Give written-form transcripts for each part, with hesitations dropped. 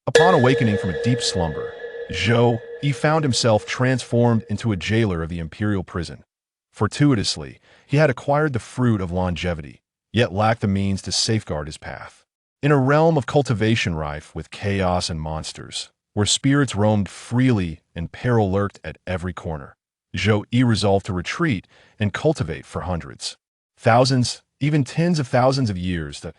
Upon awakening from a deep slumber, Zhou Yi found himself transformed into a jailer of the imperial prison. Fortuitously, he had acquired the fruit of longevity, yet lacked the means to safeguard his path. In a realm of cultivation rife with chaos and monsters, where spirits roamed freely and peril lurked at every corner, Zhou Yi resolved to retreat and cultivate for hundreds, thousands, even tens of thousands of years. The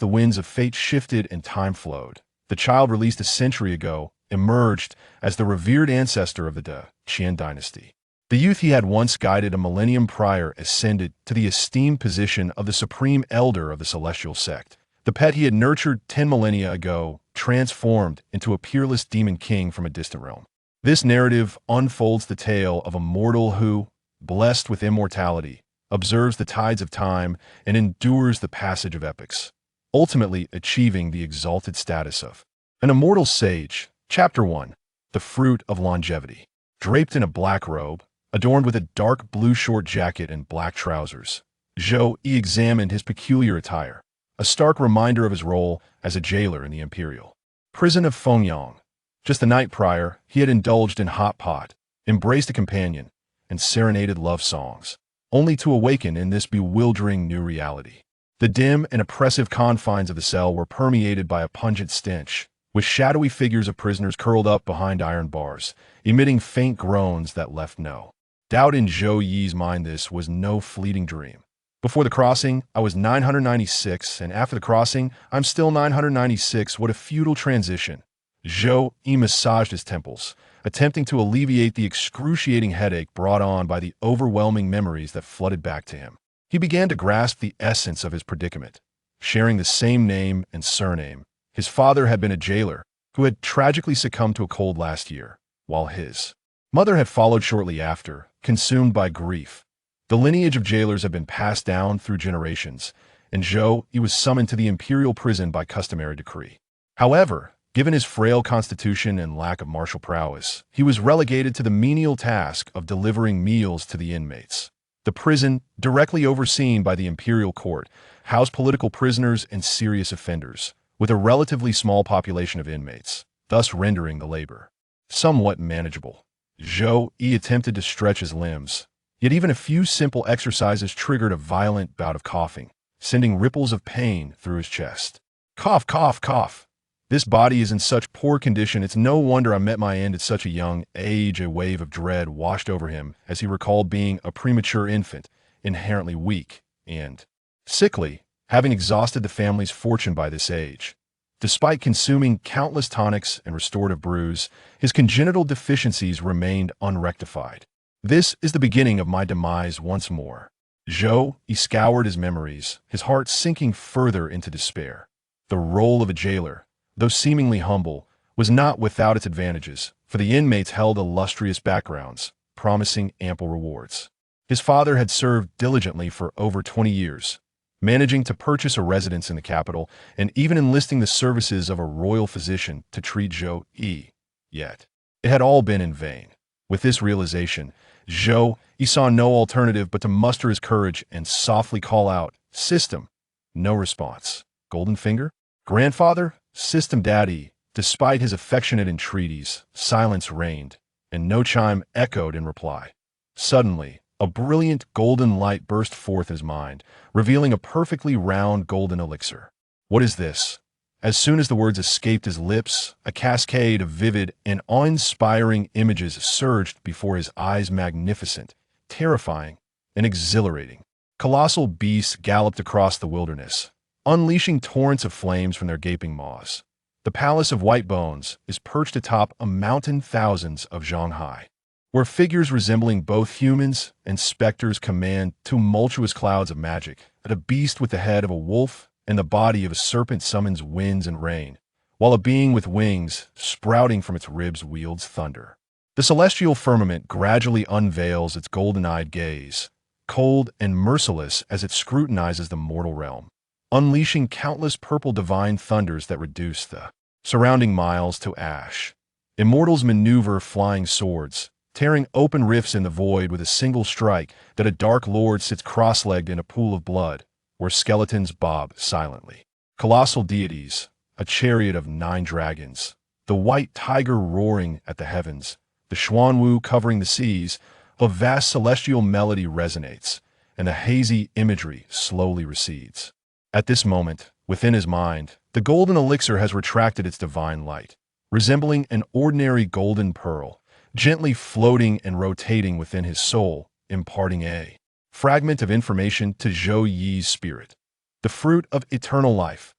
winds of fate shifted and time flowed. The child released a century ago emerged as the revered ancestor of the Qian dynasty. The youth he had once guided a millennium prior ascended to the esteemed position of the supreme elder of the celestial sect. The pet he had nurtured 10 millennia ago transformed into a peerless demon king from a distant realm. This narrative unfolds the tale of a mortal who, blessed with immortality, observes the tides of time and endures the passage of epochs, ultimately achieving the exalted status of an immortal sage. Chapter 1. The Fruit of Longevity. Draped in a black robe, adorned with a dark blue short jacket and black trousers, Zhou Yi examined his peculiar attire, a stark reminder of his role as a jailer in the imperial prison of Fengyang. Just the night prior, he had indulged in hot pot, embraced a companion, and serenaded love songs, only to awaken in this bewildering new reality. The dim and oppressive confines of the cell were permeated by a pungent stench, with shadowy figures of prisoners curled up behind iron bars, emitting faint groans that left no doubt in Zhou Yi's mind. This was no fleeting dream. Before the crossing, I was 996, and after the crossing, I'm still 996. What a futile transition. Zhou Yi massaged his temples, attempting to alleviate the excruciating headache brought on by the overwhelming memories that flooded back to him. He began to grasp the essence of his predicament. Sharing the same name and surname, his father had been a jailer who had tragically succumbed to a cold last year, while his mother had followed shortly after, consumed by grief. The lineage of jailers had been passed down through generations, and Zhou Yi was summoned to the imperial prison by customary decree. However, given his frail constitution and lack of martial prowess, he was relegated to the menial task of delivering meals to the inmates. The prison, directly overseen by the imperial court, housed political prisoners and serious offenders, with a relatively small population of inmates, thus rendering the labor somewhat manageable. Zhou Yi attempted to stretch his limbs, yet even a few simple exercises triggered a violent bout of coughing, sending ripples of pain through his chest. Cough, cough, cough. This body is in such poor condition, it's no wonder I met my end at such a young age. A wave of dread washed over him as he recalled being a premature infant, inherently weak and sickly, having exhausted the family's fortune by this age. Despite consuming countless tonics and restorative brews, his congenital deficiencies remained unrectified. This is the beginning of my demise once more. Zhou Yi scoured his memories, his heart sinking further into despair. The role of a jailer, though seemingly humble, was not without its advantages, for the inmates held illustrious backgrounds, promising ample rewards. His father had served diligently for over 20 years, managing to purchase a residence in the capital and even enlisting the services of a royal physician to treat Zhou Yi. Yet, it had all been in vain. With this realization, Zhou Yi saw no alternative but to muster his courage and softly call out, "System." No response. Golden finger? Grandfather? System daddy. Despite his affectionate entreaties, silence reigned, and no chime echoed in reply. Suddenly, a brilliant golden light burst forth in his mind, revealing a perfectly round golden elixir. What is this? As soon as the words escaped his lips, a cascade of vivid and awe-inspiring images surged before his eyes, magnificent, terrifying, and exhilarating. Colossal beasts galloped across the wilderness, unleashing torrents of flames from their gaping maws. The Palace of White Bones is perched atop a mountain thousands of zhang high, where figures resembling both humans and specters command tumultuous clouds of magic, and a beast with the head of a wolf and the body of a serpent summons winds and rain, while a being with wings sprouting from its ribs wields thunder. The celestial firmament gradually unveils its golden-eyed gaze, cold and merciless as it scrutinizes the mortal realm, unleashing countless purple divine thunders that reduce the surrounding miles to ash. Immortals maneuver flying swords, tearing open rifts in the void with a single strike, that a dark lord sits cross-legged in a pool of blood, where skeletons bob silently. Colossal deities, a chariot of 9 dragons, the white tiger roaring at the heavens, the Xuanwu covering the seas. A vast celestial melody resonates, and the hazy imagery slowly recedes. At this moment, within his mind, the golden elixir has retracted its divine light, resembling an ordinary golden pearl, gently floating and rotating within his soul, imparting a fragment of information to Zhou Yi's spirit. The fruit of eternal life.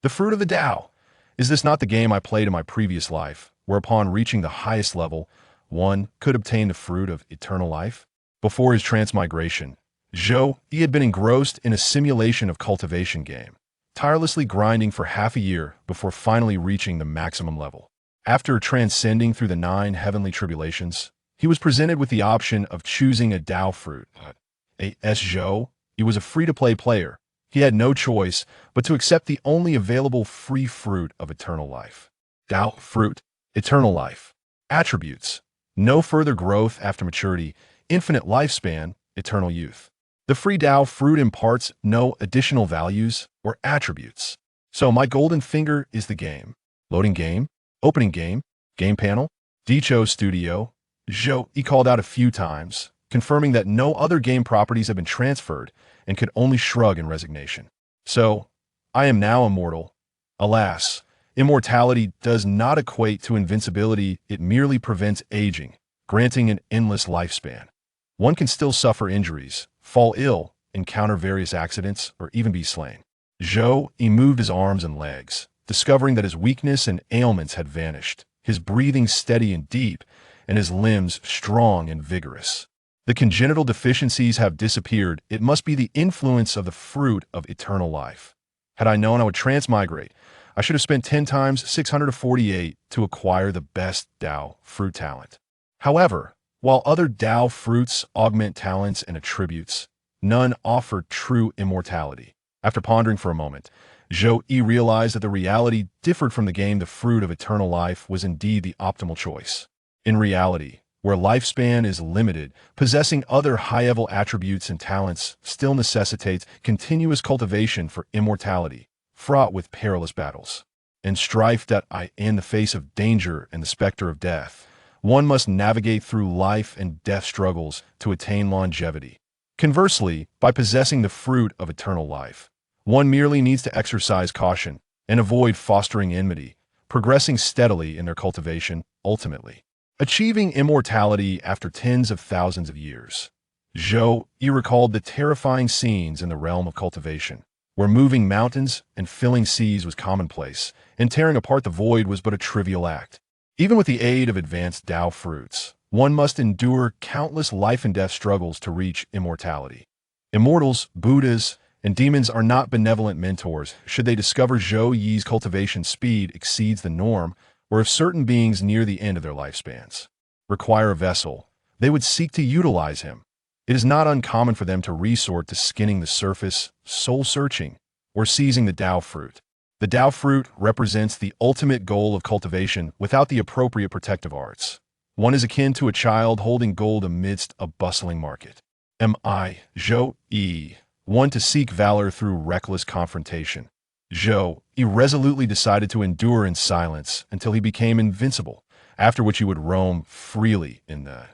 The fruit of the Tao. Is this not the game I played in my previous life, where upon reaching the highest level, one could obtain the fruit of eternal life? Before his transmigration, Zhou Yi had been engrossed in a simulation of cultivation game, tirelessly grinding for half a year before finally reaching the maximum level. After transcending through the 9 heavenly tribulations, he was presented with the option of choosing a Tao fruit. Zhou Yi was a free-to-play player. He had no choice but to accept the only available free fruit of eternal life. Tao fruit, eternal life. Attributes: no further growth after maturity, infinite lifespan, eternal youth. The free Tao fruit imparts no additional values or attributes. So my golden finger is the game. Loading game, opening game, game panel, Dicho Studio. Zhou Yi called out a few times, confirming that no other game properties have been transferred, and could only shrug in resignation. So, I am now immortal. Alas, immortality does not equate to invincibility, it merely prevents aging, granting an endless lifespan. One can still suffer injuries, fall ill, encounter various accidents, or even be slain. Zhou Yi moved his arms and legs, discovering that his weakness and ailments had vanished, his breathing steady and deep, and his limbs strong and vigorous. The congenital deficiencies have disappeared. It must be the influence of the fruit of eternal life. Had I known I would transmigrate, I should have spent 10 times 648 to acquire the best Tao fruit talent. However, while other Tao fruits augment talents and attributes, none offer true immortality. After pondering for a moment, Zhou Yi realized that the reality differed from the game. The fruit of eternal life was indeed the optimal choice. In reality, where lifespan is limited, possessing other high-level attributes and talents still necessitates continuous cultivation for immortality, fraught with perilous battles and strife that in the face of danger and the specter of death, one must navigate through life and death struggles to attain longevity. Conversely, by possessing the fruit of eternal life, one merely needs to exercise caution and avoid fostering enmity, progressing steadily in their cultivation, ultimately achieving immortality after tens of thousands of years. Zhou Yi recalled the terrifying scenes in the realm of cultivation, where moving mountains and filling seas was commonplace, and tearing apart the void was but a trivial act. Even with the aid of advanced Tao fruits, one must endure countless life and death struggles to reach immortality. Immortals, Buddhas, and demons are not benevolent mentors should they discover Zhou Yi's cultivation speed exceeds the norm, or if certain beings near the end of their lifespans require a vessel, they would seek to utilize him. It is not uncommon for them to resort to skinning the surface, soul-searching, or seizing the Tao fruit. The Tao fruit represents the ultimate goal of cultivation without the appropriate protective arts. One is akin to a child holding gold amidst a bustling market. Zhou Yi, one to seek valor through reckless confrontation. Zhou Yi resolutely decided to endure in silence until he became invincible, after which he would roam freely in the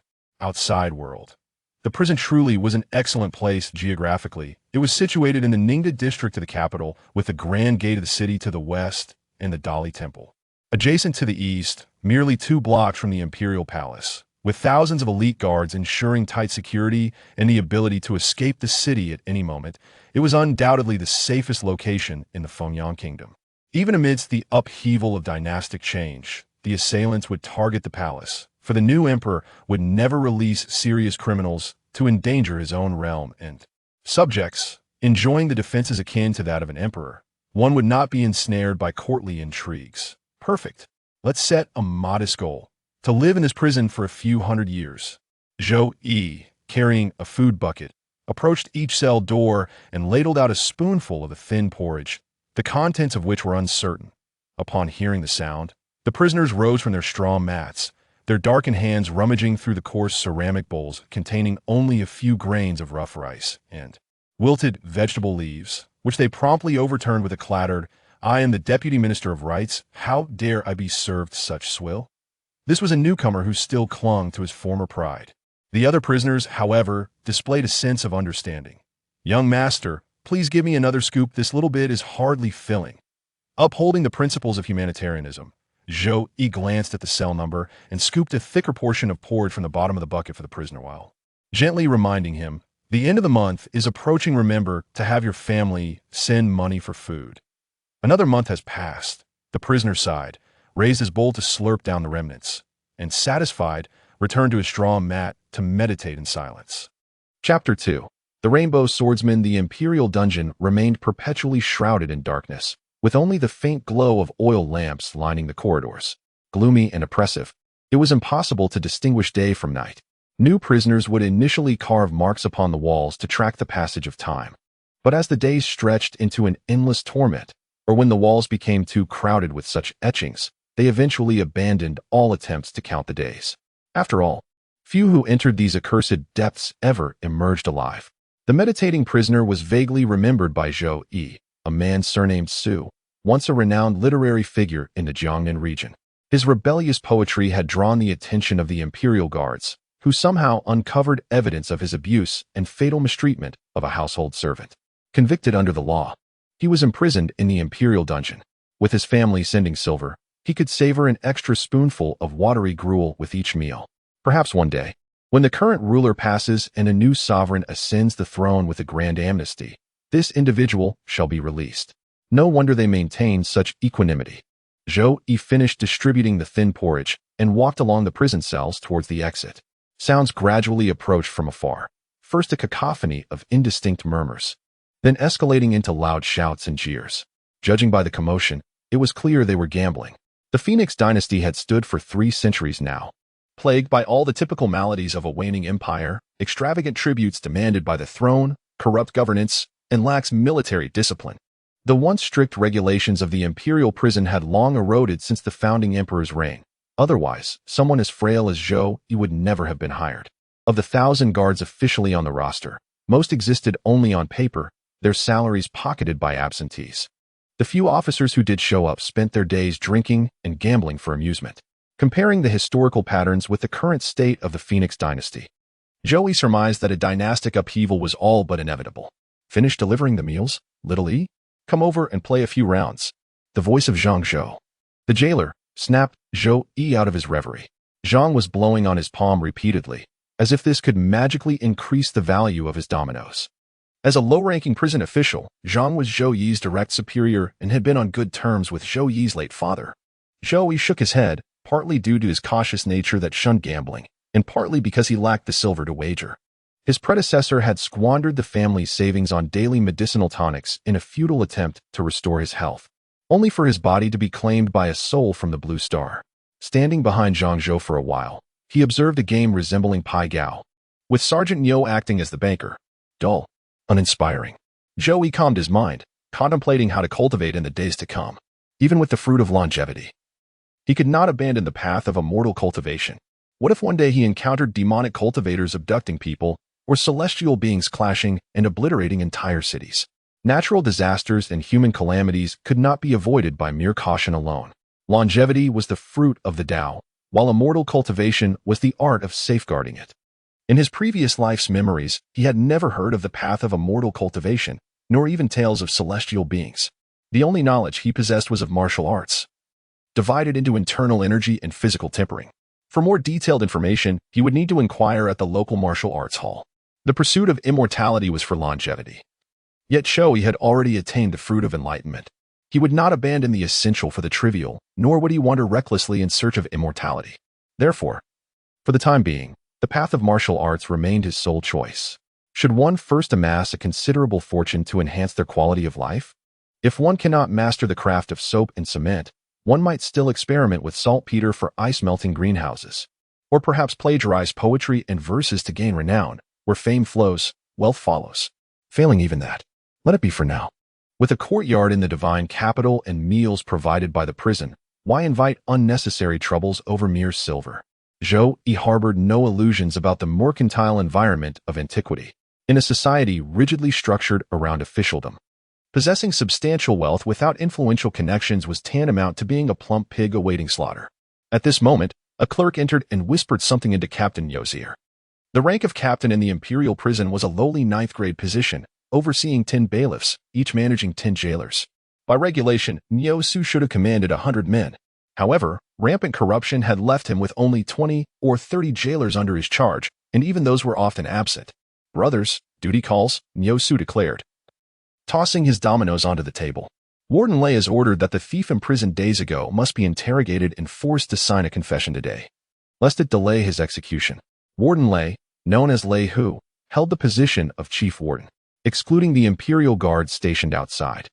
outside world. The prison truly was an excellent place geographically. It was situated in the Ningde district of the capital, with the Grand Gate of the city to the west and the Dali Temple adjacent to the east, merely 2 blocks from the Imperial Palace, with thousands of elite guards ensuring tight security and the ability to escape the city at any moment. It was undoubtedly the safest location in the Fengyang Kingdom. Even amidst the upheaval of dynastic change, the assailants would target the palace, for the new emperor would never release serious criminals to endanger his own realm and subjects. Enjoying the defenses akin to that of an emperor, one would not be ensnared by courtly intrigues. Perfect. Let's set a modest goal: to live in this prison for a few hundred years. Zhou Yi, carrying a food bucket, approached each cell door and ladled out a spoonful of the thin porridge, the contents of which were uncertain. Upon hearing the sound, the prisoners rose from their straw mats, their darkened hands rummaging through the coarse ceramic bowls containing only a few grains of rough rice and wilted vegetable leaves, which they promptly overturned with a clattered I am the Deputy Minister of Rights. How dare I be served such swill? This was a newcomer who still clung to his former pride. The other prisoners, however, displayed a sense of understanding. Young master, please give me another scoop. This little bit is hardly filling. Upholding the principles of humanitarianism, Zhou Yi glanced at the cell number and scooped a thicker portion of porridge from the bottom of the bucket for the prisoner while gently reminding him, the end of the month is approaching. Remember to have your family send money for food. Another month has passed. The prisoner sighed, raised his bowl to slurp down the remnants, and satisfied, returned to his straw mat to meditate in silence. Chapter 2. The Rainbow Swordsman. The imperial dungeon remained perpetually shrouded in darkness, with only the faint glow of oil lamps lining the corridors. Gloomy and oppressive, it was impossible to distinguish day from night. New prisoners would initially carve marks upon the walls to track the passage of time. But as the days stretched into an endless torment, or when the walls became too crowded with such etchings, they eventually abandoned all attempts to count the days. After all, few who entered these accursed depths ever emerged alive. The meditating prisoner was vaguely remembered by Zhou Yi, a man surnamed Su, once a renowned literary figure in the Jiangnan region. His rebellious poetry had drawn the attention of the imperial guards, who somehow uncovered evidence of his abuse and fatal mistreatment of a household servant. Convicted under the law, he was imprisoned in the imperial dungeon. With his family sending silver, he could savor an extra spoonful of watery gruel with each meal. Perhaps one day, when the current ruler passes and a new sovereign ascends the throne with a grand amnesty, this individual shall be released. No wonder they maintained such equanimity. Zhou Yi finished distributing the thin porridge and walked along the prison cells towards the exit. Sounds gradually approached from afar, first a cacophony of indistinct murmurs, then escalating into loud shouts and jeers. Judging by the commotion, it was clear they were gambling. The Phoenix dynasty had stood for 3 centuries now, plagued by all the typical maladies of a waning empire, extravagant tributes demanded by the throne, corrupt governance, and lax military discipline. The once strict regulations of the imperial prison had long eroded since the founding emperor's reign. Otherwise, someone as frail as Zhou Yi would never have been hired. Of the 1,000 guards officially on the roster, most existed only on paper, their salaries pocketed by absentees. The few officers who did show up spent their days drinking and gambling for amusement. Comparing the historical patterns with the current state of the Phoenix dynasty, Zhou Yi surmised that a dynastic upheaval was all but inevitable. Finished delivering the meals, little E? Come over and play a few rounds. The voice of Zhang Zhou, the jailer, snapped Zhou Yi out of his reverie. Zhang was blowing on his palm repeatedly, as if this could magically increase the value of his dominoes. As a low-ranking prison official, Zhang was Zhou Yi's direct superior and had been on good terms with Zhou Yi's late father. Zhou Yi shook his head, partly due to his cautious nature that shunned gambling, and partly because he lacked the silver to wager. His predecessor had squandered the family's savings on daily medicinal tonics in a futile attempt to restore his health, only for his body to be claimed by a soul from the Blue Star. Standing behind Zhang Zhou for a while, he observed a game resembling Pai Gao, with Sergeant Yo acting as the banker. Dull, uninspiring. Zhou Yi calmed his mind, contemplating how to cultivate in the days to come, even with the fruit of longevity. He could not abandon the path of immortal cultivation. What if one day he encountered demonic cultivators abducting people, or celestial beings clashing and obliterating entire cities? Natural disasters and human calamities could not be avoided by mere caution alone. Longevity was the fruit of the Tao, while immortal cultivation was the art of safeguarding it. In his previous life's memories, he had never heard of the path of immortal cultivation, nor even tales of celestial beings. The only knowledge he possessed was of martial arts, divided into internal energy and physical tempering. For more detailed information, he would need to inquire at the local martial arts hall. The pursuit of immortality was for longevity. Yet Zhou Yi had already attained the fruit of enlightenment. He would not abandon the essential for the trivial, nor would he wander recklessly in search of immortality. Therefore, for the time being, the path of martial arts remained his sole choice. Should one first amass a considerable fortune to enhance their quality of life? If one cannot master the craft of soap and cement, one might still experiment with saltpeter for ice-melting greenhouses, or perhaps plagiarize poetry and verses to gain renown. Where fame flows, wealth follows. Failing even that, let it be for now. With a courtyard in the divine capital and meals provided by the prison, why invite unnecessary troubles over mere silver? Zhou Yi harbored no illusions about the mercantile environment of antiquity. In a society rigidly structured around officialdom, Possessing substantial wealth without influential connections was tantamount to being a plump pig awaiting slaughter. At this moment, a clerk entered and whispered something into Captain Niu's ear. The rank of captain in the imperial prison was a lowly ninth-grade position, overseeing 10 bailiffs, each managing 10 jailers. By regulation, Niu should have commanded 100 men. However, rampant corruption had left him with only 20 or 30 jailers under his charge, and even those were often absent. Brothers, duty calls, Niu declared, tossing his dominoes onto the table. Warden Lei has ordered that the thief imprisoned days ago must be interrogated and forced to sign a confession today, lest it delay his execution. Warden Lei, known as Lei Hu, held the position of chief warden, excluding the imperial guards stationed outside.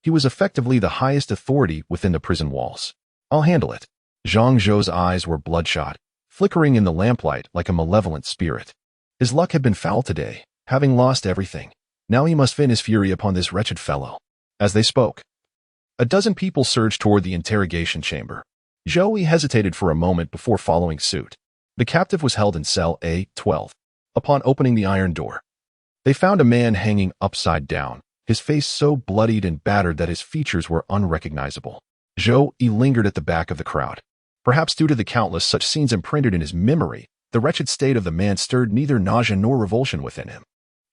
He was effectively the highest authority within the prison walls. I'll handle it. Zhang Zhou's eyes were bloodshot, flickering in the lamplight like a malevolent spirit. His luck had been foul today, having lost everything. Now he must vent his fury upon this wretched fellow. As they spoke, a dozen people surged toward the interrogation chamber. Zhou Yi hesitated for a moment before following suit. The captive was held in cell A-12. Upon opening the iron door, they found a man hanging upside down, his face so bloodied and battered that his features were unrecognizable. Zhou Yi lingered at the back of the crowd. Perhaps due to the countless such scenes imprinted in his memory, the wretched state of the man stirred neither nausea nor revulsion within him.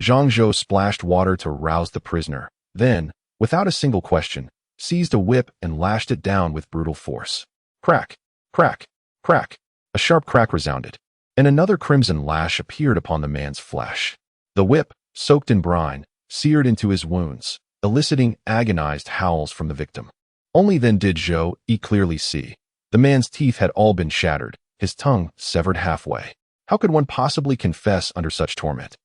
Zhang Zhou splashed water to rouse the prisoner, then, without a single question, seized a whip and lashed it down with brutal force. Crack, crack, crack. A sharp crack resounded, and another crimson lash appeared upon the man's flesh. The whip, soaked in brine, seared into his wounds, eliciting agonized howls from the victim. Only then did Zhou Yi clearly see. The man's teeth had all been shattered, his tongue severed halfway. How could one possibly confess under such torment?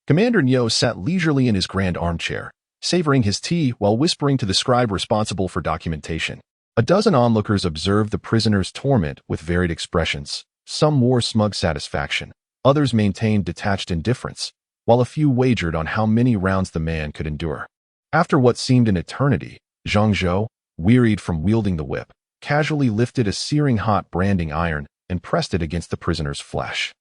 Commander Niu sat leisurely in his grand armchair, savoring his tea while whispering to the scribe responsible for documentation. A dozen onlookers observed the prisoner's torment with varied expressions. Some wore smug satisfaction, others maintained detached indifference, while a few wagered on how many rounds the man could endure. After what seemed an eternity, Zhang Zhou, wearied from wielding the whip, casually lifted a searing hot branding iron and pressed it against the prisoner's flesh.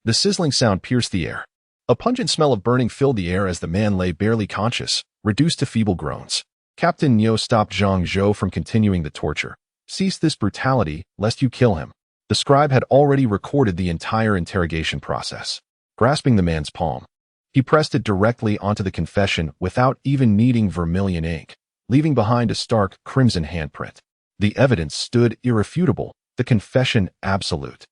The sizzling sound pierced the air. A pungent smell of burning filled the air as the man lay barely conscious, reduced to feeble groans. Captain Niu stopped Zhang Zhou from continuing the torture. Cease this brutality, lest you kill him. The scribe had already recorded the entire interrogation process. Grasping the man's palm, he pressed it directly onto the confession without even needing vermilion ink, leaving behind a stark crimson handprint. The evidence stood irrefutable, the confession absolute.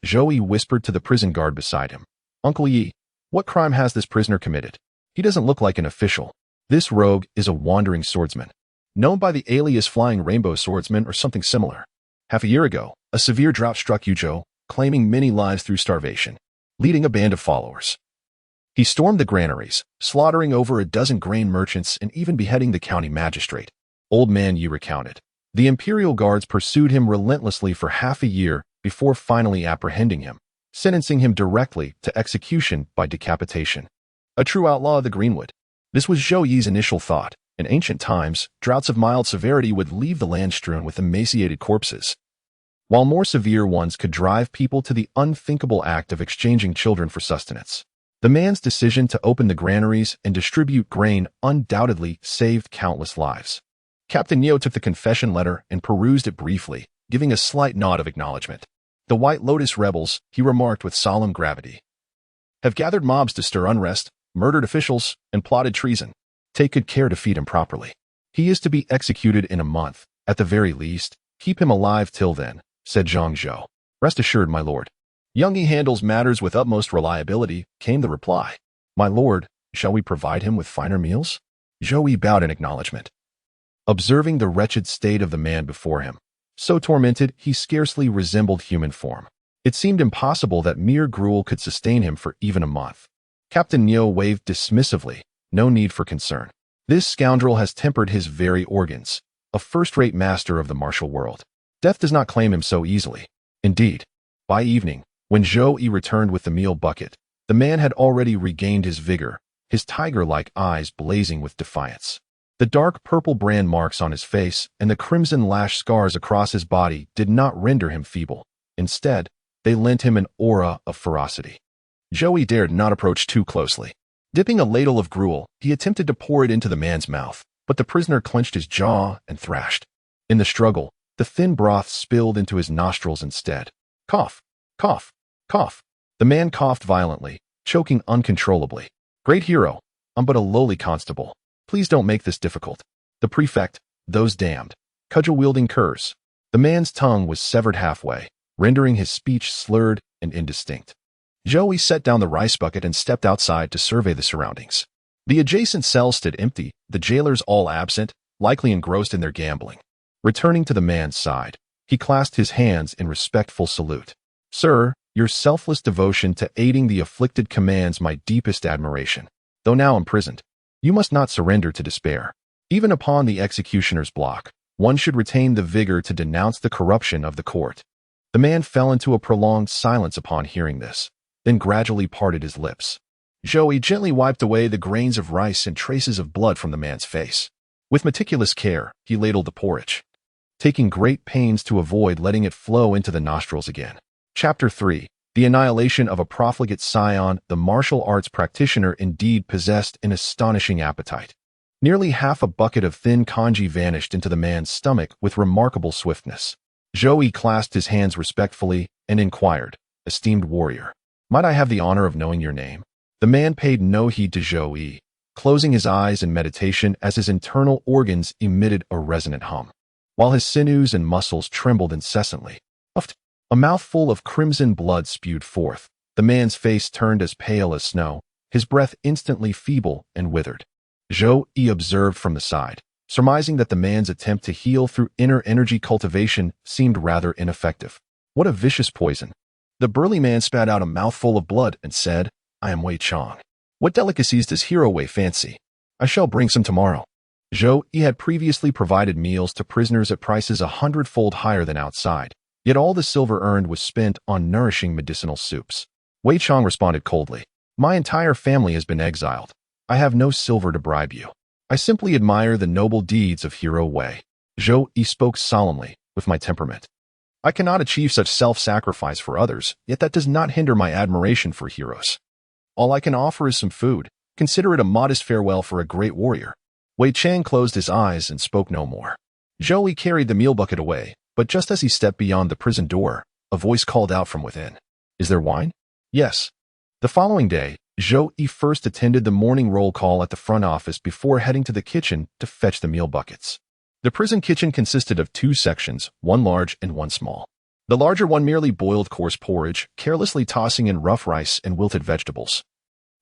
Zhou Yi whispered to the prison guard beside him. Uncle Yi, what crime has this prisoner committed? He doesn't look like an official. This rogue is a wandering swordsman, known by the alias Flying Rainbow Swordsman or something similar. Half a year ago, a severe drought struck Yuzhou, claiming many lives through starvation, leading a band of followers. He stormed the granaries, slaughtering over a dozen grain merchants and even beheading the county magistrate. Old Man Yi recounted. The imperial guards pursued him relentlessly for half a year before finally apprehending him, sentencing him directly to execution by decapitation. A true outlaw of the Greenwood. This was Zhou Yi's initial thought. In ancient times, droughts of mild severity would leave the land strewn with emaciated corpses, while more severe ones could drive people to the unthinkable act of exchanging children for sustenance. The man's decision to open the granaries and distribute grain undoubtedly saved countless lives. Captain Niu took the confession letter and perused it briefly, giving a slight nod of acknowledgement. The White Lotus rebels, he remarked with solemn gravity, have gathered mobs to stir unrest, murdered officials, and plotted treason. Take good care to feed him properly. He is to be executed in a month. At the very least, keep him alive till then, said Zhang Zhou. Rest assured, my lord. Young Yi handles matters with utmost reliability, came the reply. My lord, shall we provide him with finer meals? Zhou Yi bowed in acknowledgement, observing the wretched state of the man before him. So tormented, he scarcely resembled human form. It seemed impossible that mere gruel could sustain him for even a month. Captain Niu waved dismissively. No need for concern. This scoundrel has tempered his very organs, a first-rate master of the martial world. Death does not claim him so easily. Indeed, by evening, when Zhou Yi returned with the meal bucket, the man had already regained his vigor, his tiger-like eyes blazing with defiance. The dark purple brand marks on his face and the crimson lash scars across his body did not render him feeble. Instead, they lent him an aura of ferocity. Zhou Yi dared not approach too closely. Dipping a ladle of gruel, he attempted to pour it into the man's mouth. but the prisoner clenched his jaw and thrashed. In the struggle, the thin broth spilled into his nostrils instead. Cough, cough, cough. The man coughed violently, choking uncontrollably. Great hero, I'm but a lowly constable. Please don't make this difficult. The prefect, those damned, cudgel-wielding curs. The man's tongue was severed halfway, rendering his speech slurred and indistinct. Zhou Yi set down the rice bucket and stepped outside to survey the surroundings. The adjacent cell stood empty, the jailers all absent, likely engrossed in their gambling. Returning to the man's side, he clasped his hands in respectful salute. Sir, your selfless devotion to aiding the afflicted commands my deepest admiration. Though now imprisoned, you must not surrender to despair. Even upon the executioner's block, one should retain the vigor to denounce the corruption of the court. The man fell into a prolonged silence upon hearing this, then gradually parted his lips. Zhou Yi gently wiped away the grains of rice and traces of blood from the man's face. With meticulous care, he ladled the porridge, taking great pains to avoid letting it flow into the nostrils again. Chapter 3. The annihilation of a profligate scion. The martial arts practitioner indeed possessed an astonishing appetite. Nearly half a bucket of thin congee vanished into the man's stomach with remarkable swiftness. Zhou Yi clasped his hands respectfully and inquired, "Esteemed warrior, might I have the honor of knowing your name?" The man paid no heed to Zhou Yi, closing his eyes in meditation as his internal organs emitted a resonant hum, while his sinews and muscles trembled incessantly. A mouthful of crimson blood spewed forth. The man's face turned as pale as snow, his breath instantly feeble and withered. Zhou Yi observed from the side, surmising that the man's attempt to heal through inner energy cultivation seemed rather ineffective. What a vicious poison! The burly man spat out a mouthful of blood and said, "I am Wei Chang. What delicacies does Hero Wei fancy? I shall bring some tomorrow." Zhou Yi had previously provided meals to prisoners at prices 100-fold higher than outside, yet all the silver earned was spent on nourishing medicinal soups. Wei Chang responded coldly, "My entire family has been exiled. I have no silver to bribe you. I simply admire the noble deeds of Hero Wei." Zhou Yi spoke solemnly, "With my temperament, I cannot achieve such self-sacrifice for others, yet that does not hinder my admiration for heroes. All I can offer is some food. Consider it a modest farewell for a great warrior." Wei Chang closed his eyes and spoke no more. Zhou Yi carried the meal bucket away, but just as he stepped beyond the prison door, a voice called out from within, "Is there wine?" "Yes." The following day, Zhou Yi first attended the morning roll call at the front office before heading to the kitchen to fetch the meal buckets. The prison kitchen consisted of two sections, one large and one small. The larger one merely boiled coarse porridge, carelessly tossing in rough rice and wilted vegetables,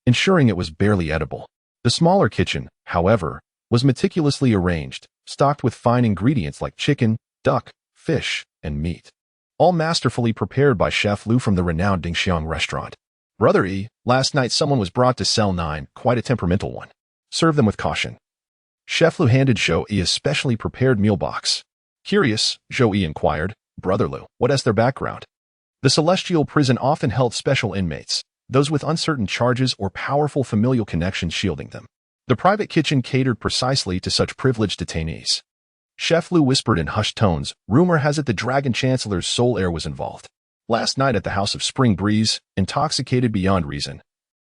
ensuring it was barely edible. The smaller kitchen, however, was meticulously arranged, stocked with fine ingredients like chicken, duck, fish, and meat, all masterfully prepared by Chef Lu from the renowned Dingxiang restaurant. "Brother Yi, last night someone was brought to cell 9, quite a temperamental one. Serve them with caution." Chef Lu handed Zhou Yi a specially prepared meal box. Curious, Zhou Yi inquired, "Brother Lu, what is their background?" The celestial prison often held special inmates, those with uncertain charges or powerful familial connections shielding them. The private kitchen catered precisely to such privileged detainees. Chef Lu whispered in hushed tones, "Rumor has it the Dragon Chancellor's soul heir was involved. Last night at the house of Spring Breeze, intoxicated beyond reason,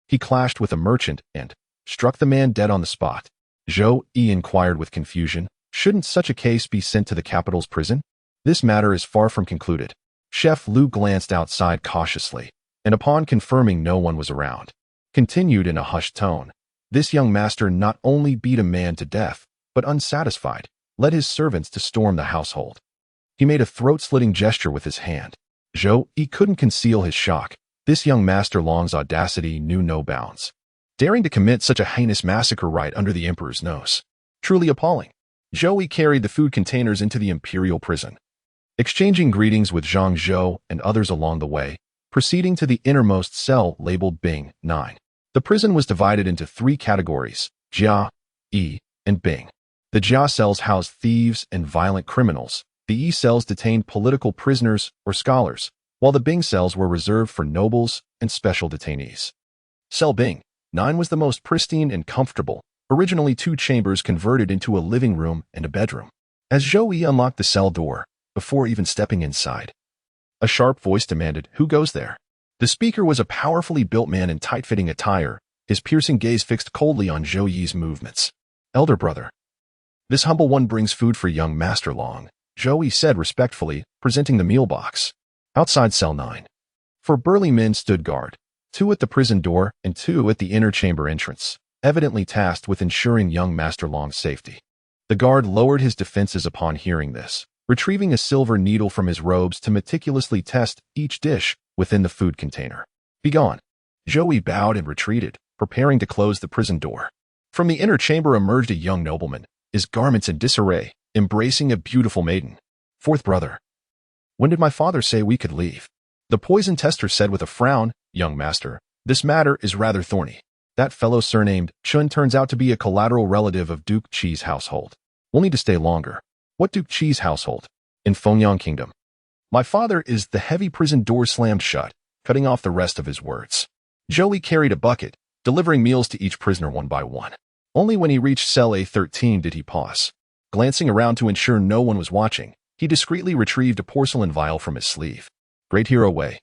he clashed with a merchant and struck the man dead on the spot." Zhou Yi inquired with confusion, "Shouldn't such a case be sent to the capital's prison?" "This matter is far from concluded." Chef Lu glanced outside cautiously, and upon confirming no one was around, continued in a hushed tone, "This young master not only beat a man to death, but unsatisfied, led his servants to storm the household." He made a throat-slitting gesture with his hand. Zhou Yi couldn't conceal his shock. This young master Long's audacity knew no bounds, daring to commit such a heinous massacre right under the emperor's nose. Truly appalling. Zhou Yi carried the food containers into the imperial prison, exchanging greetings with Zhang Zhou and others along the way, proceeding to the innermost cell labeled Bing 9. The prison was divided into three categories, Jia, Yi, and Bing. The Jia cells housed thieves and violent criminals. The Yi cells detained political prisoners or scholars, while the Bing cells were reserved for nobles and special detainees. Cell Bing 9 was the most pristine and comfortable, originally 2 chambers converted into a living room and a bedroom. As Zhou Yi unlocked the cell door, before even stepping inside, a sharp voice demanded, "Who goes there?" The speaker was a powerfully built man in tight-fitting attire, his piercing gaze fixed coldly on Zhou Yi's movements. "Elder brother." This humble one brings food for young Master Long, Zhou Yi said respectfully, presenting the meal box. Outside cell 9. 4 burly men stood guard, 2 at the prison door and 2 at the inner chamber entrance, evidently tasked with ensuring young Master Long's safety. The guard lowered his defenses upon hearing this, retrieving a silver needle from his robes to meticulously test each dish within the food container. Begone. Zhou Yi bowed and retreated, preparing to close the prison door. From the inner chamber emerged a young nobleman, his garments in disarray, embracing a beautiful maiden. Fourth brother. When did my father say we could leave? The poison tester said with a frown, young master, this matter is rather thorny. That fellow surnamed Qian turns out to be a collateral relative of Duke Qi's household. We'll need to stay longer. What Duke Qi's household? In Fengyang Kingdom. My father is the heavy prison door slammed shut, cutting off the rest of his words. Zhou Yi carried a bucket, delivering meals to each prisoner one by one. Only when he reached cell A13 did he pause. Glancing around to ensure no one was watching, he discreetly retrieved a porcelain vial from his sleeve. Great hero Wei.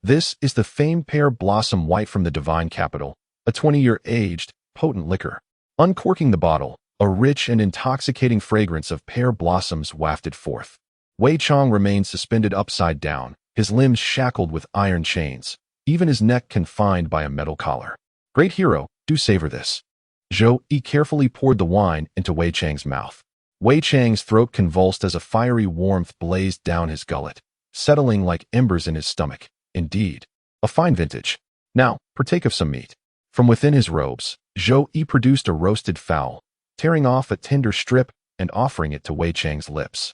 This is the famed pear blossom white from the divine capital, a 20-year aged, potent liquor. Uncorking the bottle, a rich and intoxicating fragrance of pear blossoms wafted forth. Wei Chong remained suspended upside down, his limbs shackled with iron chains, even his neck confined by a metal collar. Great hero, do savor this. Zhou Yi carefully poured the wine into Wei Chang's mouth. Wei Chang's throat convulsed as a fiery warmth blazed down his gullet, settling like embers in his stomach. Indeed, a fine vintage. Now, partake of some meat. From within his robes, Zhou Yi produced a roasted fowl, tearing off a tender strip and offering it to Wei Chang's lips.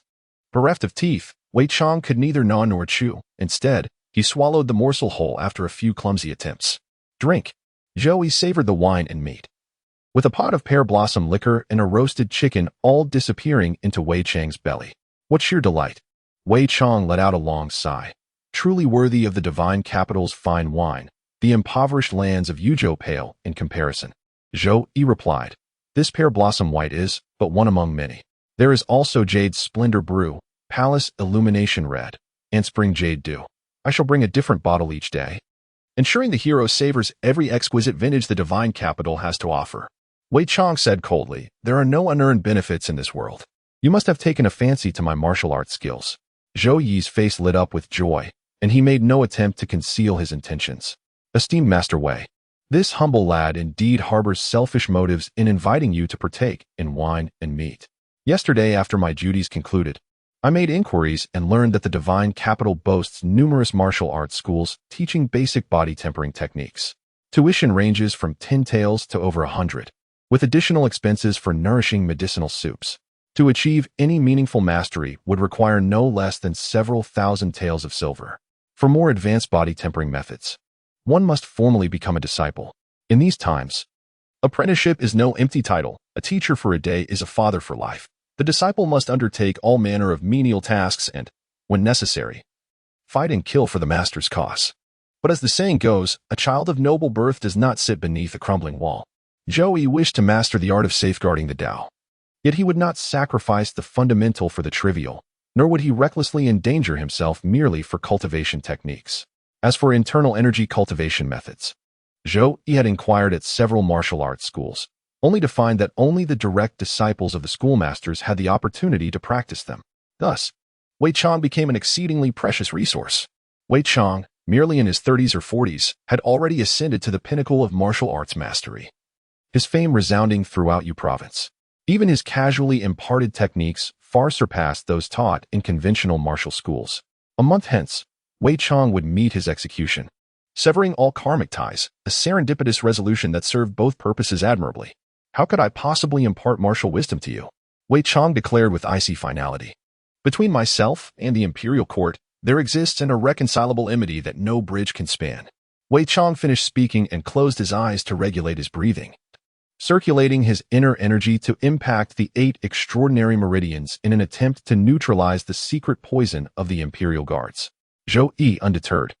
Bereft of teeth, Wei Chang could neither gnaw nor chew. Instead, he swallowed the morsel whole after a few clumsy attempts. Drink. Zhou Yi savored the wine and meat, with a pot of pear blossom liquor and a roasted chicken all disappearing into Wei Chang's belly. What sheer delight! Wei Chang let out a long sigh. Truly worthy of the divine capital's fine wine, the impoverished lands of Yuzhou pale in comparison. Zhou Yi replied, this pear blossom white is but one among many. There is also jade splendor brew, palace illumination red, and spring jade dew. I shall bring a different bottle each day, ensuring the hero savors every exquisite vintage the divine capital has to offer. Wei Chang said coldly, there are no unearned benefits in this world. You must have taken a fancy to my martial arts skills. Zhou Yi's face lit up with joy, and he made no attempt to conceal his intentions. Esteemed Master Wei, this humble lad indeed harbors selfish motives in inviting you to partake in wine and meat. Yesterday, after my duties concluded, I made inquiries and learned that the divine capital boasts numerous martial arts schools teaching basic body tempering techniques. Tuition ranges from 10 taels to over 100, with additional expenses for nourishing medicinal soups. To achieve any meaningful mastery would require no less than several thousand taels of silver. For more advanced body tempering methods, one must formally become a disciple. In these times, apprenticeship is no empty title. A teacher for a day is a father for life. The disciple must undertake all manner of menial tasks and, when necessary, fight and kill for the master's cause. But as the saying goes, a child of noble birth does not sit beneath a crumbling wall. Zhou Yi wished to master the art of safeguarding the Tao. Yet he would not sacrifice the fundamental for the trivial, nor would he recklessly endanger himself merely for cultivation techniques. As for internal energy cultivation methods, Zhou Yi had inquired at several martial arts schools, only to find that only the direct disciples of the schoolmasters had the opportunity to practice them. Thus, Wei Chang became an exceedingly precious resource. Wei Chang, merely in his 30s or 40s, had already ascended to the pinnacle of martial arts mastery, his fame resounding throughout Yu province. Even his casually imparted techniques far surpassed those taught in conventional martial schools. A month hence, Wei Chang would meet his execution, severing all karmic ties, a serendipitous resolution that served both purposes admirably. How could I possibly impart martial wisdom to you? Wei Chang declared with icy finality. Between myself and the imperial court, there exists an irreconcilable enmity that no bridge can span. Wei Chang finished speaking and closed his eyes to regulate his breathing, circulating his inner energy to impact the 8 extraordinary meridians in an attempt to neutralize the secret poison of the imperial guards. Zhou Yi, undeterred,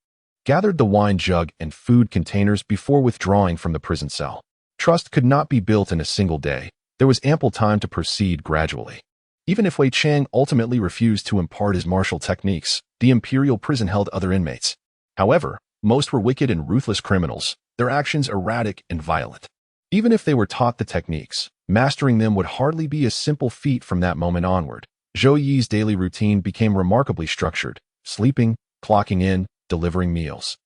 gathered the wine jug and food containers before withdrawing from the prison cell. Trust could not be built in a single day. There was ample time to proceed gradually. Even if Wei Chang ultimately refused to impart his martial techniques, the imperial prison held other inmates. However, most were wicked and ruthless criminals, their actions erratic and violent. Even if they were taught the techniques, mastering them would hardly be a simple feat from that moment onward. Zhou Yi's daily routine became remarkably structured, sleeping, clocking in, delivering meals,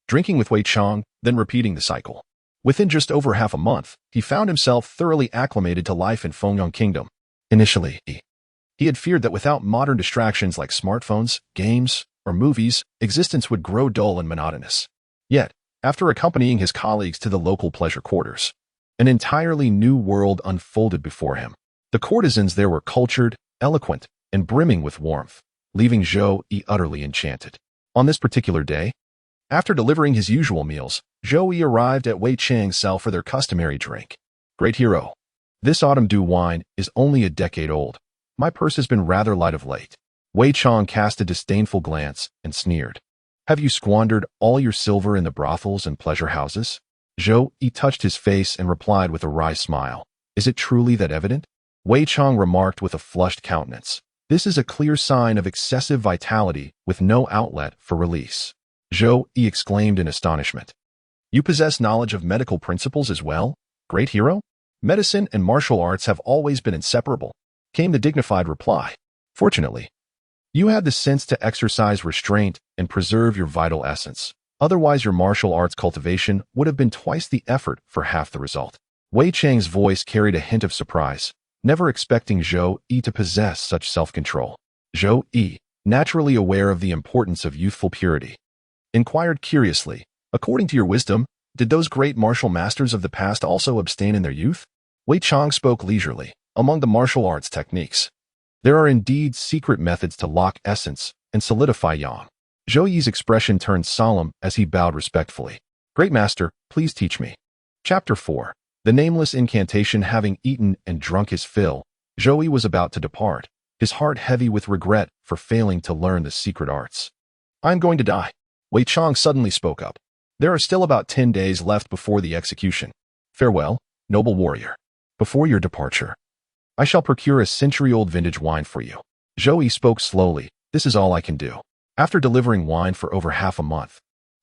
drinking with Wei Chang, then repeating the cycle. Within just over half a month, he found himself thoroughly acclimated to life in Fengyang Kingdom. Initially, he had feared that without modern distractions like smartphones, games, or movies, existence would grow dull and monotonous. Yet, after accompanying his colleagues to the local pleasure quarters, an entirely new world unfolded before him. The courtesans there were cultured, eloquent, and brimming with warmth, leaving Zhou Yi utterly enchanted. On this particular day, after delivering his usual meals, Zhou Yi arrived at Wei Chang's cell for their customary drink. Great hero, this autumn dew wine is only a decade old. My purse has been rather light of late. Wei Chang cast a disdainful glance and sneered. Have you squandered all your silver in the brothels and pleasure houses? Zhou Yi touched his face and replied with a wry smile. Is it truly that evident? Wei Chang remarked with a flushed countenance. This is a clear sign of excessive vitality with no outlet for release. Zhou Yi exclaimed in astonishment. You possess knowledge of medical principles as well, great hero? Medicine and martial arts have always been inseparable, came the dignified reply. Fortunately, you had the sense to exercise restraint and preserve your vital essence. Otherwise, your martial arts cultivation would have been twice the effort for half the result. Wei Chang's voice carried a hint of surprise, never expecting Zhou Yi to possess such self-control. Zhou Yi, naturally aware of the importance of youthful purity, inquired curiously, according to your wisdom, did those great martial masters of the past also abstain in their youth? Wei Chang spoke leisurely. Among the martial arts techniques, there are indeed secret methods to lock essence and solidify yang. Zhou Yi's expression turned solemn as he bowed respectfully. Great master, please teach me. Chapter 4. The nameless incantation. Having eaten and drunk his fill, Zhou Yi was about to depart, his heart heavy with regret for failing to learn the secret arts. I am going to die. Wei Chang suddenly spoke up. There are still about 10 days left before the execution. Farewell, noble warrior. Before your departure, I shall procure a century-old vintage wine for you. Zhou Yi spoke slowly. This is all I can do. After delivering wine for over half a month,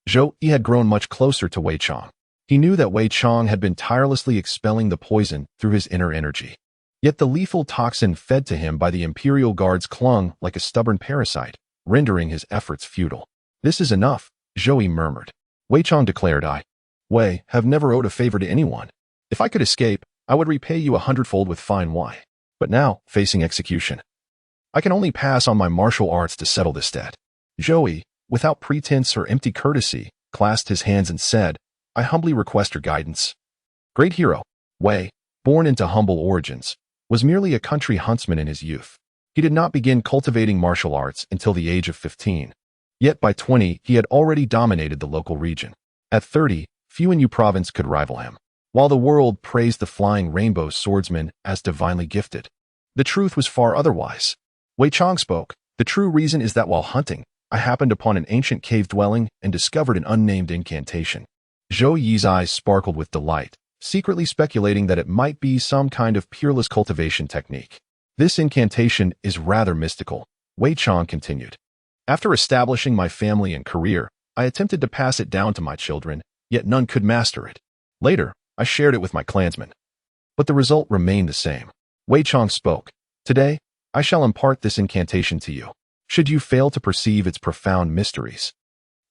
Zhou Yi had grown much closer to Wei Chang. He knew that Wei Chang had been tirelessly expelling the poison through his inner energy. Yet the lethal toxin fed to him by the imperial guards clung like a stubborn parasite, rendering his efforts futile. This is enough, Zhou Yi murmured. Wei Chang declared, Wei, have never owed a favor to anyone. If I could escape, I would repay you 100-fold with fine wine. But now, facing execution, I can only pass on my martial arts to settle this debt. Zhou Yi, without pretense or empty courtesy, clasped his hands and said, I humbly request your guidance. Great hero, Wei, born into humble origins, was merely a country huntsman in his youth. He did not begin cultivating martial arts until the age of 15. Yet by 20, he had already dominated the local region. At 30, few in Yu province could rival him. While the world praised the flying rainbow swordsman as divinely gifted, the truth was far otherwise. Wei Chang spoke. The true reason is that while hunting, I happened upon an ancient cave dwelling and discovered an unnamed incantation. Zhou Yi's eyes sparkled with delight, secretly speculating that it might be some kind of peerless cultivation technique. This incantation is rather mystical, Wei Chang continued. After establishing my family and career, I attempted to pass it down to my children, yet none could master it. Later, I shared it with my clansmen. But the result remained the same. Wei Chang spoke. Today, I shall impart this incantation to you. Should you fail to perceive its profound mysteries,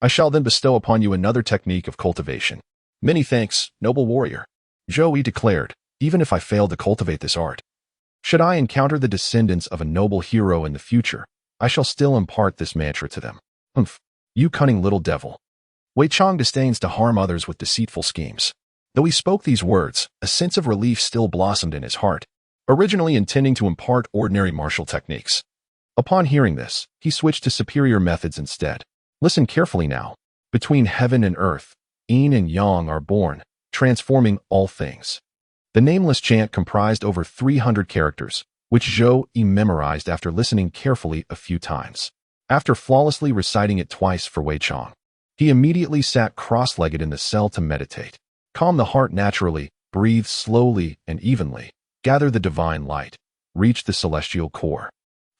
I shall then bestow upon you another technique of cultivation. Many thanks, noble warrior. Zhou Yi declared, even if I fail to cultivate this art, should I encounter the descendants of a noble hero in the future, I shall still impart this mantra to them. Humph, you cunning little devil. Wei Chang disdains to harm others with deceitful schemes. Though he spoke these words, a sense of relief still blossomed in his heart, originally intending to impart ordinary martial techniques. Upon hearing this, he switched to superior methods instead. Listen carefully now. Between heaven and earth, yin and yang are born, transforming all things. The nameless chant comprised over 300 characters, which Zhou Yi memorized after listening carefully a few times. After flawlessly reciting it twice for Wei Chang, he immediately sat cross-legged in the cell to meditate. Calm the heart naturally, breathe slowly and evenly, gather the divine light, reach the celestial core.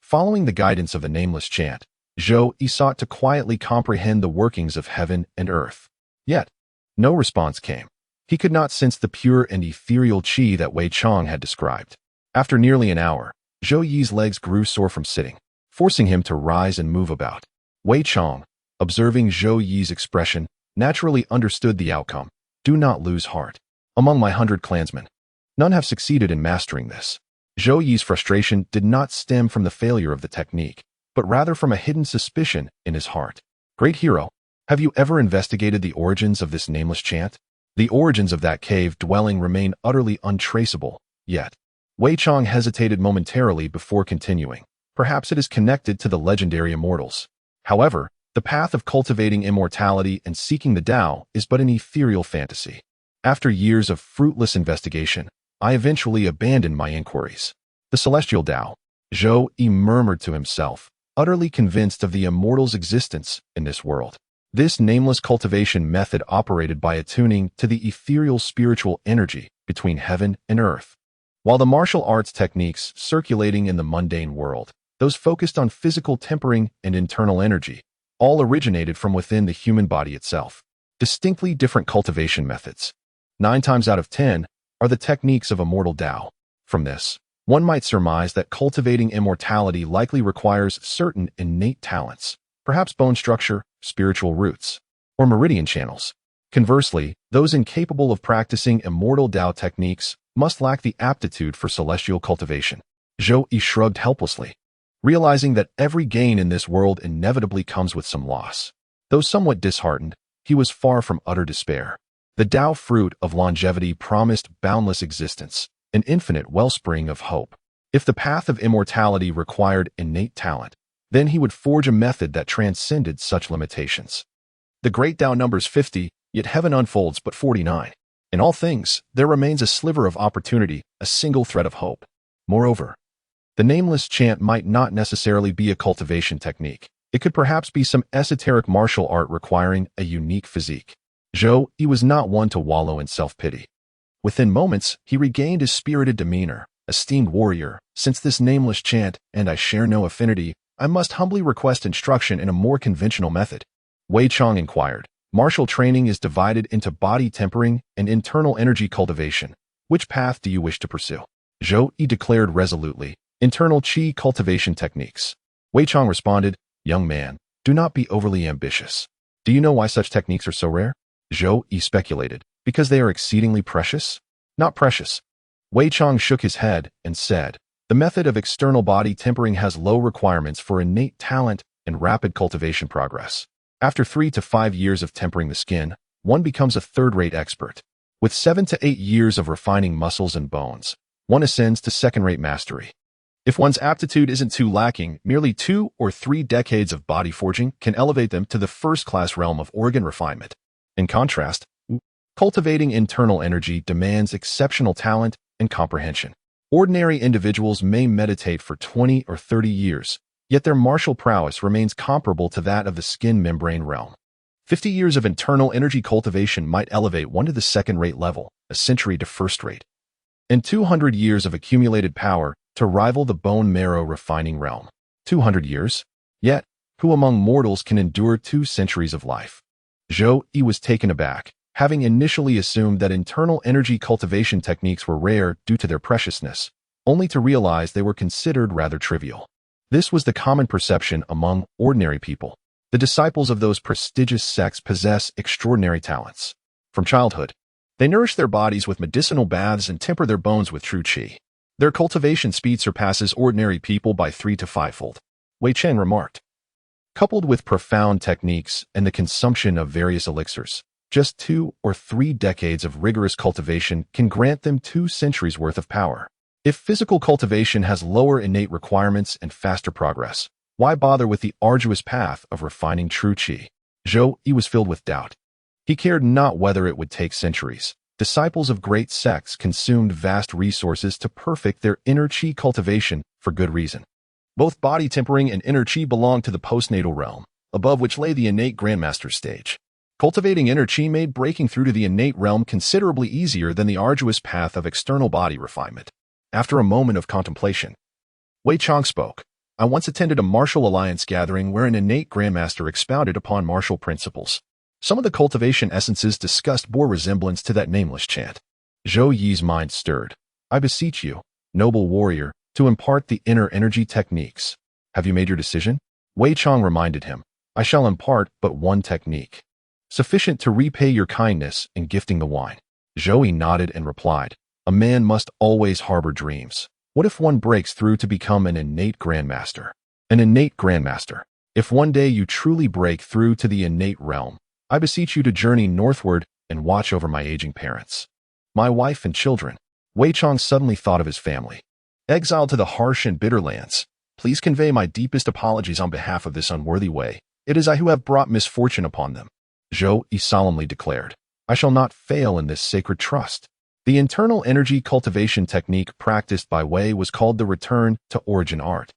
Following the guidance of the nameless chant, Zhou Yi sought to quietly comprehend the workings of heaven and earth. Yet, no response came. He could not sense the pure and ethereal qi that Wei Chong had described. After nearly an hour, Zhou Yi's legs grew sore from sitting, forcing him to rise and move about. Wei Chong, observing Zhou Yi's expression, naturally understood the outcome. Do not lose heart. Among my 100 clansmen, none have succeeded in mastering this. Zhou Yi's frustration did not stem from the failure of the technique, but rather from a hidden suspicion in his heart. Great hero, have you ever investigated the origins of this nameless chant? The origins of that cave dwelling remain utterly untraceable, yet. Wei Chong hesitated momentarily before continuing. Perhaps it is connected to the legendary immortals. However, the path of cultivating immortality and seeking the Tao is but an ethereal fantasy. After years of fruitless investigation, I eventually abandoned my inquiries. The celestial Tao, Zhou Yi murmured to himself, utterly convinced of the immortal's existence in this world. This nameless cultivation method operated by attuning to the ethereal spiritual energy between heaven and earth. While the martial arts techniques circulating in the mundane world, those focused on physical tempering and internal energy, all originated from within the human body itself. Distinctly different cultivation methods. 9 times out of 10 are the techniques of immortal Tao. From this, one might surmise that cultivating immortality likely requires certain innate talents, perhaps bone structure, spiritual roots, or meridian channels. Conversely, those incapable of practicing immortal Tao techniques must lack the aptitude for celestial cultivation. Zhou Yi shrugged helplessly, realizing that every gain in this world inevitably comes with some loss. Though somewhat disheartened, he was far from utter despair. The Tao fruit of longevity promised boundless existence, an infinite wellspring of hope. If the path of immortality required innate talent, then he would forge a method that transcended such limitations. The great Tao numbers 50, yet heaven unfolds but 49. In all things, there remains a sliver of opportunity, a single thread of hope. Moreover, the nameless chant might not necessarily be a cultivation technique. It could perhaps be some esoteric martial art requiring a unique physique. Zhou Yi was not one to wallow in self-pity. Within moments, he regained his spirited demeanor. Esteemed warrior, since this nameless chant and I share no affinity, I must humbly request instruction in a more conventional method. Wei Chong inquired. Martial training is divided into body tempering and internal energy cultivation. Which path do you wish to pursue? Zhou Yi declared resolutely. Internal qi cultivation techniques. Wei Chong responded, young man, do not be overly ambitious. Do you know why such techniques are so rare? Zhou Yi speculated. Because they are exceedingly precious? Not precious. Wei Chong shook his head and said, the method of external body tempering has low requirements for innate talent and rapid cultivation progress. After 3 to 5 years of tempering the skin, one becomes a third-rate expert. With 7 to 8 years of refining muscles and bones, one ascends to second-rate mastery. If one's aptitude isn't too lacking, merely 2 or 3 decades of body forging can elevate them to the first-class realm of organ refinement. In contrast, cultivating internal energy demands exceptional talent and comprehension. Ordinary individuals may meditate for 20 or 30 years, yet their martial prowess remains comparable to that of the skin membrane realm. 50 years of internal energy cultivation might elevate one to the second-rate level, a century to first-rate, and 200 years of accumulated power to rival the bone marrow refining realm. 200 years? Yet, who among mortals can endure 2 centuries of life? Zhou Yi was taken aback, having initially assumed that internal energy cultivation techniques were rare due to their preciousness, only to realize they were considered rather trivial. This was the common perception among ordinary people. The disciples of those prestigious sects possess extraordinary talents. From childhood, they nourish their bodies with medicinal baths and temper their bones with true qi. Their cultivation speed surpasses ordinary people by 3 to 5-fold, Wei Chen remarked. Coupled with profound techniques and the consumption of various elixirs, just 2 or 3 decades of rigorous cultivation can grant them 2 centuries' worth of power. If physical cultivation has lower innate requirements and faster progress, why bother with the arduous path of refining true qi? Zhou Yi was filled with doubt. He cared not whether it would take centuries. Disciples of great sects consumed vast resources to perfect their inner qi cultivation for good reason. Both body tempering and inner qi belong to the postnatal realm, above which lay the innate grandmaster stage. Cultivating inner qi made breaking through to the innate realm considerably easier than the arduous path of external body refinement. After a moment of contemplation, Wei Chong spoke. I once attended a martial alliance gathering where an innate grandmaster expounded upon martial principles. Some of the cultivation essences discussed bore resemblance to that nameless chant. Zhou Yi's mind stirred. I beseech you, noble warrior, to impart the inner energy techniques. Have you made your decision? Wei Chang reminded him. I shall impart but one technique, sufficient to repay your kindness in gifting the wine. Zhou Yi nodded and replied, a man must always harbor dreams. What if one breaks through to become an innate grandmaster? An innate grandmaster. If one day you truly break through to the innate realm, I beseech you to journey northward and watch over my aging parents, my wife and children. Wei Chang suddenly thought of his family. Exiled to the harsh and bitter lands, please convey my deepest apologies on behalf of this unworthy Wei. It is I who have brought misfortune upon them. Zhou Yi solemnly declared, I shall not fail in this sacred trust. The internal energy cultivation technique practiced by Wei was called the return to origin art.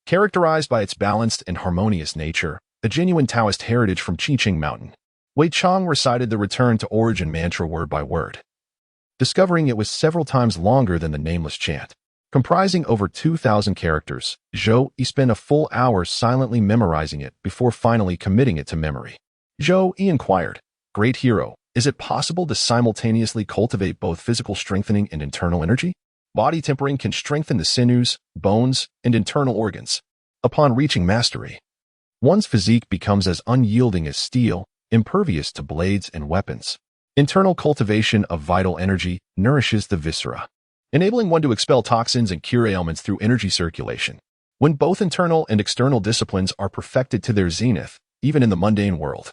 Characterized by its balanced and harmonious nature, a genuine Taoist heritage from Qian Mountain, Wei Chang recited the return to origin mantra word by word, discovering it was several times longer than the nameless chant. Comprising over 2,000 characters, Zhou Yi spent a full hour silently memorizing it before finally committing it to memory. Zhou Yi inquired, Great hero, is it possible to simultaneously cultivate both physical strengthening and internal energy? Body tempering can strengthen the sinews, bones, and internal organs. Upon reaching mastery, one's physique becomes as unyielding as steel, impervious to blades and weapons. Internal cultivation of vital energy nourishes the viscera, enabling one to expel toxins and cure ailments through energy circulation. When both internal and external disciplines are perfected to their zenith, even in the mundane world,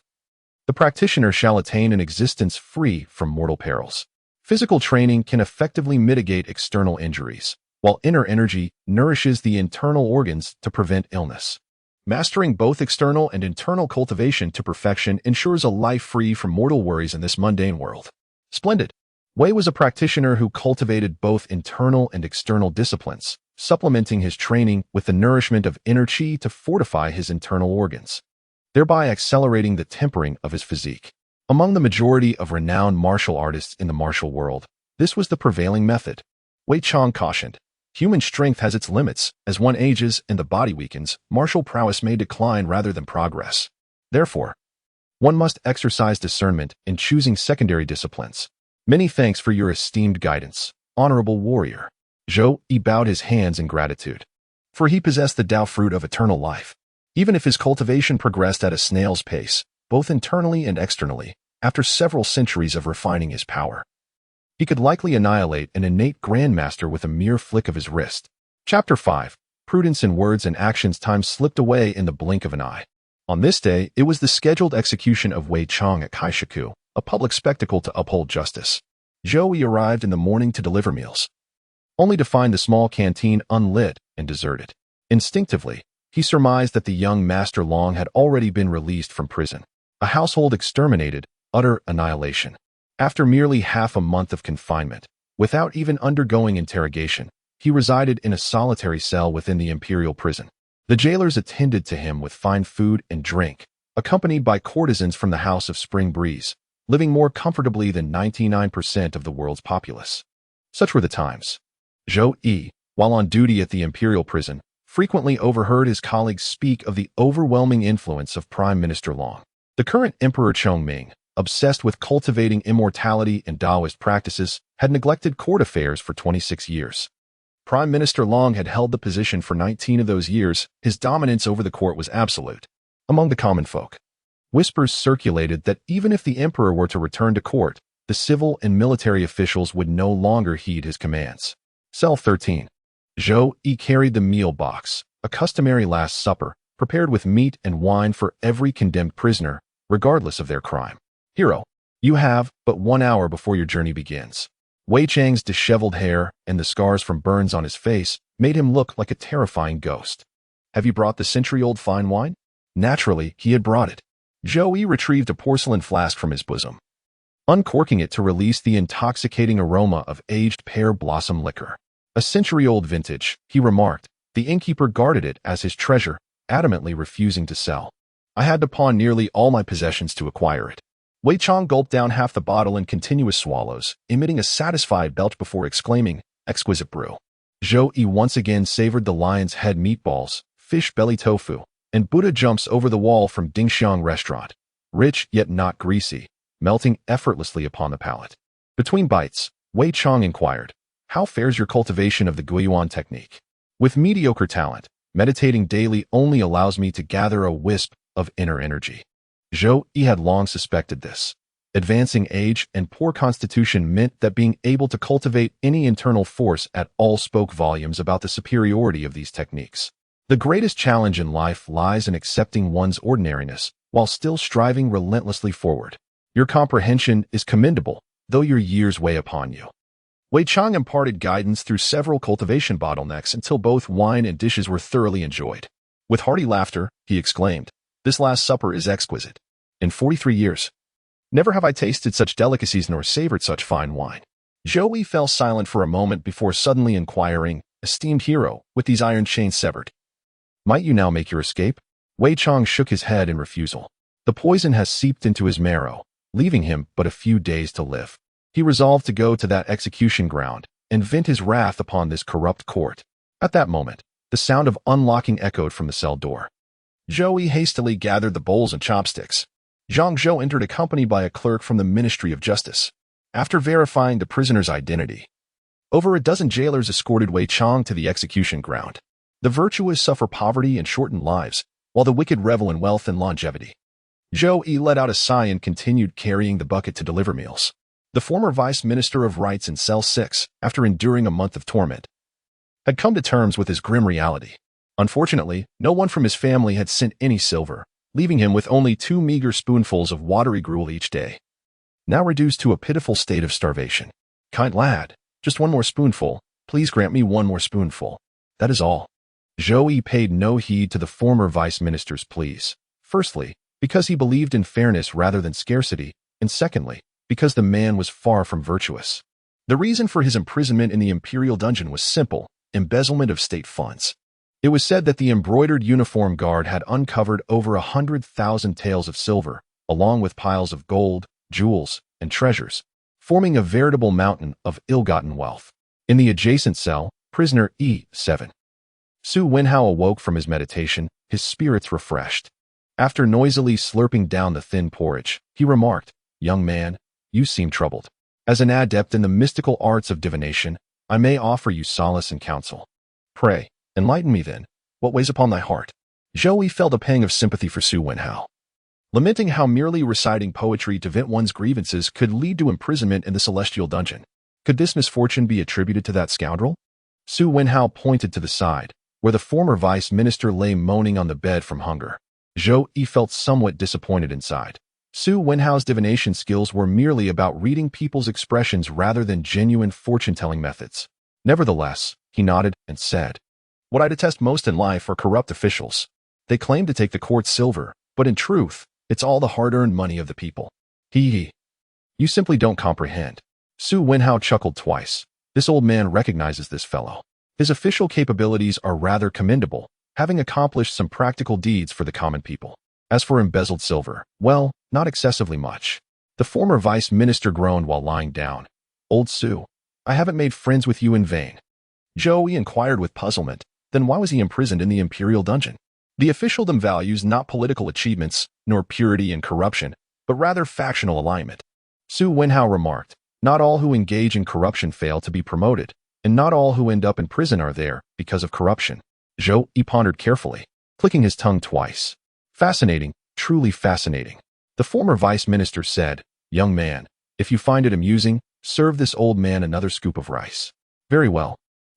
the practitioner shall attain an existence free from mortal perils. Physical training can effectively mitigate external injuries, while inner energy nourishes the internal organs to prevent illness. Mastering both external and internal cultivation to perfection ensures a life free from mortal worries in this mundane world. Splendid. Wei was a practitioner who cultivated both internal and external disciplines, supplementing his training with the nourishment of inner qi to fortify his internal organs, thereby accelerating the tempering of his physique. Among the majority of renowned martial artists in the martial world, this was the prevailing method. Wei Chang cautioned, human strength has its limits. As one ages and the body weakens, martial prowess may decline rather than progress. Therefore, one must exercise discernment in choosing secondary disciplines. Many thanks for your esteemed guidance, honorable warrior. Zhou Yi bowed his hands in gratitude, for he possessed the Tao fruit of eternal life. Even if his cultivation progressed at a snail's pace, both internally and externally, after several centuries of refining his power, he could likely annihilate an innate grandmaster with a mere flick of his wrist. Chapter 5. Prudence in words and actions. Time slipped away in the blink of an eye. On this day, it was the scheduled execution of Wei Chang at Kaishaku, a public spectacle to uphold justice. Zhou Yi arrived in the morning to deliver meals, only to find the small canteen unlit and deserted. Instinctively, he surmised that the young Master Long had already been released from prison. A household exterminated, utter annihilation. After merely half a month of confinement, without even undergoing interrogation, he resided in a solitary cell within the imperial prison. The jailers attended to him with fine food and drink, accompanied by courtesans from the House of Spring Breeze, living more comfortably than 99% of the world's populace. Such were the times. Zhou Yi, while on duty at the imperial prison, frequently overheard his colleagues speak of the overwhelming influence of Prime Minister Long. The current Emperor Chongming, obsessed with cultivating immortality and Taoist practices, had neglected court affairs for 26 years. Prime Minister Long had held the position for 19 of those years. His dominance over the court was absolute. Among the common folk, whispers circulated that even if the emperor were to return to court, the civil and military officials would no longer heed his commands. Cell 13. Zhou Yi carried the meal box, a customary Last Supper, prepared with meat and wine for every condemned prisoner, regardless of their crime. Hero, you have but 1 hour before your journey begins. Wei Chang's disheveled hair and the scars from burns on his face made him look like a terrifying ghost. Have you brought the century-old fine wine? Naturally, he had brought it. Zhou Yi retrieved a porcelain flask from his bosom, uncorking it to release the intoxicating aroma of aged pear blossom liquor. A century-old vintage, he remarked. The innkeeper guarded it as his treasure, adamantly refusing to sell. I had to pawn nearly all my possessions to acquire it. Wei Chang gulped down half the bottle in continuous swallows, emitting a satisfied belch before exclaiming, exquisite brew. Zhou Yi once again savored the lion's head meatballs, fish belly tofu, and Buddha jumps over the wall from Dingxiang restaurant, rich yet not greasy, melting effortlessly upon the palate. Between bites, Wei Chang inquired, "How fares your cultivation of the Guiyuan technique? With mediocre talent, meditating daily only allows me to gather a wisp of inner energy." Zhou Yi had long suspected this. Advancing age and poor constitution meant that being able to cultivate any internal force at all spoke volumes about the superiority of these techniques. The greatest challenge in life lies in accepting one's ordinariness while still striving relentlessly forward. Your comprehension is commendable, though your years weigh upon you. Wei Chang imparted guidance through several cultivation bottlenecks until both wine and dishes were thoroughly enjoyed. With hearty laughter, he exclaimed, "This last supper is exquisite. In 43 years, never have I tasted such delicacies nor savored such fine wine." Zhou Yi fell silent for a moment before suddenly inquiring, "Esteemed hero, with these iron chains severed, might you now make your escape?" Wei Chang shook his head in refusal. The poison has seeped into his marrow, leaving him but a few days to live. He resolved to go to that execution ground and vent his wrath upon this corrupt court. At that moment, the sound of unlocking echoed from the cell door. Zhou Yi hastily gathered the bowls and chopsticks. Zhang Zhou entered accompanied by a clerk from the Ministry of Justice. After verifying the prisoner's identity, over a dozen jailers escorted Wei Chang to the execution ground. The virtuous suffer poverty and shortened lives, while the wicked revel in wealth and longevity. Zhou Yi let out a sigh and continued carrying the bucket to deliver meals. The former vice minister of rights in cell 6, after enduring a month of torment, had come to terms with his grim reality. Unfortunately, no one from his family had sent any silver, leaving him with only 2 meager spoonfuls of watery gruel each day. Now reduced to a pitiful state of starvation. "Kind lad, just one more spoonful. Please grant me one more spoonful. That is all." Zhou Yi paid no heed to the former vice minister's pleas. Firstly, because he believed in fairness rather than scarcity, and secondly, because the man was far from virtuous. The reason for his imprisonment in the imperial dungeon was simple: embezzlement of state funds. It was said that the embroidered uniform guard had uncovered over 100,000 taels of silver, along with piles of gold, jewels, and treasures, forming a veritable mountain of ill-gotten wealth. In the adjacent cell, prisoner E7. Su Wenhao awoke from his meditation, his spirits refreshed. After noisily slurping down the thin porridge, he remarked, "Young man, you seem troubled. As an adept in the mystical arts of divination, I may offer you solace and counsel. Pray, enlighten me then. What weighs upon thy heart?" Zhou Yi felt a pang of sympathy for Su Wenhao. Lamenting how merely reciting poetry to vent one's grievances could lead to imprisonment in the celestial dungeon. Could this misfortune be attributed to that scoundrel? Su Wenhao pointed to the side, where the former vice minister lay moaning on the bed from hunger. Zhou Yi felt somewhat disappointed inside. Su Wenhao's divination skills were merely about reading people's expressions rather than genuine fortune-telling methods. Nevertheless, he nodded and said, "What I detest most in life are corrupt officials. They claim to take the court's silver, but in truth, it's all the hard-earned money of the people. Hee. You simply don't comprehend." Su Wenhao chuckled twice. This old man recognizes this fellow. His official capabilities are rather commendable, having accomplished some practical deeds for the common people. As for embezzled silver, well, not excessively much. The former vice minister groaned while lying down. "Old Su, I haven't made friends with you in vain." Zhou Yi inquired with puzzlement, then why was he imprisoned in the imperial dungeon? The officialdom values not political achievements, nor purity and corruption, but rather factional alignment. Su Wenhao remarked, "Not all who engage in corruption fail to be promoted, and not all who end up in prison are there because of corruption." Zhou Yi pondered carefully, clicking his tongue twice. "Fascinating, truly fascinating." The former vice minister said, "Young man, if you find it amusing, serve this old man another scoop of rice." "Very well."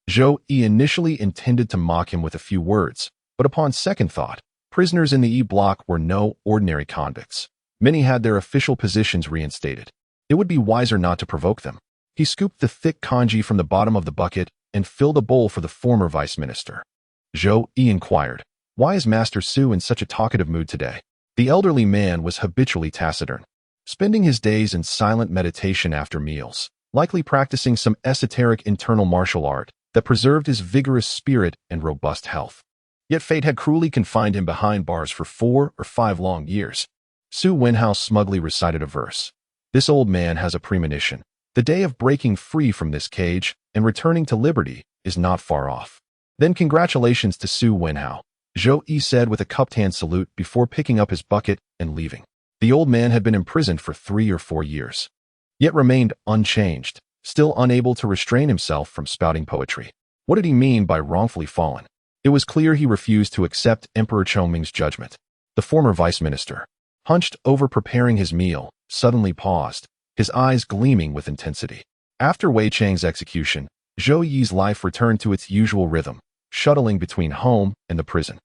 Zhou Yi initially intended to mock him with a few words, but upon second thought, prisoners in the E block were no ordinary convicts. Many had their official positions reinstated. It would be wiser not to provoke them. He scooped the thick congee from the bottom of the bucket and filled a bowl for the former vice minister. Zhou Yi inquired, "Why is Master Su in such a talkative mood today?" The elderly man was habitually taciturn, spending his days in silent meditation after meals, likely practicing some esoteric internal martial art that preserved his vigorous spirit and robust health. Yet fate had cruelly confined him behind bars for 4 or 5 long years. Su Wenhao smugly recited a verse. "This old man has a premonition. The day of breaking free from this cage and returning to liberty is not far off." "Then congratulations to Su Wenhao," Zhou Yi said with a cupped hand salute before picking up his bucket and leaving. The old man had been imprisoned for 3 or 4 years, yet remained unchanged, still unable to restrain himself from spouting poetry. What did he mean by wrongfully fallen? It was clear he refused to accept Emperor Chongming's judgment. The former vice minister, hunched over preparing his meal, suddenly paused, his eyes gleaming with intensity. After Wei Chang's execution, Zhou Yi's life returned to its usual rhythm, shuttling between home and the prison.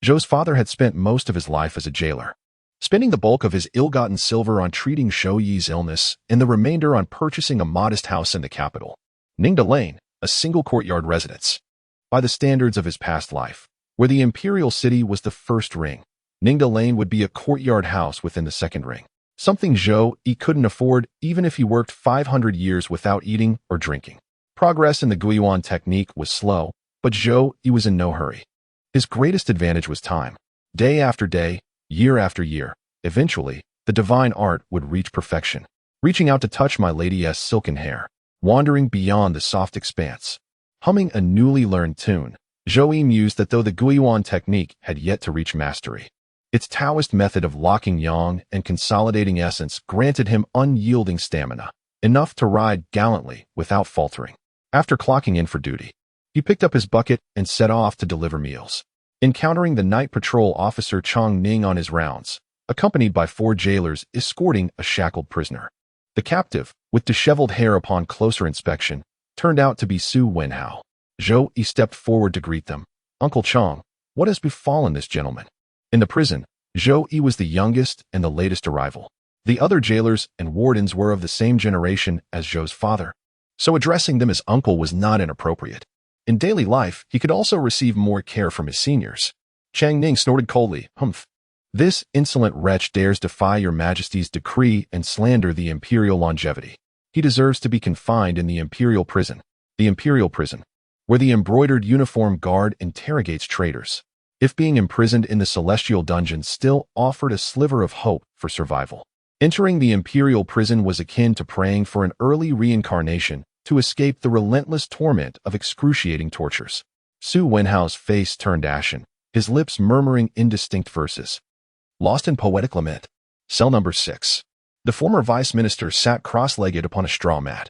Zhou's father had spent most of his life as a jailer, spending the bulk of his ill-gotten silver on treating Zhou Yi's illness and the remainder on purchasing a modest house in the capital, Ningde Lane, a single courtyard residence. By the standards of his past life, where the imperial city was the first ring, Ningde Lane would be a courtyard house within the second ring, something Zhou Yi couldn't afford even if he worked 500 years without eating or drinking. Progress in the Guiyuan technique was slow, but Zhou Yi was in no hurry. His greatest advantage was time. Day after day, year after year, eventually, the divine art would reach perfection, reaching out to touch my lady's silken hair, wandering beyond the soft expanse. Humming a newly learned tune, Zhou Yi mused that though the Guiyuan technique had yet to reach mastery, its Taoist method of locking yang and consolidating essence granted him unyielding stamina, enough to ride gallantly without faltering. After clocking in for duty, he picked up his bucket and set off to deliver meals. Encountering the night patrol officer Chong Ning on his rounds, accompanied by 4 jailers escorting a shackled prisoner. The captive, with disheveled hair upon closer inspection, turned out to be Su Wenhao. Zhou Yi stepped forward to greet them. Uncle Chong, what has befallen this gentleman? In the prison, Zhou Yi was the youngest and the latest arrival. The other jailers and wardens were of the same generation as Zhou's father, so addressing them as uncle was not inappropriate. In daily life, he could also receive more care from his seniors. Chang Ning snorted coldly, "Humph. This insolent wretch dares defy your majesty's decree and slander the imperial longevity. He deserves to be confined in the imperial prison, where the embroidered uniform guard interrogates traitors. If being imprisoned in the celestial dungeon still offered a sliver of hope for survival, entering the imperial prison was akin to praying for an early reincarnation to escape the relentless torment of excruciating tortures." Su Wenhao's face turned ashen, his lips murmuring indistinct verses. Lost in poetic lament. Cell number 6. The former vice minister sat cross-legged upon a straw mat,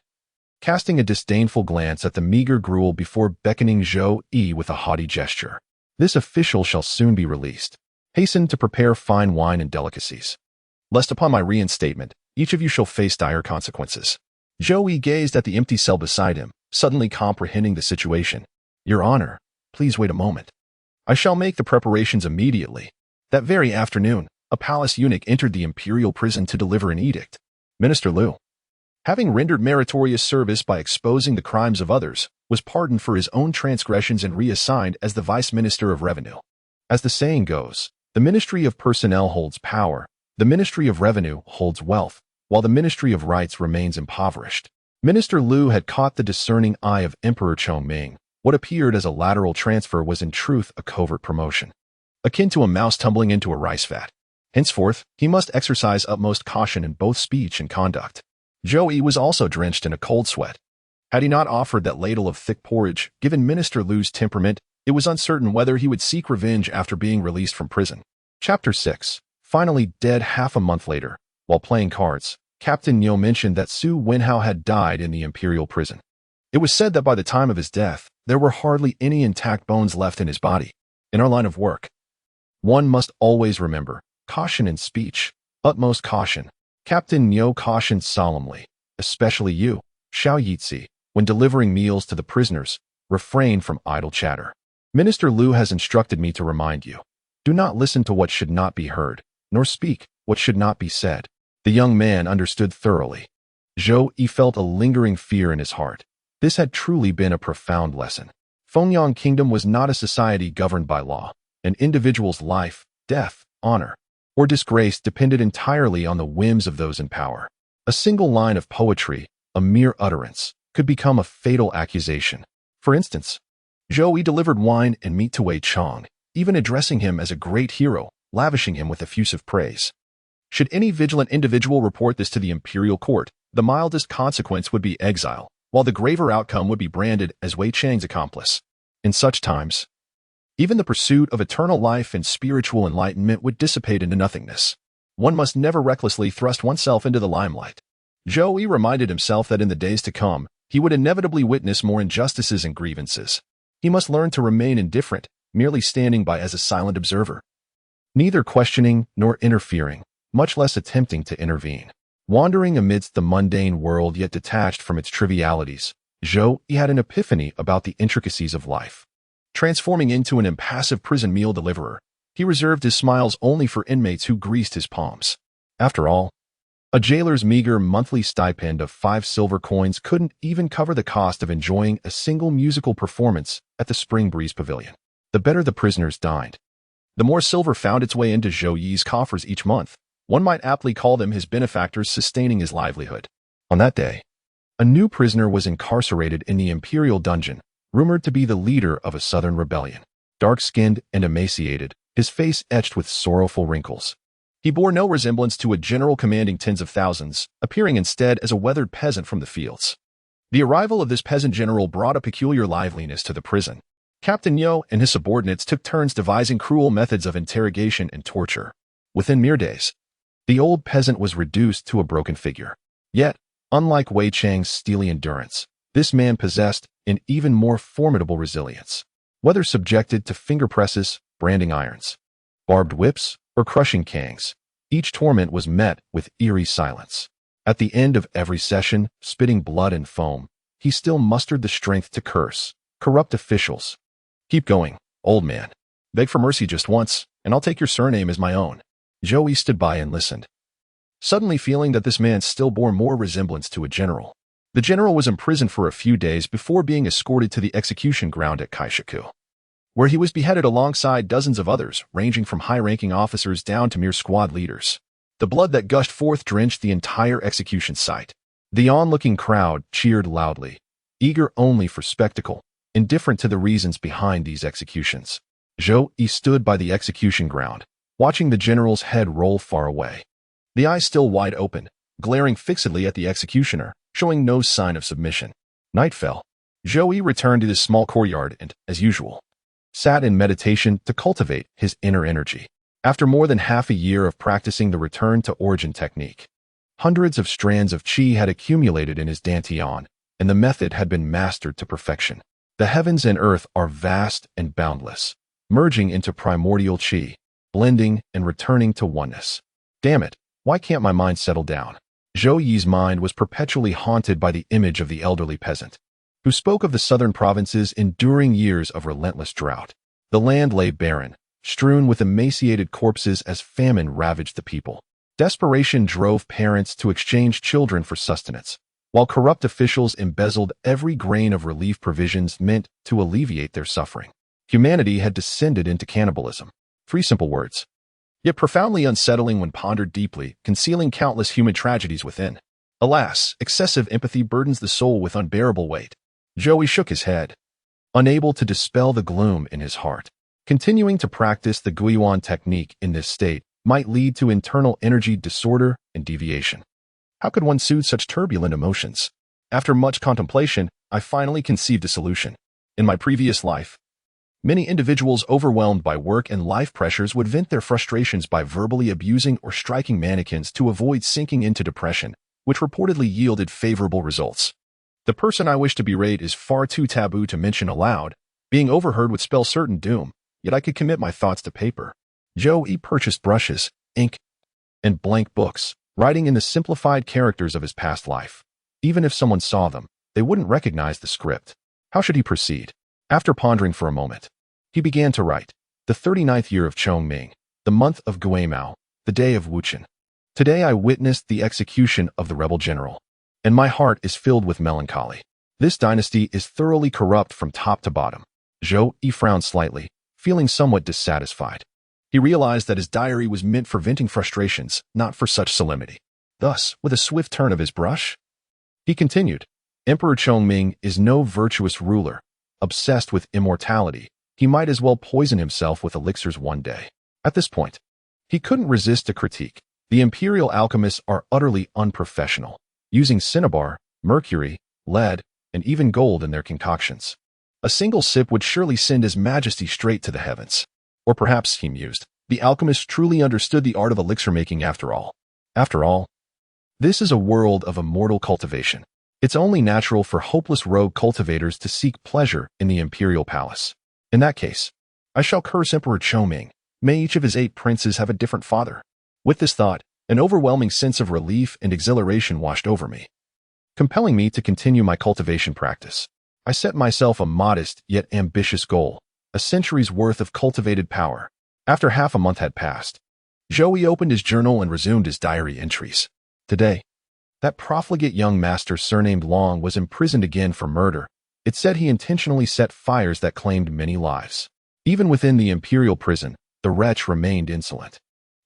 casting a disdainful glance at the meager gruel before beckoning Zhou Yi with a haughty gesture. "This official shall soon be released. Hasten to prepare fine wine and delicacies, lest upon my reinstatement, each of you shall face dire consequences." Zhou Yi gazed at the empty cell beside him, suddenly comprehending the situation. "Your Honor, please wait a moment. I shall make the preparations immediately." That very afternoon, a palace eunuch entered the imperial prison to deliver an edict. Minister Liu, having rendered meritorious service by exposing the crimes of others, was pardoned for his own transgressions and reassigned as the Vice Minister of Revenue. As the saying goes, the Ministry of Personnel holds power, the Ministry of Revenue holds wealth, while the Ministry of Rights remains impoverished. Minister Liu had caught the discerning eye of Emperor Chongming. What appeared as a lateral transfer was in truth a covert promotion, akin to a mouse tumbling into a rice vat. Henceforth, he must exercise utmost caution in both speech and conduct. Zhou Yi was also drenched in a cold sweat. Had he not offered that ladle of thick porridge, given Minister Liu's temperament, it was uncertain whether he would seek revenge after being released from prison. Chapter 6. Finally dead half a month later, while playing cards, Captain Niu mentioned that Su Wenhao had died in the imperial prison. It was said that by the time of his death, there were hardly any intact bones left in his body. In our line of work, one must always remember caution in speech, utmost caution. Captain Niu cautioned solemnly, especially you, Xiao Yitzi, when delivering meals to the prisoners, refrain from idle chatter. Minister Liu has instructed me to remind you, do not listen to what should not be heard, nor speak what should not be said. The young man understood thoroughly. Zhou Yi felt a lingering fear in his heart. This had truly been a profound lesson. Fengyang Kingdom was not a society governed by law. An individual's life, death, honor, or disgrace depended entirely on the whims of those in power. A single line of poetry, a mere utterance, could become a fatal accusation. For instance, Zhou Yi delivered wine and meat to Wei Chang, even addressing him as a great hero, lavishing him with effusive praise. Should any vigilant individual report this to the imperial court, the mildest consequence would be exile, while the graver outcome would be branded as Wei Chang's accomplice. In such times, even the pursuit of eternal life and spiritual enlightenment would dissipate into nothingness. One must never recklessly thrust oneself into the limelight. Zhou Yi reminded himself that in the days to come, he would inevitably witness more injustices and grievances. He must learn to remain indifferent, merely standing by as a silent observer, neither questioning nor interfering, much less attempting to intervene. Wandering amidst the mundane world yet detached from its trivialities, Zhou Yi had an epiphany about the intricacies of life. Transforming into an impassive prison meal deliverer, he reserved his smiles only for inmates who greased his palms. After all, a jailer's meager monthly stipend of 5 silver coins couldn't even cover the cost of enjoying a single musical performance at the Spring Breeze Pavilion. The better the prisoners dined, the more silver found its way into Zhou Yi's coffers each month. One might aptly call them his benefactors sustaining his livelihood. On that day, a new prisoner was incarcerated in the imperial dungeon, rumored to be the leader of a southern rebellion. Dark-skinned and emaciated, his face etched with sorrowful wrinkles. He bore no resemblance to a general commanding tens of thousands, appearing instead as a weathered peasant from the fields. The arrival of this peasant general brought a peculiar liveliness to the prison. Captain Yo and his subordinates took turns devising cruel methods of interrogation and torture. Within mere days, the old peasant was reduced to a broken figure. Yet, unlike Wei Chang's steely endurance, this man possessed an even more formidable resilience. Whether subjected to finger presses, branding irons, barbed whips, or crushing cangs, each torment was met with eerie silence. At the end of every session, spitting blood and foam, he still mustered the strength to curse corrupt officials. "Keep going, old man. Beg for mercy just once, and I'll take your surname as my own." Zhou Yi stood by and listened, suddenly feeling that this man still bore more resemblance to a general. The general was imprisoned for a few days before being escorted to the execution ground at Kaishaku, where he was beheaded alongside dozens of others, ranging from high-ranking officers down to mere squad leaders. The blood that gushed forth drenched the entire execution site. The onlooking crowd cheered loudly, eager only for spectacle, indifferent to the reasons behind these executions. Zhou Yi stood by the execution ground, watching the general's head roll far away. The eyes still wide open, glaring fixedly at the executioner, showing no sign of submission. Night fell. Zhou Yi returned to his small courtyard and, as usual, sat in meditation to cultivate his inner energy. After more than half a year of practicing the return-to-origin technique, hundreds of strands of qi had accumulated in his dantian, and the method had been mastered to perfection. The heavens and earth are vast and boundless, merging into primordial qi, blending and returning to oneness. Damn it, why can't my mind settle down? Zhou Yi's mind was perpetually haunted by the image of the elderly peasant, who spoke of the southern provinces enduring years of relentless drought. The land lay barren, strewn with emaciated corpses as famine ravaged the people. Desperation drove parents to exchange children for sustenance, while corrupt officials embezzled every grain of relief provisions meant to alleviate their suffering. Humanity had descended into cannibalism. 3 simple words, yet profoundly unsettling when pondered deeply, concealing countless human tragedies within. Alas, excessive empathy burdens the soul with unbearable weight. Zhou Yi shook his head, unable to dispel the gloom in his heart. Continuing to practice the Guiyuan technique in this state might lead to internal energy disorder and deviation. How could one soothe such turbulent emotions? After much contemplation, I finally conceived a solution. In my previous life, many individuals overwhelmed by work and life pressures would vent their frustrations by verbally abusing or striking mannequins to avoid sinking into depression, which reportedly yielded favorable results. The person I wish to berate is far too taboo to mention aloud. Being overheard would spell certain doom, yet I could commit my thoughts to paper. Zhou Yi purchased brushes, ink, and blank books, writing in the simplified characters of his past life. Even if someone saw them, they wouldn't recognize the script. How should he proceed? After pondering for a moment, he began to write. The 39th year of Chongming, the month of Guimao, the day of Wuchen. Today I witnessed the execution of the rebel general, and my heart is filled with melancholy. This dynasty is thoroughly corrupt from top to bottom. Zhou Yi frowned slightly, feeling somewhat dissatisfied. He realized that his diary was meant for venting frustrations, not for such solemnity. Thus, with a swift turn of his brush, he continued, Emperor Chongming is no virtuous ruler. Obsessed with immortality, he might as well poison himself with elixirs one day. At this point, he couldn't resist a critique. The imperial alchemists are utterly unprofessional, using cinnabar, mercury, lead, and even gold in their concoctions. A single sip would surely send His Majesty straight to the heavens. Or perhaps, he mused, The alchemist truly understood the art of elixir making after all. After all, this is a world of immortal cultivation. It's only natural for hopeless rogue cultivators to seek pleasure in the imperial palace. In that case, I shall curse Emperor Chongming. May each of his 8 princes have a different father. With this thought, an overwhelming sense of relief and exhilaration washed over me, compelling me to continue my cultivation practice. I set myself a modest yet ambitious goal, a century's worth of cultivated power. After half a month had passed, Zhou Yi opened his journal and resumed his diary entries. Today, that profligate young master surnamed Long was imprisoned again for murder. It said he intentionally set fires that claimed many lives. Even within the imperial prison, the wretch remained insolent.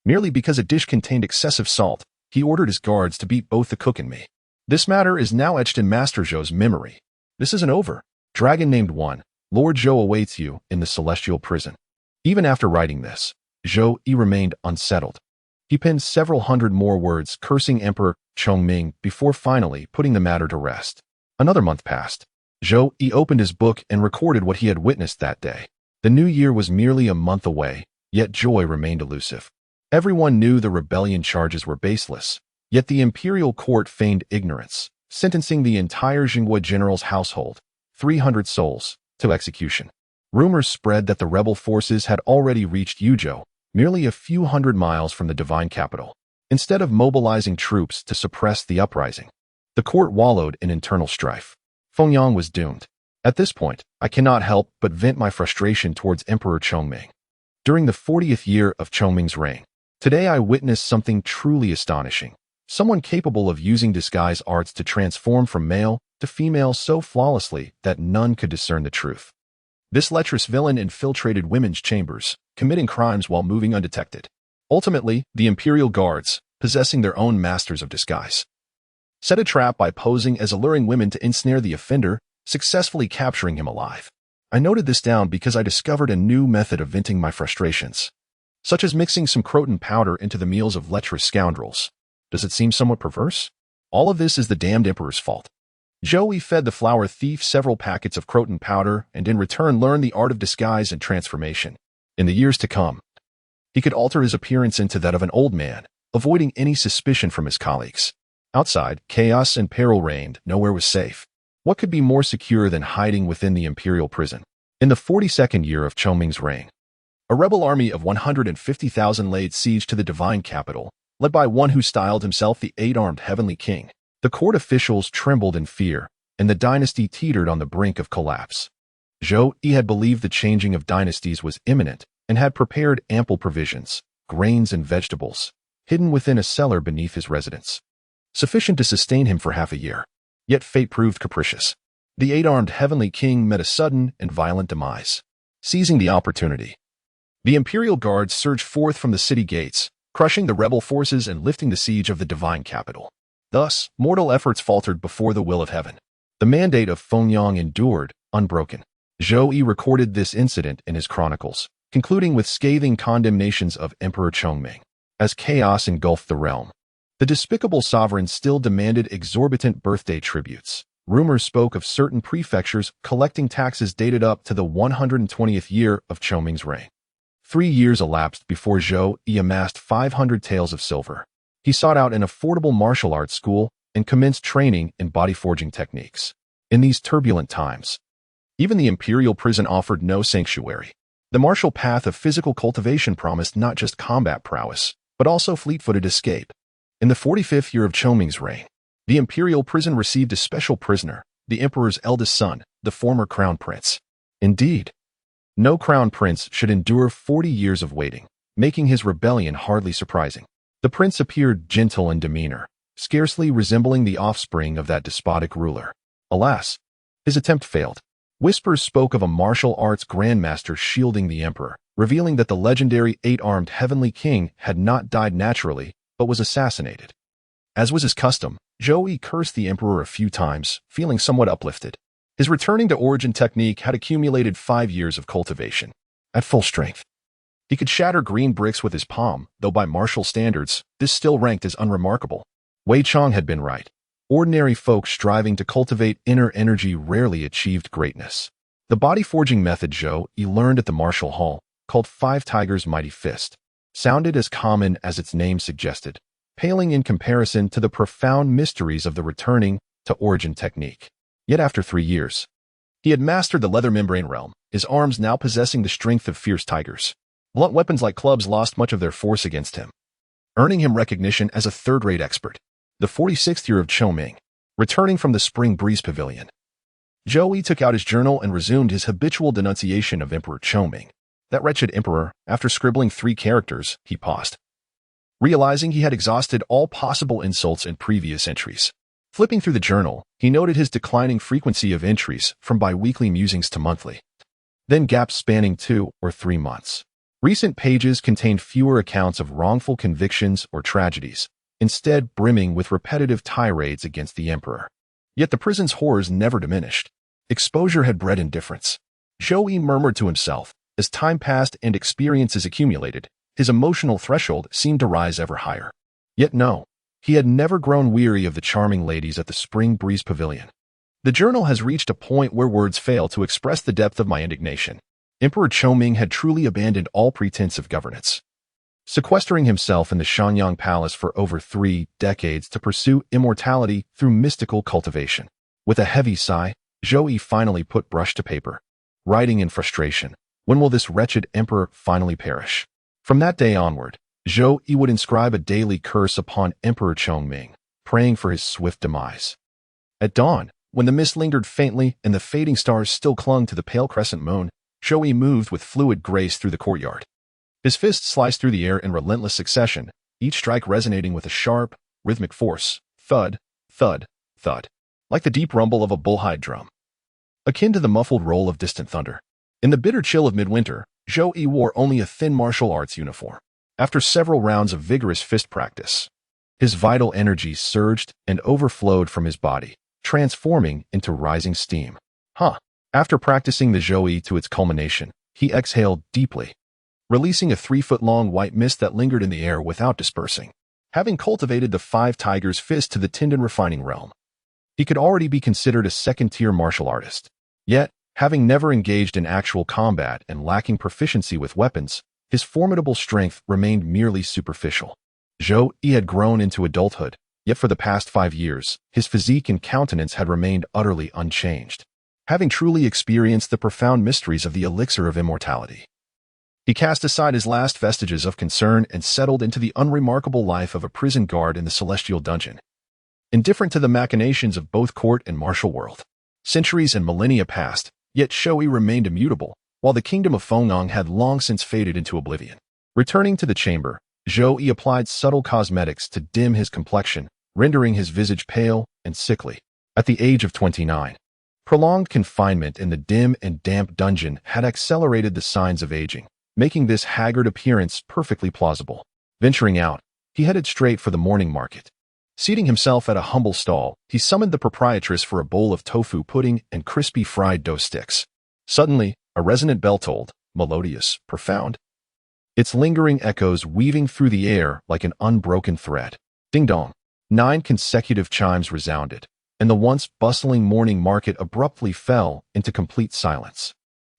Merely because a dish contained excessive salt, he ordered his guards to beat both the cook and me. This matter is now etched in Master Zhou's memory. This isn't over. Dragon named One, Lord Zhou awaits you in the celestial prison. Even after writing this, Zhou Yi remained unsettled. He penned several hundred more words cursing Emperor Chongming before finally putting the matter to rest. Another month passed. Zhou Yi opened his book and recorded what he had witnessed that day. The new year was merely a month away, yet joy remained elusive. Everyone knew the rebellion charges were baseless, yet the imperial court feigned ignorance, sentencing the entire Jinghua general's household, 300 souls, to execution. Rumors spread that the rebel forces had already reached Yuzhou, merely a few hundred miles from the divine capital. Instead of mobilizing troops to suppress the uprising, the court wallowed in internal strife. Fengyang was doomed. At this point, I cannot help but vent my frustration towards Emperor Chongming. During the 40th year of Chongming's reign, today I witnessed something truly astonishing. Someone capable of using disguise arts to transform from male to female so flawlessly that none could discern the truth. This lecherous villain infiltrated women's chambers, committing crimes while moving undetected. Ultimately, the imperial guards, possessing their own masters of disguise, set a trap by posing as alluring women to ensnare the offender, successfully capturing him alive. I noted this down because I discovered a new method of venting my frustrations, such as mixing some croton powder into the meals of lecherous scoundrels. Does it seem somewhat perverse? All of this is the damned emperor's fault. Zhou Yi fed the flower thief several packets of croton powder and in return learned the art of disguise and transformation. In the years to come, he could alter his appearance into that of an old man, avoiding any suspicion from his colleagues. Outside, chaos and peril reigned. Nowhere was safe. What could be more secure than hiding within the imperial prison? In the 42nd year of Chongming's reign, a rebel army of 150,000 laid siege to the divine capital, led by one who styled himself the 8-armed heavenly king. The court officials trembled in fear, and the dynasty teetered on the brink of collapse. Zhou Yi had believed the changing of dynasties was imminent and had prepared ample provisions, grains and vegetables, hidden within a cellar beneath his residence, sufficient to sustain him for half a year. Yet fate proved capricious. The 8-armed heavenly king met a sudden and violent demise. Seizing the opportunity, the imperial guards surged forth from the city gates, crushing the rebel forces and lifting the siege of the divine capital. Thus, mortal efforts faltered before the will of heaven. The mandate of Fengyang endured, unbroken. Zhou Yi recorded this incident in his chronicles, concluding with scathing condemnations of Emperor Chongming. As chaos engulfed the realm, the despicable sovereign still demanded exorbitant birthday tributes. Rumors spoke of certain prefectures collecting taxes dated up to the 120th year of Chongming's reign. 3 years elapsed before Zhou Yi amassed 500 taels of silver. He sought out an affordable martial arts school and commenced training in body forging techniques. In these turbulent times, even the imperial prison offered no sanctuary. The martial path of physical cultivation promised not just combat prowess, but also fleet-footed escape. In the 45th year of Chongming's reign, the imperial prison received a special prisoner, the emperor's eldest son, the former crown prince. Indeed, no crown prince should endure 40 years of waiting, making his rebellion hardly surprising. The prince appeared gentle in demeanor, scarcely resembling the offspring of that despotic ruler. Alas, his attempt failed. Whispers spoke of a martial arts grandmaster shielding the emperor, revealing that the legendary 8-armed heavenly king had not died naturally, but was assassinated. As was his custom, Zhou Yi cursed the emperor a few times, feeling somewhat uplifted. His returning to origin technique had accumulated 5 years of cultivation. At full strength, he could shatter green bricks with his palm, though by martial standards, this still ranked as unremarkable. Wei Chong had been right. Ordinary folk striving to cultivate inner energy rarely achieved greatness. The body forging method Zhou Yi learned at the martial hall, called 5 Tigers' Mighty Fist, sounded as common as its name suggested, paling in comparison to the profound mysteries of the returning to origin technique. Yet after 3 years, he had mastered the leather membrane realm, his arms now possessing the strength of fierce tigers. Blunt weapons like clubs lost much of their force against him, earning him recognition as a third-rate expert. The 46th year of Choming, returning from the Spring Breeze Pavilion, Zhou Yi took out his journal and resumed his habitual denunciation of Emperor Choming. That wretched emperor, after scribbling 3 characters, he paused, realizing he had exhausted all possible insults in previous entries. Flipping through the journal, he noted his declining frequency of entries from bi-weekly musings to monthly, then gaps spanning 2 or 3 months. Recent pages contained fewer accounts of wrongful convictions or tragedies, instead brimming with repetitive tirades against the emperor. Yet the prison's horrors never diminished. Exposure had bred indifference. Zhou Yi murmured to himself. As time passed and experiences accumulated, his emotional threshold seemed to rise ever higher. Yet no, he had never grown weary of the charming ladies at the Spring Breeze Pavilion. The journal has reached a point where words fail to express the depth of my indignation. Emperor Choming had truly abandoned all pretense of governance, sequestering himself in the Shanyang Palace for over 3 decades to pursue immortality through mystical cultivation. With a heavy sigh, Zhou Yi finally put brush to paper, writing in frustration, "When will this wretched emperor finally perish?" From that day onward, Zhou Yi would inscribe a daily curse upon Emperor Chongming, praying for his swift demise. At dawn, when the mist lingered faintly and the fading stars still clung to the pale crescent moon, Zhou Yi moved with fluid grace through the courtyard. His fists sliced through the air in relentless succession, each strike resonating with a sharp, rhythmic force, thud, thud, thud, like the deep rumble of a bullhide drum, akin to the muffled roll of distant thunder. In the bitter chill of midwinter, Zhou Yi wore only a thin martial arts uniform. After several rounds of vigorous fist practice, his vital energy surged and overflowed from his body, transforming into rising steam. After practicing the Zhou Yi to its culmination, he exhaled deeply, releasing a 3-foot-long white mist that lingered in the air without dispersing. Having cultivated the 5 Tigers' fist to the tendon refining realm, he could already be considered a second-tier martial artist. Yet, having never engaged in actual combat and lacking proficiency with weapons, his formidable strength remained merely superficial. Zhou Yi had grown into adulthood, yet for the past 5 years, his physique and countenance had remained utterly unchanged. Having truly experienced the profound mysteries of the elixir of immortality, he cast aside his last vestiges of concern and settled into the unremarkable life of a prison guard in the celestial dungeon, indifferent to the machinations of both court and martial world. Centuries and millennia passed, yet Zhou Yi remained immutable, while the kingdom of Fengong had long since faded into oblivion. Returning to the chamber, Zhou Yi applied subtle cosmetics to dim his complexion, rendering his visage pale and sickly. At the age of 29, prolonged confinement in the dim and damp dungeon had accelerated the signs of aging, making this haggard appearance perfectly plausible. Venturing out, he headed straight for the morning market. Seating himself at a humble stall, he summoned the proprietress for a bowl of tofu pudding and crispy fried dough sticks. Suddenly, a resonant bell tolled, melodious, profound, its lingering echoes weaving through the air like an unbroken thread. Ding-dong. 9 consecutive chimes resounded, and the once bustling morning market abruptly fell into complete silence.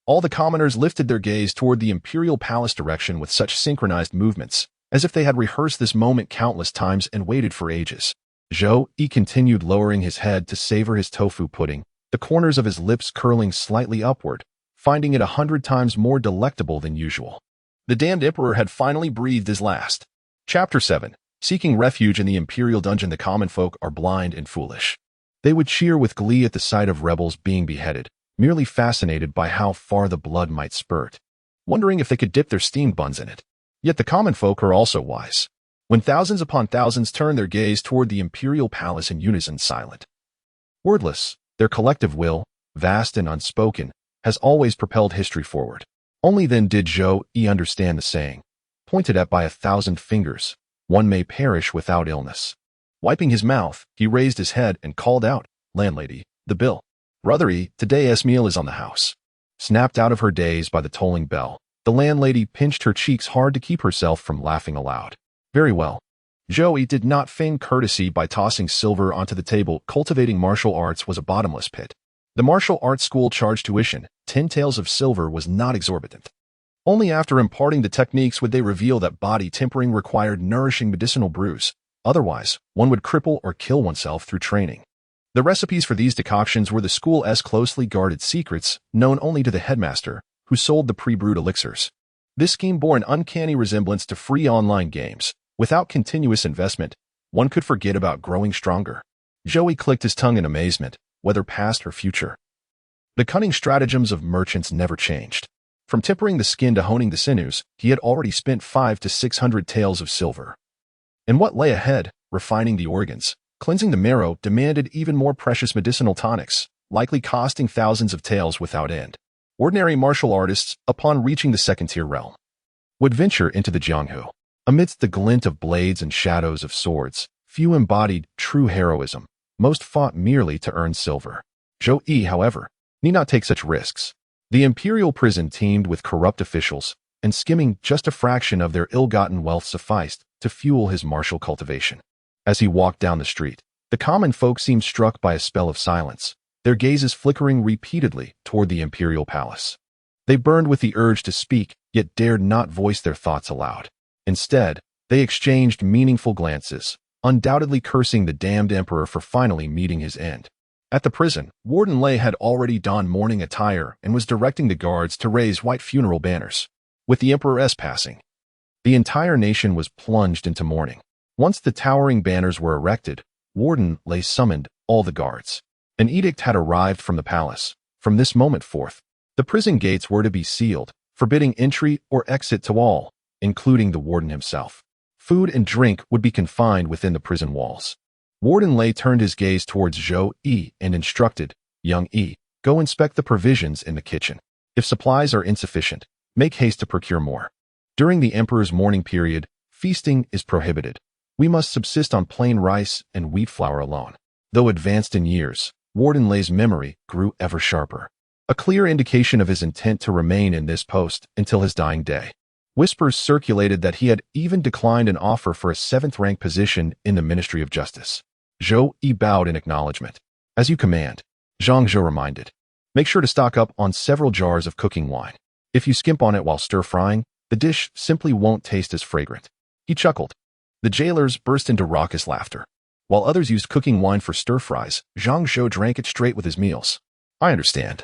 All the commoners lifted their gaze toward the imperial palace direction with such synchronized movements, as if they had rehearsed this moment countless times and waited for ages. Zhou Yi continued lowering his head to savor his tofu pudding, the corners of his lips curling slightly upward, finding it 100 times more delectable than usual. The damned emperor had finally breathed his last. Chapter 7. Seeking refuge in the imperial dungeon. The common folk are blind and foolish. They would cheer with glee at the sight of rebels being beheaded, merely fascinated by how far the blood might spurt, wondering if they could dip their steamed buns in it. Yet the common folk are also wise. When thousands upon thousands turn their gaze toward the imperial palace in unison, silent, wordless, their collective will, vast and unspoken, has always propelled history forward. Only then did Zhou Yi understand the saying, pointed at by 1,000 fingers, "One may perish without illness." Wiping his mouth, he raised his head and called out, "Landlady, the bill." "Brother Yi, today's meal is on the house." Snapped out of her daze by the tolling bell, the landlady pinched her cheeks hard to keep herself from laughing aloud. Very well. Zhou Yi did not feign courtesy by tossing silver onto the table. Cultivating martial arts was a bottomless pit. The martial arts school charged tuition, 10 taels of silver was not exorbitant. Only after imparting the techniques would they reveal that body tempering required nourishing medicinal brews. Otherwise, one would cripple or kill oneself through training. The recipes for these decoctions were the school's closely guarded secrets, known only to the headmaster, who sold the pre-brewed elixirs. This scheme bore an uncanny resemblance to free online games. Without continuous investment, one could forget about growing stronger. Zhou Yi clicked his tongue in amazement, whether past or future. The cunning stratagems of merchants never changed. From tempering the skin to honing the sinews, he had already spent 500 to 600 taels of silver. And what lay ahead, refining the organs, cleansing the marrow, demanded even more precious medicinal tonics, likely costing thousands of taels without end. Ordinary martial artists, upon reaching the second-tier realm, would venture into the Jianghu. Amidst the glint of blades and shadows of swords, few embodied true heroism. Most fought merely to earn silver. Zhou Yi, however, need not take such risks. The imperial prison teemed with corrupt officials, and skimming just a fraction of their ill-gotten wealth sufficed to fuel his martial cultivation. As he walked down the street, the common folk seemed struck by a spell of silence, their gazes flickering repeatedly toward the imperial palace. They burned with the urge to speak, yet dared not voice their thoughts aloud. Instead, they exchanged meaningful glances, undoubtedly cursing the damned emperor for finally meeting his end. At the prison, Warden Lei had already donned mourning attire and was directing the guards to raise white funeral banners. With the emperor's passing, the entire nation was plunged into mourning. Once the towering banners were erected, Warden Lei summoned all the guards. An edict had arrived from the palace. From this moment forth, the prison gates were to be sealed, forbidding entry or exit to all, including the warden himself. Food and drink would be confined within the prison walls. Warden Lei turned his gaze towards Zhou Yi and instructed, "Young Yi, go inspect the provisions in the kitchen. If supplies are insufficient, make haste to procure more. During the emperor's mourning period, feasting is prohibited. We must subsist on plain rice and wheat flour alone." Though advanced in years, Warden Lei's memory grew ever sharper. A clear indication of his intent to remain in this post until his dying day. Whispers circulated that he had even declined an offer for a 7th-rank position in the Ministry of Justice. Zhou Yi bowed in acknowledgement. "As you command," Zhang Zhou reminded. "Make sure to stock up on several jars of cooking wine. If you skimp on it while stir-frying, the dish simply won't taste as fragrant." He chuckled. The jailers burst into raucous laughter. While others used cooking wine for stir-fries, Zhang Zhou drank it straight with his meals. "I understand."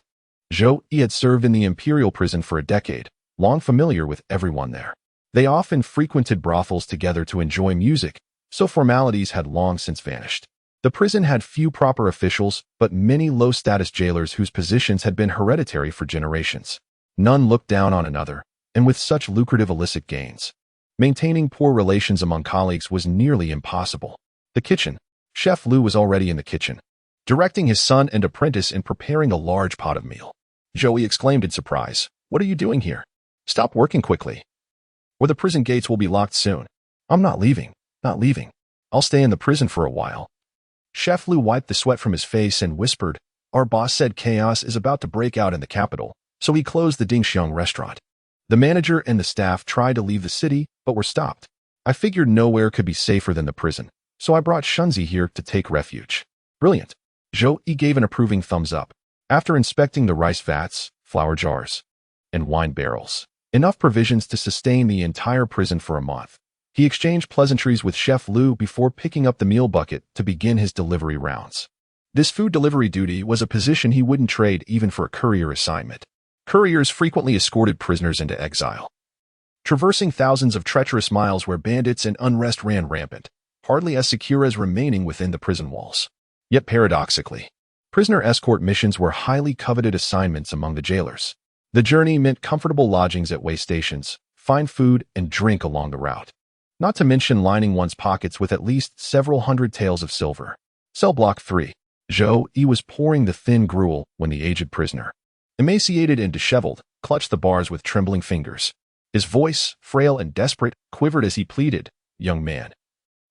Zhou Yi had served in the imperial prison for a decade, long familiar with everyone there. They often frequented brothels together to enjoy music, so formalities had long since vanished. The prison had few proper officials, but many low-status jailers whose positions had been hereditary for generations. None looked down on another, and with such lucrative illicit gains, maintaining poor relations among colleagues was nearly impossible. The kitchen. Chef Lu was already in the kitchen, directing his son and apprentice in preparing a large pot of meal. Zhou Yi exclaimed in surprise, "What are you doing here? Stop working quickly, or the prison gates will be locked soon." "I'm not leaving. Not leaving. I'll stay in the prison for a while." Chef Lu wiped the sweat from his face and whispered, "Our boss said chaos is about to break out in the capital, so he closed the Dingxiang restaurant. The manager and the staff tried to leave the city, but were stopped. I figured nowhere could be safer than the prison, so I brought Shunzi here to take refuge." "Brilliant." Zhou Yi gave an approving thumbs up. After inspecting the rice vats, flour jars, and wine barrels, enough provisions to sustain the entire prison for a month, he exchanged pleasantries with Chef Lu before picking up the meal bucket to begin his delivery rounds. This food delivery duty was a position he wouldn't trade even for a courier assignment. Couriers frequently escorted prisoners into exile, traversing thousands of treacherous miles where bandits and unrest ran rampant, hardly as secure as remaining within the prison walls. Yet paradoxically, prisoner escort missions were highly coveted assignments among the jailers. The journey meant comfortable lodgings at way stations, fine food and drink along the route, not to mention lining one's pockets with at least several hundred taels of silver. Cell block 3. Zhou Yi was pouring the thin gruel when the aged prisoner, emaciated and disheveled, clutched the bars with trembling fingers. His voice, frail and desperate, quivered as he pleaded, "Young man."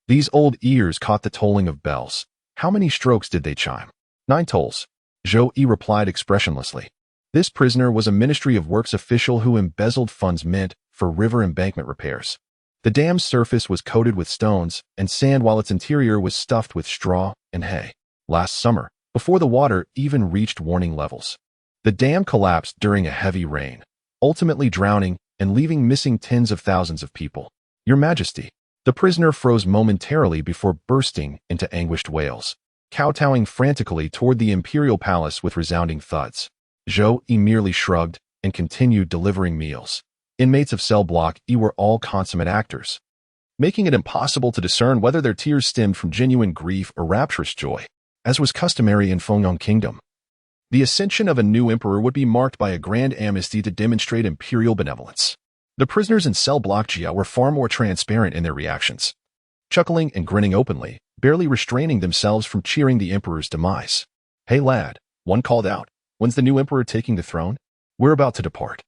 These old ears caught the tolling of bells. How many strokes did they chime? 9 tolls. Zhou Yi replied expressionlessly. This prisoner was a Ministry of Works official who embezzled funds meant for river embankment repairs. The dam's surface was coated with stones and sand while its interior was stuffed with straw and hay. Last summer, before the water even reached warning levels, the dam collapsed during a heavy rain, ultimately drowning and leaving missing tens of thousands of people. Your Majesty. The prisoner froze momentarily before bursting into anguished wails, kowtowing frantically toward the imperial palace with resounding thuds. Zhou Yi merely shrugged and continued delivering meals. Inmates of cell block E were all consummate actors, making it impossible to discern whether their tears stemmed from genuine grief or rapturous joy, as was customary in Fengyang Kingdom. The ascension of a new emperor would be marked by a grand amnesty to demonstrate imperial benevolence. The prisoners in cell block Jia were far more transparent in their reactions, chuckling and grinning openly, barely restraining themselves from cheering the emperor's demise. "Hey lad," one called out, "when's the new emperor taking the throne? We're about to depart.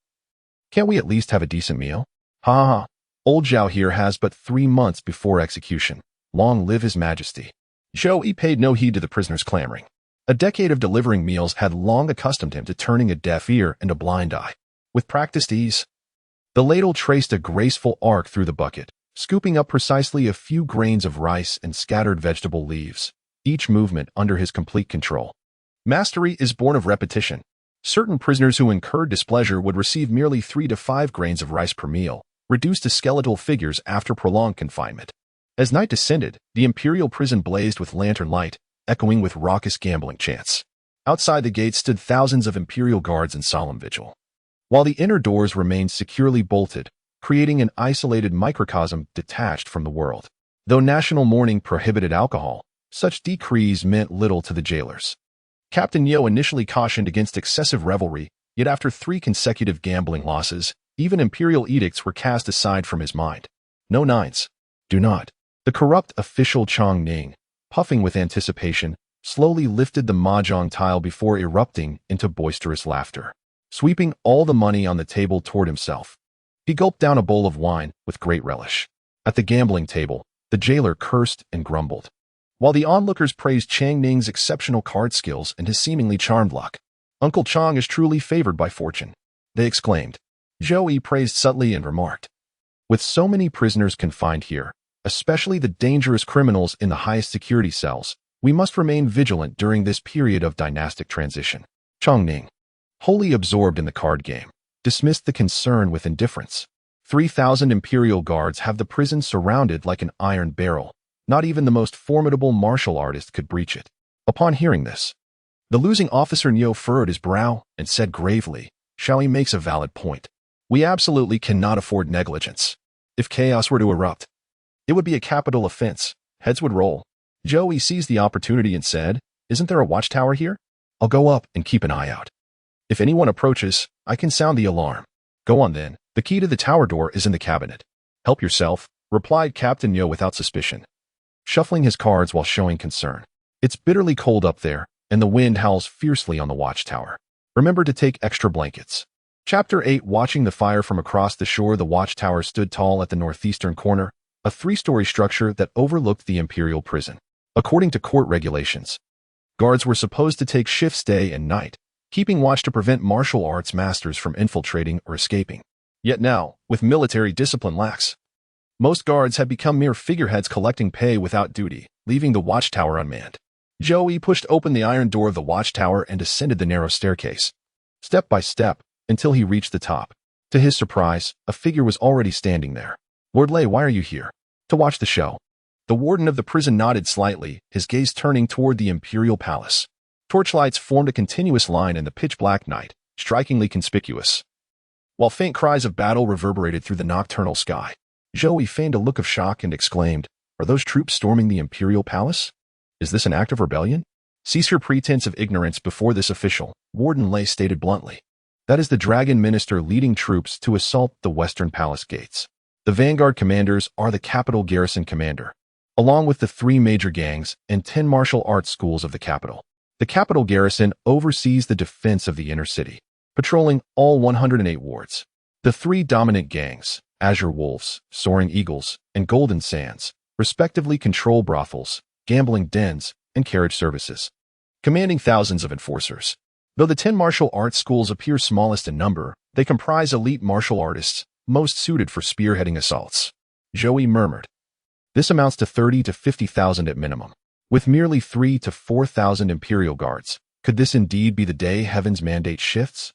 Can't we at least have a decent meal?" "Ha ha ha. Old Zhao here has but 3 months before execution. Long live his majesty." Zhou Yi paid no heed to the prisoner's clamoring. A decade of delivering meals had long accustomed him to turning a deaf ear and a blind eye. With practiced ease, the ladle traced a graceful arc through the bucket, scooping up precisely a few grains of rice and scattered vegetable leaves, each movement under his complete control. Mastery is born of repetition. Certain prisoners who incurred displeasure would receive merely 3 to 5 grains of rice per meal, reduced to skeletal figures after prolonged confinement. As night descended, the imperial prison blazed with lantern light, echoing with raucous gambling chants. Outside the gates stood thousands of imperial guards in solemn vigil, while the inner doors remained securely bolted, creating an isolated microcosm detached from the world. Though national mourning prohibited alcohol, such decrees meant little to the jailers. Captain Yo initially cautioned against excessive revelry, yet after 3 consecutive gambling losses, even imperial edicts were cast aside from his mind. "No nines. Do not." The corrupt official Chong Ning, puffing with anticipation, slowly lifted the mahjong tile before erupting into boisterous laughter, sweeping all the money on the table toward himself. He gulped down a bowl of wine with great relish. At the gambling table, the jailer cursed and grumbled, while the onlookers praised Chang Ning's exceptional card skills and his seemingly charmed luck. "Uncle Chong is truly favored by fortune," they exclaimed. Zhou Yi praised subtly and remarked, "With so many prisoners confined here, especially the dangerous criminals in the highest security cells, we must remain vigilant during this period of dynastic transition." Chong Ning, wholly absorbed in the card game, dismissed the concern with indifference. 3,000 imperial guards have the prison surrounded like an iron barrel. Not even the most formidable martial artist could breach it. Upon hearing this, the losing officer Nyo furrowed his brow and said gravely, "Xiaoyi makes a valid point. We absolutely cannot afford negligence. If chaos were to erupt, it would be a capital offense. Heads would roll." Zhou Yi seized the opportunity and said, "Isn't there a watchtower here? I'll go up and keep an eye out. If anyone approaches, I can sound the alarm." "Go on then. The key to the tower door is in the cabinet." "Help yourself," replied Captain Yo without suspicion, shuffling his cards while showing concern. "It's bitterly cold up there, and the wind howls fiercely on the watchtower. Remember to take extra blankets." Chapter 8. Watching the fire from across the shore, the watchtower stood tall at the northeastern corner, a 3-story structure that overlooked the imperial prison. According to court regulations, guards were supposed to take shifts day and night, keeping watch to prevent martial arts masters from infiltrating or escaping. Yet now, with military discipline lax, most guards had become mere figureheads collecting pay without duty, leaving the watchtower unmanned. Zhou Yi pushed open the iron door of the watchtower and ascended the narrow staircase, step by step, until he reached the top. To his surprise, a figure was already standing there. "Lord Lei, why are you here?" "To watch the show." The warden of the prison nodded slightly, his gaze turning toward the imperial palace. Torchlights formed a continuous line in the pitch-black night, strikingly conspicuous, while faint cries of battle reverberated through the nocturnal sky. Zhou Yi feigned a look of shock and exclaimed, "Are those troops storming the imperial palace? Is this an act of rebellion?" "Cease your pretense of ignorance before this official," Warden Lei stated bluntly. "That is the dragon minister leading troops to assault the western palace gates. The vanguard commanders are the capital garrison commander, along with the 3 major gangs and 10 martial arts schools of the capital. The capital garrison oversees the defense of the inner city, patrolling all 108 wards. The 3 dominant gangs, Azure Wolves, Soaring Eagles, and Golden Sands, respectively control brothels, gambling dens, and carriage services, commanding thousands of enforcers. Though the 10 martial arts schools appear smallest in number, they comprise elite martial artists, most suited for spearheading assaults." Zhou Yi murmured, "This amounts to 30 to 50,000 at minimum. With merely 3 to 4,000 imperial guards, could this indeed be the day heaven's mandate shifts?"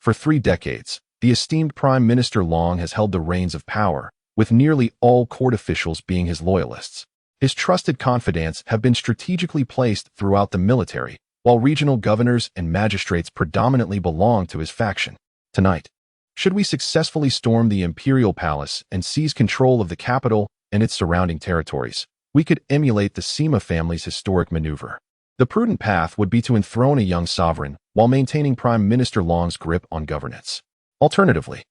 For 3 decades, The esteemed Prime Minister Long has held the reins of power, with nearly all court officials being his loyalists. His trusted confidants have been strategically placed throughout the military, while regional governors and magistrates predominantly belong to his faction. Tonight, should we successfully storm the imperial palace and seize control of the capital and its surrounding territories, we could emulate the Sima family's historic maneuver. The prudent path would be to enthrone a young sovereign while maintaining Prime Minister Long's grip on governance. Alternatively,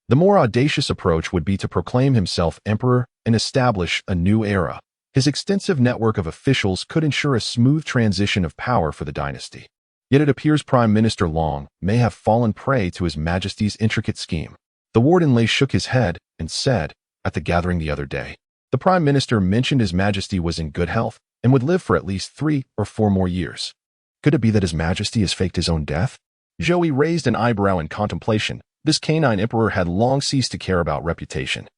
the more audacious approach would be to proclaim himself emperor and establish a new era. His extensive network of officials could ensure a smooth transition of power for the dynasty. Yet it appears Prime Minister Long may have fallen prey to His Majesty's intricate scheme. The warden lay shook his head and said, at the gathering the other day, the Prime Minister mentioned His Majesty was in good health and would live for at least 3 or 4 more years. Could it be that His Majesty has faked his own death? Zhou Yi raised an eyebrow in contemplation. This canine emperor had long ceased to care about reputation,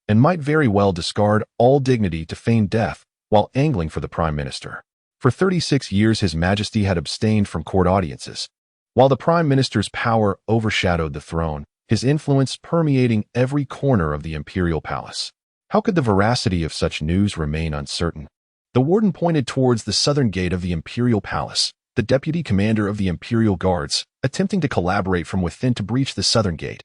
and might very well discard all dignity to feign death while angling for the Prime Minister. For 36 years His Majesty had abstained from court audiences. While the Prime Minister's power overshadowed the throne, his influence permeating every corner of the imperial palace. How could the veracity of such news remain uncertain? The warden pointed towards the southern gate of the imperial palace. The deputy commander of the imperial guards, attempting to collaborate from within to breach the southern gate,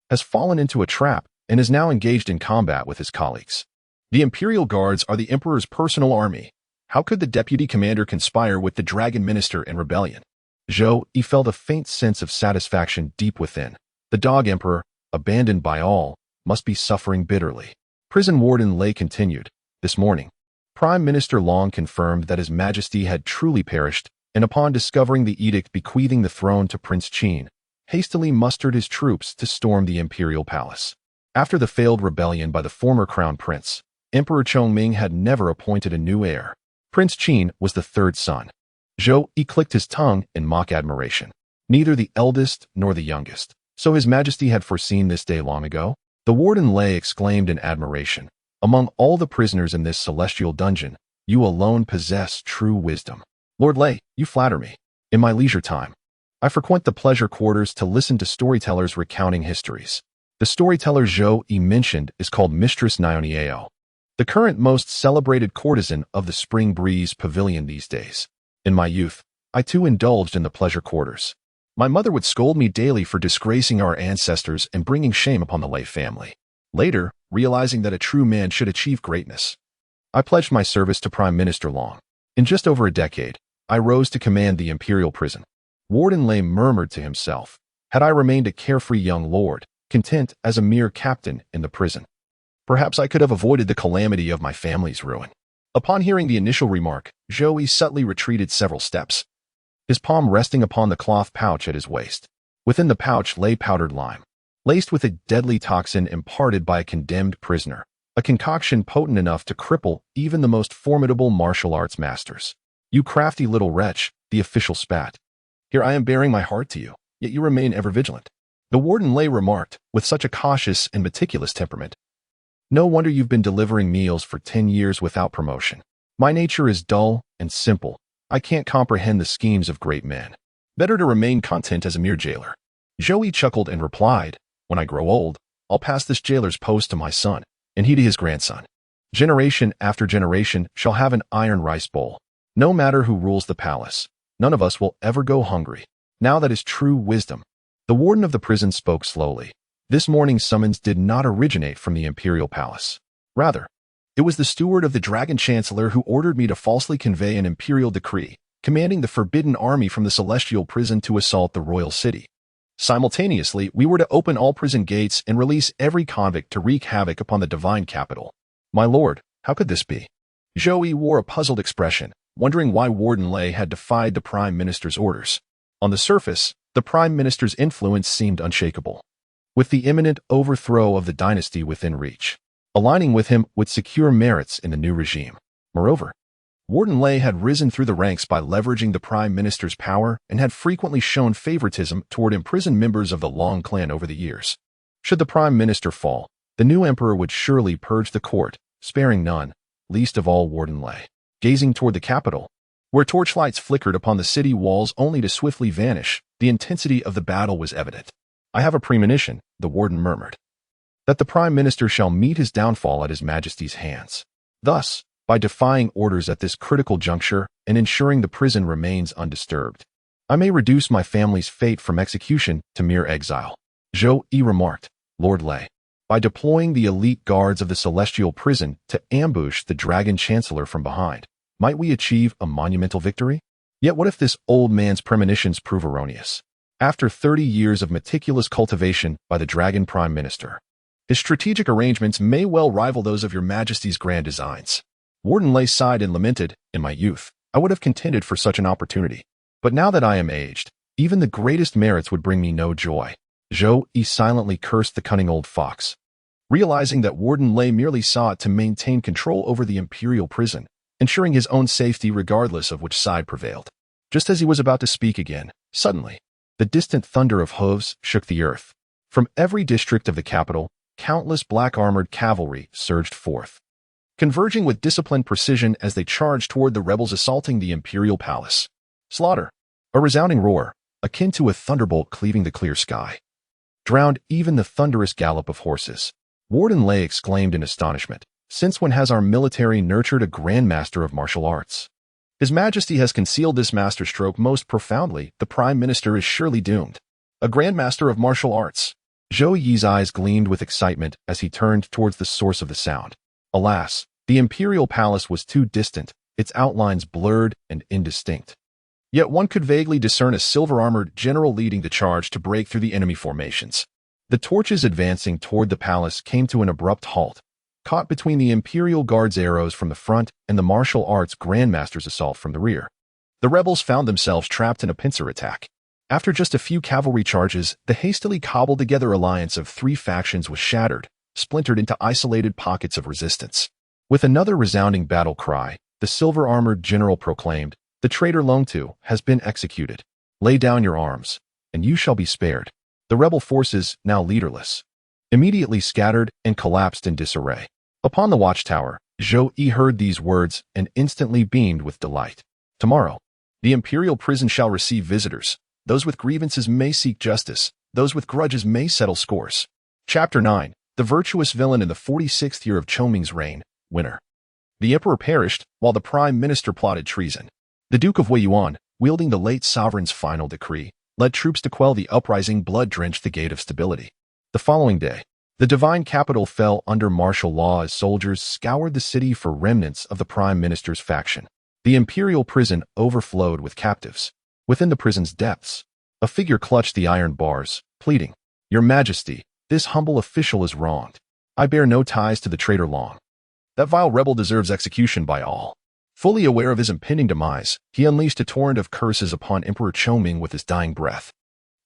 has fallen into a trap and is now engaged in combat with his colleagues. The imperial guards are the emperor's personal army. How could the deputy commander conspire with the dragon minister in rebellion? Zhou Yi felt a faint sense of satisfaction deep within. The dog emperor, abandoned by all, must be suffering bitterly. Prison warden Lei continued, this morning, Prime Minister Long confirmed that His Majesty had truly perished, and upon discovering the edict bequeathing the throne to Prince Qian, hastily mustered his troops to storm the imperial palace. After the failed rebellion by the former crown prince, Emperor Chongming had never appointed a new heir. Prince Qian was the 3rd son. Zhou Yi clicked his tongue in mock admiration. Neither the eldest nor the youngest. So His Majesty had foreseen this day long ago? The warden Lei exclaimed in admiration. Among all the prisoners in this celestial dungeon, you alone possess true wisdom. Lord Lei, you flatter me. In my leisure time, I frequent the pleasure quarters to listen to storytellers recounting histories. The storyteller Zhou Yi mentioned is called Mistress Nioniao, the current most celebrated courtesan of the Spring Breeze Pavilion these days. In my youth, I too indulged in the pleasure quarters. My mother would scold me daily for disgracing our ancestors and bringing shame upon the Lei family. Later, realizing that a true man should achieve greatness, I pledged my service to Prime Minister Long. In just over a decade, I rose to command the imperial prison. Warden Lei murmured to himself, had I remained a carefree young lord, content as a mere captain in the prison, perhaps I could have avoided the calamity of my family's ruin. Upon hearing the initial remark, Zhou Yi subtly retreated several steps, his palm resting upon the cloth pouch at his waist. Within the pouch lay powdered lime, laced with a deadly toxin imparted by a condemned prisoner, a concoction potent enough to cripple even the most formidable martial arts masters. You crafty little wretch, the official spat. Here I am bearing my heart to you, yet you remain ever vigilant. The warden Lei remarked, with such a cautious and meticulous temperament. No wonder you've been delivering meals for 10 years without promotion. My nature is dull and simple. I can't comprehend the schemes of great men. Better to remain content as a mere jailer. Zhou Yi chuckled and replied, when I grow old, I'll pass this jailer's post to my son, and he to his grandson. Generation after generation shall have an iron rice bowl. No matter who rules the palace, none of us will ever go hungry. Now that is true wisdom. The warden of the prison spoke slowly. This morning's summons did not originate from the imperial palace. Rather, it was the steward of the Dragon Chancellor who ordered me to falsely convey an imperial decree, commanding the forbidden army from the celestial prison to assault the royal city. Simultaneously, we were to open all prison gates and release every convict to wreak havoc upon the divine capital. My lord, how could this be? Zhou Yi wore a puzzled expression, wondering why Warden Lei had defied the Prime Minister's orders. On the surface, the Prime Minister's influence seemed unshakable, with the imminent overthrow of the dynasty within reach. Aligning with him would secure merits in the new regime. Moreover, Warden Lei had risen through the ranks by leveraging the Prime Minister's power and had frequently shown favoritism toward imprisoned members of the Long clan over the years. Should the Prime Minister fall, the new emperor would surely purge the court, sparing none, least of all Warden Lei. Gazing toward the capital, where torchlights flickered upon the city walls only to swiftly vanish, the intensity of the battle was evident. I have a premonition, the warden murmured, that the Prime Minister shall meet his downfall at His Majesty's hands. Thus, by defying orders at this critical juncture and ensuring the prison remains undisturbed, I may reduce my family's fate from execution to mere exile. Zhou Yi remarked, Lord Lei, by deploying the elite guards of the celestial prison to ambush the dragon chancellor from behind, might we achieve a monumental victory? Yet what if this old man's premonitions prove erroneous? After 30 years of meticulous cultivation by the dragon prime minister, his strategic arrangements may well rival those of your majesty's grand designs. Warden Lei sighed and lamented, in my youth, I would have contended for such an opportunity. But now that I am aged, even the greatest merits would bring me no joy. Zhou Yi silently cursed the cunning old fox. Realizing that Warden Lei merely sought to maintain control over the imperial prison, ensuring his own safety regardless of which side prevailed. Just as he was about to speak again, suddenly, the distant thunder of hooves shook the earth. From every district of the capital, countless black-armored cavalry surged forth, converging with disciplined precision as they charged toward the rebels assaulting the imperial palace. Slaughter! A resounding roar, akin to a thunderbolt cleaving the clear sky, drowned even the thunderous gallop of horses. Warden Lei exclaimed in astonishment, since when has our military nurtured a grandmaster of martial arts? His Majesty has concealed this masterstroke most profoundly. The Prime Minister is surely doomed. A grandmaster of martial arts. Zhou Yi's eyes gleamed with excitement as he turned towards the source of the sound. Alas, the imperial palace was too distant, its outlines blurred and indistinct. Yet one could vaguely discern a silver-armored general leading the charge to break through the enemy formations. The torches advancing toward the palace came to an abrupt halt, caught between the Imperial Guard's arrows from the front and the martial arts Grandmaster's assault from the rear. The rebels found themselves trapped in a pincer attack. After just a few cavalry charges, the hastily cobbled-together alliance of three factions was shattered, splintered into isolated pockets of resistance. With another resounding battle cry, the silver-armored general proclaimed, the traitor Longtu has been executed. Lay down your arms, and you shall be spared. The rebel forces, now leaderless, immediately scattered and collapsed in disarray. Upon the watchtower, Zhou Yi heard these words and instantly beamed with delight. Tomorrow, the imperial prison shall receive visitors. Those with grievances may seek justice. Those with grudges may settle scores. Chapter 9. The virtuous villain in the 46th year of Choming's reign, winter. The emperor perished, while the prime minister plotted treason. The Duke of Weiyuan, wielding the late sovereign's final decree, led troops to quell the uprising blood-drenched the gate of stability. The following day, the divine capital fell under martial law as soldiers scoured the city for remnants of the prime minister's faction. The imperial prison overflowed with captives. Within the prison's depths, a figure clutched the iron bars, pleading, Your Majesty, this humble official is wronged. I bear no ties to the traitor Long. That vile rebel deserves execution by all. Fully aware of his impending demise, he unleashed a torrent of curses upon Emperor Choming with his dying breath.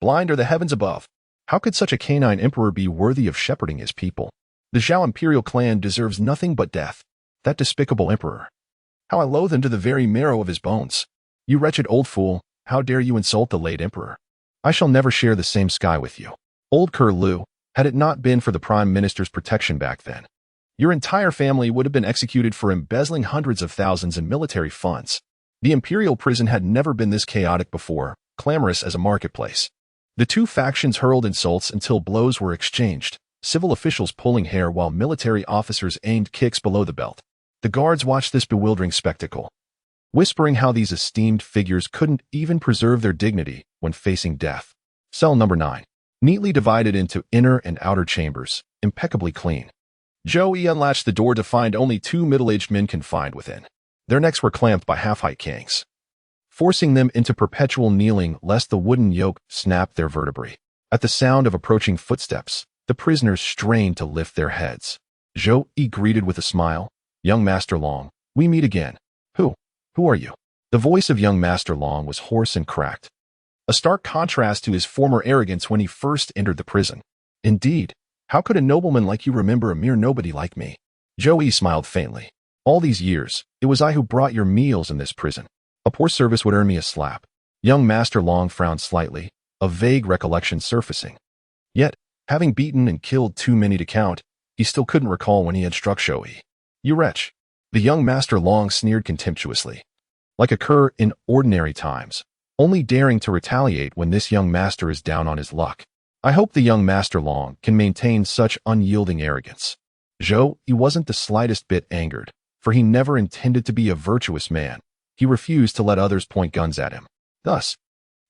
Blind are the heavens above. How could such a canine emperor be worthy of shepherding his people? The Zhao imperial clan deserves nothing but death. That despicable emperor. How I loathe him to the very marrow of his bones. You wretched old fool, how dare you insult the late emperor? I shall never share the same sky with you. Old Lu, had it not been for the prime minister's protection back then, your entire family would have been executed for embezzling hundreds of thousands in military funds. The imperial prison had never been this chaotic before, clamorous as a marketplace. The two factions hurled insults until blows were exchanged, civil officials pulling hair while military officers aimed kicks below the belt. The guards watched this bewildering spectacle, whispering how these esteemed figures couldn't even preserve their dignity when facing death. Cell number 9, neatly divided into inner and outer chambers, impeccably clean. Zhou Yi unlatched the door to find only two middle-aged men confined within. Their necks were clamped by half-height gangs, forcing them into perpetual kneeling lest the wooden yoke snap their vertebrae. At the sound of approaching footsteps, the prisoners strained to lift their heads. Zhou Yi greeted with a smile, Young Master Long, we meet again. Who are you? The voice of young Master Long was hoarse and cracked, a stark contrast to his former arrogance when he first entered the prison. Indeed, how could a nobleman like you remember a mere nobody like me? Zhou Yi smiled faintly. All these years, it was I who brought your meals in this prison. A poor service would earn me a slap. Young Master Long frowned slightly, a vague recollection surfacing. Yet, having beaten and killed too many to count, he still couldn't recall when he had struck Zhou Yi. You wretch! The young Master Long sneered contemptuously, like a cur in ordinary times, only daring to retaliate when this young master is down on his luck. I hope the young Master Long can maintain such unyielding arrogance. Zhou Yi wasn't the slightest bit angered, for he never intended to be a virtuous man. He refused to let others point guns at him. Thus,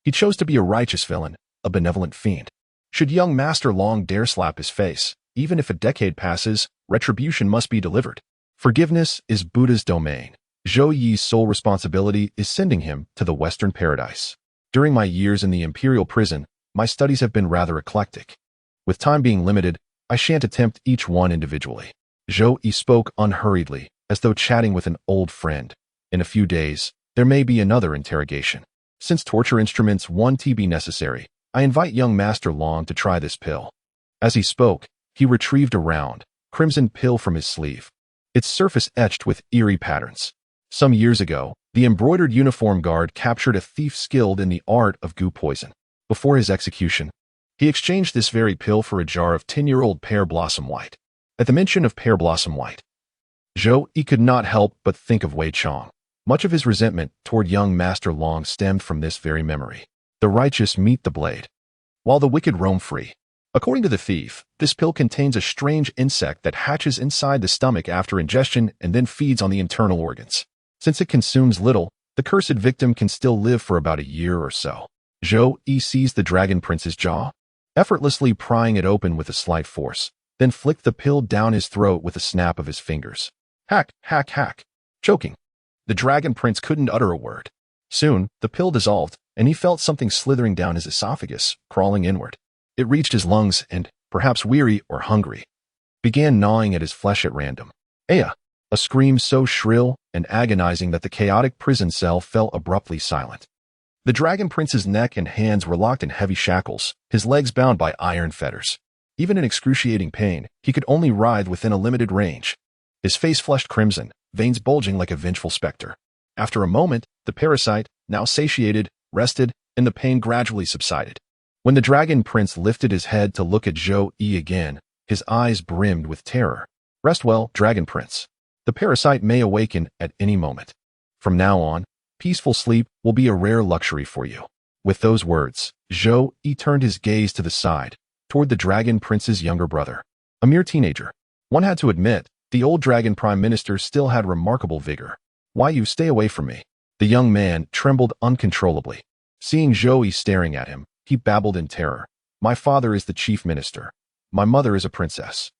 he chose to be a righteous villain, a benevolent fiend. Should young Master Long dare slap his face, even if a decade passes, retribution must be delivered. Forgiveness is Buddha's domain. Zhou Yi's sole responsibility is sending him to the Western paradise. During my years in the imperial prison, my studies have been rather eclectic. With time being limited, I shan't attempt each one individually. Zhou Yi spoke unhurriedly, as though chatting with an old friend. In a few days, there may be another interrogation. Since torture instruments won't be necessary, I invite young Master Long to try this pill. As he spoke, he retrieved a round, crimson pill from his sleeve, its surface etched with eerie patterns. Some years ago, the embroidered uniform guard captured a thief skilled in the art of goo poison. Before his execution, he exchanged this very pill for a jar of 10-year-old pear blossom white. At the mention of pear blossom white, Zhou Yi could not help but think of Wei Chong. Much of his resentment toward young Master Long stemmed from this very memory. The righteous meet the blade, while the wicked roam free. According to the thief, this pill contains a strange insect that hatches inside the stomach after ingestion and then feeds on the internal organs. Since it consumes little, the cursed victim can still live for about a year or so. Zhou Yi seized the dragon prince's jaw, effortlessly prying it open with a slight force, then flicked the pill down his throat with a snap of his fingers. Hack, hack, hack. Choking. The dragon prince couldn't utter a word. Soon, the pill dissolved, and he felt something slithering down his esophagus, crawling inward. It reached his lungs and, perhaps weary or hungry, began gnawing at his flesh at random. Aya! A scream so shrill and agonizing that the chaotic prison cell fell abruptly silent. The dragon prince's neck and hands were locked in heavy shackles, his legs bound by iron fetters. Even in excruciating pain, he could only writhe within a limited range. His face flushed crimson, veins bulging like a vengeful specter. After a moment, the parasite, now satiated, rested, and the pain gradually subsided. When the dragon prince lifted his head to look at Zhou Yi again, his eyes brimmed with terror. Rest well, dragon prince. The parasite may awaken at any moment. From now on, peaceful sleep will be a rare luxury for you. With those words, Zhou Yi turned his gaze to the side, toward the dragon prince's younger brother. A mere teenager. One had to admit, the old dragon prime minister still had remarkable vigor. Why you stay away from me? The young man trembled uncontrollably. Seeing Zhou Yi staring at him, he babbled in terror. My father is the chief minister. My mother is a princess.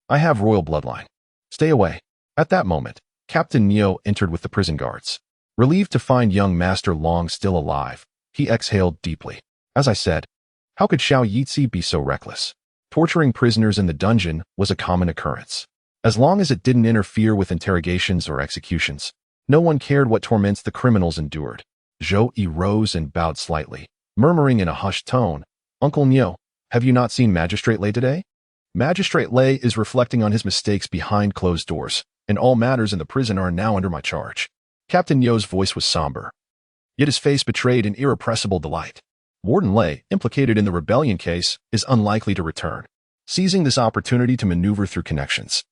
I have royal bloodline. Stay away. At that moment, Captain Neo entered with the prison guards. Relieved to find young Master Long still alive, he exhaled deeply. As I said, how could Xiao Yitzi be so reckless? Torturing prisoners in the dungeon was a common occurrence. As long as it didn't interfere with interrogations or executions, no one cared what torments the criminals endured. Zhou Yi rose and bowed slightly, murmuring in a hushed tone, Uncle Neo, have you not seen Magistrate Lei today? Magistrate Lei is reflecting on his mistakes behind closed doors, and all matters in the prison are now under my charge. Captain Neo's voice was somber, yet his face betrayed an irrepressible delight. Warden Lei, implicated in the rebellion case, is unlikely to return. Seizing this opportunity to maneuver through connections,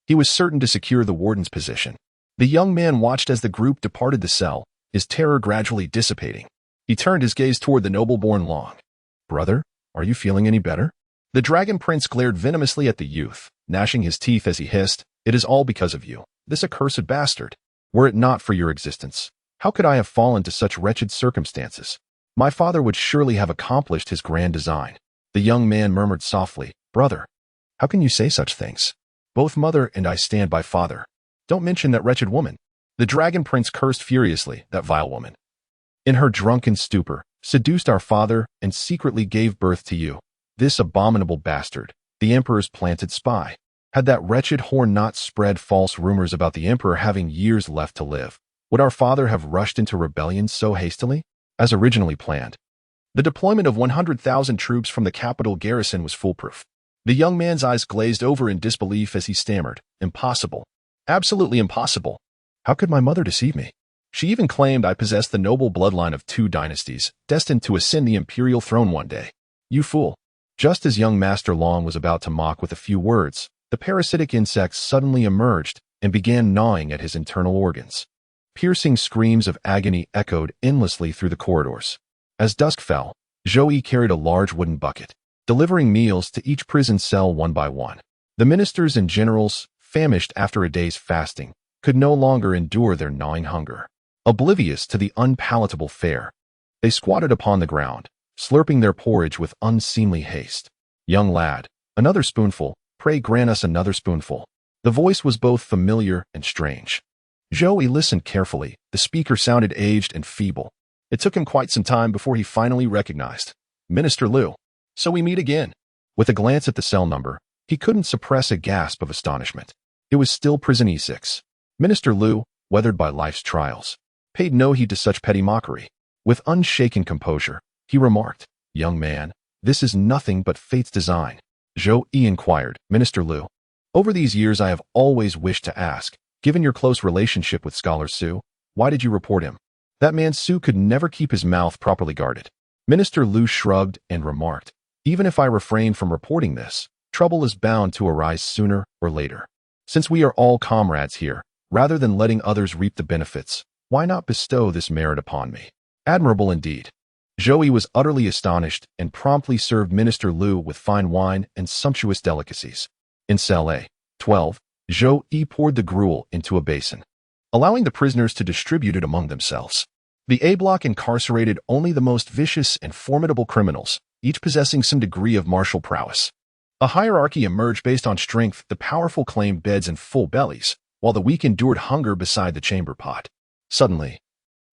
he was certain to secure the warden's position. The young man watched as the group departed the cell, his terror gradually dissipating. He turned his gaze toward the noble-born Long. Brother, are you feeling any better? The dragon prince glared venomously at the youth, gnashing his teeth as he hissed, It is all because of you, this accursed bastard. Were it not for your existence, how could I have fallen to such wretched circumstances? My father would surely have accomplished his grand design. The young man murmured softly, Brother, how can you say such things? Both mother and I stand by father. Don't mention that wretched woman. The dragon prince cursed furiously, that vile woman. In her drunken stupor, seduced our father and secretly gave birth to you. This abominable bastard, the emperor's planted spy. Had that wretched whore not spread false rumors about the emperor having years left to live, would our father have rushed into rebellion so hastily? As originally planned, the deployment of 100,000 troops from the capital garrison was foolproof. The young man's eyes glazed over in disbelief as he stammered, Impossible. Absolutely impossible. How could my mother deceive me? She even claimed I possessed the noble bloodline of 2 dynasties, destined to ascend the imperial throne one day. You fool. Just as young Master Long was about to mock with a few words, the parasitic insect suddenly emerged and began gnawing at his internal organs. Piercing screams of agony echoed endlessly through the corridors. As dusk fell, Zhou Yi carried a large wooden bucket. delivering meals to each prison cell one by one. The ministers and generals, famished after a day's fasting, could no longer endure their gnawing hunger. Oblivious to the unpalatable fare, they squatted upon the ground, slurping their porridge with unseemly haste. "Young lad, another spoonful, pray grant us another spoonful." The voice was both familiar and strange. Zhou Yi listened carefully. The speaker sounded aged and feeble. It took him quite some time before he finally recognized Minister Liu. "So we meet again." With a glance at the cell number, he couldn't suppress a gasp of astonishment. It was still prison E6. Minister Liu, weathered by life's trials, paid no heed to such petty mockery. With unshaken composure, he remarked, "Young man, this is nothing but fate's design." Zhou Yi inquired, "Minister Liu, over these years I have always wished to ask, given your close relationship with Scholar Su, why did you report him?" That man Su could never keep his mouth properly guarded. Minister Liu shrugged and remarked, "Even if I refrain from reporting this, trouble is bound to arise sooner or later. Since we are all comrades here, rather than letting others reap the benefits, why not bestow this merit upon me?" Admirable indeed. Zhou Yi was utterly astonished and promptly served Minister Liu with fine wine and sumptuous delicacies. In cell A12, Zhou Yi poured the gruel into a basin, allowing the prisoners to distribute it among themselves. The A block incarcerated only the most vicious and formidable criminals, each possessing some degree of martial prowess. A hierarchy emerged based on strength. The powerful claimed beds and full bellies, while the weak endured hunger beside the chamber pot. Suddenly,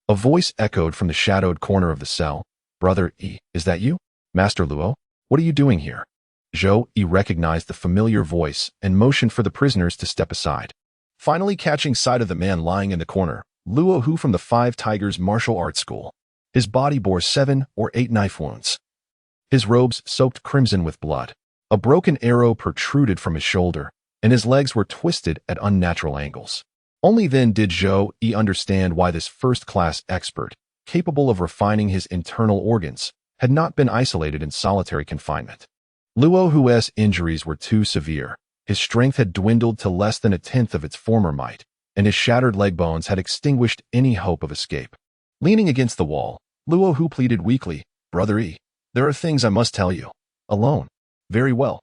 a voice echoed from the shadowed corner of the cell. "Brother Yi, is that you? Master Luo, what are you doing here?" Zhou Yi recognized the familiar voice and motioned for the prisoners to step aside. Finally catching sight of the man lying in the corner, Luo Hu from the Five Tigers Martial Arts School. His body bore 7 or 8 knife wounds. His robes soaked crimson with blood. A broken arrow protruded from his shoulder, and his legs were twisted at unnatural angles. Only then did Zhou Yi understand why this first-class expert, capable of refining his internal organs, had not been isolated in solitary confinement. Luo Hu's injuries were too severe. His strength had dwindled to less than a tenth of its former might, and his shattered leg bones had extinguished any hope of escape. Leaning against the wall, Luo Hu pleaded weakly, "Brother Yi, there are things I must tell you. Alone." "Very well."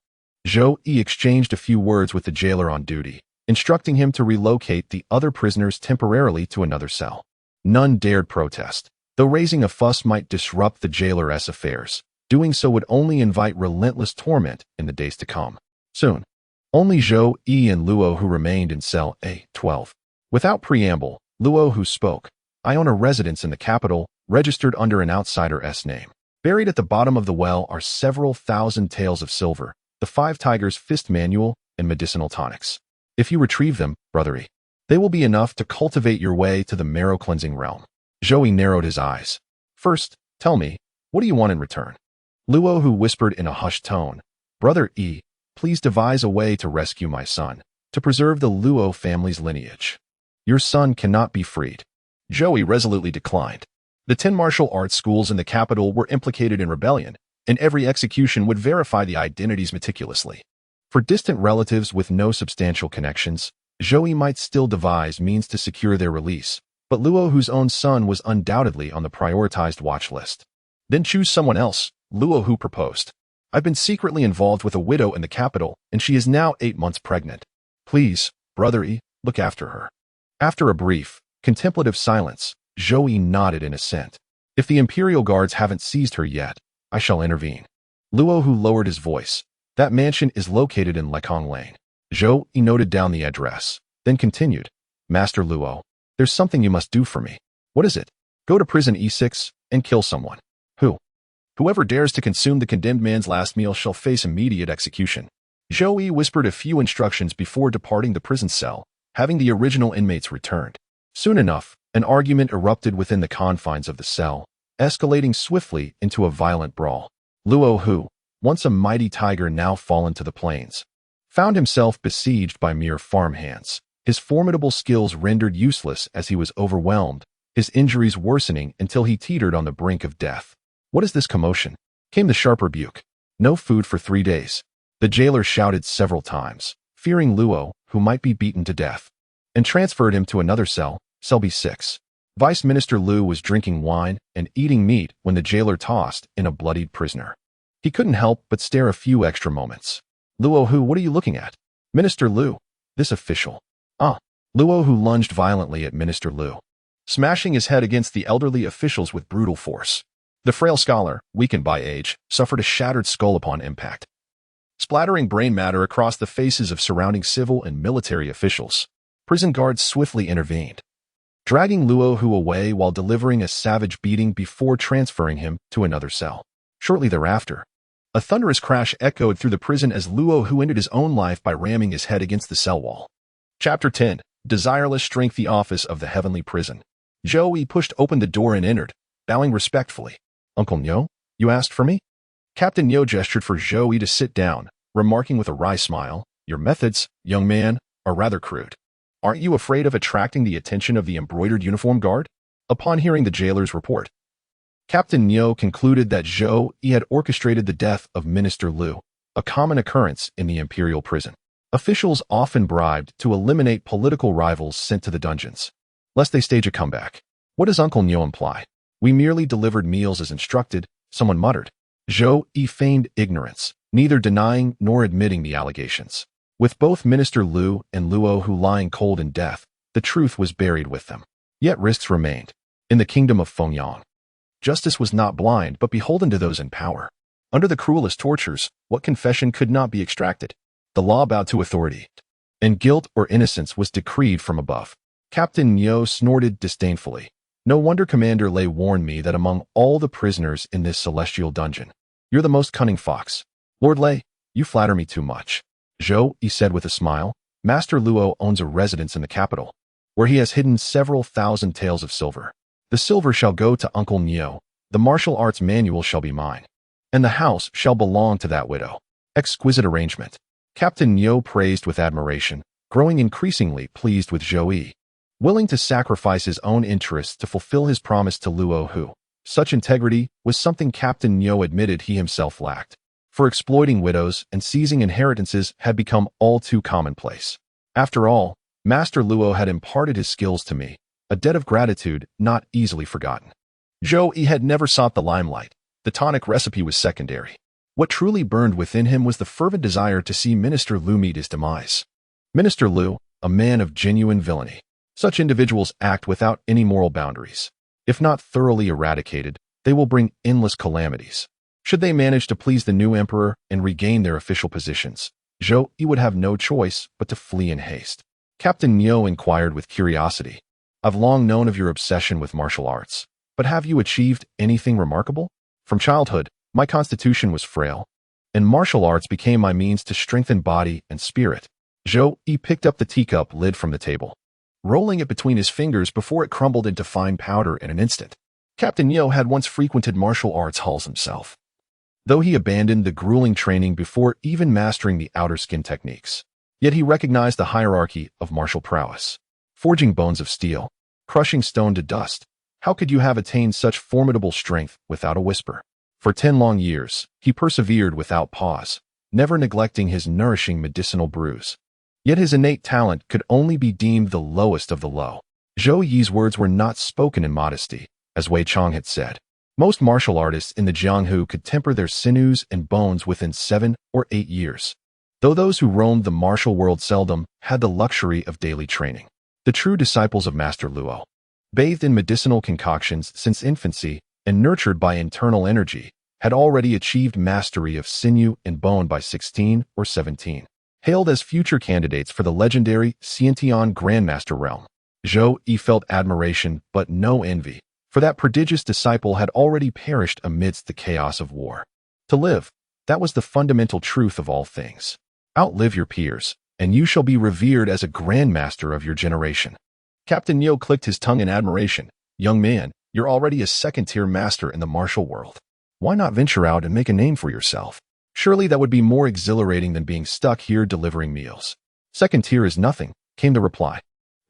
Zhou Yi exchanged a few words with the jailer on duty, instructing him to relocate the other prisoners temporarily to another cell. None dared protest. Though raising a fuss might disrupt the jailer's affairs, doing so would only invite relentless torment in the days to come. Soon, only Zhou Yi and Luo Hu remained in cell A12. Without preamble, Luo Hu spoke, "I own a residence in the capital, registered under an outsider's name. Buried at the bottom of the well are several thousand taels of silver, the 5 Tigers Fist Manual, and medicinal tonics. If you retrieve them, Brother Yi, they will be enough to cultivate your way to the marrow-cleansing realm." Zhou Yi narrowed his eyes. "First, tell me, what do you want in return?" Luo Hu whispered in a hushed tone, "Brother Yi, please devise a way to rescue my son, to preserve the Luo family's lineage. Your son cannot be freed." Zhou Yi resolutely declined. The 10 martial arts schools in the capital were implicated in rebellion, and every execution would verify the identities meticulously. For distant relatives with no substantial connections, Zhou Yi might still devise means to secure their release, but Luo Hu's own son was undoubtedly on the prioritized watch list. "Then choose someone else," Luo Hu proposed. "I've been secretly involved with a widow in the capital, and she is now 8 months pregnant. Please, Brother Yi, look after her." After a brief, contemplative silence, Zhou Yi nodded in assent. "If the imperial guards haven't seized her yet, I shall intervene." Luo Hu lowered his voice. "That mansion is located in Lekong Lane." Zhou Yi noted down the address, then continued, "Master Luo, there's something you must do for me." "What is it?" "Go to prison E6 and kill someone." "Who?" "Whoever dares to consume the condemned man's last meal shall face immediate execution." Zhou Yi whispered a few instructions before departing the prison cell, having the original inmates returned. Soon enough, an argument erupted within the confines of the cell, escalating swiftly into a violent brawl. Luo Hu, once a mighty tiger now fallen to the plains, found himself besieged by mere farmhands. His formidable skills rendered useless as he was overwhelmed, his injuries worsening until he teetered on the brink of death. "What is this commotion?" came the sharp rebuke. "No food for 3 days." The jailer shouted several times, fearing Luo, who might be beaten to death, and transferred him to another cell, cell B6. Vice Minister Liu was drinking wine and eating meat when the jailer tossed in a bloodied prisoner. He couldn't help but stare a few extra moments. Luo Hu, what are you looking at? Minister Lu. This official. Ah. Luo Hu lunged violently at Minister Lu, smashing his head against the elderly officials with brutal force. The frail scholar, weakened by age, suffered a shattered skull upon impact, splattering brain matter across the faces of surrounding civil and military officials. Prison guards swiftly intervened, dragging Luo Hu away while delivering a savage beating before transferring him to another cell. Shortly thereafter, a thunderous crash echoed through the prison as Luo Hu ended his own life by ramming his head against the cell wall. Chapter 10. Desireless Strength. The office of the heavenly prison. Zhou Yi pushed open the door and entered, bowing respectfully. Uncle Nyo, you asked for me? Captain Nyo gestured for Zhou Yi to sit down, remarking with a wry smile, your methods, young man, are rather crude. Aren't you afraid of attracting the attention of the embroidered uniform guard? Upon hearing the jailer's report, Captain Nyo concluded that Zhou Yi had orchestrated the death of Minister Lu, a common occurrence in the imperial prison. Officials often bribed to eliminate political rivals sent to the dungeons, lest they stage a comeback. What does Uncle Nyo imply? We merely delivered meals as instructed, someone muttered. Zhou Yi feigned ignorance, neither denying nor admitting the allegations. With both Minister Lu and Luo Hu lying cold in death, the truth was buried with them. Yet risks remained. In the kingdom of Fengyang, justice was not blind but beholden to those in power. Under the cruelest tortures, what confession could not be extracted? The law bowed to authority, and guilt or innocence was decreed from above. Captain Nyo snorted disdainfully. No wonder Commander Lei warned me that among all the prisoners in this celestial dungeon, you're the most cunning fox. Lord Lei, you flatter me too much. Zhou Yi said with a smile. Master Luo owns a residence in the capital, where he has hidden several thousand taels of silver. The silver shall go to Uncle Nyo, the martial arts manual shall be mine, and the house shall belong to that widow. Exquisite arrangement. Captain Nyo praised with admiration, growing increasingly pleased with Zhou Yi, willing to sacrifice his own interests to fulfill his promise to Luo Hu. Such integrity was something Captain Nyo admitted he himself lacked, for exploiting widows and seizing inheritances had become all too commonplace. After all, Master Luo had imparted his skills to me, a debt of gratitude not easily forgotten. Zhou Yi had never sought the limelight. The tonic recipe was secondary. What truly burned within him was the fervent desire to see Minister Lu meet his demise. Minister Lu, a man of genuine villainy. Such individuals act without any moral boundaries. If not thoroughly eradicated, they will bring endless calamities. Should they manage to please the new emperor and regain their official positions, Zhou Yi would have no choice but to flee in haste. Captain Nyo inquired with curiosity. I've long known of your obsession with martial arts, but have you achieved anything remarkable? From childhood, my constitution was frail, and martial arts became my means to strengthen body and spirit. Zhou Yi picked up the teacup lid from the table, rolling it between his fingers before it crumbled into fine powder in an instant. Captain Nyo had once frequented martial arts halls himself, though he abandoned the grueling training before even mastering the outer skin techniques. Yet he recognized the hierarchy of martial prowess. Forging bones of steel, crushing stone to dust. How could you have attained such formidable strength without a whisper? For 10 long years, he persevered without pause, never neglecting his nourishing medicinal brews. Yet his innate talent could only be deemed the lowest of the low. Zhou Yi's words were not spoken in modesty, as Wei Chong had said. Most martial artists in the Jianghu could temper their sinews and bones within 7 or 8 years, though those who roamed the martial world seldom had the luxury of daily training. The true disciples of Master Luo, bathed in medicinal concoctions since infancy and nurtured by internal energy, had already achieved mastery of sinew and bone by 16 or 17. Hailed as future candidates for the legendary Xiantian Grandmaster realm, Zhou Yi felt admiration but no envy, for that prodigious disciple had already perished amidst the chaos of war. To live, that was the fundamental truth of all things. Outlive your peers, and you shall be revered as a grandmaster of your generation. Captain Nyo clicked his tongue in admiration. Young man, you're already a second-tier master in the martial world. Why not venture out and make a name for yourself? Surely that would be more exhilarating than being stuck here delivering meals. Second tier is nothing, came the reply.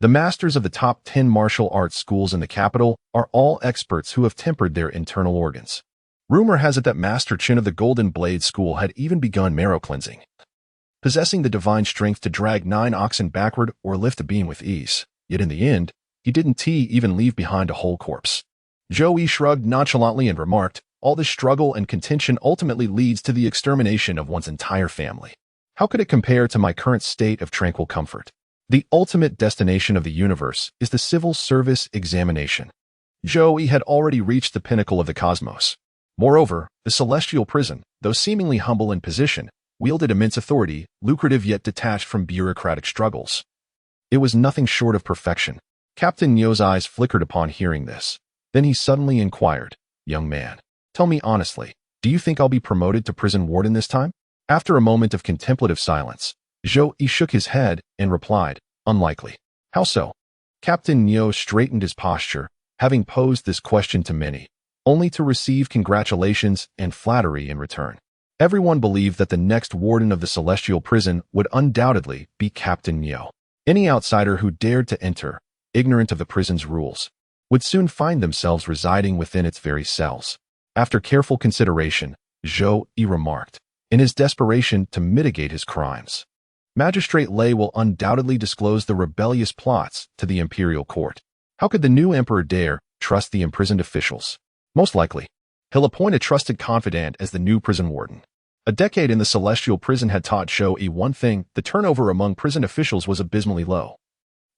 The masters of the top 10 martial arts schools in the capital are all experts who have tempered their internal organs. Rumor has it that Master Qian of the Golden Blade School had even begun marrow cleansing, possessing the divine strength to drag 9 oxen backward or lift a beam with ease. Yet in the end, he didn't even leave behind a whole corpse. Zhou Yi shrugged nonchalantly and remarked, all this struggle and contention ultimately leads to the extermination of one's entire family. How could it compare to my current state of tranquil comfort? The ultimate destination of the universe is the civil service examination. Zhou Yi had already reached the pinnacle of the cosmos. Moreover, the celestial prison, though seemingly humble in position, wielded immense authority, lucrative yet detached from bureaucratic struggles. It was nothing short of perfection. Captain Nio's eyes flickered upon hearing this. Then he suddenly inquired, "Young man, tell me honestly, do you think I'll be promoted to prison warden this time?" After a moment of contemplative silence, Zhou Yi shook his head and replied, "Unlikely." "How so?" Captain Nio straightened his posture, having posed this question to many, only to receive congratulations and flattery in return. Everyone believed that the next warden of the celestial prison would undoubtedly be Captain Nio. Any outsider who dared to enter, ignorant of the prison's rules, would soon find themselves residing within its very cells. After careful consideration, Zhou Yi remarked, in his desperation to mitigate his crimes, Magistrate Lei will undoubtedly disclose the rebellious plots to the imperial court. How could the new emperor dare trust the imprisoned officials? Most likely, he'll appoint a trusted confidant as the new prison warden. A decade in the celestial prison had taught Zhou Yi one thing: the turnover among prison officials was abysmally low,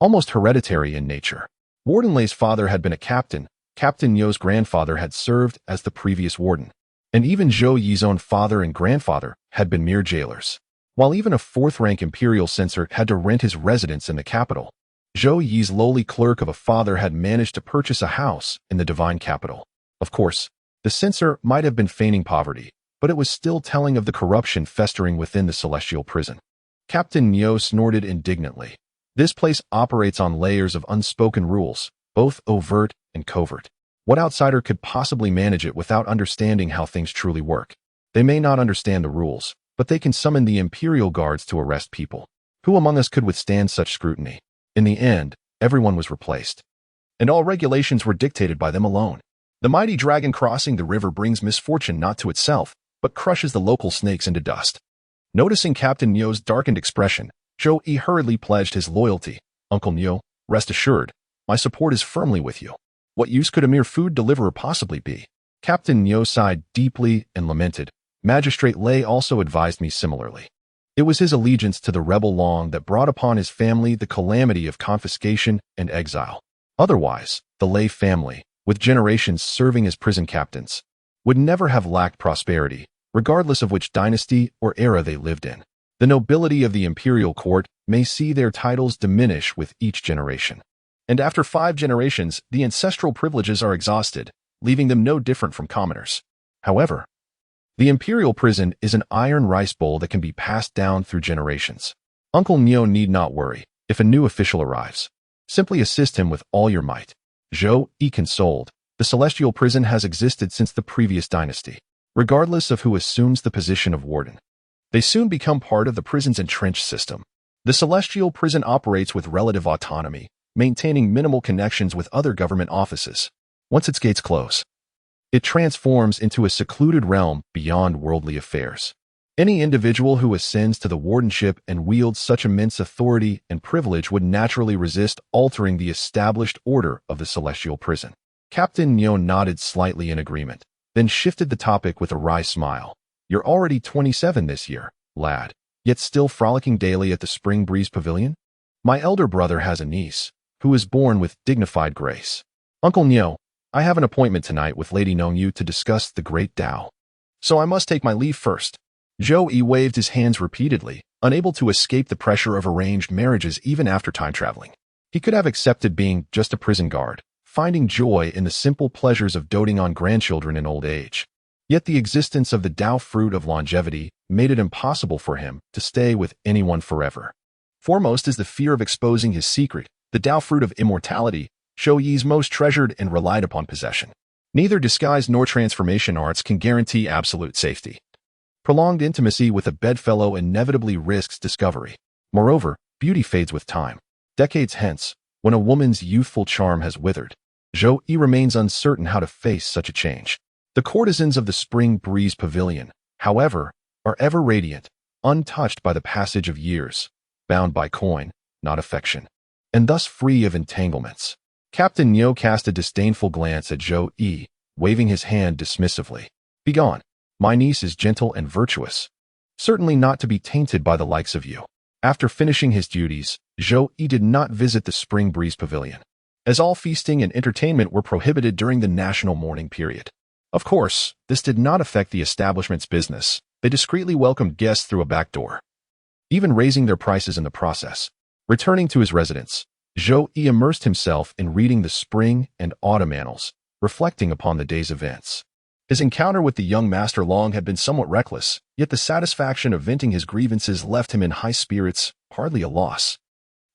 almost hereditary in nature. Warden Lei's father had been a captain, Captain Nio's grandfather had served as the previous warden, and even Zhou Yi's own father and grandfather had been mere jailers. While even a fourth-rank imperial censor had to rent his residence in the capital, Zhou Yi's lowly clerk of a father had managed to purchase a house in the divine capital. Of course, the censor might have been feigning poverty, but it was still telling of the corruption festering within the celestial prison. Captain Nio snorted indignantly. This place operates on layers of unspoken rules, both overt and covert. What outsider could possibly manage it without understanding how things truly work? They may not understand the rules, but they can summon the imperial guards to arrest people. Who among us could withstand such scrutiny? In the end, everyone was replaced, and all regulations were dictated by them alone. The mighty dragon crossing the river brings misfortune not to itself, but crushes the local snakes into dust. Noticing Captain Nio's darkened expression, Zhou Yi hurriedly pledged his loyalty. "Uncle Nio, rest assured, my support is firmly with you. What use could a mere food deliverer possibly be?" Captain Nio sighed deeply and lamented. Magistrate Lei also advised me similarly. It was his allegiance to the rebel Long that brought upon his family the calamity of confiscation and exile. Otherwise, the Lei family, with generations serving as prison captains, would never have lacked prosperity, regardless of which dynasty or era they lived in. The nobility of the imperial court may see their titles diminish with each generation. And after 5 generations, the ancestral privileges are exhausted, leaving them no different from commoners. However, the imperial prison is an iron rice bowl that can be passed down through generations. Uncle Nio need not worry if a new official arrives. Simply assist him with all your might. Zhou Yi consoled. The celestial prison has existed since the previous dynasty. Regardless of who assumes the position of warden, they soon become part of the prison's entrenched system. The celestial prison operates with relative autonomy, maintaining minimal connections with other government offices. Once its gates close, it transforms into a secluded realm beyond worldly affairs. Any individual who ascends to the wardenship and wields such immense authority and privilege would naturally resist altering the established order of the celestial prison. Captain Nio nodded slightly in agreement, then shifted the topic with a wry smile. "You're already 27 this year, lad, yet still frolicking daily at the Spring Breeze Pavilion? My elder brother has a niece, who is born with dignified grace. Uncle Nio, I have an appointment tonight with Lady Nongyu to discuss the great Tao, so I must take my leave first." Zhou Yi waved his hands repeatedly, unable to escape the pressure of arranged marriages even after time traveling. He could have accepted being just a prison guard, finding joy in the simple pleasures of doting on grandchildren in old age. Yet the existence of the Tao fruit of longevity made it impossible for him to stay with anyone forever. Foremost is the fear of exposing his secret, the Tao fruit of immortality, Zhou Yi's most treasured and relied upon possession. Neither disguise nor transformation arts can guarantee absolute safety. Prolonged intimacy with a bedfellow inevitably risks discovery. Moreover, beauty fades with time. Decades hence, when a woman's youthful charm has withered, Zhou Yi remains uncertain how to face such a change. The courtesans of the Spring Breeze Pavilion, however, are ever radiant, untouched by the passage of years, bound by coin, not affection, and thus free of entanglements. Captain Nio cast a disdainful glance at Zhou Yi, waving his hand dismissively. Begone. My niece is gentle and virtuous, certainly not to be tainted by the likes of you. After finishing his duties, Zhou Yi did not visit the Spring Breeze Pavilion, as all feasting and entertainment were prohibited during the national mourning period. Of course, this did not affect the establishment's business. They discreetly welcomed guests through a back door, even raising their prices in the process. Returning to his residence, Zhou Yi immersed himself in reading the spring and autumn annals, reflecting upon the day's events. His encounter with the young Master Long had been somewhat reckless, yet the satisfaction of venting his grievances left him in high spirits, hardly a loss.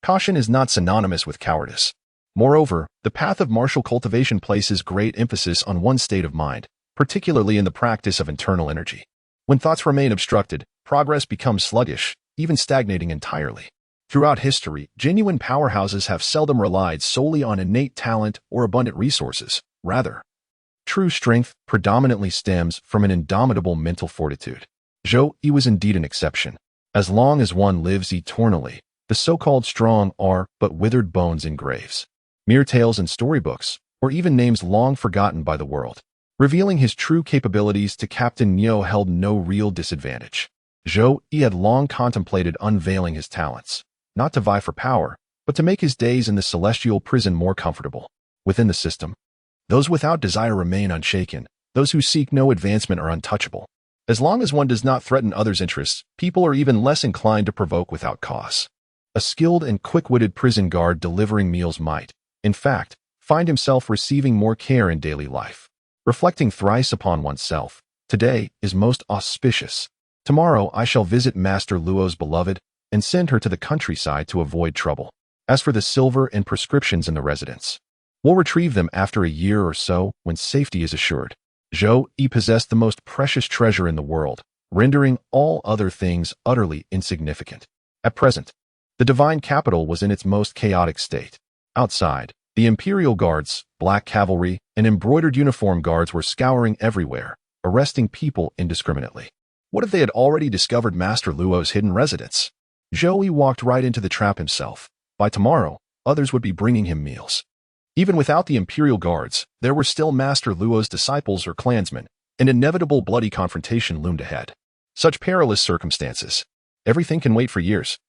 Caution is not synonymous with cowardice. Moreover, the path of martial cultivation places great emphasis on one's state of mind, particularly in the practice of internal energy. When thoughts remain obstructed, progress becomes sluggish, even stagnating entirely. Throughout history, genuine powerhouses have seldom relied solely on innate talent or abundant resources. Rather, true strength predominantly stems from an indomitable mental fortitude. Zhou Yi was indeed an exception. As long as one lives eternally, the so-called strong are but withered bones in graves, mere tales in storybooks, or even names long forgotten by the world. Revealing his true capabilities to Captain Neo held no real disadvantage. Zhou Yi had long contemplated unveiling his talents, not to vie for power, but to make his days in the celestial prison more comfortable. Within the system, those without desire remain unshaken. Those who seek no advancement are untouchable. As long as one does not threaten others' interests, people are even less inclined to provoke without cause. A skilled and quick-witted prison guard delivering meals might, in fact, find himself receiving more care in daily life. Reflecting thrice upon oneself, today is most auspicious. Tomorrow I shall visit Master Luo's beloved and send her to the countryside to avoid trouble. As for the silver and prescriptions in the residence, we'll retrieve them after a year or so when safety is assured. Zhou Yi possessed the most precious treasure in the world, rendering all other things utterly insignificant. At present, the divine capital was in its most chaotic state. Outside, the imperial guards, black cavalry, and embroidered uniform guards were scouring everywhere, arresting people indiscriminately. What if they had already discovered Master Luo's hidden residence? Zhou Yi walked right into the trap himself. By tomorrow, others would be bringing him meals. Even without the imperial guards, there were still Master Luo's disciples or clansmen. An inevitable bloody confrontation loomed ahead. Such perilous circumstances. Everything can wait for years.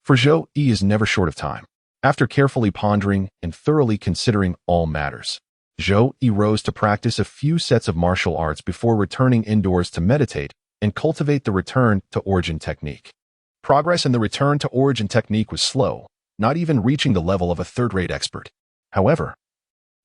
For Zhou Yi is never short of time. After carefully pondering and thoroughly considering all matters, Zhou Yi rose to practice a few sets of martial arts before returning indoors to meditate and cultivate the return to origin technique. Progress in the return to origin technique was slow, not even reaching the level of a third-rate expert. However,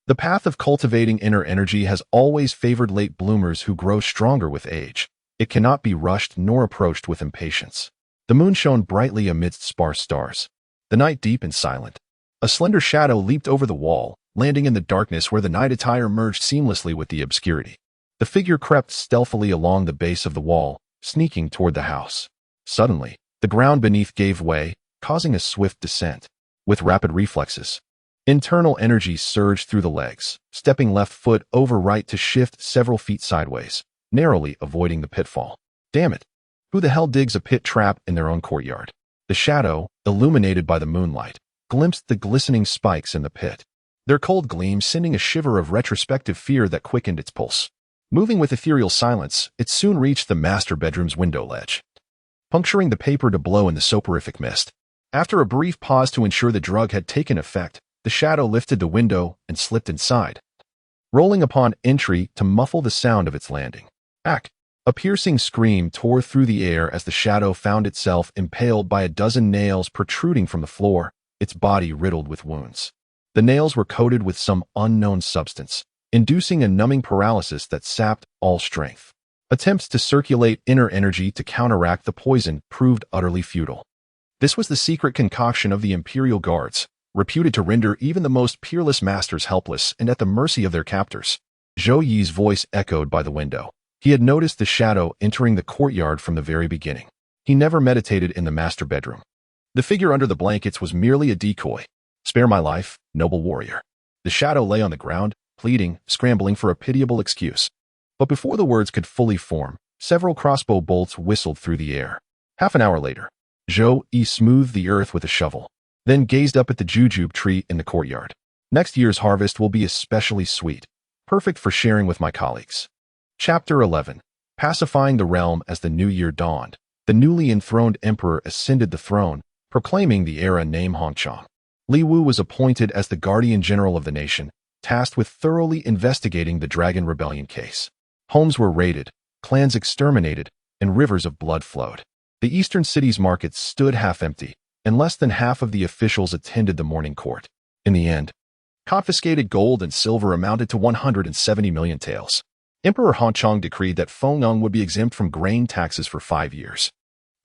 the path of cultivating inner energy has always favored late bloomers who grow stronger with age. It cannot be rushed nor approached with impatience. The moon shone brightly amidst sparse stars. The night deep and silent. A slender shadow leaped over the wall, landing in the darkness where the night attire merged seamlessly with the obscurity. The figure crept stealthily along the base of the wall, sneaking toward the house. Suddenly, the ground beneath gave way, causing a swift descent. With rapid reflexes, internal energy surged through the legs, stepping left foot over right to shift several feet sideways, narrowly avoiding the pitfall. Damn it! Who the hell digs a pit trap in their own courtyard? The shadow, illuminated by the moonlight, glimpsed the glistening spikes in the pit, their cold gleam sending a shiver of retrospective fear that quickened its pulse. Moving with ethereal silence, it soon reached the master bedroom's window ledge, puncturing the paper to blow in the soporific mist. After a brief pause to ensure the drug had taken effect, the shadow lifted the window and slipped inside, rolling upon entry to muffle the sound of its landing. Ack! A piercing scream tore through the air as the shadow found itself impaled by a dozen nails protruding from the floor, its body riddled with wounds. The nails were coated with some unknown substance, inducing a numbing paralysis that sapped all strength. Attempts to circulate inner energy to counteract the poison proved utterly futile. This was the secret concoction of the imperial guards, reputed to render even the most peerless masters helpless and at the mercy of their captors. Zhou Yi's voice echoed by the window. He had noticed the shadow entering the courtyard from the very beginning. He never meditated in the master bedroom. The figure under the blankets was merely a decoy. Spare my life, noble warrior. The shadow lay on the ground, pleading, scrambling for a pitiable excuse. But before the words could fully form, several crossbow bolts whistled through the air. Half an hour later, Zhou Yi smoothed the earth with a shovel, then gazed up at the jujube tree in the courtyard. Next year's harvest will be especially sweet, perfect for sharing with my colleagues. Chapter 11. Pacifying the realm. As the new year dawned, the newly enthroned emperor ascended the throne, proclaiming the era name Hongchang. Li Wu was appointed as the guardian general of the nation, tasked with thoroughly investigating the Dragon Rebellion case. Homes were raided, clans exterminated, and rivers of blood flowed. The eastern city's markets stood half empty, and less than half of the officials attended the morning court. In the end, confiscated gold and silver amounted to 170 million taels. Emperor Hongchang decreed that Fengyang would be exempt from grain taxes for 5 years.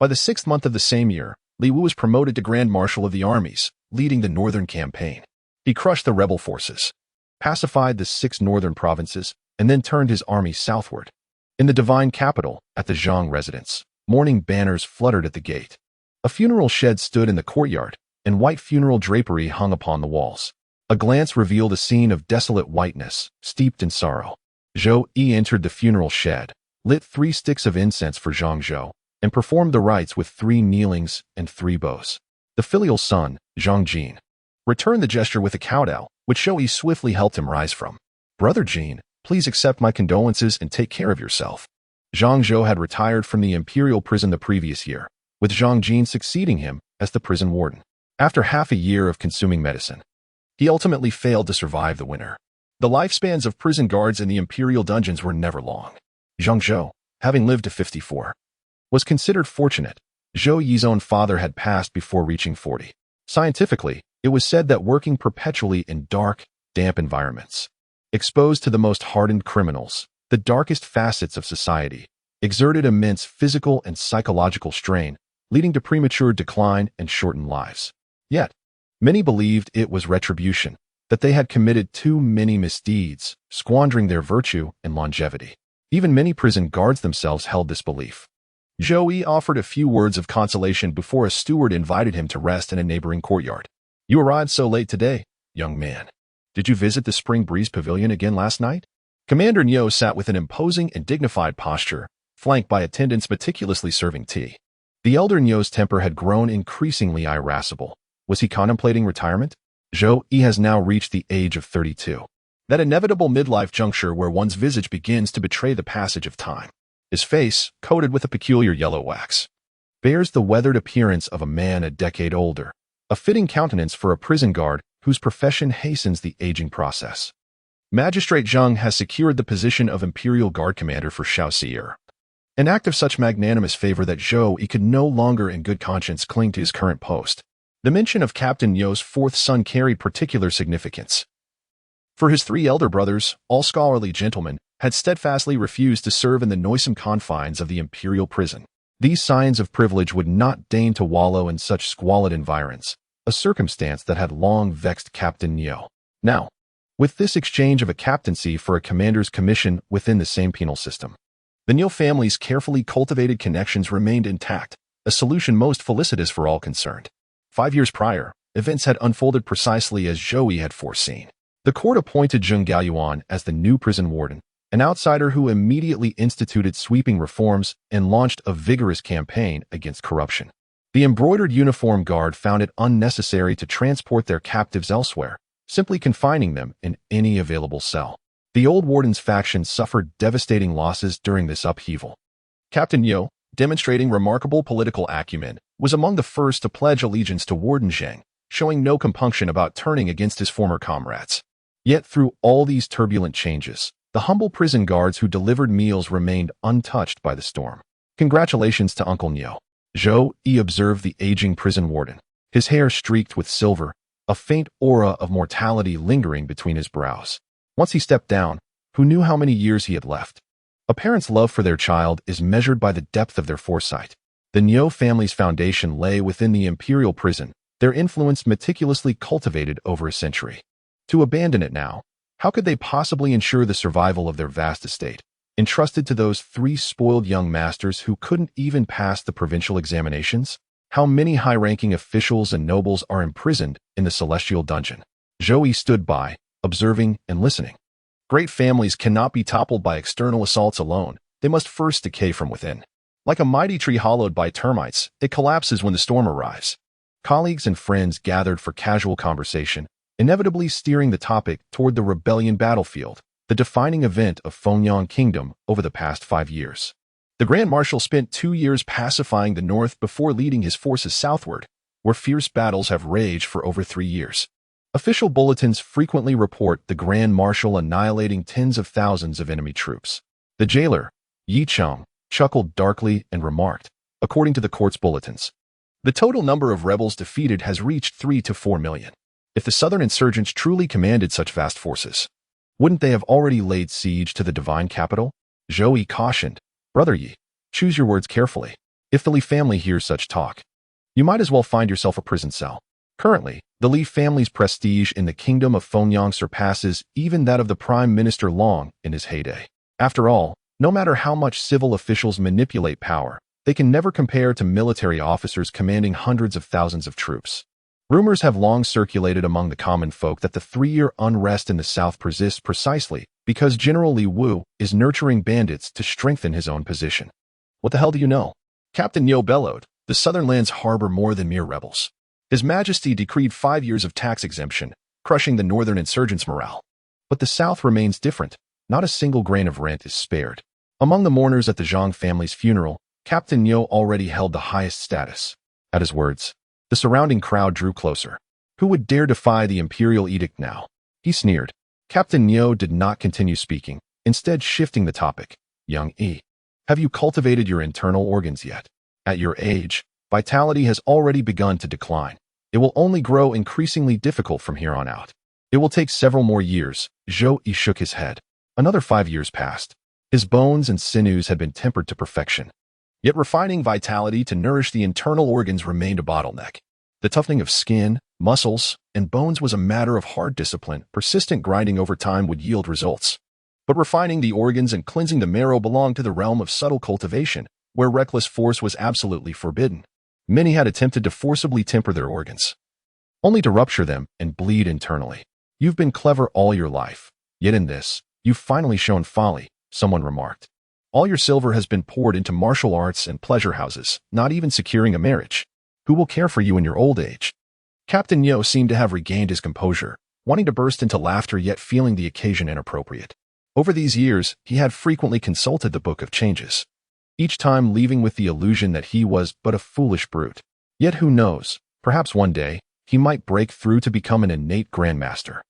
By the 6th month of the same year, Li Wu was promoted to Grand Marshal of the armies, leading the northern campaign. He crushed the rebel forces, pacified the 6 northern provinces, and then turned his army southward. In the divine capital, at the Zhang residence, mourning banners fluttered at the gate. A funeral shed stood in the courtyard, and white funeral drapery hung upon the walls. A glance revealed a scene of desolate whiteness, steeped in sorrow. Zhou Yi entered the funeral shed, lit 3 sticks of incense for Zhang Zhou, and performed the rites with 3 kneelings and 3 bows. The filial son, Zhang Jin, returned the gesture with a kowtow, which Zhou Yi swiftly helped him rise from. Brother Jin, please accept my condolences and take care of yourself. Zhang Zhou had retired from the imperial prison the previous year, with Zhang Jin succeeding him as the prison warden. After half a year of consuming medicine, he ultimately failed to survive the winter. The lifespans of prison guards in the imperial dungeons were never long. Zhang Zhou, having lived to 54, was considered fortunate. Zhou Yi's own father had passed before reaching 40. Scientifically, it was said that working perpetually in dark, damp environments, exposed to the most hardened criminals, the darkest facets of society, exerted immense physical and psychological strain, leading to premature decline and shortened lives. Yet, many believed it was retribution, that they had committed too many misdeeds, squandering their virtue and longevity. Even many prison guards themselves held this belief. Zhou Yi offered a few words of consolation before a steward invited him to rest in a neighboring courtyard. You arrived so late today, young man. Did you visit the Spring Breeze Pavilion again last night? Commander Niu sat with an imposing and dignified posture, flanked by attendants meticulously serving tea. The elder Niu's temper had grown increasingly irascible. Was he contemplating retirement? Zhou Yi has now reached the age of 32. That inevitable midlife juncture where one's visage begins to betray the passage of time. His face, coated with a peculiar yellow wax, bears the weathered appearance of a man a decade older, a fitting countenance for a prison guard whose profession hastens the aging process. Magistrate Zheng has secured the position of Imperial Guard Commander for Shaoxi'er, an act of such magnanimous favor that Zhou Yi could no longer in good conscience cling to his current post. The mention of Captain Niu's 4th son carried particular significance. For his 3 elder brothers, all scholarly gentlemen, had steadfastly refused to serve in the noisome confines of the imperial prison. These signs of privilege would not deign to wallow in such squalid environs, a circumstance that had long vexed Captain Niu. Now, with this exchange of a captaincy for a commander's commission within the same penal system, the Niu family's carefully cultivated connections remained intact, a solution most felicitous for all concerned. 5 years prior, events had unfolded precisely as Zhou Yi had foreseen. The court appointed Zheng Gaoyuan as the new prison warden, an outsider who immediately instituted sweeping reforms and launched a vigorous campaign against corruption. The embroidered uniform guard found it unnecessary to transport their captives elsewhere, simply confining them in any available cell. The old warden's faction suffered devastating losses during this upheaval. Captain Niu, demonstrating remarkable political acumen, was among the first to pledge allegiance to Warden Zheng, showing no compunction about turning against his former comrades. Yet through all these turbulent changes, the humble prison guards who delivered meals remained untouched by the storm. Congratulations to Uncle Niu. Zhou Yi observed the aging prison warden, his hair streaked with silver, a faint aura of mortality lingering between his brows. Once he stepped down, who knew how many years he had left? A parent's love for their child is measured by the depth of their foresight. The Niu family's foundation lay within the imperial prison, their influence meticulously cultivated over a century. To abandon it now, how could they possibly ensure the survival of their vast estate, entrusted to those 3 spoiled young masters who couldn't even pass the provincial examinations? How many high-ranking officials and nobles are imprisoned in the celestial dungeon? Zhou Yi stood by, observing and listening. Great families cannot be toppled by external assaults alone. They must first decay from within. Like a mighty tree hollowed by termites, it collapses when the storm arrives. Colleagues and friends gathered for casual conversation, inevitably steering the topic toward the rebellion battlefield, the defining event of Fengyang Kingdom over the past 5 years. The Grand Marshal spent 2 years pacifying the north before leading his forces southward, where fierce battles have raged for over 3 years. Official bulletins frequently report the Grand Marshal annihilating tens of thousands of enemy troops. The jailer, Yi Cheng, chuckled darkly and remarked, according to the court's bulletins, the total number of rebels defeated has reached 3 to 4 million. If the southern insurgents truly commanded such vast forces, wouldn't they have already laid siege to the divine capital? Zhou Yi cautioned, Brother Yi, choose your words carefully. If the Li family hears such talk, you might as well find yourself a prison cell. Currently, the Li family's prestige in the kingdom of Fengyang surpasses even that of the Prime Minister Long in his heyday. After all, no matter how much civil officials manipulate power, they can never compare to military officers commanding hundreds of thousands of troops. Rumors have long circulated among the common folk that the 3-year unrest in the south persists precisely because General Li Wu is nurturing bandits to strengthen his own position. What the hell do you know? Captain Yo bellowed, the southern lands harbor more than mere rebels. His Majesty decreed 5 years of tax exemption, crushing the northern insurgents' morale. But the south remains different. Not a single grain of rent is spared. Among the mourners at the Zhang family's funeral, Captain Yo already held the highest status. At his words, the surrounding crowd drew closer. Who would dare defy the imperial edict now? He sneered. Captain Yo did not continue speaking, instead shifting the topic. Young Yi, have you cultivated your internal organs yet? At your age, vitality has already begun to decline. It will only grow increasingly difficult from here on out. It will take several more years. Zhou Yi shook his head. Another 5 years passed. His bones and sinews had been tempered to perfection. Yet refining vitality to nourish the internal organs remained a bottleneck. The toughening of skin, muscles, and bones was a matter of hard discipline. Persistent grinding over time would yield results. But refining the organs and cleansing the marrow belonged to the realm of subtle cultivation, where reckless force was absolutely forbidden. Many had attempted to forcibly temper their organs, only to rupture them and bleed internally. You've been clever all your life, yet in this, you've finally shown folly, someone remarked. All your silver has been poured into martial arts and pleasure houses, not even securing a marriage. Who will care for you in your old age? Captain Yo seemed to have regained his composure, wanting to burst into laughter yet feeling the occasion inappropriate. Over these years, he had frequently consulted the Book of Changes, each time leaving with the illusion that he was but a foolish brute. Yet who knows, perhaps one day, he might break through to become an innate grandmaster.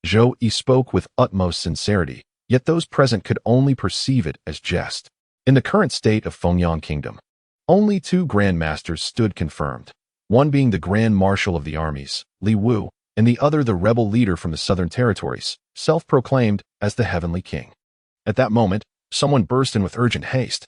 Zhou Yi spoke with utmost sincerity, yet those present could only perceive it as jest. In the current state of Fengyang Kingdom, only 2 grandmasters stood confirmed, one being the Grand Marshal of the armies, Li Wu, and the other the rebel leader from the southern territories, self-proclaimed as the Heavenly King. At that moment, someone burst in with urgent haste,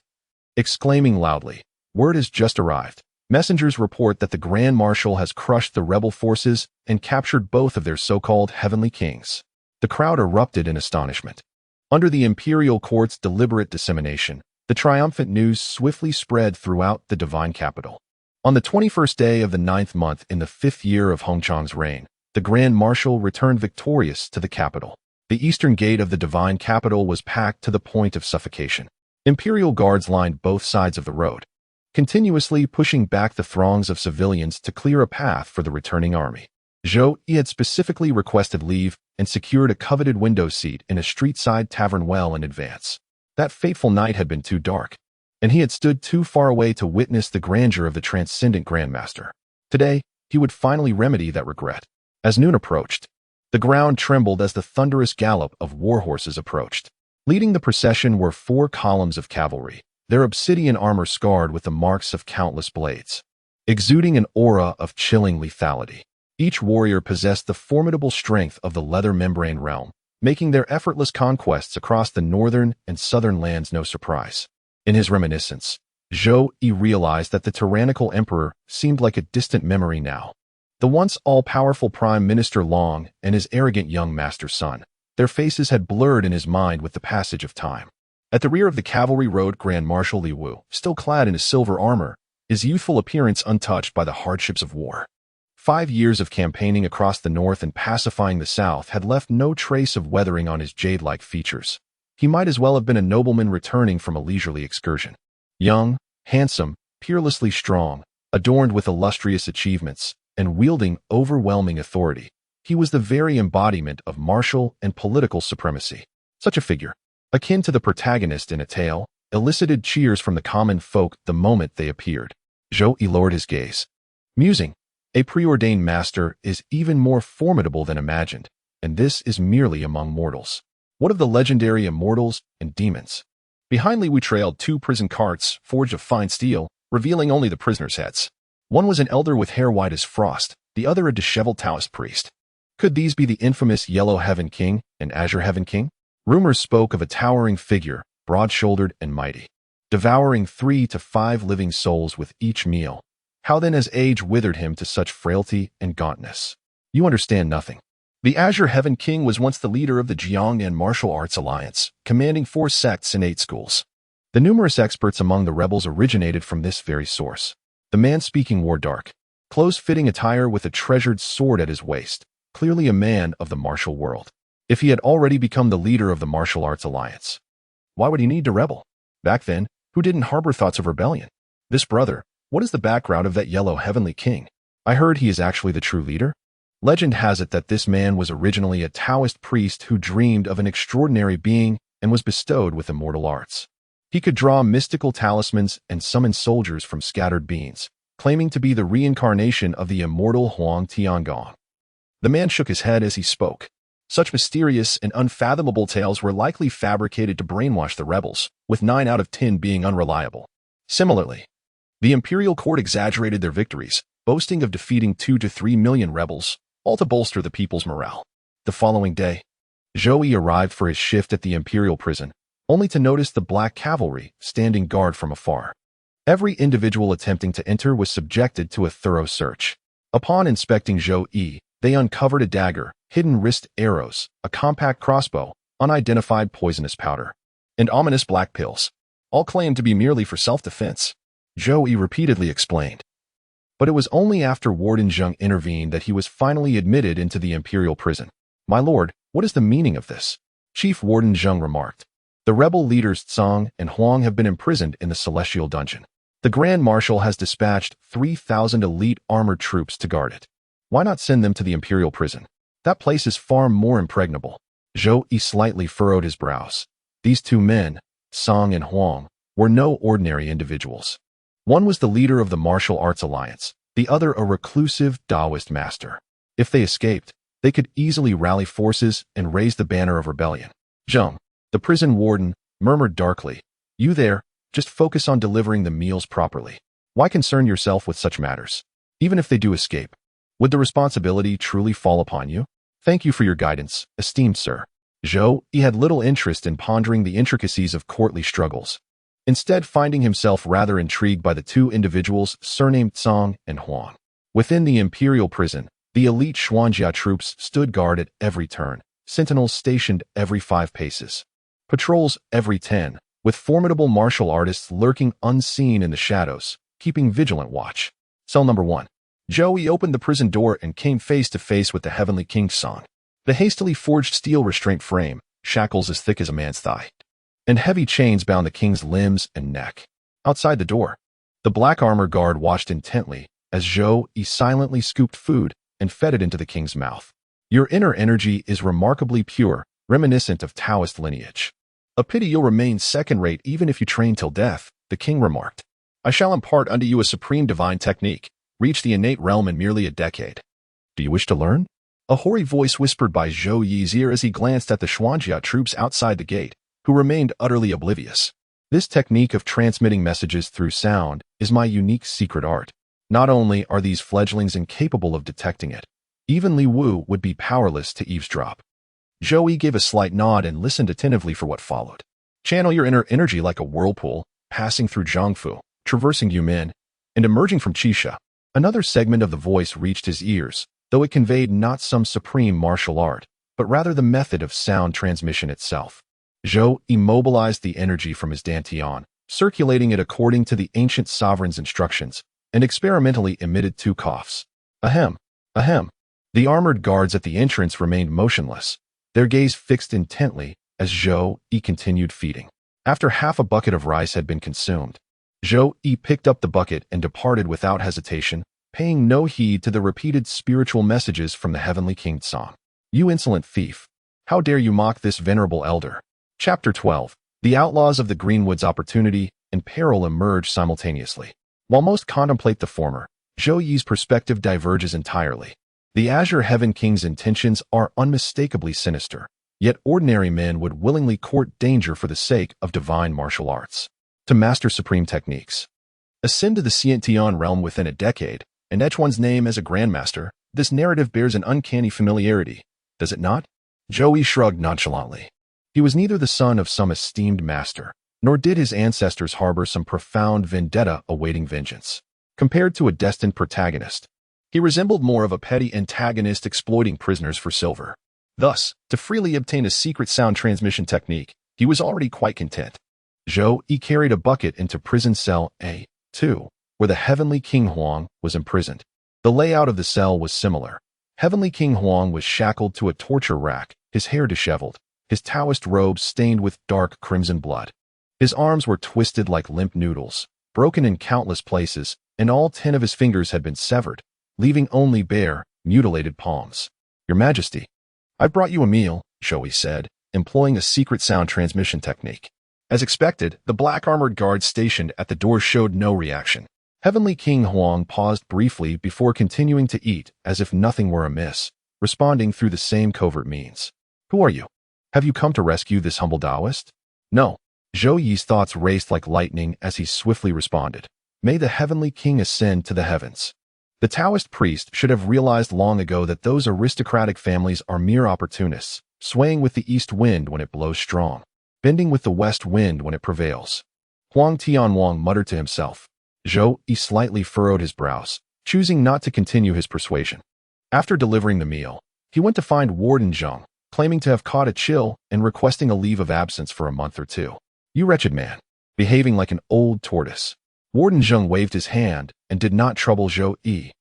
exclaiming loudly, "Word has just arrived. Messengers report that the Grand Marshal has crushed the rebel forces and captured both of their so-called Heavenly Kings." The crowd erupted in astonishment. Under the imperial court's deliberate dissemination, the triumphant news swiftly spread throughout the divine capital. On the 21st day of the 9th month in the 5th year of Hongchang's reign, the Grand Marshal returned victorious to the capital. The eastern gate of the divine capital was packed to the point of suffocation. Imperial guards lined both sides of the road, continuously pushing back the throngs of civilians to clear a path for the returning army. Zhou Yi had specifically requested leave and secured a coveted window seat in a street-side tavern well in advance. That fateful night had been too dark, and he had stood too far away to witness the grandeur of the transcendent Grandmaster. Today, he would finally remedy that regret. As noon approached, the ground trembled as the thunderous gallop of war horses approached. Leading the procession were 4 columns of cavalry, their obsidian armor scarred with the marks of countless blades, exuding an aura of chilling lethality. Each warrior possessed the formidable strength of the leather membrane realm, making their effortless conquests across the northern and southern lands no surprise. In his reminiscence, Zhou Yi realized that the tyrannical emperor seemed like a distant memory now. The once all-powerful Prime Minister Long and his arrogant young master's son, their faces had blurred in his mind with the passage of time. At the rear of the cavalry rode Grand Marshal Li Wu, still clad in his silver armor, his youthful appearance untouched by the hardships of war. 5 years of campaigning across the north and pacifying the south had left no trace of weathering on his jade-like features. He might as well have been a nobleman returning from a leisurely excursion. Young, handsome, peerlessly strong, adorned with illustrious achievements, and wielding overwhelming authority, he was the very embodiment of martial and political supremacy. Such a figure, akin to the protagonist in a tale, elicited cheers from the common folk the moment they appeared. Zhou Yi lowered his gaze, musing, a preordained master is even more formidable than imagined, and this is merely among mortals. What of the legendary immortals and demons? Behindly we trailed 2 prison carts forged of fine steel, revealing only the prisoners' heads. One was an elder with hair white as frost, the other a disheveled Taoist priest. Could these be the infamous Yellow Heaven King and Azure Heaven King? Rumors spoke of a towering figure, broad-shouldered and mighty, devouring 3 to 5 living souls with each meal. How then has age withered him to such frailty and gauntness? You understand nothing. The Azure Heaven King was once the leader of the Qian Martial Arts Alliance, commanding 4 sects and 8 schools. The numerous experts among the rebels originated from this very source. The man speaking wore dark, close-fitting attire with a treasured sword at his waist, clearly a man of the martial world. If he had already become the leader of the Martial Arts Alliance, why would he need to rebel? Back then, who didn't harbor thoughts of rebellion? This brother, what is the background of that Yellow Heavenly King? I heard he is actually the true leader? Legend has it that this man was originally a Taoist priest who dreamed of an extraordinary being and was bestowed with immortal arts. He could draw mystical talismans and summon soldiers from scattered beings, claiming to be the reincarnation of the immortal Huang Tiangong. The man shook his head as he spoke. Such mysterious and unfathomable tales were likely fabricated to brainwash the rebels, with 9 out of 10 being unreliable. Similarly, the imperial court exaggerated their victories, boasting of defeating 2 to 3 million rebels, all to bolster the people's morale. The following day, Zhou Yi arrived for his shift at the imperial prison, only to notice the black cavalry standing guard from afar. Every individual attempting to enter was subjected to a thorough search. Upon inspecting Zhou Yi, they uncovered a dagger, hidden wrist arrows, a compact crossbow, unidentified poisonous powder, and ominous black pills, all claimed to be merely for self-defense. Zhou Yi repeatedly explained. But it was only after Warden Zheng intervened that he was finally admitted into the imperial prison. My lord, what is the meaning of this? Chief Warden Zheng remarked. The rebel leaders Tsang and Huang have been imprisoned in the celestial dungeon. The Grand Marshal has dispatched 3,000 elite armored troops to guard it. Why not send them to the imperial prison? That place is far more impregnable. Zhou Yi slightly furrowed his brows. These 2 men, Tsang and Huang, were no ordinary individuals. One was the leader of the Martial Arts Alliance, the other a reclusive Taoist master. If they escaped, they could easily rally forces and raise the banner of rebellion. Zheng, the prison warden, murmured darkly, "You there, just focus on delivering the meals properly. Why concern yourself with such matters? Even if they do escape, would the responsibility truly fall upon you? Thank you for your guidance, esteemed sir." Zhou Yi had little interest in pondering the intricacies of courtly struggles, instead finding himself rather intrigued by the 2 individuals surnamed Tsang and Huang. Within the imperial prison, the elite Xuanjia troops stood guard at every turn, sentinels stationed every 5 paces, patrols every 10, with formidable martial artists lurking unseen in the shadows, keeping vigilant watch. Cell number 1. Zhou Yi opened the prison door and came face to face with the Heavenly King Tsang. The hastily forged steel restraint frame, shackles as thick as a man's thigh, and heavy chains bound the king's limbs and neck. Outside the door, the black armor guard watched intently as Zhou Yi silently scooped food and fed it into the king's mouth. Your inner energy is remarkably pure, reminiscent of Taoist lineage. A pity you'll remain second-rate even if you train till death, the king remarked. I shall impart unto you a supreme divine technique, reach the innate realm in merely a decade. Do you wish to learn? A hoary voice whispered by Zhou Yi's ear as he glanced at the Xuanjia troops outside the gate, who remained utterly oblivious. This technique of transmitting messages through sound is my unique secret art. Not only are these fledglings incapable of detecting it, even Li Wu would be powerless to eavesdrop. Zhou Yi gave a slight nod and listened attentively for what followed. Channel your inner energy like a whirlpool, passing through Zhangfu, traversing Yumin, and emerging from Qisha. Another segment of the voice reached his ears, though it conveyed not some supreme martial art, but rather the method of sound transmission itself. Zhou immobilized the energy from his dantian, circulating it according to the ancient sovereign's instructions, and experimentally emitted 2 coughs. Ahem, ahem. The armored guards at the entrance remained motionless, their gaze fixed intently as Zhou Yi continued feeding. After half a bucket of rice had been consumed, Zhou Yi picked up the bucket and departed without hesitation, paying no heed to the repeated spiritual messages from the Heavenly King Tsang. You insolent thief! How dare you mock this venerable elder? Chapter 12. The outlaws of the Greenwood's opportunity and peril emerge simultaneously. While most contemplate the former, Zhou Yi's perspective diverges entirely. The Azure Heaven King's intentions are unmistakably sinister, yet ordinary men would willingly court danger for the sake of divine martial arts. To master supreme techniques. Ascend to the Qian realm within a decade, and etch one's name as a grandmaster. This narrative bears an uncanny familiarity, does it not? Zhou Yi shrugged nonchalantly. He was neither the son of some esteemed master, nor did his ancestors harbor some profound vendetta awaiting vengeance. Compared to a destined protagonist, he resembled more of a petty antagonist exploiting prisoners for silver. Thus, to freely obtain a secret sound transmission technique, he was already quite content. Zhou Yi carried a bucket into prison cell A2, where the Heavenly King Huang was imprisoned. The layout of the cell was similar. Heavenly King Huang was shackled to a torture rack, his hair disheveled, his Taoist robes stained with dark crimson blood. His arms were twisted like limp noodles, broken in countless places, and all 10 of his fingers had been severed, leaving only bare, mutilated palms. Your Majesty, I brought you a meal, Zhou Yi said, employing a secret sound transmission technique. As expected, the black-armored guards stationed at the door showed no reaction. Heavenly King Huang paused briefly before continuing to eat as if nothing were amiss, responding through the same covert means. Who are you? Have you come to rescue this humble Taoist? No. Zhou Yi's thoughts raced like lightning as he swiftly responded. May the Heavenly King ascend to the heavens. The Taoist priest should have realized long ago that those aristocratic families are mere opportunists, swaying with the east wind when it blows strong, bending with the west wind when it prevails. Huang Tianwang muttered to himself. Zhou Yi slightly furrowed his brows, choosing not to continue his persuasion. After delivering the meal, he went to find Warden Zheng, claiming to have caught a chill and requesting a leave of absence for a month or two. You wretched man, behaving like an old tortoise. Warden Zheng waved his hand and did not trouble Zhou Yi.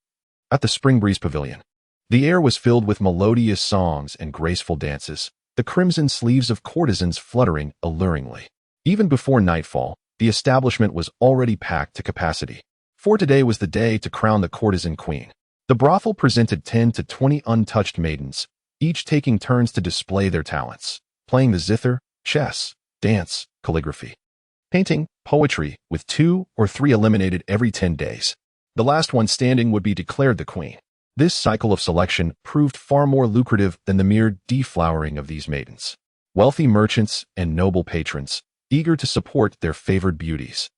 At the Spring Breeze Pavilion, the air was filled with melodious songs and graceful dances, the crimson sleeves of courtesans fluttering alluringly. Even before nightfall, the establishment was already packed to capacity. For today was the day to crown the courtesan queen. The brothel presented 10 to 20 untouched maidens, each taking turns to display their talents, playing the zither, chess, dance, calligraphy, painting, poetry, with 2 or 3 eliminated every 10 days. The last one standing would be declared the queen. This cycle of selection proved far more lucrative than the mere deflowering of these maidens. Wealthy merchants and noble patrons, eager to support their favored beauties,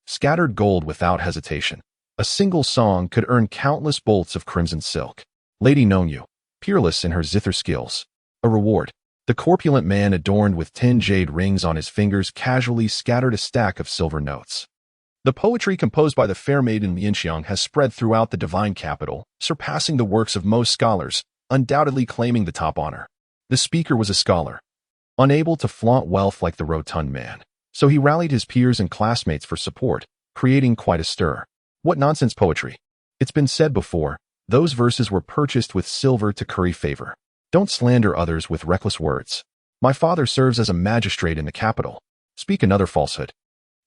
scattered gold without hesitation. A single song could earn countless bolts of crimson silk. Lady Nongyu, peerless in her zither skills. A reward. The corpulent man adorned with 10 jade rings on his fingers casually scattered a stack of silver notes. The poetry composed by the fair maiden Lianxiang has spread throughout the divine capital, surpassing the works of most scholars, undoubtedly claiming the top honor. The speaker was a scholar, unable to flaunt wealth like the rotund man, so he rallied his peers and classmates for support, creating quite a stir. What nonsense poetry! It's been said before, those verses were purchased with silver to curry favor. Don't slander others with reckless words. My father serves as a magistrate in the capital. Speak another falsehood,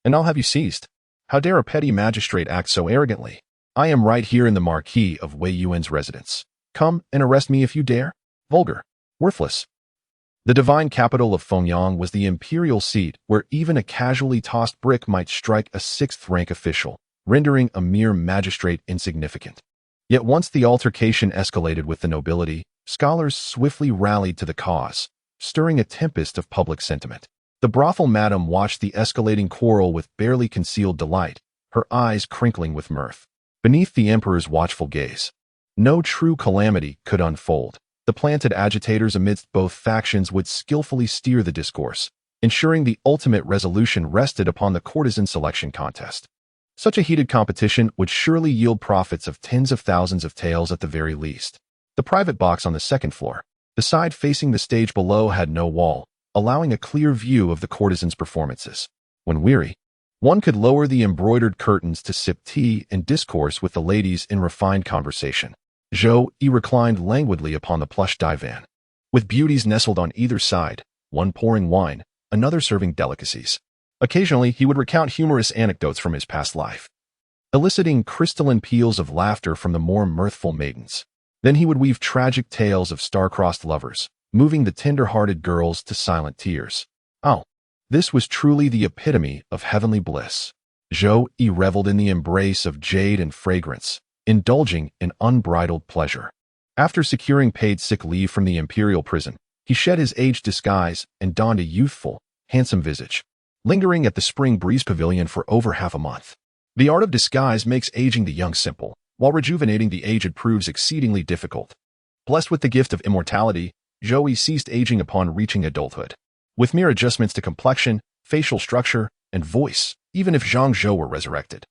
and I'll have you seized. How dare a petty magistrate act so arrogantly? I am right here in the Marquis of Wei Yuan's residence. Come and arrest me if you dare. Vulgar. Worthless. The divine capital of Fengyang was the imperial seat where even a casually tossed brick might strike a 6th-rank official, rendering a mere magistrate insignificant. Yet once the altercation escalated with the nobility, scholars swiftly rallied to the cause, stirring a tempest of public sentiment. The brothel madam watched the escalating quarrel with barely concealed delight, her eyes crinkling with mirth. Beneath the emperor's watchful gaze, no true calamity could unfold. The planted agitators amidst both factions would skillfully steer the discourse, ensuring the ultimate resolution rested upon the courtesan selection contest. Such a heated competition would surely yield profits of tens of thousands of taels at the very least. The private box on the 2nd floor, the side facing the stage below, had no wall, allowing a clear view of the courtesans' performances. When weary, one could lower the embroidered curtains to sip tea and discourse with the ladies in refined conversation. Zhou Yi reclined languidly upon the plush divan, with beauties nestled on either side, one pouring wine, another serving delicacies. Occasionally, he would recount humorous anecdotes from his past life, eliciting crystalline peals of laughter from the more mirthful maidens. Then he would weave tragic tales of star-crossed lovers, moving the tender-hearted girls to silent tears. Oh, this was truly the epitome of heavenly bliss. Zhou Yi reveled in the embrace of jade and fragrance, indulging in unbridled pleasure. After securing paid sick leave from the imperial prison, he shed his aged disguise and donned a youthful, handsome visage, lingering at the Spring Breeze Pavilion for over half a month. The art of disguise makes aging the young simple, while rejuvenating the aged proves exceedingly difficult. Blessed with the gift of immortality, Zhou Yi ceased aging upon reaching adulthood. With mere adjustments to complexion, facial structure, and voice, even if Zhang Zhou were resurrected,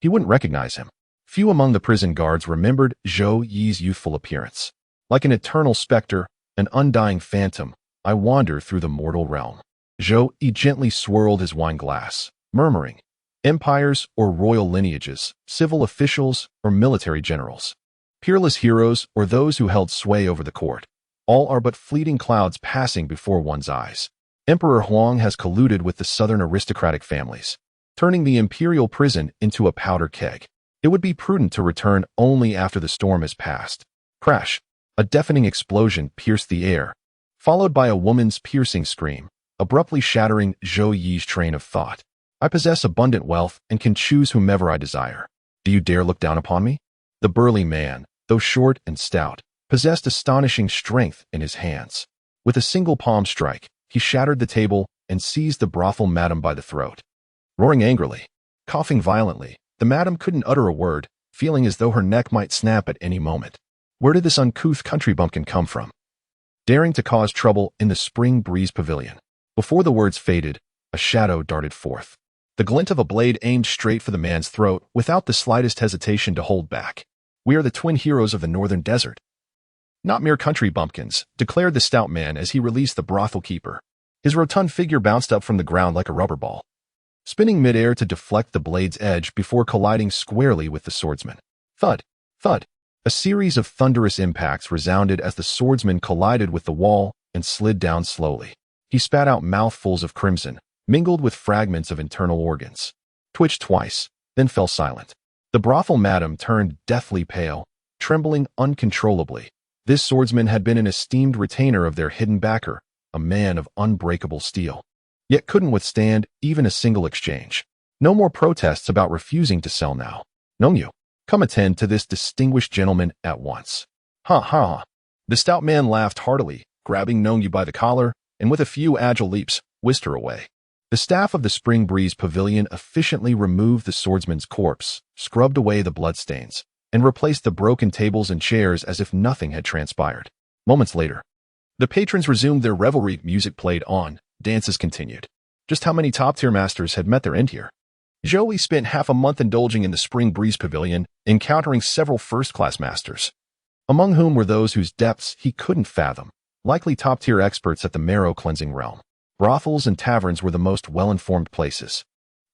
he wouldn't recognize him. Few among the prison guards remembered Zhou Yi's youthful appearance. Like an eternal specter, an undying phantom, I wander through the mortal realm. Zhou Yi gently swirled his wine glass, murmuring, empires or royal lineages, civil officials or military generals, peerless heroes or those who held sway over the court, all are but fleeting clouds passing before one's eyes. Emperor Huang has colluded with the southern aristocratic families, turning the imperial prison into a powder keg. It would be prudent to return only after the storm has passed. Crash! A deafening explosion pierced the air, followed by a woman's piercing scream, abruptly shattering Zhou Yi's train of thought. I possess abundant wealth and can choose whomever I desire. Do you dare look down upon me? The burly man, though short and stout, possessed astonishing strength in his hands. With a single palm strike, he shattered the table and seized the brothel madam by the throat. Roaring angrily, coughing violently, the madam couldn't utter a word, feeling as though her neck might snap at any moment. Where did this uncouth country bumpkin come from? Daring to cause trouble in the Spring Breeze Pavilion. Before the words faded, a shadow darted forth. The glint of a blade aimed straight for the man's throat without the slightest hesitation to hold back. We are the twin heroes of the northern desert. Not mere country bumpkins, declared the stout man as he released the brothel keeper. His rotund figure bounced up from the ground like a rubber ball, spinning midair to deflect the blade's edge before colliding squarely with the swordsman. Thud! Thud! A series of thunderous impacts resounded as the swordsman collided with the wall and slid down slowly. He spat out mouthfuls of crimson, mingled with fragments of internal organs, twitched twice, then fell silent. The brothel madam turned deathly pale, trembling uncontrollably. This swordsman had been an esteemed retainer of their hidden backer, a man of unbreakable steel, yet couldn't withstand even a single exchange. No more protests about refusing to sell now. No you. Come attend to this distinguished gentleman at once. Ha ha. The stout man laughed heartily, grabbing Nongyu by the collar, and with a few agile leaps, whisked her away. The staff of the Spring Breeze Pavilion efficiently removed the swordsman's corpse, scrubbed away the bloodstains, and replaced the broken tables and chairs as if nothing had transpired. Moments later, the patrons resumed their revelry. Music played on, dances continued. Just how many top-tier masters had met their end here? Zhou Yi spent half a month indulging in the Spring Breeze Pavilion, encountering several first-class masters, among whom were those whose depths he couldn't fathom, likely top-tier experts at the marrow-cleansing realm. Brothels and taverns were the most well-informed places.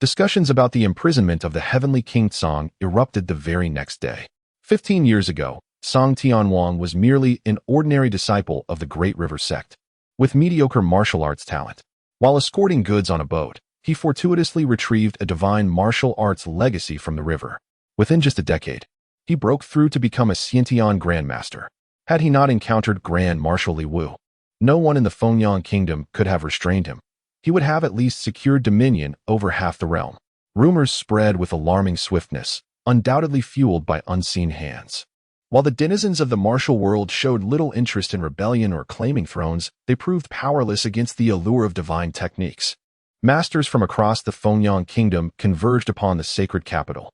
Discussions about the imprisonment of the heavenly King Song erupted the very next day. 15 years ago, Song Tianwang was merely an ordinary disciple of the Great River sect, with mediocre martial arts talent. While escorting goods on a boat, he fortuitously retrieved a divine martial arts legacy from the river. Within just a decade, he broke through to become a Xiantian grandmaster. Had he not encountered Grand Marshal Li Wu, no one in the Fengyang kingdom could have restrained him. He would have at least secured dominion over half the realm. Rumors spread with alarming swiftness, undoubtedly fueled by unseen hands. While the denizens of the martial world showed little interest in rebellion or claiming thrones, they proved powerless against the allure of divine techniques. Masters from across the Fengyang kingdom converged upon the sacred capital.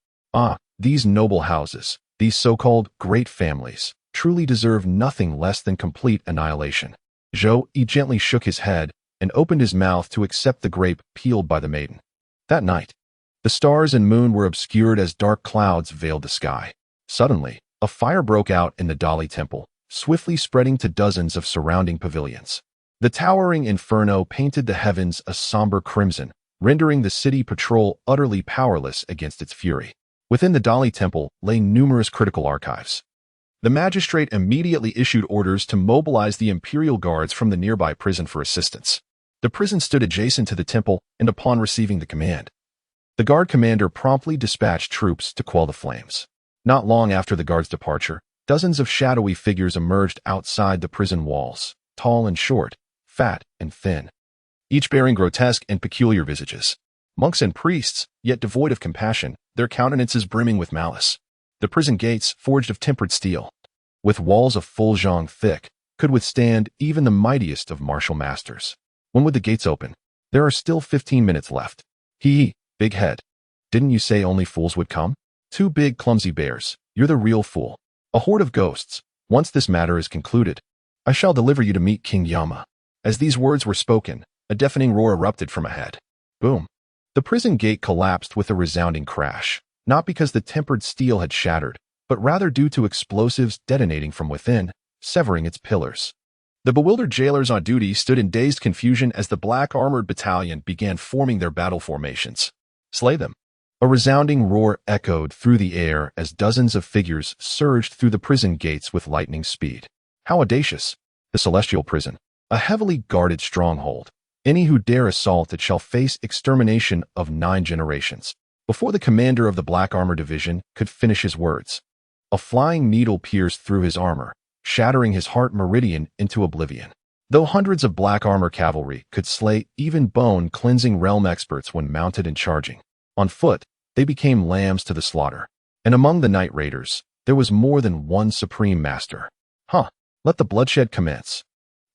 These noble houses, these so-called great families, truly deserve nothing less than complete annihilation. Zhou Yi gently shook his head and opened his mouth to accept the grape peeled by the maiden. That night, the stars and moon were obscured as dark clouds veiled the sky. Suddenly, a fire broke out in the Dali temple, swiftly spreading to dozens of surrounding pavilions. The towering inferno painted the heavens a somber crimson, rendering the city patrol utterly powerless against its fury. Within the Dali temple lay numerous critical archives. The magistrate immediately issued orders to mobilize the imperial guards from the nearby prison for assistance. The prison stood adjacent to the temple, and upon receiving the command, the guard commander promptly dispatched troops to quell the flames. Not long after the guard's departure, dozens of shadowy figures emerged outside the prison walls, tall and short, fat and thin. each bearing grotesque and peculiar visages. Monks and priests, yet devoid of compassion, their countenances brimming with malice. The prison gates, forged of tempered steel, with walls of full zhang thick, could withstand even the mightiest of martial masters. When would the gates open? There are still 15 minutes left. Big head. Didn't you say only fools would come? Two big clumsy bears. You're the real fool. A horde of ghosts. Once this matter is concluded, I shall deliver you to meet King Yama. As these words were spoken, a deafening roar erupted from ahead. Boom. The prison gate collapsed with a resounding crash, not because the tempered steel had shattered, but rather due to explosives detonating from within, severing its pillars. The bewildered jailers on duty stood in dazed confusion as the black armored battalion began forming their battle formations. Slay them. A resounding roar echoed through the air as dozens of figures surged through the prison gates with lightning speed. How audacious! The celestial prison, a heavily guarded stronghold. Any who dare assault it shall face extermination of 9 generations. Before the commander of the Black Armor Division could finish his words, a flying needle pierced through his armor, shattering his heart meridian into oblivion. Though hundreds of Black Armor cavalry could slay even bone-cleansing realm experts when mounted and charging, on foot, they became lambs to the slaughter. And among the Night Raiders, there was more than one supreme master. Let the bloodshed commence.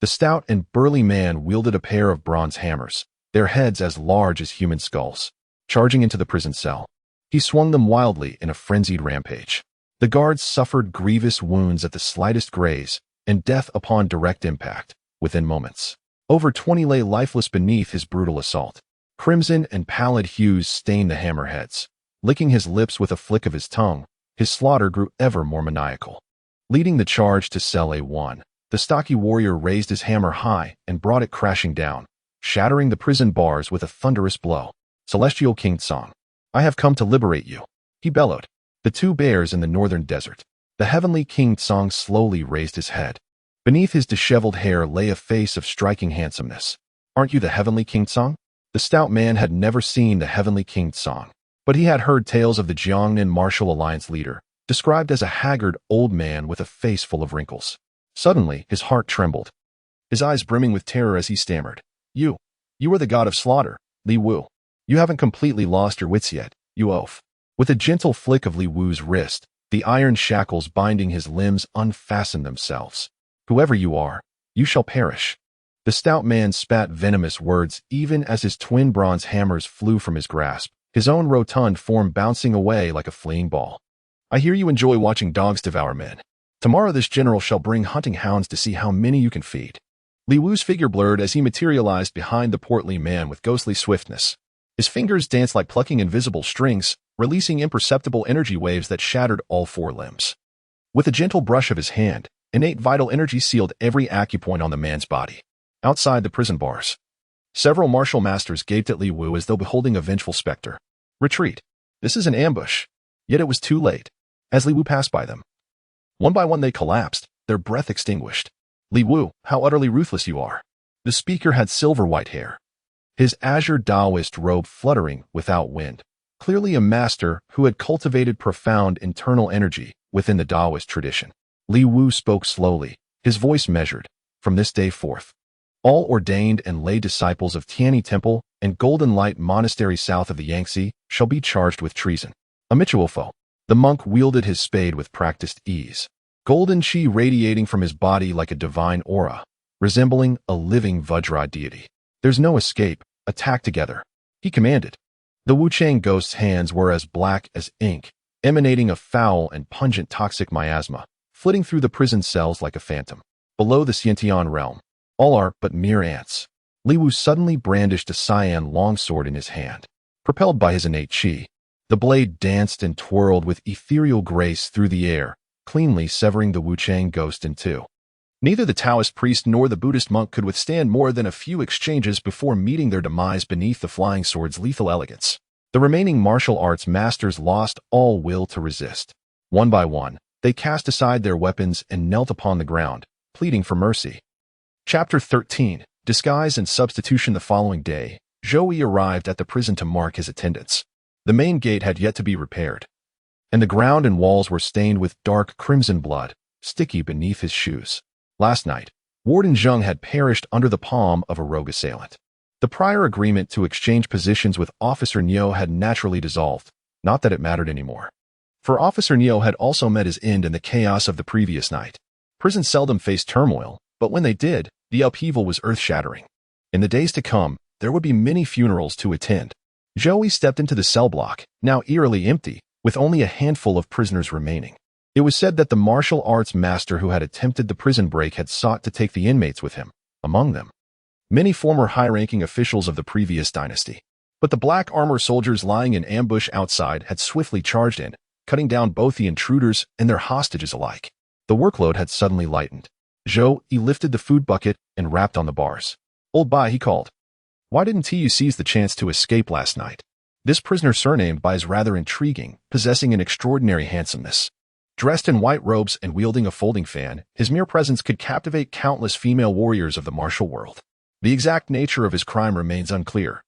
The stout and burly man wielded a pair of bronze hammers, their heads as large as human skulls, charging into the prison cell. He swung them wildly in a frenzied rampage. The guards suffered grievous wounds at the slightest graze, and death upon direct impact, within moments. Over 20 lay lifeless beneath his brutal assault. Crimson and pallid hues stained the hammerheads. Licking his lips with a flick of his tongue, his slaughter grew ever more maniacal. Leading the charge to cell A1, the stocky warrior raised his hammer high and brought it crashing down, shattering the prison bars with a thunderous blow. Celestial King Tsang, I have come to liberate you, he bellowed. The two bears in the northern desert. The heavenly King Tsang slowly raised his head. Beneath his disheveled hair lay a face of striking handsomeness. Aren't you the heavenly King Tsang? The stout man had never seen the heavenly King Tsang, but he had heard tales of the Jiangnan Martial Alliance leader, described as a haggard old man with a face full of wrinkles. Suddenly, his heart trembled, his eyes brimming with terror as he stammered. You are the god of slaughter, Li Wu. You haven't completely lost your wits yet, you oaf. With a gentle flick of Li Wu's wrist, the iron shackles binding his limbs unfastened themselves. Whoever you are, you shall perish. The stout man spat venomous words even as his twin bronze hammers flew from his grasp, his own rotund form bouncing away like a fleeing ball. I hear you enjoy watching dogs devour men. Tomorrow this general shall bring hunting hounds to see how many you can feed. Li Wu's figure blurred as he materialized behind the portly man with ghostly swiftness. His fingers danced like plucking invisible strings, releasing imperceptible energy waves that shattered all 4 limbs. With a gentle brush of his hand, innate vital energy sealed every acupoint on the man's body. Outside the prison bars, several martial masters gaped at Li Wu as though beholding a vengeful specter. Retreat. This is an ambush. Yet it was too late. As Li Wu passed by them, one by one they collapsed, their breath extinguished. Li Wu, how utterly ruthless you are. The speaker had silver-white hair, his azure Taoist robe fluttering without wind. Clearly a master who had cultivated profound internal energy within the Taoist tradition. Li Wu spoke slowly, his voice measured. From this day forth, all ordained and lay disciples of Tianyi Temple and Golden Light Monastery south of the Yangtze shall be charged with treason. Amichuofo. The monk wielded his spade with practiced ease, golden chi radiating from his body like a divine aura, resembling a living Vajra deity. There's no escape, attack together, he commanded. The Wuchang ghost's hands were as black as ink, emanating a foul and pungent toxic miasma, flitting through the prison cells like a phantom. Below the Xiantian realm, all are but mere ants. Li Wu suddenly brandished a cyan longsword in his hand. Propelled by his innate chi, the blade danced and twirled with ethereal grace through the air, cleanly severing the Wuchang ghost in two. Neither the Taoist priest nor the Buddhist monk could withstand more than a few exchanges before meeting their demise beneath the flying sword's lethal elegance. The remaining martial arts masters lost all will to resist. One by one, they cast aside their weapons and knelt upon the ground, pleading for mercy. Chapter 13. Disguise and Substitution. The following day, Zhou Yi arrived at the prison to mark his attendance. The main gate had yet to be repaired, and the ground and walls were stained with dark crimson blood, sticky beneath his shoes. Last night, Warden Zheng had perished under the palm of a rogue assailant. The prior agreement to exchange positions with Officer Neo had naturally dissolved, not that it mattered anymore. For Officer Neo had also met his end in the chaos of the previous night. Prison seldom faced turmoil, but when they did, the upheaval was earth-shattering. In the days to come, there would be many funerals to attend. Zhou Yi stepped into the cell block, now eerily empty, with only a handful of prisoners remaining. It was said that the martial arts master who had attempted the prison break had sought to take the inmates with him, among them many former high-ranking officials of the previous dynasty. But the black armor soldiers lying in ambush outside had swiftly charged in, cutting down both the intruders and their hostages alike. The workload had suddenly lightened. Zhou Yi lifted the food bucket and rapped on the bars. "Old Bai," he called. "Why didn't you seize the chance to escape last night?" This prisoner, surnamed Bai, is rather intriguing, possessing an extraordinary handsomeness. Dressed in white robes and wielding a folding fan, his mere presence could captivate countless female warriors of the martial world. The exact nature of his crime remains unclear.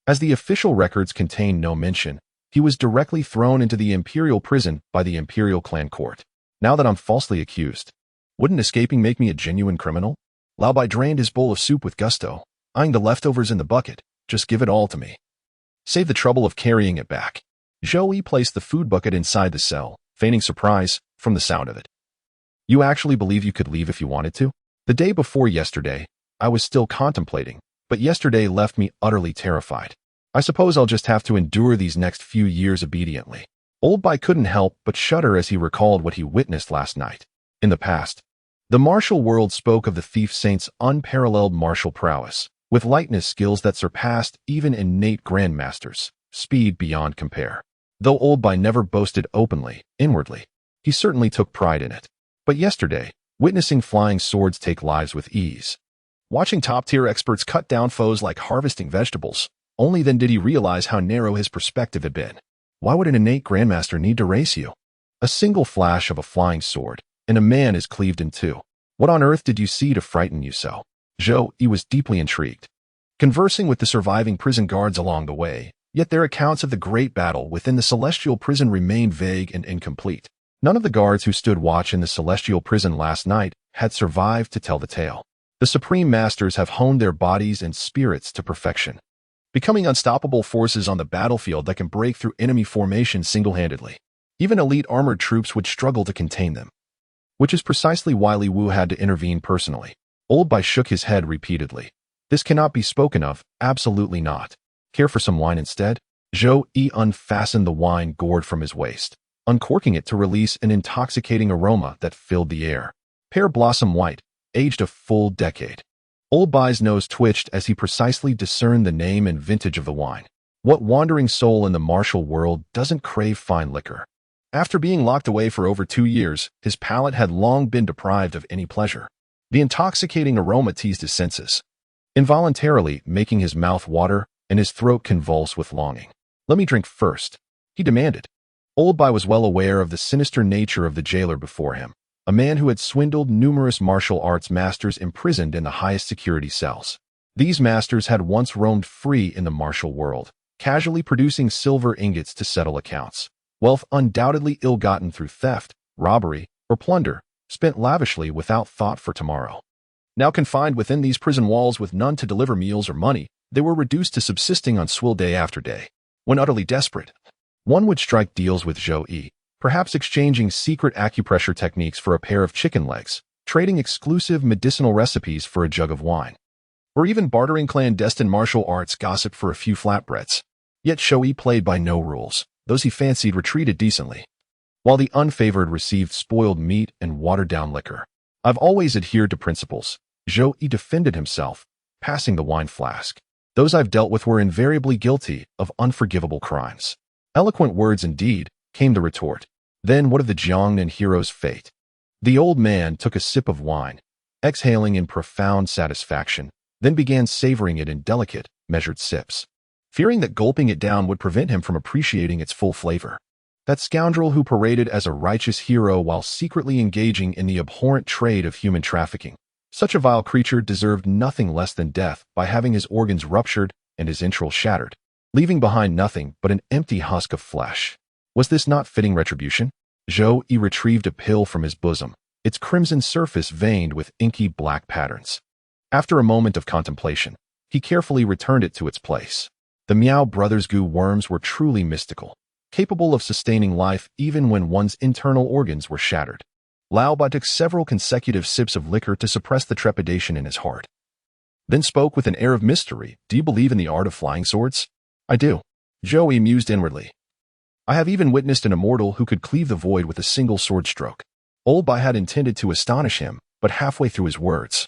As the official records contain no mention, he was directly thrown into the imperial prison by the imperial clan court. Now that I'm falsely accused, wouldn't escaping make me a genuine criminal? Lao Bai drained his bowl of soup with gusto, eyeing the leftovers in the bucket. "Just give it all to me. Save the trouble of carrying it back." Zhou Yi placed the food bucket inside the cell, feigning surprise from the sound of it. "You actually believe you could leave if you wanted to?" "The day before yesterday, I was still contemplating, but yesterday left me utterly terrified. I suppose I'll just have to endure these next few years obediently." Old Bai couldn't help but shudder as he recalled what he witnessed last night. In the past, the martial world spoke of the thief saint's unparalleled martial prowess, with lightness skills that surpassed even innate grandmasters, speed beyond compare. Though Old Bai never boasted openly, inwardly, he certainly took pride in it. But yesterday, witnessing flying swords take lives with ease, watching top-tier experts cut down foes like harvesting vegetables, only then did he realize how narrow his perspective had been. Why would an innate grandmaster need to race you? A single flash of a flying sword, and a man is cleaved in two. What on earth did you see to frighten you so? Zhou Yi was deeply intrigued. Conversing with the surviving prison guards along the way, yet their accounts of the great battle within the celestial prison remained vague and incomplete. None of the guards who stood watch in the celestial prison last night had survived to tell the tale. The supreme masters have honed their bodies and spirits to perfection, becoming unstoppable forces on the battlefield that can break through enemy formation single-handedly. Even elite armored troops would struggle to contain them, which is precisely why Li Wu had to intervene personally. Old Bai shook his head repeatedly. "This cannot be spoken of, absolutely not. Care for some wine instead?" Zhou Yi unfastened the wine gourd from his waist, uncorking it to release an intoxicating aroma that filled the air. Pear blossom white, aged a full decade. Old Bai's nose twitched as he precisely discerned the name and vintage of the wine. What wandering soul in the martial world doesn't crave fine liquor? After being locked away for over 2 years, his palate had long been deprived of any pleasure. The intoxicating aroma teased his senses, involuntarily making his mouth water and his throat convulse with longing. "Let me drink first," he demanded. Old Bai was well aware of the sinister nature of the jailer before him, a man who had swindled numerous martial arts masters imprisoned in the highest security cells. These masters had once roamed free in the martial world, casually producing silver ingots to settle accounts. Wealth undoubtedly ill-gotten through theft, robbery, or plunder, spent lavishly without thought for tomorrow. Now confined within these prison walls with none to deliver meals or money, they were reduced to subsisting on swill day after day. When utterly desperate, one would strike deals with Zhou Yi, perhaps exchanging secret acupressure techniques for a pair of chicken legs, trading exclusive medicinal recipes for a jug of wine, or even bartering clandestine martial arts gossip for a few flatbreads. Yet Zhou Yi played by no rules. Those he fancied retreated decently, while the unfavored received spoiled meat and watered-down liquor. "I've always adhered to principles," Zhou Yi defended himself, passing the wine flask. "Those I've dealt with were invariably guilty of unforgivable crimes." Eloquent words indeed, came the retort. Then what of the Jiangnan hero's fate? The old man took a sip of wine, exhaling in profound satisfaction, then began savoring it in delicate, measured sips, fearing that gulping it down would prevent him from appreciating its full flavor. That scoundrel who paraded as a righteous hero while secretly engaging in the abhorrent trade of human trafficking. Such a vile creature deserved nothing less than death by having his organs ruptured and his entrails shattered, leaving behind nothing but an empty husk of flesh. Was this not fitting retribution? Zhou Yi retrieved a pill from his bosom, its crimson surface veined with inky black patterns. After a moment of contemplation, He carefully returned it to its place. The Miao brothers' goo worms were truly mystical, capable of sustaining life even when one's internal organs were shattered. Lao Ba took several consecutive sips of liquor to suppress the trepidation in his heart. Then spoke with an air of mystery. Do you believe in the art of flying swords? I do. Zhou Yi mused inwardly. I have even witnessed an immortal who could cleave the void with a single sword stroke. Old Bai had intended to astonish him, but halfway through his words,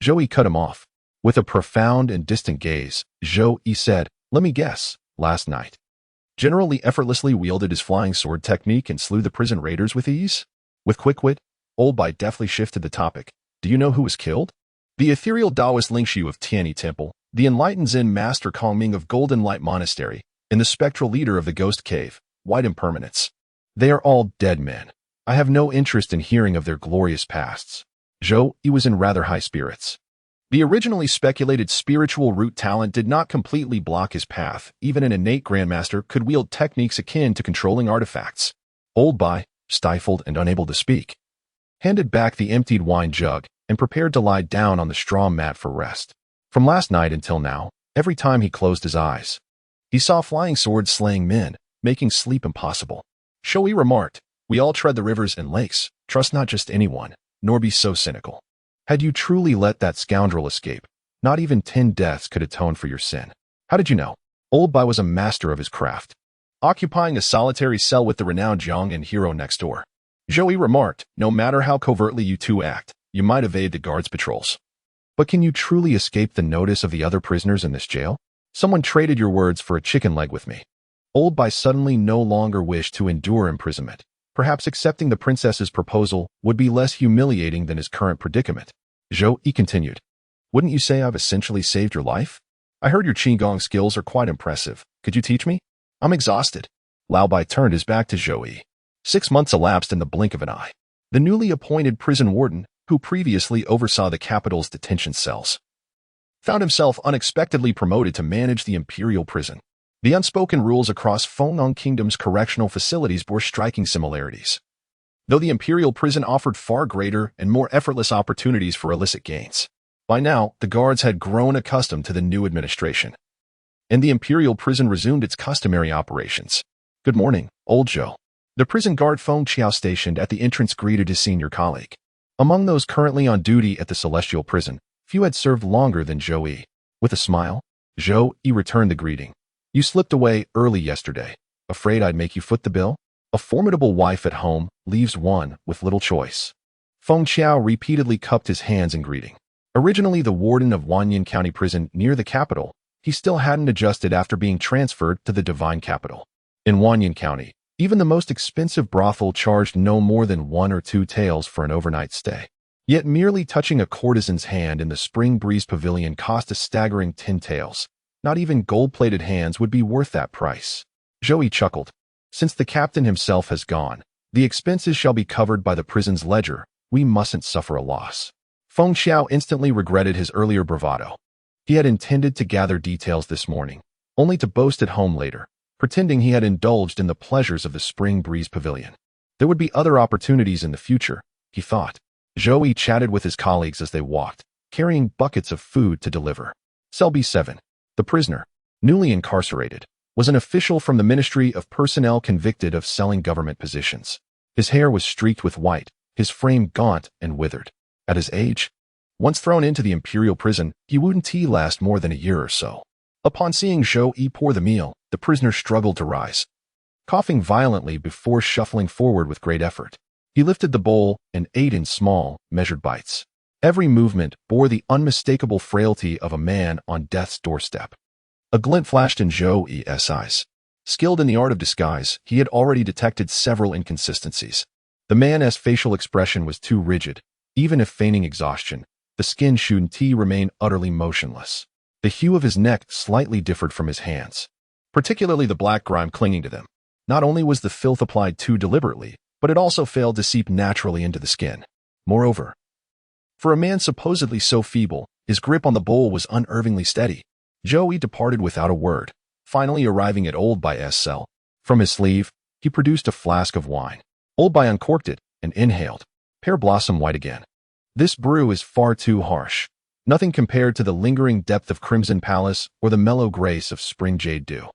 Zhou Yi cut him off. With a profound and distant gaze, Zhou Yi said, let me guess, last night. General Li effortlessly wielded his flying sword technique and slew the prison raiders with ease? With quick wit, Old Bai deftly shifted the topic. Do you know who was killed? The ethereal Taoist Lingxiu of Tianyi Temple, the enlightened Zen master Kongming of Golden Light Monastery, and the spectral leader of the Ghost Cave, White Impermanence. They are all dead men. I have no interest in hearing of their glorious pasts. Zhou Yi was in rather high spirits. The originally speculated spiritual root talent did not completely block his path. Even an innate grandmaster could wield techniques akin to controlling artifacts. Old Bai, stifled and unable to speak, handed back the emptied wine jug and prepared to lie down on the straw mat for rest. From last night until now, every time he closed his eyes, he saw flying swords slaying men, making sleep impossible. Zhou Yi remarked, we all tread the rivers and lakes. Trust not just anyone, nor be so cynical. Had you truly let that scoundrel escape, not even 10 deaths could atone for your sin. How did you know? Old Bai was a master of his craft, occupying a solitary cell with the renowned Jiang and hero next door. Zhou Yi remarked, no matter how covertly you two act, you might evade the guards' patrols. But can you truly escape the notice of the other prisoners in this jail? Someone traded your words for a chicken leg with me. Old Bai suddenly no longer wished to endure imprisonment. Perhaps accepting the princess's proposal would be less humiliating than his current predicament. Zhou Yi continued, wouldn't you say I've essentially saved your life? I heard your Qigong skills are quite impressive. Could you teach me? I'm exhausted. Lao Bai turned his back to Zhou Yi. 6 months elapsed in the blink of an eye. The newly appointed prison warden, who previously oversaw the capital's detention cells, found himself unexpectedly promoted to manage the imperial prison. The unspoken rules across Fengnong Kingdom's correctional facilities bore striking similarities, though the imperial prison offered far greater and more effortless opportunities for illicit gains. By now, the guards had grown accustomed to the new administration, and the imperial prison resumed its customary operations. Good morning, old Zhou. The prison guard Feng Qiao stationed at the entrance greeted his senior colleague. Among those currently on duty at the celestial prison, few had served longer than Zhou Yi. With a smile, Zhou Yi returned the greeting. You slipped away early yesterday. Afraid I'd make you foot the bill? A formidable wife at home leaves one with little choice. Feng Qiao repeatedly cupped his hands in greeting. Originally the warden of Wanyan County Prison near the capital, he still hadn't adjusted after being transferred to the divine capital. In Wanyan County, even the most expensive brothel charged no more than 1 or 2 taels for an overnight stay. Yet merely touching a courtesan's hand in the Spring Breeze Pavilion cost a staggering 10 taels. Not even gold-plated hands would be worth that price. Zhou Yi chuckled. Since the captain himself has gone, the expenses shall be covered by the prison's ledger. We mustn't suffer a loss. Feng Qiao instantly regretted his earlier bravado. He had intended to gather details this morning, only to boast at home later, pretending he had indulged in the pleasures of the Spring Breeze Pavilion. There would be other opportunities in the future, he thought. Zhou Yi chatted with his colleagues as they walked, carrying buckets of food to deliver. Cell B7. The prisoner, newly incarcerated, was an official from the Ministry of Personnel convicted of selling government positions. His hair was streaked with white, his frame gaunt and withered. At his age, once thrown into the imperial prison, he wouldn't last more than a year or so. Upon seeing Zhou Yi pour the meal, the prisoner struggled to rise, coughing violently before shuffling forward with great effort. He lifted the bowl and ate in small, measured bites. Every movement bore the unmistakable frailty of a man on death's doorstep. A glint flashed in Zhou Yi's eyes. Skilled in the art of disguise, he had already detected several inconsistencies. The man's facial expression was too rigid. Even if feigning exhaustion, the skin shouldn't remain utterly motionless. The hue of his neck slightly differed from his hands, particularly the black grime clinging to them. Not only was the filth applied too deliberately, but it also failed to seep naturally into the skin. Moreover, for a man supposedly so feeble, his grip on the bowl was unervingly steady. Zhou Yi departed without a word, finally arriving at Old Bai's cell. From his sleeve, he produced a flask of wine. Old Bai uncorked it and inhaled. Pear blossom white again. This brew is far too harsh. Nothing compared to the lingering depth of Crimson Palace or the mellow grace of spring jade dew.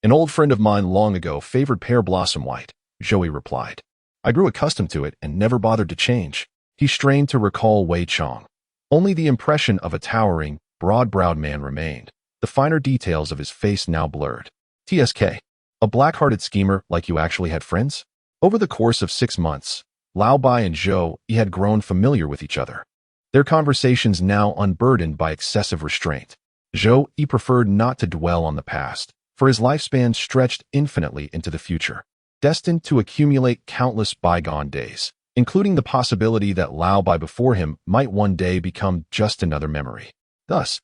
An old friend of mine long ago favored pear blossom white, Zhou Yi replied. I grew accustomed to it and never bothered to change. He strained to recall Wei Chong. Only the impression of a towering, broad-browed man remained, the finer details of his face now blurred. TSK. A black-hearted schemer like you actually had friends? Over the course of 6 months, Lao Bai and Zhou Yi had grown familiar with each other, their conversations now unburdened by excessive restraint. Zhou Yi preferred not to dwell on the past, for his lifespan stretched infinitely into the future, destined to accumulate countless bygone days, including the possibility that Lao Bai before him might one day become just another memory. Thus,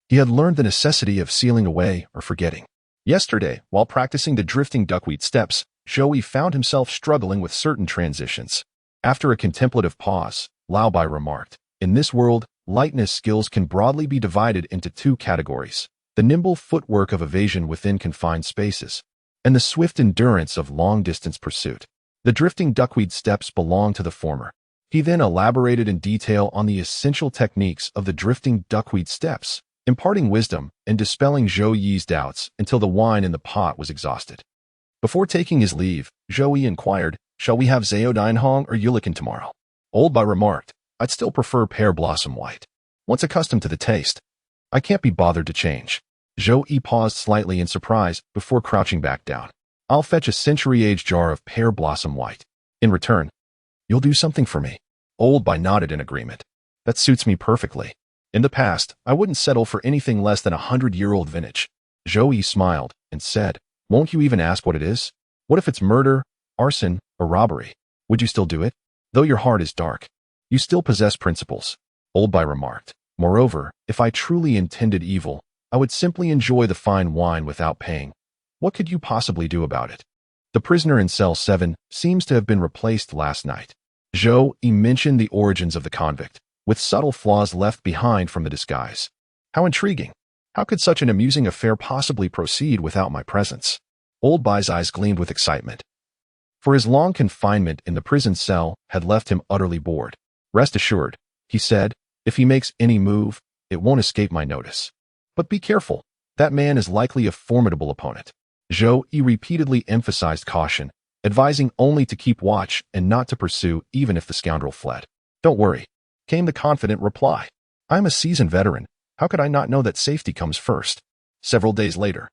he had learned the necessity of sealing away or forgetting. Yesterday, while practicing the drifting duckweed steps, Zhou Yi found himself struggling with certain transitions. After a contemplative pause, Lao Bai remarked, in this world, lightness skills can broadly be divided into 2 categories: the nimble footwork of evasion within confined spaces, and the swift endurance of long-distance pursuit. The drifting duckweed steps belong to the former. He then elaborated in detail on the essential techniques of the drifting duckweed steps, imparting wisdom and dispelling Zhou Yi's doubts until the wine in the pot was exhausted. Before taking his leave, Zhou Yi inquired, shall we have Zao Hong or Yulikin tomorrow? Old Bai remarked, I'd still prefer pear blossom white. Once accustomed to the taste, I can't be bothered to change. Zhou Yi paused slightly in surprise before crouching back down. I'll fetch a century-aged jar of pear blossom white. In return, you'll do something for me. Old Bai nodded in agreement. That suits me perfectly. In the past, I wouldn't settle for anything less than 100-year-old vintage. Zhou Yi smiled and said, won't you even ask what it is? What if it's murder, arson, or robbery? Would you still do it? Though your heart is dark, you still possess principles, Old Bai remarked. Moreover, if I truly intended evil, I would simply enjoy the fine wine without paying. What could you possibly do about it? The prisoner in cell 7 seems to have been replaced last night. Zhou Yi mentioned the origins of the convict, with subtle flaws left behind from the disguise. How intriguing. How could such an amusing affair possibly proceed without my presence? Old Bai's eyes gleamed with excitement. For his long confinement in the prison cell had left him utterly bored. Rest assured, he said, if he makes any move, it won't escape my notice. But be careful, that man is likely a formidable opponent. Zhou Yi repeatedly emphasized caution, advising only to keep watch and not to pursue even if the scoundrel fled. Don't worry, came the confident reply. I'm a seasoned veteran. How could I not know that safety comes first? Several days later,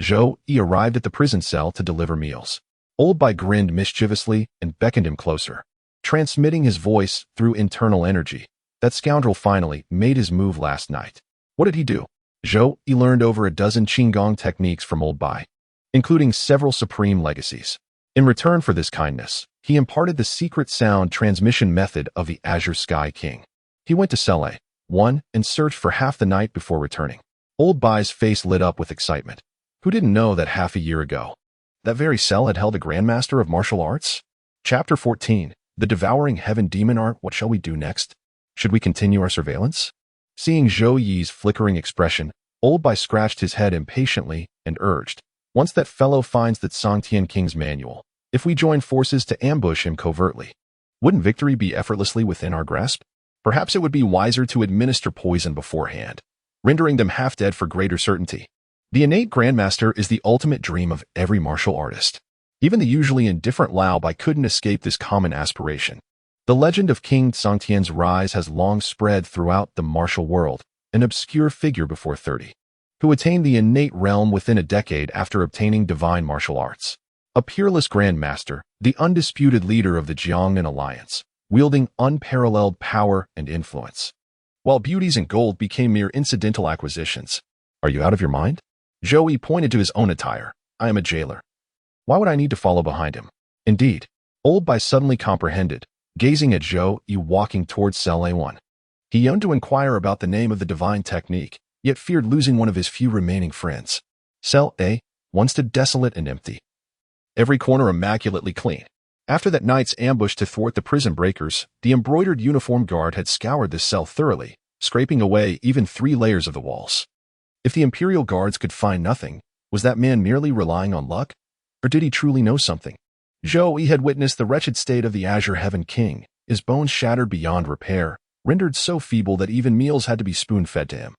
Zhou Yi arrived at the prison cell to deliver meals. Old Bai grinned mischievously and beckoned him closer, transmitting his voice through internal energy. That scoundrel finally made his move last night. What did he do? Zhou Yi learned over a dozen Qigong techniques from Old Bai, including several supreme legacies. In return for this kindness, he imparted the secret sound transmission method of the Azure Sky King. He went to cell A1 and searched for half the night before returning. Old Bai's face lit up with excitement. Who didn't know that half a year ago, that very cell had held a Grandmaster of Martial Arts? Chapter 14. The Devouring Heaven Demon Art. What shall we do next? Should we continue our surveillance? Seeing Zhou Yi's flickering expression, Old Bai scratched his head impatiently and urged, once that fellow finds that Songtian King's manual, if we join forces to ambush him covertly, wouldn't victory be effortlessly within our grasp? Perhaps it would be wiser to administer poison beforehand, rendering them half dead for greater certainty. The innate Grandmaster is the ultimate dream of every martial artist. Even the usually indifferent Lao Bai couldn't escape this common aspiration. The legend of King Songtian's rise has long spread throughout the martial world, an obscure figure before 30, who attained the innate realm within a decade after obtaining divine martial arts. A peerless Grandmaster, the undisputed leader of the Jiangnan Alliance, wielding unparalleled power and influence. While beauties and gold became mere incidental acquisitions. Are you out of your mind? Zhou Yi pointed to his own attire. I am a jailer. Why would I need to follow behind him? Indeed, Old Bai suddenly comprehended, gazing at Zhou Yi walking towards cell A1. He yearned to inquire about the name of the divine technique, yet feared losing one of his few remaining friends. Cell A1 stood desolate and empty, every corner immaculately clean. After that night's ambush to thwart the prison breakers, the embroidered uniformed guard had scoured the cell thoroughly, scraping away even 3 layers of the walls. If the imperial guards could find nothing, was that man merely relying on luck? Or did he truly know something? Zhou Yi had witnessed the wretched state of the Azure Heaven King, his bones shattered beyond repair, rendered so feeble that even meals had to be spoon-fed to him.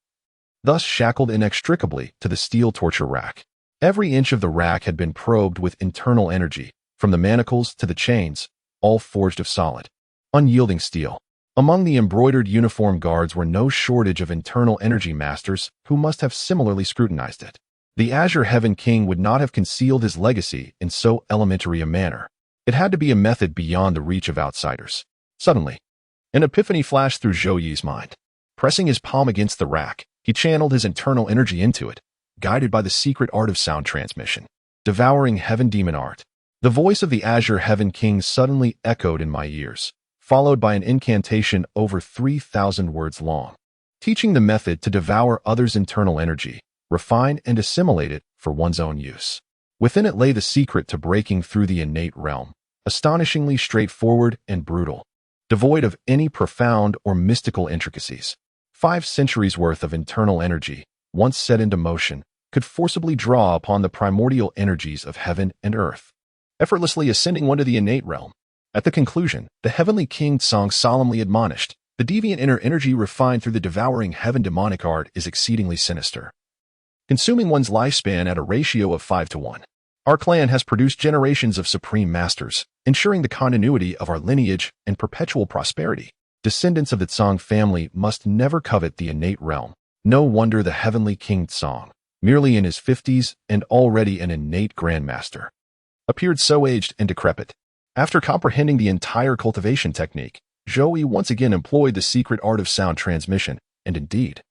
Thus shackled inextricably to the steel torture rack. Every inch of the rack had been probed with internal energy, from the manacles to the chains, all forged of solid, unyielding steel. Among the embroidered uniform guards were no shortage of internal energy masters who must have similarly scrutinized it. The Azure Heaven King would not have concealed his legacy in so elementary a manner. It had to be a method beyond the reach of outsiders. Suddenly, an epiphany flashed through Zhou Yi's mind. Pressing his palm against the rack, he channeled his internal energy into it, guided by the secret art of sound transmission. Devouring Heaven Demon Art. The voice of the Azure Heaven King suddenly echoed in my ears, followed by an incantation over 3,000 words long, teaching the method to devour others' internal energy, refine and assimilate it for one's own use. Within it lay the secret to breaking through the innate realm, astonishingly straightforward and brutal, devoid of any profound or mystical intricacies. 5 centuries' worth of internal energy, once set into motion, could forcibly draw upon the primordial energies of heaven and earth, effortlessly ascending one to the innate realm. At the conclusion, the heavenly king Tsang solemnly admonished, the deviant inner energy refined through the devouring heaven demonic art is exceedingly sinister, consuming one's lifespan at a ratio of 5-to-1. Our clan has produced generations of supreme masters, ensuring the continuity of our lineage and perpetual prosperity. Descendants of the Tsang family must never covet the innate realm. No wonder the heavenly king Tsang, merely in his 50s and already an innate grandmaster, appeared so aged and decrepit. After comprehending the entire cultivation technique, Zhou Yi once again employed the secret art of sound transmission, and indeed,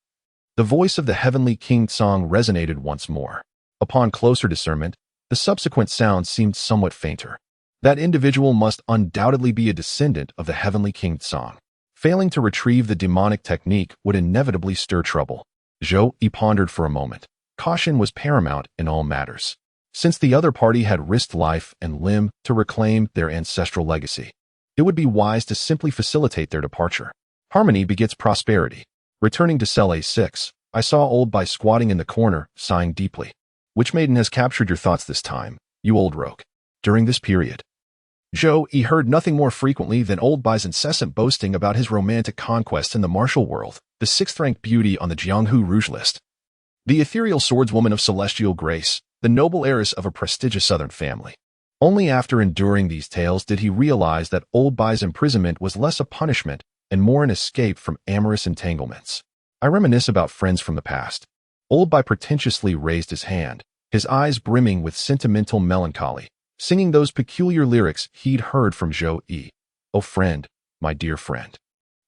the voice of the heavenly king Tsang resonated once more. Upon closer discernment, the subsequent sounds seemed somewhat fainter. That individual must undoubtedly be a descendant of the heavenly king Tsang. Failing to retrieve the demonic technique would inevitably stir trouble. Zhou Yi pondered for a moment. Caution was paramount in all matters, since the other party had risked life and limb to reclaim their ancestral legacy. It would be wise to simply facilitate their departure. Harmony begets prosperity. Returning to cell A6, I saw Old Bai squatting in the corner, sighing deeply. Which maiden has captured your thoughts this time, you old rogue? During this period, Zhou Yi heard nothing more frequently than Old Bai's incessant boasting about his romantic conquests in the martial world, the 6th-ranked beauty on the Jianghu Rouge list, the ethereal swordswoman of celestial grace, the noble heiress of a prestigious southern family. Only after enduring these tales did he realize that Old Bai's imprisonment was less a punishment and more an escape from amorous entanglements. I reminisce about friends from the past. Old Bai pretentiously raised his hand, his eyes brimming with sentimental melancholy, singing those peculiar lyrics he'd heard from Zhou Yi. Oh friend, my dear friend.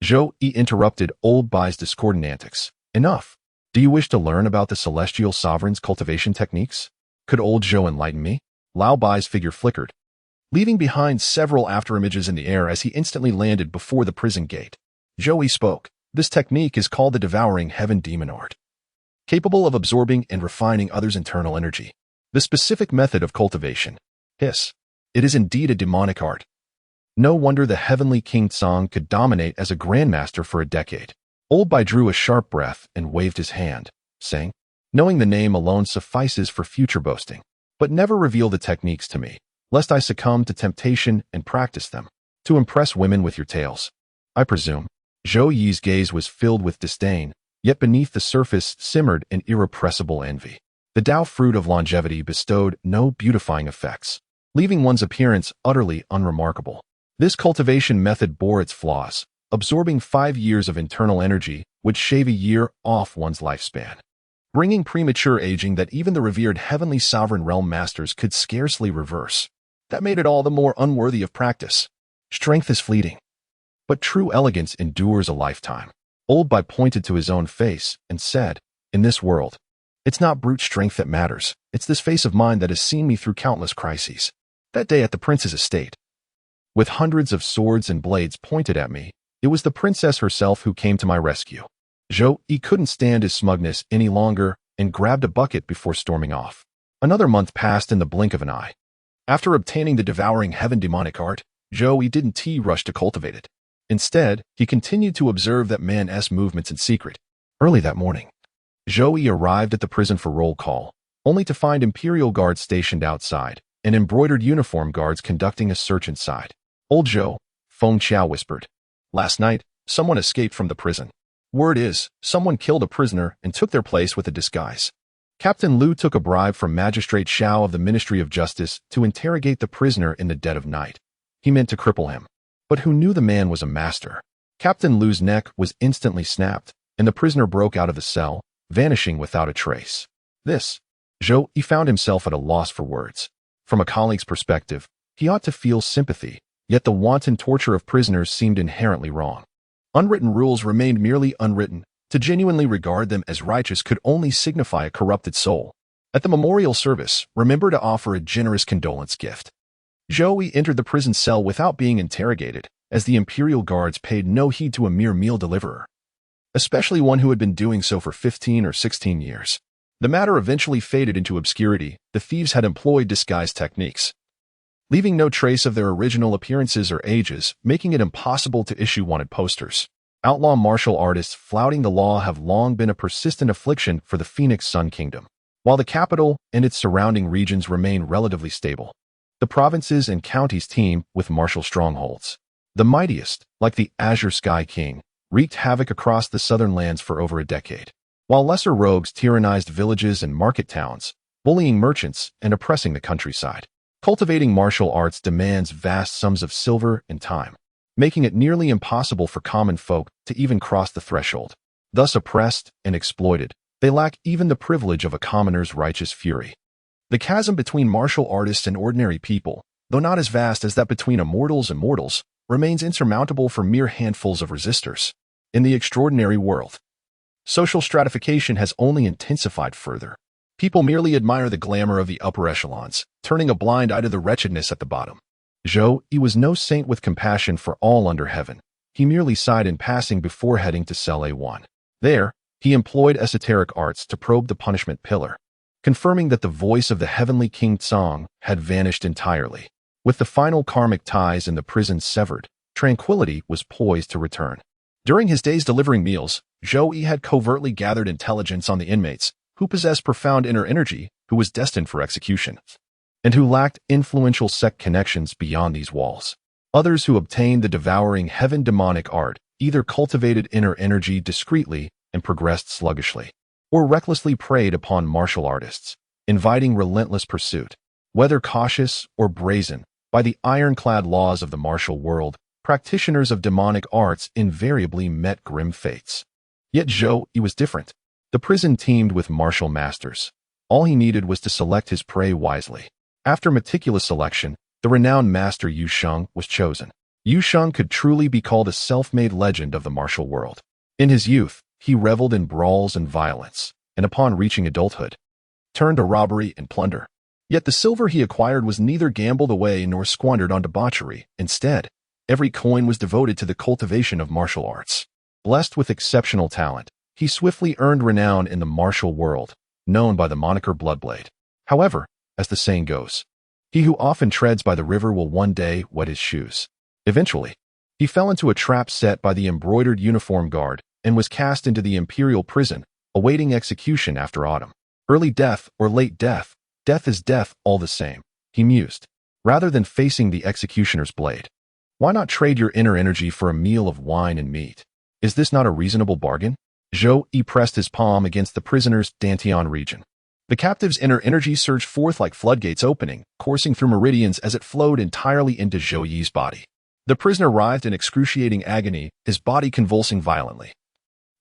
Zhou Yi interrupted Old Bai's discordant antics. Enough. Do you wish to learn about the celestial sovereign's cultivation techniques? Could old Zhou enlighten me? Lao Bai's figure flickered, leaving behind several afterimages in the air as he instantly landed before the prison gate. Zhou Yi spoke. This technique is called the devouring heaven demon art, capable of absorbing and refining others' internal energy. The specific method of cultivation. Hiss. It is indeed a demonic art. No wonder the heavenly king Tsang could dominate as a grandmaster for a decade. Old Bai drew a sharp breath and waved his hand, saying, knowing the name alone suffices for future boasting, but never reveal the techniques to me, lest I succumb to temptation and practice them, to impress women with your tales. I presume. Zhou Yi's gaze was filled with disdain, yet beneath the surface simmered an irrepressible envy. The Tao fruit of longevity bestowed no beautifying effects, leaving one's appearance utterly unremarkable. This cultivation method bore its flaws. Absorbing 5 years of internal energy would shave a year off one's lifespan, bringing premature aging that even the revered heavenly sovereign realm masters could scarcely reverse. That made it all the more unworthy of practice. Strength is fleeting, but true elegance endures a lifetime. Old Bai pointed to his own face and said, in this world, it's not brute strength that matters. It's this face of mine that has seen me through countless crises. That day at the prince's estate, with hundreds of swords and blades pointed at me, it was the princess herself who came to my rescue. Zhou Yi couldn't stand his smugness any longer and grabbed a bucket before storming off. Another month passed in the blink of an eye. After obtaining the devouring heaven demonic art, Zhou Yi didn't rush to cultivate it. Instead, he continued to observe that man's movements in secret. Early that morning, Zhou Yi arrived at the prison for roll call, only to find imperial guards stationed outside and embroidered uniform guards conducting a search inside. Old Zhou, Feng Qiao whispered. Last night, someone escaped from the prison. Word is, someone killed a prisoner and took their place with a disguise. Captain Liu took a bribe from Magistrate Xiao of the Ministry of Justice to interrogate the prisoner in the dead of night. He meant to cripple him. But who knew the man was a master? Captain Liu's neck was instantly snapped, and the prisoner broke out of the cell, vanishing without a trace. Zhou Yi found himself at a loss for words. From a colleague's perspective, he ought to feel sympathy, yet the wanton torture of prisoners seemed inherently wrong. Unwritten rules remained merely unwritten. To genuinely regard them as righteous could only signify a corrupted soul. At the memorial service, remember to offer a generous condolence gift. Zhou Yi entered the prison cell without being interrogated, as the imperial guards paid no heed to a mere meal deliverer, especially one who had been doing so for 15 or 16 years. The matter eventually faded into obscurity. The thieves had employed disguise techniques, leaving no trace of their original appearances or ages, making it impossible to issue wanted posters. Outlaw martial artists flouting the law have long been a persistent affliction for the Phoenix Sun Kingdom. While the capital and its surrounding regions remain relatively stable, the provinces and counties teem with martial strongholds. The mightiest, like the Azure Sky King, wreaked havoc across the southern lands for over a decade, while lesser rogues tyrannized villages and market towns, bullying merchants and oppressing the countryside. Cultivating martial arts demands vast sums of silver and time, making it nearly impossible for common folk to even cross the threshold. Thus oppressed and exploited, they lack even the privilege of a commoner's righteous fury. The chasm between martial artists and ordinary people, though not as vast as that between immortals and mortals, remains insurmountable for mere handfuls of resistors. In the extraordinary world, social stratification has only intensified further. People merely admire the glamour of the upper echelons, turning a blind eye to the wretchedness at the bottom. Zhou Yi was no saint with compassion for all under heaven. He merely sighed in passing before heading to Cell A1. There, he employed esoteric arts to probe the punishment pillar, confirming that the voice of the heavenly King Tsang had vanished entirely. With the final karmic ties in the prison severed, tranquility was poised to return. During his days delivering meals, Zhou Yi had covertly gathered intelligence on the inmates, who possessed profound inner energy, who was destined for execution, and who lacked influential sect connections beyond these walls. Others who obtained the devouring heaven demonic art either cultivated inner energy discreetly and progressed sluggishly, or recklessly preyed upon martial artists, inviting relentless pursuit. Whether cautious or brazen, by the ironclad laws of the martial world, practitioners of demonic arts invariably met grim fates. Yet Zhou Yi was different. The prison teemed with martial masters. All he needed was to select his prey wisely. After meticulous selection, the renowned master Yu Sheng was chosen. Yu Sheng could truly be called a self-made legend of the martial world. In his youth, he reveled in brawls and violence, and upon reaching adulthood, turned to robbery and plunder. Yet the silver he acquired was neither gambled away nor squandered on debauchery. Instead, every coin was devoted to the cultivation of martial arts. Blessed with exceptional talent, he swiftly earned renown in the martial world, known by the moniker Bloodblade. However, as the saying goes, he who often treads by the river will one day wet his shoes. Eventually, he fell into a trap set by the embroidered uniform guard and was cast into the imperial prison, awaiting execution after autumn. Early death or late death, death is death all the same, he mused, rather than facing the executioner's blade. Why not trade your inner energy for a meal of wine and meat? Is this not a reasonable bargain? Zhou Yi pressed his palm against the prisoner's Dantian region. The captive's inner energy surged forth like floodgates opening, coursing through meridians as it flowed entirely into Zhou Yi's body. The prisoner writhed in excruciating agony, his body convulsing violently.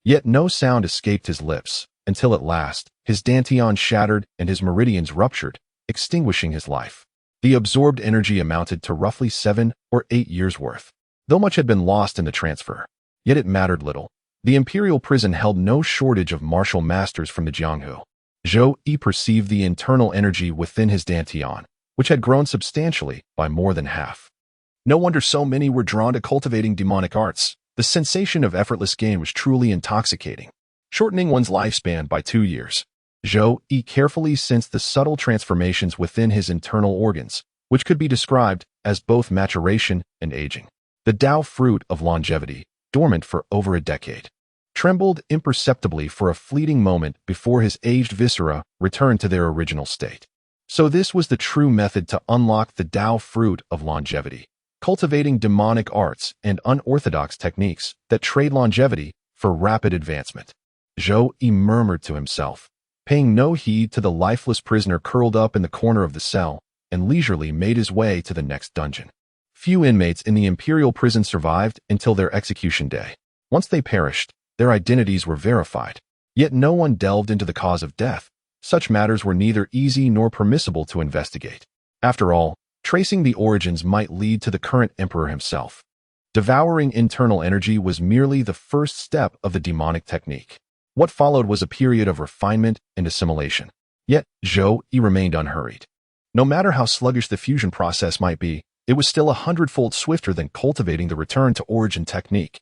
Yet no sound escaped his lips, until at last, his Dantian shattered and his meridians ruptured, extinguishing his life. The absorbed energy amounted to roughly 7 or 8 years' worth. Though much had been lost in the transfer, yet it mattered little. The imperial prison held no shortage of martial masters from the Jianghu. Zhou Yi perceived the internal energy within his Dantian, which had grown substantially by more than half. No wonder so many were drawn to cultivating demonic arts. The sensation of effortless gain was truly intoxicating, shortening one's lifespan by 2 years. Zhou Yi carefully sensed the subtle transformations within his internal organs, which could be described as both maturation and aging. The Tao fruit of longevity, dormant for over a decade, trembled imperceptibly for a fleeting moment before his aged viscera returned to their original state. So this was the true method to unlock the Tao fruit of longevity. cultivating demonic arts and unorthodox techniques that trade longevity for rapid advancement. Zhou Yi murmured to himself, paying no heed to the lifeless prisoner curled up in the corner of the cell, and leisurely made his way to the next dungeon. Few inmates in the imperial prison survived until their execution day. Once they perished, their identities were verified. Yet no one delved into the cause of death. Such matters were neither easy nor permissible to investigate. After all, tracing the origins might lead to the current emperor himself. Devouring internal energy was merely the first step of the demonic technique. What followed was a period of refinement and assimilation. Yet, Zhou Yi remained unhurried. No matter how sluggish the fusion process might be, it was still 100-fold swifter than cultivating the return to origin technique.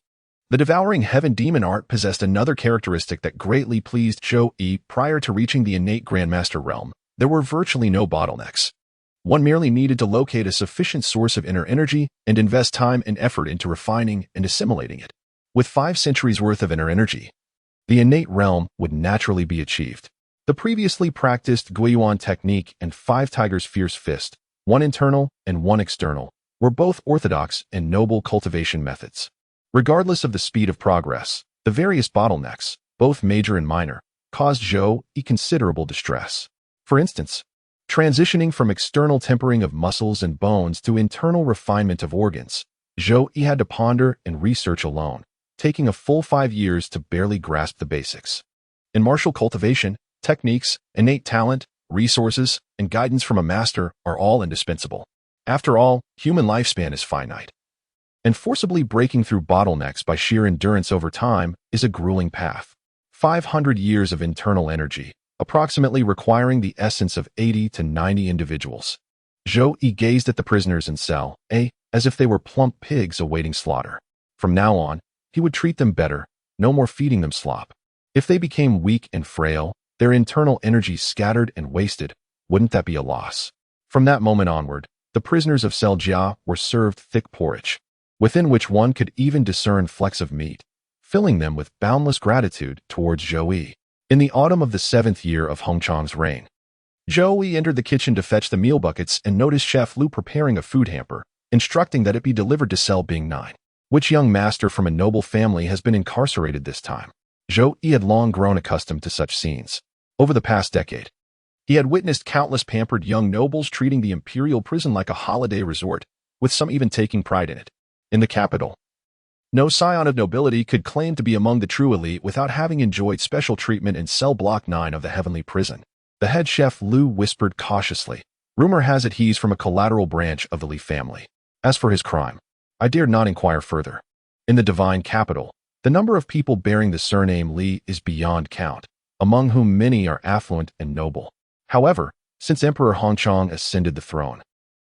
The devouring heaven demon art possessed another characteristic that greatly pleased Zhou Yi. Prior to reaching the innate Grandmaster realm, there were virtually no bottlenecks. One merely needed to locate a sufficient source of inner energy and invest time and effort into refining and assimilating it. With 5 centuries worth of inner energy, the innate realm would naturally be achieved. The previously practiced Guiyuan technique and 5 Tigers' fierce fist, one internal and one external, were both orthodox and noble cultivation methods. Regardless of the speed of progress, the various bottlenecks, both major and minor, caused Zhou Yi considerable distress. For instance, transitioning from external tempering of muscles and bones to internal refinement of organs, Zhou Yi had to ponder and research alone, taking a full 5 years to barely grasp the basics. In martial cultivation, techniques, innate talent, resources, and guidance from a master are all indispensable. After all, human lifespan is finite. And forcibly breaking through bottlenecks by sheer endurance over time is a grueling path. 500 years of internal energy, approximately requiring the essence of 80 to 90 individuals. Zhou Yi gazed at the prisoners in cell A as if they were plump pigs awaiting slaughter. From now on, he would treat them better, no more feeding them slop. If they became weak and frail, their internal energy scattered and wasted, wouldn't that be a loss? From that moment onward, the prisoners of cell Jia were served thick porridge, within which one could even discern flecks of meat, filling them with boundless gratitude towards Zhou Yi. In the autumn of the 7th year of Hongchang's reign, Zhou Yi entered the kitchen to fetch the meal buckets and noticed Chef Lu preparing a food hamper, instructing that it be delivered to cell Bing 9. Which young master from a noble family has been incarcerated this time? Zhou Yi had long grown accustomed to such scenes. Over the past decade, he had witnessed countless pampered young nobles treating the imperial prison like a holiday resort, with some even taking pride in it. In the capital, no scion of nobility could claim to be among the true elite without having enjoyed special treatment in cell block 9 of the heavenly prison. The head chef Lu whispered cautiously. Rumor has it he's from a collateral branch of the Li family. As for his crime, I dared not inquire further. In the divine capital, the number of people bearing the surname Li is beyond count, among whom many are affluent and noble. However, since Emperor Hongchang ascended the throne,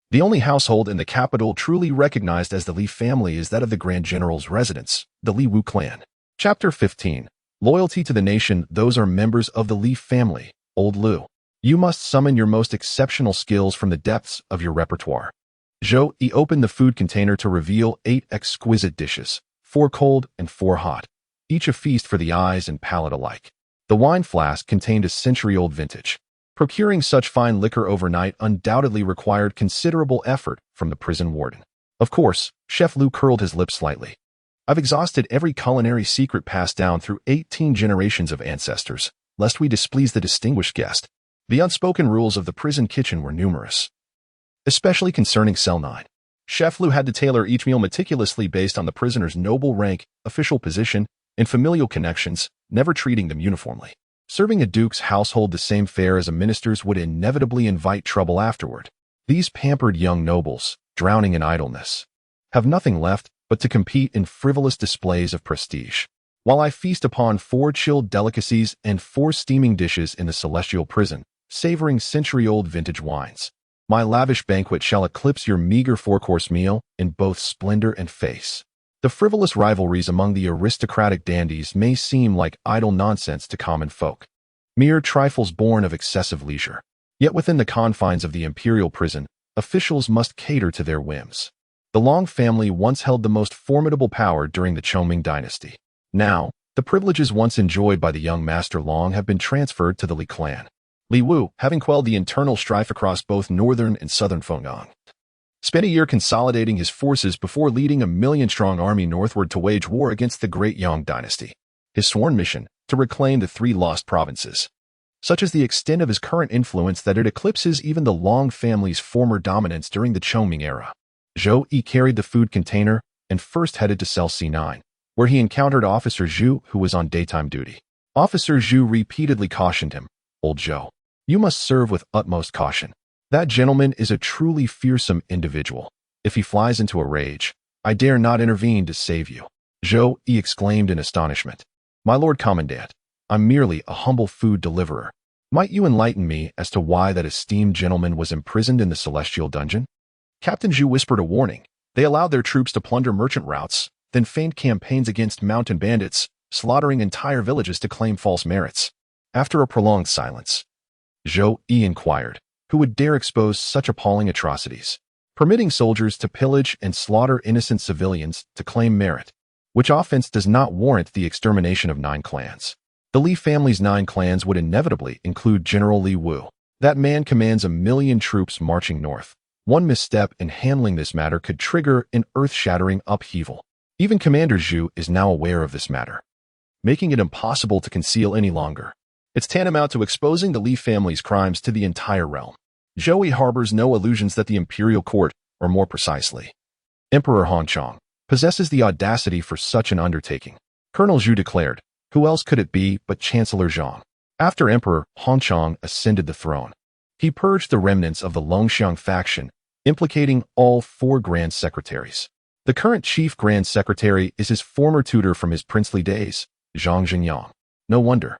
the only household in the capital truly recognized as the Li family is that of the Grand General's residence, the Li Wu clan. Chapter 15. Loyalty to the nation. Those are members of the Li family, Old Lu. You must summon your most exceptional skills from the depths of your repertoire. Zhou Yi opened the food container to reveal 8 exquisite dishes, 4 cold and 4 hot, each a feast for the eyes and palate alike. The wine flask contained a century-old vintage. Procuring such fine liquor overnight undoubtedly required considerable effort from the prison warden. Of course, Chef Lu curled his lips slightly. I've exhausted every culinary secret passed down through 18 generations of ancestors, lest we displease the distinguished guest. The unspoken rules of the prison kitchen were numerous, especially concerning cell 9. Chef Lu had to tailor each meal meticulously based on the prisoner's noble rank, official position, and familial connections, never treating them uniformly. Serving a duke's household the same fare as a minister's would inevitably invite trouble afterward. These pampered young nobles, drowning in idleness, have nothing left but to compete in frivolous displays of prestige. While I feast upon 4 chilled delicacies and 4 steaming dishes in the celestial prison, savoring century-old vintage wines, my lavish banquet shall eclipse your meager 4-course meal in both splendor and face. The frivolous rivalries among the aristocratic dandies may seem like idle nonsense to common folk, mere trifles born of excessive leisure. Yet within the confines of the imperial prison, officials must cater to their whims. The Long family once held the most formidable power during the Chongming dynasty. Now, the privileges once enjoyed by the young Master Long have been transferred to the Li clan. Li Wu, having quelled the internal strife across both northern and southern Fenggang, spent a year consolidating his forces before leading a million-strong army northward to wage war against the Great Yang dynasty. His sworn mission, to reclaim the 3 lost provinces. Such is the extent of his current influence that it eclipses even the Long family's former dominance during the Chongming era. Zhou Yi carried the food container and first headed to cell C9, where he encountered Officer Zhu, who was on daytime duty. Officer Zhu repeatedly cautioned him, "Old Zhou, you must serve with utmost caution. That gentleman is a truly fearsome individual. If he flies into a rage, I dare not intervene to save you." Zhou Yi exclaimed in astonishment. "My Lord Commandant, I'm merely a humble food deliverer. Might you enlighten me as to why that esteemed gentleman was imprisoned in the celestial dungeon?" Captain Zhu whispered a warning. They allowed their troops to plunder merchant routes, then feigned campaigns against mountain bandits, slaughtering entire villages to claim false merits. After a prolonged silence, Zhou Yi inquired, who would dare expose such appalling atrocities, permitting soldiers to pillage and slaughter innocent civilians to claim merit, which offense does not warrant the extermination of 9 clans. The Li family's 9 clans would inevitably include General Li Wu. That man commands 1,000,000 troops marching north. One misstep in handling this matter could trigger an earth-shattering upheaval. Even Commander Zhu is now aware of this matter, making it impossible to conceal any longer. It's tantamount to exposing the Li family's crimes to the entire realm. Zhou Yi harbors no illusions that the imperial court, or more precisely, Emperor Hongchang, possesses the audacity for such an undertaking. Colonel Zhu declared, "Who else could it be but Chancellor Zhang?" After Emperor Hongchang ascended the throne, he purged the remnants of the Longxiang faction, implicating all 4 Grand Secretaries. The current Chief Grand Secretary is his former tutor from his princely days, Zhang Jingyang. No wonder.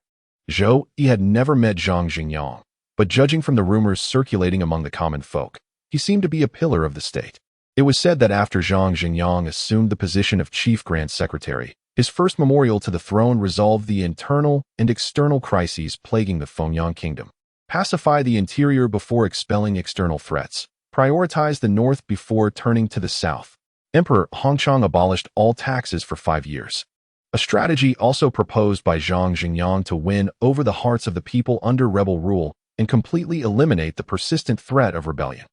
Zhou Yi had never met Zhang Jingyang, but judging from the rumors circulating among the common folk, he seemed to be a pillar of the state. It was said that after Zhang Jingyang assumed the position of Chief Grand Secretary, his first memorial to the throne resolved the internal and external crises plaguing the Fengyang kingdom. Pacify the interior before expelling external threats. Prioritize the north before turning to the south. Emperor Hongchang abolished all taxes for 5 years. A strategy also proposed by Zhang Jingyang to win over the hearts of the people under rebel rule and completely eliminate the persistent threat of rebellion.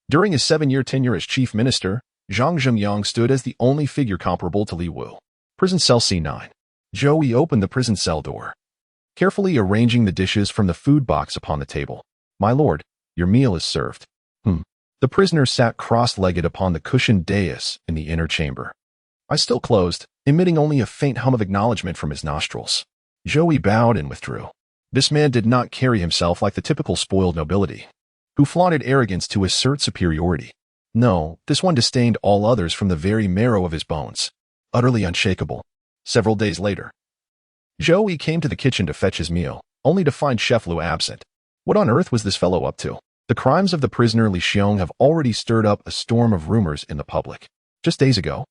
During his 7-year tenure as chief minister, Zhang Jingyang stood as the only figure comparable to Li Wu. Prison cell C9. Zhou Yi opened the prison cell door, carefully arranging the dishes from the food box upon the table. "My lord, your meal is served." The prisoner sat cross-legged upon the cushioned dais in the inner chamber. Eyes still closed, emitting only a faint hum of acknowledgement from his nostrils. Zhou Yi bowed and withdrew. This man did not carry himself like the typical spoiled nobility, who flaunted arrogance to assert superiority. No, this one disdained all others from the very marrow of his bones, utterly unshakable. Several days later, Zhou Yi came to the kitchen to fetch his meal, only to find Chef Lu absent. What on earth was this fellow up to? The crimes of the prisoner Li Xiong have already stirred up a storm of rumors in the public. Just days ago,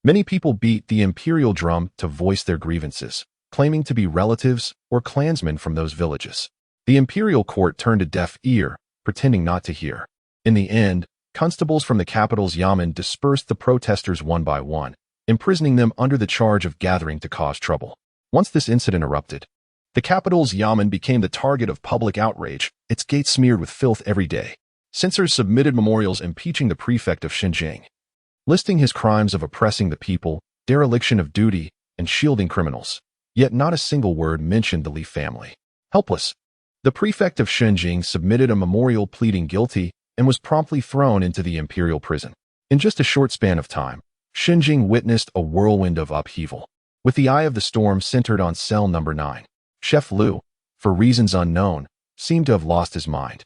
many people beat the imperial drum to voice their grievances, claiming to be relatives or clansmen from those villages. The imperial court turned a deaf ear, pretending not to hear. In the end, constables from the capital's yamen dispersed the protesters one by one, imprisoning them under the charge of gathering to cause trouble. Once this incident erupted, the capital's yamen became the target of public outrage, its gates smeared with filth every day. Censors submitted memorials impeaching the prefect of Xinjiang, listing his crimes of oppressing the people, dereliction of duty, and shielding criminals. Yet not a single word mentioned the Li family. Helpless, the prefect of Xinjiang submitted a memorial pleading guilty and was promptly thrown into the imperial prison. In just a short span of time, Xinjiang witnessed a whirlwind of upheaval, with the eye of the storm centered on cell number 9. Chef Lu, for reasons unknown, seemed to have lost his mind.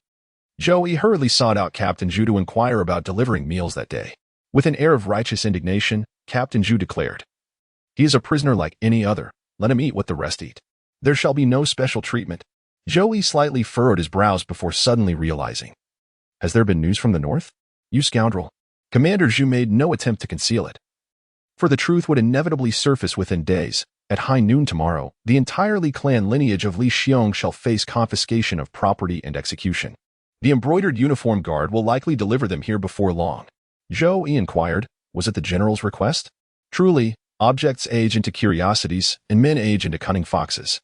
Zhou Yi hurriedly sought out Captain Zhu to inquire about delivering meals that day. With an air of righteous indignation, Captain Zhu declared, "He is a prisoner like any other. Let him eat what the rest eat. There shall be no special treatment." Zhou Yi slightly furrowed his brows before suddenly realizing, "Has there been news from the north? You scoundrel." Commander Zhu made no attempt to conceal it, for the truth would inevitably surface within days. At high noon tomorrow, the entire Li clan lineage of Li Xiong shall face confiscation of property and execution. The embroidered uniform guard will likely deliver them here before long. Zhou Yi inquired, was it the general's request? Truly, objects age into curiosities, and men age into cunning foxes.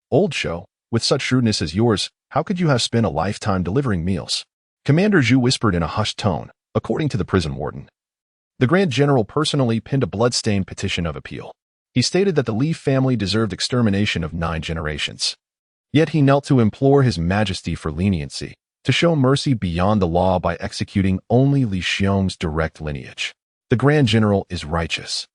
Old Zhou, with such shrewdness as yours, how could you have spent a lifetime delivering meals? Commander Zhu whispered in a hushed tone, according to the prison warden. The Grand General personally penned a blood-stained petition of appeal. He stated that the Li family deserved extermination of 9 generations. Yet he knelt to implore His Majesty for leniency, to show mercy beyond the law by executing only Li Xiong's direct lineage. The Grand General is righteous.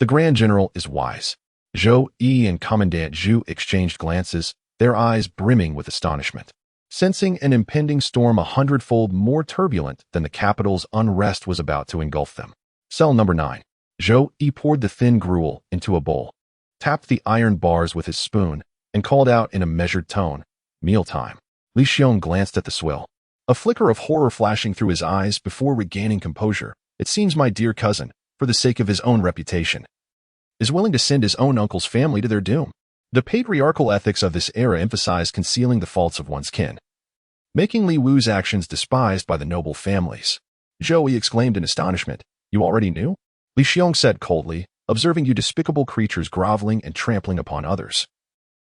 The Grand General is wise. Zhou Yi and Commandant Zhu exchanged glances, their eyes brimming with astonishment. Sensing an impending storm 100-fold more turbulent than the capital's unrest was about to engulf them. Cell number 9. Zhou Yi poured the thin gruel into a bowl, tapped the iron bars with his spoon, and called out in a measured tone, "Mealtime." Li Xiong glanced at the swill, a flicker of horror flashing through his eyes before regaining composure. "It seems my dear cousin, for the sake of his own reputation, is willing to send his own uncle's family to their doom." The patriarchal ethics of this era emphasize concealing the faults of one's kin, making Li Wu's actions despised by the noble families. Zhou Yi exclaimed in astonishment, "You already knew?" Li Xiong said coldly, "Observing you despicable creatures groveling and trampling upon others,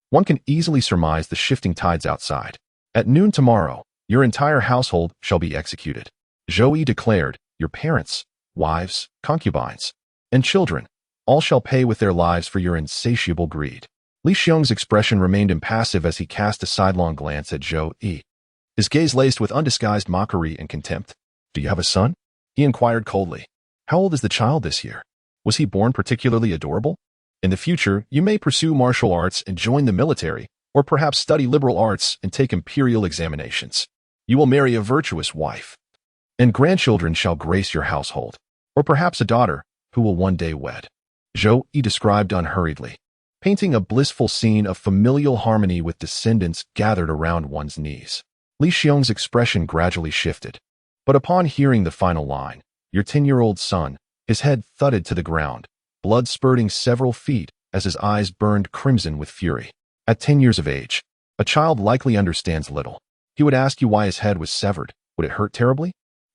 one can easily surmise the shifting tides outside. At noon tomorrow, your entire household shall be executed." Zhou Yi declared, "Your parents, wives, concubines, and children, all shall pay with their lives for your insatiable greed." Li Xiong's expression remained impassive as he cast a sidelong glance at Zhou Yi, his gaze laced with undisguised mockery and contempt. "Do you have a son?" he inquired coldly. "How old is the child this year? Was he born particularly adorable? In the future, you may pursue martial arts and join the military, or perhaps study liberal arts and take imperial examinations. You will marry a virtuous wife, and grandchildren shall grace your household, or perhaps a daughter who will one day wed." Zhou Yi described unhurriedly, painting a blissful scene of familial harmony with descendants gathered around one's knees. Li Xiong's expression gradually shifted, but upon hearing the final line, "Your 10-year-old son," his head thudded to the ground, blood spurting several feet as his eyes burned crimson with fury. At 10 years of age, a child likely understands little. He would ask you why his head was severed. Would it hurt terribly?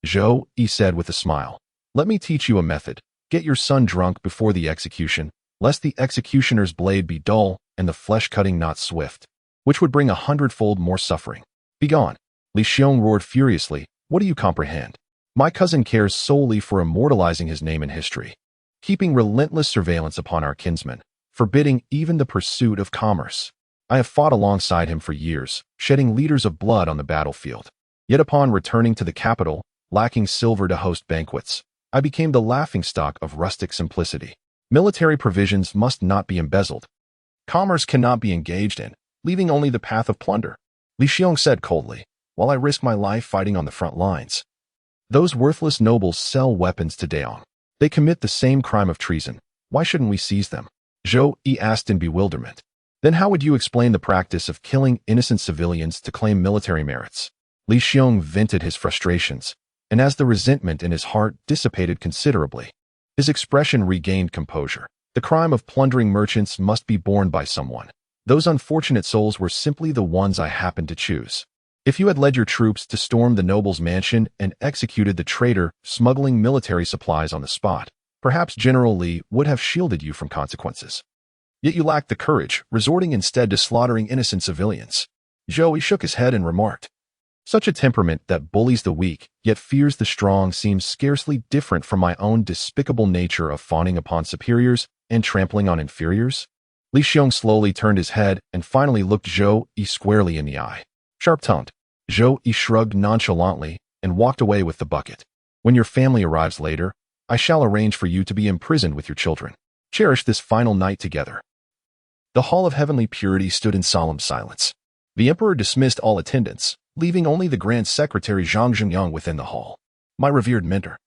Zhou Yi said with a smile, "Let me teach you a method. Get your son drunk before the execution, lest the executioner's blade be dull and the flesh-cutting not swift, which would bring 100-fold more suffering. Begone." Li Xiong roared furiously, "What do you comprehend? My cousin cares solely for immortalizing his name in history, keeping relentless surveillance upon our kinsmen, forbidding even the pursuit of commerce. I have fought alongside him for years, shedding liters of blood on the battlefield. Yet upon returning to the capital, lacking silver to host banquets, I became the laughingstock of rustic simplicity. Military provisions must not be embezzled. Commerce cannot be engaged in, leaving only the path of plunder." Li Xiong said coldly, "While I risk my life fighting on the front lines, those worthless nobles sell weapons to Daong. They commit the same crime of treason. Why shouldn't we seize them?" Zhou Yi asked in bewilderment. "Then how would you explain the practice of killing innocent civilians to claim military merits?" Li Xiong vented his frustrations, and as the resentment in his heart dissipated considerably, his expression regained composure. "The crime of plundering merchants must be borne by someone. Those unfortunate souls were simply the ones I happened to choose. If you had led your troops to storm the noble's mansion and executed the traitor smuggling military supplies on the spot, perhaps General Li would have shielded you from consequences. Yet you lacked the courage, resorting instead to slaughtering innocent civilians." Zhou Yi shook his head and remarked, "Such a temperament that bullies the weak, yet fears the strong seems scarcely different from my own despicable nature of fawning upon superiors and trampling on inferiors." Li Xiong slowly turned his head and finally looked Zhou Yi squarely in the eye. Sharp-tongued, Zhou Yi shrugged nonchalantly and walked away with the bucket. "When your family arrives later, I shall arrange for you to be imprisoned with your children. Cherish this final night together." The Hall of Heavenly Purity stood in solemn silence. The emperor dismissed all attendants, leaving only the Grand Secretary Zhang Zhengyang within the hall. "My revered mentor,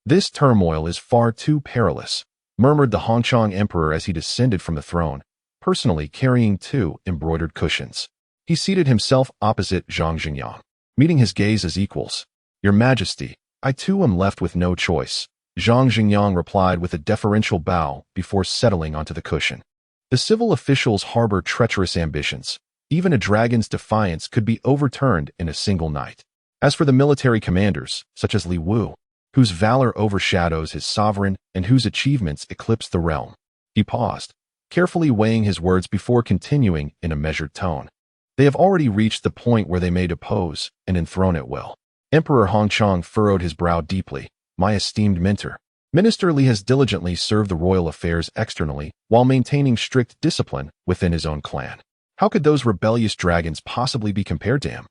this turmoil is far too perilous," murmured the Hongchong emperor as he descended from the throne, personally carrying 2 embroidered cushions. He seated himself opposite Zhang Zhengyang, meeting his gaze as equals. "Your Majesty, I too am left with no choice," Zhang Zhengyang replied with a deferential bow before settling onto the cushion. "The civil officials harbor treacherous ambitions. Even a dragon's defiance could be overturned in a single night. As for the military commanders, such as Li Wu, whose valor overshadows his sovereign and whose achievements eclipse the realm." He paused, carefully weighing his words before continuing in a measured tone. "They have already reached the point where they may depose and enthrone at will. Emperor Hongchang furrowed his brow deeply. My esteemed mentor. Minister Li has diligently served the royal affairs externally while maintaining strict discipline within his own clan. How could those rebellious dragons possibly be compared to him?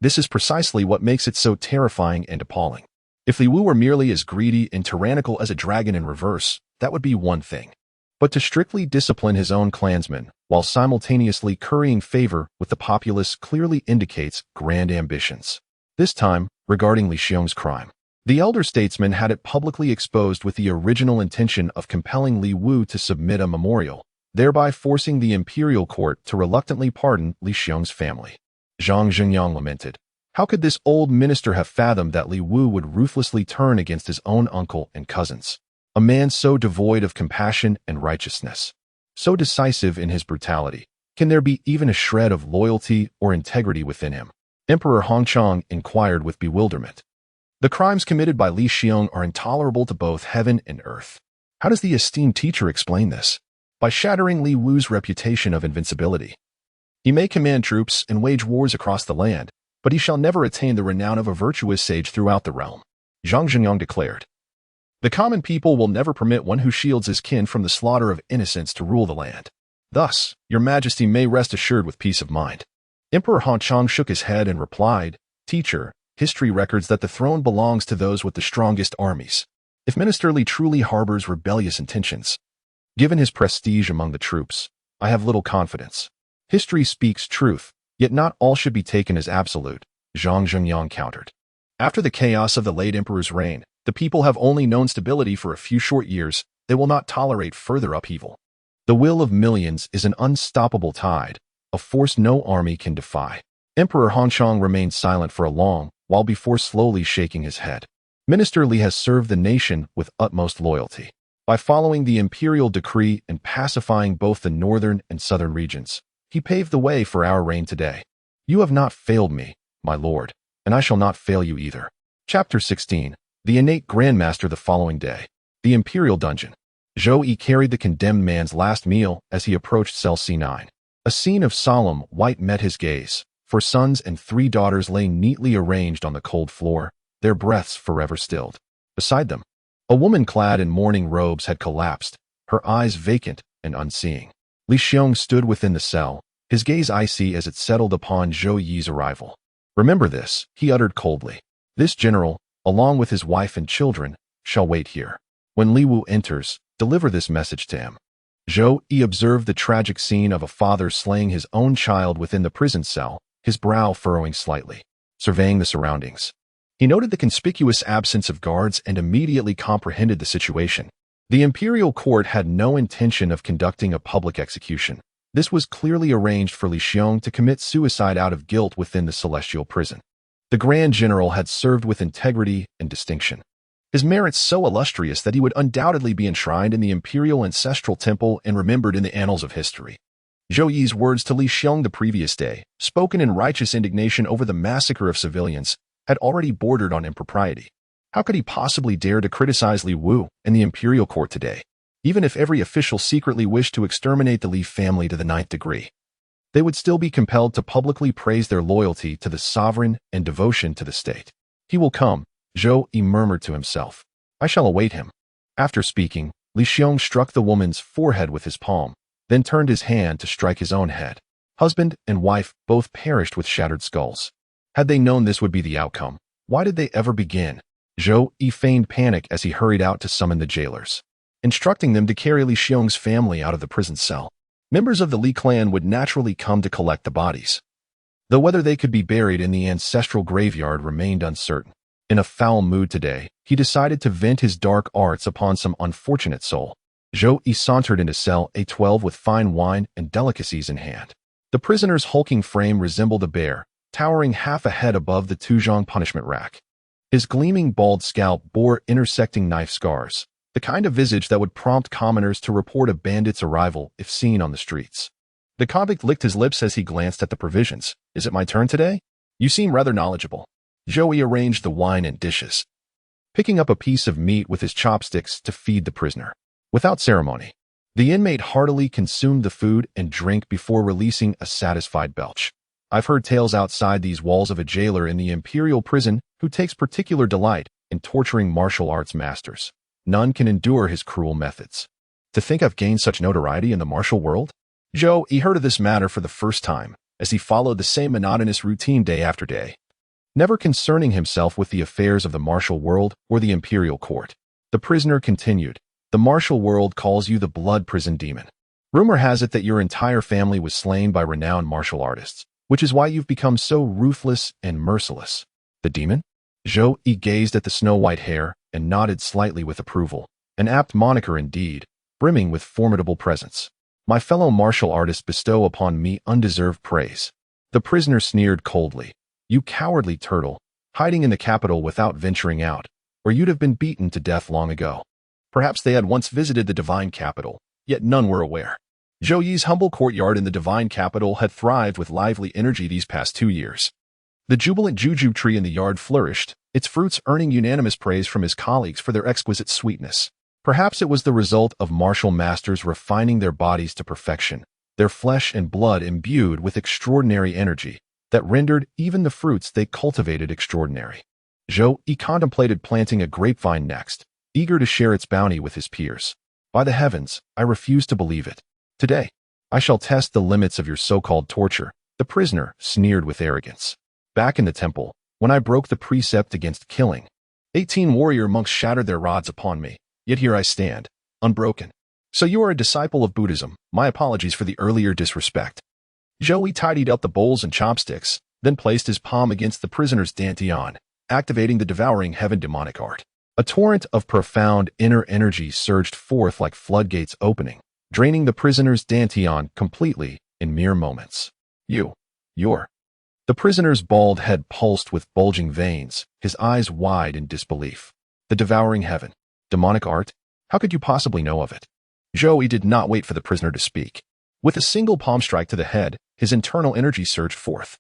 This is precisely what makes it so terrifying and appalling. If Li Wu were merely as greedy and tyrannical as a dragon in reverse, that would be one thing. But to strictly discipline his own clansmen while simultaneously currying favor with the populace clearly indicates grand ambitions. This time, regarding Li Xiong's crime. The elder statesman had it publicly exposed with the original intention of compelling Li Wu to submit a memorial, thereby forcing the imperial court to reluctantly pardon Li Xiong's family. Zhang Zhengyang lamented. How could this old minister have fathomed that Li Wu would ruthlessly turn against his own uncle and cousins? A man so devoid of compassion and righteousness, so decisive in his brutality, can there be even a shred of loyalty or integrity within him? Emperor Hongchang inquired with bewilderment. The crimes committed by Li Xiong are intolerable to both heaven and earth. How does the esteemed teacher explain this? By shattering Li Wu's reputation of invincibility. He may command troops and wage wars across the land, but he shall never attain the renown of a virtuous sage throughout the realm, Zhang Zhengyang declared. The common people will never permit one who shields his kin from the slaughter of innocents to rule the land. Thus, your majesty may rest assured with peace of mind. Emperor Hongchang shook his head and replied, Teacher, history records that the throne belongs to those with the strongest armies. If Minister Li truly harbors rebellious intentions, given his prestige among the troops, I have little confidence. History speaks truth, yet not all should be taken as absolute, Zhang Zhengyang countered. After the chaos of the late emperor's reign, the people have only known stability for a few short years. They will not tolerate further upheaval. The will of millions is an unstoppable tide, a force no army can defy. Emperor Hongchang remained silent for a long while before slowly shaking his head. Minister Li has served the nation with utmost loyalty. By following the imperial decree and pacifying both the northern and southern regions, he paved the way for our reign today. You have not failed me, my lord, and I shall not fail you either. Chapter 16. The innate grandmaster. The following day. The imperial dungeon. Zhou Yi carried the condemned man's last meal as he approached cell C9. A scene of solemn white met his gaze. 4 sons and 3 daughters lay neatly arranged on the cold floor, their breaths forever stilled. Beside them, a woman clad in mourning robes had collapsed, her eyes vacant and unseeing. Li Xiong stood within the cell, his gaze icy as it settled upon Zhou Yi's arrival. Remember this, he uttered coldly. This general, along with his wife and children, shall wait here. When Li Wu enters, deliver this message to him. Zhou Yi observed the tragic scene of a father slaying his own child within the prison cell, his brow furrowing slightly, surveying the surroundings. He noted the conspicuous absence of guards and immediately comprehended the situation. The imperial court had no intention of conducting a public execution. This was clearly arranged for Li Xiong to commit suicide out of guilt within the celestial prison. The grand general had served with integrity and distinction. His merits so illustrious that he would undoubtedly be enshrined in the imperial ancestral temple and remembered in the annals of history. Zhou Yi's words to Li Xiong the previous day, spoken in righteous indignation over the massacre of civilians, had already bordered on impropriety. How could he possibly dare to criticize Li Wu and the imperial court today, even if every official secretly wished to exterminate the Li family to the 9th degree? They would still be compelled to publicly praise their loyalty to the sovereign and devotion to the state. He will come, Zhou Yi murmured to himself. I shall await him. After speaking, Li Xiong struck the woman's forehead with his palm, then turned his hand to strike his own head. Husband and wife both perished with shattered skulls. Had they known this would be the outcome, why did they ever begin? Zhou Yi feigned panic as he hurried out to summon the jailers, instructing them to carry Li Xiong's family out of the prison cell. Members of the Li clan would naturally come to collect the bodies, though whether they could be buried in the ancestral graveyard remained uncertain. In a foul mood today, he decided to vent his dark arts upon some unfortunate soul. Zhou Yi sauntered into cell A12 with fine wine and delicacies in hand. The prisoner's hulking frame resembled a bear, towering half a head above the Tuzhong punishment rack. His gleaming bald scalp bore intersecting knife scars, the kind of visage that would prompt commoners to report a bandit's arrival if seen on the streets. The convict licked his lips as he glanced at the provisions. Is it my turn today? You seem rather knowledgeable. Zhou Yi arranged the wine and dishes, picking up a piece of meat with his chopsticks to feed the prisoner. Without ceremony, the inmate heartily consumed the food and drink before releasing a satisfied belch. I've heard tales outside these walls of a jailer in the imperial prison who takes particular delight in torturing martial arts masters. None can endure his cruel methods. To think I've gained such notoriety in the martial world? Zhou Yi heard of this matter for the first time, as he followed the same monotonous routine day after day, never concerning himself with the affairs of the martial world or the imperial court. The prisoner continued, "The martial world calls you the blood prison demon. Rumor has it that your entire family was slain by renowned martial artists, which is why you've become so ruthless and merciless." The demon? Zhou Yi gazed at the snow-white hair and nodded slightly with approval. An apt moniker indeed, brimming with formidable presence. My fellow martial artists bestow upon me undeserved praise. The prisoner sneered coldly. You cowardly turtle, hiding in the capital without venturing out, or you'd have been beaten to death long ago. Perhaps they had once visited the divine capital, yet none were aware. Zhou Yi's humble courtyard in the divine capital had thrived with lively energy these past 2 years. The jubilant juju tree in the yard flourished, its fruits earning unanimous praise from his colleagues for their exquisite sweetness. Perhaps it was the result of martial masters refining their bodies to perfection, their flesh and blood imbued with extraordinary energy, that rendered even the fruits they cultivated extraordinary. Zhou Yi contemplated planting a grapevine next, eager to share its bounty with his peers. By the heavens, I refuse to believe it. Today, I shall test the limits of your so-called torture, the prisoner sneered with arrogance. Back in the temple, when I broke the precept against killing, 18 warrior monks shattered their rods upon me, yet here I stand, unbroken. So you are a disciple of Buddhism. My apologies for the earlier disrespect. Zhou Yi tidied up the bowls and chopsticks, then placed his palm against the prisoner's dantian, activating the devouring heaven demonic art. A torrent of profound inner energy surged forth like floodgates opening, draining the prisoner's dantian completely in mere moments. You're. The prisoner's bald head pulsed with bulging veins, his eyes wide in disbelief. The devouring heaven. Demonic art? How could you possibly know of it? Zhou Yi did not wait for the prisoner to speak. With a single palm strike to the head, his internal energy surged forth,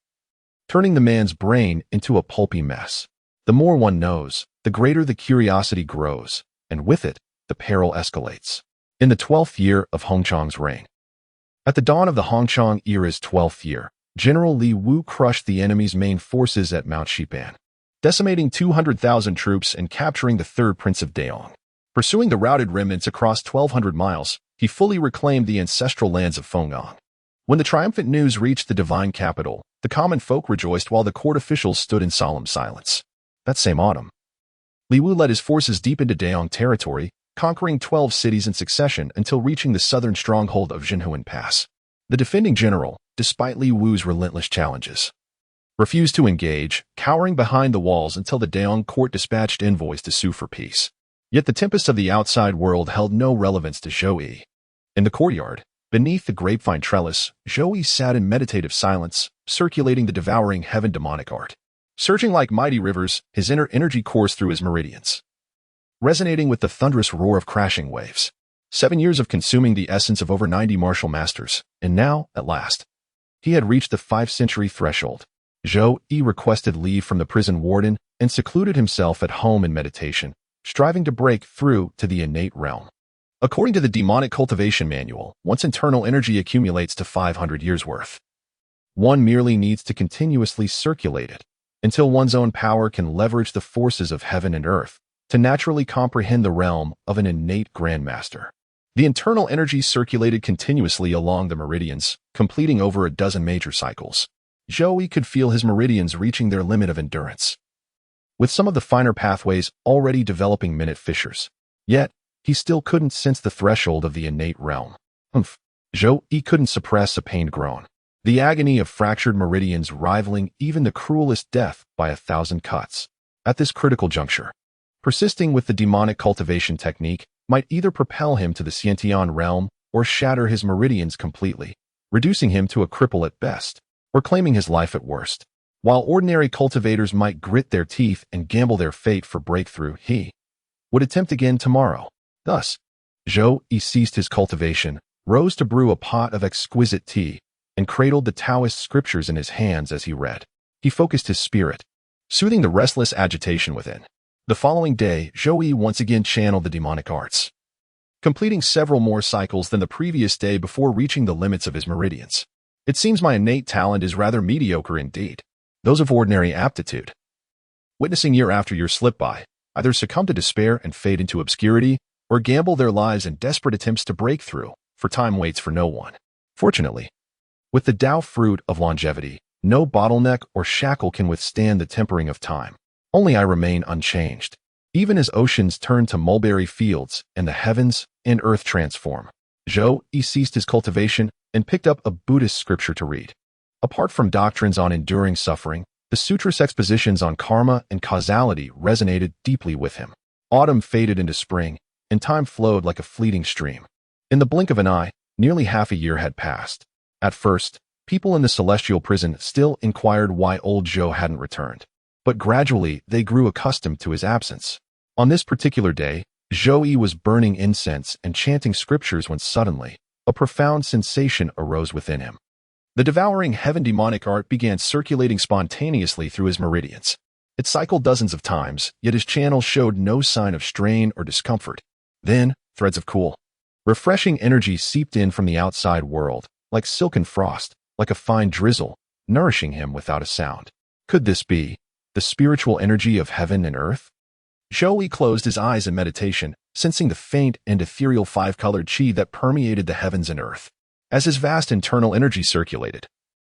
turning the man's brain into a pulpy mess. The more one knows, the greater the curiosity grows, and with it, the peril escalates. In the 12th year of Hongchang's reign. At the dawn of the Hongchang era's 12th year, General Li Wu crushed the enemy's main forces at Mount Xipan, decimating 200,000 troops and capturing the third prince of Daong. Pursuing the routed remnants across 1,200 miles, he fully reclaimed the ancestral lands of Fenggang. When the triumphant news reached the divine capital, the common folk rejoiced while the court officials stood in solemn silence. That same autumn, Li Wu led his forces deep into Daong territory, conquering 12 cities in succession until reaching the southern stronghold of Zhenhuan Pass. The defending general, despite Li Wu's relentless challenges, refused to engage, cowering behind the walls until the Daong court dispatched envoys to sue for peace. Yet the tempests of the outside world held no relevance to Zhou Yi. In the courtyard, beneath the grapevine trellis, Zhou Yi sat in meditative silence, circulating the devouring heaven demonic art. Surging like mighty rivers, his inner energy coursed through his meridians, resonating with the thunderous roar of crashing waves. 7 years of consuming the essence of over 90 martial masters, and now, at last, he had reached the 5-century threshold. Zhou Yi requested leave from the prison warden and secluded himself at home in meditation, striving to break through to the innate realm. According to the demonic cultivation manual, once internal energy accumulates to 500 years' worth, one merely needs to continuously circulate it until one's own power can leverage the forces of heaven and earth to naturally comprehend the realm of an innate grandmaster. The internal energy circulated continuously along the meridians, completing over a dozen major cycles. Zhou Yi could feel his meridians reaching their limit of endurance, with some of the finer pathways already developing minute fissures. Yet, he still couldn't sense the threshold of the innate realm. Zhou Yi couldn't suppress a pained groan, the agony of fractured meridians rivaling even the cruelest death by 1,000 cuts. At this critical juncture, persisting with the demonic cultivation technique might either propel him to the Xiantian realm or shatter his meridians completely, reducing him to a cripple at best, or claiming his life at worst. While ordinary cultivators might grit their teeth and gamble their fate for breakthrough, he would attempt again tomorrow. Thus, Zhou Yi ceased his cultivation, rose to brew a pot of exquisite tea, and cradled the Taoist scriptures in his hands as he read. He focused his spirit, soothing the restless agitation within. The following day, Zhou Yi once again channeled the demonic arts, completing several more cycles than the previous day before reaching the limits of his meridians. It seems my innate talent is rather mediocre indeed. Those of ordinary aptitude, witnessing year after year slip by, either succumb to despair and fade into obscurity, or gamble their lives in desperate attempts to break through, for time waits for no one. Fortunately, with the Tao fruit of longevity, no bottleneck or shackle can withstand the tempering of time. Only I remain unchanged. Even as oceans turn to mulberry fields and the heavens and earth transform, Zhou Yi ceased his cultivation and picked up a Buddhist scripture to read. Apart from doctrines on enduring suffering, the sutra's expositions on karma and causality resonated deeply with him. Autumn faded into spring, and time flowed like a fleeting stream. In the blink of an eye, nearly half a year had passed. At first, people in the celestial prison still inquired why old Zhou hadn't returned. But gradually, they grew accustomed to his absence. On this particular day, Zhou Yi was burning incense and chanting scriptures when suddenly, a profound sensation arose within him. The devouring heaven demonic art began circulating spontaneously through his meridians. It cycled dozens of times, yet his channel showed no sign of strain or discomfort. Then, threads of cool, refreshing energy seeped in from the outside world, like silken frost, like a fine drizzle, nourishing him without a sound. Could this be the spiritual energy of heaven and earth? Zhou Yi closed his eyes in meditation, sensing the faint and ethereal five-colored qi that permeated the heavens and earth. As his vast internal energy circulated,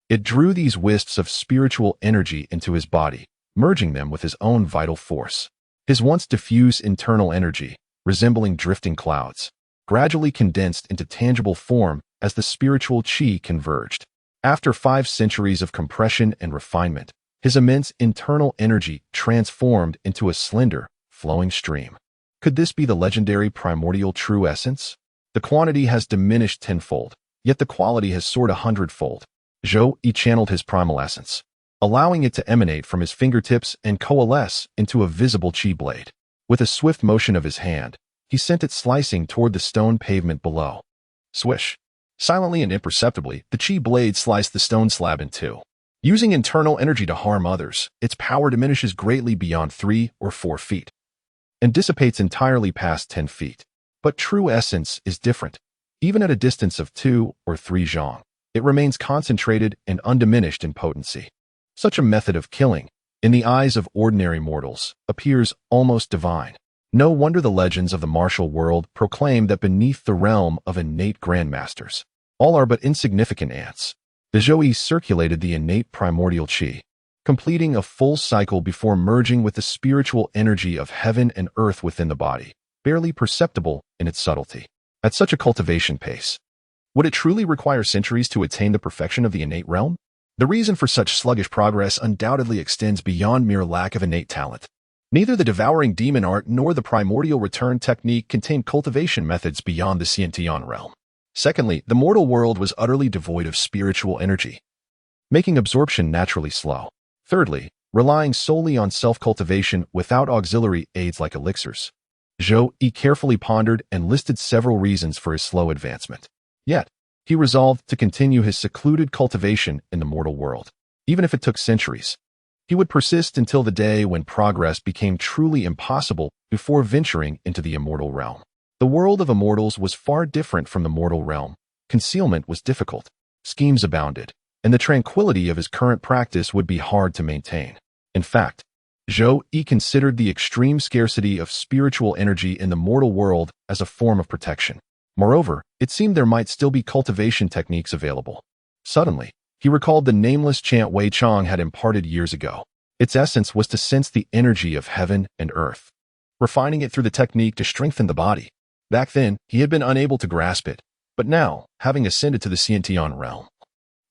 it drew these wisps of spiritual energy into his body, merging them with his own vital force. His once diffuse internal energy, resembling drifting clouds, gradually condensed into tangible form as the spiritual qi converged. After 5 centuries of compression and refinement, his immense internal energy transformed into a slender, flowing stream. Could this be the legendary primordial true essence? The quantity has diminished tenfold, yet the quality has soared 100-fold. Zhou Yi channeled his primal essence, allowing it to emanate from his fingertips and coalesce into a visible qi blade. With a swift motion of his hand, he sent it slicing toward the stone pavement below. Swish! Silently and imperceptibly, the qi blade sliced the stone slab in two. Using internal energy to harm others, its power diminishes greatly beyond 3 or 4 feet, and dissipates entirely past 10 feet. But true essence is different. Even at a distance of 2 or 3 zhang, it remains concentrated and undiminished in potency. Such a method of killing, in the eyes of ordinary mortals, appears almost divine. No wonder the legends of the martial world proclaim that beneath the realm of innate grandmasters, all are but insignificant ants. The Zhou Yi circulated the innate primordial qi, completing a full cycle before merging with the spiritual energy of heaven and earth within the body, barely perceptible in its subtlety. At such a cultivation pace, would it truly require centuries to attain the perfection of the innate realm? The reason for such sluggish progress undoubtedly extends beyond mere lack of innate talent. Neither the devouring demon art nor the primordial return technique contain cultivation methods beyond the Qian realm. Secondly, the mortal world was utterly devoid of spiritual energy, making absorption naturally slow. Thirdly, relying solely on self-cultivation without auxiliary aids like elixirs. Zhou Yi carefully pondered and listed several reasons for his slow advancement. Yet, he resolved to continue his secluded cultivation in the mortal world. Even if it took centuries, he would persist until the day when progress became truly impossible before venturing into the immortal realm. The world of immortals was far different from the mortal realm. Concealment was difficult, schemes abounded, and the tranquility of his current practice would be hard to maintain. In fact, Zhou Yi considered the extreme scarcity of spiritual energy in the mortal world as a form of protection. Moreover, it seemed there might still be cultivation techniques available. Suddenly, he recalled the nameless chant Wei Chang had imparted years ago. Its essence was to sense the energy of heaven and earth, refining it through the technique to strengthen the body. Back then, he had been unable to grasp it, but now, having ascended to the Qian realm,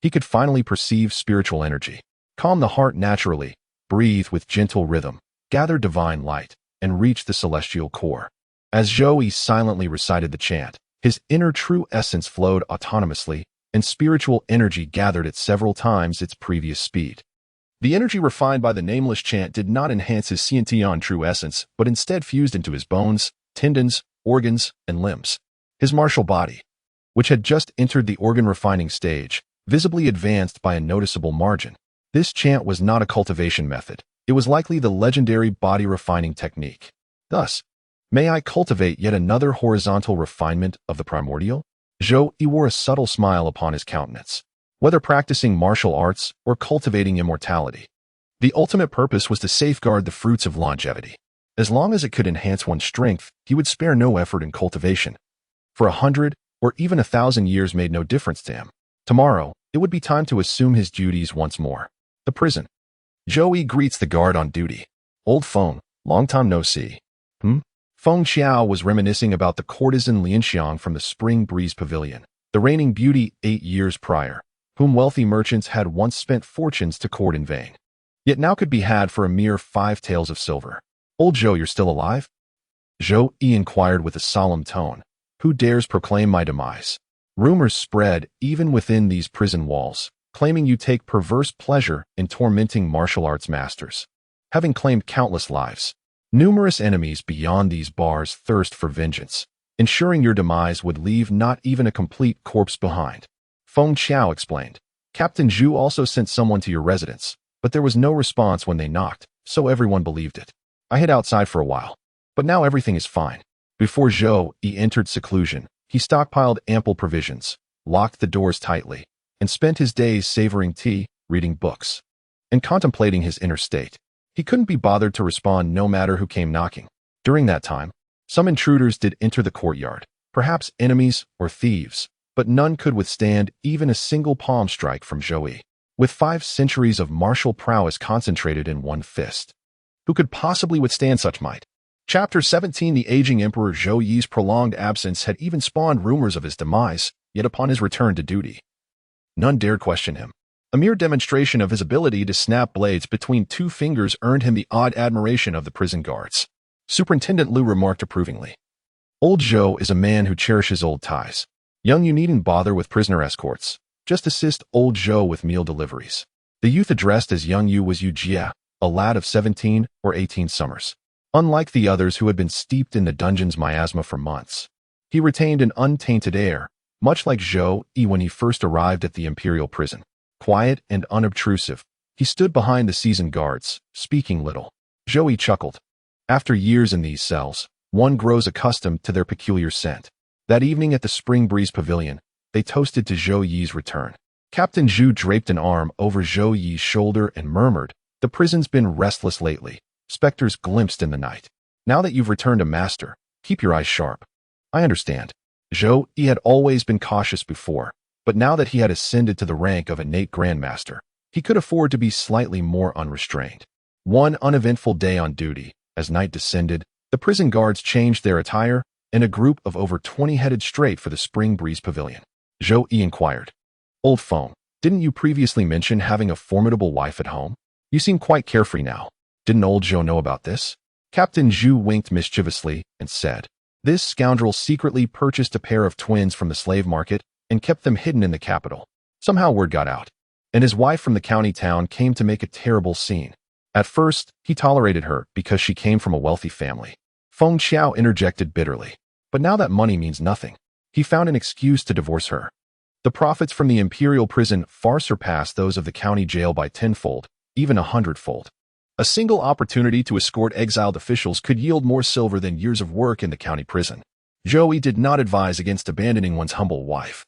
he could finally perceive spiritual energy, calm the heart naturally, breathe with gentle rhythm, gather divine light, and reach the celestial core. As Zhou Yi silently recited the chant, his inner true essence flowed autonomously, and spiritual energy gathered at several times its previous speed. The energy refined by the nameless chant did not enhance his Qian true essence, but instead fused into his bones, tendons, organs, and limbs. His martial body, which had just entered the organ-refining stage, visibly advanced by a noticeable margin. This chant was not a cultivation method. It was likely the legendary body-refining technique. Thus, may I cultivate yet another horizontal refinement of the primordial? Zhou Yi wore a subtle smile upon his countenance. whether practicing martial arts or cultivating immortality. The ultimate purpose was to safeguard the fruits of longevity. As long as it could enhance one's strength, he would spare no effort in cultivation. For 100 or even 1,000 years made no difference to him. Tomorrow, it would be time to assume his duties once more. The prison. Zhou Yi greets the guard on duty. Old Feng, long time no see. Feng Xiao was reminiscing about the courtesan Lianxiang from the Spring Breeze Pavilion, the reigning beauty 8 years prior, whom wealthy merchants had once spent fortunes to court in vain, yet now could be had for a mere 5 taels of silver. Old Zhou, you're still alive? Zhou Yi inquired with a solemn tone. Who dares proclaim my demise? Rumors spread even within these prison walls, claiming you take perverse pleasure in tormenting martial arts masters. Having claimed countless lives, numerous enemies beyond these bars thirst for vengeance, ensuring your demise would leave not even a complete corpse behind. Feng Qiao explained. Captain Zhu also sent someone to your residence, but there was no response when they knocked, so everyone believed it. I hid outside for a while, but now everything is fine. Before Zhou Yi entered seclusion, he stockpiled ample provisions, locked the doors tightly, and spent his days savoring tea, reading books, and contemplating his inner state. He couldn't be bothered to respond no matter who came knocking. During that time, some intruders did enter the courtyard, perhaps enemies or thieves, but none could withstand even a single palm strike from Zhou Yi. With 5 centuries of martial prowess concentrated in one fist, who could possibly withstand such might? Chapter 17. The aging Emperor Zhou Yi's prolonged absence had even spawned rumors of his demise, yet upon his return to duty, none dared question him. A mere demonstration of his ability to snap blades between 2 fingers earned him the odd admiration of the prison guards. Superintendent Liu remarked approvingly. Old Zhou is a man who cherishes old ties. Young, you needn't bother with prisoner escorts. Just assist old Zhou with meal deliveries. The youth addressed as young Yu was Yu Jia, a lad of 17 or 18 summers. Unlike the others who had been steeped in the dungeon's miasma for months, he retained an untainted air, much like Zhou Yi when he first arrived at the imperial prison. Quiet and unobtrusive, he stood behind the seasoned guards, speaking little. Zhou Yi chuckled. After years in these cells, one grows accustomed to their peculiar scent. That evening at the Spring Breeze Pavilion, they toasted to Zhou Yi's return. Captain Zhu draped an arm over Zhou Yi's shoulder and murmured, "The prison's been restless lately. Specters glimpsed in the night. Now that you've returned a master, keep your eyes sharp." I understand. Zhou Yi had always been cautious before, but now that he had ascended to the rank of innate grandmaster, he could afford to be slightly more unrestrained. One uneventful day on duty, as night descended, the prison guards changed their attire, and a group of over 20 headed straight for the Spring Breeze Pavilion. Zhou Yi inquired. Old Feng, didn't you previously mention having a formidable wife at home? You seem quite carefree now. Didn't old Zhou know about this? Captain Zhu winked mischievously and said, this scoundrel secretly purchased a pair of twins from the slave market and kept them hidden in the capital. Somehow word got out, and his wife from the county town came to make a terrible scene. At first, he tolerated her because she came from a wealthy family. Feng Qiao interjected bitterly. But now that money means nothing, he found an excuse to divorce her. The profits from the imperial prison far surpassed those of the county jail by 10-fold, even 100-fold. A single opportunity to escort exiled officials could yield more silver than years of work in the county prison. Zhou Yi did not advise against abandoning one's humble wife,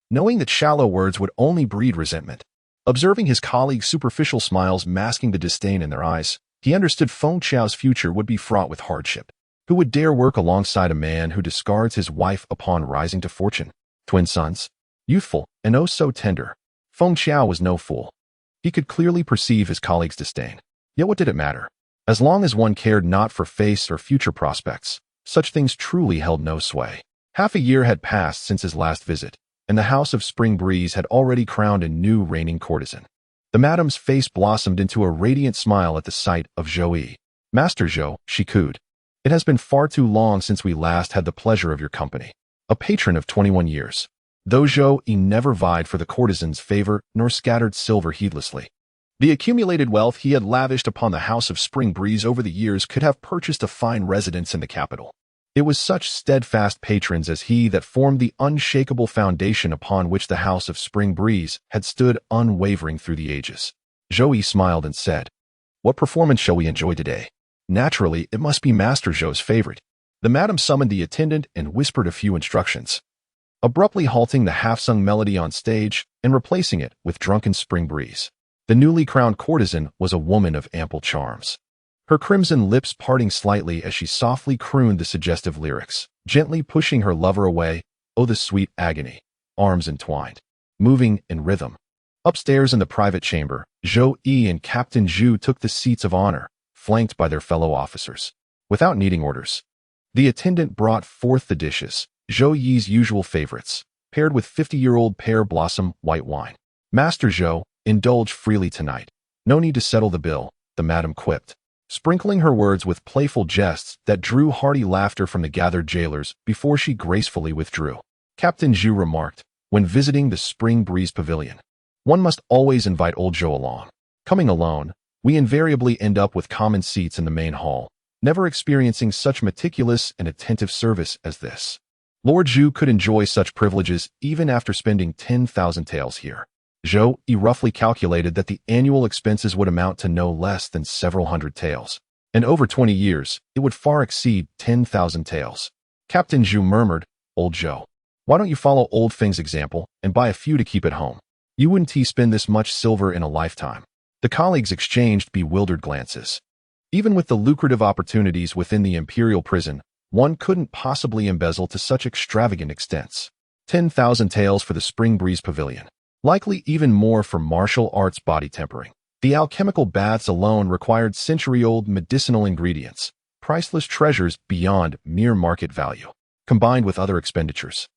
knowing that shallow words would only breed resentment. Observing his colleagues' superficial smiles masking the disdain in their eyes, he understood Feng Qiao's future would be fraught with hardship. Who would dare work alongside a man who discards his wife upon rising to fortune? Twin sons, youthful and oh so tender. Feng Qiao was no fool. He could clearly perceive his colleagues' disdain. Yet what did it matter? As long as one cared not for face or future prospects, such things truly held no sway. Half a year had passed since his last visit, and the house of Spring Breeze had already crowned a new reigning courtesan. The madam's face blossomed into a radiant smile at the sight of Zhou Yi. Master Zhou, she cooed. It has been far too long since we last had the pleasure of your company. A patron of 21 years. Though Zhou Yi never vied for the courtesan's favor nor scattered silver heedlessly, the accumulated wealth he had lavished upon the house of Spring Breeze over the years could have purchased a fine residence in the capital. It was such steadfast patrons as he that formed the unshakable foundation upon which the house of Spring Breeze had stood unwavering through the ages. Zhou Yi smiled and said, what performance shall we enjoy today? Naturally, it must be Master Zhou's favorite. The madam summoned the attendant and whispered a few instructions. abruptly halting the half-sung melody on stage and replacing it with drunken spring breeze. The newly crowned courtesan was a woman of ample charms. Her crimson lips parting slightly as she softly crooned the suggestive lyrics, gently pushing her lover away. Oh, the sweet agony, arms entwined, moving in rhythm. Upstairs in the private chamber, Zhou Yi and Captain Zhu took the seats of honor, flanked by their fellow officers. Without needing orders, the attendant brought forth the dishes, Zhou Yi's usual favorites, paired with 50-year-old pear blossom white wine. Master Zhou, indulge freely tonight. No need to settle the bill, the madam quipped, sprinkling her words with playful jests that drew hearty laughter from the gathered jailers before she gracefully withdrew. Captain Zhu remarked, when visiting the Spring Breeze Pavilion, one must always invite old Zhou along. Coming alone, we invariably end up with common seats in the main hall, never experiencing such meticulous and attentive service as this. Lord Zhu could enjoy such privileges even after spending 10,000 taels here. Zhou Yi roughly calculated that the annual expenses would amount to no less than several hundred taels, and over 20 years, it would far exceed 10,000 taels. Captain Zhu murmured, Old Zhou, why don't you follow Old Feng's example and buy a few to keep at home? You wouldn't spend this much silver in a lifetime. The colleagues exchanged bewildered glances. Even with the lucrative opportunities within the imperial prison, one couldn't possibly embezzle to such extravagant extents. 10,000 taels for the Spring Breeze Pavilion. Likely even more for martial arts body tempering. The alchemical baths alone required century-old medicinal ingredients, priceless treasures beyond mere market value, combined with other expenditures.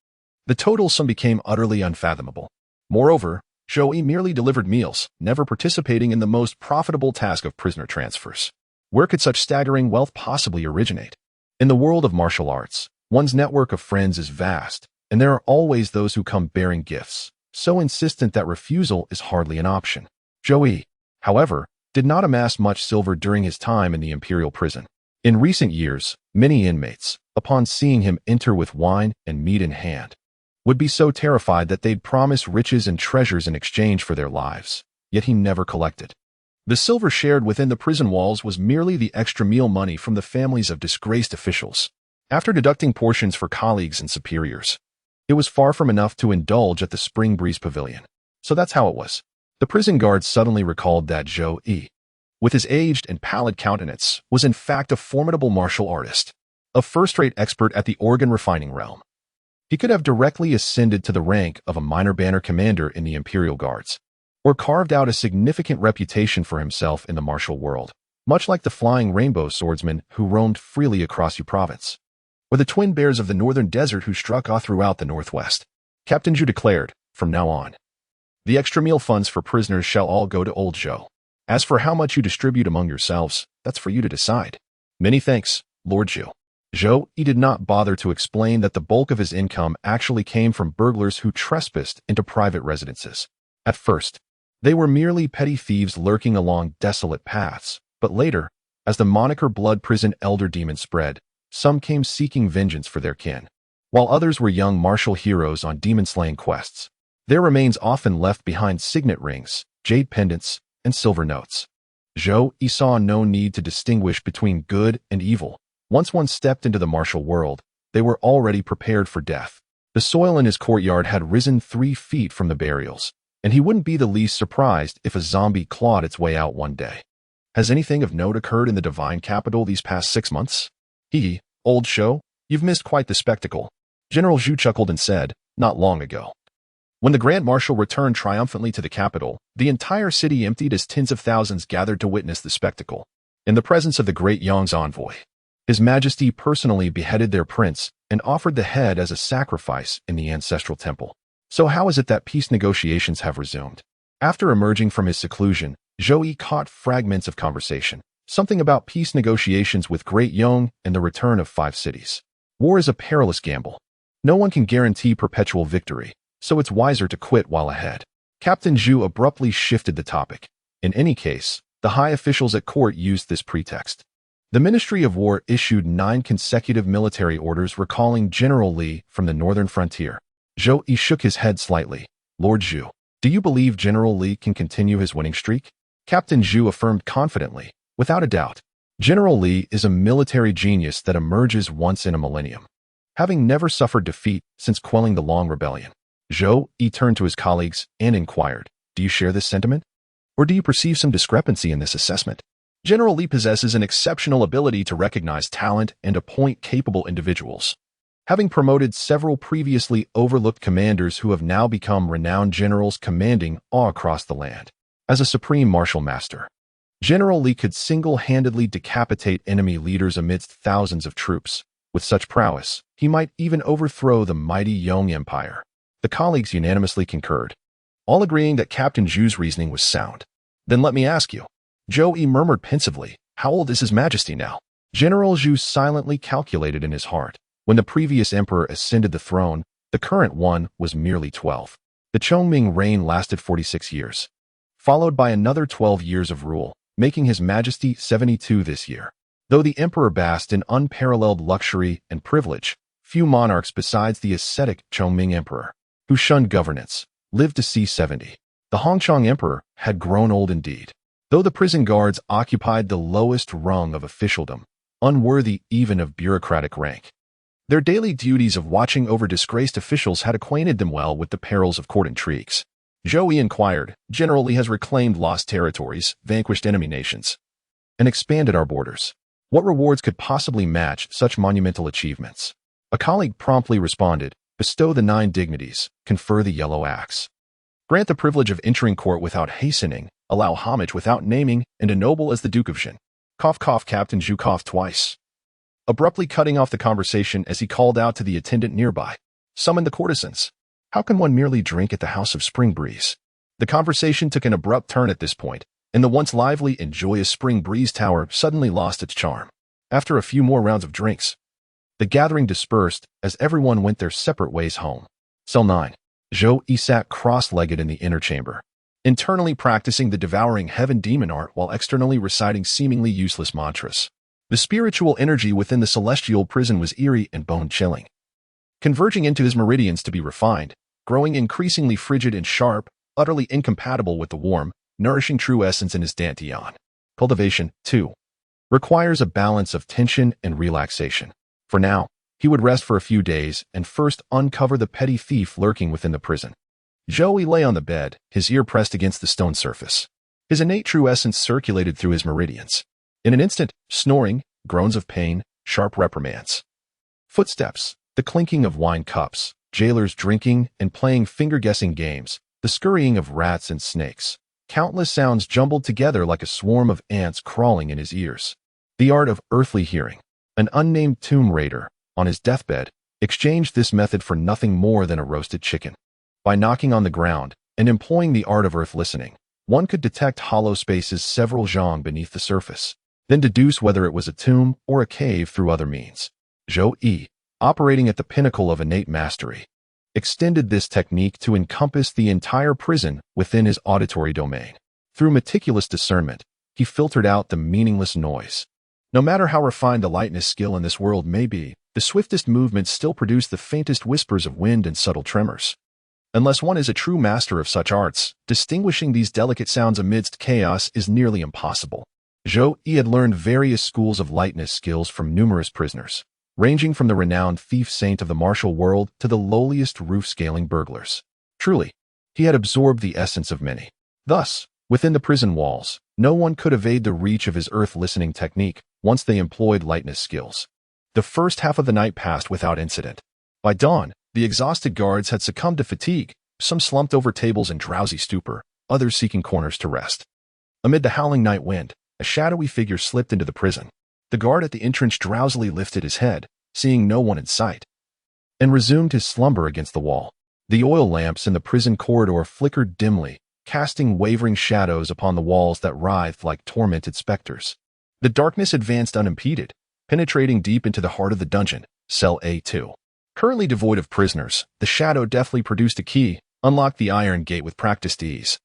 The total sum became utterly unfathomable. Moreover, Zhou Yi merely delivered meals, never participating in the most profitable task of prisoner transfers. Where could such staggering wealth possibly originate? In the world of martial arts, one's network of friends is vast, and there are always those who come bearing gifts, so insistent that refusal is hardly an option. Zhou Yi, however, did not amass much silver during his time in the imperial prison. In recent years, many inmates, upon seeing him enter with wine and meat in hand, would be so terrified that they'd promise riches and treasures in exchange for their lives, yet he never collected. The silver shared within the prison walls was merely the extra meal money from the families of disgraced officials. After deducting portions for colleagues and superiors, it was far from enough to indulge at the Spring Breeze Pavilion. So that's how it was. The prison guards suddenly recalled that Zhou Yi, with his aged and pallid countenance, was in fact a formidable martial artist, a first-rate expert at the organ refining realm. He could have directly ascended to the rank of a minor banner commander in the Imperial Guards, or carved out a significant reputation for himself in the martial world, much like the flying rainbow swordsman who roamed freely across Yu province, or the twin bears of the northern desert who struck off throughout the northwest. Captain Zhu declared, from now on, the extra meal funds for prisoners shall all go to Old Zhou. As for how much you distribute among yourselves, that's for you to decide. Many thanks, Lord Zhu. Zhou Yi did not bother to explain that the bulk of his income actually came from burglars who trespassed into private residences. At first, they were merely petty thieves lurking along desolate paths, but later, as the moniker Blood Prison Elder Demon spread, some came seeking vengeance for their kin, while others were young martial heroes on demon-slaying quests. Their remains often left behind signet rings, jade pendants, and silver notes. Zhou Yi saw no need to distinguish between good and evil. Once one stepped into the martial world, they were already prepared for death. The soil in his courtyard had risen 3 feet from the burials, and he wouldn't be the least surprised if a zombie clawed its way out one day. Has anything of note occurred in the divine capital these past 6 months? Old Zhou, you've missed quite the spectacle. General Zhu chuckled and said, not long ago. When the Grand Marshal returned triumphantly to the capital, the entire city emptied as tens of thousands gathered to witness the spectacle. In the presence of the great Yang's envoy, His Majesty personally beheaded their prince and offered the head as a sacrifice in the ancestral temple. So how is it that peace negotiations have resumed? After emerging from his seclusion, Zhou Yi caught fragments of conversation, something about peace negotiations with Great Yang and the return of 5 cities. War is a perilous gamble. No one can guarantee perpetual victory, so it's wiser to quit while ahead. Captain Zhu abruptly shifted the topic. In any case, the high officials at court used this pretext. The Ministry of War issued 9 consecutive military orders recalling General Li from the northern frontier. Zhou Yi shook his head slightly. Lord Zhu, do you believe General Li can continue his winning streak? Captain Zhu affirmed confidently, without a doubt. General Li is a military genius that emerges once in a millennium. having never suffered defeat since quelling the Long Rebellion. Zhou Yi turned to his colleagues and inquired, "Do you share this sentiment? Or do you perceive some discrepancy in this assessment?" General Li possesses an exceptional ability to recognize talent and appoint capable individuals, having promoted several previously overlooked commanders who have now become renowned generals commanding all across the land. As a supreme martial master, General Li could single-handedly decapitate enemy leaders amidst thousands of troops. With such prowess, he might even overthrow the mighty Yong Empire. The colleagues unanimously concurred, all agreeing that Captain Zhu's reasoning was sound. "Then let me ask you," Zhou Yi murmured pensively, "how old is His Majesty now?" General Zhu silently calculated in his heart. When the previous emperor ascended the throne, the current one was merely 12. The Chongming reign lasted 46 years, followed by another 12 years of rule, making His Majesty 72 this year. Though the emperor basked in unparalleled luxury and privilege, few monarchs besides the ascetic Chongming emperor, who shunned governance, lived to see 70. The Hongchong emperor had grown old indeed, though the prison guards occupied the lowest rung of officialdom, unworthy even of bureaucratic rank. Their daily duties of watching over disgraced officials had acquainted them well with the perils of court intrigues. Zhou Yi inquired, "General Li has reclaimed lost territories, vanquished enemy nations, and expanded our borders. What rewards could possibly match such monumental achievements?" A colleague promptly responded, "Bestow the 9 dignities, confer the yellow axe. Grant the privilege of entering court without hastening, allow homage without naming, and ennoble as the Duke of Qian." Cough, cough. Captain Zhu coughed twice, abruptly cutting off the conversation as he called out to the attendant nearby, "Summon the courtesans. How can one merely drink at the house of Spring Breeze?" The conversation took an abrupt turn at this point, and the once lively and joyous Spring Breeze Tower suddenly lost its charm. After a few more rounds of drinks, the gathering dispersed as everyone went their separate ways home. Cell 9. Zhou Yi sat cross-legged in the inner chamber, internally practicing the devouring heaven demon art while externally reciting seemingly useless mantras. The spiritual energy within the celestial prison was eerie and bone-chilling, converging into his meridians to be refined, growing increasingly frigid and sharp, utterly incompatible with the warm, nourishing true essence in his dantian. Cultivation, too, requires a balance of tension and relaxation. For now, he would rest for a few days and first uncover the petty thief lurking within the prison. Zhou Yi lay on the bed, his ear pressed against the stone surface. His innate true essence circulated through his meridians. In an instant, snoring, groans of pain, sharp reprimands, footsteps, the clinking of wine cups, jailers drinking and playing finger-guessing games, the scurrying of rats and snakes. Countless sounds jumbled together like a swarm of ants crawling in his ears. The art of earthly hearing. An unnamed tomb raider, on his deathbed, exchanged this method for nothing more than a roasted chicken. By knocking on the ground and employing the art of earth listening, one could detect hollow spaces several zhang beneath the surface, then deduce whether it was a tomb or a cave through other means. Zhou Yi, operating at the pinnacle of innate mastery, extended this technique to encompass the entire prison within his auditory domain. Through meticulous discernment, he filtered out the meaningless noise. No matter how refined the lightness skill in this world may be, the swiftest movements still produce the faintest whispers of wind and subtle tremors. Unless one is a true master of such arts, distinguishing these delicate sounds amidst chaos is nearly impossible. Zhou Yi had learned various schools of lightness skills from numerous prisoners, ranging from the renowned thief saint of the martial world to the lowliest roof-scaling burglars. Truly, he had absorbed the essence of many. Thus, within the prison walls, no one could evade the reach of his earth-listening technique once they employed lightness skills. The first half of the night passed without incident. By dawn, the exhausted guards had succumbed to fatigue, some slumped over tables in drowsy stupor, others seeking corners to rest. Amid the howling night wind, a shadowy figure slipped into the prison. The guard at the entrance drowsily lifted his head, seeing no one in sight, and resumed his slumber against the wall. The oil lamps in the prison corridor flickered dimly, casting wavering shadows upon the walls that writhed like tormented specters. The darkness advanced unimpeded, penetrating deep into the heart of the dungeon, cell A2. Currently devoid of prisoners, the shadow deftly produced a key, unlocked the iron gate with practiced ease,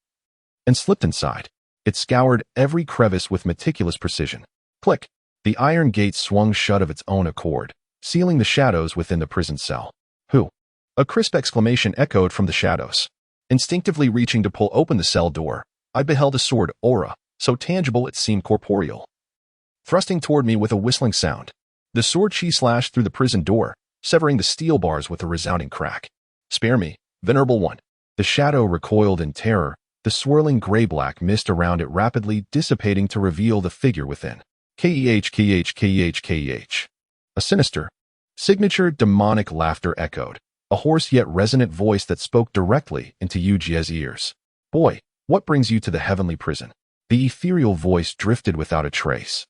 and slipped inside. It scoured every crevice with meticulous precision. Click! The iron gate swung shut of its own accord, sealing the shadows within the prison cell. "Who?" A crisp exclamation echoed from the shadows. Instinctively reaching to pull open the cell door, I beheld a sword aura, so tangible it seemed corporeal, thrusting toward me with a whistling sound. The sword she slashed through the prison door, severing the steel bars with a resounding crack. "Spare me, venerable one." The shadow recoiled in terror, the swirling gray-black mist around it rapidly dissipating to reveal the figure within. Keh, keh, keh, keh. A sinister, signature demonic laughter echoed, a hoarse yet resonant voice that spoke directly into Yu Jie's ears. "Boy, what brings you to the heavenly prison?" The ethereal voice drifted without a trace,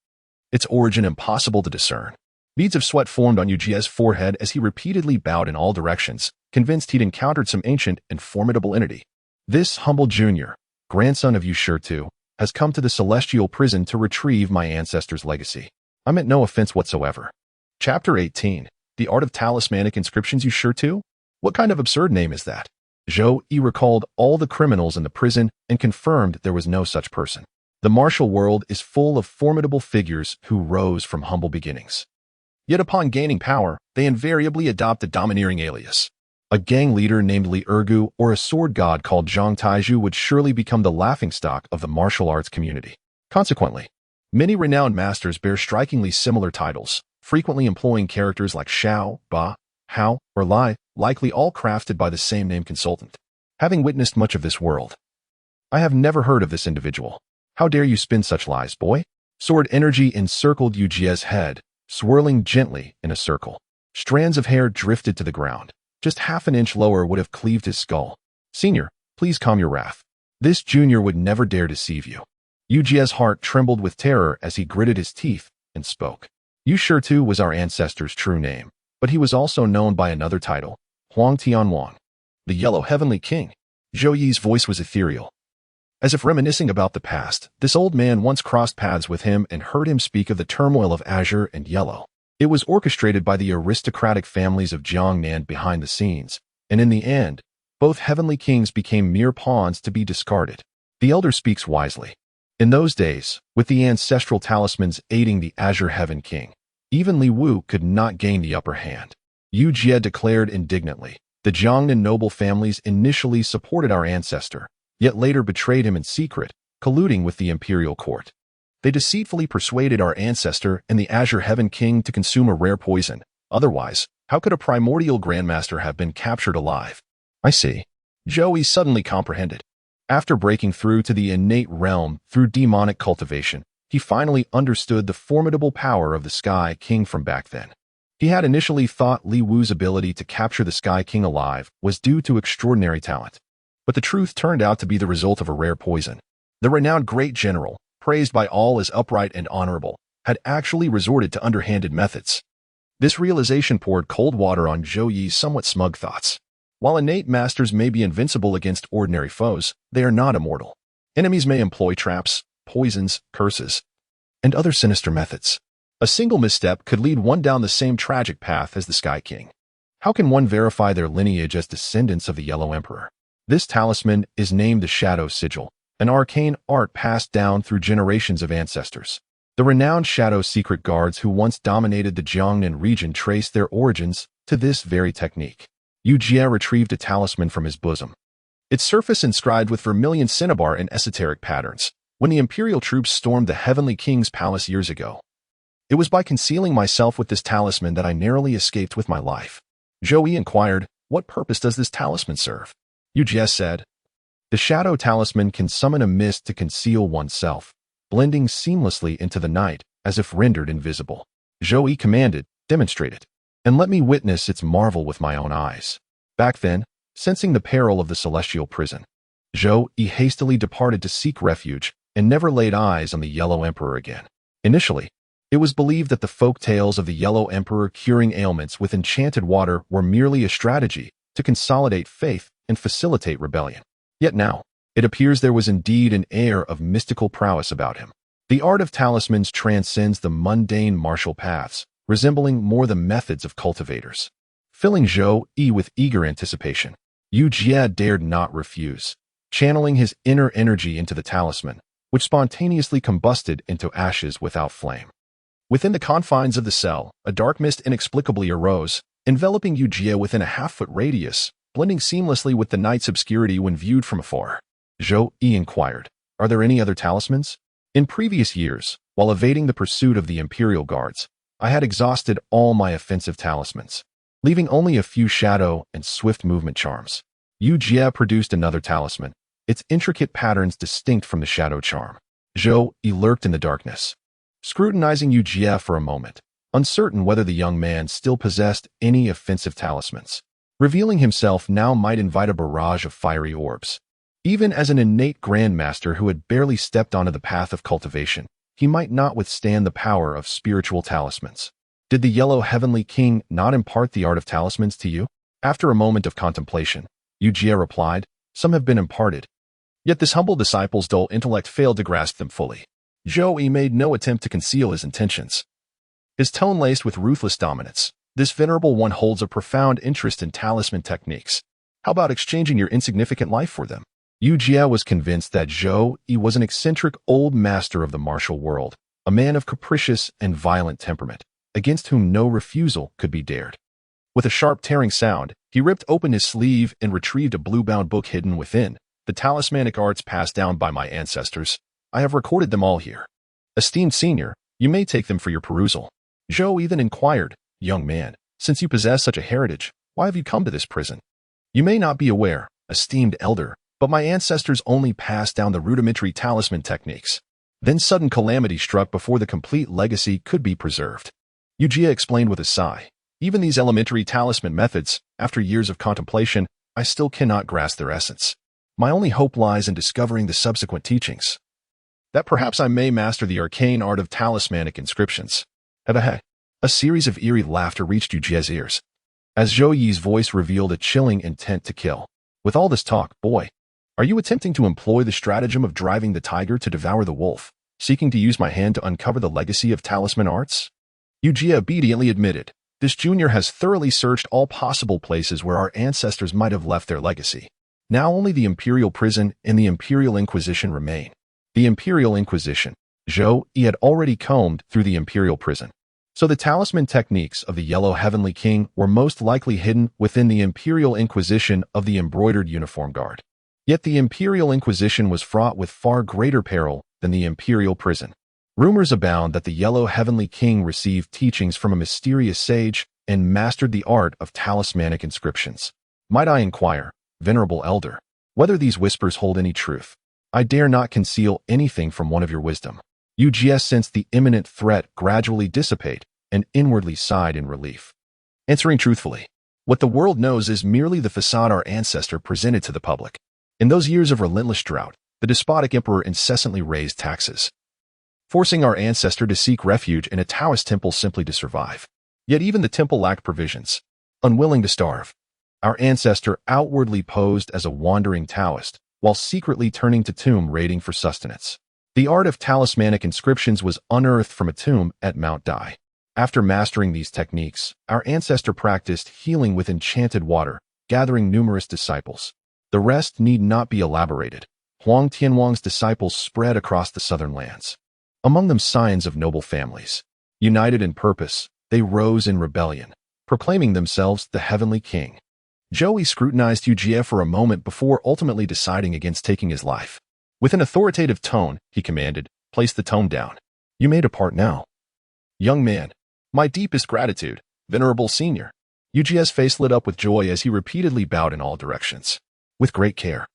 its origin impossible to discern. Beads of sweat formed on Yu Jie's forehead as he repeatedly bowed in all directions, convinced he'd encountered some ancient and formidable entity. "This humble junior, grandson of Yu Shi, has come to the celestial prison to retrieve my ancestor's legacy. I meant no offense whatsoever." Chapter 18. The Art of Talismanic Inscriptions. Yu Shi? What kind of absurd name is that? Zhou Yi recalled all the criminals in the prison and confirmed there was no such person. The martial world is full of formidable figures who rose from humble beginnings. Yet upon gaining power, they invariably adopt a domineering alias. A gang leader named Li Ergu or a sword god called Zhang Taizhu would surely become the laughingstock of the martial arts community. Consequently, many renowned masters bear strikingly similar titles, frequently employing characters like Xiao, Ba, Hao, or Lai, likely all crafted by the same name consultant. Having witnessed much of this world, I have never heard of this individual. How dare you spin such lies, boy? Sword energy encircled Yu Jie's head, swirling gently in a circle. Strands of hair drifted to the ground. Just half an inch lower would have cleaved his skull. "Senior, please calm your wrath. This junior would never dare deceive you." Yu Jie's heart trembled with terror as he gritted his teeth and spoke. Yu Shi was our ancestor's true name, but he was also known by another title, Huang Tianwang, the Yellow Heavenly King. Zhou Yi's voice was ethereal. As if reminiscing about the past, this old man once crossed paths with him and heard him speak of the turmoil of Azure and Yellow. It was orchestrated by the aristocratic families of Jiangnan behind the scenes, and in the end, both heavenly kings became mere pawns to be discarded. The elder speaks wisely. In those days, with the ancestral talismans aiding the Azure Heaven King, even Li Wu could not gain the upper hand. Yu Jie declared indignantly, "The Jiangnan noble families initially supported our ancestor, yet later betrayed him in secret, colluding with the imperial court. They deceitfully persuaded our ancestor and the Azure Heaven King to consume a rare poison. Otherwise, how could a primordial grandmaster have been captured alive?" "I see." Zhou Yi suddenly comprehended. After breaking through to the innate realm through demonic cultivation, he finally understood the formidable power of the Sky King from back then. He had initially thought Li Wu's ability to capture the Sky King alive was due to extraordinary talent. But the truth turned out to be the result of a rare poison. The renowned great general, praised by all as upright and honorable, had actually resorted to underhanded methods. This realization poured cold water on Zhou Yi's somewhat smug thoughts. While innate masters may be invincible against ordinary foes, they are not immortal. Enemies may employ traps, poisons, curses, and other sinister methods. A single misstep could lead one down the same tragic path as the Sky King. How can one verify their lineage as descendants of the Yellow Emperor? This talisman is named the Shadow Sigil, an arcane art passed down through generations of ancestors. The renowned Shadow Secret Guards who once dominated the Jiangnan region traced their origins to this very technique. Yu Jie retrieved a talisman from his bosom, its surface inscribed with vermilion cinnabar and esoteric patterns. When the imperial troops stormed the Heavenly King's palace years ago, it was by concealing myself with this talisman that I narrowly escaped with my life. Zhou Yi inquired, "What purpose does this talisman serve?" Yu Jie said, "The shadow talisman can summon a mist to conceal oneself, blending seamlessly into the night as if rendered invisible." Zhou Yi commanded, "Demonstrate it, and let me witness its marvel with my own eyes." Back then, sensing the peril of the celestial prison, Zhou Yi hastily departed to seek refuge and never laid eyes on the Yellow Emperor again. Initially, it was believed that the folk tales of the Yellow Emperor curing ailments with enchanted water were merely a strategy to consolidate faith and facilitate rebellion. Yet now, it appears there was indeed an air of mystical prowess about him. The art of talismans transcends the mundane martial paths, resembling more the methods of cultivators. Filling Zhou Yi with eager anticipation, Yu Jie dared not refuse, channeling his inner energy into the talisman, which spontaneously combusted into ashes without flame. Within the confines of the cell, a dark mist inexplicably arose, enveloping Yu Jie within a half-foot radius, blending seamlessly with the night's obscurity when viewed from afar. Zhou Yi inquired, "Are there any other talismans?" In previous years, while evading the pursuit of the imperial guards, I had exhausted all my offensive talismans. leaving only a few shadow and swift movement charms. Yu Jie produced another talisman, its intricate patterns distinct from the shadow charm. Zhou Yi lurked in the darkness, scrutinizing Yu Jie for a moment, uncertain whether the young man still possessed any offensive talismans. Revealing himself now might invite a barrage of fiery orbs. Even as an innate grandmaster who had barely stepped onto the path of cultivation, he might not withstand the power of spiritual talismans. Did the Yellow Heavenly King not impart the art of talismans to you? After a moment of contemplation, Yu Jie replied, "Some have been imparted. Yet this humble disciple's dull intellect failed to grasp them fully." Zhou Yi made no attempt to conceal his intentions. His tone laced with ruthless dominance. "This venerable one holds a profound interest in talisman techniques. How about exchanging your insignificant life for them?" Yu Jie was convinced that Zhou Yi was an eccentric old master of the martial world, a man of capricious and violent temperament, against whom no refusal could be dared. With a sharp tearing sound, he ripped open his sleeve and retrieved a blue-bound book hidden within. "The talismanic arts passed down by my ancestors. I have recorded them all here. Esteemed senior, you may take them for your perusal." Zhou Yi then inquired, "Young man, since you possess such a heritage, why have you come to this prison?" "You may not be aware, esteemed elder, but my ancestors only passed down the rudimentary talisman techniques." Then sudden calamity struck before the complete legacy could be preserved. Yu Jie explained with a sigh, "Even these elementary talisman methods, after years of contemplation, I still cannot grasp their essence. My only hope lies in discovering the subsequent teachings. That perhaps I may master the arcane art of talismanic inscriptions." A series of eerie laughter reached Yu Jie's ears, as Zhou Yi's voice revealed a chilling intent to kill. "With all this talk, boy, are you attempting to employ the stratagem of driving the tiger to devour the wolf, seeking to use my hand to uncover the legacy of talisman arts?" Yu Jie obediently admitted, "This junior has thoroughly searched all possible places where our ancestors might have left their legacy. Now only the imperial prison and the imperial inquisition remain." The imperial inquisition. Zhou Yi had already combed through the imperial prison. So the talisman techniques of the Yellow Heavenly King were most likely hidden within the imperial inquisition of the embroidered uniform guard. Yet the imperial inquisition was fraught with far greater peril than the imperial prison. Rumors abound that the Yellow Heavenly King received teachings from a mysterious sage and mastered the art of talismanic inscriptions. Might I inquire, venerable elder, whether these whispers hold any truth? I dare not conceal anything from one of your wisdom." Yu Jie sensed the imminent threat gradually dissipate and inwardly sighed in relief. Answering truthfully, what the world knows is merely the facade our ancestor presented to the public. In those years of relentless drought, the despotic emperor incessantly raised taxes, forcing our ancestor to seek refuge in a Taoist temple simply to survive. Yet even the temple lacked provisions. Unwilling to starve, our ancestor outwardly posed as a wandering Taoist, while secretly turning to tomb raiding for sustenance. The art of talismanic inscriptions was unearthed from a tomb at Mount Dai. After mastering these techniques, our ancestor practiced healing with enchanted water, gathering numerous disciples. The rest need not be elaborated. Huang Tianwang's disciples spread across the southern lands. Among them scions of noble families. United in purpose, they rose in rebellion, proclaiming themselves the Heavenly King. Zhou Yi scrutinized Yu Jie for a moment before ultimately deciding against taking his life. With an authoritative tone, he commanded, "Place the tome down. You may depart now." "Young man, my deepest gratitude, venerable senior." Yu Jie's face lit up with joy as he repeatedly bowed in all directions. With great care,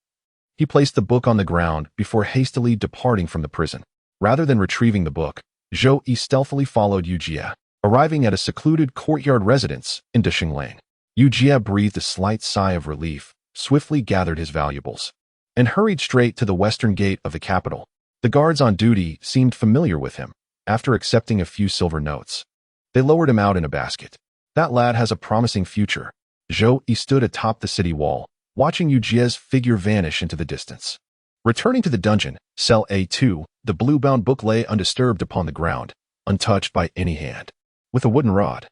he placed the book on the ground before hastily departing from the prison. Rather than retrieving the book, Zhou Yi stealthily followed Yu Jie, arriving at a secluded courtyard residence in Dishing Lane. Yu Jie breathed a slight sigh of relief, swiftly gathered his valuables, and hurried straight to the western gate of the capital. The guards on duty seemed familiar with him. After accepting a few silver notes, they lowered him out in a basket. "That lad has a promising future." Zhou Yi stood atop the city wall, watching Yu Jie's figure vanish into the distance. Returning to the dungeon, cell A2, the blue-bound book lay undisturbed upon the ground, untouched by any hand. With a wooden rod,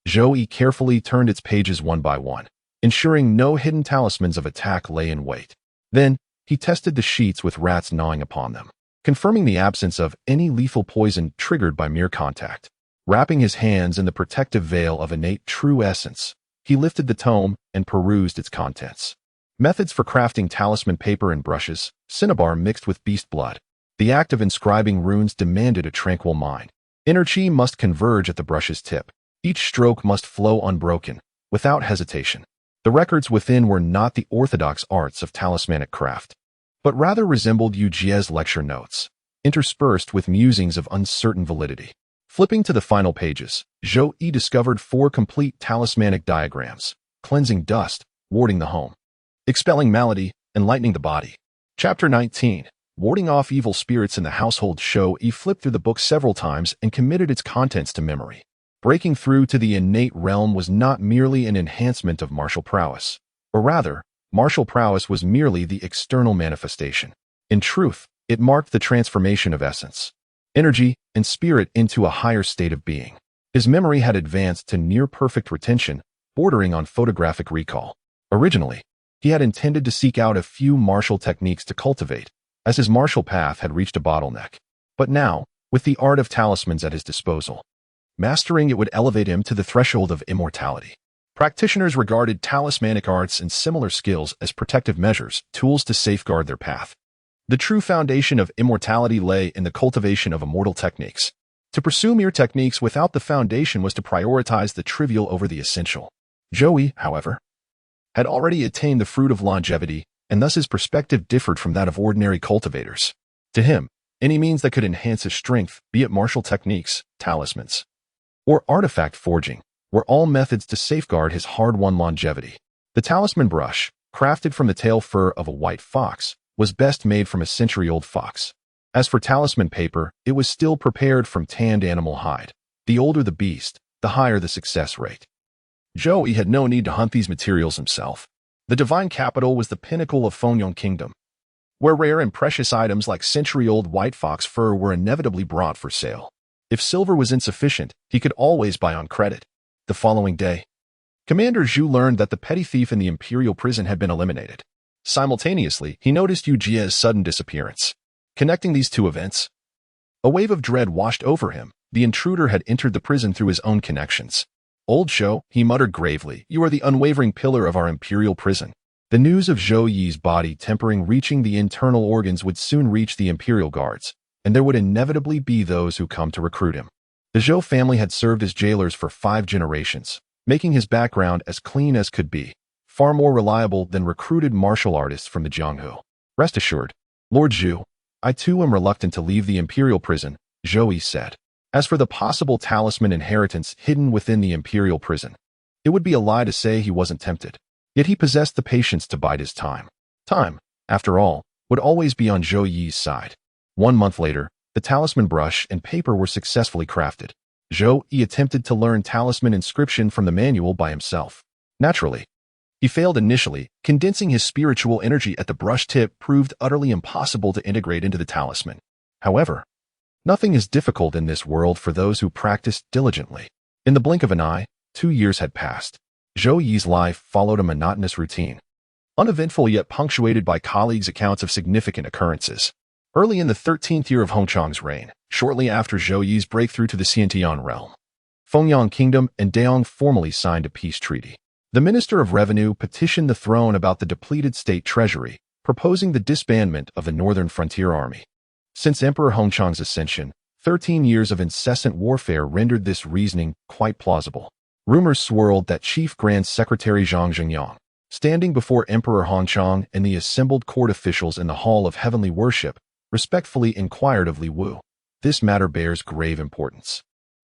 Zhou Yi carefully turned its pages one by one, ensuring no hidden talismans of attack lay in wait. Then, he tested the sheets with rats gnawing upon them, confirming the absence of any lethal poison triggered by mere contact. Wrapping his hands in the protective veil of innate true essence, he lifted the tome and perused its contents. Methods for crafting talisman paper and brushes, cinnabar mixed with beast blood. The act of inscribing runes demanded a tranquil mind. Inner chi must converge at the brush's tip. Each stroke must flow unbroken, without hesitation. The records within were not the orthodox arts of talismanic craft, but rather resembled Yu Jie's lecture notes, interspersed with musings of uncertain validity. Flipping to the final pages, Zhou Yi discovered 4 complete talismanic diagrams: cleansing dust, warding the home, expelling malady, enlightening the body. Chapter 19. Warding off evil spirits in the household. Zhou Yi flipped through the book several times and committed its contents to memory. Breaking through to the innate realm was not merely an enhancement of martial prowess, or rather, martial prowess was merely the external manifestation. In truth, it marked the transformation of essence, energy, and spirit into a higher state of being. His memory had advanced to near-perfect retention, bordering on photographic recall. Originally, he had intended to seek out a few martial techniques to cultivate, as his martial path had reached a bottleneck. But now, with the art of talismans at his disposal, mastering it would elevate him to the threshold of immortality. Practitioners regarded talismanic arts and similar skills as protective measures, tools to safeguard their path. The true foundation of immortality lay in the cultivation of immortal techniques. To pursue mere techniques without the foundation was to prioritize the trivial over the essential. Zhou Yi, however, had already attained the fruit of longevity, and thus his perspective differed from that of ordinary cultivators. To him, any means that could enhance his strength, be it martial techniques, talismans, or artifact forging, were all methods to safeguard his hard-won longevity. The talisman brush, crafted from the tail fur of a white fox, was best made from a century-old fox. As for talisman paper, it was still prepared from tanned animal hide. The older the beast, the higher the success rate. Zhou Yi had no need to hunt these materials himself. The divine capital was the pinnacle of Fengyang Kingdom, where rare and precious items like century-old white fox fur were inevitably brought for sale. If silver was insufficient, he could always buy on credit. The following day, Commander Zhu learned that the petty thief in the imperial prison had been eliminated. Simultaneously, he noticed Yu Jie's sudden disappearance. Connecting these two events, a wave of dread washed over him. The intruder had entered the prison through his own connections. "Old Zhou," he muttered gravely, "you are the unwavering pillar of our imperial prison." The news of Zhou Yi's body tempering reaching the internal organs would soon reach the imperial guards, and there would inevitably be those who come to recruit him. The Zhou family had served as jailers for 5 generations, making his background as clean as could be, far more reliable than recruited martial artists from the Jianghu. "Rest assured, Lord Zhu, I too am reluctant to leave the imperial prison," Zhou Yi said. As for the possible talisman inheritance hidden within the imperial prison, it would be a lie to say he wasn't tempted. Yet he possessed the patience to bide his time. Time, after all, would always be on Zhou Yi's side. 1 month later, the talisman brush and paper were successfully crafted. Zhou Yi attempted to learn talisman inscription from the manual by himself. Naturally, he failed initially. Condensing his spiritual energy at the brush tip proved utterly impossible to integrate into the talisman. However, nothing is difficult in this world for those who practice diligently. In the blink of an eye, 2 years had passed. Zhou Yi's life followed a monotonous routine, uneventful yet punctuated by colleagues' accounts of significant occurrences. Early in the 13th year of Hongchang's reign, shortly after Zhou Yi's breakthrough to the Xiantian realm, Fengyang Kingdom and Daong formally signed a peace treaty. The Minister of Revenue petitioned the throne about the depleted state treasury, proposing the disbandment of the Northern Frontier Army. Since Emperor Hongchang's ascension, 13 years of incessant warfare rendered this reasoning quite plausible. Rumors swirled that Chief Grand Secretary Zhang Zhengyang, standing before Emperor Hongchang and the assembled court officials in the Hall of Heavenly Worship, respectfully inquired of Li Wu, "This matter bears grave importance.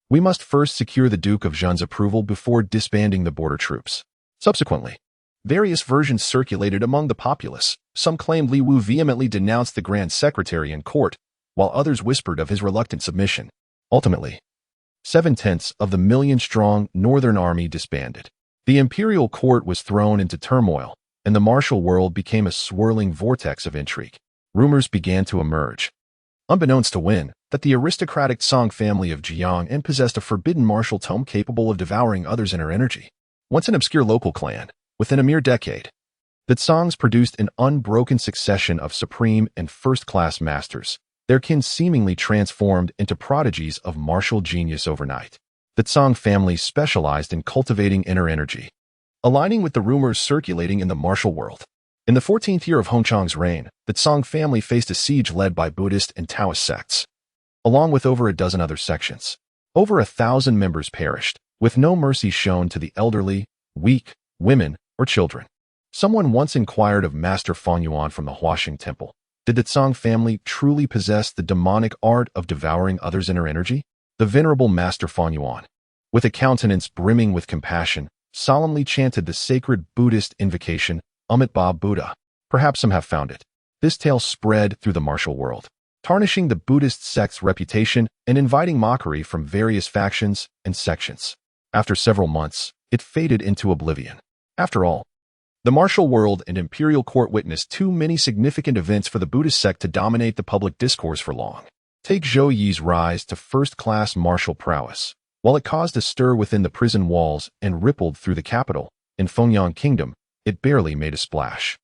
We must first secure the Duke of Zhen's approval before disbanding the border troops." Subsequently, various versions circulated among the populace. Some claimed Li Wu vehemently denounced the Grand Secretary in court, while others whispered of his reluctant submission. Ultimately, 7/10 of the million-strong Northern Army disbanded. The imperial court was thrown into turmoil, and the martial world became a swirling vortex of intrigue. Rumors began to emerge, unbeknownst to Wen, that the aristocratic Song family of Jiang possessed a forbidden martial tome capable of devouring others' inner energy. Once an obscure local clan, within a mere decade, the Songs produced an unbroken succession of supreme and first-class masters, their kin seemingly transformed into prodigies of martial genius overnight. The Song family specialized in cultivating inner energy, aligning with the rumors circulating in the martial world. In the 14th year of Hongchang's reign, the Song family faced a siege led by Buddhist and Taoist sects, along with over a dozen other sections. Over 1,000 members perished, with no mercy shown to the elderly, weak, women, or children. Someone once inquired of Master Feng from the Huaxing Temple, did the Tsang family truly possess the demonic art of devouring others' inner energy? The venerable Master Feng, with a countenance brimming with compassion, solemnly chanted the sacred Buddhist invocation, Amitabha Buddha. Perhaps some have found it. This tale spread through the martial world, tarnishing the Buddhist sect's reputation and inviting mockery from various factions and sections. After several months, it faded into oblivion. After all, the martial world and imperial court witnessed too many significant events for the Buddhist sect to dominate the public discourse for long. Take Zhou Yi's rise to first-class martial prowess. While it caused a stir within the prison walls and rippled through the capital, in Fengyang Kingdom, it barely made a splash.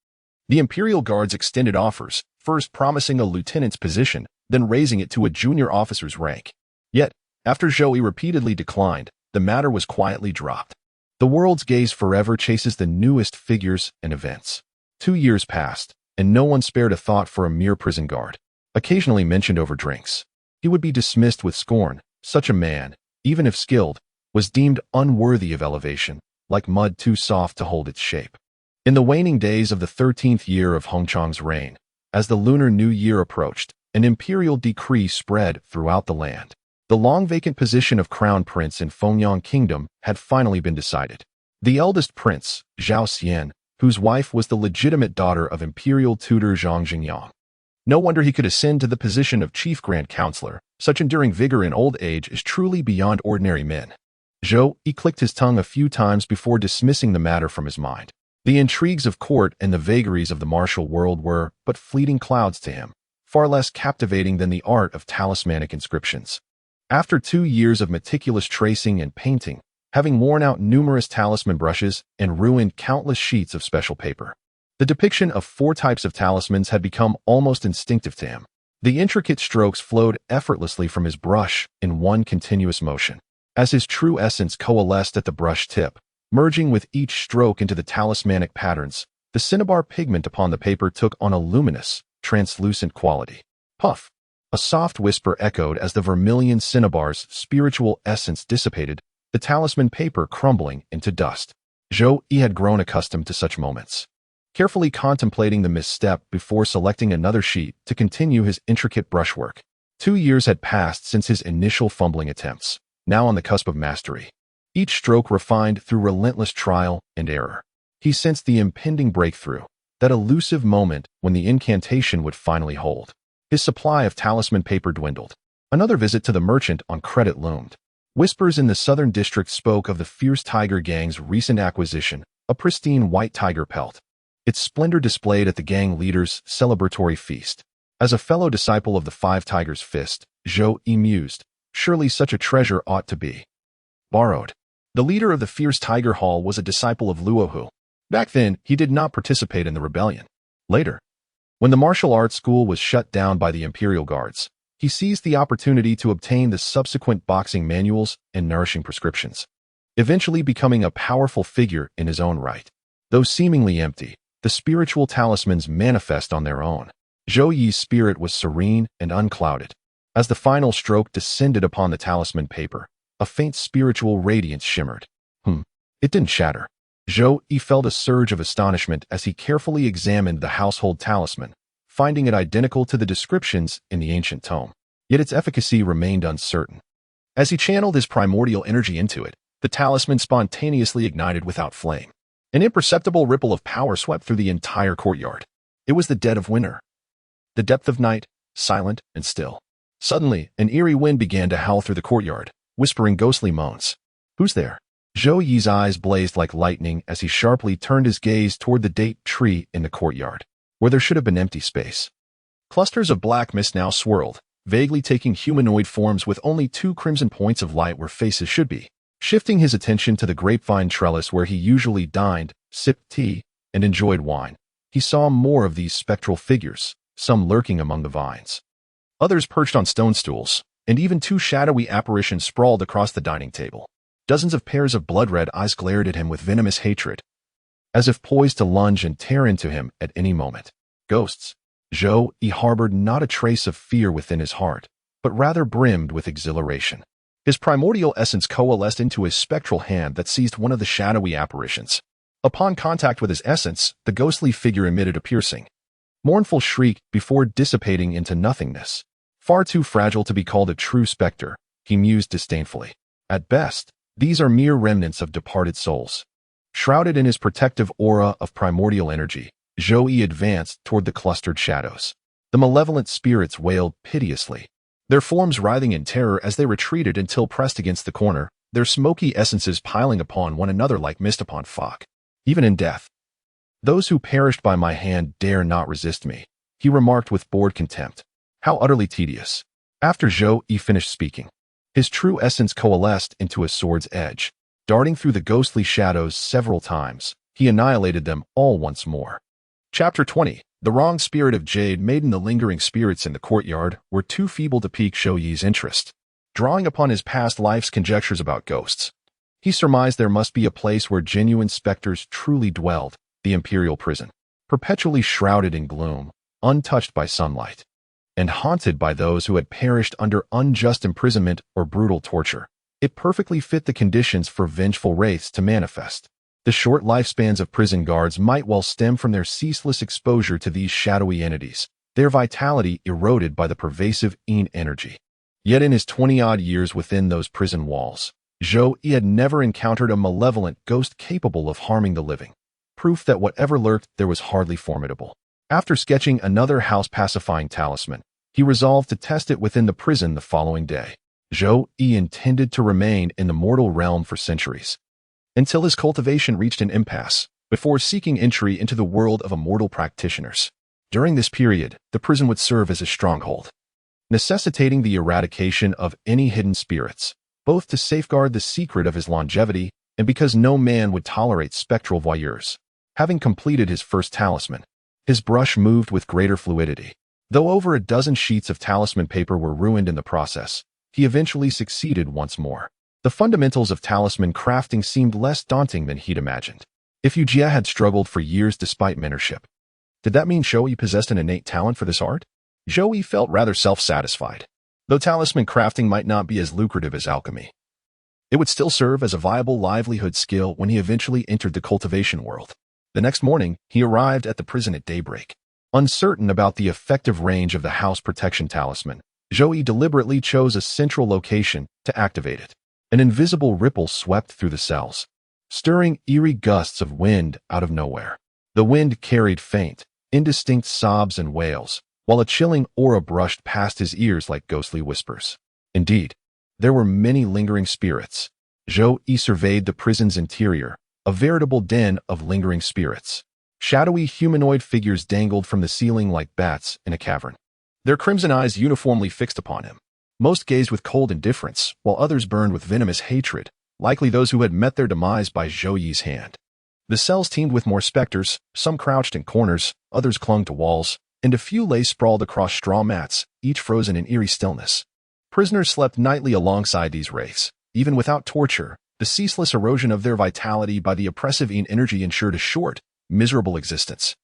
The Imperial Guards extended offers, first promising a lieutenant's position, then raising it to a junior officer's rank. Yet, after Zhou Yi repeatedly declined, the matter was quietly dropped. The world's gaze forever chases the newest figures and events. 2 years passed, and no one spared a thought for a mere prison guard, occasionally mentioned over drinks. He would be dismissed with scorn. Such a man, even if skilled, was deemed unworthy of elevation, like mud too soft to hold its shape. In the waning days of the 13th year of Hongchang's reign, as the Lunar New Year approached, an imperial decree spread throughout the land. The long-vacant position of crown prince in Fengyang Kingdom had finally been decided. The eldest prince, Zhao Qian, whose wife was the legitimate daughter of imperial tutor Zhang Jingyang. No wonder he could ascend to the position of chief grand counselor. Such enduring vigor in old age is truly beyond ordinary men. Zhou Yi clicked his tongue a few times before dismissing the matter from his mind. The intrigues of court and the vagaries of the martial world were but fleeting clouds to him, far less captivating than the art of talismanic inscriptions. After 2 years of meticulous tracing and painting, having worn out numerous talisman brushes and ruined countless sheets of special paper, the depiction of 4 types of talismans had become almost instinctive to him. The intricate strokes flowed effortlessly from his brush in one continuous motion, as his true essence coalesced at the brush tip, merging with each stroke into the talismanic patterns. The cinnabar pigment upon the paper took on a luminous, translucent quality. Puff! A soft whisper echoed as the vermilion cinnabar's spiritual essence dissipated, the talisman paper crumbling into dust. Zhou Yi had grown accustomed to such moments, carefully contemplating the misstep before selecting another sheet to continue his intricate brushwork. 2 years had passed since his initial fumbling attempts, now on the cusp of mastery. Each stroke refined through relentless trial and error. He sensed the impending breakthrough, that elusive moment when the incantation would finally hold. His supply of talisman paper dwindled. Another visit to the merchant on credit loomed. Whispers in the southern district spoke of the fierce tiger gang's recent acquisition, a pristine white tiger pelt, its splendor displayed at the gang leader's celebratory feast. As a fellow disciple of the 5 Tigers' Fist, Zhou Yi mused, surely such a treasure ought to be borrowed. The leader of the fierce tiger hall was a disciple of Luohu. Back then, he did not participate in the rebellion. Later, when the martial arts school was shut down by the Imperial Guards, he seized the opportunity to obtain the subsequent boxing manuals and nourishing prescriptions, eventually becoming a powerful figure in his own right. Though seemingly empty, the spiritual talismans manifest on their own. Zhou Yi's spirit was serene and unclouded. As the final stroke descended upon the talisman paper, a faint spiritual radiance shimmered. It didn't shatter. Zhou Yi felt a surge of astonishment as he carefully examined the household talisman, finding it identical to the descriptions in the ancient tome. Yet its efficacy remained uncertain. As he channeled his primordial energy into it, the talisman spontaneously ignited without flame. An imperceptible ripple of power swept through the entire courtyard. It was the dead of winter. The depth of night, silent and still. Suddenly, an eerie wind began to howl through the courtyard, whispering ghostly moans. Who's there? Zhou Yi's eyes blazed like lightning as he sharply turned his gaze toward the date tree in the courtyard, where there should have been empty space. Clusters of black mist now swirled, vaguely taking humanoid forms with only 2 crimson points of light where faces should be. Shifting his attention to the grapevine trellis where he usually dined, sipped tea, and enjoyed wine, he saw more of these spectral figures, some lurking among the vines, others perched on stone stools, and even 2 shadowy apparitions sprawled across the dining table. Dozens of pairs of blood-red eyes glared at him with venomous hatred, as if poised to lunge and tear into him at any moment. Ghosts. Zhou Yi harbored not a trace of fear within his heart, but rather brimmed with exhilaration. His primordial essence coalesced into a spectral hand that seized one of the shadowy apparitions. Upon contact with his essence, the ghostly figure emitted a piercing, mournful shriek before dissipating into nothingness. Far too fragile to be called a true specter, he mused disdainfully. At best, these are mere remnants of departed souls. Shrouded in his protective aura of primordial energy, Zhou Yi advanced toward the clustered shadows. The malevolent spirits wailed piteously, their forms writhing in terror as they retreated until pressed against the corner, their smoky essences piling upon one another like mist upon fog. Even in death, those who perished by my hand dare not resist me, he remarked with bored contempt. How utterly tedious. After Zhou Yi finished speaking, his true essence coalesced into a sword's edge. Darting through the ghostly shadows several times, he annihilated them all once more. Chapter 20. The wrong spirit of Jade Maiden. The lingering spirits in the courtyard were too feeble to pique Zhou Yi's interest. Drawing upon his past life's conjectures about ghosts, he surmised there must be a place where genuine specters truly dwelled, the imperial prison, perpetually shrouded in gloom, untouched by sunlight, and haunted by those who had perished under unjust imprisonment or brutal torture. It perfectly fit the conditions for vengeful wraiths to manifest. The short lifespans of prison guards might well stem from their ceaseless exposure to these shadowy entities, their vitality eroded by the pervasive Qian energy. Yet in his 20-odd years within those prison walls, Zhou Yi had never encountered a malevolent ghost capable of harming the living, proof that whatever lurked there was hardly formidable. After sketching another house-pacifying talisman, he resolved to test it within the prison the following day. Zhou Yi intended to remain in the mortal realm for centuries, until his cultivation reached an impasse, before seeking entry into the world of immortal practitioners. During this period, the prison would serve as a stronghold, necessitating the eradication of any hidden spirits, both to safeguard the secret of his longevity and because no man would tolerate spectral voyeurs. Having completed his first talisman, his brush moved with greater fluidity. Though over a dozen sheets of talisman paper were ruined in the process, he eventually succeeded once more. The fundamentals of talisman crafting seemed less daunting than he'd imagined. If Yu Jia had struggled for years despite mentorship, did that mean Zhou Yi possessed an innate talent for this art? Zhou Yi felt rather self-satisfied. Though talisman crafting might not be as lucrative as alchemy, it would still serve as a viable livelihood skill when he eventually entered the cultivation world. The next morning, he arrived at the prison at daybreak. Uncertain about the effective range of the house protection talisman, Zhou Yi deliberately chose a central location to activate it. An invisible ripple swept through the cells, stirring eerie gusts of wind out of nowhere. The wind carried faint, indistinct sobs and wails, while a chilling aura brushed past his ears like ghostly whispers. Indeed, there were many lingering spirits. Zhou Yi surveyed the prison's interior, a veritable den of lingering spirits. Shadowy humanoid figures dangled from the ceiling like bats in a cavern, their crimson eyes uniformly fixed upon him. Most gazed with cold indifference, while others burned with venomous hatred, likely those who had met their demise by Zhou Yi's hand. The cells teemed with more specters, some crouched in corners, others clung to walls, and a few lay sprawled across straw mats, each frozen in eerie stillness. Prisoners slept nightly alongside these wraiths. Even without torture, the ceaseless erosion of their vitality by the oppressive Qian energy ensured a short, miserable existence.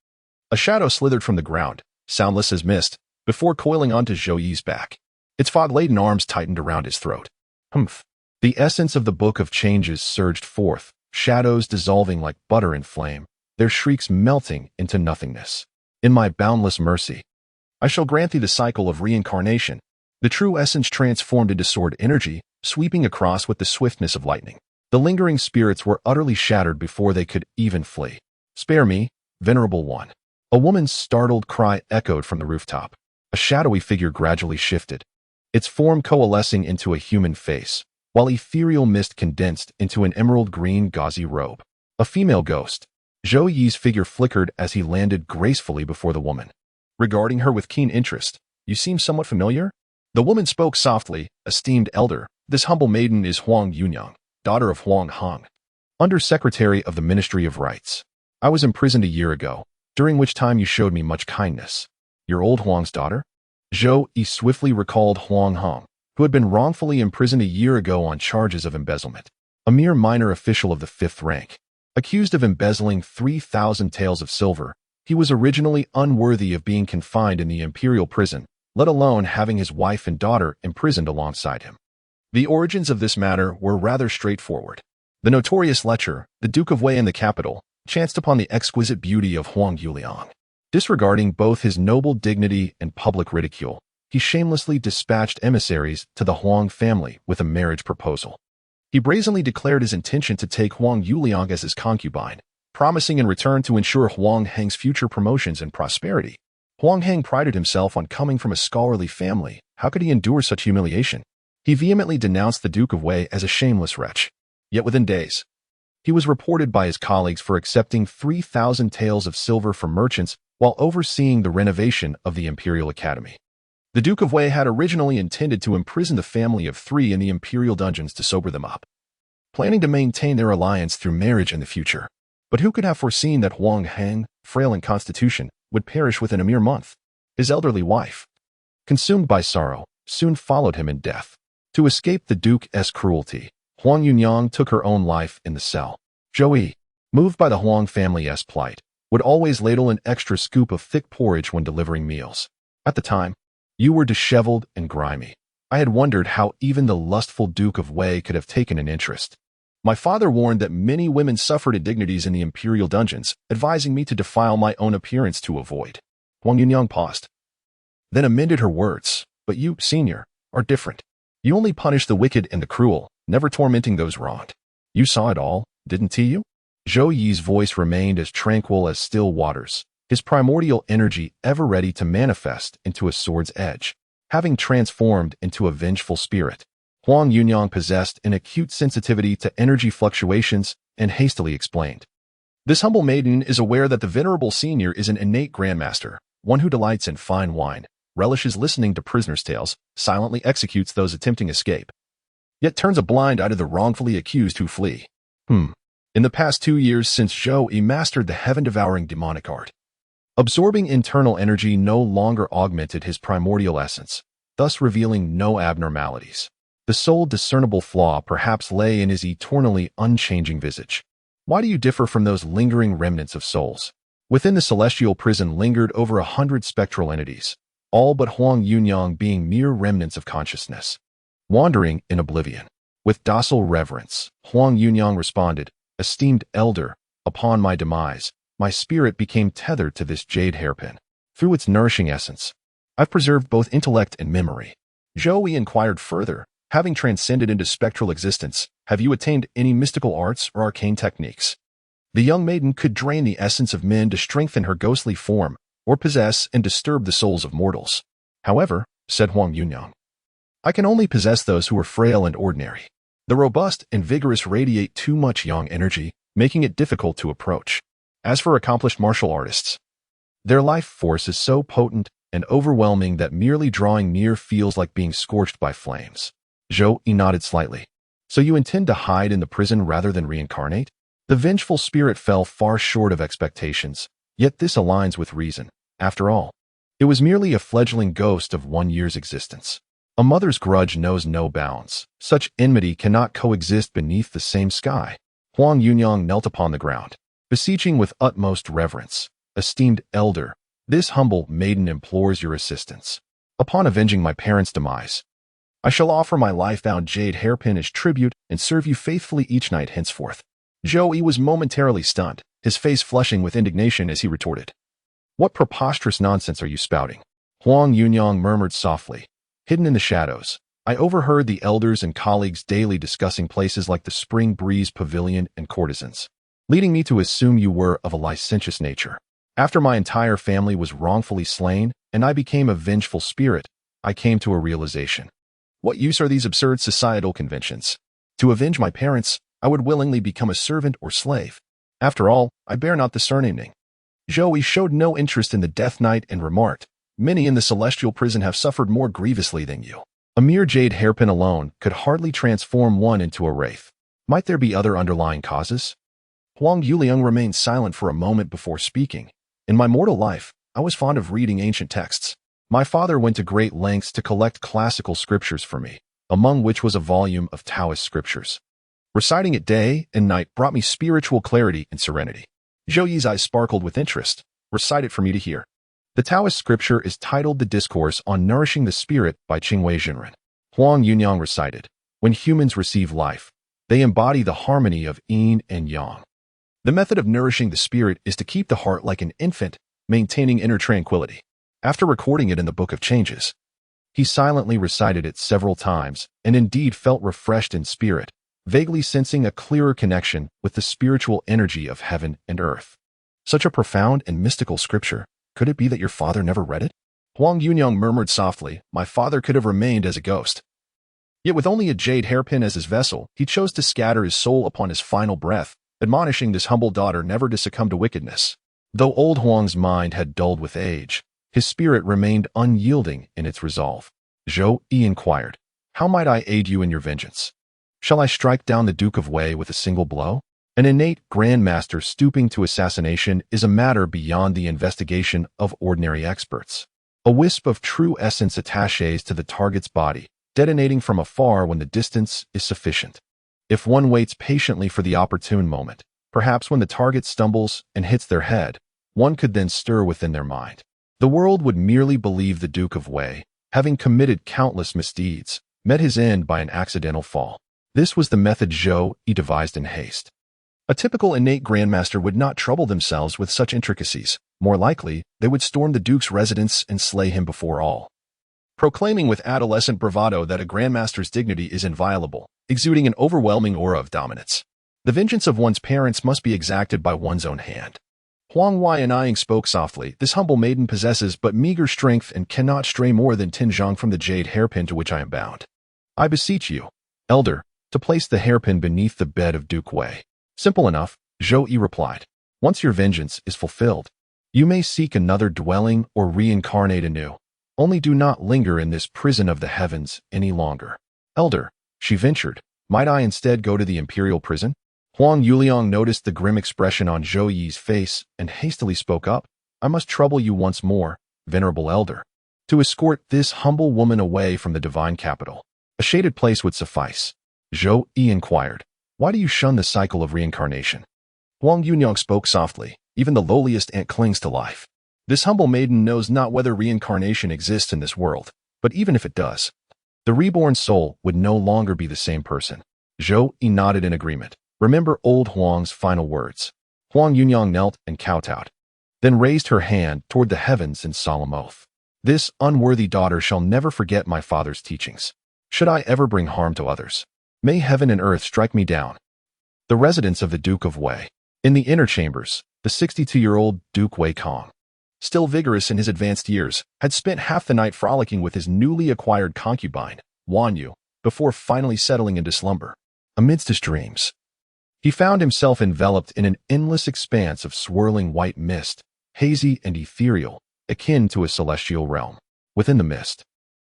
A shadow slithered from the ground, soundless as mist, before coiling onto Zhou Yi's back. Its fog-laden arms tightened around his throat. Humph. The essence of the Book of Changes surged forth, shadows dissolving like butter in flame, their shrieks melting into nothingness. In my boundless mercy, I shall grant thee the cycle of reincarnation. The true essence transformed into sword energy, sweeping across with the swiftness of lightning. The lingering spirits were utterly shattered before they could even flee. Spare me, venerable one. A woman's startled cry echoed from the rooftop. A shadowy figure gradually shifted, its form coalescing into a human face, while ethereal mist condensed into an emerald-green gauzy robe. A female ghost. Zhou Yi's figure flickered as he landed gracefully before the woman. Regarding her with keen interest, you seem somewhat familiar? The woman spoke softly. Esteemed elder, this humble maiden is Huang Yunyang, daughter of Huang Hong, Under-Secretary of the Ministry of Rights. I was imprisoned a year ago, during which time you showed me much kindness. Your old Huang's daughter? Zhou Yi swiftly recalled Huang Hong, who had been wrongfully imprisoned a year ago on charges of embezzlement. A mere minor official of the 5th rank. Accused of embezzling 3,000 taels of silver, he was originally unworthy of being confined in the imperial prison, let alone having his wife and daughter imprisoned alongside him. The origins of this matter were rather straightforward. The notorious lecher, the Duke of Wei in the capital, chanced upon the exquisite beauty of Huang Yuliang. Disregarding both his noble dignity and public ridicule, he shamelessly dispatched emissaries to the Huang family with a marriage proposal. He brazenly declared his intention to take Huang Yuliang as his concubine, promising in return to ensure Huang Heng's future promotions and prosperity. Huang Heng prided himself on coming from a scholarly family. How could he endure such humiliation? He vehemently denounced the Duke of Wei as a shameless wretch. Yet within days, he was reported by his colleagues for accepting 3,000 taels of silver from merchants while overseeing the renovation of the Imperial Academy. The Duke of Wei had originally intended to imprison the family of 3 in the Imperial dungeons to sober them up, planning to maintain their alliance through marriage in the future. But who could have foreseen that Huang Heng, frail in constitution, would perish within a mere month? His elderly wife, consumed by sorrow, soon followed him in death. To escape the Duke's cruelty, Huang Yunyang took her own life in the cell. Zhou Yi, moved by the Huang family's plight, would always ladle an extra scoop of thick porridge when delivering meals. At the time, you were disheveled and grimy. I had wondered how even the lustful Duke of Wei could have taken an interest. My father warned that many women suffered indignities in the imperial dungeons, advising me to defile my own appearance to avoid. Huang Yunyang paused, then amended her words. But you, senior, are different. You only punish the wicked and the cruel, never tormenting those wronged. You saw it all, didn't you? Zhou Yi's voice remained as tranquil as still waters, his primordial energy ever ready to manifest into a sword's edge. Having transformed into a vengeful spirit, Huang Yunyang possessed an acute sensitivity to energy fluctuations and hastily explained. This humble maiden is aware that the venerable senior is an innate grandmaster, one who delights in fine wine, relishes listening to prisoners' tales, silently executes those attempting escape, yet turns a blind eye to the wrongfully accused who flee. In the past 2 years since Zhou Yi mastered the heaven-devouring demonic art, absorbing internal energy no longer augmented his primordial essence, thus revealing no abnormalities. The sole discernible flaw perhaps lay in his eternally unchanging visage. Why do you differ from those lingering remnants of souls? Within the celestial prison lingered over 100 spectral entities, all but Huang Yunyang being mere remnants of consciousness, wandering in oblivion. With docile reverence, Huang Yunyang responded, "Esteemed elder, upon my demise, my spirit became tethered to this jade hairpin. Through its nourishing essence, I've preserved both intellect and memory." Zhou Yi inquired further, "Having transcended into spectral existence, have you attained any mystical arts or arcane techniques?" The young maiden could drain the essence of men to strengthen her ghostly form, or possess and disturb the souls of mortals. However, said Huang Yunyang, I can only possess those who are frail and ordinary. The robust and vigorous radiate too much yang energy, making it difficult to approach. As for accomplished martial artists, their life force is so potent and overwhelming that merely drawing near feels like being scorched by flames. Zhou Yi nodded slightly. So you intend to hide in the prison rather than reincarnate? The vengeful spirit fell far short of expectations, yet this aligns with reason. After all, it was merely a fledgling ghost of 1 year's existence. A mother's grudge knows no bounds. Such enmity cannot coexist beneath the same sky. Huang Yunyang knelt upon the ground, beseeching with utmost reverence. Esteemed elder, this humble maiden implores your assistance. Upon avenging my parents' demise, I shall offer my life-bound jade hairpin as tribute and serve you faithfully each night henceforth. Zhou Yi was momentarily stunned, his face flushing with indignation as he retorted. What preposterous nonsense are you spouting? Huang Yunyang murmured softly. Hidden in the shadows, I overheard the elders and colleagues daily discussing places like the Spring Breeze Pavilion and courtesans, leading me to assume you were of a licentious nature. After my entire family was wrongfully slain and I became a vengeful spirit, I came to a realization. What use are these absurd societal conventions? To avenge my parents, I would willingly become a servant or slave. After all, I bear not the surnaming. Zhou Yi showed no interest in the Death Knight and remarked, Many in the celestial prison have suffered more grievously than you. A mere jade hairpin alone could hardly transform one into a wraith. Might there be other underlying causes? Huang Yuliang remained silent for a moment before speaking. In my mortal life, I was fond of reading ancient texts. My father went to great lengths to collect classical scriptures for me, among which was a volume of Taoist scriptures. Reciting it day and night brought me spiritual clarity and serenity. Zhou Yi's eyes sparkled with interest. Recite it for me to hear. The Taoist scripture is titled The Discourse on Nourishing the Spirit by Qingwei Jinren. Huang Yunyang recited, When humans receive life, they embody the harmony of yin and yang. The method of nourishing the spirit is to keep the heart like an infant, maintaining inner tranquility. After recording it in the Book of Changes, he silently recited it several times and indeed felt refreshed in spirit, vaguely sensing a clearer connection with the spiritual energy of heaven and earth. Such a profound and mystical scripture. Could it be that your father never read it? Huang Yunyang murmured softly, my father could have remained as a ghost. Yet with only a jade hairpin as his vessel, he chose to scatter his soul upon his final breath, admonishing this humble daughter never to succumb to wickedness. Though old Huang's mind had dulled with age, his spirit remained unyielding in its resolve. Zhou Yi inquired, how might I aid you in your vengeance? Shall I strike down the Duke of Wei with a single blow? An innate grandmaster stooping to assassination is a matter beyond the investigation of ordinary experts. A wisp of true essence attaches to the target's body, detonating from afar when the distance is sufficient. If one waits patiently for the opportune moment, perhaps when the target stumbles and hits their head, one could then stir within their mind. The world would merely believe the Duke of Wei, having committed countless misdeeds, met his end by an accidental fall. This was the method Zhou Yi devised in haste. A typical innate grandmaster would not trouble themselves with such intricacies. More likely, they would storm the Duke's residence and slay him before all. Proclaiming with adolescent bravado that a grandmaster's dignity is inviolable, exuding an overwhelming aura of dominance. The vengeance of one's parents must be exacted by one's own hand. Huang Yuanyang spoke softly, this humble maiden possesses but meager strength and cannot stray more than 10 zhang from the jade hairpin to which I am bound. I beseech you, elder, to place the hairpin beneath the bed of Duke Wei. Simple enough, Zhou Yi replied. Once your vengeance is fulfilled, you may seek another dwelling or reincarnate anew. Only do not linger in this prison of the heavens any longer. Elder, she ventured, might I instead go to the imperial prison? Huang Yuanyang noticed the grim expression on Zhou Yi's face and hastily spoke up. I must trouble you once more, venerable elder, to escort this humble woman away from the divine capital. A shaded place would suffice. Zhou Yi inquired, why do you shun the cycle of reincarnation? Huang Yuanyang spoke softly, even the lowliest ant clings to life. This humble maiden knows not whether reincarnation exists in this world, but even if it does, the reborn soul would no longer be the same person. Zhou Yi nodded in agreement. Remember old Huang's final words. Huang Yuanyang knelt and kowtowed, then raised her hand toward the heavens in solemn oath. This unworthy daughter shall never forget my father's teachings. Should I ever bring harm to others, may heaven and earth strike me down. The residence of the Duke of Wei. In the inner chambers, the 62-year-old Duke Wei Kong, still vigorous in his advanced years, had spent half the night frolicking with his newly acquired concubine, Wan Yu, before finally settling into slumber. Amidst his dreams, he found himself enveloped in an endless expanse of swirling white mist, hazy and ethereal, akin to a celestial realm. Within the mist,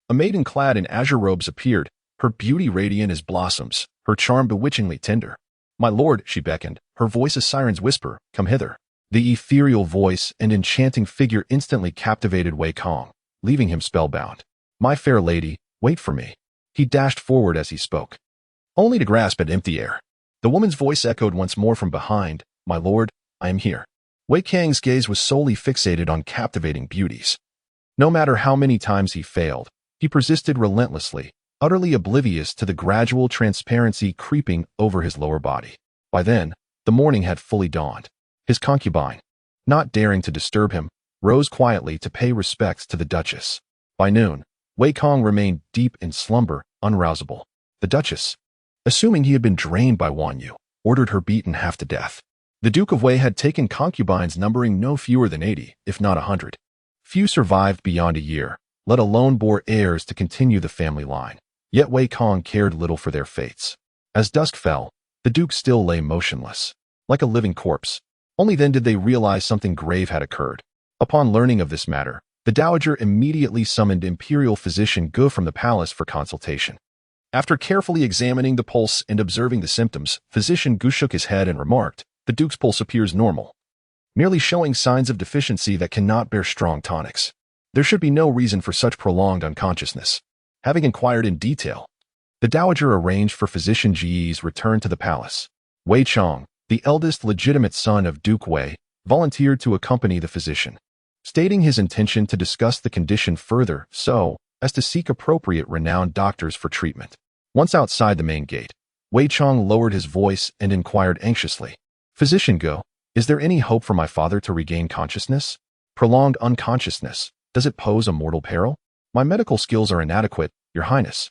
a maiden clad in azure robes appeared, her beauty radiant as blossoms, her charm bewitchingly tender. My lord, she beckoned, her voice a siren's whisper, come hither. The ethereal voice and enchanting figure instantly captivated Wei Kong, leaving him spellbound. My fair lady, wait for me. He dashed forward as he spoke, only to grasp at empty air. The woman's voice echoed once more from behind, my lord, I am here. Wei Kang's gaze was solely fixated on captivating beauties. No matter how many times he failed, he persisted relentlessly, utterly oblivious to the gradual transparency creeping over his lower body. By then, the morning had fully dawned. His concubine, not daring to disturb him, rose quietly to pay respects to the Duchess. By noon, Wei Kong remained deep in slumber, unrousable. The Duchess, assuming he had been drained by Wan Yu, ordered her beaten half to death. The Duke of Wei had taken concubines numbering no fewer than 80, if not 100. Few survived beyond a year, let alone bore heirs to continue the family line. Yet Wei Kong cared little for their fates. As dusk fell, the Duke still lay motionless, like a living corpse. Only then did they realize something grave had occurred. Upon learning of this matter, the Dowager immediately summoned Imperial physician Gu from the palace for consultation. After carefully examining the pulse and observing the symptoms, physician Gu shook his head and remarked, the Duke's pulse appears normal, merely showing signs of deficiency that cannot bear strong tonics. There should be no reason for such prolonged unconsciousness. Having inquired in detail, the Dowager arranged for physician Ji's return to the palace. Wei Chong, the eldest legitimate son of Duke Wei, volunteered to accompany the physician, stating his intention to discuss the condition further so as to seek appropriate renowned doctors for treatment. Once outside the main gate, Wei Chong lowered his voice and inquired anxiously, "Physician Go, is there any hope for my father to regain consciousness? Prolonged unconsciousness, does it pose a mortal peril? My medical skills are inadequate, Your Highness.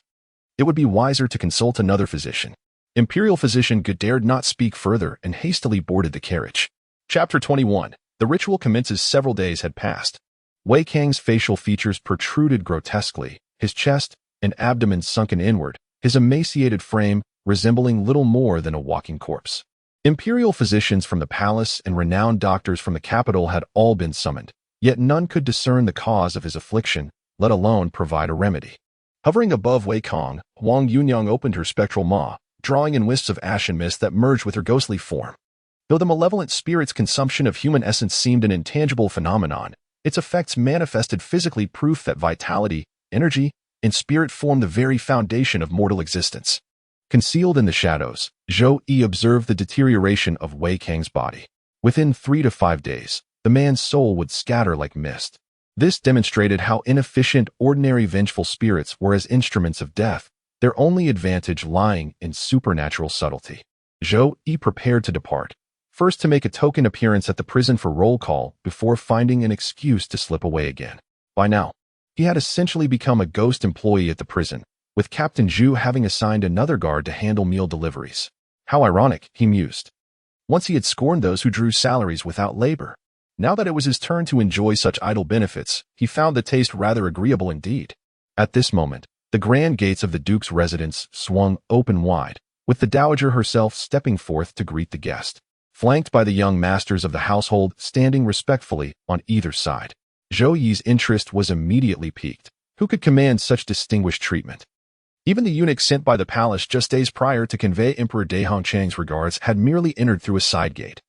It would be wiser to consult another physician." Imperial physician Ge dared not speak further and hastily boarded the carriage. Chapter 21. The ritual commences. Several days had passed. Wei Kang's facial features protruded grotesquely, his chest and abdomen sunken inward, his emaciated frame resembling little more than a walking corpse. Imperial physicians from the palace and renowned doctors from the capital had all been summoned, yet none could discern the cause of his affliction, let alone provide a remedy. Hovering above Wei Kong, Wang Yunyang opened her spectral maw, drawing in wisps of ash and mist that merged with her ghostly form. Though the malevolent spirit's consumption of human essence seemed an intangible phenomenon, its effects manifested physically, proof that vitality, energy, and spirit form the very foundation of mortal existence. Concealed in the shadows, Zhou Yi observed the deterioration of Wei Kang's body. Within 3 to 5 days, the man's soul would scatter like mist. This demonstrated how inefficient ordinary vengeful spirits were as instruments of death, their only advantage lying in supernatural subtlety. Zhou Yi prepared to depart, first to make a token appearance at the prison for roll call before finding an excuse to slip away again. By now, he had essentially become a ghost employee at the prison, with Captain Zhu having assigned another guard to handle meal deliveries. How ironic, he mused. Once he had scorned those who drew salaries without labor. Now that it was his turn to enjoy such idle benefits, he found the taste rather agreeable indeed. At this moment, the grand gates of the Duke's residence swung open wide, with the Dowager herself stepping forth to greet the guest, flanked by the young masters of the household standing respectfully on either side. Zhou Yi's interest was immediately piqued. Who could command such distinguished treatment? Even the eunuch sent by the palace just days prior to convey Emperor Dai Hongchang's regards had merely entered through a side gate.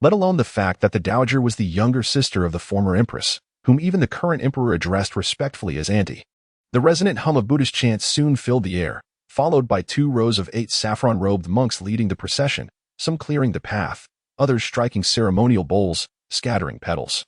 Let alone the fact that the Dowager was the younger sister of the former empress, whom even the current emperor addressed respectfully as auntie. The resonant hum of Buddhist chants soon filled the air, followed by 2 rows of 8 saffron-robed monks leading the procession, some clearing the path, others striking ceremonial bowls, scattering petals,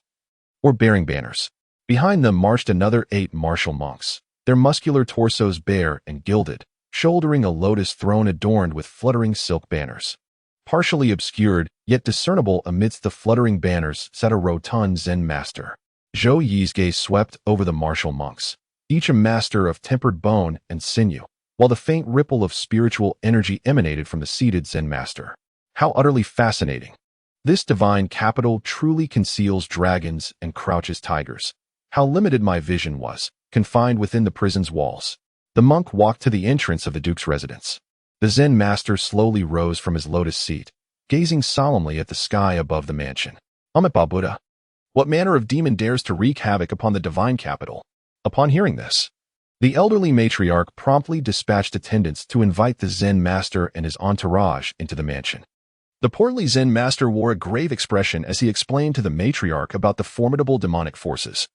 or bearing banners. Behind them marched another 8 martial monks, their muscular torsos bare and gilded, shouldering a lotus throne adorned with fluttering silk banners. Partially obscured, yet discernible amidst the fluttering banners, sat a rotund Zen master. Zhou Yi's gaze swept over the martial monks, each a master of tempered bone and sinew, while the faint ripple of spiritual energy emanated from the seated Zen master. How utterly fascinating! This divine capital truly conceals dragons and crouches tigers. How limited my vision was, confined within the prison's walls. The monk walked to the entrance of the Duke's residence. The Zen master slowly rose from his lotus seat, gazing solemnly at the sky above the mansion. Amitabha Buddha, what manner of demon dares to wreak havoc upon the divine capital? Upon hearing this, the elderly matriarch promptly dispatched attendants to invite the Zen master and his entourage into the mansion. The portly Zen master wore a grave expression as he explained to the matriarch about the formidable demonic forces,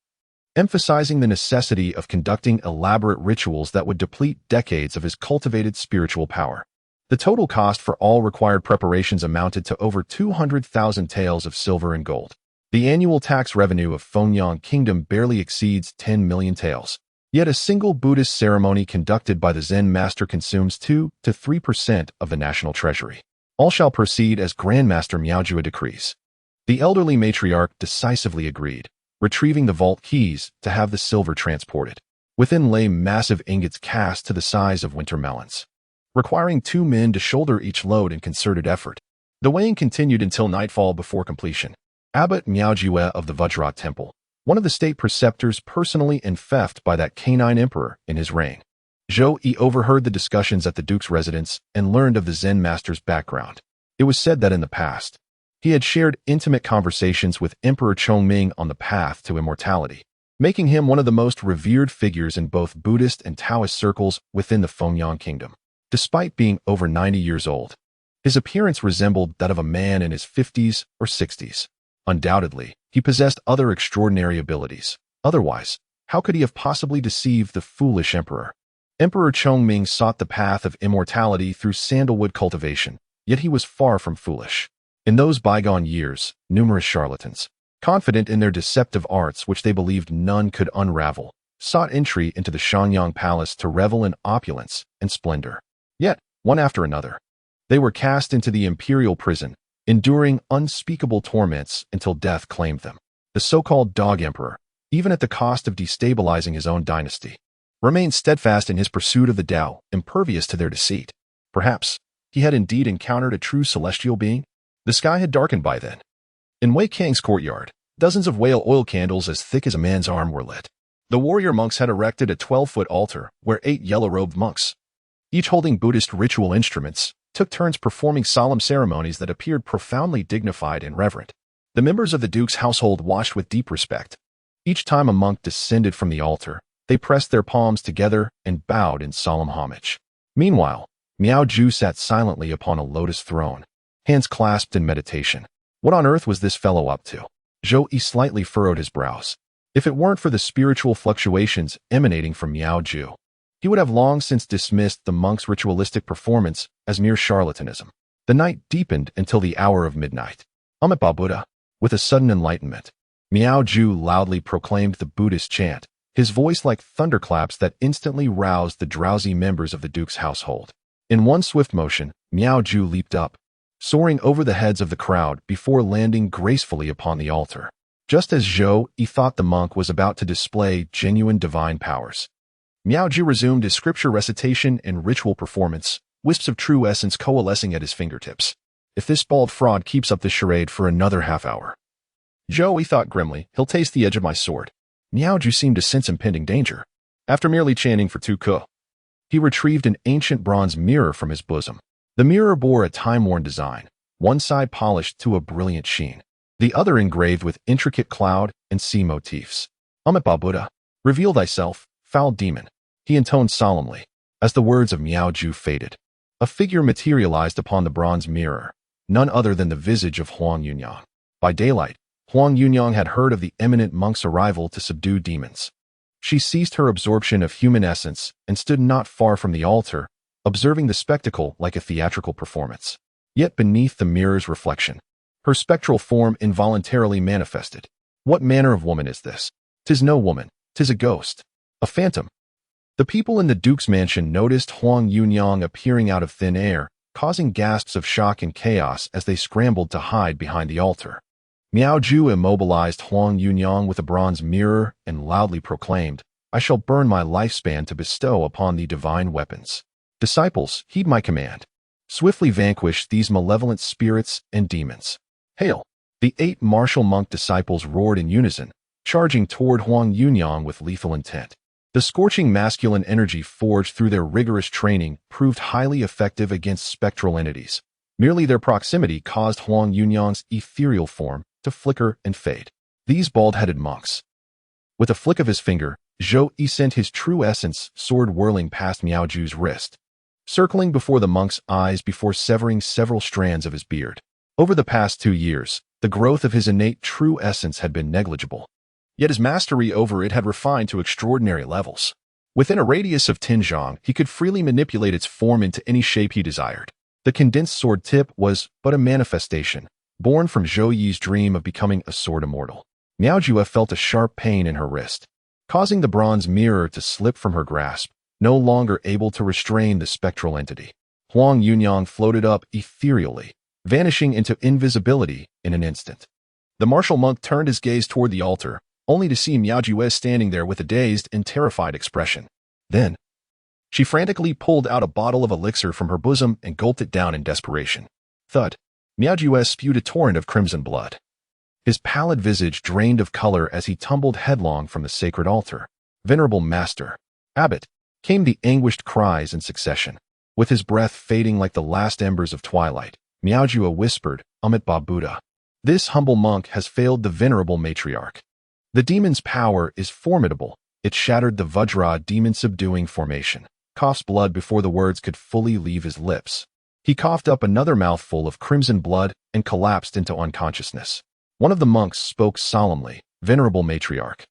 emphasizing the necessity of conducting elaborate rituals that would deplete decades of his cultivated spiritual power. The total cost for all required preparations amounted to over 200,000 taels of silver and gold. The annual tax revenue of Fengyang Kingdom barely exceeds 10 million taels. Yet a single Buddhist ceremony conducted by the Zen master consumes 2 to 3% of the national treasury. All shall proceed as Grandmaster Miaojua decrees. The elderly matriarch decisively agreed, retrieving the vault keys to have the silver transported. Within lay massive ingots cast to the size of winter melons, requiring 2 men to shoulder each load in concerted effort. The weighing continued until nightfall before completion. Abbot Miaojua of the Vajra Temple, one of the state preceptors personally enfeoffed by that canine emperor in his reign. Zhou Yi overheard the discussions at the Duke's residence and learned of the Zen master's background. It was said that in the past, he had shared intimate conversations with Emperor Chongming on the path to immortality, making him one of the most revered figures in both Buddhist and Taoist circles within the Fengyang Kingdom. Despite being over 90 years old, his appearance resembled that of a man in his 50s or 60s. Undoubtedly, he possessed other extraordinary abilities. Otherwise, how could he have possibly deceived the foolish emperor? Emperor Chongming sought the path of immortality through sandalwood cultivation, yet he was far from foolish. In those bygone years, numerous charlatans, confident in their deceptive arts which they believed none could unravel, sought entry into the Shanyang Palace to revel in opulence and splendor. Yet, one after another, they were cast into the imperial prison, enduring unspeakable torments until death claimed them. The so-called Dog Emperor, even at the cost of destabilizing his own dynasty, remained steadfast in his pursuit of the Tao, impervious to their deceit. Perhaps he had indeed encountered a true celestial being? The sky had darkened by then. In Wei Kang's courtyard, dozens of whale oil candles as thick as a man's arm were lit. The warrior monks had erected a 12-foot altar where 8 yellow-robed monks, each holding Buddhist ritual instruments, took turns performing solemn ceremonies that appeared profoundly dignified and reverent. The members of the duke's household watched with deep respect. Each time a monk descended from the altar, they pressed their palms together and bowed in solemn homage. Meanwhile, Miao Ju sat silently upon a lotus throne, hands clasped in meditation. What on earth was this fellow up to? Zhou Yi slightly furrowed his brows. If it weren't for the spiritual fluctuations emanating from Miao Ju, he would have long since dismissed the monk's ritualistic performance as mere charlatanism. The night deepened until the hour of midnight. Amitabha Buddha, with a sudden enlightenment, Miao Ju loudly proclaimed the Buddhist chant, his voice like thunderclaps that instantly roused the drowsy members of the duke's household. In one swift motion, Miao Ju leaped up, soaring over the heads of the crowd before landing gracefully upon the altar. Just as Zhou Yi thought the monk was about to display genuine divine powers, Miao Ju resumed his scripture recitation and ritual performance, wisps of true essence coalescing at his fingertips. If this bald fraud keeps up this charade for another half hour, Zhou Yi thought grimly, he'll taste the edge of my sword. Miao Ju seemed to sense impending danger. After merely chanting for 2 ku, he retrieved an ancient bronze mirror from his bosom. The mirror bore a time-worn design, one side polished to a brilliant sheen, the other engraved with intricate cloud and sea motifs. Amitabha Buddha, reveal thyself, foul demon, he intoned solemnly. As the words of Miao Ju faded, a figure materialized upon the bronze mirror, none other than the visage of Huang Yunyang. By daylight, Huang Yunyang had heard of the eminent monk's arrival to subdue demons. She ceased her absorption of human essence and stood not far from the altar, observing the spectacle like a theatrical performance. Yet beneath the mirror's reflection, her spectral form involuntarily manifested. What manner of woman is this? 'Tis no woman, 'tis a ghost, a phantom. The people in the duke's mansion noticed Huang Yunyang appearing out of thin air, causing gasps of shock and chaos as they scrambled to hide behind the altar. Miao Ju immobilized Huang Yunyang with a bronze mirror and loudly proclaimed, I shall burn my lifespan to bestow upon thee divine weapons. Disciples, heed my command. Swiftly vanquish these malevolent spirits and demons. Hail! The 8 martial monk disciples roared in unison, charging toward Huang Yunyang with lethal intent. The scorching masculine energy forged through their rigorous training proved highly effective against spectral entities. Merely their proximity caused Huang Yunyang's ethereal form to flicker and fade. These bald-headed monks. With a flick of his finger, Zhou Yi sent his true essence sword whirling past Miao Ju's wrist, circling before the monk's eyes before severing several strands of his beard. Over the past 2 years, the growth of his innate true essence had been negligible. Yet his mastery over it had refined to extraordinary levels. Within a radius of 10 zhang, he could freely manipulate its form into any shape he desired. The condensed sword tip was but a manifestation, born from Zhou Yi's dream of becoming a sword immortal. Miao Ju felt a sharp pain in her wrist, causing the bronze mirror to slip from her grasp, no longer able to restrain the spectral entity. Huang Yunyang floated up ethereally, vanishing into invisibility in an instant. The martial monk turned his gaze toward the altar, only to see Miao Ju standing there with a dazed and terrified expression. Then, she frantically pulled out a bottle of elixir from her bosom and gulped it down in desperation. Thud! Miao Ju spewed a torrent of crimson blood. His pallid visage drained of color as he tumbled headlong from the sacred altar. Venerable Master, Abbot, came the anguished cries in succession. With his breath fading like the last embers of twilight, Miao Ju whispered, Amitabha Buddha. This humble monk has failed the venerable matriarch. The demon's power is formidable. It shattered the Vajra demon-subduing formation. Coughs blood before the words could fully leave his lips. He coughed up another mouthful of crimson blood and collapsed into unconsciousness. One of the monks spoke solemnly, Venerable Matriarch.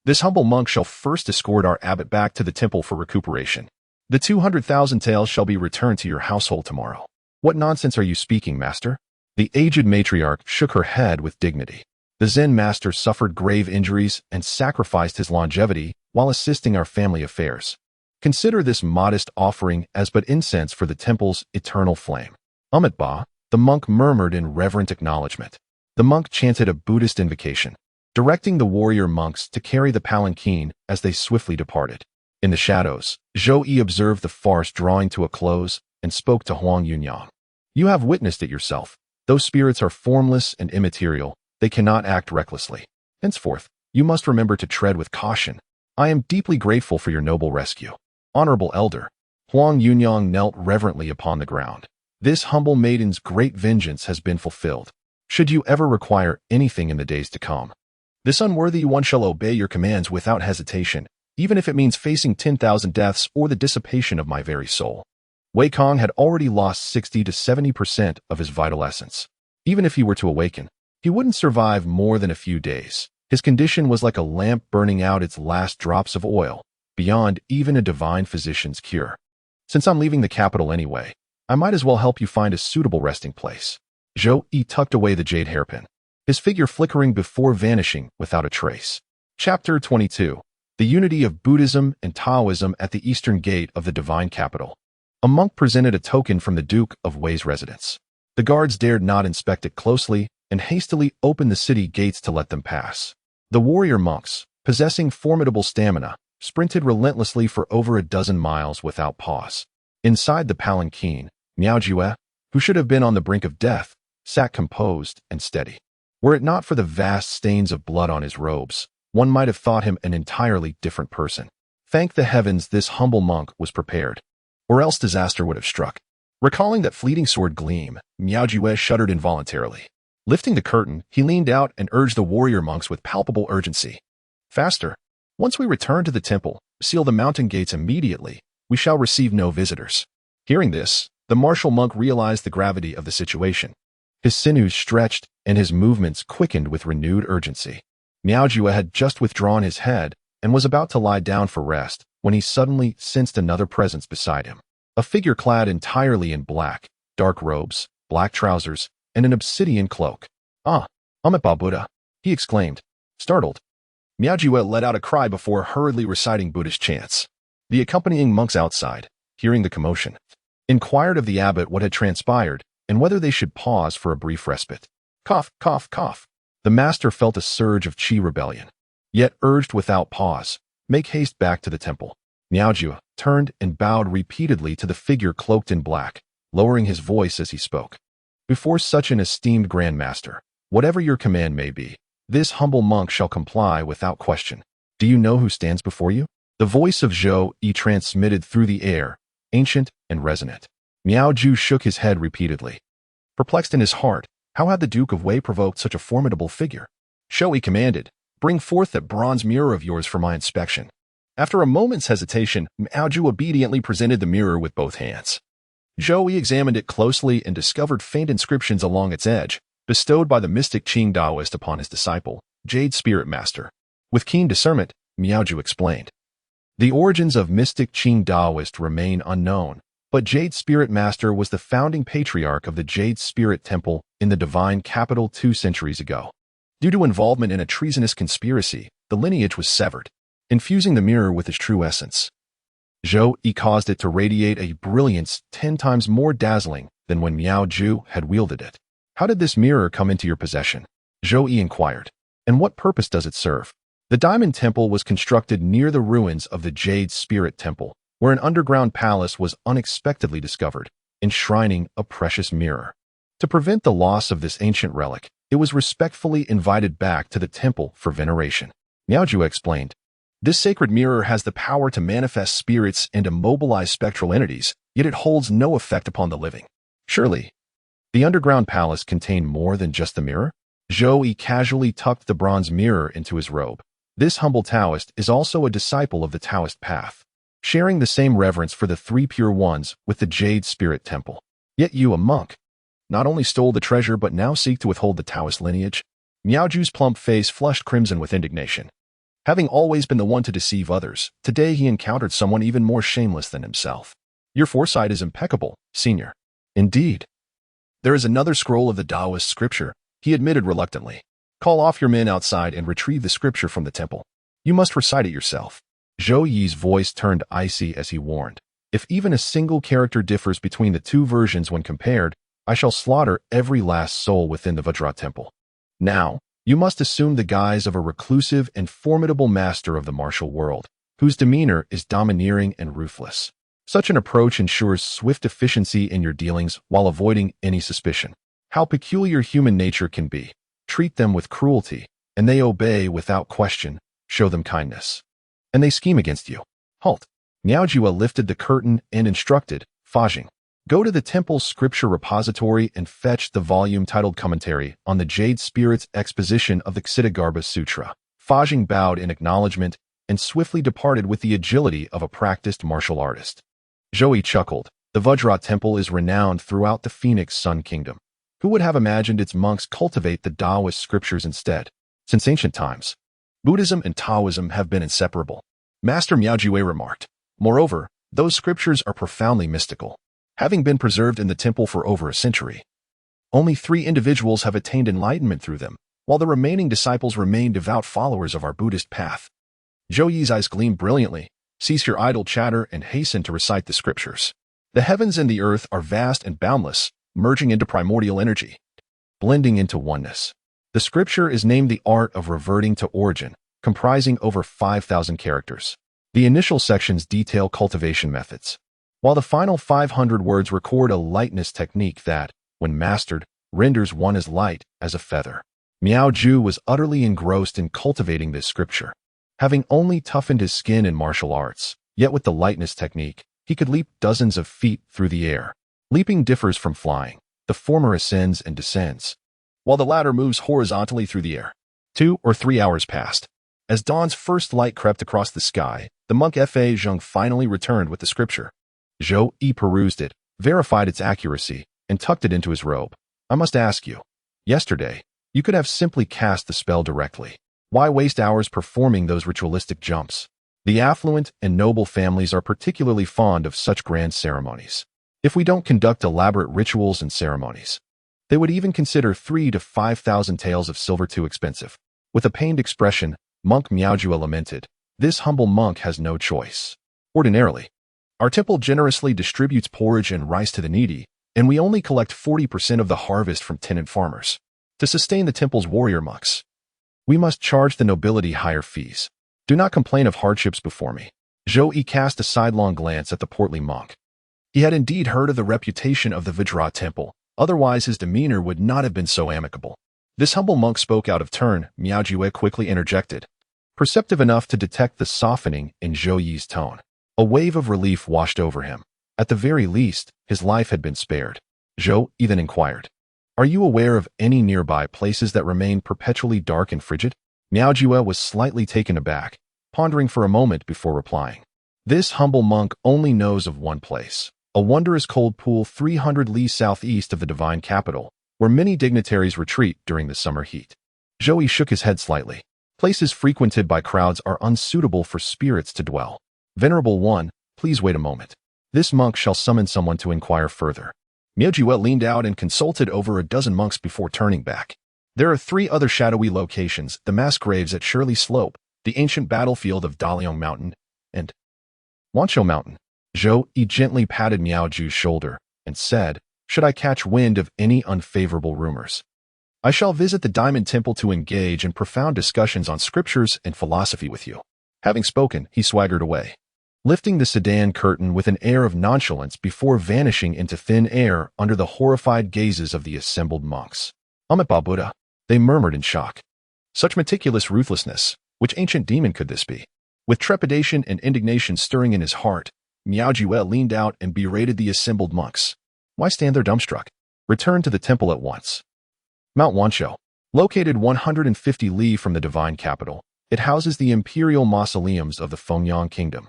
This humble monk shall first escort our abbot back to the temple for recuperation. The 200,000 taels shall be returned to your household tomorrow. What nonsense are you speaking, master? The aged matriarch shook her head with dignity. The Zen master suffered grave injuries and sacrificed his longevity while assisting our family affairs. Consider this modest offering as but incense for the temple's eternal flame. Ba, the monk murmured in reverent acknowledgement. The monk chanted a Buddhist invocation, directing the warrior monks to carry the palanquin as they swiftly departed. In the shadows, Zhou Yi observed the farce drawing to a close and spoke to Huang Yunyang. You have witnessed it yourself. Those spirits are formless and immaterial. They cannot act recklessly. Henceforth, you must remember to tread with caution. I am deeply grateful for your noble rescue. Honorable elder. Huang Yunyang knelt reverently upon the ground. This humble maiden's great vengeance has been fulfilled. Should you ever require anything in the days to come, this unworthy one shall obey your commands without hesitation, even if it means facing 10,000 deaths or the dissipation of my very soul. Wei Kong had already lost 60 to 70% of his vital essence. Even if he were to awaken, he wouldn't survive more than a few days. His condition was like a lamp burning out its last drops of oil, beyond even a divine physician's cure. Since I'm leaving the capital anyway, I might as well help you find a suitable resting place. Zhou Yi tucked away the jade hairpin, his figure flickering before vanishing without a trace. Chapter 22. The Unity of Buddhism and Taoism at the Eastern Gate of the Divine Capital. A monk presented a token from the Duke of Wei's residence. The guards dared not inspect it closely and hastily opened the city gates to let them pass. The warrior monks, possessing formidable stamina, sprinted relentlessly for over a dozen miles without pause. Inside the palanquin, Miao Jue, who should have been on the brink of death, sat composed and steady. Were it not for the vast stains of blood on his robes, one might have thought him an entirely different person. Thank the heavens this humble monk was prepared, or else disaster would have struck. Recalling that fleeting sword gleam, Miao Jue shuddered involuntarily. Lifting the curtain, he leaned out and urged the warrior monks with palpable urgency. Faster! Once we return to the temple, seal the mountain gates immediately. We shall receive no visitors. Hearing this, the martial monk realized the gravity of the situation. His sinews stretched and his movements quickened with renewed urgency. Miao Jue had just withdrawn his head and was about to lie down for rest when he suddenly sensed another presence beside him. A figure clad entirely in black, dark robes, black trousers, and an obsidian cloak. Ah, Amitabha Buddha, he exclaimed, startled. Miao Jue let out a cry before hurriedly reciting Buddhist chants. The accompanying monks outside, hearing the commotion, inquired of the abbot what had transpired and whether they should pause for a brief respite. Cough, cough, cough. The master felt a surge of Qi rebellion, yet urged without pause, make haste back to the temple. Miao Jue turned and bowed repeatedly to the figure cloaked in black, lowering his voice as he spoke. Before such an esteemed Grand Master, whatever your command may be, this humble monk shall comply without question. Do you know who stands before you? The voice of Zhou Yi transmitted through the air, ancient and resonant. Miao Jue shook his head repeatedly. Perplexed in his heart, how had the Duke of Wei provoked such a formidable figure? Zhou Yi commanded, bring forth that bronze mirror of yours for my inspection. After a moment's hesitation, Miao Jue obediently presented the mirror with both hands. Zhou Yi examined it closely and discovered faint inscriptions along its edge, bestowed by the mystic Qing Taoist upon his disciple, Jade Spirit Master. With keen discernment, Miao Jue explained. The origins of mystic Qing Taoist remain unknown, but Jade Spirit Master was the founding patriarch of the Jade Spirit Temple in the divine capital 2 centuries ago. Due to involvement in a treasonous conspiracy, the lineage was severed, infusing the mirror with its true essence. Zhou Yi caused it to radiate a brilliance 10 times more dazzling than when Miao Jue had wielded it. How did this mirror come into your possession? Zhou Yi inquired. And what purpose does it serve? The Diamond Temple was constructed near the ruins of the Jade Spirit Temple, where an underground palace was unexpectedly discovered, enshrining a precious mirror. To prevent the loss of this ancient relic, it was respectfully invited back to the temple for veneration. Miao Jue explained. This sacred mirror has the power to manifest spirits and immobilize spectral entities, yet it holds no effect upon the living. Surely, the underground palace contained more than just the mirror? Zhou Yi casually tucked the bronze mirror into his robe. This humble Taoist is also a disciple of the Taoist path, sharing the same reverence for the 3 pure ones with the Jade Spirit Temple. Yet you, a monk, not only stole the treasure but now seek to withhold the Taoist lineage? Miao Jue's plump face flushed crimson with indignation. Having always been the one to deceive others, today he encountered someone even more shameless than himself. Your foresight is impeccable, senior. Indeed. There is another scroll of the Taoist scripture, he admitted reluctantly. Call off your men outside and retrieve the scripture from the temple. You must recite it yourself. Zhou Yi's voice turned icy as he warned. If even a single character differs between the two versions when compared, I shall slaughter every last soul within the Vajra temple. Now, you must assume the guise of a reclusive and formidable master of the martial world, whose demeanor is domineering and ruthless. Such an approach ensures swift efficiency in your dealings while avoiding any suspicion. How peculiar human nature can be. Treat them with cruelty, and they obey without question. Show them kindness, and they scheme against you. Halt. Miaojue lifted the curtain and instructed, Fajing, go to the temple's scripture repository and fetch the volume titled Commentary on the Jade Spirit's Exposition of the Ksitigarbha Sutra. Fajing bowed in acknowledgement and swiftly departed with the agility of a practiced martial artist. Zhou Yi chuckled. The Vajra temple is renowned throughout the Phoenix Sun Kingdom. Who would have imagined its monks cultivate the Taoist scriptures instead? Since ancient times, Buddhism and Taoism have been inseparable, Master Miaojue remarked. Moreover, those scriptures are profoundly mystical, having been preserved in the temple for over a century. Only 3 individuals have attained enlightenment through them, while the remaining disciples remain devout followers of our Buddhist path. Zhou Yi's eyes gleamed brilliantly. Cease your idle chatter and hasten to recite the scriptures. The heavens and the earth are vast and boundless, merging into primordial energy, blending into oneness. The scripture is named The Art of Reverting to Origin, comprising over 5,000 characters. The initial sections detail cultivation methods, while the final 500 words record a lightness technique that, when mastered, renders one as light as a feather. Miaojue was utterly engrossed in cultivating this scripture. Having only toughened his skin in martial arts, yet with the lightness technique, he could leap dozens of feet through the air. Leaping differs from flying. The former ascends and descends, while the latter moves horizontally through the air. 2 or 3 hours passed. As dawn's first light crept across the sky, the monk Fa Zheng finally returned with the scripture. Zhou Yi perused it, verified its accuracy, and tucked it into his robe. I must ask you. Yesterday, you could have simply cast the spell directly. Why waste hours performing those ritualistic jumps? The affluent and noble families are particularly fond of such grand ceremonies. If we don't conduct elaborate rituals and ceremonies, they would even consider 3,000 to 5,000 taels of silver too expensive. With a pained expression, Monk Miaojue lamented, this humble monk has no choice. Ordinarily, our temple generously distributes porridge and rice to the needy, and we only collect 40% of the harvest from tenant farmers. To sustain the temple's warrior monks, we must charge the nobility higher fees. Do not complain of hardships before me. Zhou Yi cast a sidelong glance at the portly monk. He had indeed heard of the reputation of the Vajra temple, otherwise his demeanor would not have been so amicable. This humble monk spoke out of turn, Miaojue quickly interjected, perceptive enough to detect the softening in Zhou Yi's tone. A wave of relief washed over him. At the very least, his life had been spared. Zhou Yi then inquired, are you aware of any nearby places that remain perpetually dark and frigid? Miaojue was slightly taken aback, pondering for a moment before replying. This humble monk only knows of one place, a wondrous cold pool 300 li southeast of the divine capital, where many dignitaries retreat during the summer heat. Zhou Yi shook his head slightly. Places frequented by crowds are unsuitable for spirits to dwell. Venerable one, please wait a moment. This monk shall summon someone to inquire further. Miaojue leaned out and consulted over a dozen monks before turning back. There are 3 other shadowy locations, the mass graves at Shirley Slope, the ancient battlefield of Daliang Mountain, and Wanshou Mountain. Zhou Yi gently patted Miaojue's shoulder and said, should I catch wind of any unfavorable rumors, I shall visit the Diamond Temple to engage in profound discussions on scriptures and philosophy with you. Having spoken, he swaggered away, lifting the sedan curtain with an air of nonchalance before vanishing into thin air under the horrified gazes of the assembled monks. Amitabha Buddha, they murmured in shock. Such meticulous ruthlessness, which ancient demon could this be? With trepidation and indignation stirring in his heart, Miaojue leaned out and berated the assembled monks. Why stand there dumbstruck? Return to the temple at once. Mount Wanshou, located 150 li from the divine capital, it houses the imperial mausoleums of the Fengyang Kingdom,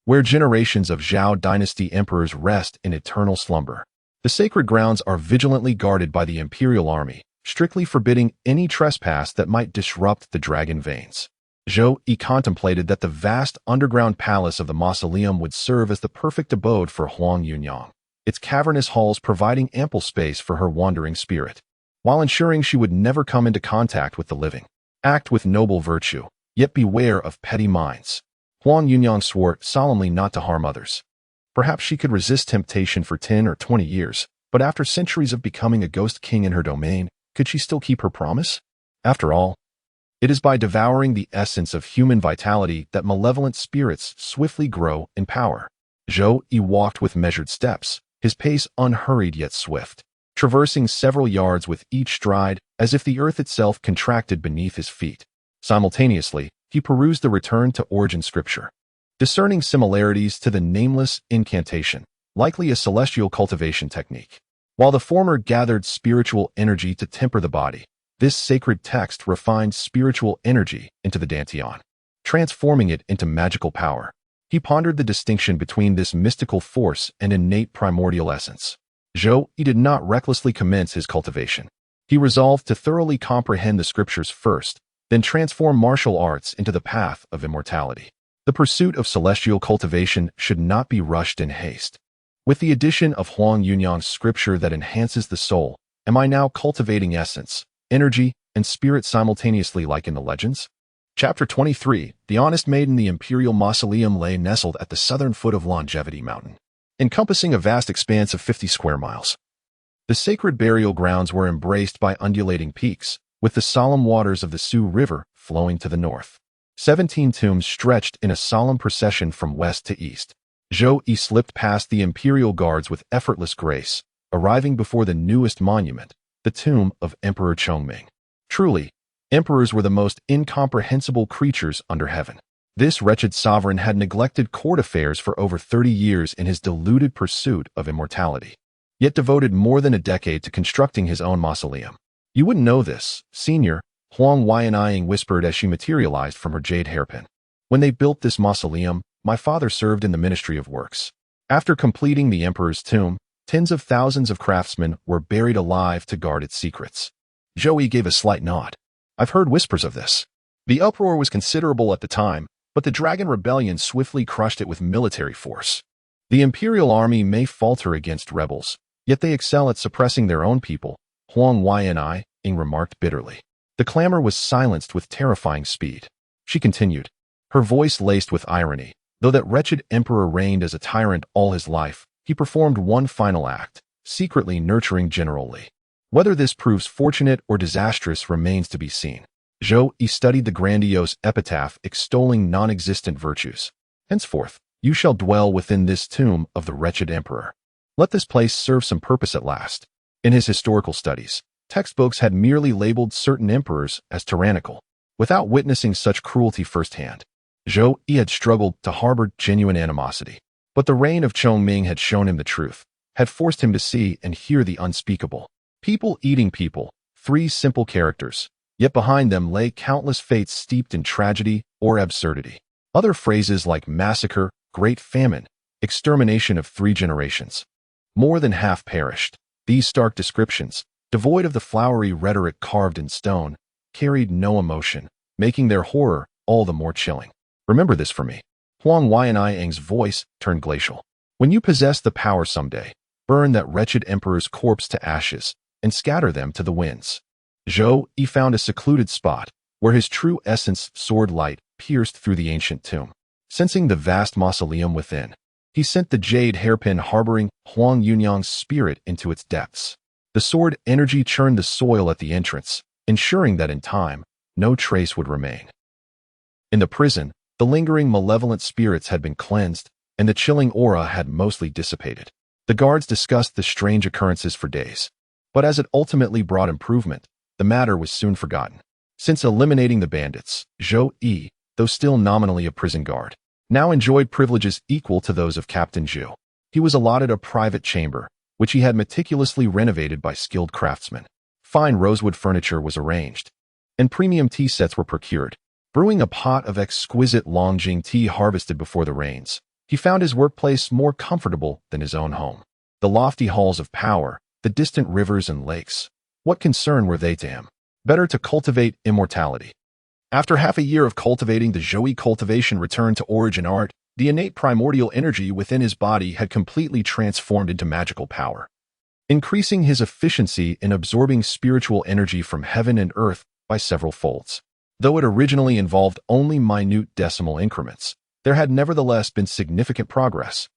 where generations of Zhou dynasty emperors rest in eternal slumber. The sacred grounds are vigilantly guarded by the imperial army, strictly forbidding any trespass that might disrupt the dragon veins. Zhou Yi contemplated that the vast underground palace of the mausoleum would serve as the perfect abode for Huang Yunyang, its cavernous halls providing ample space for her wandering spirit, while ensuring she would never come into contact with the living. Act with noble virtue, yet beware of petty minds. Huang Yunyang swore solemnly not to harm others. Perhaps she could resist temptation for 10 or 20 years, but after centuries of becoming a ghost king in her domain, could she still keep her promise? After all, it is by devouring the essence of human vitality that malevolent spirits swiftly grow in power. Zhou Yi walked with measured steps, his pace unhurried yet swift, traversing several yards with each stride as if the earth itself contracted beneath his feet. Simultaneously, he perused the return to origin scripture, discerning similarities to the nameless incantation, likely a celestial cultivation technique. While the former gathered spiritual energy to temper the body, this sacred text refined spiritual energy into the dantian, transforming it into magical power. He pondered the distinction between this mystical force and innate primordial essence. Zhou Yi did not recklessly commence his cultivation. He resolved to thoroughly comprehend the scriptures first, then transform martial arts into the path of immortality. The pursuit of celestial cultivation should not be rushed in haste. With the addition of Huang Yunyang's scripture that enhances the soul, am I now cultivating essence, energy, and spirit simultaneously like in the legends? Chapter 23. The honest maiden. The imperial mausoleum lay nestled at the southern foot of Longevity Mountain, encompassing a vast expanse of 50 square miles. The sacred burial grounds were embraced by undulating peaks, with the solemn waters of the Sioux River flowing to the north. 17 tombs stretched in a solemn procession from west to east. Zhou Yi slipped past the imperial guards with effortless grace, arriving before the newest monument, the tomb of Emperor Chongming. Truly, emperors were the most incomprehensible creatures under heaven. This wretched sovereign had neglected court affairs for over 30 years in his deluded pursuit of immortality, yet devoted more than a decade to constructing his own mausoleum. You wouldn't know this, senior, Huang Yuanyang whispered as she materialized from her jade hairpin. When they built this mausoleum, my father served in the Ministry of Works. After completing the emperor's tomb, tens of thousands of craftsmen were buried alive to guard its secrets. Zhou Yi gave a slight nod. I've heard whispers of this. The uproar was considerable at the time, but the Dragon Rebellion swiftly crushed it with military force. The imperial army may falter against rebels, yet they excel at suppressing their own people, Huang Yuanyang remarked bitterly. The clamor was silenced with terrifying speed. She continued, her voice laced with irony. Though that wretched emperor reigned as a tyrant all his life, he performed one final act, secretly nurturing General Li. Whether this proves fortunate or disastrous remains to be seen. Zhou Yi studied the grandiose epitaph extolling non-existent virtues. Henceforth, you shall dwell within this tomb of the wretched emperor. Let this place serve some purpose at last. In his historical studies, textbooks had merely labeled certain emperors as tyrannical, without witnessing such cruelty firsthand. Zhou Yi had struggled to harbor genuine animosity, but the reign of Chongming had shown him the truth, had forced him to see and hear the unspeakable. People eating people, 3 simple characters, yet behind them lay countless fates steeped in tragedy or absurdity. Other phrases like massacre, great famine, extermination of 3 generations. More than half perished. These stark descriptions, devoid of the flowery rhetoric carved in stone, carried no emotion, making their horror all the more chilling. Remember this for me. Huang Yuanyang's voice turned glacial. When you possess the power someday, burn that wretched emperor's corpse to ashes and scatter them to the winds. Zhou Yi found a secluded spot where his true essence sword light pierced through the ancient tomb. Sensing the vast mausoleum within, he sent the jade hairpin harboring Huang Yuanyang's spirit into its depths. The sword energy churned the soil at the entrance, ensuring that in time, no trace would remain. In the prison, the lingering malevolent spirits had been cleansed, and the chilling aura had mostly dissipated. The guards discussed the strange occurrences for days, but as it ultimately brought improvement, the matter was soon forgotten. Since eliminating the bandits, Zhou Yi, though still nominally a prison guard, now enjoyed privileges equal to those of Captain Zhu. He was allotted a private chamber, which he had meticulously renovated by skilled craftsmen. Fine rosewood furniture was arranged, and premium tea sets were procured. Brewing a pot of exquisite Longjing tea harvested before the rains, he found his workplace more comfortable than his own home. The lofty halls of power, the distant rivers and lakes, what concern were they to him? Better to cultivate immortality. After half a year of cultivating, the Zhou Yi cultivation returned to origin art. The innate primordial energy within his body had completely transformed into magical power, increasing his efficiency in absorbing spiritual energy from heaven and earth by several folds. Though it originally involved only minute decimal increments, there had nevertheless been significant progress.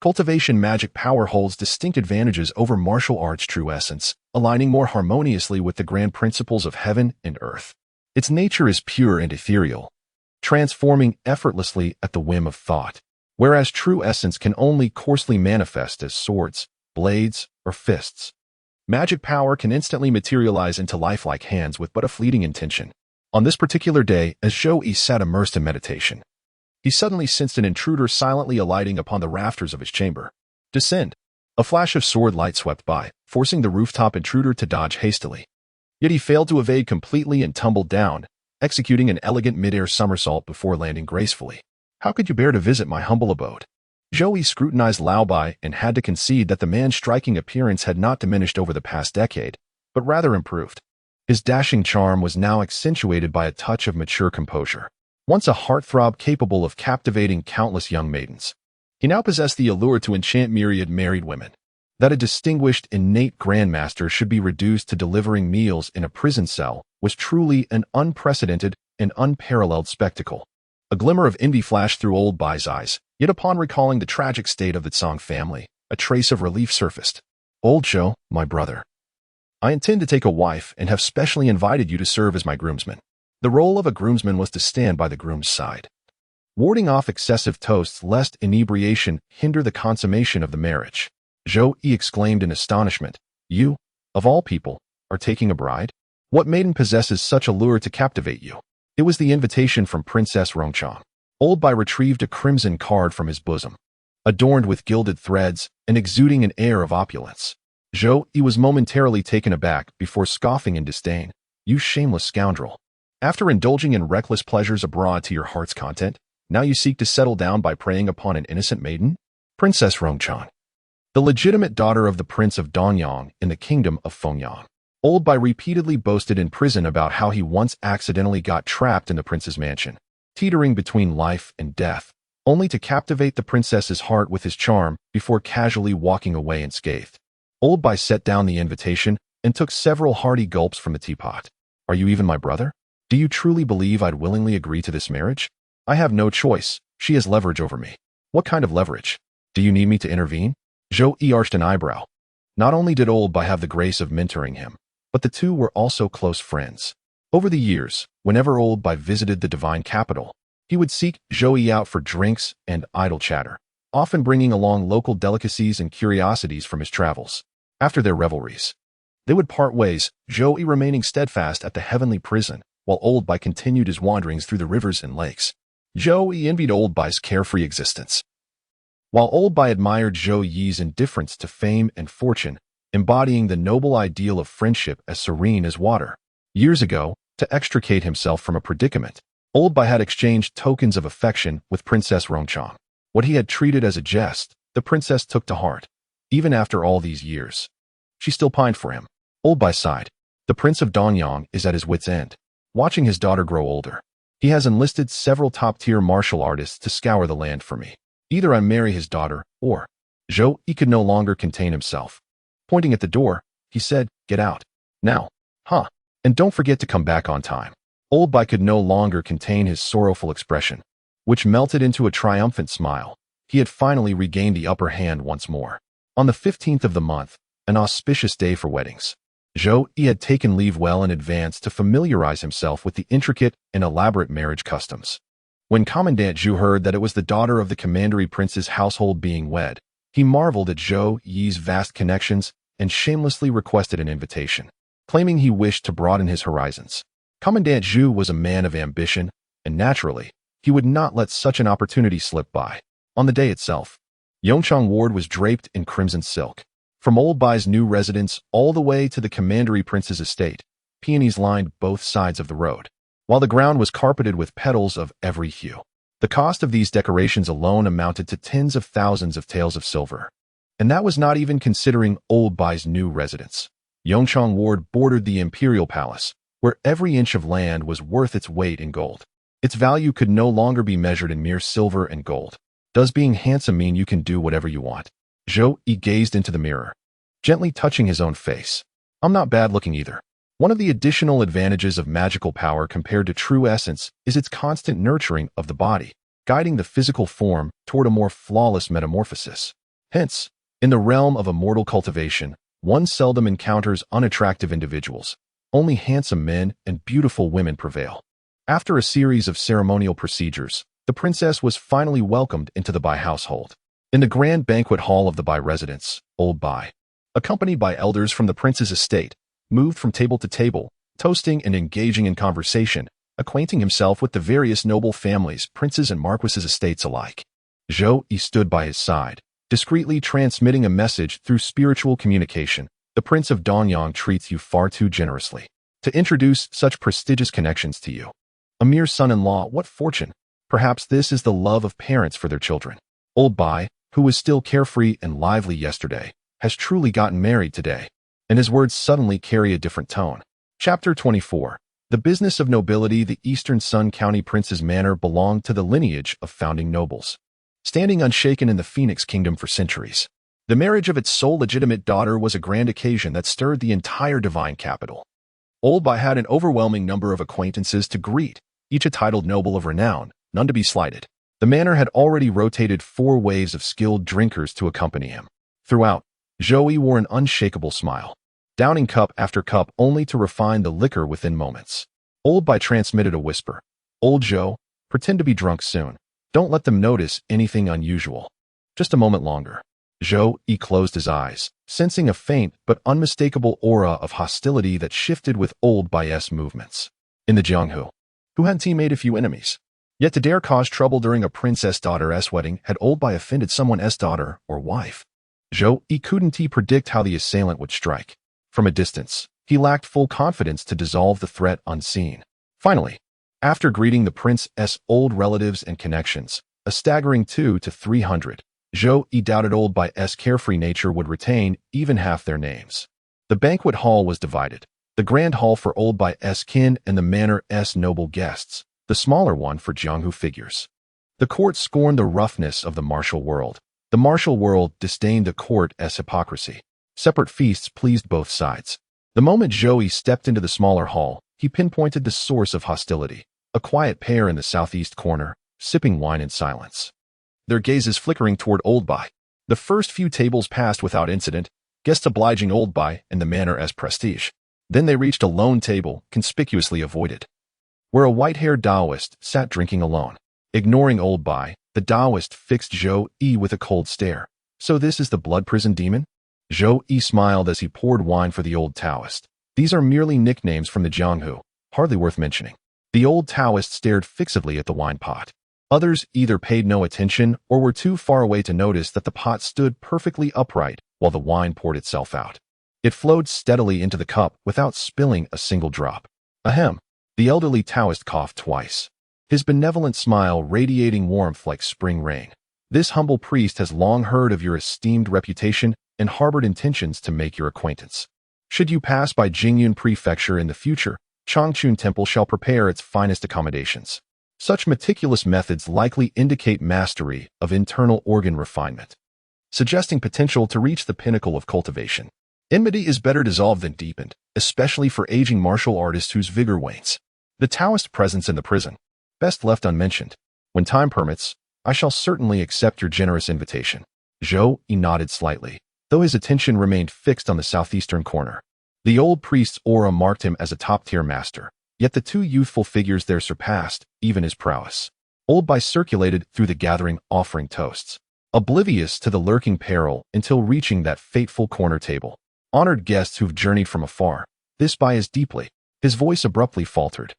Cultivation magic power holds distinct advantages over martial arts' true essence, aligning more harmoniously with the grand principles of heaven and earth. Its nature is pure and ethereal, transforming effortlessly at the whim of thought, whereas true essence can only coarsely manifest as swords, blades, or fists. Magic power can instantly materialize into lifelike hands with but a fleeting intention. On this particular day, as Zhou Yi sat immersed in meditation, he suddenly sensed an intruder silently alighting upon the rafters of his chamber. Descend. A flash of sword light swept by, forcing the rooftop intruder to dodge hastily. Yet he failed to evade completely and tumbled down, executing an elegant mid-air somersault before landing gracefully. How could you bear to visit my humble abode? Zhou Yi scrutinized Lao Bai and had to concede that the man's striking appearance had not diminished over the past decade, but rather improved. His dashing charm was now accentuated by a touch of mature composure. Once a heartthrob capable of captivating countless young maidens, he now possessed the allure to enchant myriad married women. That a distinguished, innate grandmaster should be reduced to delivering meals in a prison cell was truly an unprecedented and unparalleled spectacle. A glimmer of envy flashed through old Bai's eyes, yet upon recalling the tragic state of the Tsang family, a trace of relief surfaced. Old Zhou, my brother, I intend to take a wife and have specially invited you to serve as my groomsman. The role of a groomsman was to stand by the groom's side, warding off excessive toasts lest inebriation hinder the consummation of the marriage. Zhou Yi exclaimed in astonishment. You, of all people, are taking a bride? What maiden possesses such allure to captivate you? It was the invitation from Princess Rongchang. Old Bai retrieved a crimson card from his bosom, adorned with gilded threads and exuding an air of opulence. Zhou Yi was momentarily taken aback before scoffing in disdain. You shameless scoundrel. After indulging in reckless pleasures abroad to your heart's content, now you seek to settle down by preying upon an innocent maiden? Princess Rongchang, the legitimate daughter of the Prince of Donyang in the kingdom of Fengyang. Old Bai repeatedly boasted in prison about how he once accidentally got trapped in the prince's mansion, teetering between life and death, only to captivate the princess's heart with his charm before casually walking away unscathed. Old Bai set down the invitation and took several hearty gulps from the teapot. Are you even my brother? Do you truly believe I'd willingly agree to this marriage? I have no choice. She has leverage over me. What kind of leverage? Do you need me to intervene? Zhou Yi arched an eyebrow. Not only did Old Bai have the grace of mentoring him, but the two were also close friends. Over the years, whenever Old Bai visited the divine capital, he would seek Zhou Yi out for drinks and idle chatter, often bringing along local delicacies and curiosities from his travels. After their revelries, they would part ways, Zhou Yi remaining steadfast at the heavenly prison, while Old Bai continued his wanderings through the rivers and lakes. Zhou Yi envied Old Bai's carefree existence, while Old Bai admired Zhou Yi's indifference to fame and fortune, embodying the noble ideal of friendship as serene as water. Years ago, to extricate himself from a predicament, Old Bai had exchanged tokens of affection with Princess Rongchang. What he had treated as a jest, the princess took to heart. Even after all these years, she still pined for him. Old Bai sighed. The Prince of Donyang is at his wit's end. Watching his daughter grow older, he has enlisted several top-tier martial artists to scour the land for me. Either I marry his daughter, or... Zhou Yi could no longer contain himself. Pointing at the door, he said, Get out. Now. Huh. And don't forget to come back on time. Old Bai could no longer contain his sorrowful expression, which melted into a triumphant smile. He had finally regained the upper hand once more. On the 15th of the month, an auspicious day for weddings, Zhou Yi had taken leave well in advance to familiarize himself with the intricate and elaborate marriage customs. When Commandant Zhu heard that it was the daughter of the commandery prince's household being wed, he marveled at Zhou Yi's vast connections and shamelessly requested an invitation, claiming he wished to broaden his horizons. Commandant Zhu was a man of ambition, and naturally, he would not let such an opportunity slip by. On the day itself, Yongchang Ward was draped in crimson silk. From Old Bai's new residence all the way to the commandery prince's estate, peonies lined both sides of the road, while the ground was carpeted with petals of every hue. The cost of these decorations alone amounted to tens of thousands of taels of silver. And that was not even considering Old Bai's new residence. Yongchang Ward bordered the imperial palace, where every inch of land was worth its weight in gold. Its value could no longer be measured in mere silver and gold. Does being handsome mean you can do whatever you want? Zhou Yi gazed into the mirror, gently touching his own face. I'm not bad looking either. One of the additional advantages of magical power compared to true essence is its constant nurturing of the body. guiding the physical form toward a more flawless metamorphosis. Hence, in the realm of immortal cultivation, one seldom encounters unattractive individuals. Only handsome men and beautiful women prevail. After a series of ceremonial procedures, the princess was finally welcomed into the Bai household. In the grand banquet hall of the Bai residence, old Bai, accompanied by elders from the prince's estate, moved from table to table, toasting and engaging in conversation, acquainting himself with the various noble families, princes and marquises' estates alike. Zhou Yi stood by his side, discreetly transmitting a message through spiritual communication. The Prince of Donyang treats you far too generously to introduce such prestigious connections to you. A mere son-in-law, what fortune! Perhaps this is the love of parents for their children. Old Bai, who was still carefree and lively yesterday, has truly gotten married today, and his words suddenly carry a different tone. Chapter 24. The business of nobility. The Eastern Sun County Prince's manor belonged to the lineage of founding nobles, standing unshaken in the Phoenix Kingdom for centuries. The marriage of its sole legitimate daughter was a grand occasion that stirred the entire divine capital. Old Bai had an overwhelming number of acquaintances to greet, each a titled noble of renown, none to be slighted. The manor had already rotated 4 waves of skilled drinkers to accompany him. Throughout, Zhou Yi wore an unshakable smile, downing cup after cup only to refine the liquor within moments. Old Bai transmitted a whisper. Old Zhou, pretend to be drunk soon. Don't let them notice anything unusual. Just a moment longer. Zhou Yi closed his eyes, sensing a faint but unmistakable aura of hostility that shifted with old Bai's movements. In the Jianghu, who hadn't he made a few enemies? Yet to dare cause trouble during a princess daughter's wedding, had old Bai offended someone's daughter or wife? Zhou Yi couldn't predict how the assailant would strike. From a distance, he lacked full confidence to dissolve the threat unseen. Finally, after greeting the prince's old relatives and connections, a staggering 200 to 300, Zhou Yi doubted old Bai's carefree nature would retain even half their names. The banquet hall was divided, the grand hall for old Bai's kin and the manor's noble guests, the smaller one for Jianghu figures. The court scorned the roughness of the martial world. The martial world disdained the court's hypocrisy. Separate feasts pleased both sides. The moment Zhou Yi stepped into the smaller hall, he pinpointed the source of hostility, a quiet pair in the southeast corner, sipping wine in silence, their gazes flickering toward old Bai. The first few tables passed without incident, guests obliging old Bai and the manor's prestige. Then they reached a lone table, conspicuously avoided, where a white-haired Taoist sat drinking alone. Ignoring old Bai, the Taoist fixed Zhou Yi with a cold stare. So this is the blood prison demon? Zhou Yi smiled as he poured wine for the old Taoist. These are merely nicknames from the Jianghu, hardly worth mentioning. The old Taoist stared fixedly at the wine pot. Others either paid no attention or were too far away to notice that the pot stood perfectly upright while the wine poured itself out. It flowed steadily into the cup without spilling a single drop. Ahem. The elderly Taoist coughed twice, his benevolent smile radiating warmth like spring rain. This humble priest has long heard of your esteemed reputation and harbored intentions to make your acquaintance. Should you pass by Jingyun Prefecture in the future, Changchun Temple shall prepare its finest accommodations. Such meticulous methods likely indicate mastery of internal organ refinement, suggesting potential to reach the pinnacle of cultivation. Enmity is better dissolved than deepened, especially for aging martial artists whose vigor wanes. The Taoist presence in the prison, best left unmentioned. When time permits, I shall certainly accept your generous invitation. Zhou Yi nodded slightly, though his attention remained fixed on the southeastern corner. The old priest's aura marked him as a top-tier master, yet the 2 youthful figures there surpassed even his prowess. Old Bai circulated through the gathering offering toasts, oblivious to the lurking peril until reaching that fateful corner table. Honored guests who've journeyed from afar, this Bai is deeply. His voice abruptly faltered.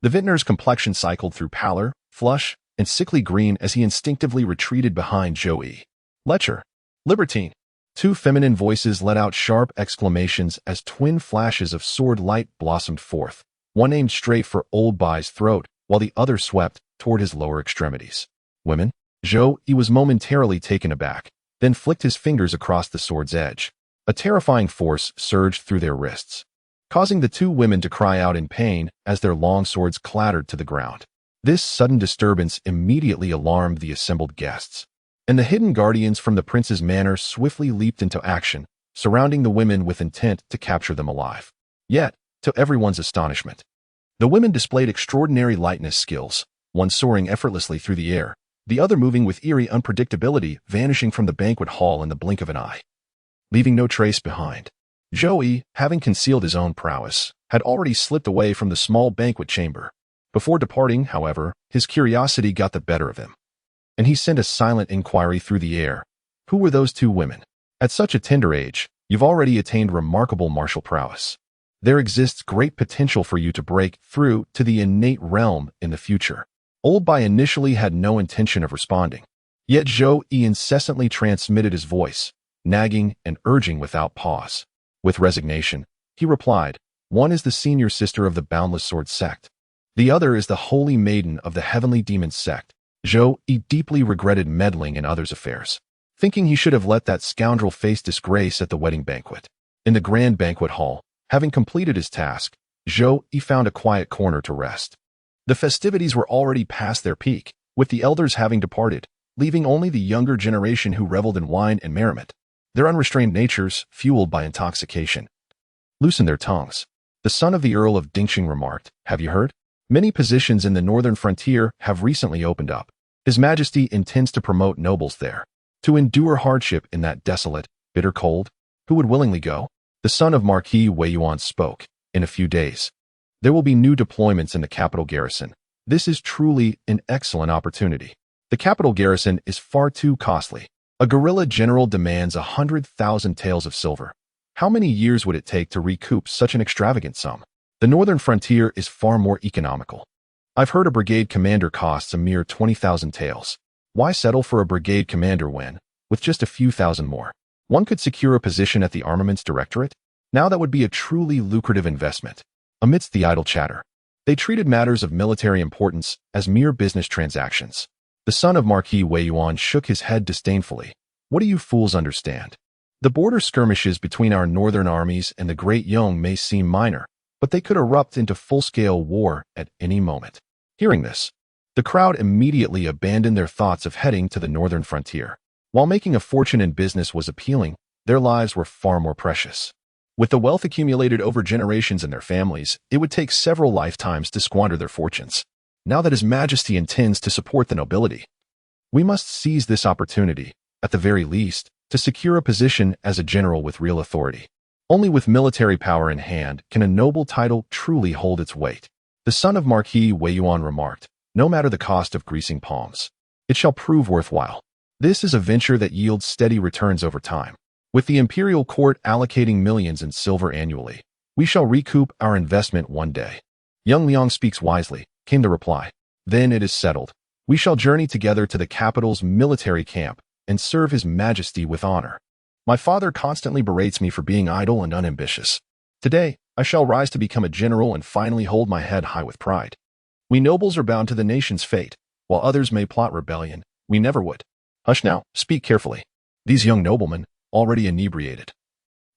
The vintner's complexion cycled through pallor, flush, and sickly green as he instinctively retreated behind Zhou Yi. Lecher. Libertine. 2 feminine voices let out sharp exclamations as twin flashes of sword light blossomed forth, one aimed straight for old Bai's throat, while the other swept toward his lower extremities. Women? Zhou Yi was momentarily taken aback, then flicked his fingers across the sword's edge. A terrifying force surged through their wrists, causing the 2 women to cry out in pain as their long swords clattered to the ground. This sudden disturbance immediately alarmed the assembled guests, and the hidden guardians from the prince's manor swiftly leaped into action, surrounding the women with intent to capture them alive. Yet, to everyone's astonishment, the women displayed extraordinary lightness skills, one soaring effortlessly through the air, the other moving with eerie unpredictability, vanishing from the banquet hall in the blink of an eye, leaving no trace behind. Zhou Yi, having concealed his own prowess, had already slipped away from the small banquet chamber. Before departing, however, his curiosity got the better of him, and he sent a silent inquiry through the air. Who were those two women? At such a tender age, you've already attained remarkable martial prowess. There exists great potential for you to break through to the innate realm in the future. Old Bai initially had no intention of responding, yet Zhou Yi incessantly transmitted his voice, nagging and urging without pause. With resignation, he replied, one is the senior sister of the Boundless Sword sect. The other is the holy maiden of the heavenly demon sect. Zhou Yi deeply regretted meddling in others' affairs, thinking he should have let that scoundrel face disgrace at the wedding banquet. In the grand banquet hall, having completed his task, Zhou Yi found a quiet corner to rest. The festivities were already past their peak, with the elders having departed, leaving only the younger generation who reveled in wine and merriment, their unrestrained natures fueled by intoxication. Loosen their tongues. The son of the Earl of Dingxing remarked, have you heard? Many positions in the northern frontier have recently opened up. His Majesty intends to promote nobles there. To endure hardship in that desolate, bitter cold, who would willingly go? The son of Marquis Wei Yuan spoke. In a few days, there will be new deployments in the capital garrison. This is truly an excellent opportunity. The capital garrison is far too costly. A guerrilla general demands 100,000 taels of silver. How many years would it take to recoup such an extravagant sum? The northern frontier is far more economical. I've heard a brigade commander costs a mere 20,000 taels. Why settle for a brigade commander when, with just a few thousand more, one could secure a position at the Armaments Directorate? Now that would be a truly lucrative investment. Amidst the idle chatter, they treated matters of military importance as mere business transactions. The son of Marquis Wei Yuan shook his head disdainfully. What do you fools understand? The border skirmishes between our northern armies and the Great Yong may seem minor, but they could erupt into full-scale war at any moment. Hearing this, the crowd immediately abandoned their thoughts of heading to the northern frontier. While making a fortune in business was appealing, their lives were far more precious. With the wealth accumulated over generations in their families, it would take several lifetimes to squander their fortunes. Now that His Majesty intends to support the nobility, we must seize this opportunity, at the very least, to secure a position as a general with real authority. Only with military power in hand can a noble title truly hold its weight. The son of Marquis Wei Yuan remarked, no matter the cost of greasing palms, it shall prove worthwhile. This is a venture that yields steady returns over time. With the imperial court allocating millions in silver annually, we shall recoup our investment one day. Young Liang speaks wisely, came the reply. Then it is settled. We shall journey together to the capital's military camp and serve His Majesty with honor. My father constantly berates me for being idle and unambitious. Today, I shall rise to become a general and finally hold my head high with pride. We nobles are bound to the nation's fate, while others may plot rebellion. We never would. Hush now, speak carefully. These young noblemen, already inebriated,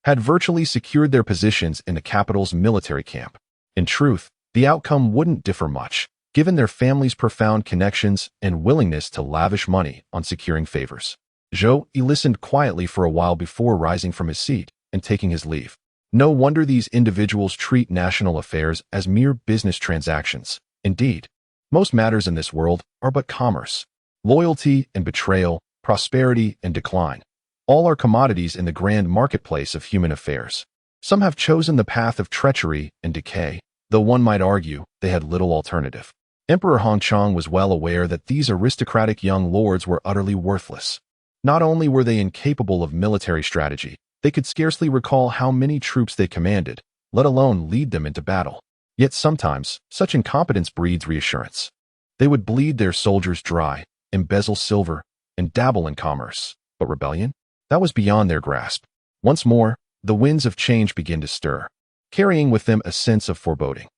had virtually secured their positions in the capital's military camp. In truth, the outcome wouldn't differ much, given their family's profound connections and willingness to lavish money on securing favors. Zhou Yi listened quietly for a while before rising from his seat and taking his leave. No wonder these individuals treat national affairs as mere business transactions. Indeed, most matters in this world are but commerce. Loyalty and betrayal, prosperity and decline, all are commodities in the grand marketplace of human affairs. Some have chosen the path of treachery and decay, though one might argue they had little alternative. Emperor Hongchang was well aware that these aristocratic young lords were utterly worthless. Not only were they incapable of military strategy, they could scarcely recall how many troops they commanded, let alone lead them into battle. Yet sometimes, such incompetence breeds reassurance. They would bleed their soldiers dry, embezzle silver, and dabble in commerce. But rebellion? That was beyond their grasp. Once more, the winds of change began to stir, carrying with them a sense of foreboding.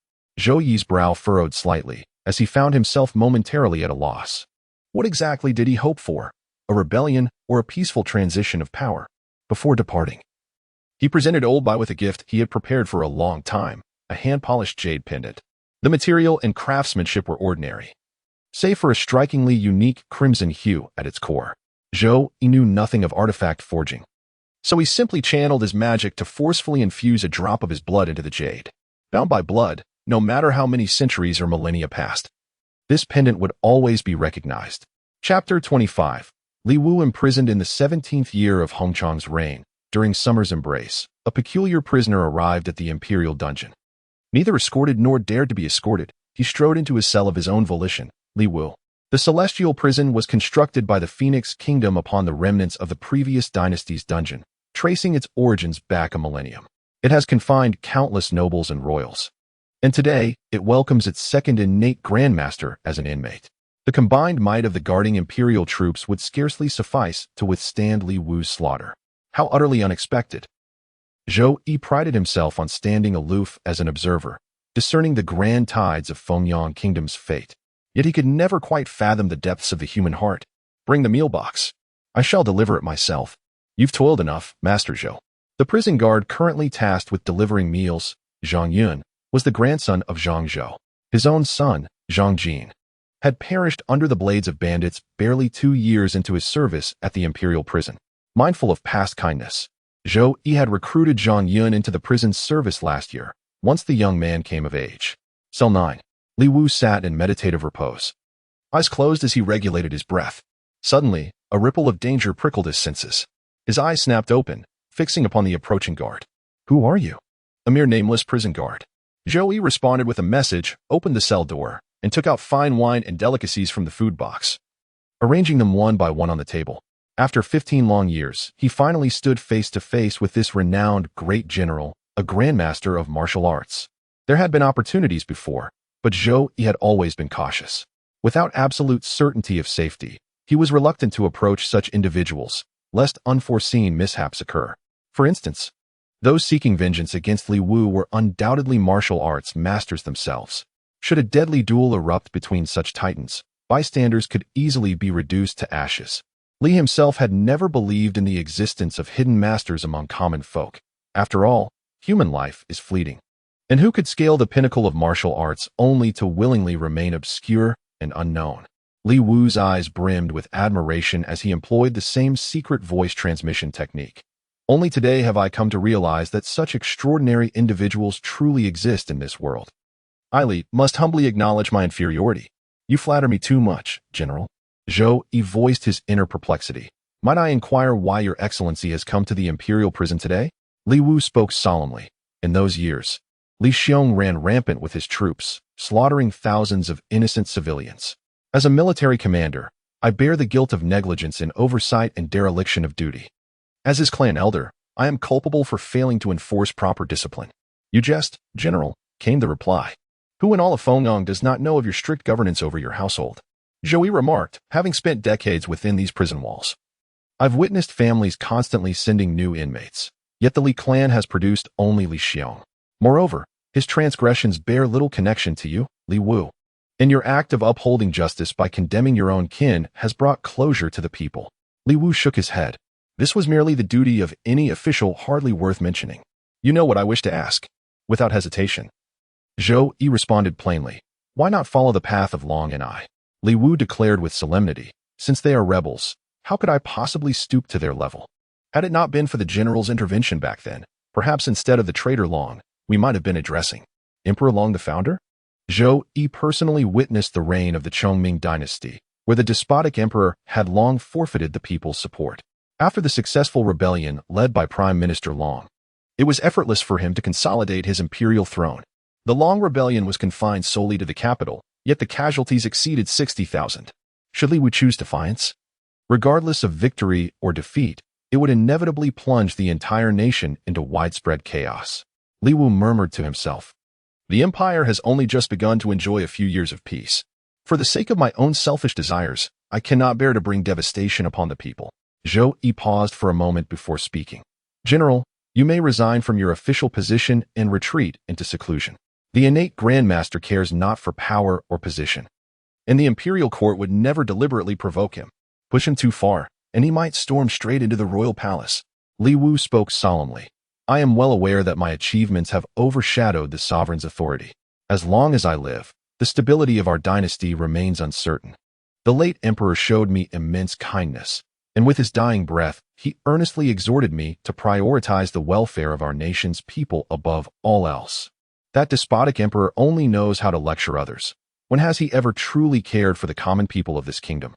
Zhou Yi's brow furrowed slightly, as he found himself momentarily at a loss. What exactly did he hope for? A rebellion or a peaceful transition of power? Before departing, he presented Old Bai with a gift he had prepared for a long time, a hand-polished jade pendant. The material and craftsmanship were ordinary, save for a strikingly unique crimson hue at its core. Zhou Yi knew nothing of artifact forging, so he simply channeled his magic to forcefully infuse a drop of his blood into the jade. Bound by blood, no matter how many centuries or millennia passed, this pendant would always be recognized. Chapter 25. Li Wu imprisoned in the 17th year of Hongchang's reign. During summer's embrace, a peculiar prisoner arrived at the imperial dungeon. Neither escorted nor dared to be escorted, he strode into his cell of his own volition. Li Wu. The celestial prison was constructed by the Phoenix Kingdom upon the remnants of the previous dynasty's dungeon, tracing its origins back a millennium. It has confined countless nobles and royals. And today, it welcomes its second innate grandmaster as an inmate. The combined might of the guarding imperial troops would scarcely suffice to withstand Li Wu's slaughter. How utterly unexpected. Zhou Yi prided himself on standing aloof as an observer, discerning the grand tides of Fengyang Kingdom's fate. Yet he could never quite fathom the depths of the human heart. Bring the meal box. I shall deliver it myself. You've toiled enough, Master Zhou. The prison guard currently tasked with delivering meals, Zhang Yun, was the grandson of Zhang Zhou. His own son, Zhang Jin, had perished under the blades of bandits barely 2 years into his service at the imperial prison. Mindful of past kindness, Zhou Yi had recruited Zhang Yun into the prison's service last year, once the young man came of age. Cell 9. Li Wu sat in meditative repose, eyes closed as he regulated his breath. Suddenly, a ripple of danger prickled his senses. His eyes snapped open, fixing upon the approaching guard. Who are you? A mere nameless prison guard. Zhou Yi responded with a message, opened the cell door, and took out fine wine and delicacies from the food box, arranging them one by one on the table. After 15 long years, he finally stood face to face with this renowned great general, a grandmaster of martial arts. There had been opportunities before, but Zhou Yi had always been cautious. Without absolute certainty of safety, he was reluctant to approach such individuals, lest unforeseen mishaps occur. For instance, those seeking vengeance against Li Wu were undoubtedly martial arts masters themselves. Should a deadly duel erupt between such titans, bystanders could easily be reduced to ashes. Li himself had never believed in the existence of hidden masters among common folk. After all, human life is fleeting. And who could scale the pinnacle of martial arts only to willingly remain obscure and unknown? Li Wu's eyes brimmed with admiration as he employed the same secret voice transmission technique. Only today have I come to realize that such extraordinary individuals truly exist in this world. I must humbly acknowledge my inferiority. You flatter me too much, General. Zhou Yi voiced his inner perplexity. Might I inquire why your excellency has come to the imperial prison today? Li Wu spoke solemnly. In those years, Li Xiong ran rampant with his troops, slaughtering thousands of innocent civilians. As a military commander, I bear the guilt of negligence in oversight and dereliction of duty. As his clan elder, I am culpable for failing to enforce proper discipline. You jest, General, came the reply. Who in all of Fengyang does not know of your strict governance over your household? Zhou Yi remarked, having spent decades within these prison walls. I've witnessed families constantly sending new inmates, yet the Li clan has produced only Li Xiong. Moreover, his transgressions bear little connection to you, Li Wu. And your act of upholding justice by condemning your own kin has brought closure to the people. Li Wu shook his head. This was merely the duty of any official hardly worth mentioning. You know what I wish to ask. Without hesitation, Zhou Yi responded plainly. Why not follow the path of Long and I? Li Wu declared with solemnity. Since they are rebels, how could I possibly stoop to their level? Had it not been for the general's intervention back then, perhaps instead of the traitor Long, we might have been addressing Emperor Long the founder? Zhou Yi personally witnessed the reign of the Chongming dynasty, where the despotic emperor had long forfeited the people's support. After the successful rebellion led by Prime Minister Long, it was effortless for him to consolidate his imperial throne. The Long rebellion was confined solely to the capital, yet the casualties exceeded 60,000. Should Li Wu choose defiance? Regardless of victory or defeat, it would inevitably plunge the entire nation into widespread chaos. Li Wu murmured to himself. The empire has only just begun to enjoy a few years of peace. For the sake of my own selfish desires, I cannot bear to bring devastation upon the people. Zhou Yi paused for a moment before speaking. General, you may resign from your official position and retreat into seclusion. The innate grandmaster cares not for power or position, and the imperial court would never deliberately provoke him. Push him too far, and he might storm straight into the royal palace. Li Wu spoke solemnly. I am well aware that my achievements have overshadowed the sovereign's authority. As long as I live, the stability of our dynasty remains uncertain. The late emperor showed me immense kindness, and with his dying breath, he earnestly exhorted me to prioritize the welfare of our nation's people above all else. That despotic emperor only knows how to lecture others. When has he ever truly cared for the common people of this kingdom?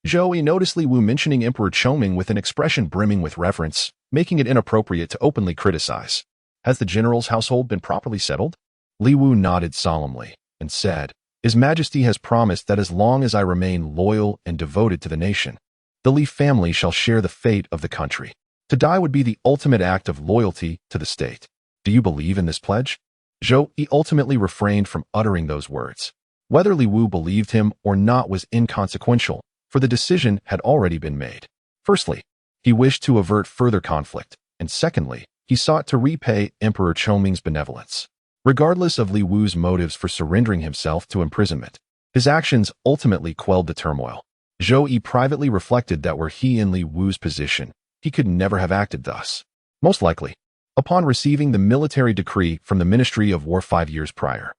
Zhou Yi noticed Li Wu mentioning Emperor Chongming with an expression brimming with reverence, making it inappropriate to openly criticize. Has the general's household been properly settled? Li Wu nodded solemnly and said, His Majesty has promised that as long as I remain loyal and devoted to the nation, the Li family shall share the fate of the country. To die would be the ultimate act of loyalty to the state. Do you believe in this pledge? Zhou Yi ultimately refrained from uttering those words. Whether Li Wu believed him or not was inconsequential, for the decision had already been made. Firstly, he wished to avert further conflict, and secondly, he sought to repay Emperor Chongming's benevolence. Regardless of Li Wu's motives for surrendering himself to imprisonment, his actions ultimately quelled the turmoil. Zhou Yi privately reflected that were he in Li Wu's position, he could never have acted thus. Most likely, upon receiving the military decree from the Ministry of War 5 years prior,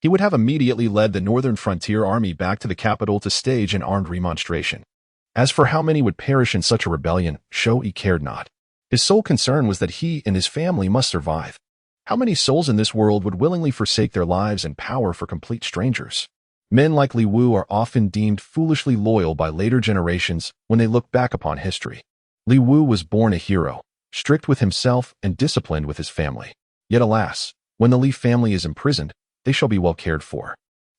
he would have immediately led the Northern Frontier Army back to the capital to stage an armed remonstration. As for how many would perish in such a rebellion, Zhou Yi cared not. His sole concern was that he and his family must survive. How many souls in this world would willingly forsake their lives and power for complete strangers? Men like Li Wu are often deemed foolishly loyal by later generations when they look back upon history. Li Wu was born a hero, strict with himself and disciplined with his family. Yet alas, when the Li family is imprisoned, they shall be well cared for.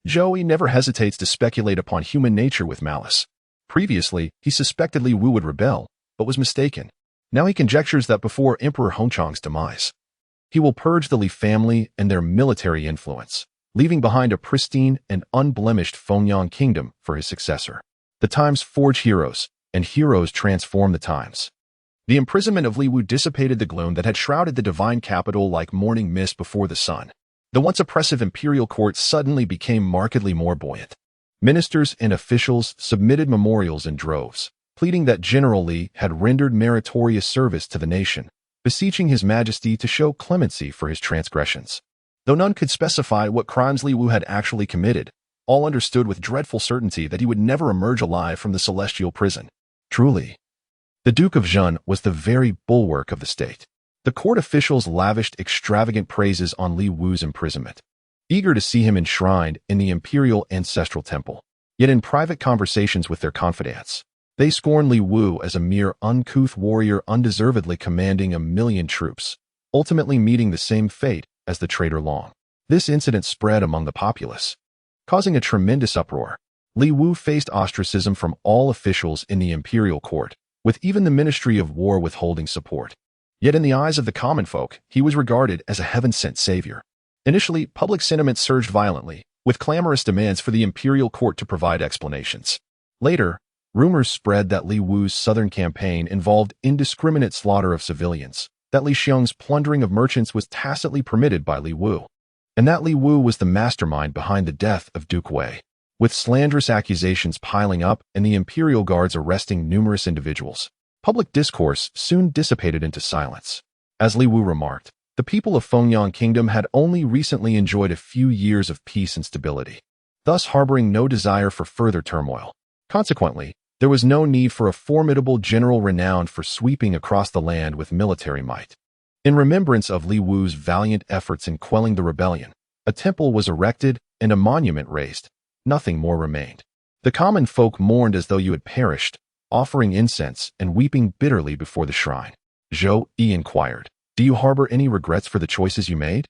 Zhou Yi never hesitates to speculate upon human nature with malice. Previously, he suspected Li Wu would rebel, but was mistaken. Now he conjectures that before Emperor Hongchang's demise, he will purge the Li family and their military influence, leaving behind a pristine and unblemished Fengyang kingdom for his successor. The times forge heroes, and heroes transform the times. The imprisonment of Li Wu dissipated the gloom that had shrouded the divine capital like morning mist before the sun. The once oppressive imperial court suddenly became markedly more buoyant. Ministers and officials submitted memorials in droves, pleading that General Li had rendered meritorious service to the nation, beseeching His Majesty to show clemency for his transgressions. Though none could specify what crimes Li Wu had actually committed, all understood with dreadful certainty that he would never emerge alive from the celestial prison. Truly, the Duke of Zhen was the very bulwark of the state. The court officials lavished extravagant praises on Li Wu's imprisonment, eager to see him enshrined in the imperial ancestral temple. Yet in private conversations with their confidants, they scorned Li Wu as a mere uncouth warrior undeservedly commanding 1,000,000 troops, ultimately meeting the same fate as the traitor Long. This incident spread among the populace, causing a tremendous uproar. Li Wu faced ostracism from all officials in the imperial court, with even the Ministry of War withholding support. Yet in the eyes of the common folk, he was regarded as a heaven-sent savior. Initially, public sentiment surged violently, with clamorous demands for the imperial court to provide explanations. Later, rumors spread that Li Wu's southern campaign involved indiscriminate slaughter of civilians, that Li Xiong's plundering of merchants was tacitly permitted by Li Wu, and that Li Wu was the mastermind behind the death of Duke Wei. With slanderous accusations piling up and the imperial guards arresting numerous individuals, public discourse soon dissipated into silence. As Li Wu remarked, the people of Fengyang Kingdom had only recently enjoyed a few years of peace and stability, thus harboring no desire for further turmoil. Consequently, there was no need for a formidable general renowned for sweeping across the land with military might. In remembrance of Li Wu's valiant efforts in quelling the rebellion, a temple was erected and a monument raised. Nothing more remained. The common folk mourned as though you had perished, offering incense and weeping bitterly before the shrine. Zhou Yi inquired, Do you harbor any regrets for the choices you made?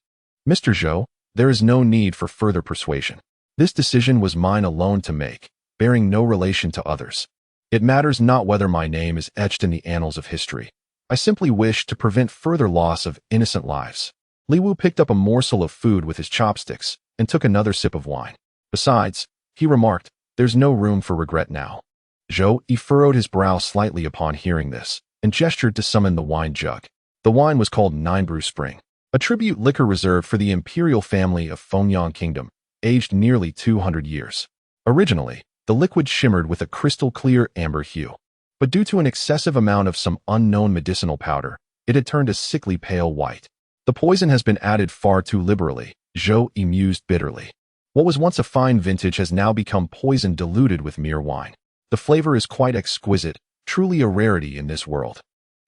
Mr. Zhou, there is no need for further persuasion. This decision was mine alone to make, bearing no relation to others. It matters not whether my name is etched in the annals of history. I simply wish to prevent further loss of innocent lives. Li Wu picked up a morsel of food with his chopsticks and took another sip of wine. Besides, he remarked, there's no room for regret now. Zhou Yi furrowed his brow slightly upon hearing this, and gestured to summon the wine jug. The wine was called Nine Brew Spring, a tribute liquor reserved for the imperial family of Fengyang Kingdom, aged nearly 200 years. Originally, the liquid shimmered with a crystal-clear amber hue, but due to an excessive amount of some unknown medicinal powder, it had turned a sickly pale white. The poison has been added far too liberally, Zhou Yi mused bitterly. What was once a fine vintage has now become poison diluted with mere wine. The flavor is quite exquisite, truly a rarity in this world.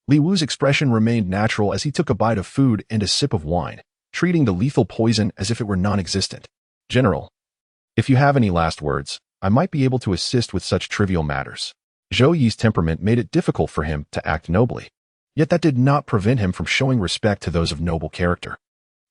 Li Wu's expression remained natural as he took a bite of food and a sip of wine, treating the lethal poison as if it were non-existent. General, if you have any last words, I might be able to assist with such trivial matters. Zhou Yi's temperament made it difficult for him to act nobly. Yet that did not prevent him from showing respect to those of noble character.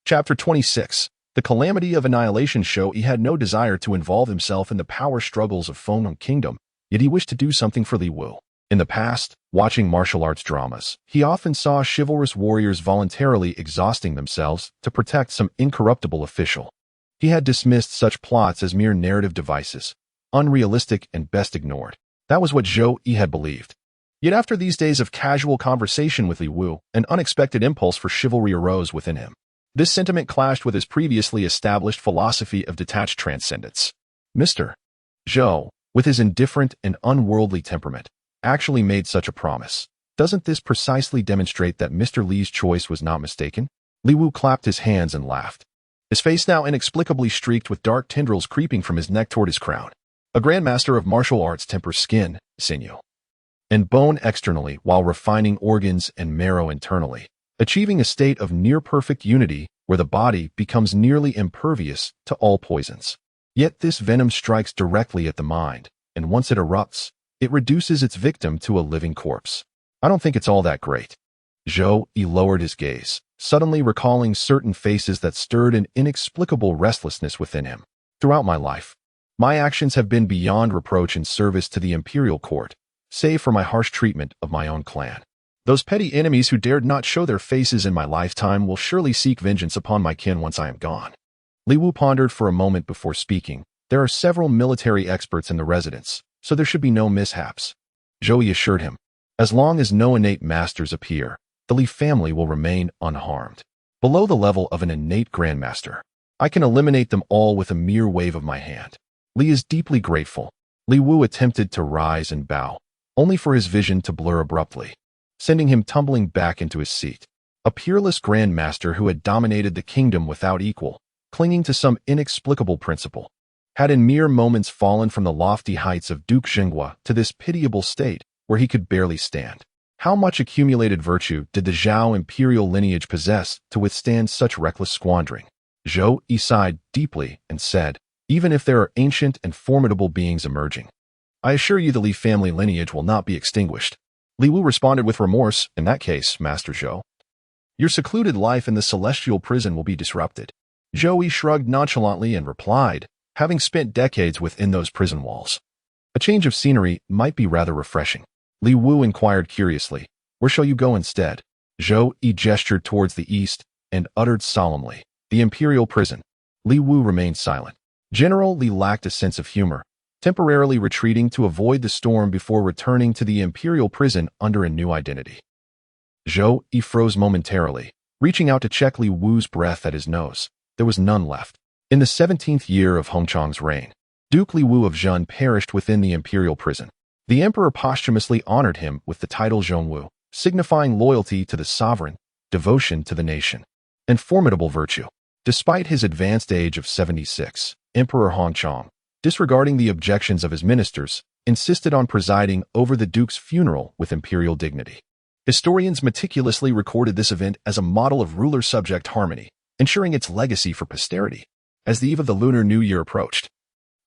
Chapter 26. The calamity of annihilation. Zhou Yi had no desire to involve himself in the power struggles of Feng Kingdom, yet he wished to do something for Li Wu. In the past, watching martial arts dramas, he often saw chivalrous warriors voluntarily exhausting themselves to protect some incorruptible official. He had dismissed such plots as mere narrative devices, unrealistic and best ignored. That was what Zhou Yi had believed. Yet after these days of casual conversation with Li Wu, an unexpected impulse for chivalry arose within him. This sentiment clashed with his previously established philosophy of detached transcendence. Mr. Zhou, with his indifferent and unworldly temperament, actually made such a promise. Doesn't this precisely demonstrate that Mr. Li's choice was not mistaken? Li Wu clapped his hands and laughed. His face now inexplicably streaked with dark tendrils creeping from his neck toward his crown. A grandmaster of martial arts tempers skin, sinew, and bone externally while refining organs and marrow internally, achieving a state of near-perfect unity where the body becomes nearly impervious to all poisons. Yet this venom strikes directly at the mind, and once it erupts, it reduces its victim to a living corpse. I don't think it's all that great. Zhou Yi lowered his gaze, suddenly recalling certain faces that stirred an inexplicable restlessness within him. Throughout my life, my actions have been beyond reproach in service to the imperial court, save for my harsh treatment of my own clan. Those petty enemies who dared not show their faces in my lifetime will surely seek vengeance upon my kin once I am gone. Li Wu pondered for a moment before speaking. There are several military experts in the residence, so there should be no mishaps. Zhou Yi assured him. As long as no innate masters appear, the Li family will remain unharmed. Below the level of an innate grandmaster, I can eliminate them all with a mere wave of my hand. Li is deeply grateful. Li Wu attempted to rise and bow, only for his vision to blur abruptly, sending him tumbling back into his seat. A peerless grandmaster who had dominated the kingdom without equal, clinging to some inexplicable principle, had in mere moments fallen from the lofty heights of Duke Xinghua to this pitiable state where he could barely stand. How much accumulated virtue did the Zhao imperial lineage possess to withstand such reckless squandering? Zhou Yi sighed deeply and said, even if there are ancient and formidable beings emerging, I assure you the Li family lineage will not be extinguished. Li Wu responded with remorse, in that case, Master Zhou, your secluded life in the celestial prison will be disrupted. Zhou Yi shrugged nonchalantly and replied, having spent decades within those prison walls, a change of scenery might be rather refreshing. Li Wu inquired curiously, where shall you go instead? Zhou Yi gestured towards the east and uttered solemnly, the imperial prison. Li Wu remained silent. General Li lacked a sense of humor, temporarily retreating to avoid the storm before returning to the imperial prison under a new identity. Zhou Yi froze momentarily, reaching out to check Li Wu's breath at his nose. There was none left. In the 17th year of Hongchang's reign, Duke Li Wu of Zhen perished within the imperial prison. The emperor posthumously honored him with the title Zhongwu, signifying loyalty to the sovereign, devotion to the nation, and formidable virtue. Despite his advanced age of 76, Emperor Hongchang, disregarding the objections of his ministers, insisted on presiding over the duke's funeral with imperial dignity. Historians meticulously recorded this event as a model of ruler-subject harmony, ensuring its legacy for posterity. As the eve of the Lunar New Year approached,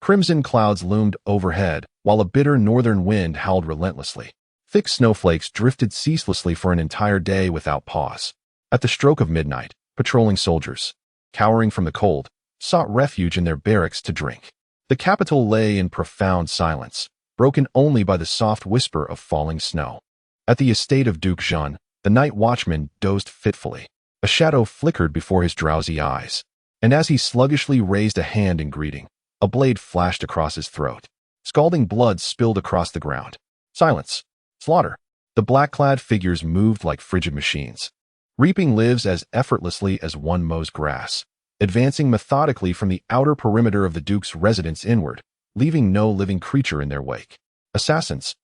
crimson clouds loomed overhead, while a bitter northern wind howled relentlessly. Thick snowflakes drifted ceaselessly for an entire day without pause. At the stroke of midnight, patrolling soldiers, cowering from the cold, sought refuge in their barracks to drink. The capital lay in profound silence, broken only by the soft whisper of falling snow. At the estate of Duke Zhen, the night watchman dozed fitfully. A shadow flickered before his drowsy eyes, and as he sluggishly raised a hand in greeting, a blade flashed across his throat. Scalding blood spilled across the ground. Silence. Slaughter. The black-clad figures moved like frigid machines, reaping lives as effortlessly as one mows grass, advancing methodically from the outer perimeter of the Duke's residence inward, leaving no living creature in their wake. Assassins.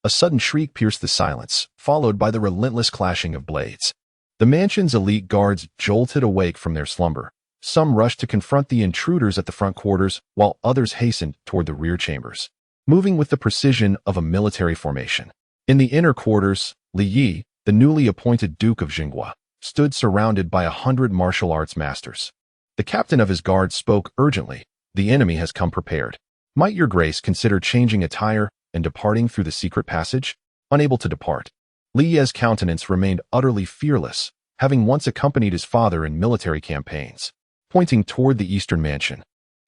A sudden shriek pierced the silence, followed by the relentless clashing of blades. The mansion's elite guards jolted awake from their slumber. Some rushed to confront the intruders at the front quarters, while others hastened toward the rear chambers, moving with the precision of a military formation. In the inner quarters, Li Yi, the newly appointed Duke of Xinghua, stood surrounded by 100 martial arts masters. The captain of his guard spoke urgently. The enemy has come prepared. Might your grace consider changing attire? and departing through the secret passage? Unable to depart, Li Ye's countenance remained utterly fearless, having once accompanied his father in military campaigns. Pointing toward the eastern mansion,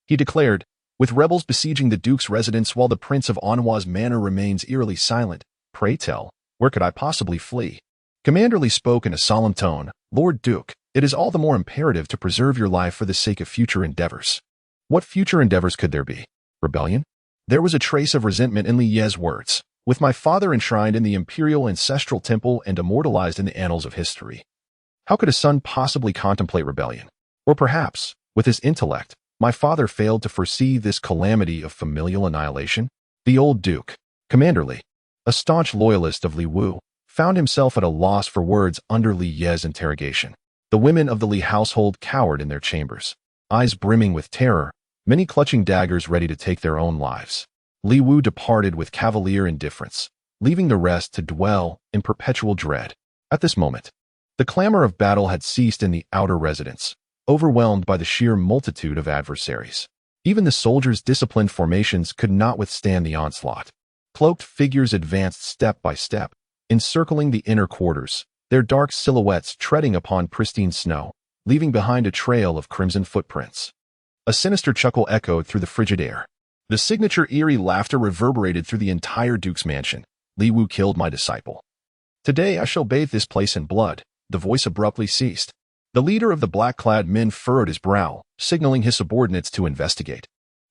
he declared, "With rebels besieging the Duke's residence while the Prince of Anhua's manor remains eerily silent, pray tell, where could I possibly flee?" Commander Li spoke in a solemn tone, "Lord Duke, it is all the more imperative to preserve your life for the sake of future endeavors." What future endeavors could there be? Rebellion? There was a trace of resentment in Li Ye's words. "With my father enshrined in the imperial ancestral temple and immortalized in the annals of history, how could a son possibly contemplate rebellion? Or perhaps, with his intellect, my father failed to foresee this calamity of familial annihilation?" The old Duke, Commander Li, a staunch loyalist of Li Wu, found himself at a loss for words under Li Ye's interrogation. The women of the Li household cowered in their chambers, eyes brimming with terror, many clutching daggers ready to take their own lives. Li Wu departed with cavalier indifference, leaving the rest to dwell in perpetual dread. At this moment, the clamor of battle had ceased in the outer residence, overwhelmed by the sheer multitude of adversaries. Even the soldiers' disciplined formations could not withstand the onslaught. Cloaked figures advanced step by step, encircling the inner quarters, their dark silhouettes treading upon pristine snow, leaving behind a trail of crimson footprints. A sinister chuckle echoed through the frigid air. The signature eerie laughter reverberated through the entire Duke's mansion. "Li Wu killed my disciple. Today I shall bathe this place in blood." The voice abruptly ceased. The leader of the black-clad men furrowed his brow, signaling his subordinates to investigate.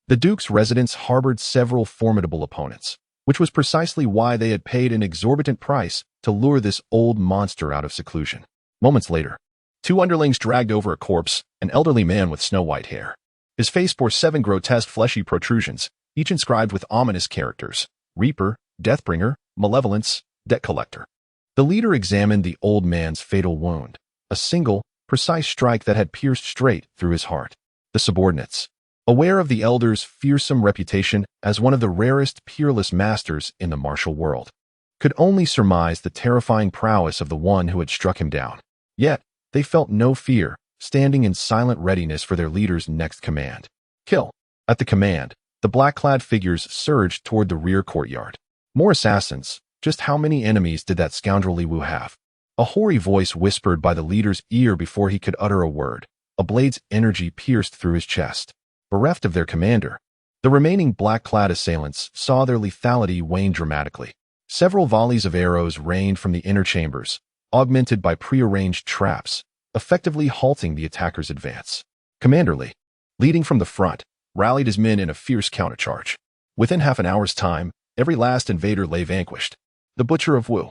The Duke's residence harbored several formidable opponents, which was precisely why they had paid an exorbitant price to lure this old monster out of seclusion. Moments later, two underlings dragged over a corpse, an elderly man with snow-white hair. His face bore 7 grotesque fleshy protrusions, each inscribed with ominous characters: Reaper, Deathbringer, Malevolence, Debt Collector. The leader examined the old man's fatal wound, a single, precise strike that had pierced straight through his heart. The subordinates, aware of the elder's fearsome reputation as one of the rarest peerless masters in the martial world, could only surmise the terrifying prowess of the one who had struck him down. Yet, they felt no fear, standing in silent readiness for their leader's next command. Kill. At the command, the black-clad figures surged toward the rear courtyard. More assassins. Just how many enemies did that scoundrel Li Wu have? A hoary voice whispered by the leader's ear before he could utter a word. A blade's energy pierced through his chest. Bereft of their commander, the remaining black-clad assailants saw their lethality wane dramatically. Several volleys of arrows rained from the inner chambers, augmented by prearranged traps, effectively halting the attacker's advance. Commander Li, leading from the front, rallied his men in a fierce countercharge. Within half an hour's time, every last invader lay vanquished. The Butcher of Wu.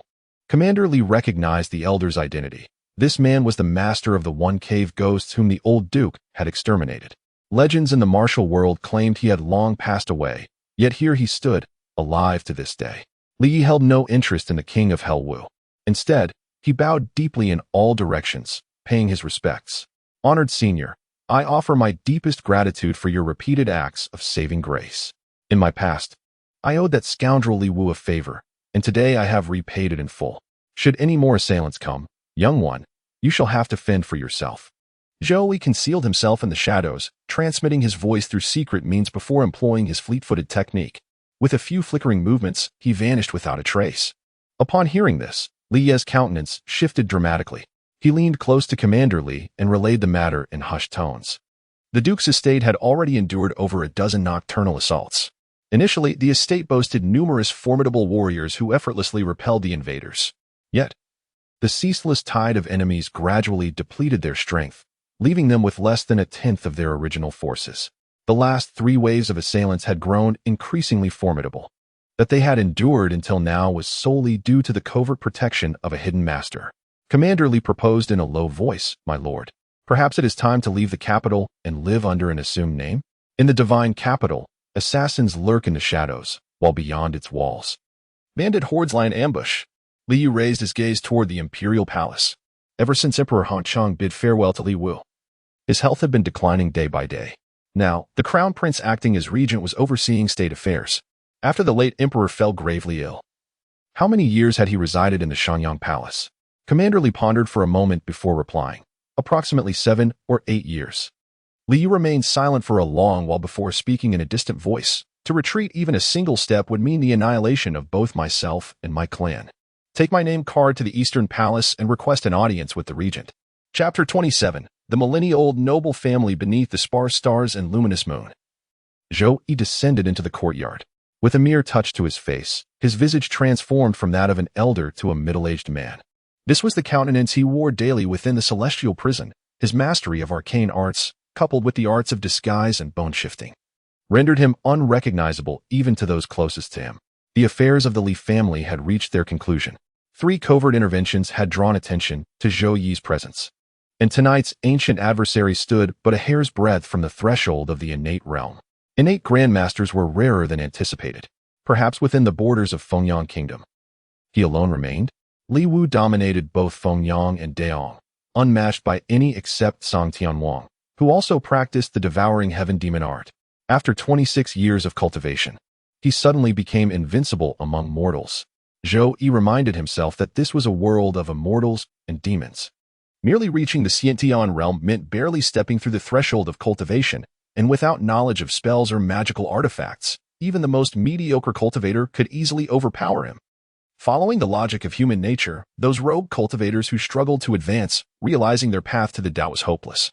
Commander Li recognized the elder's identity. This man was the master of the one-cave ghosts whom the old Duke had exterminated. Legends in the martial world claimed he had long passed away, yet here he stood, alive to this day. Li held no interest in the king of Hell Wu. Instead, he bowed deeply in all directions, paying his respects. "Honored senior, I offer my deepest gratitude for your repeated acts of saving grace. In my past, I owed that scoundrel Li Wu a favor, and today I have repaid it in full. Should any more assailants come, young one, you shall have to fend for yourself." Zhou Yi concealed himself in the shadows, transmitting his voice through secret means before employing his fleet-footed technique. With a few flickering movements, he vanished without a trace. Upon hearing this, Li Ye's countenance shifted dramatically. He leaned close to Commander Li and relayed the matter in hushed tones. The Duke's estate had already endured over a dozen nocturnal assaults. Initially, the estate boasted numerous formidable warriors who effortlessly repelled the invaders. Yet, the ceaseless tide of enemies gradually depleted their strength, leaving them with less than a tenth of their original forces. The last 3 waves of assailants had grown increasingly formidable. That they had endured until now was solely due to the covert protection of a hidden master. Commander Li proposed in a low voice, "My lord, perhaps it is time to leave the capital and live under an assumed name? In the divine capital, assassins lurk in the shadows, while beyond its walls, bandit hordes lie in ambush." Li Yu raised his gaze toward the imperial palace. Ever since Emperor Han Cheng bid farewell to Li Wu, his health had been declining day by day. Now, the crown prince acting as regent was overseeing state affairs, after the late emperor fell gravely ill. How many years had he resided in the Shanyang palace? Commander Li pondered for a moment before replying. Approximately 7 or 8 years. Li Yu remained silent for a long while before speaking in a distant voice. To retreat even a single step would mean the annihilation of both myself and my clan. Take my name card to the Eastern Palace and request an audience with the regent. Chapter 27. The millennia-old noble family beneath the sparse stars and luminous moon. Zhou Yi descended into the courtyard. With a mere touch to his face, his visage transformed from that of an elder to a middle-aged man. This was the countenance he wore daily within the celestial prison, his mastery of arcane arts, coupled with the arts of disguise and bone-shifting, rendered him unrecognizable even to those closest to him. The affairs of the Li family had reached their conclusion. 3 covert interventions had drawn attention to Zhou Yi's presence, and tonight's ancient adversary stood but a hair's breadth from the threshold of the innate realm. Innate grandmasters were rarer than anticipated, perhaps within the borders of Fengyang Kingdom. He alone remained. Li Wu dominated both Fengyang and Daong, unmatched by any except Song Tianwang, who also practiced the devouring heaven demon art. After 26 years of cultivation, he suddenly became invincible among mortals. Zhou Yi reminded himself that this was a world of immortals and demons. Merely reaching the Qian realm meant barely stepping through the threshold of cultivation, and without knowledge of spells or magical artifacts, even the most mediocre cultivator could easily overpower him. Following the logic of human nature, those rogue cultivators who struggled to advance, realizing their path to the Tao was hopeless,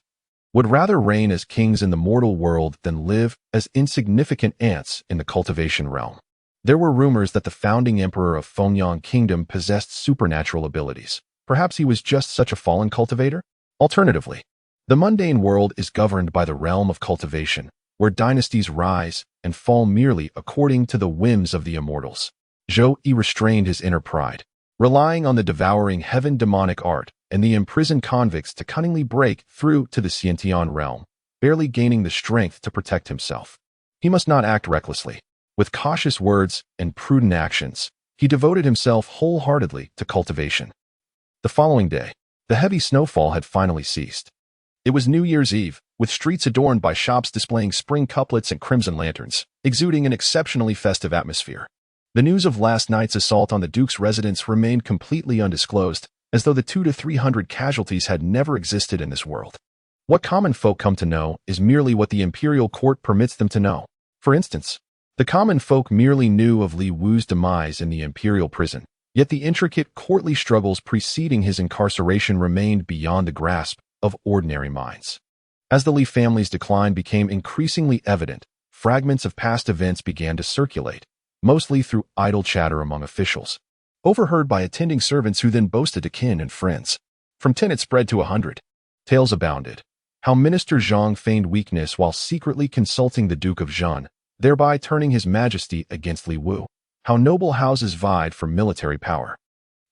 would rather reign as kings in the mortal world than live as insignificant ants in the cultivation realm. There were rumors that the founding emperor of Fengyang Kingdom possessed supernatural abilities. Perhaps he was just such a fallen cultivator? Alternatively, the mundane world is governed by the realm of cultivation, where dynasties rise and fall merely according to the whims of the immortals. Zhou Yi restrained his inner pride, relying on the devouring heaven demonic art and the imprisoned convicts to cunningly break through to the Qian realm, barely gaining the strength to protect himself. He must not act recklessly. With cautious words and prudent actions, he devoted himself wholeheartedly to cultivation. The following day, the heavy snowfall had finally ceased. It was New Year's Eve, with streets adorned by shops displaying spring couplets and crimson lanterns, exuding an exceptionally festive atmosphere. The news of last night's assault on the Duke's residence remained completely undisclosed, as though the 200 to 300 casualties had never existed in this world. What common folk come to know is merely what the imperial court permits them to know. For instance, the common folk merely knew of Li Wu's demise in the imperial prison, yet the intricate courtly struggles preceding his incarceration remained beyond the grasp of ordinary minds. As the Li family's decline became increasingly evident, fragments of past events began to circulate, mostly through idle chatter among officials, overheard by attending servants who then boasted to kin and friends. From 10 it spread to 100. Tales abounded. How Minister Zhang feigned weakness while secretly consulting the Duke of Zhan, thereby turning his majesty against Li Wu. How noble houses vied for military power,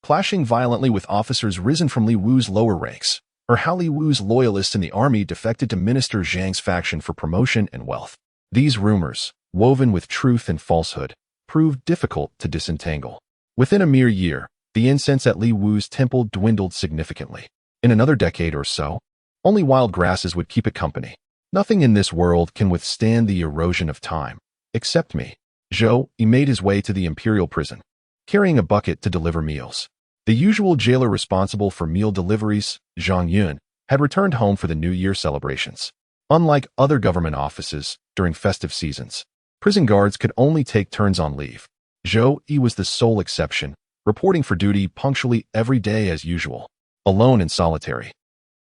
clashing violently with officers risen from Li Wu's lower ranks, or how Li Wu's loyalists in the army defected to Minister Zhang's faction for promotion and wealth. These rumors, woven with truth and falsehood, proved difficult to disentangle. Within a mere year, the incense at Li Wu's temple dwindled significantly. In another decade or so, only wild grasses would keep it company. Nothing in this world can withstand the erosion of time, except me. Zhou Yi made his way to the imperial prison, carrying a bucket to deliver meals. The usual jailer responsible for meal deliveries, Zhang Yun, had returned home for the New Year celebrations. Unlike other government offices, during festive seasons, prison guards could only take turns on leave. Zhou Yi was the sole exception, reporting for duty punctually every day as usual, alone and solitary.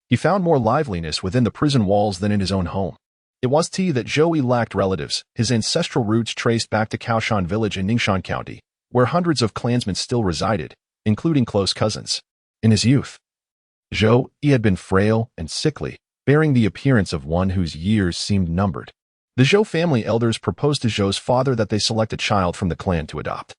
He found more liveliness within the prison walls than in his own home. It was that Zhou Yi lacked relatives, his ancestral roots traced back to Kaoshan village in Ningxuan County, where hundreds of clansmen still resided, including close cousins. In his youth, Zhou Yi had been frail and sickly, bearing the appearance of one whose years seemed numbered. The Zhou family elders proposed to Zhou's father that they select a child from the clan to adopt,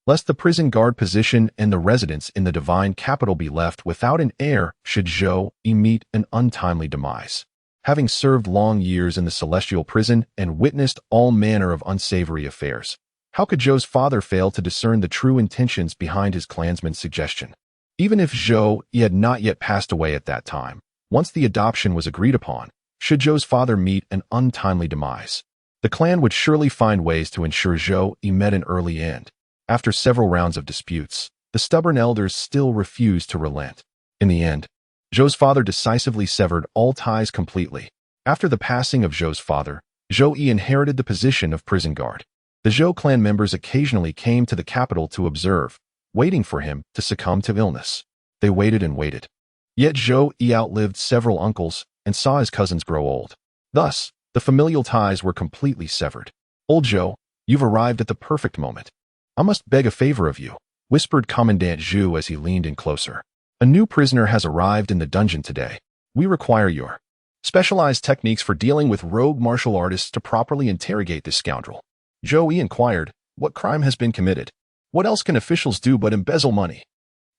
lest the prison guard position and the residence in the divine capital be left without an heir should Zhou Yi meet an untimely demise. Having served long years in the celestial prison and witnessed all manner of unsavory affairs, how could Zhou's father fail to discern the true intentions behind his clansman's suggestion? Even if Zhou Yi had not yet passed away at that time, once the adoption was agreed upon, should Zhou's father meet an untimely demise, the clan would surely find ways to ensure Zhou Yi met an early end. After several rounds of disputes, the stubborn elders still refused to relent. In the end, Zhou's father decisively severed all ties completely. After the passing of Zhou's father, Zhou Yi inherited the position of prison guard. The Zhou clan members occasionally came to the capital to observe, waiting for him to succumb to illness. They waited and waited. Yet Zhou Yi outlived several uncles and saw his cousins grow old. Thus, the familial ties were completely severed. "Old Zhou, you've arrived at the perfect moment. I must beg a favor of you," whispered Commandant Zhu as he leaned in closer. "A new prisoner has arrived in the dungeon today. We require your specialized techniques for dealing with rogue martial artists to properly interrogate this scoundrel." Zhou Yi inquired, "What crime has been committed? What else can officials do but embezzle money?"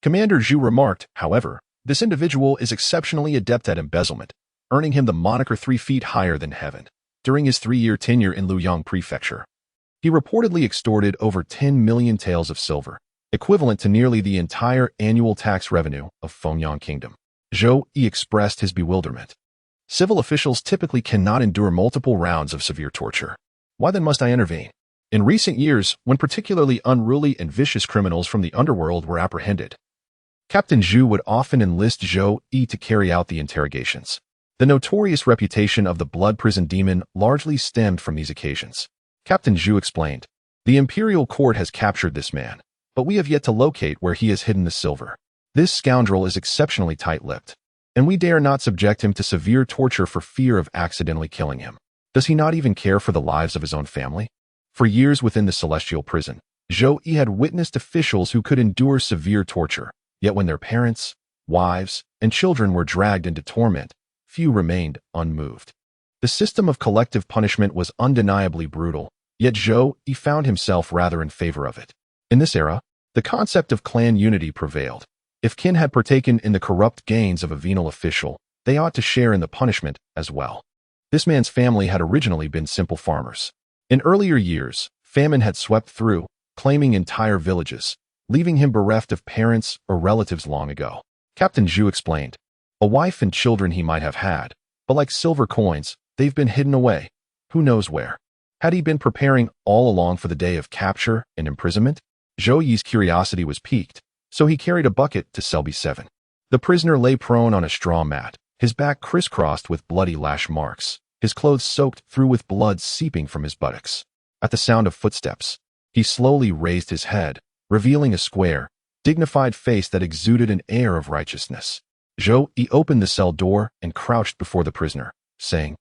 Commander Zhu remarked, "However, this individual is exceptionally adept at embezzlement, earning him the moniker 3 feet higher than heaven. During his 3-year tenure in Luoyang Prefecture, he reportedly extorted over 10 million taels of silver, equivalent to nearly the entire annual tax revenue of Fengyang Kingdom." Zhou Yi expressed his bewilderment. "Civil officials typically cannot endure multiple rounds of severe torture. Why then must I intervene? In recent years, when particularly unruly and vicious criminals from the underworld were apprehended, Captain Zhu would often enlist Zhou Yi to carry out the interrogations. The notorious reputation of the blood prison demon largely stemmed from these occasions." Captain Zhu explained, "The imperial court has captured this man, but we have yet to locate where he has hidden the silver. This scoundrel is exceptionally tight-lipped, and we dare not subject him to severe torture for fear of accidentally killing him. Does he not even care for the lives of his own family?" For years within the celestial prison, Zhou Yi had witnessed officials who could endure severe torture, yet when their parents, wives, and children were dragged into torment, few remained unmoved. The system of collective punishment was undeniably brutal, yet Zhou Yi found himself rather in favor of it. In this era, the concept of clan unity prevailed. If Qian had partaken in the corrupt gains of a venal official, they ought to share in the punishment as well. This man's family had originally been simple farmers. In earlier years, famine had swept through, claiming entire villages, leaving him bereft of parents or relatives long ago. Captain Zhu explained, "A wife and children he might have had, but like silver coins, they've been hidden away. Who knows where?" Had he been preparing all along for the day of capture and imprisonment? Zhou Yi's curiosity was piqued, so he carried a bucket to cell B7. The prisoner lay prone on a straw mat, his back crisscrossed with bloody lash marks, his clothes soaked through with blood seeping from his buttocks. At the sound of footsteps, he slowly raised his head, revealing a square, dignified face that exuded an air of righteousness. Zhou Yi opened the cell door and crouched before the prisoner, saying,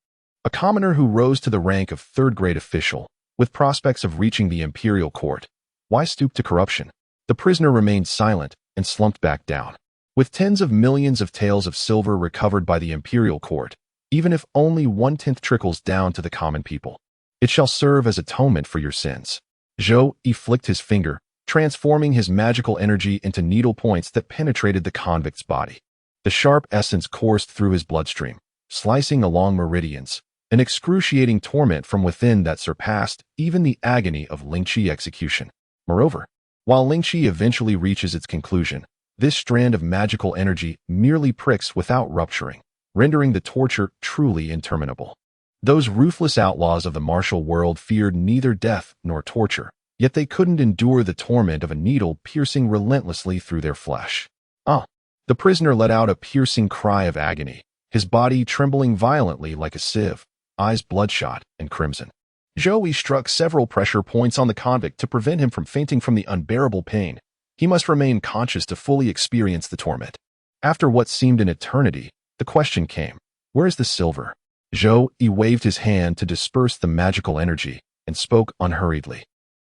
"A commoner who rose to the rank of third-grade official, with prospects of reaching the imperial court. Why stoop to corruption?" The prisoner remained silent and slumped back down. "With tens of millions of taels of silver recovered by the imperial court, even if only 1/10 trickles down to the common people, it shall serve as atonement for your sins." Zhou Yi flicked his finger, transforming his magical energy into needle points that penetrated the convict's body. The sharp essence coursed through his bloodstream, slicing along meridians, an excruciating torment from within that surpassed even the agony of Lingqi execution. Moreover, while Lingqi eventually reaches its conclusion, this strand of magical energy merely pricks without rupturing, rendering the torture truly interminable. Those ruthless outlaws of the martial world feared neither death nor torture, yet they couldn't endure the torment of a needle piercing relentlessly through their flesh. "Ah!" The prisoner let out a piercing cry of agony, his body trembling violently like a sieve, eyes bloodshot and crimson. Zhou Yi struck several pressure points on the convict to prevent him from fainting from the unbearable pain. He must remain conscious to fully experience the torment. After what seemed an eternity, the question came, "Where is the silver?" Zhou Yi waved his hand to disperse the magical energy and spoke unhurriedly.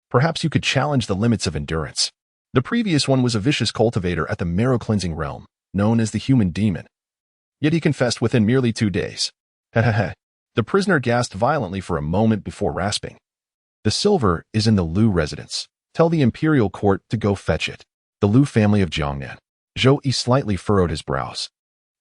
"Perhaps you could challenge the limits of endurance. The previous one was a vicious cultivator at the marrow-cleansing realm, known as the human demon. Yet he confessed within merely 2 days. Hehehe." The prisoner gasped violently for a moment before rasping. "The silver is in the Lu residence. Tell the imperial court to go fetch it." The Lu family of Jiangnan. Zhou Yi slightly furrowed his brows.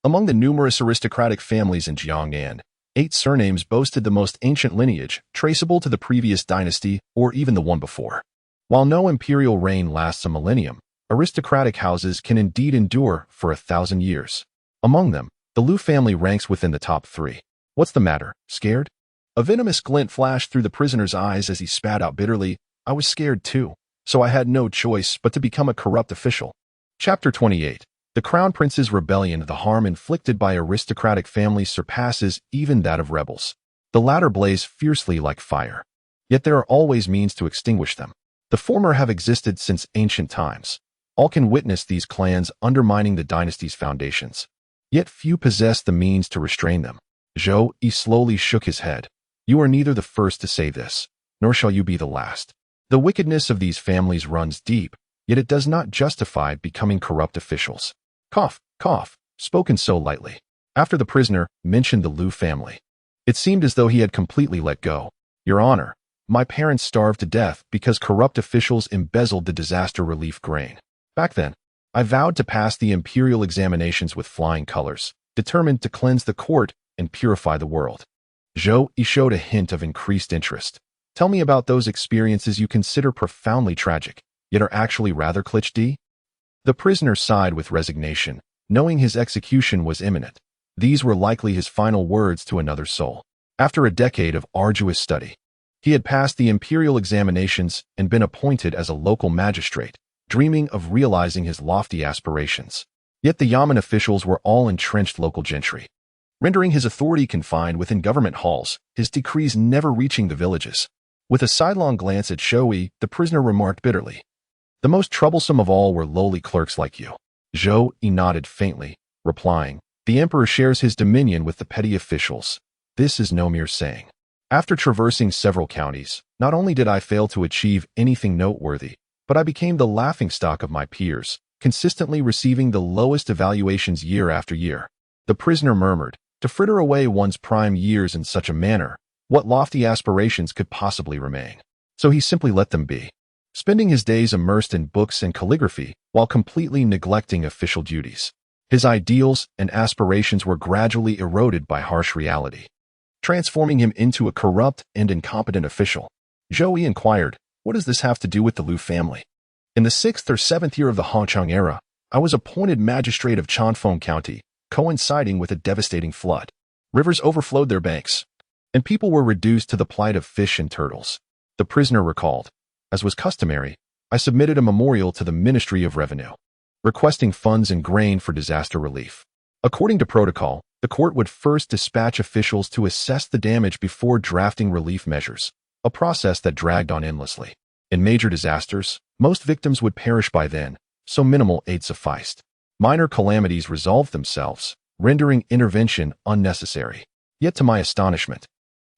Among the numerous aristocratic families in Jiangnan, 8 surnames boasted the most ancient lineage, traceable to the previous dynasty or even the one before. While no imperial reign lasts a millennium, aristocratic houses can indeed endure for 1,000 years. Among them, the Lu family ranks within the top 3. "What's the matter? Scared?" A venomous glint flashed through the prisoner's eyes as he spat out bitterly, "I was scared too, so I had no choice but to become a corrupt official." Chapter 28. The Crown Prince's rebellion. The harm inflicted by aristocratic families surpasses even that of rebels. The latter blaze fiercely like fire. Yet there are always means to extinguish them. The former have existed since ancient times. All can witness these clans undermining the dynasty's foundations. Yet few possess the means to restrain them. Zhou Yi slowly shook his head. You are neither the first to say this, nor shall you be the last. The wickedness of these families runs deep, yet it does not justify becoming corrupt officials. Cough, cough, spoken so lightly. After the prisoner mentioned the Liu family, it seemed as though he had completely let go. Your Honor, my parents starved to death because corrupt officials embezzled the disaster relief grain. Back then, I vowed to pass the imperial examinations with flying colors, determined to cleanse the court and purify the world. Zhou Yi showed a hint of increased interest. Tell me about those experiences you consider profoundly tragic, yet are actually rather cliché. The prisoner sighed with resignation, knowing his execution was imminent. These were likely his final words to another soul. After a decade of arduous study, he had passed the imperial examinations and been appointed as a local magistrate, dreaming of realizing his lofty aspirations. Yet the Yamen officials were all entrenched local gentry, rendering his authority confined within government halls, his decrees never reaching the villages. With a sidelong glance at Zhou Yi, the prisoner remarked bitterly, "The most troublesome of all were lowly clerks like you." Zhou Yi nodded faintly, replying, "The emperor shares his dominion with the petty officials. This is no mere saying." After traversing several counties, not only did I fail to achieve anything noteworthy, but I became the laughingstock of my peers, consistently receiving the lowest evaluations year after year. The prisoner murmured, to fritter away one's prime years in such a manner, what lofty aspirations could possibly remain? So he simply let them be, spending his days immersed in books and calligraphy while completely neglecting official duties. His ideals and aspirations were gradually eroded by harsh reality, transforming him into a corrupt and incompetent official. Zhou Yi inquired, what does this have to do with the Liu family? In the 6th or 7th year of the Hongqiang era, I was appointed magistrate of Chanfeng County, coinciding with a devastating flood. Rivers overflowed their banks, and people were reduced to the plight of fish and turtles. The prisoner recalled, as was customary, I submitted a memorial to the Ministry of Revenue, requesting funds and grain for disaster relief. According to protocol, the court would first dispatch officials to assess the damage before drafting relief measures, a process that dragged on endlessly. In major disasters, most victims would perish by then, so minimal aid sufficed. Minor calamities resolved themselves, rendering intervention unnecessary. Yet to my astonishment,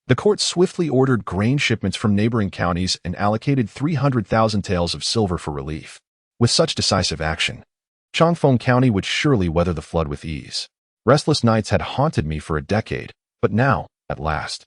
the court swiftly ordered grain shipments from neighboring counties and allocated 300,000 taels of silver for relief. With such decisive action, Chanfeng County would surely weather the flood with ease. Restless nights had haunted me for a decade, but now, at last,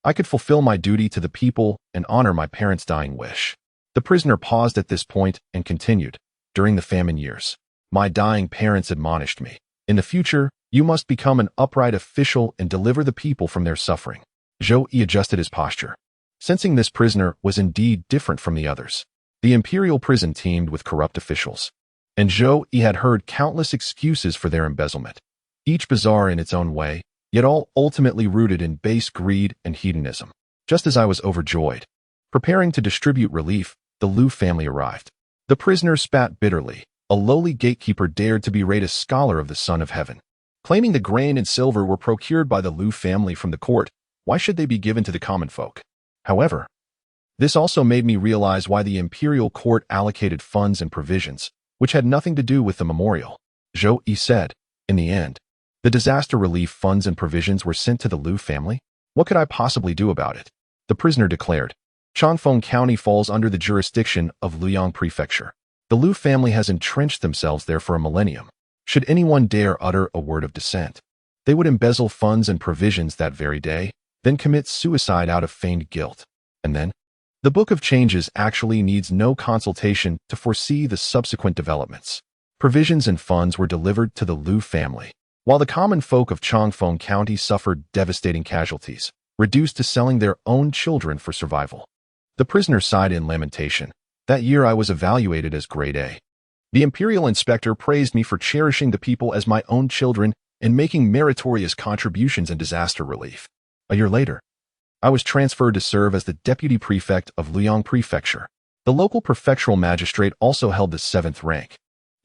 I could fulfill my duty to the people and honor my parents' dying wish. The prisoner paused at this point and continued, during the famine years, my dying parents admonished me. In the future, you must become an upright official and deliver the people from their suffering. Zhou Yi adjusted his posture, sensing this prisoner was indeed different from the others. The imperial prison teemed with corrupt officials, and Zhou Yi had heard countless excuses for their embezzlement, each bizarre in its own way, yet all ultimately rooted in base greed and hedonism. Just as I was overjoyed, preparing to distribute relief, the Liu family arrived. The prisoner spat bitterly. A lowly gatekeeper dared to berate a scholar of the Son of Heaven. Claiming the grain and silver were procured by the Liu family from the court, why should they be given to the common folk? However, this also made me realize why the imperial court allocated funds and provisions, which had nothing to do with the memorial. Zhou Yi said, in the end, the disaster relief funds and provisions were sent to the Liu family? What could I possibly do about it? The prisoner declared, Chanfeng County falls under the jurisdiction of Luoyang Prefecture. The Liu family has entrenched themselves there for a millennium. Should anyone dare utter a word of dissent, they would embezzle funds and provisions that very day, then commit suicide out of feigned guilt. And then, the Book of Changes actually needs no consultation to foresee the subsequent developments. Provisions and funds were delivered to the Liu family, while the common folk of Chanfeng County suffered devastating casualties, reduced to selling their own children for survival. The prisoner sighed in lamentation. That year I was evaluated as grade A. The imperial inspector praised me for cherishing the people as my own children and making meritorious contributions in disaster relief. A year later, I was transferred to serve as the deputy prefect of Luoyang Prefecture. The local prefectural magistrate also held the 7th rank.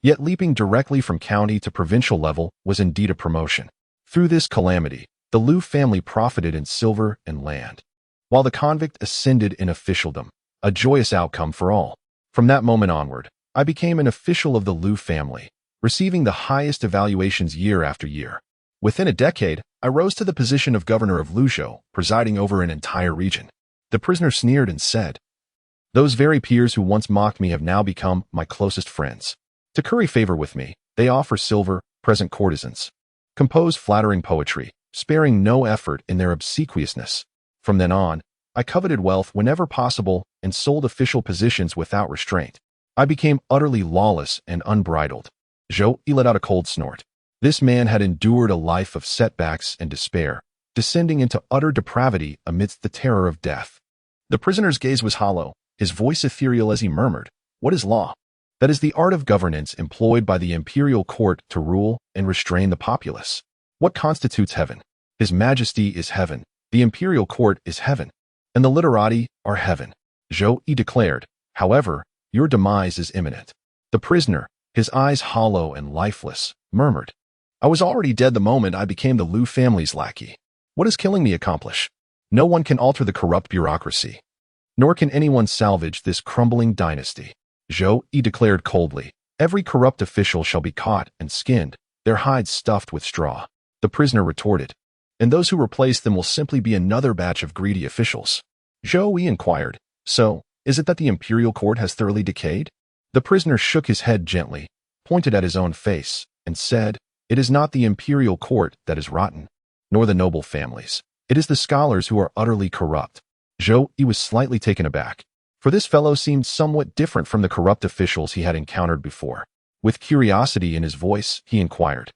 Yet leaping directly from county to provincial level was indeed a promotion. Through this calamity, The Liu family profited in silver and land, while the convict ascended in officialdom, a joyous outcome for all. From that moment onward, I became an official of the Liu family, receiving the highest evaluations year after year. Within a decade, I rose to the position of governor of Luzhou, presiding over an entire region. The prisoner sneered and said, "Those very peers who once mocked me have now become my closest friends. To curry favor with me, they offer silver, present courtesans, compose flattering poetry, sparing no effort in their obsequiousness. From then on, I coveted wealth whenever possible and sold official positions without restraint. I became utterly lawless and unbridled." Zhou Yi let out a cold snort. This man had endured a life of setbacks and despair, descending into utter depravity amidst the terror of death. The prisoner's gaze was hollow, his voice ethereal as he murmured, "What is law?" "That is the art of governance employed by the imperial court to rule and restrain the populace." "What constitutes heaven?" "His Majesty is heaven, the imperial court is heaven, and the literati are heaven," Zhou Yi declared. "However, your demise is imminent." The prisoner, his eyes hollow and lifeless, murmured, "I was already dead the moment I became the Liu family's lackey. What does killing me accomplish? No one can alter the corrupt bureaucracy, nor can anyone salvage this crumbling dynasty." Zhou Yi declared coldly, "Every corrupt official shall be caught and skinned, their hides stuffed with straw." The prisoner retorted, "And those who replace them will simply be another batch of greedy officials." Zhou Yi inquired, "So, is it that the imperial court has thoroughly decayed?" The prisoner shook his head gently, pointed at his own face, and said, "It is not the imperial court that is rotten, nor the noble families. It is the scholars who are utterly corrupt." Zhou Yi was slightly taken aback, for this fellow seemed somewhat different from the corrupt officials he had encountered before. With curiosity in his voice, he inquired,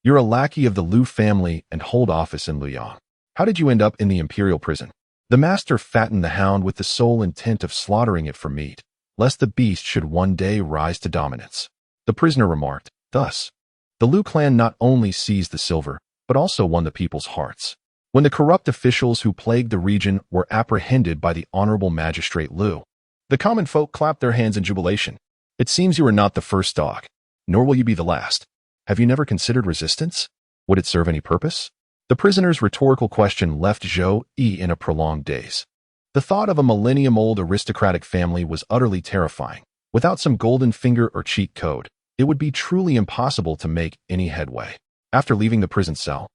"You're a lackey of the Liu family and hold office in Luoyang. How did you end up in the imperial prison?" "The master fattened the hound with the sole intent of slaughtering it for meat, lest the beast should one day rise to dominance," the prisoner remarked. "Thus, the Liu clan not only seized the silver, but also won the people's hearts. When the corrupt officials who plagued the region were apprehended by the honorable magistrate Liu, the common folk clapped their hands in jubilation. It seems you are not the first dog, nor will you be the last. Have you never considered resistance? Would it serve any purpose?" The prisoner's rhetorical question left Zhou Yi in a prolonged daze. The thought of a millennium-old aristocratic family was utterly terrifying. Without some golden finger or cheat code, it would be truly impossible to make any headway. After leaving the prison cell,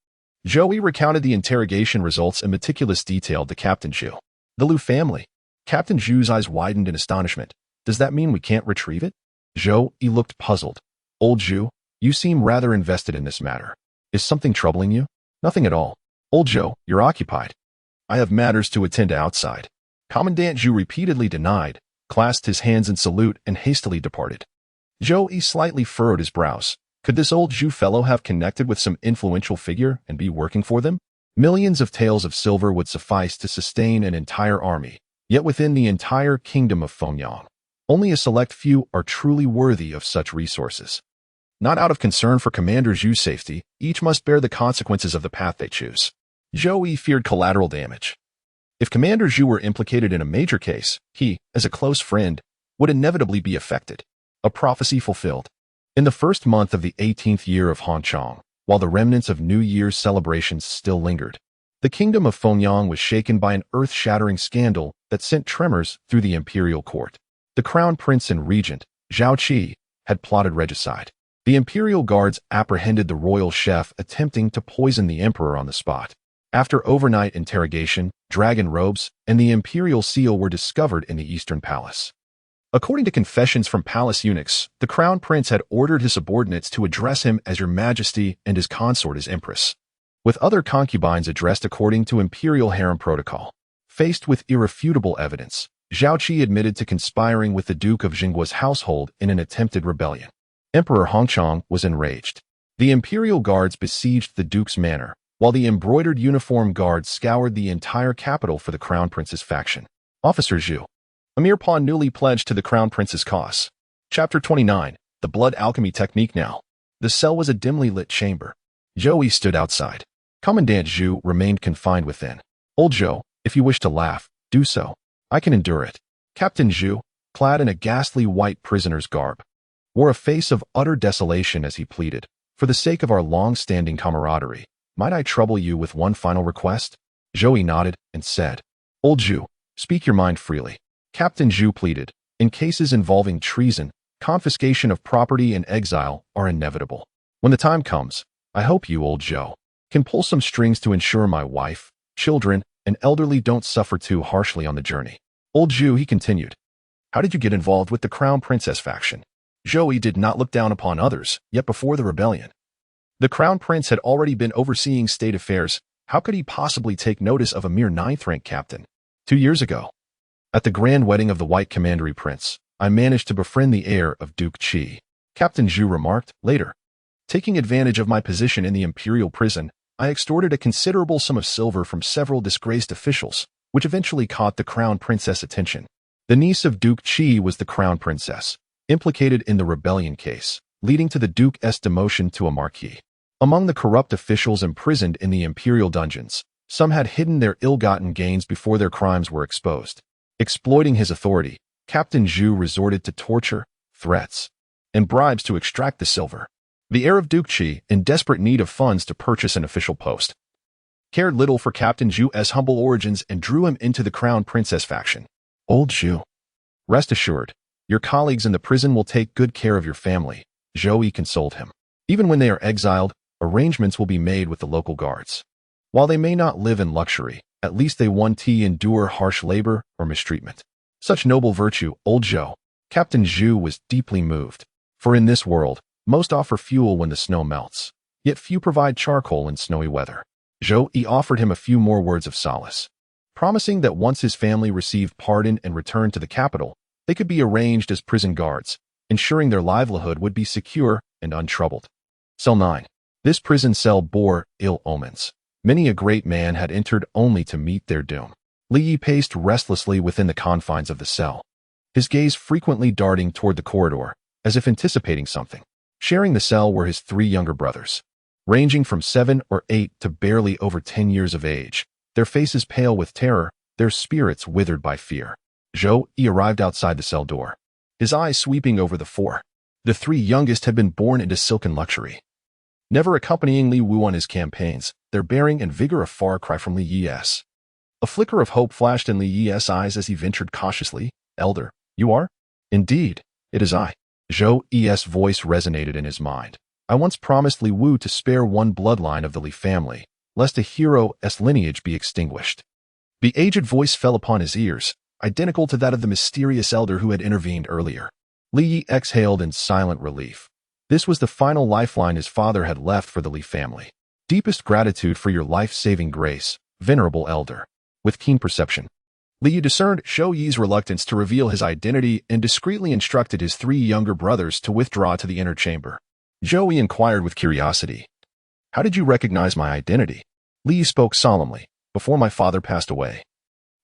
Zhou Yi recounted the interrogation results in meticulous detail to Captain Zhu. "The Liu family?" Captain Zhu's eyes widened in astonishment. "Does that mean we can't retrieve it?" Zhou Yi looked puzzled. "Old Zhu, you seem rather invested in this matter. Is something troubling you?" "Nothing at all. Old Zhou, you're occupied. I have matters to attend to outside." Commandant Zhu repeatedly denied, clasped his hands in salute, and hastily departed. Zhou Yi slightly furrowed his brows. Could this old Zhu fellow have connected with some influential figure and be working for them? Millions of taels of silver would suffice to sustain an entire army, yet within the entire kingdom of Fengyang, only a select few are truly worthy of such resources. Not out of concern for Commander Zhu's safety, each must bear the consequences of the path they choose. Zhou Yi feared collateral damage. If Commander Zhu were implicated in a major case, he, as a close friend, would inevitably be affected. A prophecy fulfilled. In the first month of the 18th year of Hanchang, while the remnants of New Year's celebrations still lingered, the kingdom of Fengyang was shaken by an earth-shattering scandal that sent tremors through the imperial court. The crown prince and regent, Zhao Qi, had plotted regicide. The imperial guards apprehended the royal chef attempting to poison the emperor on the spot. After overnight interrogation, dragon robes and the imperial seal were discovered in the eastern palace. According to confessions from palace eunuchs, the crown prince had ordered his subordinates to address him as Your Majesty and his consort as Empress, with other concubines addressed according to imperial harem protocol. Faced with irrefutable evidence, Zhao Qi admitted to conspiring with the Duke of Jingguo's household in an attempted rebellion. Emperor Hongchang was enraged. The imperial guards besieged the duke's manor, while the embroidered uniform guards scoured the entire capital for the crown prince's faction. Officer Zhu, a mere pawn newly pledged to the crown prince's cause. Chapter 29, The Blood Alchemy Technique. Now, the cell was a dimly lit chamber. Zhou Yi stood outside. Commandant Zhu remained confined within. Old Zhou, if you wish to laugh, do so. I can endure it. Captain Zhu, clad in a ghastly white prisoner's garb, wore a face of utter desolation as he pleaded, for the sake of our long-standing camaraderie, Might I trouble you with one final request? Zhou Yi nodded and said, Old Zhu, speak your mind freely. Captain Zhu pleaded, in cases involving treason, confiscation of property and exile are inevitable. When the time comes, I hope you, old Zhou, can pull some strings to ensure my wife, children, and elderly don't suffer too harshly on the journey. Old Zhu, he continued, how did you get involved with the Crown Princess faction? Zhou Yi did not look down upon others, yet before the rebellion. The Crown Prince had already been overseeing state affairs. How could he possibly take notice of a mere 9th-rank captain? 2 years ago, at the grand wedding of the White Commandery Prince, I managed to befriend the heir of Duke Qi. Captain Zhu remarked, later. Taking advantage of my position in the imperial prison, I extorted a considerable sum of silver from several disgraced officials, which eventually caught the Crown Princess' attention. The niece of Duke Qi was the Crown Princess, implicated in the rebellion case, leading to the Duke's demotion to a marquis. Among the corrupt officials imprisoned in the imperial dungeons, some had hidden their ill-gotten gains before their crimes were exposed. Exploiting his authority, Captain Zhu resorted to torture, threats, and bribes to extract the silver. The heir of Duke Qi, in desperate need of funds to purchase an official post, cared little for Captain Zhu's humble origins and drew him into the Crown Princess faction. Old Zhu, rest assured, your colleagues in the prison will take good care of your family, Zhou Yi consoled him. Even when they are exiled, arrangements will be made with the local guards. While they may not live in luxury, at least they won't endure harsh labor or mistreatment. Such noble virtue, old Zhou. Captain Zhu was deeply moved. For in this world, most offer fuel when the snow melts, yet few provide charcoal in snowy weather. Zhou Yi offered him a few more words of solace, promising that once his family received pardon and returned to the capital, they could be arranged as prison guards, ensuring their livelihood would be secure and untroubled. Cell 9. This prison cell bore ill omens. Many a great man had entered only to meet their doom. Li Yi paced restlessly within the confines of the cell, his gaze frequently darting toward the corridor, as if anticipating something. Sharing the cell were his 3 younger brothers, ranging from 7 or 8 to barely over 10 years of age, their faces pale with terror, their spirits withered by fear. Zhou Yi arrived outside the cell door, his eyes sweeping over the 4. The 3 youngest had been born into silken luxury, never accompanying Li Wu on his campaigns, their bearing and vigor a far cry from Li Yi's. A flicker of hope flashed in Li Yi's eyes as he ventured cautiously, Elder, you are? Indeed, it is I. Zhou Yi's voice resonated in his mind. I once promised Li Wu to spare one bloodline of the Li family, lest a hero's lineage be extinguished. The aged voice fell upon his ears, identical to that of the mysterious elder who had intervened earlier. Li Yi exhaled in silent relief. This was the final lifeline his father had left for the Li family. Deepest gratitude for your life-saving grace, venerable elder. With keen perception, Li Yi discerned Zhou Yi's reluctance to reveal his identity and discreetly instructed his 3 younger brothers to withdraw to the inner chamber. Zhou Yi inquired with curiosity, how did you recognize my identity? Li Yi spoke solemnly, before my father passed away.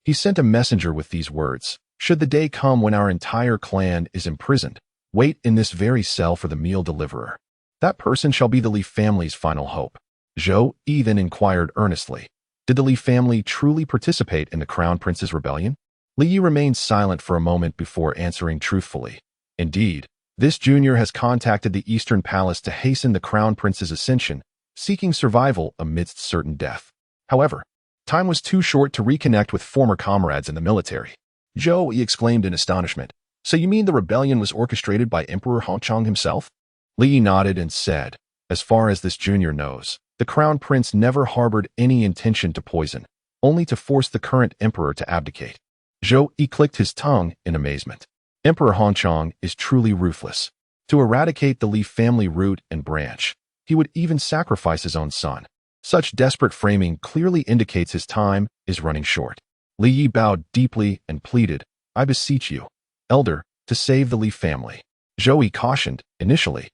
He sent a messenger with these words, should the day come when our entire clan is imprisoned, wait in this very cell for the meal deliverer. That person shall be the Li family's final hope. Zhou Yi then inquired earnestly, did the Li family truly participate in the Crown Prince's rebellion? Li Yi remained silent for a moment before answering truthfully. Indeed, this junior has contacted the Eastern Palace to hasten the Crown Prince's ascension, seeking survival amidst certain death. However, time was too short to reconnect with former comrades in the military. Zhou Yi exclaimed in astonishment, so you mean the rebellion was orchestrated by Emperor Hongchang himself? Li Yi nodded and said, as far as this junior knows, the Crown Prince never harbored any intention to poison, only to force the current emperor to abdicate. Zhou Yi clicked his tongue in amazement. Emperor Hongchang is truly ruthless. To eradicate the Li family root and branch, he would even sacrifice his own son. Such desperate framing clearly indicates his time is running short. Li Yi bowed deeply and pleaded, I beseech you, elder, to save the Li family. Zhou Yi cautioned, initially,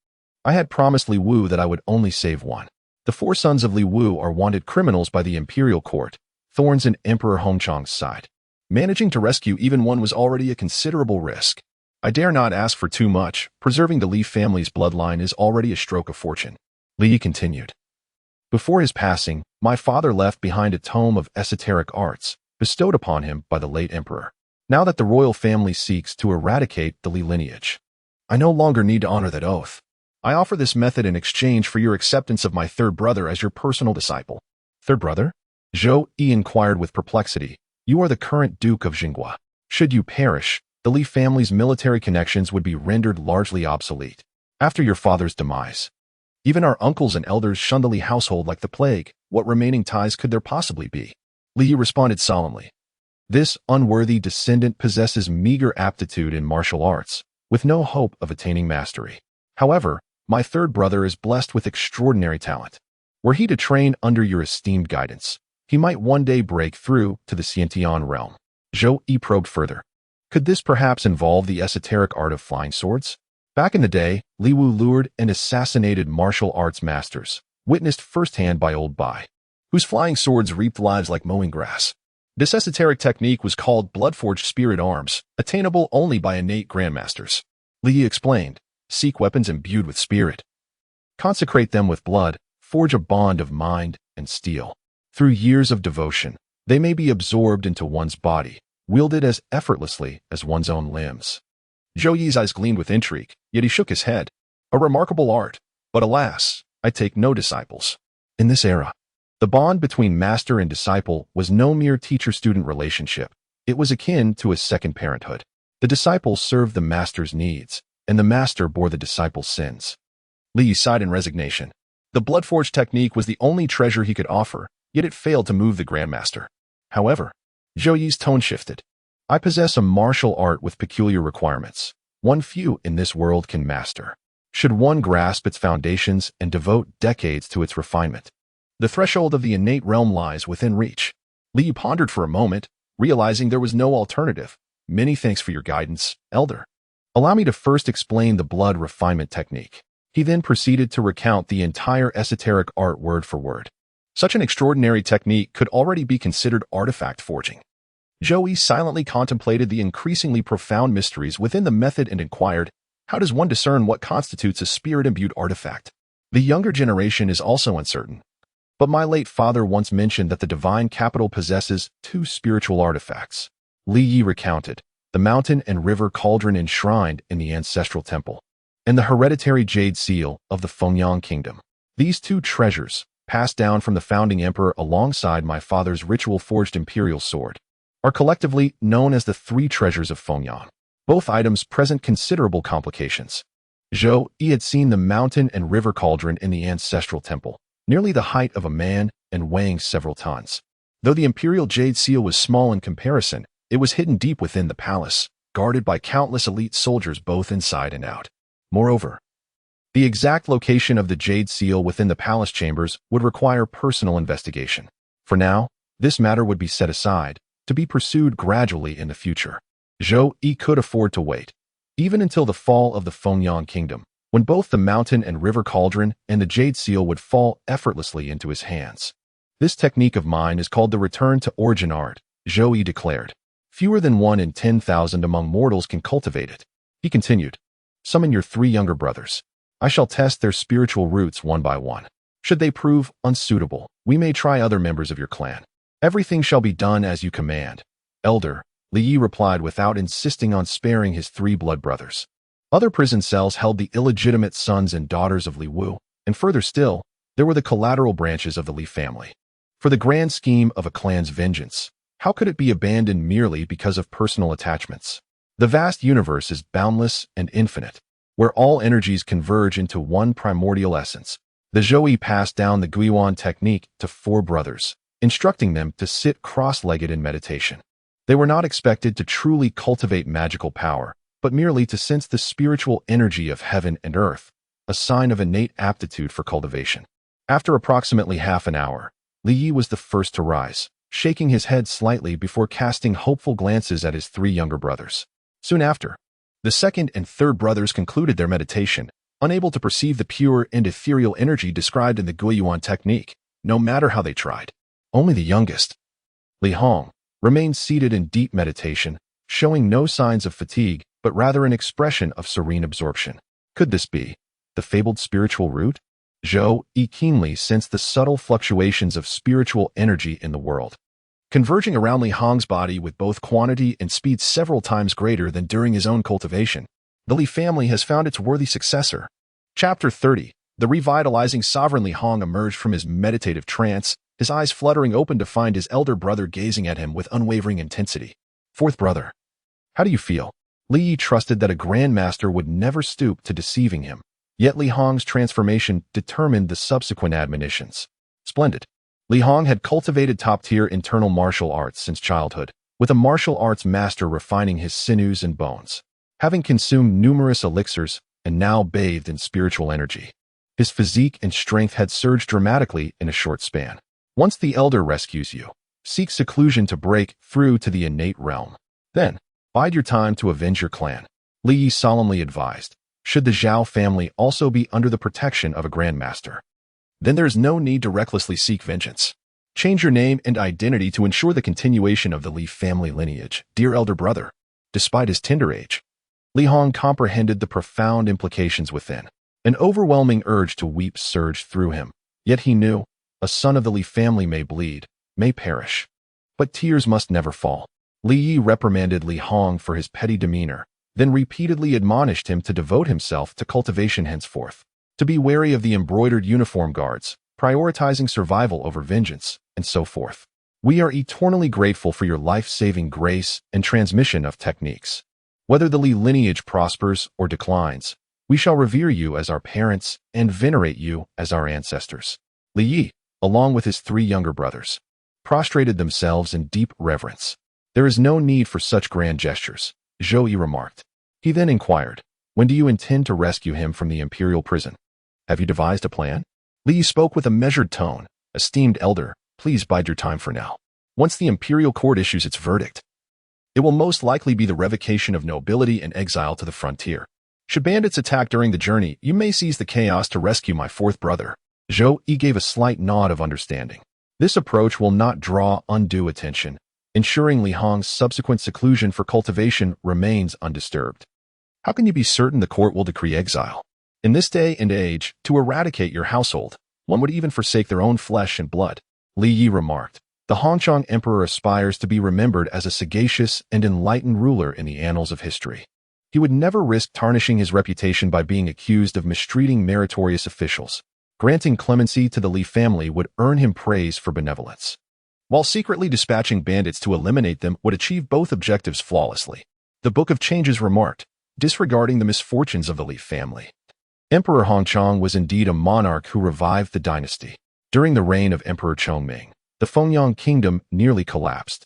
I had promised Li Wu that I would only save one. The 4 sons of Li Wu are wanted criminals by the imperial court, thorns in Emperor Hongchang's side. Managing to rescue even one was already a considerable risk. I dare not ask for too much. Preserving the Li family's bloodline is already a stroke of fortune. Li Yi continued. Before his passing, my father left behind a tome of esoteric arts, bestowed upon him by the late emperor. Now that the royal family seeks to eradicate the Li lineage, I no longer need to honor that oath. I offer this method in exchange for your acceptance of my third brother as your personal disciple. Third brother? Zhou Yi inquired with perplexity. You are the current Duke of Jingua. Should you perish, the Li family's military connections would be rendered largely obsolete. After your father's demise, even our uncles and elders shunned the Li household like the plague. What remaining ties could there possibly be? Li Yi responded solemnly. This unworthy descendant possesses meager aptitude in martial arts, with no hope of attaining mastery. However, my third brother is blessed with extraordinary talent. Were he to train under your esteemed guidance, he might one day break through to the Qian realm. Zhou Yi probed further. Could this perhaps involve the esoteric art of flying swords? Back in the day, Li Wu lured and assassinated martial arts masters, witnessed firsthand by Old Bai, whose flying swords reaped lives like mowing grass. This esoteric technique was called blood-forged spirit arms, attainable only by innate grandmasters. Li Yi explained, seek weapons imbued with spirit. Consecrate them with blood, forge a bond of mind and steel. Through years of devotion, they may be absorbed into one's body, wielded as effortlessly as one's own limbs. Zhou Yi's eyes gleamed with intrigue, yet he shook his head. A remarkable art, but alas, I take no disciples. In this era, the bond between master and disciple was no mere teacher-student relationship. It was akin to a second parenthood. The disciple served the master's needs, and the master bore the disciple's sins. Li Yi sighed in resignation. The blood-forged technique was the only treasure he could offer, yet it failed to move the grandmaster. However, Zhou Yi's tone shifted. I possess a martial art with peculiar requirements, one few in this world can master. Should one grasp its foundations and devote decades to its refinement, the threshold of the innate realm lies within reach. Li Yi pondered for a moment, realizing there was no alternative. Many thanks for your guidance, Elder. Allow me to first explain the blood refinement technique. He then proceeded to recount the entire esoteric art word for word. Such an extraordinary technique could already be considered artifact forging. Zhou Yi silently contemplated the increasingly profound mysteries within the method and inquired, how does one discern what constitutes a spirit-imbued artifact? The younger generation is also uncertain. But my late father once mentioned that the divine capital possesses two spiritual artifacts. Li Yi recounted, the mountain and river cauldron enshrined in the ancestral temple, and the hereditary jade seal of the Fengyang kingdom. These two treasures, passed down from the founding emperor alongside my father's ritual-forged imperial sword, are collectively known as the three treasures of Fengyang. Both items present considerable complications. Zhou Yi had seen the mountain and river cauldron in the ancestral temple, nearly the height of a man and weighing several tons. Though the imperial jade seal was small in comparison, it was hidden deep within the palace, guarded by countless elite soldiers both inside and out. Moreover, the exact location of the jade seal within the palace chambers would require personal investigation. For now, this matter would be set aside, to be pursued gradually in the future. Zhou Yi could afford to wait, even until the fall of the Fengyang kingdom, when both the mountain and river cauldron and the jade seal would fall effortlessly into his hands. This technique of mine is called the return to origin art, Zhou Yi declared. Fewer than 1 in 10,000 among mortals can cultivate it. He continued, summon your 3 younger brothers. I shall test their spiritual roots one by one. Should they prove unsuitable, we may try other members of your clan. Everything shall be done as you command. Elder, Li Yi replied without insisting on sparing his 3 blood brothers. Other prison cells held the illegitimate sons and daughters of Li Wu, and further still, there were the collateral branches of the Li family. For the grand scheme of a clan's vengeance, how could it be abandoned merely because of personal attachments? The vast universe is boundless and infinite, where all energies converge into one primordial essence. The Zhou Yi passed down the Guiyuan technique to 4 brothers, instructing them to sit cross-legged in meditation. They were not expected to truly cultivate magical power, but merely to sense the spiritual energy of heaven and earth, a sign of innate aptitude for cultivation. After approximately half an hour, Li Yi was the first to rise, shaking his head slightly before casting hopeful glances at his 3 younger brothers. Soon after, the second and third brothers concluded their meditation, unable to perceive the pure and ethereal energy described in the Guiyuan technique, no matter how they tried. Only the youngest, Li Hong, remained seated in deep meditation, showing no signs of fatigue, but rather an expression of serene absorption. Could this be the fabled spiritual root? Zhou Yi keenly sensed the subtle fluctuations of spiritual energy in the world, converging around Li Hong's body with both quantity and speed several times greater than during his own cultivation. The Li family has found its worthy successor. Chapter 30. The revitalizing sovereign Li Hong emerged from his meditative trance, his eyes fluttering open to find his elder brother gazing at him with unwavering intensity. Fourth brother. How do you feel? Li Yi trusted that a grandmaster would never stoop to deceiving him. Yet Li Hong's transformation determined the subsequent admonitions. Splendid. Li Hong had cultivated top-tier internal martial arts since childhood, with a martial arts master refining his sinews and bones. Having consumed numerous elixirs and now bathed in spiritual energy, his physique and strength had surged dramatically in a short span. Once the elder rescues you, seek seclusion to break through to the innate realm. Then, bide your time to avenge your clan, Li Yi solemnly advised. Should the Zhao family also be under the protection of a grandmaster, then there is no need to recklessly seek vengeance. Change your name and identity to ensure the continuation of the Li family lineage, dear elder brother. Despite his tender age, Li Hong comprehended the profound implications within. An overwhelming urge to weep surged through him. Yet he knew, a son of the Li family may bleed, may perish, but tears must never fall. Li Yi reprimanded Li Hong for his petty demeanor, then repeatedly admonished him to devote himself to cultivation henceforth, to be wary of the embroidered uniform guards, prioritizing survival over vengeance, and so forth. We are eternally grateful for your life-saving grace and transmission of techniques. Whether the Li lineage prospers or declines, we shall revere you as our parents and venerate you as our ancestors. Li Yi, along with his 3 younger brothers, prostrated themselves in deep reverence. There is no need for such grand gestures, Zhou Yi remarked. He then inquired, when do you intend to rescue him from the imperial prison? Have you devised a plan? Li Yi spoke with a measured tone. Esteemed elder, please bide your time for now. Once the imperial court issues its verdict, it will most likely be the revocation of nobility and exile to the frontier. Should bandits attack during the journey, you may seize the chaos to rescue my 4th brother. Zhou Yi gave a slight nod of understanding. This approach will not draw undue attention, ensuring Li Hong's subsequent seclusion for cultivation remains undisturbed. How can you be certain the court will decree exile? In this day and age, to eradicate your household, one would even forsake their own flesh and blood. Li Yi remarked. The Hongqiang emperor aspires to be remembered as a sagacious and enlightened ruler in the annals of history. He would never risk tarnishing his reputation by being accused of mistreating meritorious officials. Granting clemency to the Li family would earn him praise for benevolence, while secretly dispatching bandits to eliminate them would achieve both objectives flawlessly. The Book of Changes remarked, disregarding the misfortunes of the Li family. Emperor Hongqiang was indeed a monarch who revived the dynasty. During the reign of Emperor Chongming, the Fengyang kingdom nearly collapsed,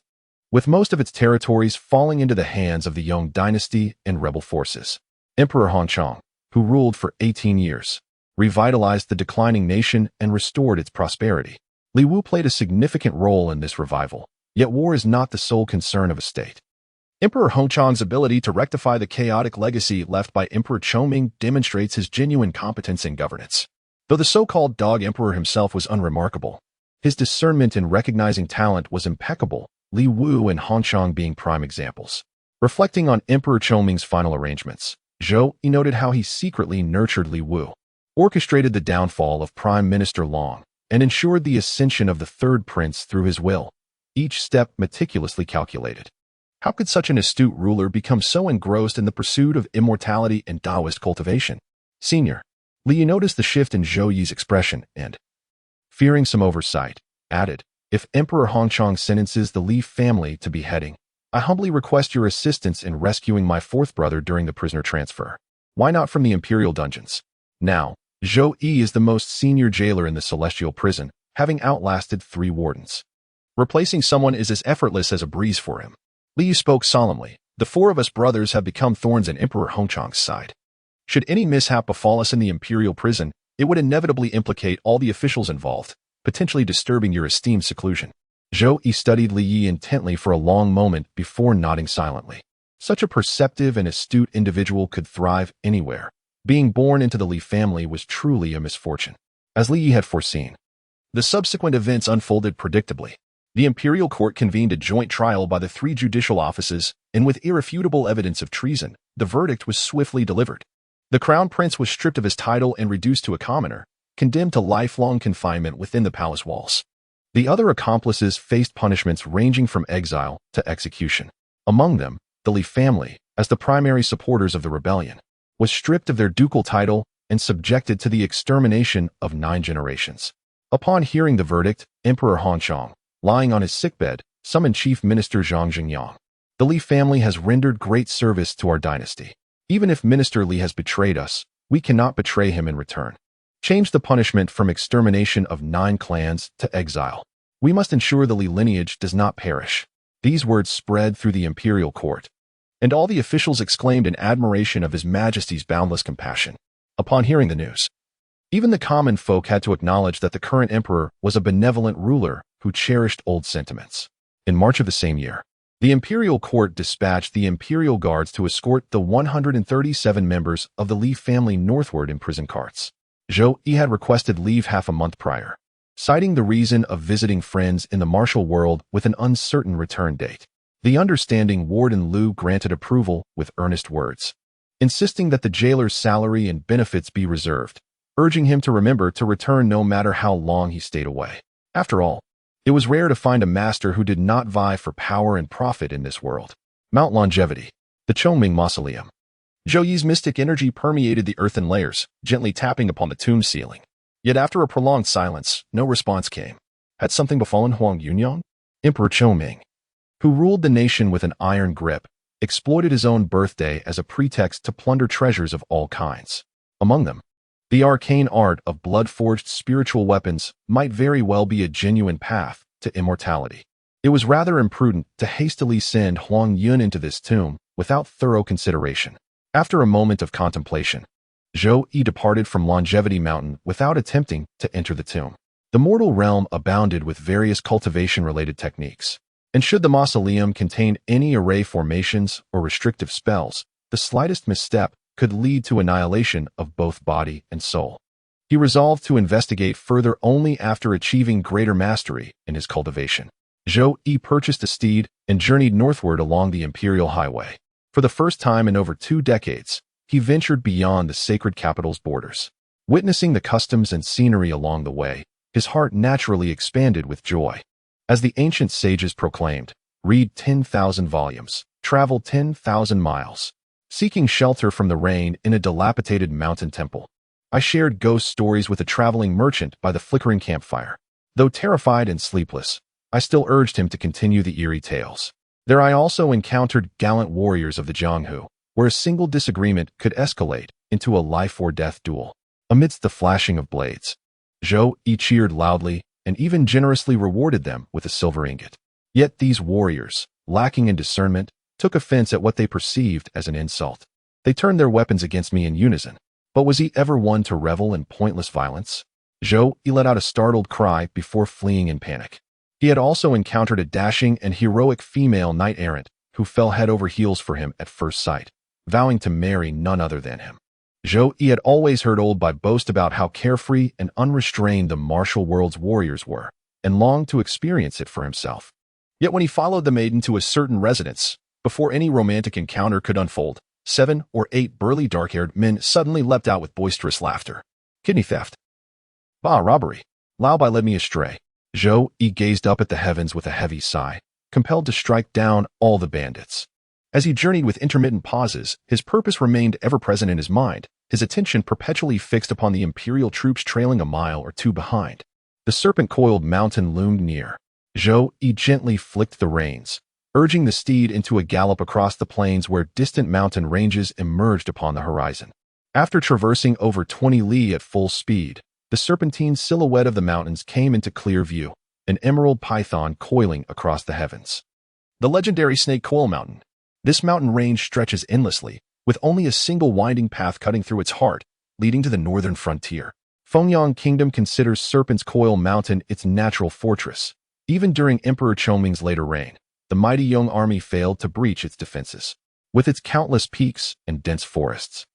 with most of its territories falling into the hands of the Yong dynasty and rebel forces. Emperor Hongqiang, who ruled for 18 years, revitalized the declining nation and restored its prosperity. Li Wu played a significant role in this revival, yet war is not the sole concern of a state. Emperor Hongqiang's ability to rectify the chaotic legacy left by Emperor Chongming demonstrates his genuine competence in governance. Though the so-called dog emperor himself was unremarkable, his discernment in recognizing talent was impeccable, Li Wu and Hongqiang being prime examples. Reflecting on Emperor Chongming's final arrangements, Zhou Yi noted how he secretly nurtured Li Wu, orchestrated the downfall of Prime Minister Long, and ensured the ascension of the 3rd prince through his will, each step meticulously calculated. How could such an astute ruler become so engrossed in the pursuit of immortality and Taoist cultivation? Senior, Li Yi noticed the shift in Zhou Yi's expression and, fearing some oversight, added, if Emperor Hongqiang sentences the Li family to beheading, I humbly request your assistance in rescuing my 4th brother during the prisoner transfer. Why not from the imperial dungeons? Now, Zhou Yi is the most senior jailer in the celestial prison, having outlasted 3 wardens. Replacing someone is as effortless as a breeze for him. Li Yi spoke solemnly. The 4 of us brothers have become thorns in Emperor Hongqiang's side. Should any mishap befall us in the imperial prison, it would inevitably implicate all the officials involved, potentially disturbing your esteemed seclusion. Zhou Yi studied Li Yi intently for a long moment before nodding silently. Such a perceptive and astute individual could thrive anywhere. Being born into the Li family was truly a misfortune. As Li Yi had foreseen, the subsequent events unfolded predictably. The imperial court convened a joint trial by the 3 judicial offices, and with irrefutable evidence of treason, the verdict was swiftly delivered. The crown prince was stripped of his title and reduced to a commoner, condemned to lifelong confinement within the palace walls. The other accomplices faced punishments ranging from exile to execution. Among them, the Li family, as the primary supporters of the rebellion, was stripped of their ducal title and subjected to the extermination of 9 generations. Upon hearing the verdict, Emperor Hanchong, lying on his sickbed, summoned Chief Minister Zhang Jingyang. The Li family has rendered great service to our dynasty. Even if Minister Li has betrayed us, we cannot betray him in return. Change the punishment from extermination of 9 clans to exile. We must ensure the Li lineage does not perish. These words spread through the imperial court, and all the officials exclaimed in admiration of His Majesty's boundless compassion. Upon hearing the news, even the common folk had to acknowledge that the current emperor was a benevolent ruler who cherished old sentiments. In March of the same year, the imperial court dispatched the imperial guards to escort the 137 members of the Li family northward in prison carts. Zhou Yi had requested leave half a month prior, citing the reason of visiting friends in the martial world with an uncertain return date. The understanding Warden Liu granted approval with earnest words, insisting that the jailer's salary and benefits be reserved, urging him to remember to return no matter how long he stayed away. After all, it was rare to find a master who did not vie for power and profit in this world. Mount Longevity, the Chongming Mausoleum. Zhou Yi's mystic energy permeated the earthen layers, gently tapping upon the tomb ceiling. Yet after a prolonged silence, no response came. Had something befallen Huang Yunyang? Emperor Chongming, who ruled the nation with an iron grip, exploited his own birthday as a pretext to plunder treasures of all kinds. Among them, the arcane art of blood-forged spiritual weapons might very well be a genuine path to immortality. It was rather imprudent to hastily send Huang Yun into this tomb without thorough consideration. After a moment of contemplation, Zhou Yi departed from Longevity Mountain without attempting to enter the tomb. The mortal realm abounded with various cultivation-related techniques, and should the mausoleum contain any array formations or restrictive spells, the slightest misstep could lead to annihilation of both body and soul. He resolved to investigate further only after achieving greater mastery in his cultivation. Zhou Yi purchased a steed and journeyed northward along the imperial highway. For the first time in over 2 decades, he ventured beyond the sacred capital's borders. Witnessing the customs and scenery along the way, his heart naturally expanded with joy. As the ancient sages proclaimed, read 10,000 volumes, travel 10,000 miles, seeking shelter from the rain in a dilapidated mountain temple. I shared ghost stories with a traveling merchant by the flickering campfire. Though terrified and sleepless, I still urged him to continue the eerie tales. There I also encountered gallant warriors of the Jianghu, where a single disagreement could escalate into a life-or-death duel. Amidst the flashing of blades, Zhou Yi cheered loudly and even generously rewarded them with a silver ingot. Yet these warriors, lacking in discernment, took offense at what they perceived as an insult. They turned their weapons against me in unison. But was he ever one to revel in pointless violence? Zhou Yi let out a startled cry before fleeing in panic. He had also encountered a dashing and heroic female knight-errant who fell head over heels for him at first sight, vowing to marry none other than him. Zhou Yi had always heard old Bai boast about how carefree and unrestrained the martial world's warriors were, and longed to experience it for himself. Yet when he followed the maiden to a certain residence, before any romantic encounter could unfold, 7 or 8 burly dark-haired men suddenly leapt out with boisterous laughter. Kidney theft. Bah, robbery. Lao Bai led me astray. Zhou Yi gazed up at the heavens with a heavy sigh, compelled to strike down all the bandits. As he journeyed with intermittent pauses, his purpose remained ever present in his mind, his attention perpetually fixed upon the imperial troops trailing a mile or 2 behind. The serpent-coiled mountain loomed near. Zhou Yi gently flicked the reins, urging the steed into a gallop across the plains where distant mountain ranges emerged upon the horizon. After traversing over 20 li at full speed, the serpentine silhouette of the mountains came into clear view, an emerald python coiling across the heavens. The legendary Snake Coil Mountain. This mountain range stretches endlessly, with only a single winding path cutting through its heart, leading to the northern frontier. Fengyang Kingdom considers Serpent's Coil Mountain its natural fortress. Even during Emperor Chongming's later reign, the mighty Yong army failed to breach its defenses. With its countless peaks and dense forests,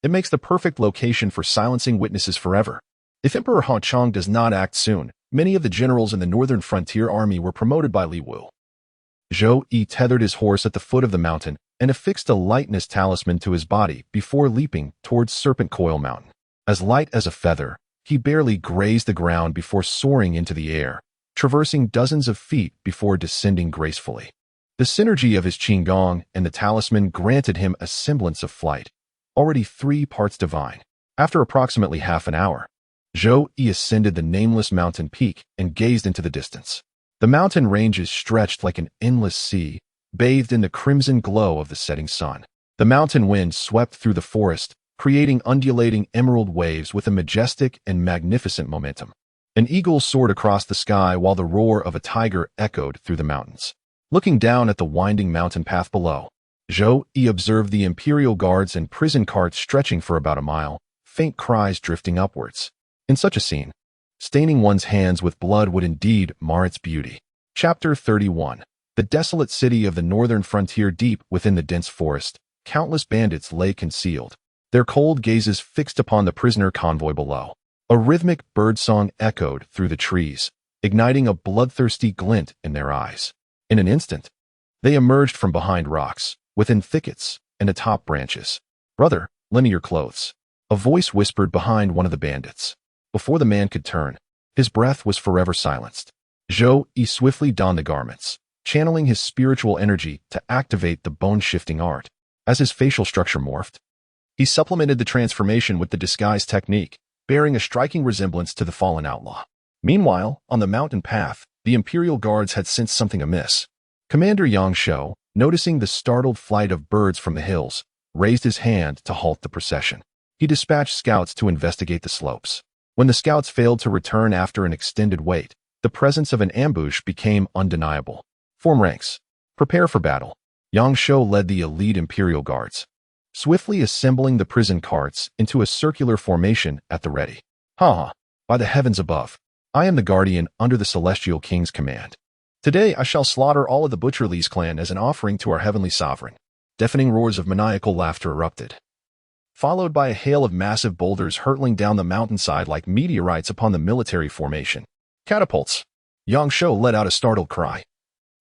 it makes the perfect location for silencing witnesses forever. If Emperor Hanchong does not act soon, many of the generals in the northern frontier army were promoted by Li Wu. Zhou Yi tethered his horse at the foot of the mountain and affixed a lightness talisman to his body before leaping towards Serpent Coil Mountain. As light as a feather, he barely grazed the ground before soaring into the air, traversing dozens of feet before descending gracefully. The synergy of his qigong and the talisman granted him a semblance of flight, already 3 parts divine. After approximately half an hour, Zhou Yi ascended the nameless mountain peak and gazed into the distance. The mountain ranges stretched like an endless sea, bathed in the crimson glow of the setting sun. The mountain wind swept through the forest, creating undulating emerald waves with a majestic and magnificent momentum. An eagle soared across the sky while the roar of a tiger echoed through the mountains. Looking down at the winding mountain path below, Zhou Yi observed the imperial guards and prison carts stretching for about a mile, faint cries drifting upwards. In such a scene, staining one's hands with blood would indeed mar its beauty. Chapter 31. The desolate city of the northern frontier. Deep within the dense forest, countless bandits lay concealed, their cold gazes fixed upon the prisoner convoy below. A rhythmic birdsong echoed through the trees, igniting a bloodthirsty glint in their eyes. In an instant, they emerged from behind rocks, within thickets, and atop branches. "Brother, lend me your clothes," a voice whispered behind one of the bandits. Before the man could turn, his breath was forever silenced. Zhou Yi swiftly donned the garments, channeling his spiritual energy to activate the bone-shifting art. As his facial structure morphed, he supplemented the transformation with the disguise technique, bearing a striking resemblance to the fallen outlaw. Meanwhile, on the mountain path, the imperial guards had sensed something amiss. Commander Yang Shou, noticing the startled flight of birds from the hills, raised his hand to halt the procession. He dispatched scouts to investigate the slopes. When the scouts failed to return after an extended wait, the presence of an ambush became undeniable. "Form ranks. Prepare for battle." Yang Shou led the elite imperial guards, swiftly assembling the prison carts into a circular formation at the ready. "Ha! By the heavens above, I am the guardian under the celestial king's command. Today I shall slaughter all of the Butcherlees clan as an offering to our heavenly sovereign." Deafening roars of maniacal laughter erupted, followed by a hail of massive boulders hurtling down the mountainside like meteorites upon the military formation. "Catapults!" Yang Shou let out a startled cry.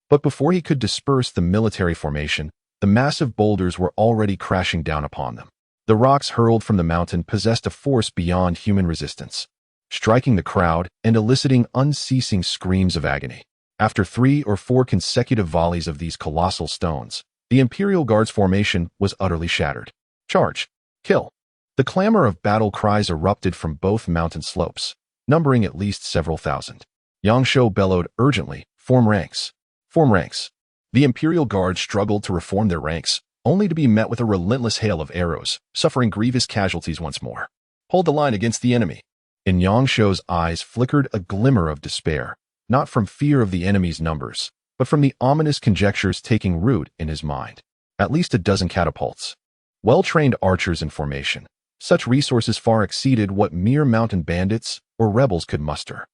But before he could disperse the military formation, the massive boulders were already crashing down upon them. The rocks hurled from the mountain possessed a force beyond human resistance, striking the crowd and eliciting unceasing screams of agony. After 3 or 4 consecutive volleys of these colossal stones, the Imperial Guard's formation was utterly shattered. "Charge! Kill!" The clamor of battle cries erupted from both mountain slopes, numbering at least several thousand. Yang Shou bellowed urgently, "Form ranks! Form ranks!" The Imperial Guard struggled to reform their ranks, only to be met with a relentless hail of arrows, suffering grievous casualties once more. "Hold the line against the enemy." In Yang Shou's eyes flickered a glimmer of despair, not from fear of the enemy's numbers, but from the ominous conjectures taking root in his mind. At least a dozen catapults, well-trained archers in formation. Such resources far exceeded what mere mountain bandits or rebels could muster.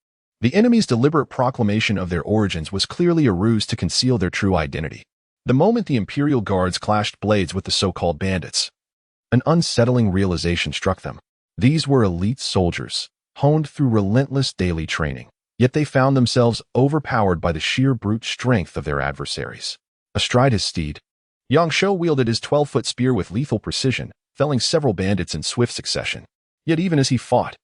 The enemy's deliberate proclamation of their origins was clearly a ruse to conceal their true identity. The moment the Imperial Guards clashed blades with the so-called bandits, an unsettling realization struck them. These were elite soldiers, honed through relentless daily training, yet they found themselves overpowered by the sheer brute strength of their adversaries. Astride his steed, Yang Shou wielded his 12-foot spear with lethal precision, felling several bandits in swift succession. Yet even as he fought,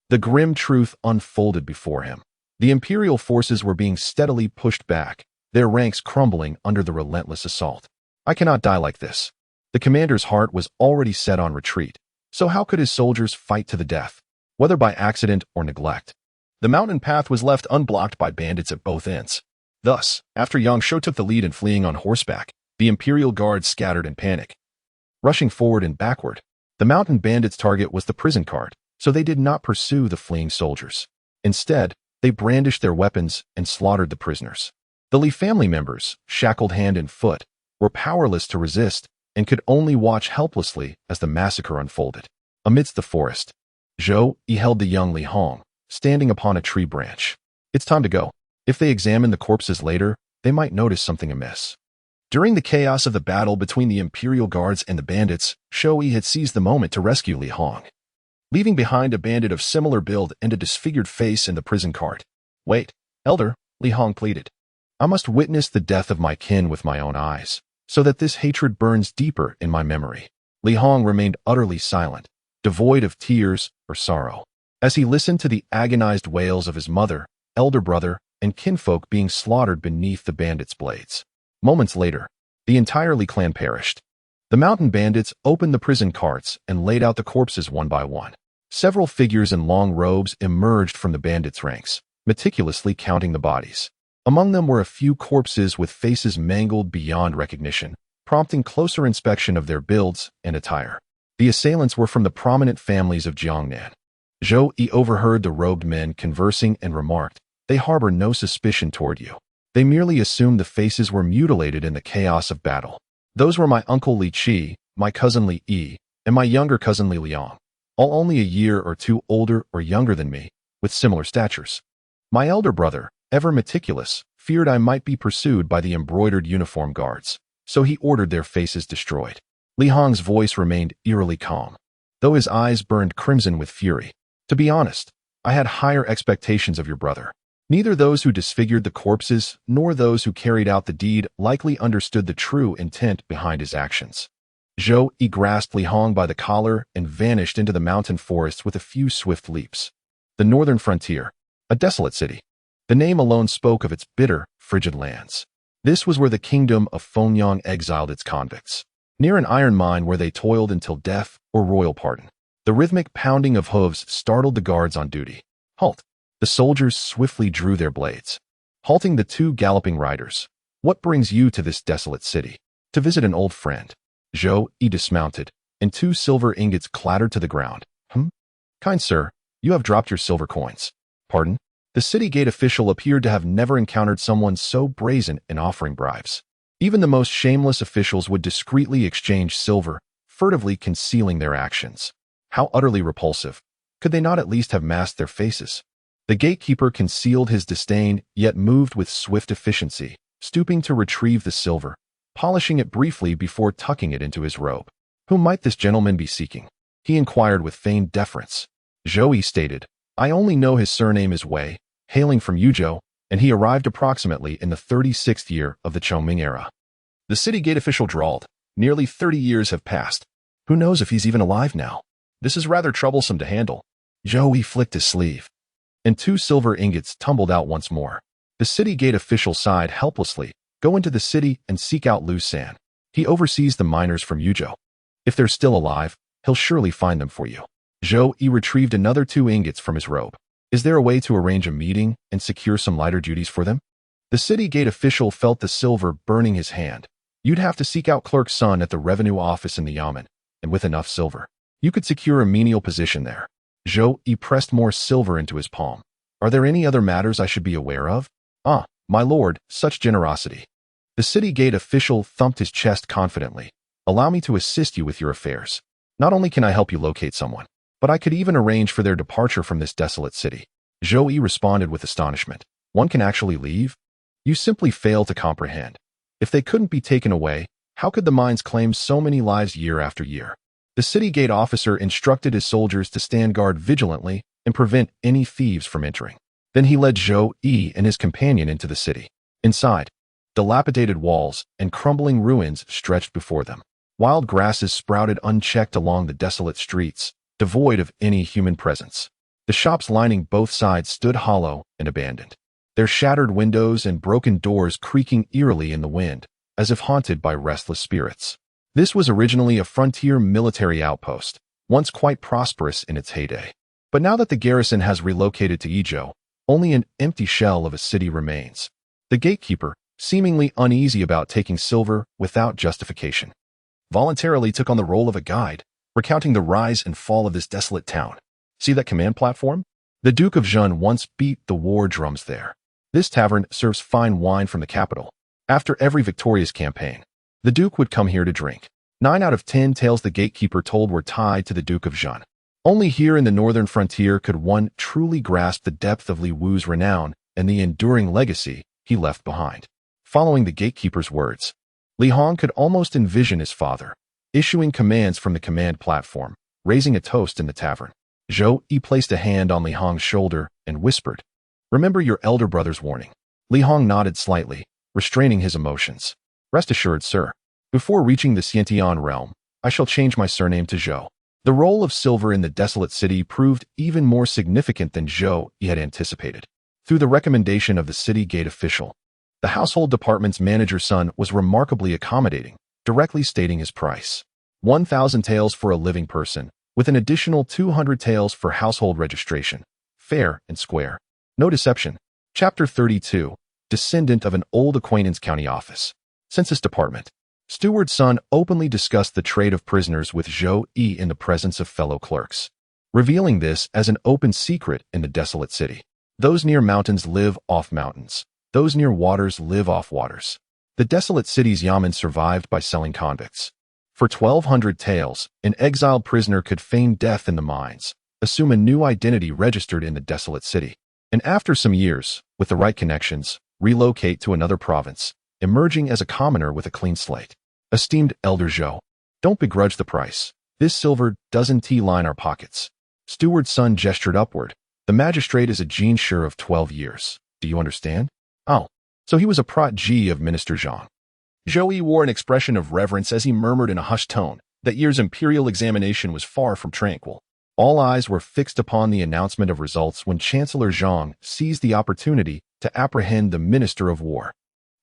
the grim truth unfolded before him. The Imperial forces were being steadily pushed back, their ranks crumbling under the relentless assault. "I cannot die like this." The commander's heart was already set on retreat, so how could his soldiers fight to the death, whether by accident or neglect? The mountain path was left unblocked by bandits at both ends. Thus, after Yang Shou took the lead in fleeing on horseback, the Imperial Guards scattered in panic. Rushing forward and backward, the mountain bandits' target was the prison cart, so they did not pursue the fleeing soldiers. Instead, they brandished their weapons and slaughtered the prisoners. The Li family members, shackled hand and foot, were powerless to resist and could only watch helplessly as the massacre unfolded. Amidst the forest, Zhou Yi held the young Li Hong, standing upon a tree branch. "It's time to go. If they examine the corpses later, they might notice something amiss." During the chaos of the battle between the Imperial Guards and the bandits, Zhou Yi had seized the moment to rescue Li Hong, leaving behind a bandit of similar build and a disfigured face in the prison cart. "Wait, Elder," Li Hong pleaded. "I must witness the death of my kin with my own eyes, so that this hatred burns deeper in my memory." Li Hong remained utterly silent, devoid of tears or sorrow, as he listened to the agonized wails of his mother, elder brother, and kinfolk being slaughtered beneath the bandits' blades. Moments later, the entire Li clan perished. The mountain bandits opened the prison carts and laid out the corpses one by one. Several figures in long robes emerged from the bandits' ranks, meticulously counting the bodies. Among them were a few corpses with faces mangled beyond recognition, prompting closer inspection of their builds and attire. The assailants were from the prominent families of Jiangnan. Zhou Yi overheard the robed men conversing and remarked, "They harbor no suspicion toward you. They merely assumed the faces were mutilated in the chaos of battle. Those were my uncle Li Qi, my cousin Li Yi, and my younger cousin Li Liang, all only a year or two older or younger than me, with similar statures. My elder brother, ever meticulous, feared I might be pursued by the embroidered uniform guards, so he ordered their faces destroyed." Li Hong's voice remained eerily calm, though his eyes burned crimson with fury. "To be honest, I had higher expectations of your brother. Neither those who disfigured the corpses nor those who carried out the deed likely understood the true intent behind his actions." Zhou Yi grasped Li Hong by the collar and vanished into the mountain forests with a few swift leaps. The northern frontier, a desolate city. The name alone spoke of its bitter, frigid lands. This was where the kingdom of Fengyang exiled its convicts, near an iron mine where they toiled until death or royal pardon. The rhythmic pounding of hooves startled the guards on duty. "Halt!" The soldiers swiftly drew their blades, halting the two galloping riders. "What brings you to this desolate city?" "To visit an old friend." Zhou Yi dismounted, and 2 silver ingots clattered to the ground. "Kind sir, you have dropped your silver coins." "Pardon?" The city gate official appeared to have never encountered someone so brazen in offering bribes. Even the most shameless officials would discreetly exchange silver, furtively concealing their actions. How utterly repulsive. Could they not at least have masked their faces? The gatekeeper concealed his disdain, yet moved with swift efficiency, stooping to retrieve the silver, polishing it briefly before tucking it into his robe. "Whom might this gentleman be seeking?" he inquired with feigned deference. Zhou Yi stated, "I only know his surname is Wei, hailing from Yuzhou, and he arrived approximately in the 36th year of the Chongming era." The city gate official drawled, "Nearly 30 years have passed. Who knows if he's even alive now? This is rather troublesome to handle." Zhou Yi flicked his sleeve, and 2 silver ingots tumbled out once more. The city gate official sighed helplessly. "Go into the city and seek out Lu San. He oversees the miners from Yuzhou. If they're still alive, he'll surely find them for you." Zhou Yi retrieved another 2 ingots from his robe. "Is there a way to arrange a meeting and secure some lighter duties for them?" The city gate official felt the silver burning his hand. "You'd have to seek out Clerk Sun at the revenue office in the Yamen, and with enough silver, you could secure a menial position there." Zhou Yi pressed more silver into his palm. "Are there any other matters I should be aware of?" "Ah, my lord, such generosity." The city gate official thumped his chest confidently. "Allow me to assist you with your affairs. Not only can I help you locate someone, but I could even arrange for their departure from this desolate city." Zhou Yi responded with astonishment. "One can actually leave? You simply fail to comprehend. If they couldn't be taken away, how could the mines claim so many lives year after year?" The city gate officer instructed his soldiers to stand guard vigilantly and prevent any thieves from entering. Then he led Zhou Yi and his companion into the city. Inside, dilapidated walls and crumbling ruins stretched before them. Wild grasses sprouted unchecked along the desolate streets, devoid of any human presence. The shops lining both sides stood hollow and abandoned, their shattered windows and broken doors creaking eerily in the wind, as if haunted by restless spirits. This was originally a frontier military outpost, once quite prosperous in its heyday. But now that the garrison has relocated to Yizhou, only an empty shell of a city remains. The gatekeeper, seemingly uneasy about taking silver without justification, voluntarily took on the role of a guide, recounting the rise and fall of this desolate town. "See that command platform? The Duke of Zhen once beat the war drums there. This tavern serves fine wine from the capital. After every victorious campaign, the Duke would come here to drink. 9 out of 10 tales the gatekeeper told were tied to the Duke of Zhen. Only here in the northern frontier could one truly grasp the depth of Li Wu's renown and the enduring legacy he left behind." Following the gatekeeper's words, Li Hong could almost envision his father, issuing commands from the command platform, raising a toast in the tavern. Zhou Yi placed a hand on Li Hong's shoulder and whispered, "Remember your elder brother's warning." Li Hong nodded slightly, restraining his emotions. "Rest assured, sir. Before reaching the Xiantian realm, I shall change my surname to Zhou." The role of silver in the desolate city proved even more significant than Zhou Yi had anticipated. Through the recommendation of the city gate official, the household department's manager's son was remarkably accommodating, directly stating his price. 1,000 taels for a living person, with an additional 200 taels for household registration. Fair and square. No deception. Chapter 32. Descendant of an old acquaintance county office. Census Department. Steward's son openly discussed the trade of prisoners with Zhou Yi in the presence of fellow clerks, revealing this as an open secret in the desolate city. Those near mountains live off mountains. Those near waters live off waters. The desolate city's yamen survived by selling convicts. For 1,200 taels, an exiled prisoner could feign death in the mines, assume a new identity registered in the desolate city, and after some years, with the right connections, relocate to another province, emerging as a commoner with a clean slate. Esteemed Elder Zhou, don't begrudge the price. This silver doesn't line our pockets. Steward's son gestured upward. The magistrate is a genshur of 12 years. Do you understand? Oh, so he was a protege of Minister Zhang. Zhou Yi wore an expression of reverence as he murmured in a hushed tone. That year's imperial examination was far from tranquil. All eyes were fixed upon the announcement of results when Chancellor Zhang seized the opportunity to apprehend the Minister of War.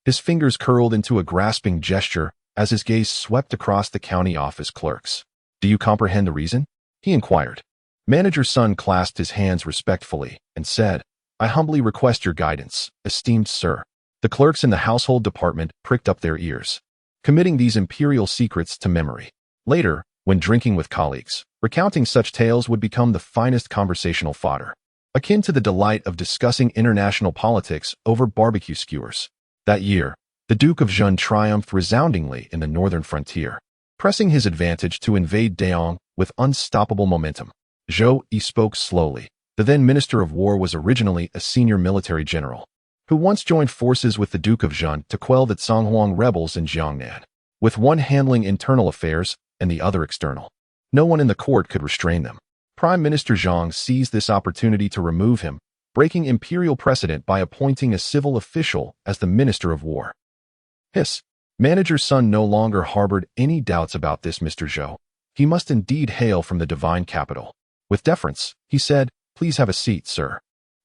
His fingers curled into a grasping gesture as his gaze swept across the county office clerks. Do you comprehend the reason? He inquired. Manager's son clasped his hands respectfully and said, I humbly request your guidance, esteemed sir. The clerks in the household department pricked up their ears, committing these imperial secrets to memory. Later, when drinking with colleagues, recounting such tales would become the finest conversational fodder, akin to the delight of discussing international politics over barbecue skewers. That year, the Duke of Zhun triumphed resoundingly in the northern frontier, pressing his advantage to invade Daong with unstoppable momentum. Zhou Yi spoke slowly. The then Minister of War was originally a senior military general, who once joined forces with the Duke of Zhun to quell the Zhonghuang rebels in Jiangnan, with one handling internal affairs and the other external. No one in the court could restrain them. Prime Minister Zhang seized this opportunity to remove him, breaking imperial precedent by appointing a civil official as the Minister of War. His manager's son no longer harbored any doubts about this Mr. Zhou. He must indeed hail from the divine capital. With deference, he said, Please have a seat, sir.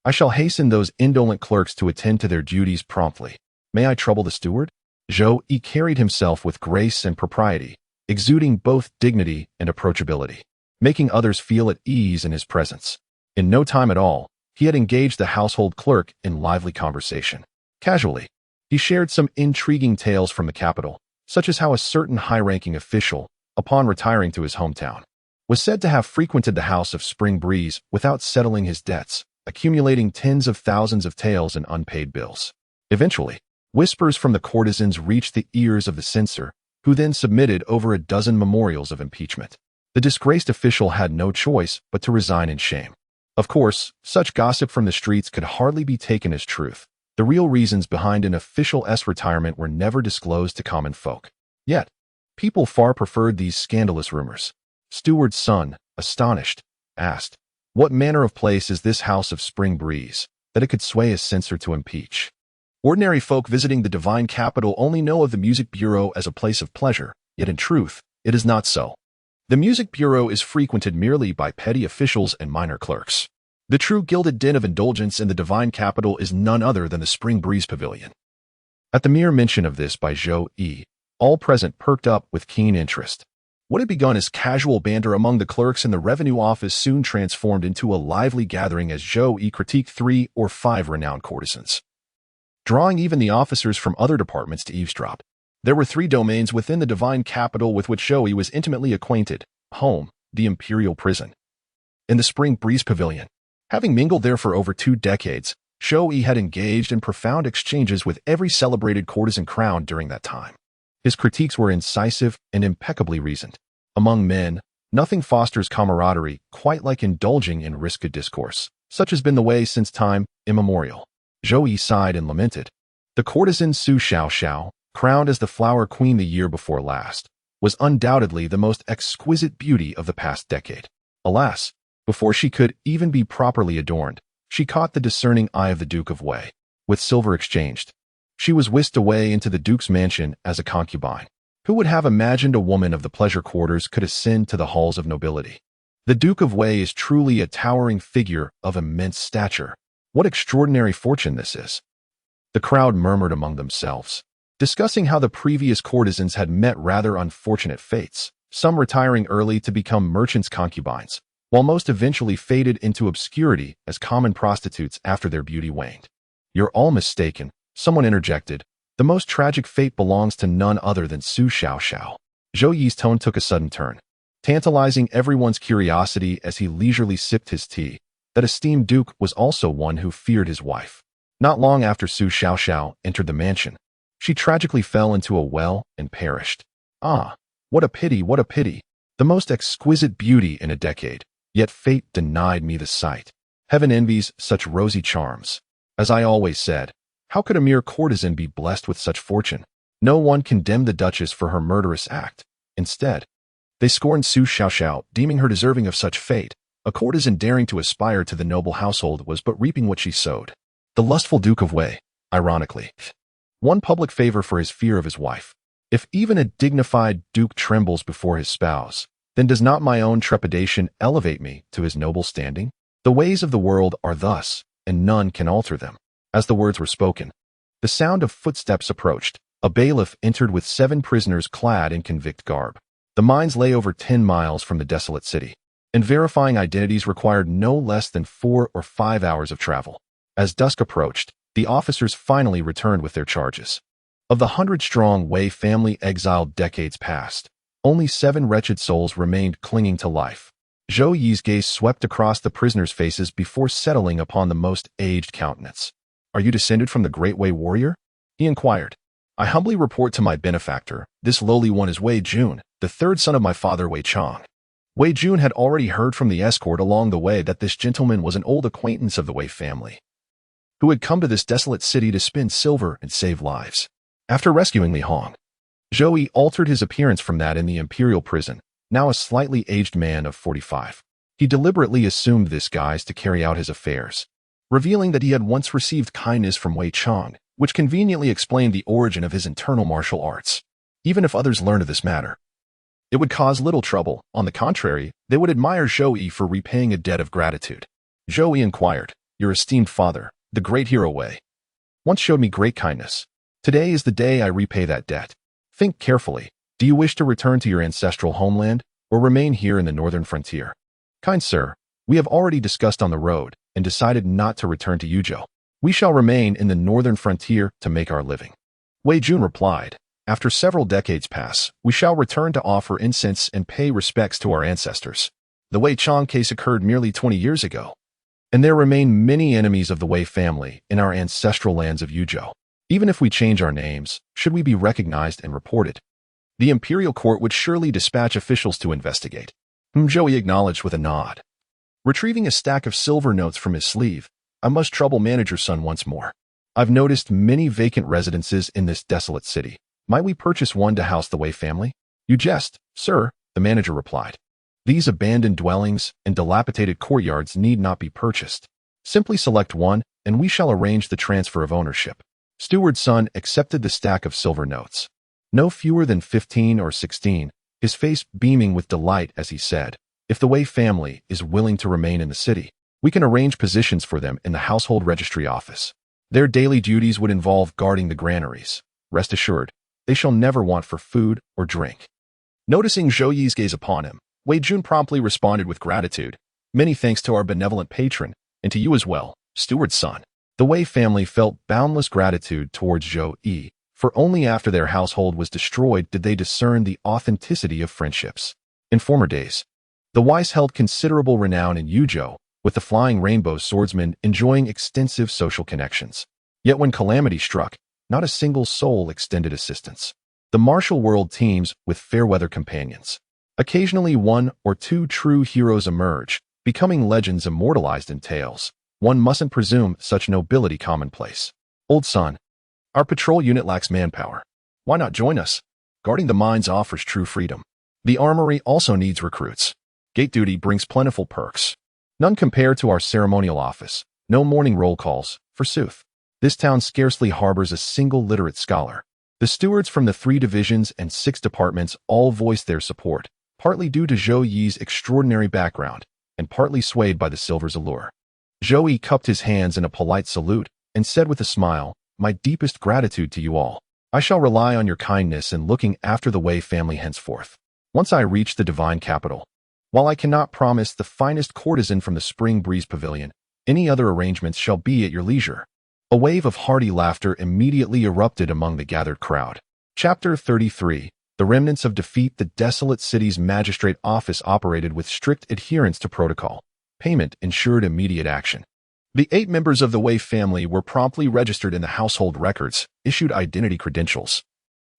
I shall hasten those indolent clerks to attend to their duties promptly. May I trouble the steward? Zhou Yi carried himself with grace and propriety, exuding both dignity and approachability, making others feel at ease in his presence. In no time at all, he had engaged the household clerk in lively conversation. Casually, he shared some intriguing tales from the capital, such as how a certain high-ranking official, upon retiring to his hometown, was said to have frequented the house of Spring Breeze without settling his debts, accumulating tens of thousands of taels in unpaid bills. Eventually, whispers from the courtesans reached the ears of the censor, who then submitted over a dozen memorials of impeachment. The disgraced official had no choice but to resign in shame. Of course, such gossip from the streets could hardly be taken as truth. The real reasons behind an official's retirement were never disclosed to common folk. Yet, people far preferred these scandalous rumors. Steward's son, astonished, asked, What manner of place is this house of Spring Breeze, that it could sway a censor to impeach? Ordinary folk visiting the divine capital only know of the music bureau as a place of pleasure, yet in truth, it is not so. The music bureau is frequented merely by petty officials and minor clerks. The true gilded den of indulgence in the divine capital is none other than the Spring Breeze Pavilion. At the mere mention of this by Zhou Yi, all present perked up with keen interest. What had begun as casual banter among the clerks in the revenue office soon transformed into a lively gathering as Zhou Yi critiqued 3 or 5 renowned courtesans, drawing even the officers from other departments to eavesdrop. There were 3 domains within the divine capital with which Zhou Yi was intimately acquainted: home, the imperial prison, and the Spring Breeze Pavilion. Having mingled there for over 2 decades, Zhou Yi had engaged in profound exchanges with every celebrated courtesan crowned during that time. His critiques were incisive and impeccably reasoned. Among men, nothing fosters camaraderie quite like indulging in risque discourse. Such has been the way since time immemorial. Zhou Yi sighed and lamented. The courtesan Su Xiao, crowned as the flower queen the year before last, was undoubtedly the most exquisite beauty of the past decade. Alas, before she could even be properly adorned, she caught the discerning eye of the Duke of Wei. With silver exchanged, she was whisked away into the Duke's mansion as a concubine. Who would have imagined a woman of the pleasure quarters could ascend to the halls of nobility? The Duke of Wei is truly a towering figure of immense stature. What extraordinary fortune this is! The crowd murmured among themselves. discussing how the previous courtesans had met rather unfortunate fates, some retiring early to become merchants' concubines, while most eventually faded into obscurity as common prostitutes after their beauty waned. "You're all mistaken," someone interjected. "The most tragic fate belongs to none other than Su Xiaoxiao." Zhou Yi's tone took a sudden turn, tantalizing everyone's curiosity as he leisurely sipped his tea. That esteemed duke was also one who feared his wife. Not long after Su Xiaoxiao entered the mansion, she tragically fell into a well and perished. Ah, what a pity, what a pity. The most exquisite beauty in a decade, yet fate denied me the sight. Heaven envies such rosy charms. As I always said, how could a mere courtesan be blessed with such fortune? No one condemned the duchess for her murderous act. Instead, they scorned Su Xiaoxiao, deeming her deserving of such fate. A courtesan daring to aspire to the noble household was but reaping what she sowed. The lustful Duke of Wei, ironically, won public favor for his fear of his wife. If even a dignified duke trembles before his spouse, then does not my own trepidation elevate me to his noble standing? The ways of the world are thus, and none can alter them. As the words were spoken, the sound of footsteps approached. A bailiff entered with 7 prisoners clad in convict garb. The mines lay over 10 miles from the desolate city, and verifying identities required no less than 4 or 5 hours of travel. As dusk approached, the officers finally returned with their charges. Of the 100-strong Wei family exiled decades past, only 7 wretched souls remained clinging to life. Zhou Yi's gaze swept across the prisoners' faces before settling upon the most aged countenance. "Are you descended from the great Wei warrior?" he inquired. "I humbly report to my benefactor, this lowly one is Wei Jun, the 3rd son of my father Wei Chang." Wei Jun had already heard from the escort along the way that this gentleman was an old acquaintance of the Wei family, who had come to this desolate city to spin silver and save lives. After rescuing Li Hong, Zhou Yi altered his appearance from that in the imperial prison, now a slightly aged man of 45. He deliberately assumed this guise to carry out his affairs, revealing that he had once received kindness from Wei Chang, which conveniently explained the origin of his internal martial arts. Even if others learned of this matter, it would cause little trouble. On the contrary, they would admire Zhou Yi for repaying a debt of gratitude. Zhou Yi inquired, "Your esteemed father, the great hero Wei, once showed me great kindness. Today is the day I repay that debt. Think carefully. Do you wish to return to your ancestral homeland, or remain here in the northern frontier?" "Kind sir, we have already discussed on the road, and decided not to return to Yuzhou. We shall remain in the northern frontier to make our living." Wei Jun replied, "After several decades pass, we shall return to offer incense and pay respects to our ancestors. The Wei Chang case occurred merely 20 years ago, and there remain many enemies of the Wei family in our ancestral lands of Yuzhou. Even if we change our names, should we be recognized and reported, the imperial court would surely dispatch officials to investigate." Zhou Yi acknowledged with a nod. Retrieving a stack of silver notes from his sleeve, "I must trouble manager's son once more. I've noticed many vacant residences in this desolate city. Might we purchase one to house the Wei family?" "You jest, sir," the manager replied. "These abandoned dwellings and dilapidated courtyards need not be purchased. Simply select one, and we shall arrange the transfer of ownership." Steward's son accepted the stack of silver notes. No fewer than 15 or 16, his face beaming with delight as he said, "If the Wei family is willing to remain in the city, we can arrange positions for them in the household registry office. Their daily duties would involve guarding the granaries. Rest assured, they shall never want for food or drink." Noticing Zhou Yi's gaze upon him, Wei Jun promptly responded with gratitude. "Many thanks to our benevolent patron, and to you as well, steward's son." The Wei family felt boundless gratitude towards Zhou Yi, for only after their household was destroyed did they discern the authenticity of friendships. In former days, the Weis held considerable renown in Yuzhou, with the Flying Rainbow swordsmen enjoying extensive social connections. Yet when calamity struck, not a single soul extended assistance. The martial world teems with fair-weather companions. Occasionally 1 or 2 true heroes emerge, becoming legends immortalized in tales. One mustn't presume such nobility commonplace. "Old son, our patrol unit lacks manpower. Why not join us? Guarding the mines offers true freedom. The armory also needs recruits. Gate duty brings plentiful perks. None compare to our ceremonial office. No morning roll calls, forsooth. This town scarcely harbors a single literate scholar." The stewards from the 3 divisions and 6 departments all voiced their support, partly due to Zhou Yi's extraordinary background, and partly swayed by the silver's allure. Zhou Yi cupped his hands in a polite salute and said with a smile, "My deepest gratitude to you all. I shall rely on your kindness in looking after the Wei family henceforth. Once I reach the divine capital, while I cannot promise the finest courtesan from the Spring Breeze Pavilion, any other arrangements shall be at your leisure." A wave of hearty laughter immediately erupted among the gathered crowd. Chapter 33. The remnants of defeat. The desolate city's magistrate office operated with strict adherence to protocol. Payment ensured immediate action. The 8 members of the Wei family were promptly registered in the household records, issued identity credentials,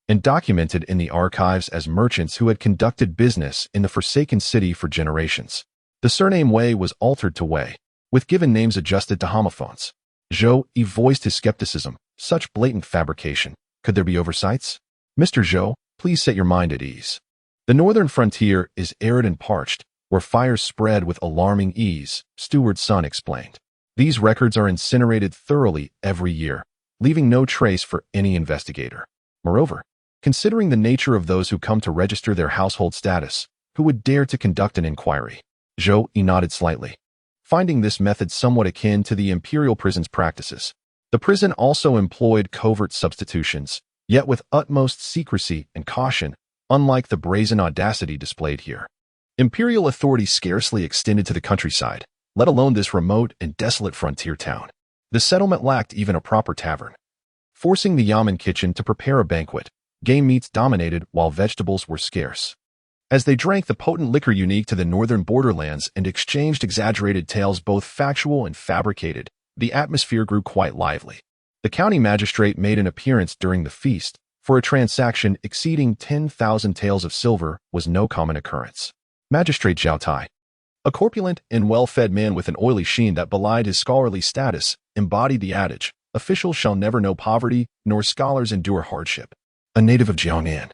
and documented in the archives as merchants who had conducted business in the forsaken city for generations. The surname Wei was altered to Wei, with given names adjusted to homophones. Zhou Yi voiced his skepticism. Such blatant fabrication. Could there be oversights? "Mr. Zhou, please set your mind at ease. The northern frontier is arid and parched, where fires spread with alarming ease," Steward's son explained. "These records are incinerated thoroughly every year, leaving no trace for any investigator. Moreover, considering the nature of those who come to register their household status, who would dare to conduct an inquiry?" Zhou Yi nodded slightly, finding this method somewhat akin to the imperial prison's practices. The prison also employed covert substitutions, yet with utmost secrecy and caution, unlike the brazen audacity displayed here. Imperial authority scarcely extended to the countryside, let alone this remote and desolate frontier town. The settlement lacked even a proper tavern, forcing the yamen kitchen to prepare a banquet. Game meats dominated while vegetables were scarce. As they drank the potent liquor unique to the northern borderlands and exchanged exaggerated tales both factual and fabricated, the atmosphere grew quite lively. The county magistrate made an appearance during the feast, for a transaction exceeding 10,000 taels of silver was no common occurrence. Magistrate Zhao Tai, a corpulent and well-fed man with an oily sheen that belied his scholarly status, embodied the adage, "Officials shall never know poverty, nor scholars endure hardship." A native of Jiangnan,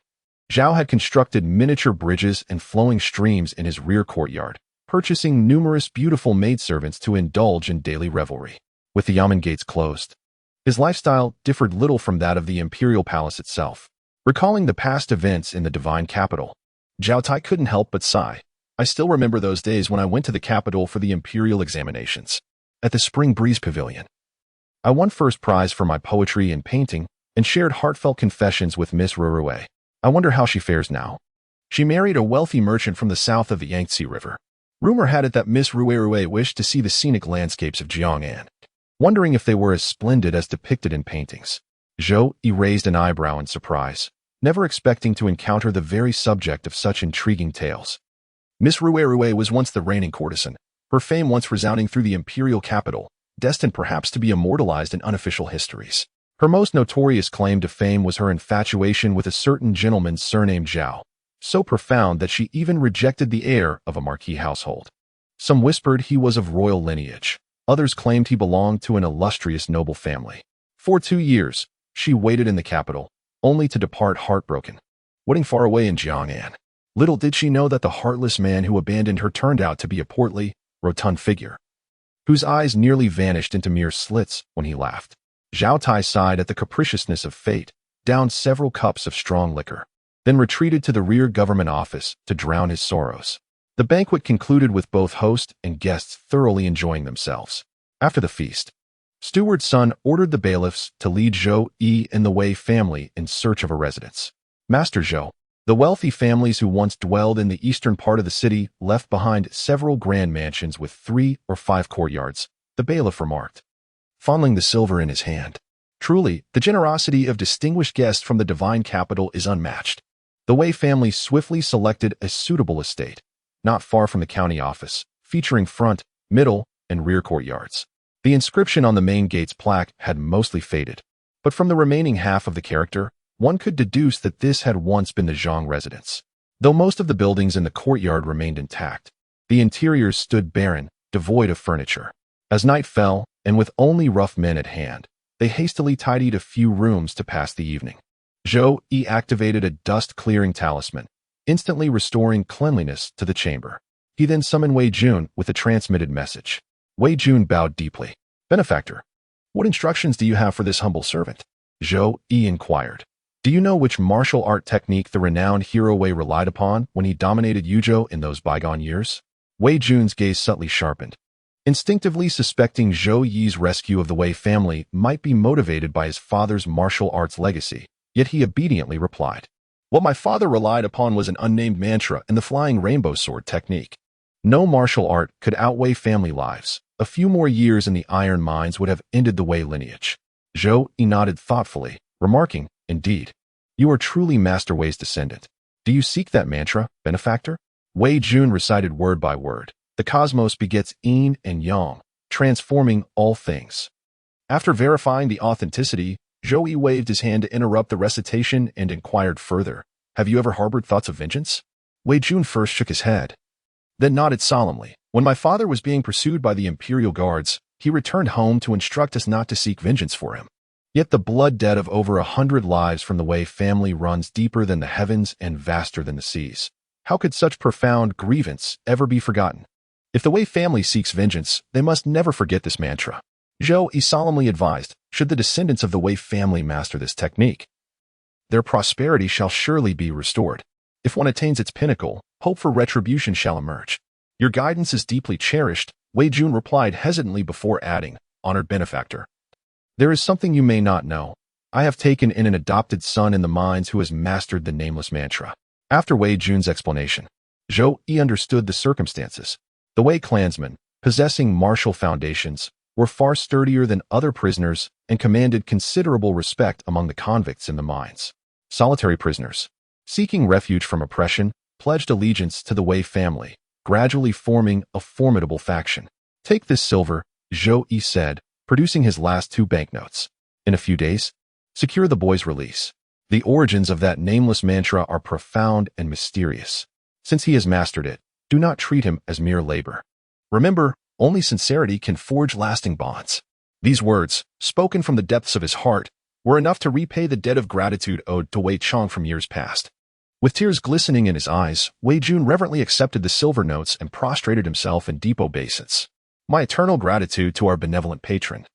Zhao had constructed miniature bridges and flowing streams in his rear courtyard, purchasing numerous beautiful maidservants to indulge in daily revelry. With the yamen gates closed, his lifestyle differed little from that of the imperial palace itself. Recalling the past events in the divine capital, Zhao Tai couldn't help but sigh. "I still remember those days when I went to the capital for the imperial examinations. At the Spring Breeze Pavilion, I won first prize for my poetry and painting and shared heartfelt confessions with Miss Rurue. I wonder how she fares now. She married a wealthy merchant from the south of the Yangtze River. Rumor had it that Miss Rurue wished to see the scenic landscapes of Jiangnan, wondering if they were as splendid as depicted in paintings." Zhou Yi raised an eyebrow in surprise, never expecting to encounter the very subject of such intriguing tales. Miss Rurue was once the reigning courtesan, her fame once resounding through the imperial capital, destined perhaps to be immortalized in unofficial histories. Her most notorious claim to fame was her infatuation with a certain gentleman surnamed Zhao, so profound that she even rejected the heir of a marquis household. Some whispered he was of royal lineage, others claimed he belonged to an illustrious noble family. For 2 years, she waited in the capital, only to depart heartbroken, waiting far away in Jiangnan. Little did she know that the heartless man who abandoned her turned out to be a portly, rotund figure, whose eyes nearly vanished into mere slits when he laughed. Zhao Tai sighed at the capriciousness of fate, downed several cups of strong liquor, then retreated to the rear government office to drown his sorrows. The banquet concluded with both host and guests thoroughly enjoying themselves. After the feast, Steward's son ordered the bailiffs to lead Zhou Yi and the Wei family in search of a residence. "Master Zhou, the wealthy families who once dwelled in the eastern part of the city left behind several grand mansions with 3 or 5 courtyards," the bailiff remarked, fondling the silver in his hand. "Truly, the generosity of distinguished guests from the divine capital is unmatched." The Wei family swiftly selected a suitable estate, not far from the county office, featuring front, middle, and rear courtyards. The inscription on the main gate's plaque had mostly faded, but from the remaining half of the character, one could deduce that this had once been the Zhang residence. Though most of the buildings in the courtyard remained intact, the interiors stood barren, devoid of furniture. As night fell, and with only rough men at hand, they hastily tidied a few rooms to pass the evening. Zhou Yi activated a dust-clearing talisman, instantly restoring cleanliness to the chamber. He then summoned Wei Jun with a transmitted message. Wei Jun bowed deeply. "Benefactor, what instructions do you have for this humble servant?" Zhou Yi inquired. "Do you know which martial art technique the renowned hero Wei relied upon when he dominated Yuzhou in those bygone years?" Wei Jun's gaze subtly sharpened. Instinctively suspecting Zhou Yi's rescue of the Wei family might be motivated by his father's martial arts legacy, Yet he obediently replied. What my father relied upon was an unnamed mantra and the flying rainbow sword technique. No martial art could outweigh family lives. A few more years in the iron mines would have ended the Wei lineage. Zhou Yi nodded thoughtfully, remarking, Indeed, you are truly Master Wei's descendant. Do you seek that mantra, benefactor? Wei Jun recited word by word. The cosmos begets yin and yang, transforming all things. After verifying the authenticity, Zhou Yi waved his hand to interrupt the recitation and inquired further. Have you ever harbored thoughts of vengeance? Wei Jun first shook his head, then nodded solemnly. When my father was being pursued by the imperial guards, he returned home to instruct us not to seek vengeance for him. Yet the blood debt of over 100 lives from the Wei family runs deeper than the heavens and vaster than the seas. How could such profound grievance ever be forgotten? If the Wei family seeks vengeance, they must never forget this mantra. Zhou Yi solemnly advised, should the descendants of the Wei family master this technique, their prosperity shall surely be restored. If one attains its pinnacle, hope for retribution shall emerge. Your guidance is deeply cherished, Wei Jun replied hesitantly before adding, honored benefactor. There is something you may not know. I have taken in an adopted son in the mines who has mastered the nameless mantra. After Wei Jun's explanation, Zhou Yi understood the circumstances. The Wei clansmen, possessing martial foundations, were far sturdier than other prisoners and commanded considerable respect among the convicts in the mines. Solitary prisoners, seeking refuge from oppression, pledged allegiance to the Wei family, gradually forming a formidable faction. Take this silver, Zhou Yi said, producing his last 2 banknotes. In a few days, secure the boy's release. The origins of that nameless mantra are profound and mysterious. Since he has mastered it, do not treat him as mere labor. Remember, only sincerity can forge lasting bonds. These words, spoken from the depths of his heart, were enough to repay the debt of gratitude owed to Wei Chong from years past. With tears glistening in his eyes, Wei Jun reverently accepted the silver notes and prostrated himself in deep obeisance. My eternal gratitude to our benevolent patron,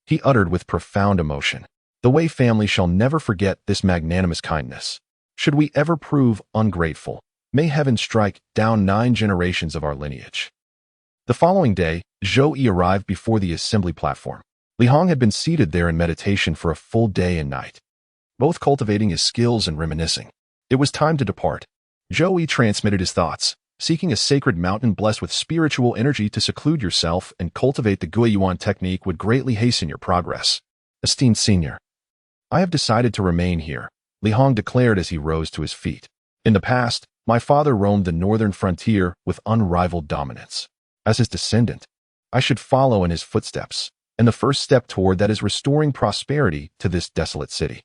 he uttered with profound emotion. The Wei family shall never forget this magnanimous kindness. Should we ever prove ungrateful, may heaven strike down 9 generations of our lineage. The following day, Zhou Yi arrived before the assembly platform. Li Hong had been seated there in meditation for a full day and night, both cultivating his skills and reminiscing. It was time to depart. Zhou Yi transmitted his thoughts, seeking a sacred mountain blessed with spiritual energy to seclude yourself and cultivate the Guiyuan technique would greatly hasten your progress. Esteemed senior, I have decided to remain here, Li Hong declared as he rose to his feet. In the past, my father roamed the northern frontier with unrivaled dominance. As his descendant, I should follow in his footsteps, and the first step toward that is restoring prosperity to this desolate city.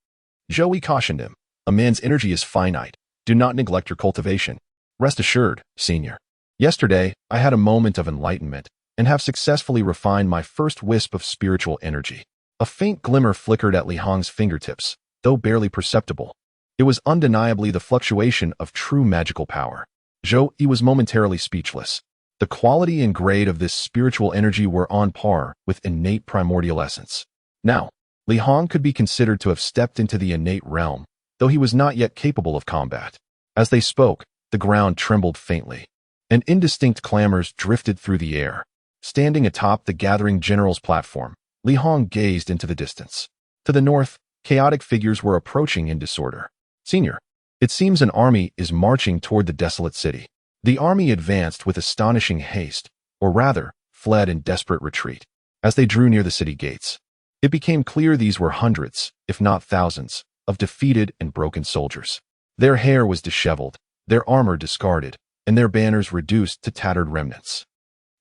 Zhou Yi cautioned him, a man's energy is finite. Do not neglect your cultivation. Rest assured, senior. Yesterday, I had a moment of enlightenment and have successfully refined my first wisp of spiritual energy. A faint glimmer flickered at Li Hong's fingertips, though barely perceptible. It was undeniably the fluctuation of true magical power. Zhou Yi was momentarily speechless. The quality and grade of this spiritual energy were on par with innate primordial essence. Now, Li Hong could be considered to have stepped into the innate realm, though he was not yet capable of combat. As they spoke, the ground trembled faintly, and indistinct clamors drifted through the air. Standing atop the gathering general's platform, Li Hong gazed into the distance. To the north, chaotic figures were approaching in disorder. Senior, it seems an army is marching toward the desolate city. The army advanced with astonishing haste, or rather, fled in desperate retreat. As they drew near the city gates, it became clear these were hundreds, if not thousands, of defeated and broken soldiers. Their hair was disheveled, their armor discarded, and their banners reduced to tattered remnants.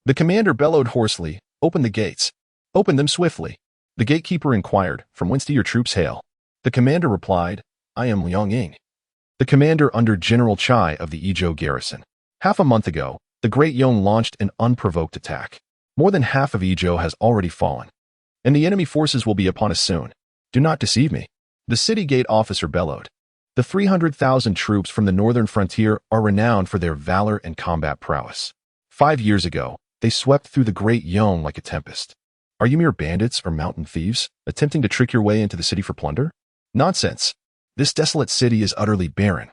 The commander bellowed hoarsely, "Open the gates. Open them swiftly." The gatekeeper inquired, "From whence do your troops hail?" The commander replied, "I am Liang Ying, the commander under General Chai of the Yizhou garrison. Half a month ago, the Great Yong launched an unprovoked attack. More than half of Yizhou has already fallen, and the enemy forces will be upon us soon. Do not deceive me." The city gate officer bellowed. The 300,000 troops from the northern frontier are renowned for their valor and combat prowess. 5 years ago, they swept through the Great Yong like a tempest. Are you mere bandits or mountain thieves, attempting to trick your way into the city for plunder? Nonsense. This desolate city is utterly barren.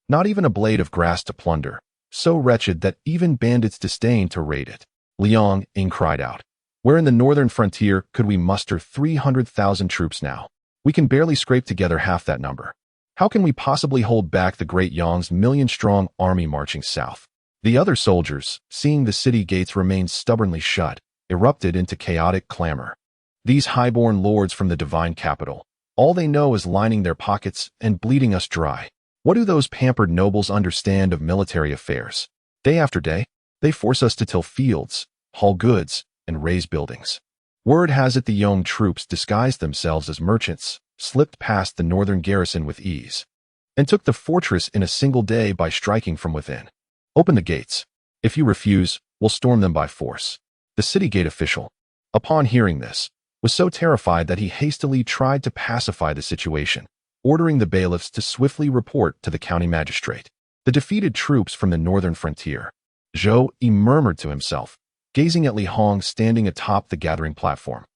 Not even a blade of grass to plunder, so wretched that even bandits disdain to raid it. Liang Ying cried out. Where in the northern frontier could we muster 300,000 troops now? We can barely scrape together half that number. How can we possibly hold back the great Yang's million-strong army marching south? The other soldiers, seeing the city gates remain stubbornly shut, erupted into chaotic clamor. These highborn lords from the divine capital, all they know is lining their pockets and bleeding us dry. What do those pampered nobles understand of military affairs? Day after day, they force us to till fields, haul goods, and raise buildings. Word has it the Yong troops disguised themselves as merchants, slipped past the northern garrison with ease, and took the fortress in a single day by striking from within. Open the gates. If you refuse, we'll storm them by force. The city gate official, upon hearing this, was so terrified that he hastily tried to pacify the situation, ordering the bailiffs to swiftly report to the county magistrate. The defeated troops from the northern frontier. Zhou Yi murmured to himself, gazing at Li Hong standing atop the gathering platform,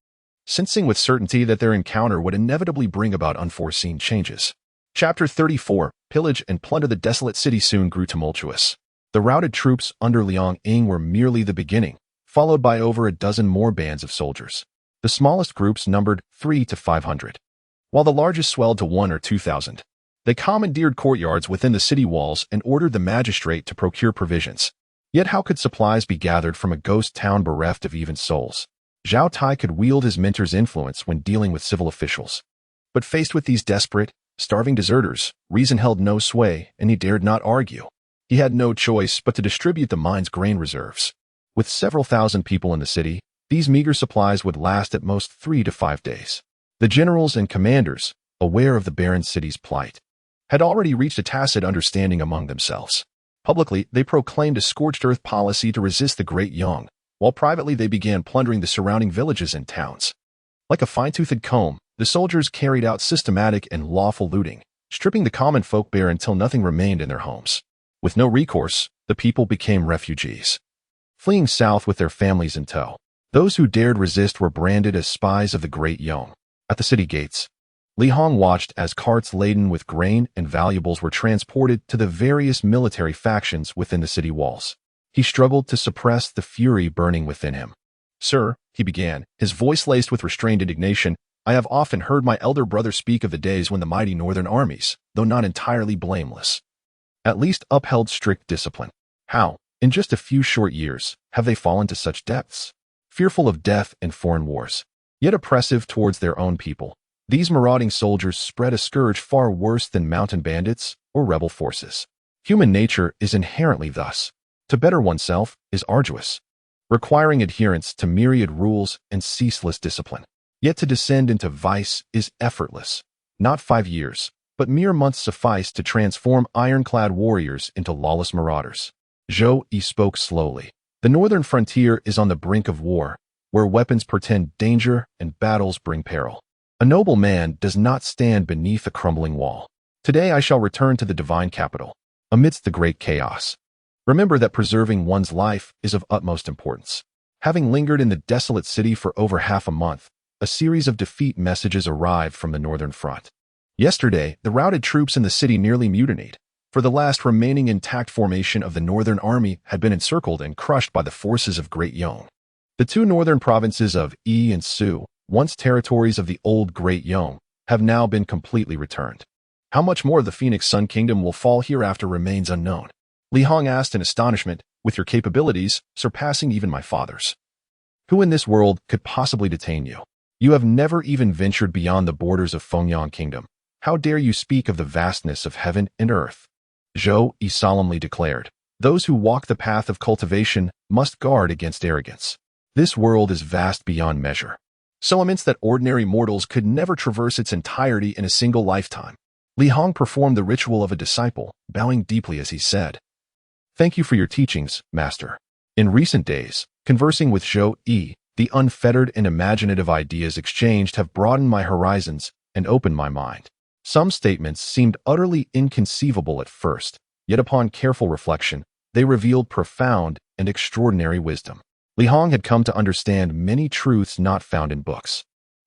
sensing with certainty that their encounter would inevitably bring about unforeseen changes. Chapter 34, Pillage and plunder. The desolate city soon grew tumultuous. The routed troops under Liang Ying were merely the beginning, followed by over a dozen more bands of soldiers. The smallest groups numbered 300 to 500, while the largest swelled to 1,000 or 2,000. They commandeered courtyards within the city walls and ordered the magistrate to procure provisions. Yet how could supplies be gathered from a ghost town bereft of even souls? Zhao Tai could wield his mentor's influence when dealing with civil officials. But faced with these desperate, starving deserters, reason held no sway, and he dared not argue. He had no choice but to distribute the mine's grain reserves. With several thousand people in the city, these meager supplies would last at most 3 to 5 days. The generals and commanders, aware of the barren city's plight, had already reached a tacit understanding among themselves. Publicly, they proclaimed a scorched earth policy to resist the Great Yong, while privately they began plundering the surrounding villages and towns. Like a fine-toothed comb, the soldiers carried out systematic and lawful looting, stripping the common folk bare until nothing remained in their homes. With no recourse, the people became refugees, fleeing south with their families in tow. Those who dared resist were branded as spies of the Great Yong. At the city gates, Li Hong watched as carts laden with grain and valuables were transported to the various military factions within the city walls. He struggled to suppress the fury burning within him. "Sir," he began, his voice laced with restrained indignation, "I have often heard my elder brother speak of the days when the mighty northern armies, though not entirely blameless, at least upheld strict discipline. How, in just a few short years, have they fallen to such depths? Fearful of death and foreign wars, yet oppressive towards their own people. These marauding soldiers spread a scourge far worse than mountain bandits or rebel forces. Human nature is inherently thus. To better oneself is arduous, requiring adherence to myriad rules and ceaseless discipline. Yet to descend into vice is effortless. Not 5 years, but mere months suffice to transform ironclad warriors into lawless marauders." Zhou Yi spoke slowly. "The northern frontier is on the brink of war, where weapons portend danger and battles bring peril. A noble man does not stand beneath a crumbling wall. Today I shall return to the divine capital, amidst the great chaos. Remember that preserving one's life is of utmost importance." Having lingered in the desolate city for over half a month, a series of defeat messages arrived from the northern front. Yesterday, the routed troops in the city nearly mutinied, for the last remaining intact formation of the northern army had been encircled and crushed by the forces of Great Yong. The two northern provinces of Yi and Su, once territories of the old Great Yong, have now been completely returned. How much more of the Phoenix Sun Kingdom will fall hereafter remains unknown. Li Hong asked in astonishment, "With your capabilities, surpassing even my father's, who in this world could possibly detain you? You have never even ventured beyond the borders of Fengyang Kingdom. How dare you speak of the vastness of heaven and earth?" Zhou Yi solemnly declared, "Those who walk the path of cultivation must guard against arrogance. This world is vast beyond measure, so immense that ordinary mortals could never traverse its entirety in a single lifetime." Li Hong performed the ritual of a disciple, bowing deeply as he said, "Thank you for your teachings, Master. In recent days, conversing with Zhou Yi, the unfettered and imaginative ideas exchanged have broadened my horizons and opened my mind. Some statements seemed utterly inconceivable at first, yet upon careful reflection, they revealed profound and extraordinary wisdom." Li Hong had come to understand many truths not found in books.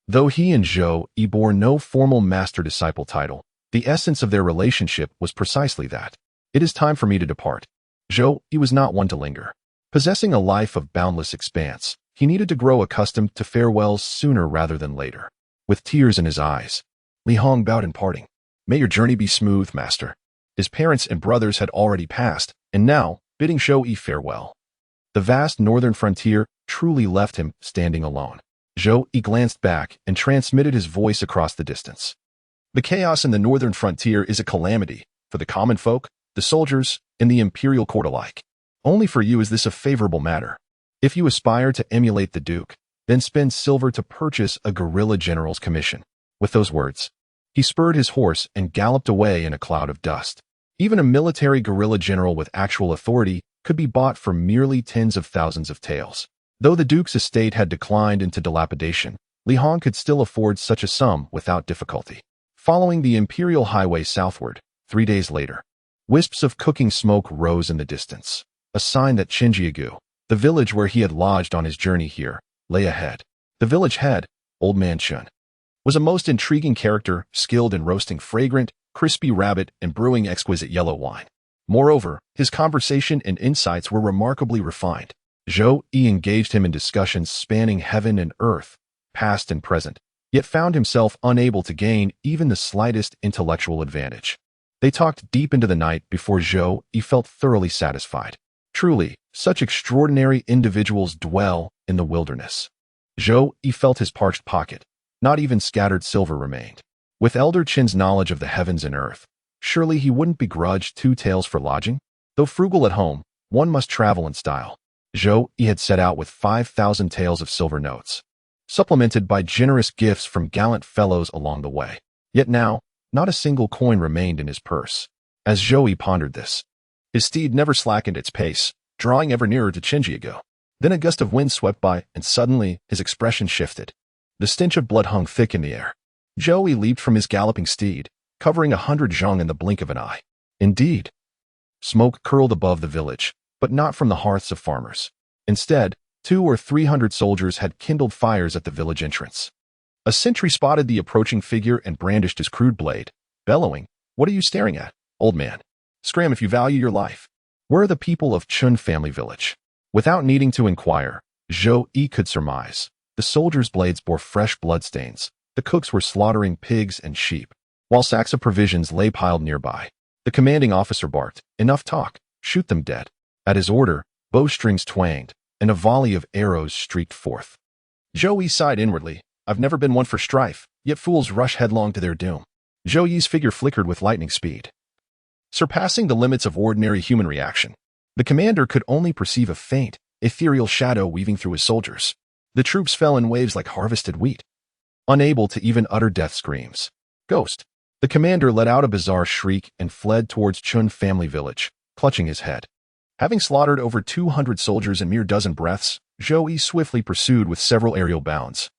Though he and Zhou Yi bore no formal master-disciple title, the essence of their relationship was precisely that. "It is time for me to depart." Zhou Yi was not one to linger. Possessing a life of boundless expanse, he needed to grow accustomed to farewells sooner rather than later. With tears in his eyes, Li Hong bowed in parting. May your journey be smooth, master. His parents and brothers had already passed, and now, bidding Zhou Yi farewell. The vast northern frontier truly left him standing alone. Zhou Yi glanced back and transmitted his voice across the distance. The chaos in the northern frontier is a calamity for the common folk, the soldiers, and the imperial court alike. Only for you is this a favorable matter. If you aspire to emulate the Duke, then spend silver to purchase a guerrilla general's commission. With those words, he spurred his horse and galloped away in a cloud of dust. Even a military guerrilla general with actual authority could be bought for merely tens of thousands of taels. Though the Duke's estate had declined into dilapidation, Li Hong could still afford such a sum without difficulty. Following the imperial highway southward, 3 days later, wisps of cooking smoke rose in the distance, a sign that Qinjiagu, the village where he had lodged on his journey here, lay ahead. The village head, Old Man Qian, was a most intriguing character, skilled in roasting fragrant, crispy rabbit and brewing exquisite yellow wine. Moreover, his conversation and insights were remarkably refined. Zhou Yi engaged him in discussions spanning heaven and earth, past and present, yet found himself unable to gain even the slightest intellectual advantage. They talked deep into the night before Zhou Yi felt thoroughly satisfied. Truly, such extraordinary individuals dwell in the wilderness. Zhou Yi felt his parched pocket. Not even scattered silver remained. With Elder Qin's knowledge of the heavens and earth, surely he wouldn't begrudge 2 taels for lodging? Though frugal at home, one must travel in style. Zhou Yi had set out with 5,000 taels of silver notes, supplemented by generous gifts from gallant fellows along the way. Yet now, not a single coin remained in his purse. As Zhou Yi pondered this, his steed never slackened its pace, drawing ever nearer to Qinjiagu. Then a gust of wind swept by, and suddenly his expression shifted. The stench of blood hung thick in the air. Zhou Yi leaped from his galloping steed, covering 100 zhang in the blink of an eye. Indeed, smoke curled above the village, but not from the hearths of farmers. Instead, 200 or 300 soldiers had kindled fires at the village entrance. A sentry spotted the approaching figure and brandished his crude blade, bellowing, "What are you staring at, old man? Scram if you value your life." Where are the people of Chun family village? Without needing to inquire, Zhou Yi could surmise. The soldiers' blades bore fresh bloodstains. The cooks were slaughtering pigs and sheep, while sacks of provisions lay piled nearby. The commanding officer barked, "Enough talk, shoot them dead." At his order, bowstrings twanged, and a volley of arrows streaked forth. Zhou Yi sighed inwardly. I've never been one for strife, yet fools rush headlong to their doom. Zhou Yi's figure flickered with lightning speed, surpassing the limits of ordinary human reaction. The commander could only perceive a faint, ethereal shadow weaving through his soldiers. The troops fell in waves like harvested wheat, unable to even utter death screams. Ghost. The commander let out a bizarre shriek and fled towards Chun family village, clutching his head. Having slaughtered over 200 soldiers in mere dozen breaths, Zhou Yi swiftly pursued with several aerial bounds,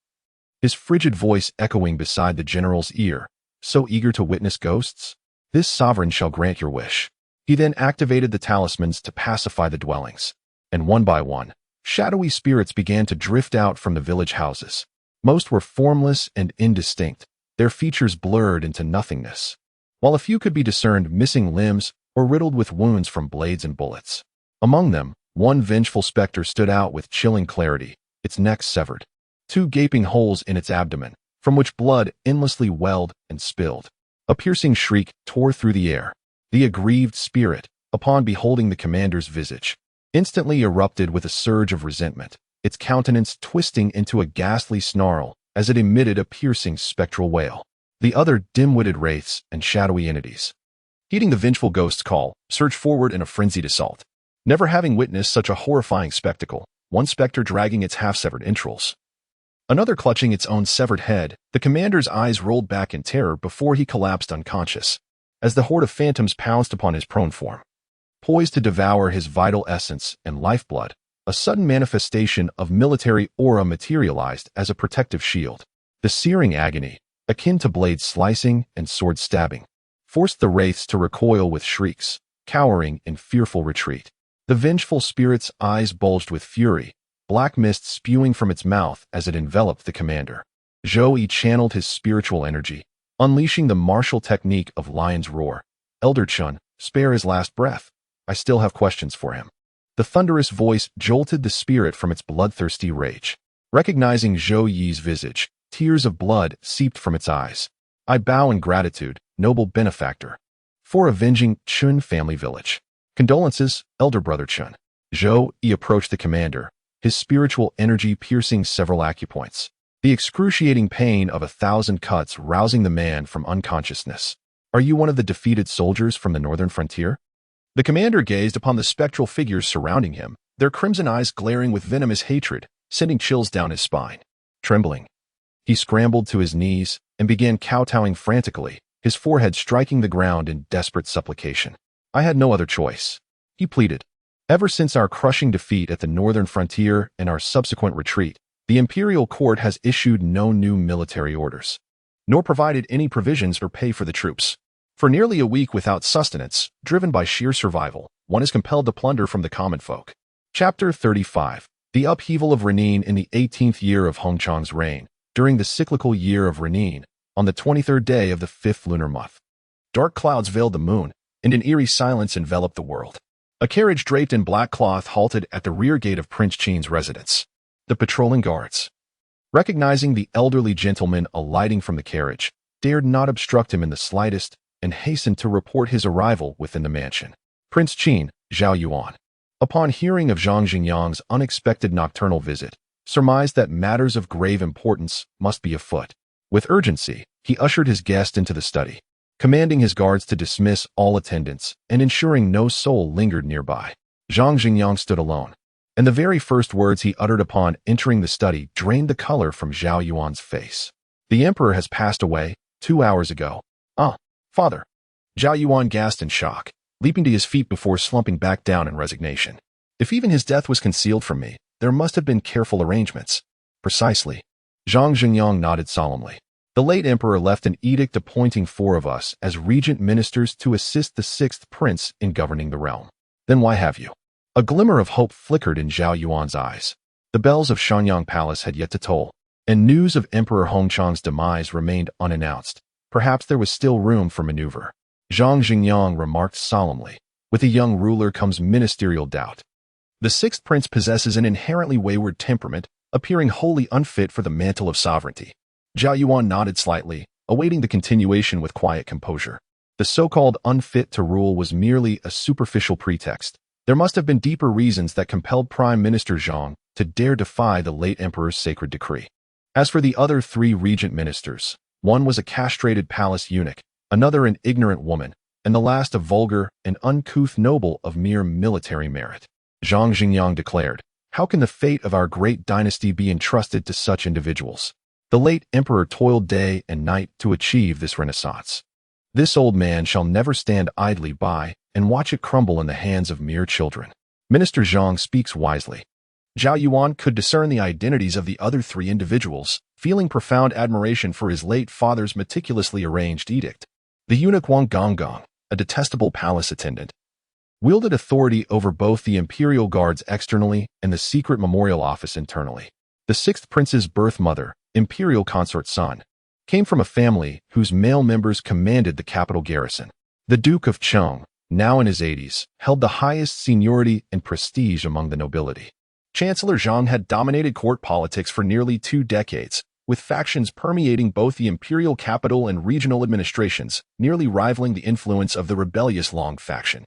his frigid voice echoing beside the general's ear, so eager to witness ghosts. This sovereign shall grant your wish. He then activated the talismans to pacify the dwellings, and one by one, shadowy spirits began to drift out from the village houses. Most were formless and indistinct, their features blurred into nothingness, while a few could be discerned missing limbs or riddled with wounds from blades and bullets. Among them, one vengeful specter stood out with chilling clarity, its neck severed, 2 gaping holes in its abdomen, from which blood endlessly welled and spilled. A piercing shriek tore through the air. The aggrieved spirit, upon beholding the commander's visage, instantly erupted with a surge of resentment, its countenance twisting into a ghastly snarl as it emitted a piercing spectral wail. The other dim-witted wraiths and shadowy entities, heeding the vengeful ghost's call, surged forward in a frenzied assault. Never having witnessed such a horrifying spectacle, one specter dragging its half-severed entrails, another clutching its own severed head, the commander's eyes rolled back in terror before he collapsed unconscious, as the horde of phantoms pounced upon his prone form. Poised to devour his vital essence and lifeblood, a sudden manifestation of military aura materialized as a protective shield. The searing agony, akin to blade slicing and sword stabbing, forced the wraiths to recoil with shrieks, cowering in fearful retreat. The vengeful spirit's eyes bulged with fury, black mist spewing from its mouth as it enveloped the commander. Zhou Yi channeled his spiritual energy, unleashing the martial technique of lion's roar. Elder Chun, spare his last breath. I still have questions for him. The thunderous voice jolted the spirit from its bloodthirsty rage. Recognizing Zhou Yi's visage, tears of blood seeped from its eyes. I bow in gratitude, noble benefactor. For avenging Qian family village. Condolences, elder brother Qian. Zhou Yi approached the commander, his spiritual energy piercing several acupoints. The excruciating pain of 1,000 cuts rousing the man from unconsciousness. Are you one of the defeated soldiers from the northern frontier? The commander gazed upon the spectral figures surrounding him, their crimson eyes glaring with venomous hatred, sending chills down his spine. Trembling, he scrambled to his knees and began kowtowing frantically, his forehead striking the ground in desperate supplication. I had no other choice, he pleaded. Ever since our crushing defeat at the northern frontier and our subsequent retreat, the imperial court has issued no new military orders, nor provided any provisions or pay for the troops. For nearly a week without sustenance, driven by sheer survival, one is compelled to plunder from the common folk. Chapter 35. The upheaval of Renin in the 18th year of Hongchang's reign, during the cyclical year of Renin, on the 23rd day of the 5th lunar month. Dark clouds veiled the moon, and an eerie silence enveloped the world. A carriage draped in black cloth halted at the rear gate of Prince Qian's residence. The patrolling guards, recognizing the elderly gentleman alighting from the carriage, dared not obstruct him in the slightest and hastened to report his arrival within the mansion. Prince Qian, Zhao Yuan, upon hearing of Zhang Xingyang's unexpected nocturnal visit, surmised that matters of grave importance must be afoot. With urgency, he ushered his guest into the study, commanding his guards to dismiss all attendants and ensuring no soul lingered nearby. Zhang Xingyang stood alone, and the very first words he uttered upon entering the study drained the color from Zhao Yuan's face. The emperor has passed away 2 hours ago. Ah, father. Zhao Yuan gasped in shock, leaping to his feet before slumping back down in resignation. If even his death was concealed from me, there must have been careful arrangements. Precisely. Zhang Xingyang nodded solemnly. The late emperor left an edict appointing 4 of us as regent ministers to assist the 6th prince in governing the realm. Then why have you? A glimmer of hope flickered in Zhao Yuan's eyes. The bells of Shanyang Palace had yet to toll, and news of Emperor Hongchang's demise remained unannounced. Perhaps there was still room for maneuver. Zhang Xingyang remarked solemnly. With a young ruler comes ministerial doubt. The 6th prince possesses an inherently wayward temperament, appearing wholly unfit for the mantle of sovereignty. Zhao Yuan nodded slightly, awaiting the continuation with quiet composure. The so-called unfit to rule was merely a superficial pretext. There must have been deeper reasons that compelled Prime Minister Zhang to dare defy the late emperor's sacred decree. As for the other 3 regent ministers, one was a castrated palace eunuch, another an ignorant woman, and the last a vulgar and uncouth noble of mere military merit. Zhang Xingyang declared, "How can the fate of our great dynasty be entrusted to such individuals?" The late emperor toiled day and night to achieve this renaissance. This old man shall never stand idly by and watch it crumble in the hands of mere children. Minister Zhang speaks wisely. Zhao Yuan could discern the identities of the other 3 individuals, feeling profound admiration for his late father's meticulously arranged edict. The eunuch Wang Gonggong, a detestable palace attendant, wielded authority over both the imperial guards externally and the secret memorial office internally. The 6th prince's birth mother, imperial consort son, came from a family whose male members commanded the capital garrison. The Duke of Cheng, now in his 80s, held the highest seniority and prestige among the nobility. Chancellor Zhang had dominated court politics for nearly 2 decades, with factions permeating both the imperial capital and regional administrations, nearly rivaling the influence of the rebellious Long faction.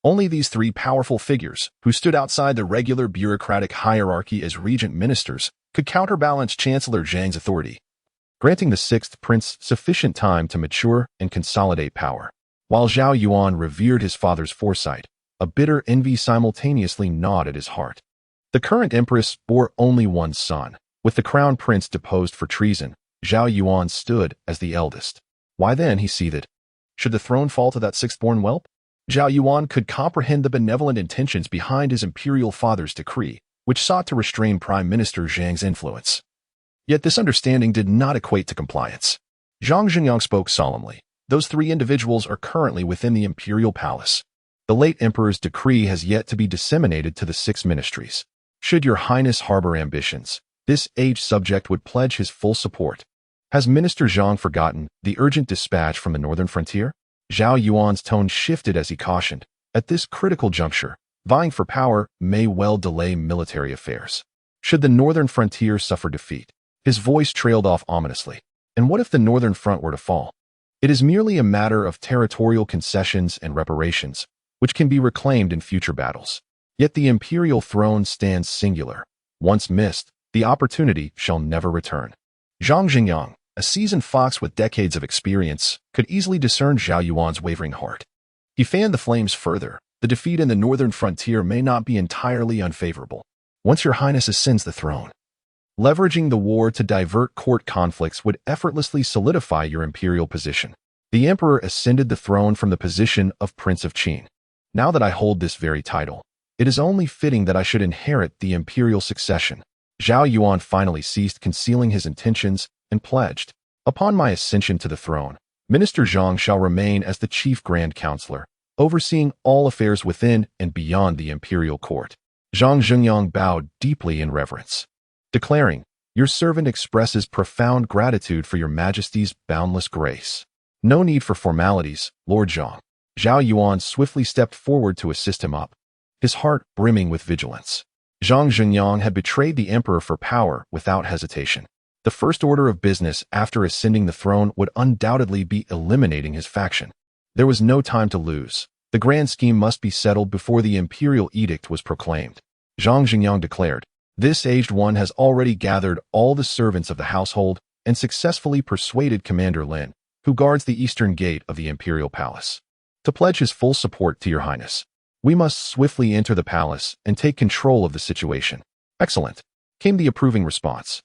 Only these 3 powerful figures, who stood outside the regular bureaucratic hierarchy as regent ministers, could counterbalance Chancellor Zhang's authority, granting the 6th prince sufficient time to mature and consolidate power. While Zhao Yuan revered his father's foresight, a bitter envy simultaneously gnawed at his heart. The current empress bore only one son. With the crown prince deposed for treason, Zhao Yuan stood as the eldest. Why then, he seethed, should the throne fall to that 6th-born whelp? Zhao Yuan could comprehend the benevolent intentions behind his imperial father's decree, which sought to restrain Prime Minister Zhang's influence. Yet this understanding did not equate to compliance. Zhang Xingyang spoke solemnly. Those 3 individuals are currently within the imperial palace. The late emperor's decree has yet to be disseminated to the 6 ministries. Should your highness harbor ambitions, this aged subject would pledge his full support. Has Minister Zhang forgotten the urgent dispatch from the northern frontier? Zhao Yuan's tone shifted as he cautioned. At this critical juncture, vying for power may well delay military affairs. Should the northern frontier suffer defeat, his voice trailed off ominously. And what if the northern front were to fall? It is merely a matter of territorial concessions and reparations, which can be reclaimed in future battles. Yet the imperial throne stands singular. Once missed, the opportunity shall never return. Zhang Xingyang, a seasoned fox with decades of experience, could easily discern Zhao Yuan's wavering heart. He fanned the flames further. The defeat in the northern frontier may not be entirely unfavorable. Once your highness ascends the throne, leveraging the war to divert court conflicts would effortlessly solidify your imperial position. The emperor ascended the throne from the position of Prince of Qian. Now that I hold this very title, it is only fitting that I should inherit the imperial succession. Zhao Yuan finally ceased concealing his intentions and pledged, upon my ascension to the throne, Minister Zhang shall remain as the chief grand counselor, overseeing all affairs within and beyond the imperial court. Zhang Xingyang bowed deeply in reverence, declaring, your servant expresses profound gratitude for your majesty's boundless grace. No need for formalities, Lord Zhang. Zhao Yuan swiftly stepped forward to assist him up, his heart brimming with vigilance. Zhang Xingyang had betrayed the emperor for power without hesitation. The first order of business after ascending the throne would undoubtedly be eliminating his faction. There was no time to lose. The grand scheme must be settled before the imperial edict was proclaimed. Zhang Xingyang declared, this aged one has already gathered all the servants of the household and successfully persuaded Commander Lin, who guards the eastern gate of the imperial palace, to pledge his full support to your highness. We must swiftly enter the palace and take control of the situation. Excellent, came the approving response.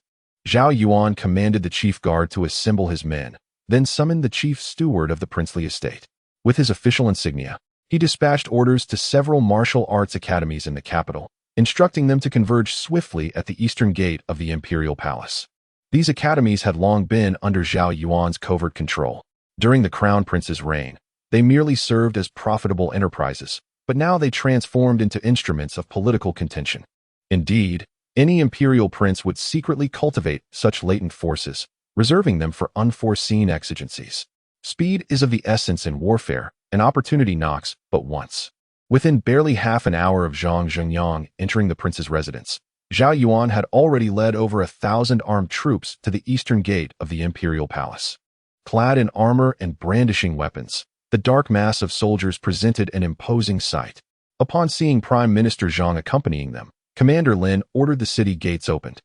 Zhao Yuan commanded the chief guard to assemble his men, then summoned the chief steward of the princely estate. With his official insignia, he dispatched orders to several martial arts academies in the capital, instructing them to converge swiftly at the eastern gate of the imperial palace. These academies had long been under Zhao Yuan's covert control. During the crown prince's reign, they merely served as profitable enterprises, but now they transformed into instruments of political contention. Indeed, any imperial prince would secretly cultivate such latent forces, reserving them for unforeseen exigencies. Speed is of the essence in warfare, and opportunity knocks but once. Within barely half an hour of Zhang Xingyang entering the prince's residence, Zhao Yuan had already led over 1,000 armed troops to the eastern gate of the imperial palace. Clad in armor and brandishing weapons, the dark mass of soldiers presented an imposing sight. Upon seeing Prime Minister Zhang accompanying them, Commander Lin ordered the city gates opened.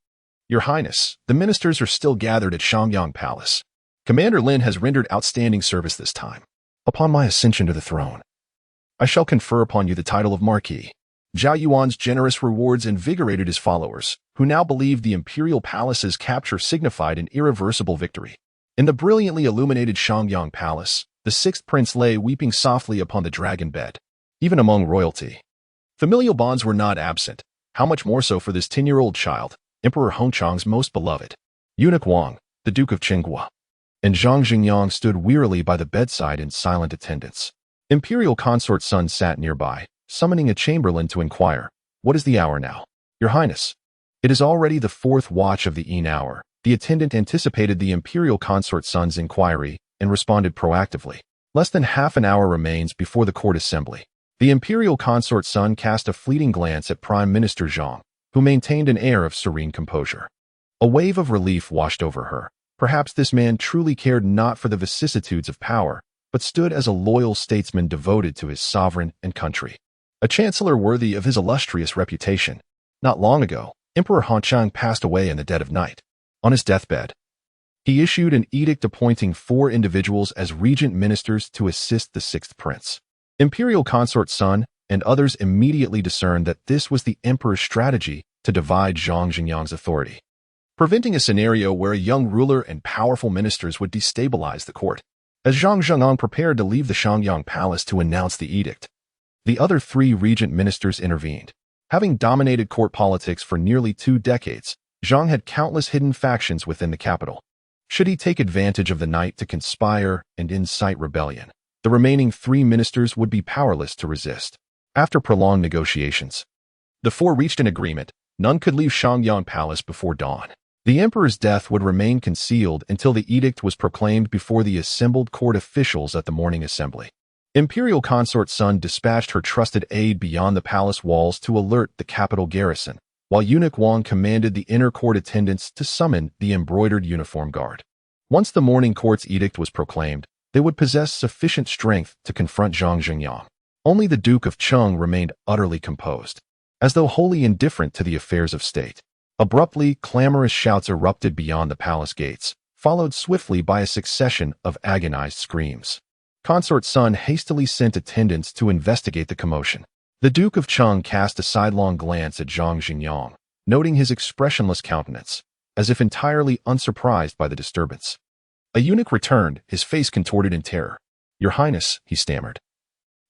Your Highness, the ministers are still gathered at Shangyang Palace. Commander Lin has rendered outstanding service this time. Upon my ascension to the throne, I shall confer upon you the title of Marquis. Zhao Yuan's generous rewards invigorated his followers, who now believed the imperial palace's capture signified an irreversible victory. In the brilliantly illuminated Shangyang Palace, the sixth prince lay weeping softly upon the dragon bed. Even among royalty, familial bonds were not absent. How much more so for this 10-year-old child, Emperor Hongchang's most beloved. Eunuch Wang, the Duke of Qinghua, and Zhang Xingyang stood wearily by the bedside in silent attendance. Imperial consort Sun sat nearby, summoning a chamberlain to inquire, what is the hour now? Your Highness. It is already the 4th watch of the Qian hour. The attendant anticipated the Imperial consort Sun's inquiry and responded proactively. Less than half an hour remains before the court assembly. The Imperial consort Sun cast a fleeting glance at Prime Minister Zhang, who maintained an air of serene composure. A wave of relief washed over her. Perhaps this man truly cared not for the vicissitudes of power, but stood as a loyal statesman devoted to his sovereign and country. A chancellor worthy of his illustrious reputation. Not long ago, Emperor Hongchang passed away in the dead of night. On his deathbed, he issued an edict appointing 4 individuals as regent ministers to assist the 6th prince. Imperial consort Sun and others immediately discerned that this was the emperor's strategy to divide Zhang Xingyang's authority, preventing a scenario where a young ruler and powerful ministers would destabilize the court. As Zhang Xingyang prepared to leave the Shangyang Palace to announce the edict, the other 3 regent ministers intervened. Having dominated court politics for nearly 2 decades, Zhang had countless hidden factions within the capital. Should he take advantage of the night to conspire and incite rebellion, the remaining 3 ministers would be powerless to resist. After prolonged negotiations, the 4 reached an agreement. None could leave Shangyang Palace before dawn. The emperor's death would remain concealed until the edict was proclaimed before the assembled court officials at the morning assembly. Imperial consort Sun dispatched her trusted aide beyond the palace walls to alert the capital garrison, while Eunuch Wang commanded the inner court attendants to summon the embroidered uniform guard. Once the morning court's edict was proclaimed, they would possess sufficient strength to confront Zhang Zhengyang. Only the Duke of Cheng remained utterly composed, as though wholly indifferent to the affairs of state. Abruptly, clamorous shouts erupted beyond the palace gates, followed swiftly by a succession of agonized screams. Consort Sun hastily sent attendants to investigate the commotion. The Duke of Cheng cast a sidelong glance at Zhang Zhengyang, noting his expressionless countenance, as if entirely unsurprised by the disturbance. A eunuch returned, his face contorted in terror. "Your Highness," he stammered.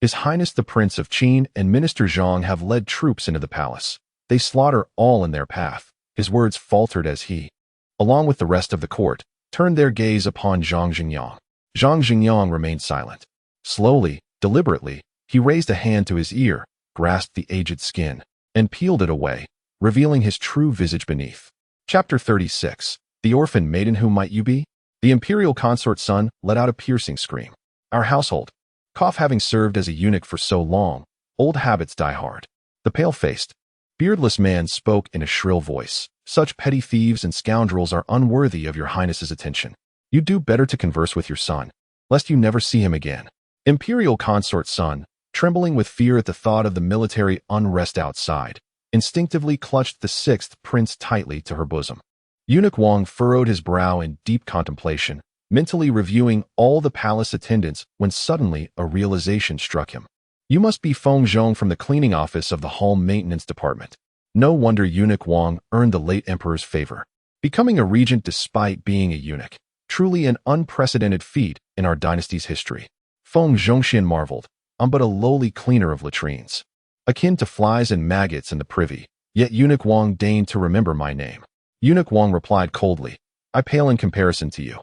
"His Highness the Prince of Qian and Minister Zhang have led troops into the palace. They slaughter all in their path." His words faltered as he, along with the rest of the court, turned their gaze upon Zhang Zhengyang. Zhang Zhengyang remained silent. Slowly, deliberately, he raised a hand to his ear, grasped the aged skin, and peeled it away, revealing his true visage beneath. Chapter 36. The orphan maiden who might you be? The imperial consort Sun let out a piercing scream. Our household. Cough, having served as a eunuch for so long, old habits die hard. The pale-faced, beardless man spoke in a shrill voice. Such petty thieves and scoundrels are unworthy of your Highness's attention. You do better to converse with your son, lest you never see him again. Imperial consort Sun, trembling with fear at the thought of the military unrest outside, instinctively clutched the sixth prince tightly to her bosom. Eunuch Wang furrowed his brow in deep contemplation, mentally reviewing all the palace attendants when suddenly a realization struck him. You must be Feng Zhong from the cleaning office of the hall maintenance department. No wonder Eunuch Wang earned the late emperor's favor, becoming a regent despite being a eunuch. Truly an unprecedented feat in our dynasty's history. Feng Zhongxian marveled. I'm but a lowly cleaner of latrines, akin to flies and maggots in the privy, yet Eunuch Wang deigned to remember my name. Eunuch Wang replied coldly, I pale in comparison to you,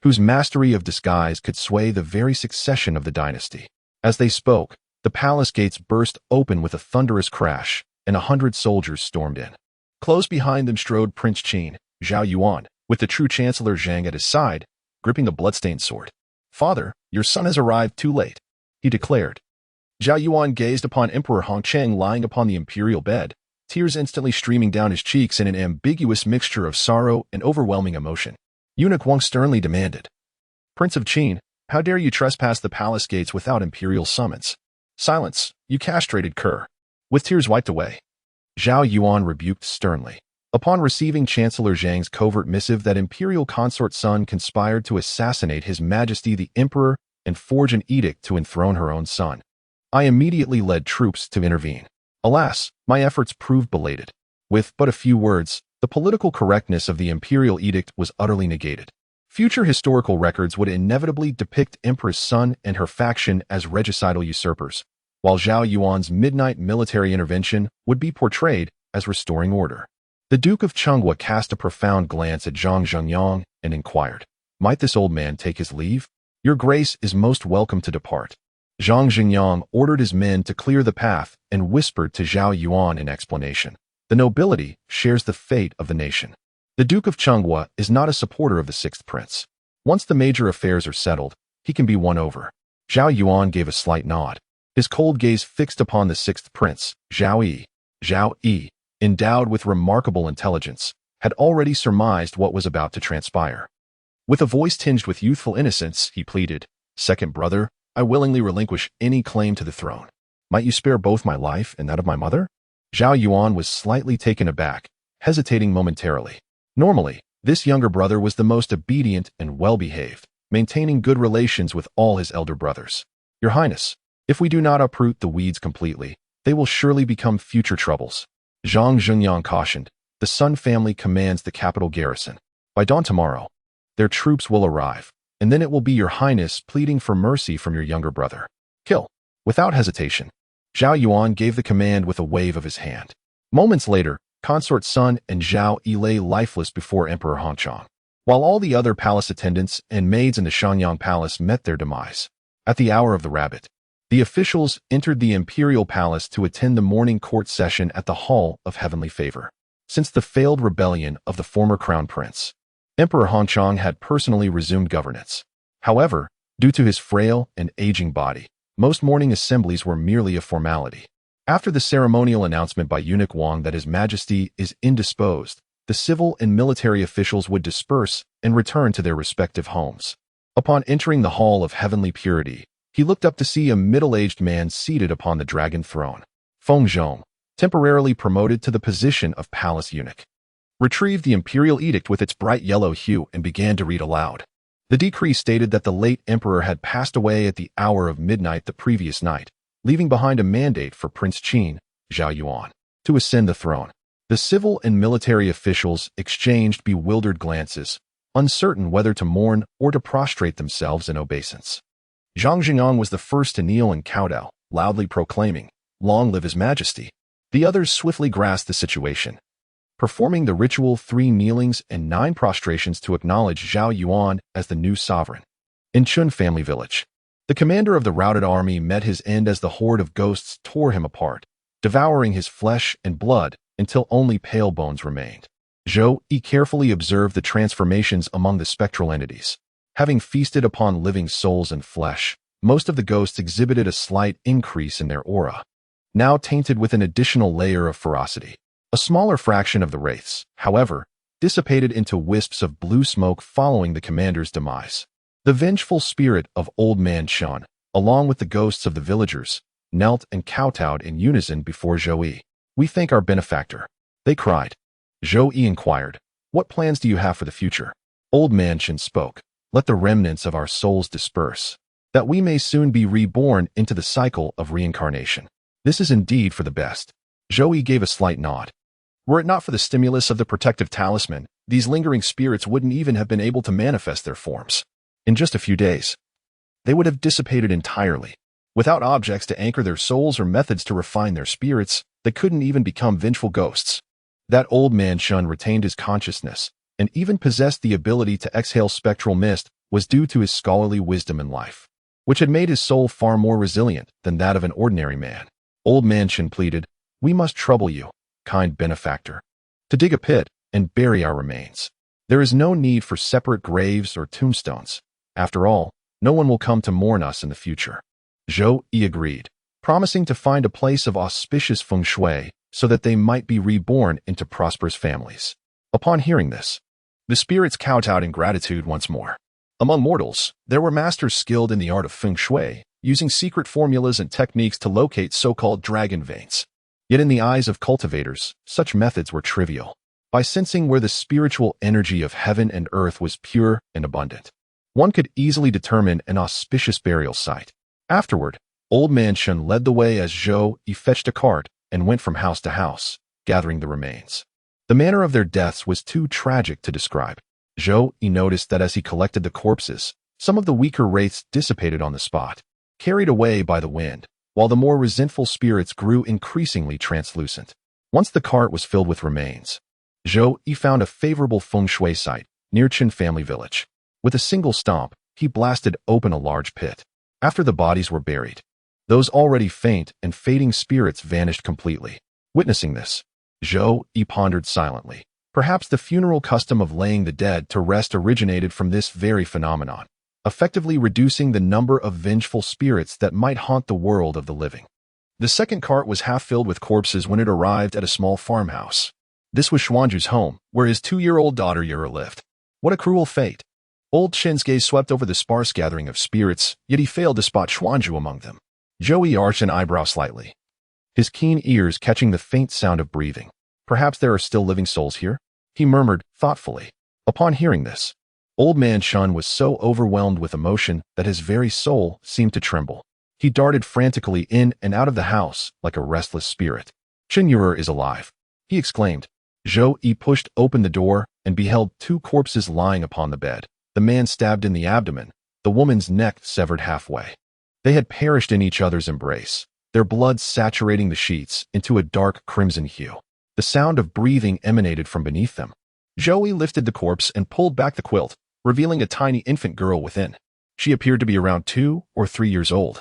whose mastery of disguise could sway the very succession of the dynasty. As they spoke, the palace gates burst open with a thunderous crash, and 100 soldiers stormed in. Close behind them strode Prince Qian, Zhao Yuan, with the true Chancellor Zhang at his side, gripping the bloodstained sword. Father, your son has arrived too late, he declared. Zhao Yuan gazed upon Emperor Hongcheng lying upon the imperial bed, tears instantly streaming down his cheeks in an ambiguous mixture of sorrow and overwhelming emotion. Eunuch Wang sternly demanded, Prince of Qian, how dare you trespass the palace gates without imperial summons? Silence, you castrated cur. With tears wiped away, Zhao Yuan rebuked sternly. Upon receiving Chancellor Zhang's covert missive that imperial consort Sun conspired to assassinate His Majesty the Emperor and forge an edict to enthrone her own son, I immediately led troops to intervene. Alas, my efforts proved belated. With but a few words, the political correctness of the imperial edict was utterly negated. Future historical records would inevitably depict Empress Sun and her faction as regicidal usurpers, while Zhao Yuan's midnight military intervention would be portrayed as restoring order. The Duke of Changhua cast a profound glance at Zhang Zhengyang and inquired, Might this old man take his leave? Your Grace is most welcome to depart. Zhang Zhengyang ordered his men to clear the path and whispered to Zhao Yuan in explanation. The nobility shares the fate of the nation. The Duke of Changhua is not a supporter of the sixth prince. Once the major affairs are settled, he can be won over. Zhao Yuan gave a slight nod, his cold gaze fixed upon the sixth prince, Zhou Yi. Zhou Yi, endowed with remarkable intelligence, had already surmised what was about to transpire. With a voice tinged with youthful innocence, he pleaded, Second brother, I willingly relinquish any claim to the throne. Might you spare both my life and that of my mother? Zhao Yuan was slightly taken aback, hesitating momentarily. Normally, this younger brother was the most obedient and well-behaved, maintaining good relations with all his elder brothers. Your Highness, if we do not uproot the weeds completely, they will surely become future troubles. Zhang Zhengyang cautioned, the Sun family commands the capital garrison. By dawn tomorrow, their troops will arrive, and then it will be your Highness pleading for mercy from your younger brother. Kill. Without hesitation, Zhao Yuan gave the command with a wave of his hand. Moments later, Consort Sun and Zhao Yi lay lifeless before Emperor Hongcheng, while all the other palace attendants and maids in the Shanyang Palace met their demise. At the hour of the rabbit, the officials entered the imperial palace to attend the morning court session at the Hall of Heavenly Favor. Since the failed rebellion of the former crown prince, Emperor Hongcheng had personally resumed governance. However, due to his frail and aging body, most morning assemblies were merely a formality. After the ceremonial announcement by Eunuch Wang that His Majesty is indisposed, the civil and military officials would disperse and return to their respective homes. Upon entering the Hall of Heavenly Purity, he looked up to see a middle-aged man seated upon the dragon throne. Feng Zhong, temporarily promoted to the position of palace eunuch, retrieved the imperial edict with its bright yellow hue and began to read aloud. The decree stated that the late emperor had passed away at the hour of midnight the previous night, leaving behind a mandate for Prince Qian, Zhou Yi, to ascend the throne. The civil and military officials exchanged bewildered glances, uncertain whether to mourn or to prostrate themselves in obeisance. Zhang Jingyang was the first to kneel and kowtow, loudly proclaiming, "Long live His Majesty." The others swiftly grasped the situation, performing the ritual 3 kneelings and 9 prostrations to acknowledge Zhou Yuan as the new sovereign. In Chun family village, the commander of the routed army met his end as the horde of ghosts tore him apart, devouring his flesh and blood until only pale bones remained. Zhou Yi carefully observed the transformations among the spectral entities. Having feasted upon living souls and flesh, most of the ghosts exhibited a slight increase in their aura, now tainted with an additional layer of ferocity. A smaller fraction of the wraiths, however, dissipated into wisps of blue smoke following the commander's demise. The vengeful spirit of Old Man Qian, along with the ghosts of the villagers, knelt and kowtowed in unison before Zhou Yi. "We thank our benefactor," they cried. Zhou Yi inquired, "What plans do you have for the future?" Old Man Qian spoke, "Let the remnants of our souls disperse, that we may soon be reborn into the cycle of reincarnation. This is indeed for the best." Zhou Yi gave a slight nod. Were it not for the stimulus of the protective talisman, these lingering spirits wouldn't even have been able to manifest their forms. In just a few days, they would have dissipated entirely. Without objects to anchor their souls or methods to refine their spirits, they couldn't even become vengeful ghosts. That Old Man Qian retained his consciousness, and even possessed the ability to exhale spectral mist, was due to his scholarly wisdom in life, which had made his soul far more resilient than that of an ordinary man. Old Man Qian pleaded, "We must trouble you, kind benefactor, to dig a pit and bury our remains. There is no need for separate graves or tombstones. After all, no one will come to mourn us in the future." Zhou Yi agreed, promising to find a place of auspicious feng shui so that they might be reborn into prosperous families. Upon hearing this, the spirits kowtowed in gratitude once more. Among mortals, there were masters skilled in the art of feng shui, using secret formulas and techniques to locate so-called dragon veins. Yet in the eyes of cultivators, such methods were trivial. By sensing where the spiritual energy of heaven and earth was pure and abundant, one could easily determine an auspicious burial site. Afterward, Old Man Qian led the way as Zhou Yi fetched a cart and went from house to house, gathering the remains. The manner of their deaths was too tragic to describe. Zhou Yi noticed that as he collected the corpses, some of the weaker wraiths dissipated on the spot, carried away by the wind, while the more resentful spirits grew increasingly translucent. Once the cart was filled with remains, Zhou Yi found a favorable feng shui site near Qian family village. With a single stomp, he blasted open a large pit. After the bodies were buried, those already faint and fading spirits vanished completely. Witnessing this, Zhou Yi pondered silently. Perhaps the funeral custom of laying the dead to rest originated from this very phenomenon, effectively reducing the number of vengeful spirits that might haunt the world of the living. The second cart was half filled with corpses when it arrived at a small farmhouse. This was Xuanzhu's home, where his 2-year-old daughter Yura lived. What a cruel fate! Old Qian's gaze swept over the sparse gathering of spirits, yet he failed to spot Xuanzhu among them. Zhou Yi arched an eyebrow slightly, his keen ears catching the faint sound of breathing. Perhaps there are still living souls here? He murmured thoughtfully. Upon hearing this, Old Man Qian was so overwhelmed with emotion that his very soul seemed to tremble. He darted frantically in and out of the house like a restless spirit. "Qian Yura is alive," he exclaimed. Zhou Yi pushed open the door and beheld 2 corpses lying upon the bed, the man stabbed in the abdomen, the woman's neck severed halfway. They had perished in each other's embrace, their blood saturating the sheets into a dark crimson hue. The sound of breathing emanated from beneath them. Zhou Yi lifted the corpse and pulled back the quilt, revealing a tiny infant girl within. She appeared to be around 2 or 3 years old.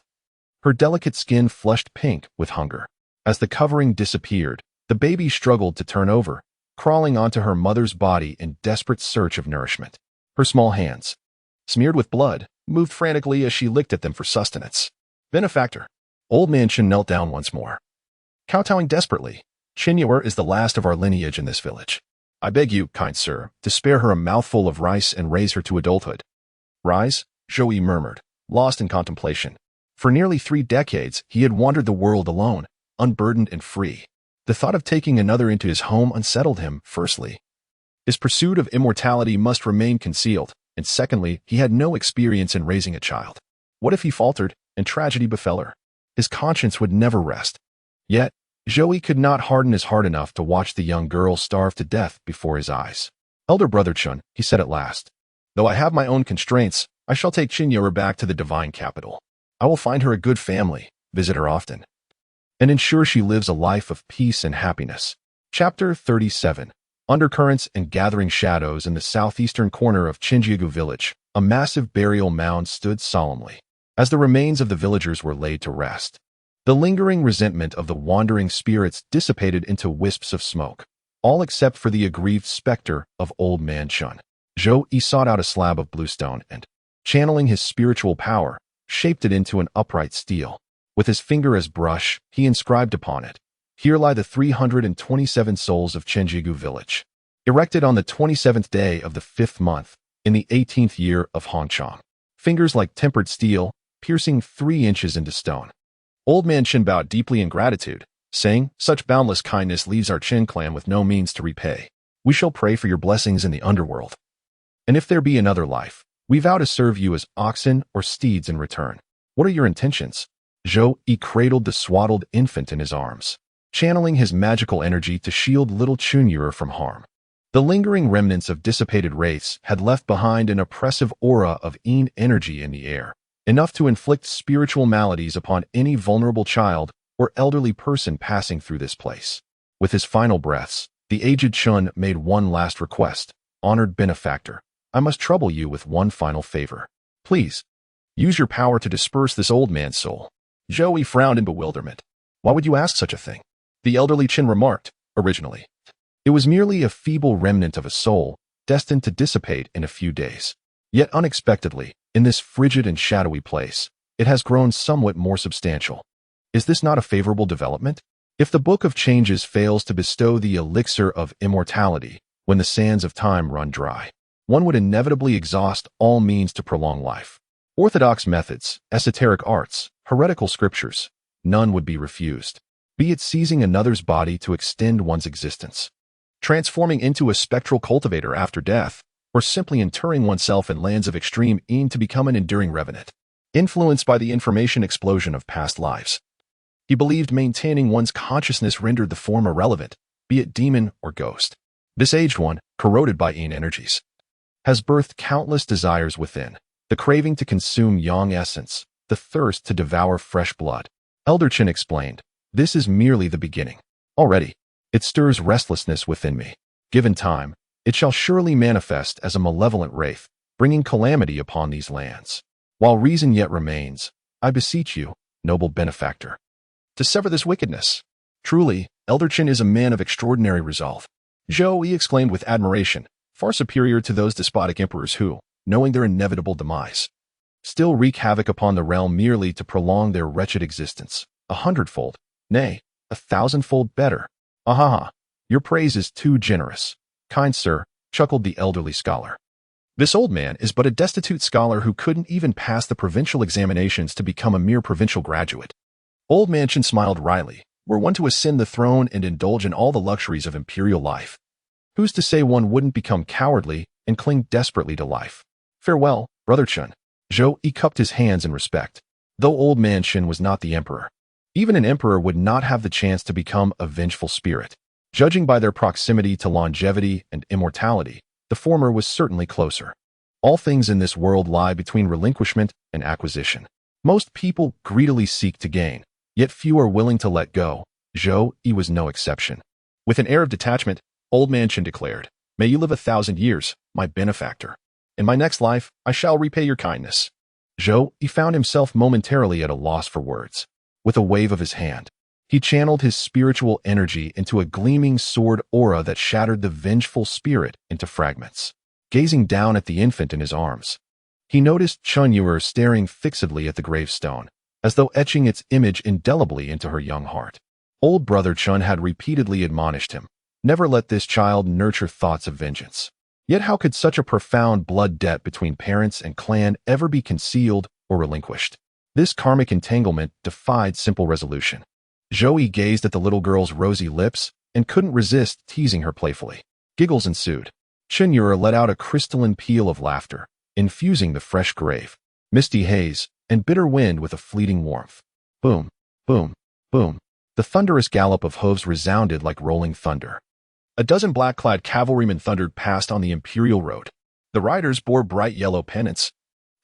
Her delicate skin flushed pink with hunger. As the covering disappeared, the baby struggled to turn over, crawling onto her mother's body in desperate search of nourishment. Her small hands, smeared with blood, moved frantically as she licked at them for sustenance. "Benefactor." Old Man Qian knelt down once more, kowtowing desperately. "Qian Yura is the last of our lineage in this village. I beg you, kind sir, to spare her a mouthful of rice and raise her to adulthood. Rise? Zhou Yi murmured, lost in contemplation. For nearly 3 decades, he had wandered the world alone, unburdened and free. The thought of taking another into his home unsettled him, firstly. His pursuit of immortality must remain concealed, and secondly, he had no experience in raising a child. What if he faltered, and tragedy befell her? His conscience would never rest. Yet, Zhou Yi could not harden his heart enough to watch the young girl starve to death before his eyes. Elder brother Qian, he said at last, though I have my own constraints, I shall take Qian back to the divine capital. I will find her a good family, visit her often, and ensure she lives a life of peace and happiness. Chapter 37. Undercurrents and gathering shadows. In the southeastern corner of Qinjiagu village, a massive burial mound stood solemnly, as the remains of the villagers were laid to rest. The lingering resentment of the wandering spirits dissipated into wisps of smoke, all except for the aggrieved specter of old man Qian. Zhou Yi sought out a slab of bluestone and, channeling his spiritual power, shaped it into an upright stele. With his finger as brush, he inscribed upon it, "Here lie the 327 souls of Qinjiagu village, erected on the 27th day of the 5th month, in the 18th year of Hongchang." Fingers like tempered steel, piercing 3 inches into stone. Old man Qian bowed deeply in gratitude, saying, "Such boundless kindness leaves our Qian clan with no means to repay. We shall pray for your blessings in the underworld. And if there be another life, we vow to serve you as oxen or steeds in return. What are your intentions?" Zhou Yi cradled the swaddled infant in his arms, channeling his magical energy to shield little Qian from harm. The lingering remnants of dissipated wraiths had left behind an oppressive aura of Yin energy in the air, enough to inflict spiritual maladies upon any vulnerable child or elderly person passing through this place. With his final breaths, the aged Qian made one last request. "Honored benefactor, I must trouble you with one final favor. Please, use your power to disperse this old man's soul." Zhou Yi frowned in bewilderment. "Why would you ask such a thing?" The elderly Qian remarked, "Originally, it was merely a feeble remnant of a soul, destined to dissipate in a few days. Yet unexpectedly, in this frigid and shadowy place, it has grown somewhat more substantial. Is this not a favorable development? If the Book of Changes fails to bestow the elixir of immortality when the sands of time run dry, one would inevitably exhaust all means to prolong life. Orthodox methods, esoteric arts, heretical scriptures, none would be refused. Be it seizing another's body to extend one's existence, transforming into a spectral cultivator after death, or simply interring oneself in lands of extreme Yin to become an enduring revenant, influenced by the information explosion of past lives. He believed maintaining one's consciousness rendered the form irrelevant, be it demon or ghost. This aged one, corroded by Yin energies, has birthed countless desires within, the craving to consume yang essence, the thirst to devour fresh blood. Elder Qian explained, "This is merely the beginning. Already, it stirs restlessness within me. Given time, it shall surely manifest as a malevolent wraith, bringing calamity upon these lands. While reason yet remains, I beseech you, noble benefactor, to sever this wickedness." Truly, Elder Qian is a man of extraordinary resolve. Zhou Yi exclaimed with admiration, far superior to those despotic emperors who, knowing their inevitable demise, still wreak havoc upon the realm merely to prolong their wretched existence. 100-fold, nay, 1,000-fold better. Ahaha, your praise is too generous, kind sir, chuckled the elderly scholar. This old man is but a destitute scholar who couldn't even pass the provincial examinations to become a mere provincial graduate. Old man Qian smiled wryly. Were one to ascend the throne and indulge in all the luxuries of imperial life, who's to say one wouldn't become cowardly and cling desperately to life? Farewell, brother Qian. Zhou Yi cupped his hands in respect. Though old man Qian was not the emperor, even an emperor would not have the chance to become a vengeful spirit. Judging by their proximity to longevity and immortality, the former was certainly closer. All things in this world lie between relinquishment and acquisition. Most people greedily seek to gain, yet few are willing to let go. Zhou Yi was no exception. With an air of detachment, old man Qian declared, "May you live 1,000 years, my benefactor. In my next life, I shall repay your kindness." Zhou Yi found himself momentarily at a loss for words. With a wave of his hand, he channeled his spiritual energy into a gleaming sword aura that shattered the vengeful spirit into fragments. Gazing down at the infant in his arms, he noticed Qian staring fixedly at the gravestone, as though etching its image indelibly into her young heart. Old brother Qian had repeatedly admonished him never let this child nurture thoughts of vengeance. Yet how could such a profound blood debt between parents and clan ever be concealed or relinquished? This karmic entanglement defied simple resolution. Zhou Yi gazed at the little girl's rosy lips and couldn't resist teasing her playfully. Giggles ensued. Qian let out a crystalline peal of laughter, infusing the fresh grave, misty haze, and bitter wind with a fleeting warmth. Boom, boom, boom. The thunderous gallop of hooves resounded like rolling thunder. A dozen black-clad cavalrymen thundered past on the imperial road. The riders bore bright yellow pennants,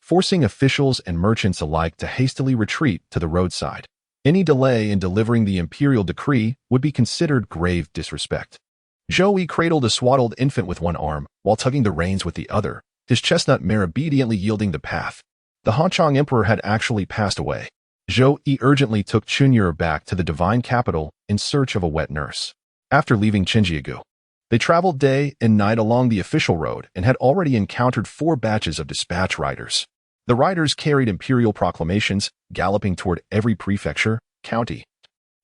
forcing officials and merchants alike to hastily retreat to the roadside. Any delay in delivering the imperial decree would be considered grave disrespect. Zhou Yi cradled a swaddled infant with one arm, while tugging the reins with the other, his chestnut mare obediently yielding the path. The Hanchang emperor had actually passed away. Zhou Yi urgently took Qian back to the divine capital in search of a wet nurse. After leaving Qinjiagu, they traveled day and night along the official road and had already encountered 4 batches of dispatch riders. The riders carried imperial proclamations, galloping toward every prefecture, county,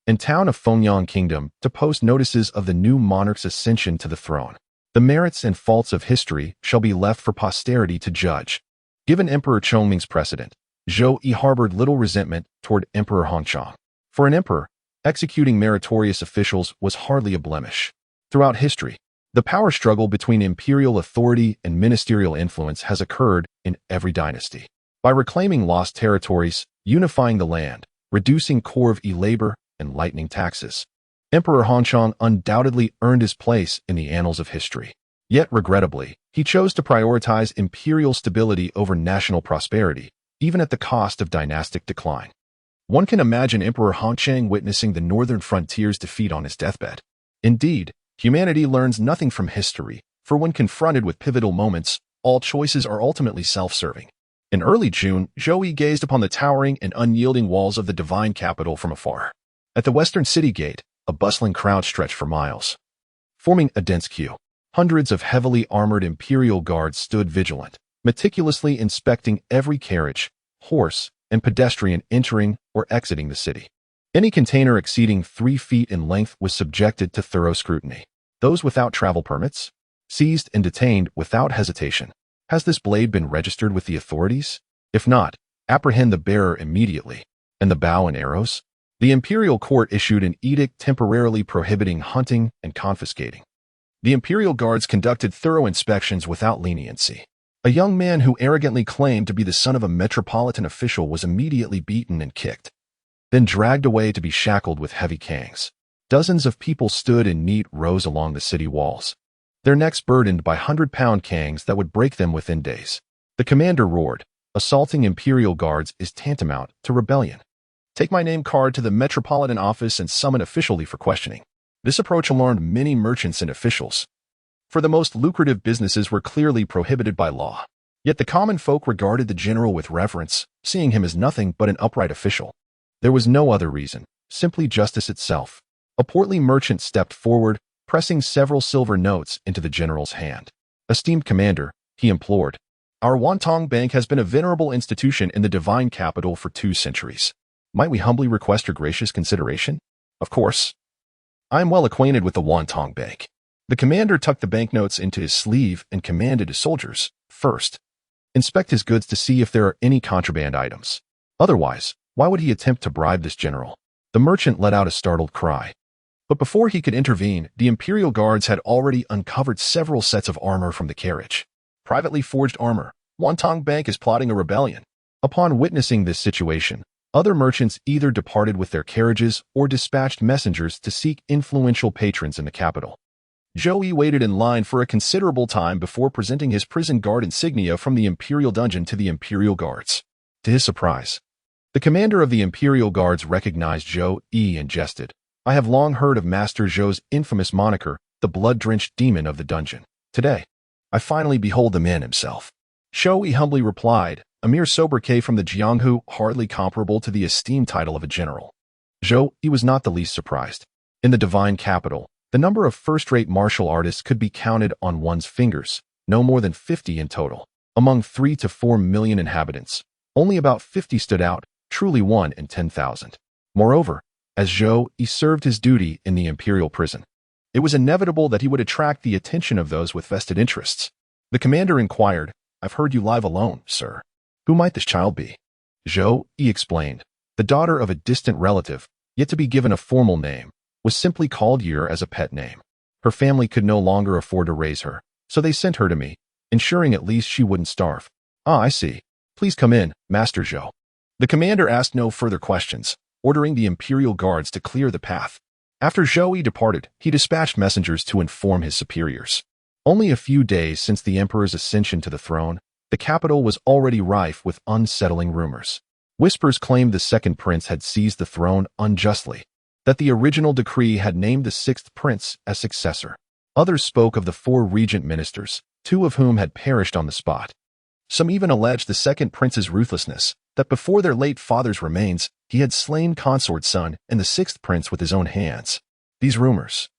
and town of Fengyang Kingdom to post notices of the new monarch's ascension to the throne. The merits and faults of history shall be left for posterity to judge. Given Emperor Chongming's precedent, Zhou Yi harbored little resentment toward Emperor Hongchang. For an emperor, executing meritorious officials was hardly a blemish. Throughout history, the power struggle between imperial authority and ministerial influence has occurred in every dynasty. By reclaiming lost territories, unifying the land, reducing corvée labor, and lightening taxes, Emperor Hongchang undoubtedly earned his place in the annals of history. Yet, regrettably, he chose to prioritize imperial stability over national prosperity, even at the cost of dynastic decline. One can imagine Emperor Hongchang witnessing the northern frontier's defeat on his deathbed. Indeed, humanity learns nothing from history, for when confronted with pivotal moments, all choices are ultimately self-serving. In early June, Zhou Yi gazed upon the towering and unyielding walls of the divine capital from afar. At the western city gate, a bustling crowd stretched for miles, forming a dense queue. Hundreds of heavily armored imperial guards stood vigilant, meticulously inspecting every carriage, horse, and pedestrian entering or exiting the city. Any container exceeding 3 feet in length was subjected to thorough scrutiny. Those without travel permits, seized and detained without hesitation. Has this blade been registered with the authorities? If not, apprehend the bearer immediately. And the bow and arrows? The imperial court issued an edict temporarily prohibiting hunting and confiscating. The imperial guards conducted thorough inspections without leniency. A young man who arrogantly claimed to be the son of a metropolitan official was immediately beaten and kicked, then dragged away to be shackled with heavy cangs. Dozens of people stood in neat rows along the city walls, their necks burdened by 100-pound cangs that would break them within days. The commander roared, "Assaulting imperial guards is tantamount to rebellion. Take my name card to the metropolitan office and summon officially for questioning." This approach alarmed many merchants and officials, for the most lucrative businesses were clearly prohibited by law. Yet the common folk regarded the general with reverence, seeing him as nothing but an upright official. There was no other reason, simply justice itself. A portly merchant stepped forward, pressing several silver notes into the general's hand. "Esteemed commander," he implored, "our Wantong Bank has been a venerable institution in the divine capital for 2 centuries. Might we humbly request your gracious consideration?" "Of course. I am well acquainted with the Wantong Bank." The commander tucked the banknotes into his sleeve and commanded his soldiers, "First, inspect his goods to see if there are any contraband items. Otherwise, why would he attempt to bribe this general?" The merchant let out a startled cry. But before he could intervene, the imperial guards had already uncovered several sets of armor from the carriage. "Privately forged armor. Wantong Bank is plotting a rebellion." Upon witnessing this situation, other merchants either departed with their carriages or dispatched messengers to seek influential patrons in the capital. Zhou Yi waited in line for a considerable time before presenting his prison guard insignia from the imperial dungeon to the imperial guards. To his surprise, the commander of the imperial guards recognized Zhou Yi and jested, "I have long heard of Master Zhou's infamous moniker, the blood-drenched demon of the dungeon. Today, I finally behold the man himself." Zhou Yi humbly replied, "A mere sobriquet from the Jianghu, hardly comparable to the esteemed title of a general." Zhou Yi was not the least surprised. In the divine capital, the number of first-rate martial artists could be counted on one's fingers, no more than 50 in total. Among 3 to 4 million inhabitants, only about 50 stood out, truly 1 in 10,000. Moreover, as Zhou Yi served his duty in the imperial prison, It was inevitable that he would attract the attention of those with vested interests. The commander inquired, "I've heard you live alone, sir. Who might this child be?" Zhou Yi explained. The daughter of a distant relative, yet to be given a formal name, was simply called Yi as a pet name. Her family could no longer afford to raise her, so they sent her to me, ensuring at least she wouldn't starve. "Ah, I see. Please come in, Master Zhou." The commander asked no further questions, ordering the imperial guards to clear the path. After Zhou Yi departed, he dispatched messengers to inform his superiors. Only a few days since the emperor's ascension to the throne, the capital was already rife with unsettling rumors. Whispers claimed the second prince had seized the throne unjustly, that the original decree had named the sixth prince as successor. Others spoke of the 4 regent ministers, 2 of whom had perished on the spot. Some even alleged the second prince's ruthlessness, that before their late father's remains, he had slain consort's son and the sixth prince with his own hands. These rumors,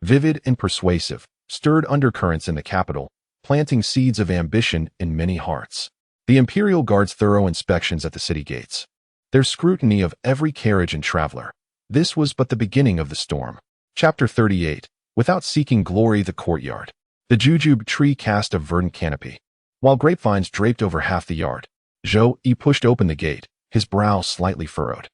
vivid and persuasive, stirred undercurrents in the capital, planting seeds of ambition in many hearts. The imperial guards' thorough inspections at the city gates, their scrutiny of every carriage and traveler. This was but the beginning of the storm. Chapter 38. Without seeking glory, the courtyard. The jujube tree cast a verdant canopy, while grapevines draped over half the yard. Zhou Yi pushed open the gate, his brow slightly furrowed.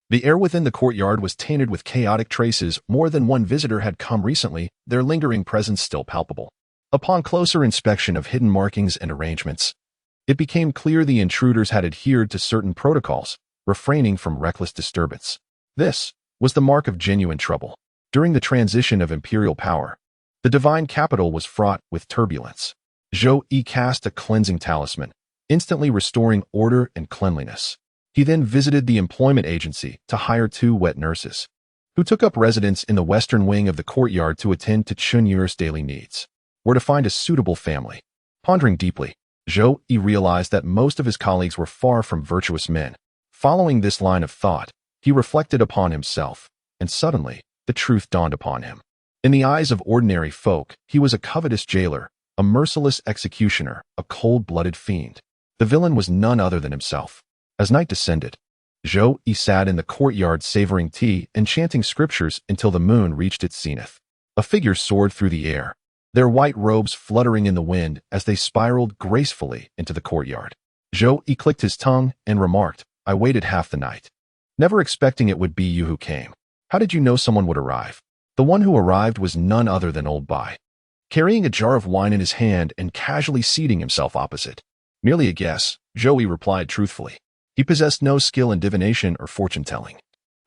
The air within the courtyard was tainted with chaotic traces. More than one visitor had come recently, their lingering presence still palpable. Upon closer inspection of hidden markings and arrangements, it became clear the intruders had adhered to certain protocols, refraining from reckless disturbance. This was the mark of genuine trouble. During the transition of imperial power, the divine capital was fraught with turbulence. Zhou Yi cast a cleansing talisman, instantly restoring order and cleanliness. He then visited the employment agency to hire 2 wet nurses, who took up residence in the western wing of the courtyard to attend to Qian Yi's daily needs. Where to find a suitable family? Pondering deeply, Zhou Yi realized that most of his colleagues were far from virtuous men. Following this line of thought, he reflected upon himself, and suddenly, the truth dawned upon him. In the eyes of ordinary folk, he was a covetous jailer, a merciless executioner, a cold-blooded fiend. The villain was none other than himself. As night descended, Zhou Yi sat in the courtyard savoring tea and chanting scriptures until the moon reached its zenith. A figure soared through the air, their white robes fluttering in the wind as they spiraled gracefully into the courtyard. Zhou Yi clicked his tongue and remarked, "I waited half the night, never expecting it would be you who came. How did you know someone would arrive?" The one who arrived was none other than Old Bai, carrying a jar of wine in his hand and casually seating himself opposite. "Merely a guess," Zhou Yi replied truthfully. He possessed no skill in divination or fortune-telling.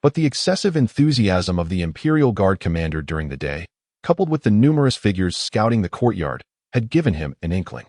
But the excessive enthusiasm of the Imperial Guard commander during the day, coupled with the numerous figures scouting the courtyard, had given him an inkling.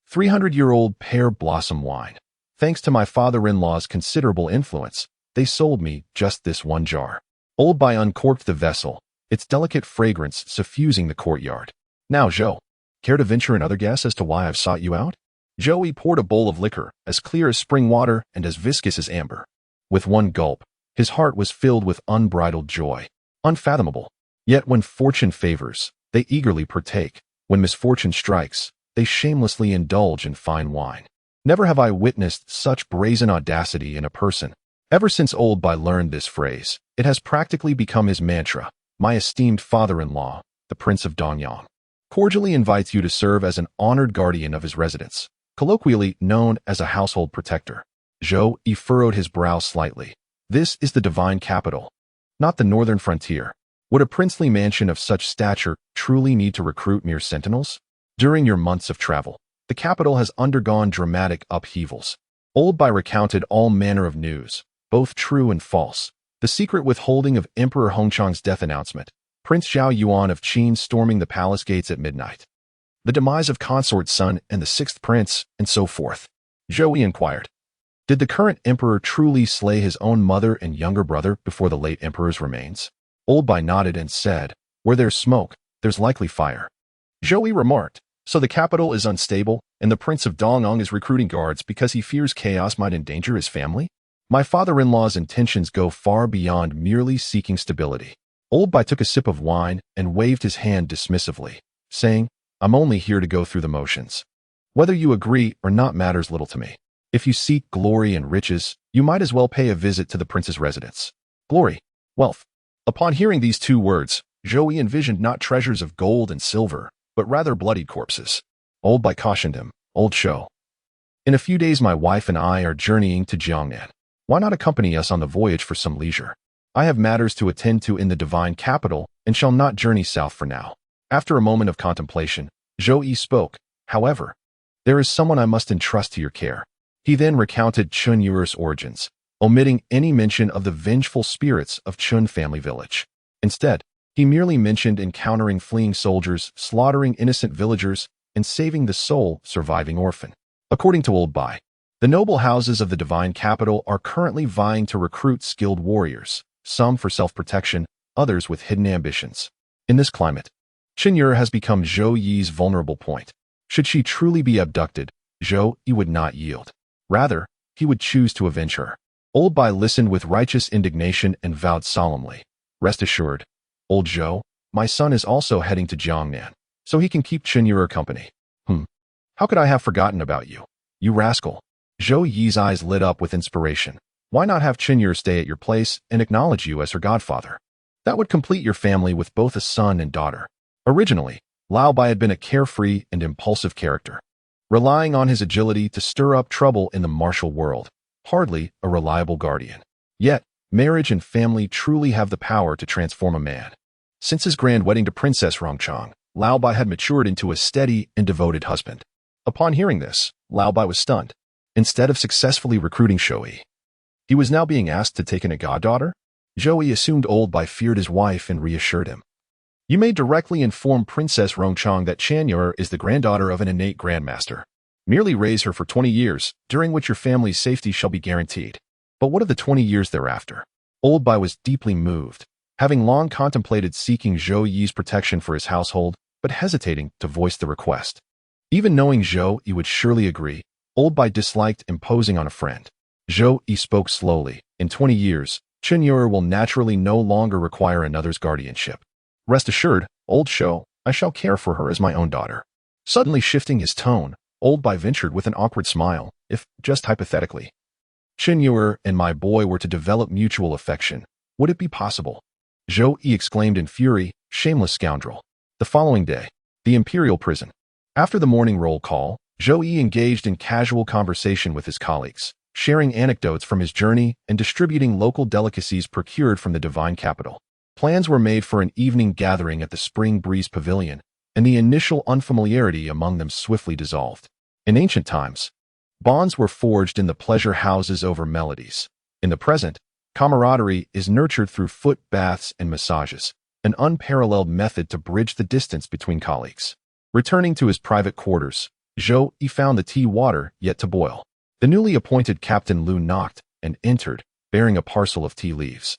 300-year-old pear blossom wine. Thanks to my father-in-law's considerable influence, they sold me just this one jar. Old Bai uncorked the vessel, its delicate fragrance suffusing the courtyard. "Now, Zhou, care to venture another guess as to why I've sought you out?" Zhou Yi poured a bowl of liquor, as clear as spring water and as viscous as amber. With one gulp, his heart was filled with unbridled joy. Unfathomable. Yet when fortune favors, they eagerly partake. When misfortune strikes, they shamelessly indulge in fine wine. Never have I witnessed such brazen audacity in a person. Ever since Old Bai learned this phrase, it has practically become his mantra. My esteemed father-in-law, the Prince of Dongyang, cordially invites you to serve as an honored guardian of his residence, colloquially known as a household protector. Zhou Yi furrowed his brow slightly. This is the divine capital, not the northern frontier. Would a princely mansion of such stature truly need to recruit mere sentinels? During your months of travel, the capital has undergone dramatic upheavals. Old Bai recounted all manner of news, both true and false. The secret withholding of Emperor Hongchang's death announcement, Prince Zhao Yuan of Qian storming the palace gates at midnight, the demise of consort's son and the sixth prince, and so forth. Zhou Yi inquired, did the current emperor truly slay his own mother and younger brother before the late emperor's remains? Old Bai nodded and said, where there's smoke, there's likely fire. Zhou Yi remarked, so the capital is unstable, and the Prince of Dongyang is recruiting guards because he fears chaos might endanger his family? My father-in-law's intentions go far beyond merely seeking stability. Old Bai took a sip of wine and waved his hand dismissively, saying, I'm only here to go through the motions. Whether you agree or not matters little to me. If you seek glory and riches, you might as well pay a visit to the prince's residence. Glory, wealth. Upon hearing these two words, Zhou Yi envisioned not treasures of gold and silver, but rather bloodied corpses. Old Bai cautioned him, "Old Shou, in a few days my wife and I are journeying to Jiangnan. Why not accompany us on the voyage for some leisure? I have matters to attend to in the divine capital and shall not journey south for now." After a moment of contemplation, Zhou Yi spoke, "However, there is someone I must entrust to your care." He then recounted Chun Yuer's origins, omitting any mention of the vengeful spirits of Chun family village. Instead, he merely mentioned encountering fleeing soldiers, slaughtering innocent villagers, and saving the sole surviving orphan. According to Old Bai, the noble houses of the divine capital are currently vying to recruit skilled warriors, some for self-protection, others with hidden ambitions. In this climate, Chun Yuer has become Zhou Yi's vulnerable point. Should she truly be abducted, Zhou Yi would not yield. Rather, he would choose to avenge her. Old Bai listened with righteous indignation and vowed solemnly, "Rest assured, old Zhou, my son is also heading to Jiangnan, so he can keep Chun Yuer company." How could I have forgotten about you, you rascal? Zhou Yi's eyes lit up with inspiration. Why not have Chun Yuer stay at your place and acknowledge you as her godfather? That would complete your family with both a son and daughter. Originally, Lao Bai had been a carefree and impulsive character, relying on his agility to stir up trouble in the martial world, hardly a reliable guardian. Yet, marriage and family truly have the power to transform a man. Since his grand wedding to Princess Rongchang, Lao Bai had matured into a steady and devoted husband. Upon hearing this, Lao Bai was stunned. Instead of successfully recruiting Zhou Yi, he was now being asked to take in a goddaughter? Zhou Yi assumed Old Bai feared his wife and reassured him. "You may directly inform Princess Rongchang that Chun Yuer is the granddaughter of an innate grandmaster. Merely raise her for 20 years, during which your family's safety shall be guaranteed." But what of the 20 years thereafter? Old Bai was deeply moved, having long contemplated seeking Zhou Yi's protection for his household, but hesitating to voice the request. Even knowing Zhou Yi would surely agree, Old Bai disliked imposing on a friend. Zhou Yi spoke slowly. "In 20 years, Chun Yuer will naturally no longer require another's guardianship. Rest assured, old Shou, I shall care for her as my own daughter." Suddenly shifting his tone, Old Bai ventured with an awkward smile, "If, just hypothetically, Chun Yuer and my boy were to develop mutual affection, would it be possible?" Zhou Yi exclaimed in fury, "Shameless scoundrel." The following day, the imperial prison. After the morning roll call, Zhou Yi engaged in casual conversation with his colleagues, sharing anecdotes from his journey and distributing local delicacies procured from the divine capital. Plans were made for an evening gathering at the Spring Breeze Pavilion, and the initial unfamiliarity among them swiftly dissolved. In ancient times, bonds were forged in the pleasure houses over melodies. In the present, camaraderie is nurtured through foot baths and massages, an unparalleled method to bridge the distance between colleagues. Returning to his private quarters, Zhou Yi found the tea water yet to boil. The newly appointed Captain Lu knocked and entered, bearing a parcel of tea leaves.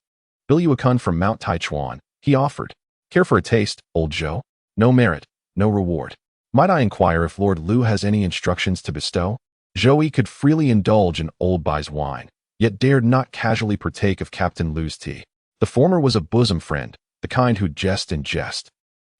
"Biluakun from Mount Taichuan," he offered. "Care for a taste, old Zhou? No merit, no reward. Might I inquire if Lord Lu has any instructions to bestow?" Zhou Yi could freely indulge in Old Bai's wine, yet dared not casually partake of Captain Lu's tea. The former was a bosom friend, the kind who jest and jest,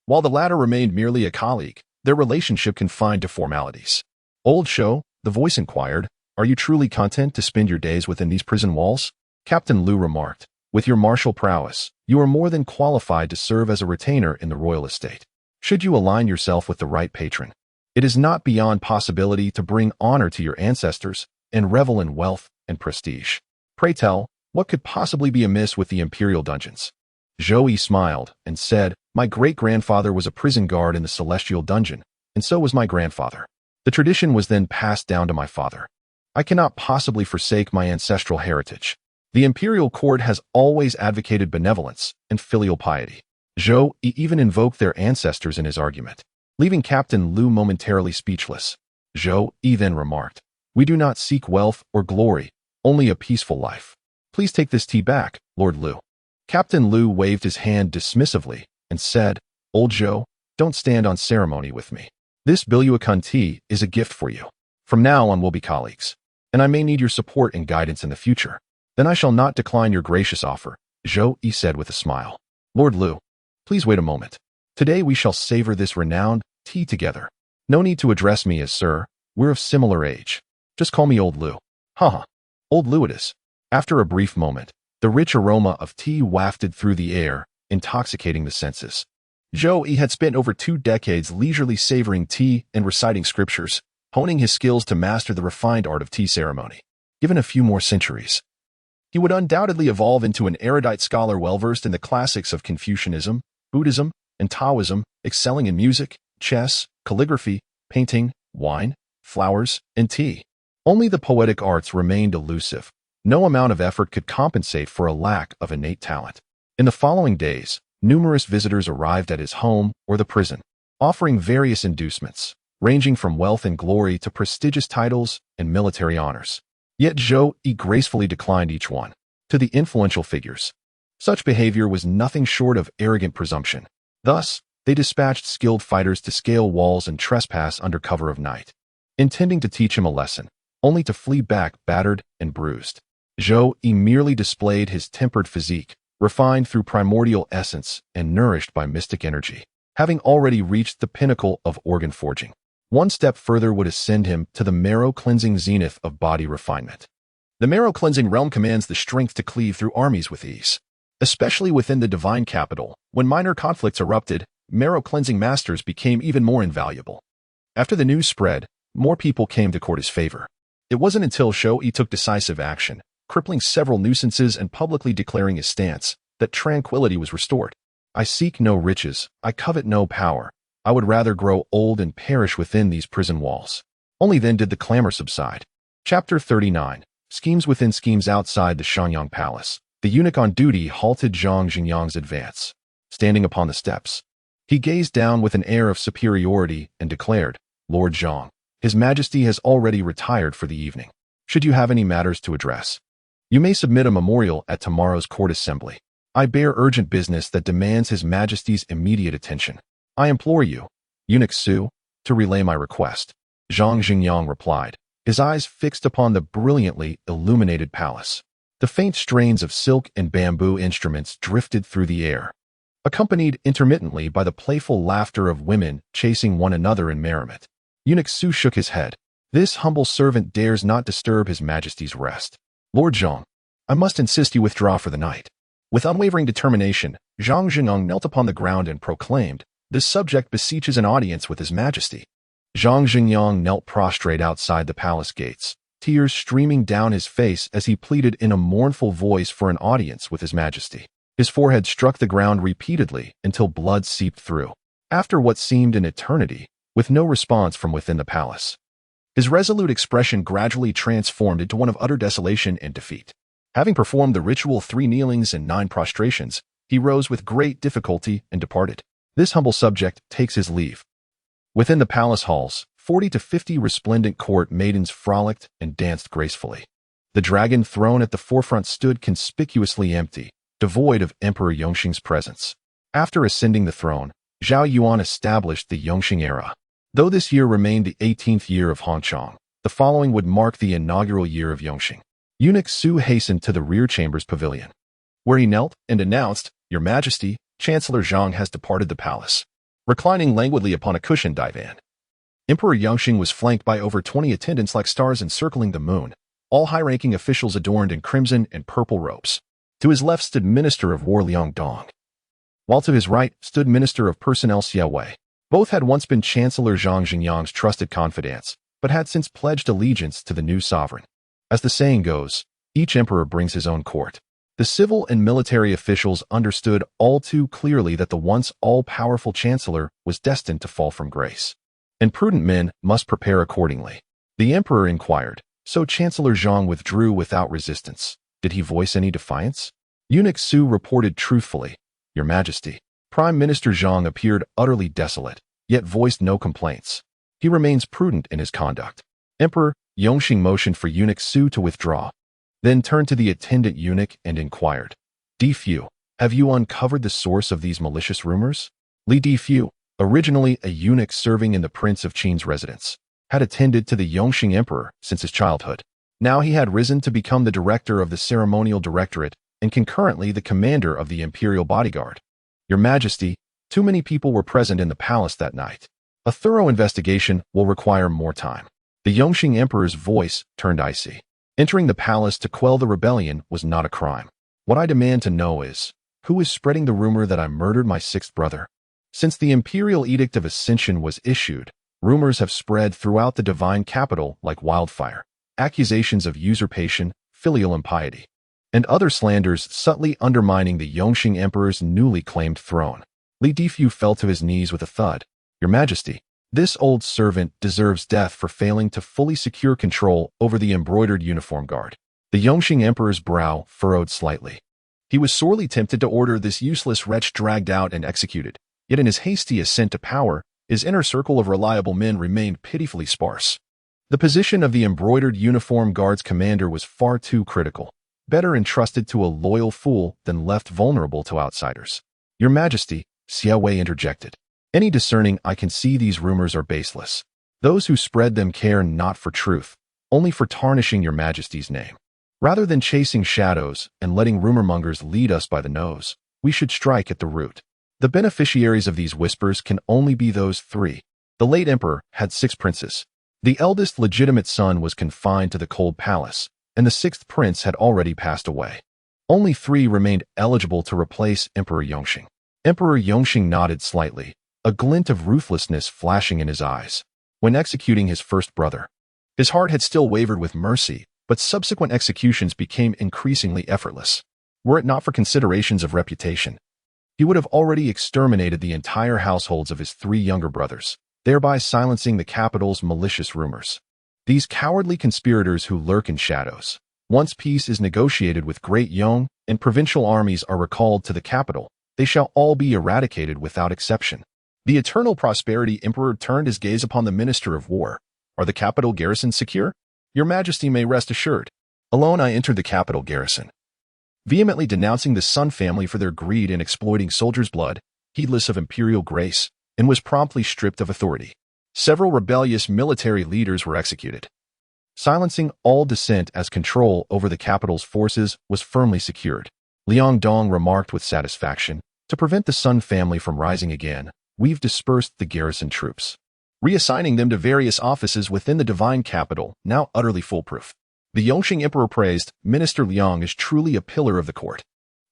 while the latter remained merely a colleague, their relationship confined to formalities. "Old Shou," the voice inquired, "are you truly content to spend your days within these prison walls?" Captain Lu remarked, "With your martial prowess, you are more than qualified to serve as a retainer in the royal estate. Should you align yourself with the right patron, it is not beyond possibility to bring honor to your ancestors and revel in wealth and prestige. Pray tell, what could possibly be amiss with the imperial dungeons?" Zhou Yi smiled and said, "My great-grandfather was a prison guard in the celestial dungeon, and so was my grandfather. The tradition was then passed down to my father. I cannot possibly forsake my ancestral heritage. The imperial court has always advocated benevolence and filial piety." Zhou Yi even invoked their ancestors in his argument, leaving Captain Lu momentarily speechless. Zhou Yi then remarked, "We do not seek wealth or glory, only a peaceful life. Please take this tea back, Lord Lu." Captain Lu waved his hand dismissively and said, "Old Zhou, don't stand on ceremony with me. This Biluakun tea is a gift for you. From now on we'll be colleagues, and I may need your support and guidance in the future. Then I shall not decline your gracious offer," Zhou Yi said with a smile. "Lord Lu, please wait a moment. Today we shall savor this renowned tea together. No need to address me as sir, we're of similar age. Just call me Old Lu." "Haha, Old Lu it is." After a brief moment, the rich aroma of tea wafted through the air, intoxicating the senses. Zhou Yi had spent over 2 decades leisurely savoring tea and reciting scriptures, honing his skills to master the refined art of tea ceremony. Given a few more centuries, he would undoubtedly evolve into an erudite scholar well-versed in the classics of Confucianism, Buddhism, and Taoism, excelling in music, chess, calligraphy, painting, wine, flowers, and tea. Only the poetic arts remained elusive. No amount of effort could compensate for a lack of innate talent. In the following days, numerous visitors arrived at his home or the prison, offering various inducements, ranging from wealth and glory to prestigious titles and military honors. Yet Zhou Yi gracefully declined each one. To the influential figures, such behavior was nothing short of arrogant presumption. Thus, they dispatched skilled fighters to scale walls and trespass under cover of night, intending to teach him a lesson, only to flee back battered and bruised. Zhou Yi merely displayed his tempered physique, refined through primordial essence and nourished by mystic energy, having already reached the pinnacle of organ forging. One step further would ascend him to the marrow-cleansing zenith of body refinement. The marrow-cleansing realm commands the strength to cleave through armies with ease. Especially within the divine capital, when minor conflicts erupted, marrow-cleansing masters became even more invaluable. After the news spread, more people came to court his favor. It wasn't until Zhou Yi took decisive action, crippling several nuisances and publicly declaring his stance, that tranquility was restored. I seek no riches, I covet no power. I would rather grow old and perish within these prison walls. Only then did the clamor subside. Chapter 39. Schemes within schemes outside the Shanyang Palace. The eunuch on duty halted Zhang Xingyang's advance. Standing upon the steps, he gazed down with an air of superiority and declared, "Lord Zhang, His Majesty has already retired for the evening. Should you have any matters to address, you may submit a memorial at tomorrow's court assembly. I bear urgent business that demands His Majesty's immediate attention. I implore you, Eunuch Su, to relay my request." Zhang Xingyang replied, his eyes fixed upon the brilliantly illuminated palace. The faint strains of silk and bamboo instruments drifted through the air, accompanied intermittently by the playful laughter of women chasing one another in merriment. Eunuch Su shook his head. "This humble servant dares not disturb His Majesty's rest. Lord Zhang, I must insist you withdraw for the night." With unwavering determination, Zhang Xingyang knelt upon the ground and proclaimed, "This subject beseeches an audience with His Majesty." Zhang Xingyang knelt prostrate outside the palace gates, tears streaming down his face as he pleaded in a mournful voice for an audience with His Majesty. His forehead struck the ground repeatedly until blood seeped through. After what seemed an eternity, with no response from within the palace, his resolute expression gradually transformed into one of utter desolation and defeat. Having performed the ritual 3 kneelings and 9 prostrations, he rose with great difficulty and departed. This humble subject takes his leave. Within the palace halls, 40 to 50 resplendent court maidens frolicked and danced gracefully. The dragon throne at the forefront stood conspicuously empty, devoid of Emperor Yongxing's presence. After ascending the throne, Zhao Yuan established the Yongxing era. Though this year remained the 18th year of Hongchang, the following would mark the inaugural year of Yongxing. Eunuch Su hastened to the rear chamber's pavilion, where he knelt and announced, "Your Majesty, Chancellor Zhang has departed the palace." Reclining languidly upon a cushioned divan, Emperor Yongxing was flanked by over 20 attendants like stars encircling the moon, all high-ranking officials adorned in crimson and purple robes. To his left stood Minister of War Liang Dong, while to his right stood Minister of Personnel Xia Wei. Both had once been Chancellor Zhang Xingyang's trusted confidants, but had since pledged allegiance to the new sovereign. As the saying goes, each emperor brings his own court. The civil and military officials understood all too clearly that the once all-powerful chancellor was destined to fall from grace, and prudent men must prepare accordingly. The emperor inquired, so Chancellor Zhang withdrew without resistance. Did he voice any defiance? Eunuch Su reported truthfully, "Your Majesty." Prime Minister Zhang appeared utterly desolate, yet voiced no complaints. He remains prudent in his conduct. Emperor Yongxing motioned for Eunuch Su to withdraw, then turned to the attendant eunuch and inquired, "Di Fu, have you uncovered the source of these malicious rumors?" Li Di Fu, originally a eunuch serving in the Prince of Qian's residence, had attended to the Yongxing emperor since his childhood. Now he had risen to become the director of the ceremonial directorate and concurrently the commander of the imperial bodyguard. "Your Majesty, too many people were present in the palace that night. A thorough investigation will require more time." The Yongxing emperor's voice turned icy. Entering the palace to quell the rebellion was not a crime. "What I demand to know is, Who is spreading the rumor that I murdered my sixth brother? Since the imperial edict of ascension was issued, rumors have spread throughout the divine capital like wildfire. Accusations of usurpation, filial impiety, and other slanders subtly undermining the Yongxing Emperor's newly claimed throne. Li Difu fell to his knees with a thud. Your Majesty, this old servant deserves death for failing to fully secure control over the embroidered uniform guard. The Yongxing Emperor's brow furrowed slightly. He was sorely tempted to order this useless wretch dragged out and executed, yet in his hasty ascent to power, his inner circle of reliable men remained pitifully sparse. The position of the embroidered uniform guard's commander was far too critical, better entrusted to a loyal fool than left vulnerable to outsiders. Your Majesty, Xia Wei interjected. Any discerning eye can see these rumors are baseless. Those who spread them care not for truth, only for tarnishing your Majesty's name. Rather than chasing shadows and letting rumor-mongers lead us by the nose, we should strike at the root. The beneficiaries of these whispers can only be those three. The late emperor had 6 princes. The eldest legitimate son was confined to the cold palace, and the 6th prince had already passed away. Only 3 remained eligible to replace Emperor Yongxing. Emperor Yongxing nodded slightly, a glint of ruthlessness flashing in his eyes. When executing his first brother, his heart had still wavered with mercy, but subsequent executions became increasingly effortless. Were it not for considerations of reputation, he would have already exterminated the entire households of his 3 younger brothers, thereby silencing the capital's malicious rumors. These cowardly conspirators who lurk in shadows. Once peace is negotiated with Great Yong and provincial armies are recalled to the capital, they shall all be eradicated without exception. The eternal prosperity emperor turned his gaze upon the minister of war. Are the capital garrisons secure? Your Majesty may rest assured. Alone I entered the capital garrison, vehemently denouncing the Sun family for their greed in exploiting soldiers' blood, heedless of imperial grace, and was promptly stripped of authority. Several rebellious military leaders were executed. Silencing all dissent as control over the capital's forces was firmly secured. Liang Dong remarked with satisfaction, to prevent the Sun family from rising again, we've dispersed the garrison troops, reassigning them to various offices within the divine capital, now utterly foolproof. The Yongxing Emperor praised, Minister Liang is truly a pillar of the court.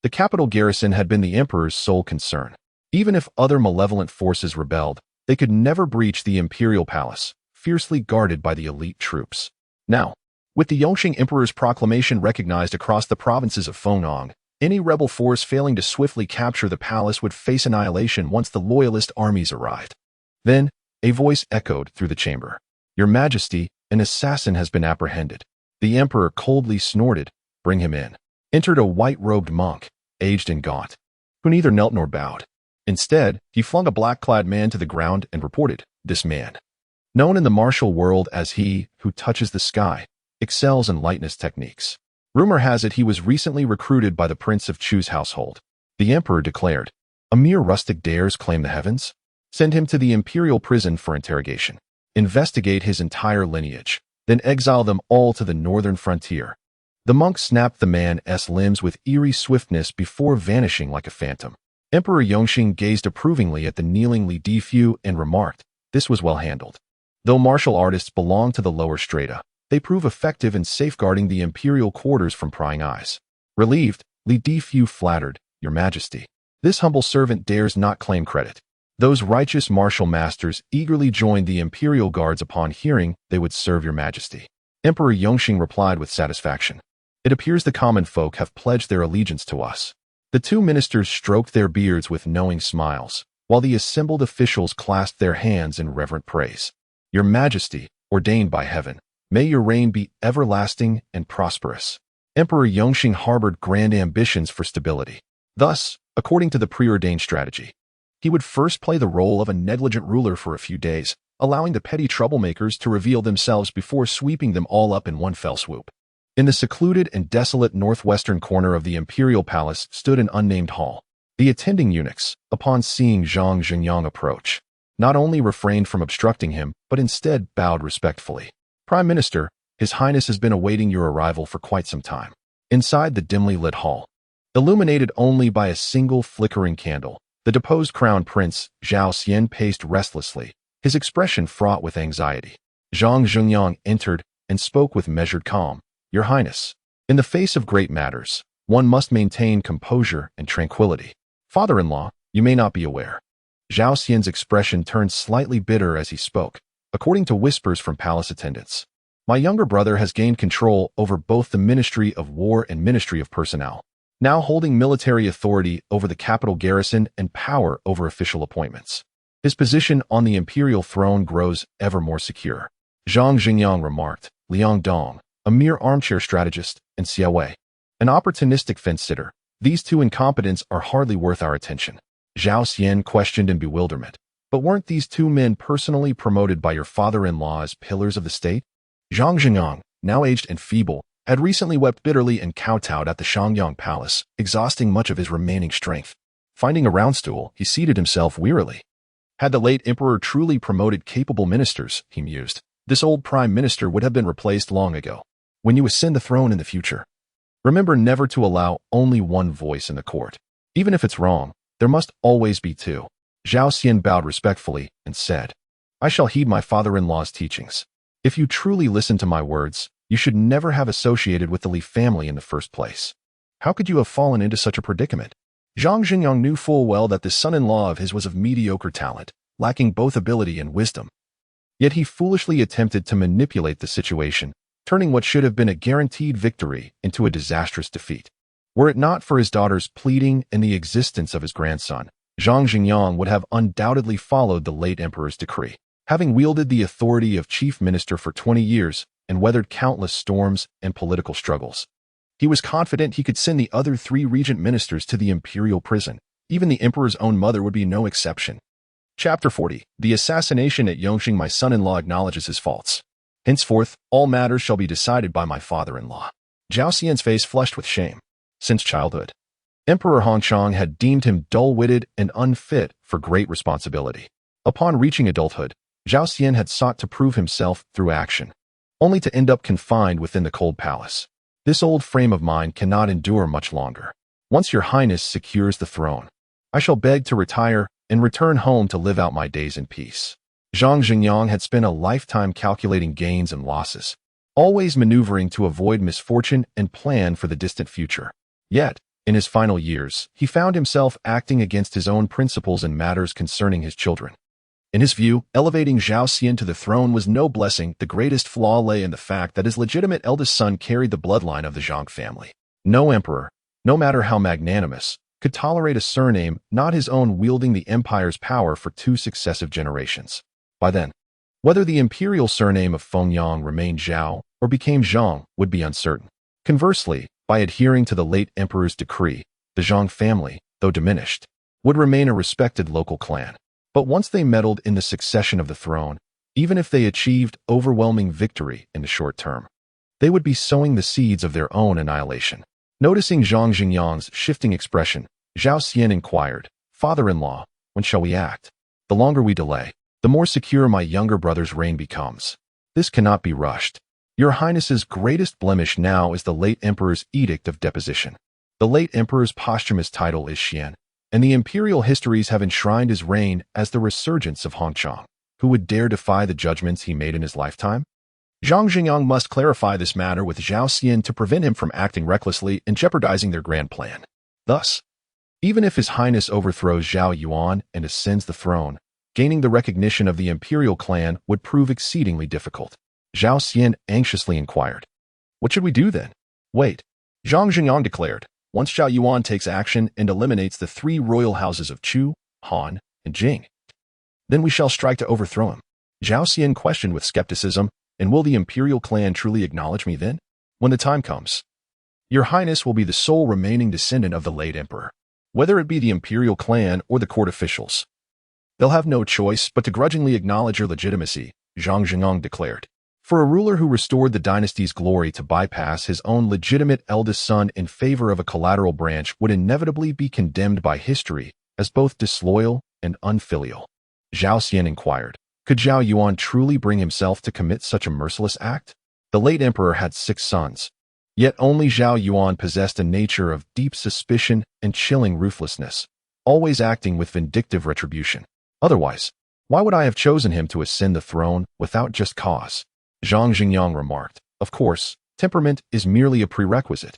The capital garrison had been the emperor's sole concern. Even if other malevolent forces rebelled, they could never breach the imperial palace, fiercely guarded by the elite troops. Now, with the Yongxing Emperor's proclamation recognized across the provinces of Fengnong, any rebel force failing to swiftly capture the palace would face annihilation once the loyalist armies arrived. Then, a voice echoed through the chamber. Your Majesty, an assassin has been apprehended. The emperor coldly snorted, bring him in. Entered a white-robed monk, aged and gaunt, who neither knelt nor bowed. Instead, he flung a black-clad man to the ground and reported, this man, known in the martial world as he who touches the sky, excels in lightness techniques. Rumor has it he was recently recruited by the Prince of Chu's household. The emperor declared, a mere rustic dares claim the heavens? Send him to the imperial prison for interrogation. Investigate his entire lineage, then exile them all to the northern frontier. The monk snapped the man's limbs with eerie swiftness before vanishing like a phantom. Emperor Yongxing gazed approvingly at the kneeling Li Difu and remarked, this was well handled. Though martial artists belong to the lower strata, they prove effective in safeguarding the imperial quarters from prying eyes. Relieved, Li Difu flattered, Your Majesty, this humble servant dares not claim credit. Those righteous martial masters eagerly joined the imperial guards upon hearing they would serve Your Majesty. Emperor Yongxing replied with satisfaction. It appears the common folk have pledged their allegiance to us. The 2 ministers stroked their beards with knowing smiles, while the assembled officials clasped their hands in reverent praise. Your Majesty, ordained by heaven, may your reign be everlasting and prosperous. Emperor Yongxing harbored grand ambitions for stability. Thus, according to the preordained strategy, he would first play the role of a negligent ruler for a few days, allowing the petty troublemakers to reveal themselves before sweeping them all up in one fell swoop. In the secluded and desolate northwestern corner of the imperial palace stood an unnamed hall. The attending eunuchs, upon seeing Zhang Zhenyang approach, not only refrained from obstructing him, but instead bowed respectfully. Prime Minister, His Highness has been awaiting your arrival for quite some time. Inside the dimly lit hall, illuminated only by a single flickering candle, the deposed crown prince, Zhao Xian, paced restlessly, his expression fraught with anxiety. Zhang Zhenyang entered and spoke with measured calm. Your Highness, in the face of great matters, one must maintain composure and tranquility. Father-in-law, you may not be aware. Zhao Xian's expression turned slightly bitter as he spoke, according to whispers from palace attendants. My younger brother has gained control over both the Ministry of War and Ministry of Personnel, now holding military authority over the capital garrison and power over official appointments. His position on the imperial throne grows ever more secure. Zhang Xingyang remarked. Liang Dong, a mere armchair strategist, and Xia Wei, an opportunistic fence-sitter. These two incompetents are hardly worth our attention. Zhao Xian questioned in bewilderment. But weren't these two men personally promoted by your father-in-law as pillars of the state? Zhang Xingyang, now aged and feeble, had recently wept bitterly and kowtowed at the Shangyang Palace, exhausting much of his remaining strength. Finding a round stool, he seated himself wearily. Had the late emperor truly promoted capable ministers, he mused, this old prime minister would have been replaced long ago. When you ascend the throne in the future, remember never to allow only one voice in the court. Even if it's wrong, there must always be two. Zhao Xian bowed respectfully and said, I shall heed my father-in-law's teachings. If you truly listen to my words, you should never have associated with the Li family in the first place. How could you have fallen into such a predicament? Zhang Xingyang knew full well that this son-in-law of his was of mediocre talent, lacking both ability and wisdom. Yet he foolishly attempted to manipulate the situation, turning what should have been a guaranteed victory into a disastrous defeat. Were it not for his daughter's pleading and the existence of his grandson, Zhang Xingyang would have undoubtedly followed the late emperor's decree. Having wielded the authority of chief minister for 20 years and weathered countless storms and political struggles, he was confident he could send the other 3 regent ministers to the imperial prison. Even the emperor's own mother would be no exception. Chapter 40. The assassination at Yongqing. My son-in-law acknowledges his faults. Henceforth, all matters shall be decided by my father-in-law. Zhao Xian's face flushed with shame. Since childhood, Emperor Hongchang had deemed him dull-witted and unfit for great responsibility. Upon reaching adulthood, Zhao Xian had sought to prove himself through action, only to end up confined within the cold palace. This old frame of mind cannot endure much longer. Once your highness secures the throne, I shall beg to retire and return home to live out my days in peace. Zhang Xingyang had spent a lifetime calculating gains and losses, always maneuvering to avoid misfortune and plan for the distant future. Yet, in his final years, he found himself acting against his own principles in matters concerning his children. In his view, elevating Zhao Xian to the throne was no blessing. The greatest flaw lay in the fact that his legitimate eldest son carried the bloodline of the Zhang family. No emperor, no matter how magnanimous, could tolerate a surname not his own wielding the empire's power for 2 successive generations. By then, whether the imperial surname of Fengyang remained Zhao or became Zhang would be uncertain. Conversely, by adhering to the late emperor's decree, the Zhang family, though diminished, would remain a respected local clan. But once they meddled in the succession of the throne, even if they achieved overwhelming victory in the short term, they would be sowing the seeds of their own annihilation. Noticing Zhang Xingyang's shifting expression, Zhao Xian inquired, Father-in-law, when shall we act? The longer we delay, the more secure my younger brother's reign becomes. This cannot be rushed. Your Highness's greatest blemish now is the late emperor's edict of deposition. The late emperor's posthumous title is Qian, and the imperial histories have enshrined his reign as the resurgence of Hongchang. Who would dare defy the judgments he made in his lifetime? Zhang Xingyang must clarify this matter with Zhao Xian to prevent him from acting recklessly and jeopardizing their grand plan. Thus, even if His Highness overthrows Zhao Yuan and ascends the throne, gaining the recognition of the imperial clan would prove exceedingly difficult. Zhao Xian anxiously inquired, what should we do then? Wait, Zhang Xingyang declared. Once Zhao Yuan takes action and eliminates the 3 royal houses of Chu, Han, and Jing, then we shall strike to overthrow him. Zhao Xian questioned with skepticism, and will the imperial clan truly acknowledge me then? When the time comes, your highness will be the sole remaining descendant of the late emperor, whether it be the imperial clan or the court officials. They'll have no choice but to grudgingly acknowledge your legitimacy, Zhang Xingyang declared. For a ruler who restored the dynasty's glory to bypass his own legitimate eldest son in favor of a collateral branch would inevitably be condemned by history as both disloyal and unfilial. Zhao Xian inquired, could Zhao Yuan truly bring himself to commit such a merciless act? The late emperor had 6 sons, yet only Zhao Yuan possessed a nature of deep suspicion and chilling ruthlessness, always acting with vindictive retribution. Otherwise, why would I have chosen him to ascend the throne without just cause? Zhang Xingyang remarked, of course, temperament is merely a prerequisite.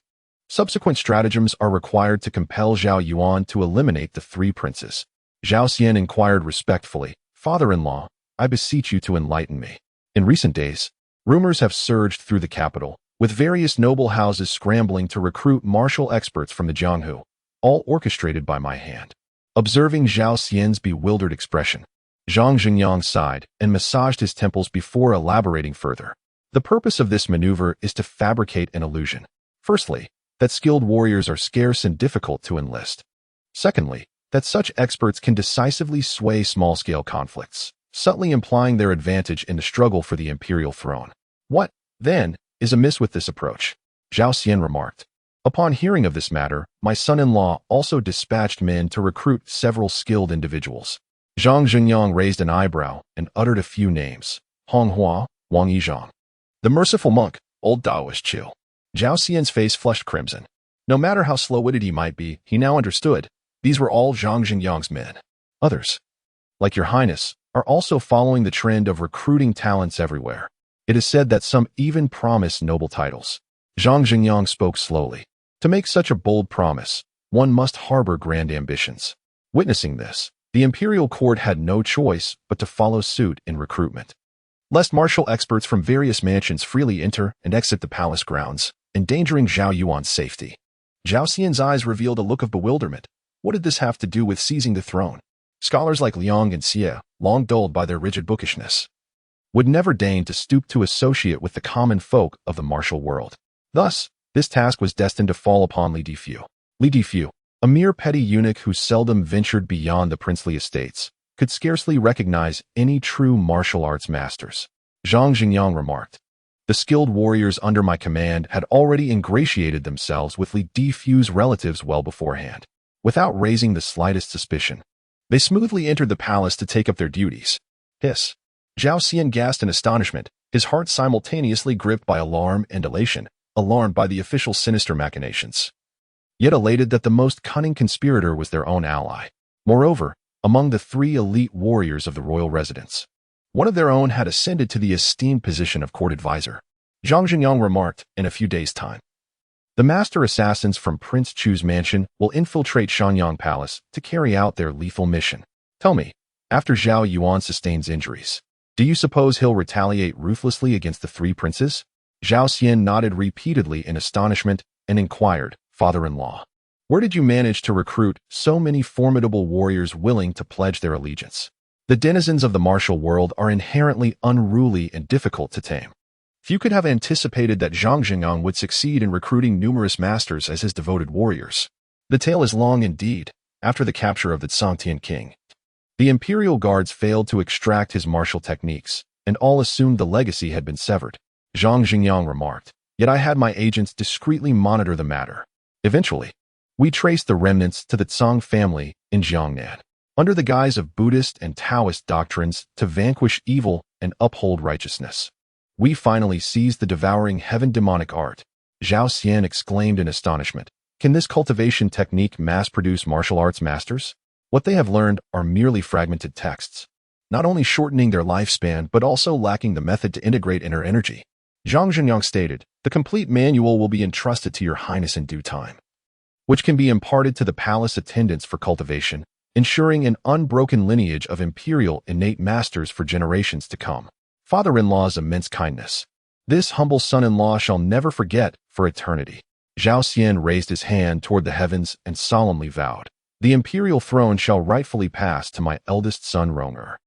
Subsequent stratagems are required to compel Zhao Yuan to eliminate the three princes. Zhao Xian inquired respectfully, "Father-in-law, I beseech you to enlighten me." In recent days, rumors have surged through the capital, with various noble houses scrambling to recruit martial experts from the Jianghu, all orchestrated by my hand. Observing Zhao Xian's bewildered expression, Zhang Jingyang sighed and massaged his temples before elaborating further. The purpose of this maneuver is to fabricate an illusion. Firstly, that skilled warriors are scarce and difficult to enlist. Secondly, that such experts can decisively sway small-scale conflicts, subtly implying their advantage in the struggle for the imperial throne. What, then, is amiss with this approach? Zhao Xian remarked. Upon hearing of this matter, my son-in-law also dispatched men to recruit several skilled individuals. Zhang Jingyang raised an eyebrow and uttered a few names. Hong Hua, Wang Yizhang. The merciful monk, old Taoist Chiu. Zhao Xian's face flushed crimson. No matter how slow-witted he might be, he now understood. These were all Zhang Jingyang's men. Others, like your highness, are also following the trend of recruiting talents everywhere. It is said that some even promise noble titles. Zhang Jingyang spoke slowly. To make such a bold promise, one must harbor grand ambitions. Witnessing this, the imperial court had no choice but to follow suit in recruitment. Lest martial experts from various mansions freely enter and exit the palace grounds, endangering Zhao Yuan's safety. Zhao Xian's eyes revealed a look of bewilderment. What did this have to do with seizing the throne? Scholars like Liang and Xie, long dulled by their rigid bookishness, would never deign to stoop to associate with the common folk of the martial world. Thus, this task was destined to fall upon Li Difu. Li Difu, a mere petty eunuch who seldom ventured beyond the princely estates, could scarcely recognize any true martial arts masters. Zhang Jingyang remarked. The skilled warriors under my command had already ingratiated themselves with Li Difu's relatives well beforehand. Without raising the slightest suspicion, they smoothly entered the palace to take up their duties. Hiss. Zhao Xian gasped in astonishment, his heart simultaneously gripped by alarm and elation, alarmed by the official's sinister machinations, yet elated that the most cunning conspirator was their own ally. Moreover, among the three elite warriors of the royal residence, one of their own had ascended to the esteemed position of court advisor. Zhang Jingyang remarked, in a few days' time, the master assassins from Prince Chu's mansion will infiltrate Shanyang Palace to carry out their lethal mission. Tell me, after Zhao Yuan sustains injuries, do you suppose he'll retaliate ruthlessly against the three princes? Zhao Xian nodded repeatedly in astonishment and inquired, Father-in-law, where did you manage to recruit so many formidable warriors willing to pledge their allegiance? The denizens of the martial world are inherently unruly and difficult to tame. Few could have anticipated that Zhang Jingyang would succeed in recruiting numerous masters as his devoted warriors. The tale is long indeed. After the capture of the Songtian king, the imperial guards failed to extract his martial techniques, and all assumed the legacy had been severed. Zhang Jingyang remarked, yet I had my agents discreetly monitor the matter. Eventually, we traced the remnants to the Tsang family in Jiangnan, under the guise of Buddhist and Taoist doctrines to vanquish evil and uphold righteousness. We finally seized the devouring heaven demonic art. Zhao Xian exclaimed in astonishment. Can this cultivation technique mass-produce martial arts masters? What they have learned are merely fragmented texts, not only shortening their lifespan but also lacking the method to integrate inner energy. Zhang Jingyang stated, the complete manual will be entrusted to your highness in due time, which can be imparted to the palace attendants for cultivation, ensuring an unbroken lineage of imperial innate masters for generations to come. Father-in-law's immense kindness. This humble son-in-law shall never forget for eternity. Zhao Xian raised his hand toward the heavens and solemnly vowed, the imperial throne shall rightfully pass to my eldest son Rong'er.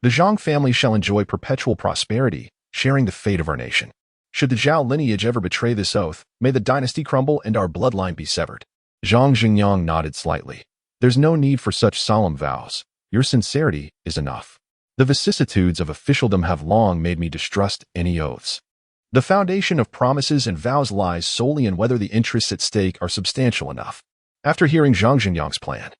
The Zhang family shall enjoy perpetual prosperity, sharing the fate of our nation. Should the Zhao lineage ever betray this oath, may the dynasty crumble and our bloodline be severed. Zhang Jingyang nodded slightly. There's no need for such solemn vows. Your sincerity is enough. The vicissitudes of officialdom have long made me distrust any oaths. The foundation of promises and vows lies solely in whether the interests at stake are substantial enough. After hearing Zhang Jingyang's plan,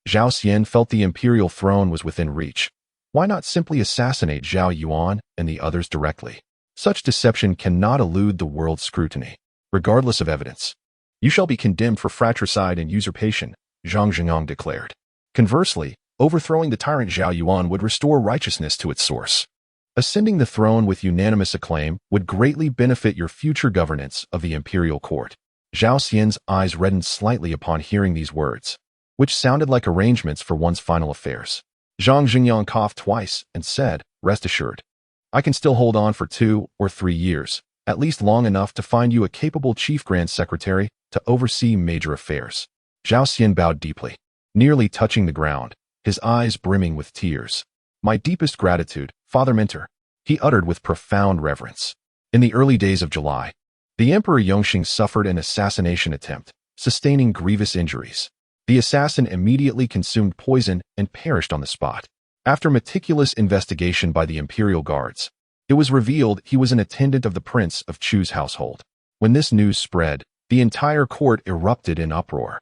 Zhao Xian felt the imperial throne was within reach. Why not simply assassinate Zhao Yuan and the others directly? Such deception cannot elude the world's scrutiny, regardless of evidence. You shall be condemned for fratricide and usurpation, Zhang Jingyang declared. Conversely, overthrowing the tyrant Zhao Yuan would restore righteousness to its source. Ascending the throne with unanimous acclaim would greatly benefit your future governance of the imperial court. Zhao Xian's eyes reddened slightly upon hearing these words, which sounded like arrangements for one's final affairs. Zhang Jingyang coughed twice and said, "Rest assured, I can still hold on for 2 or 3 years, at least long enough to find you a capable chief grand secretary to oversee major affairs." Zhao Xian bowed deeply, nearly touching the ground, his eyes brimming with tears. "My deepest gratitude, Father Mentor," he uttered with profound reverence. In the early days of July, the Emperor Yongxing suffered an assassination attempt, sustaining grievous injuries. The assassin immediately consumed poison and perished on the spot. After meticulous investigation by the imperial guards, it was revealed he was an attendant of the Prince of Chu's household. When this news spread, the entire court erupted in uproar.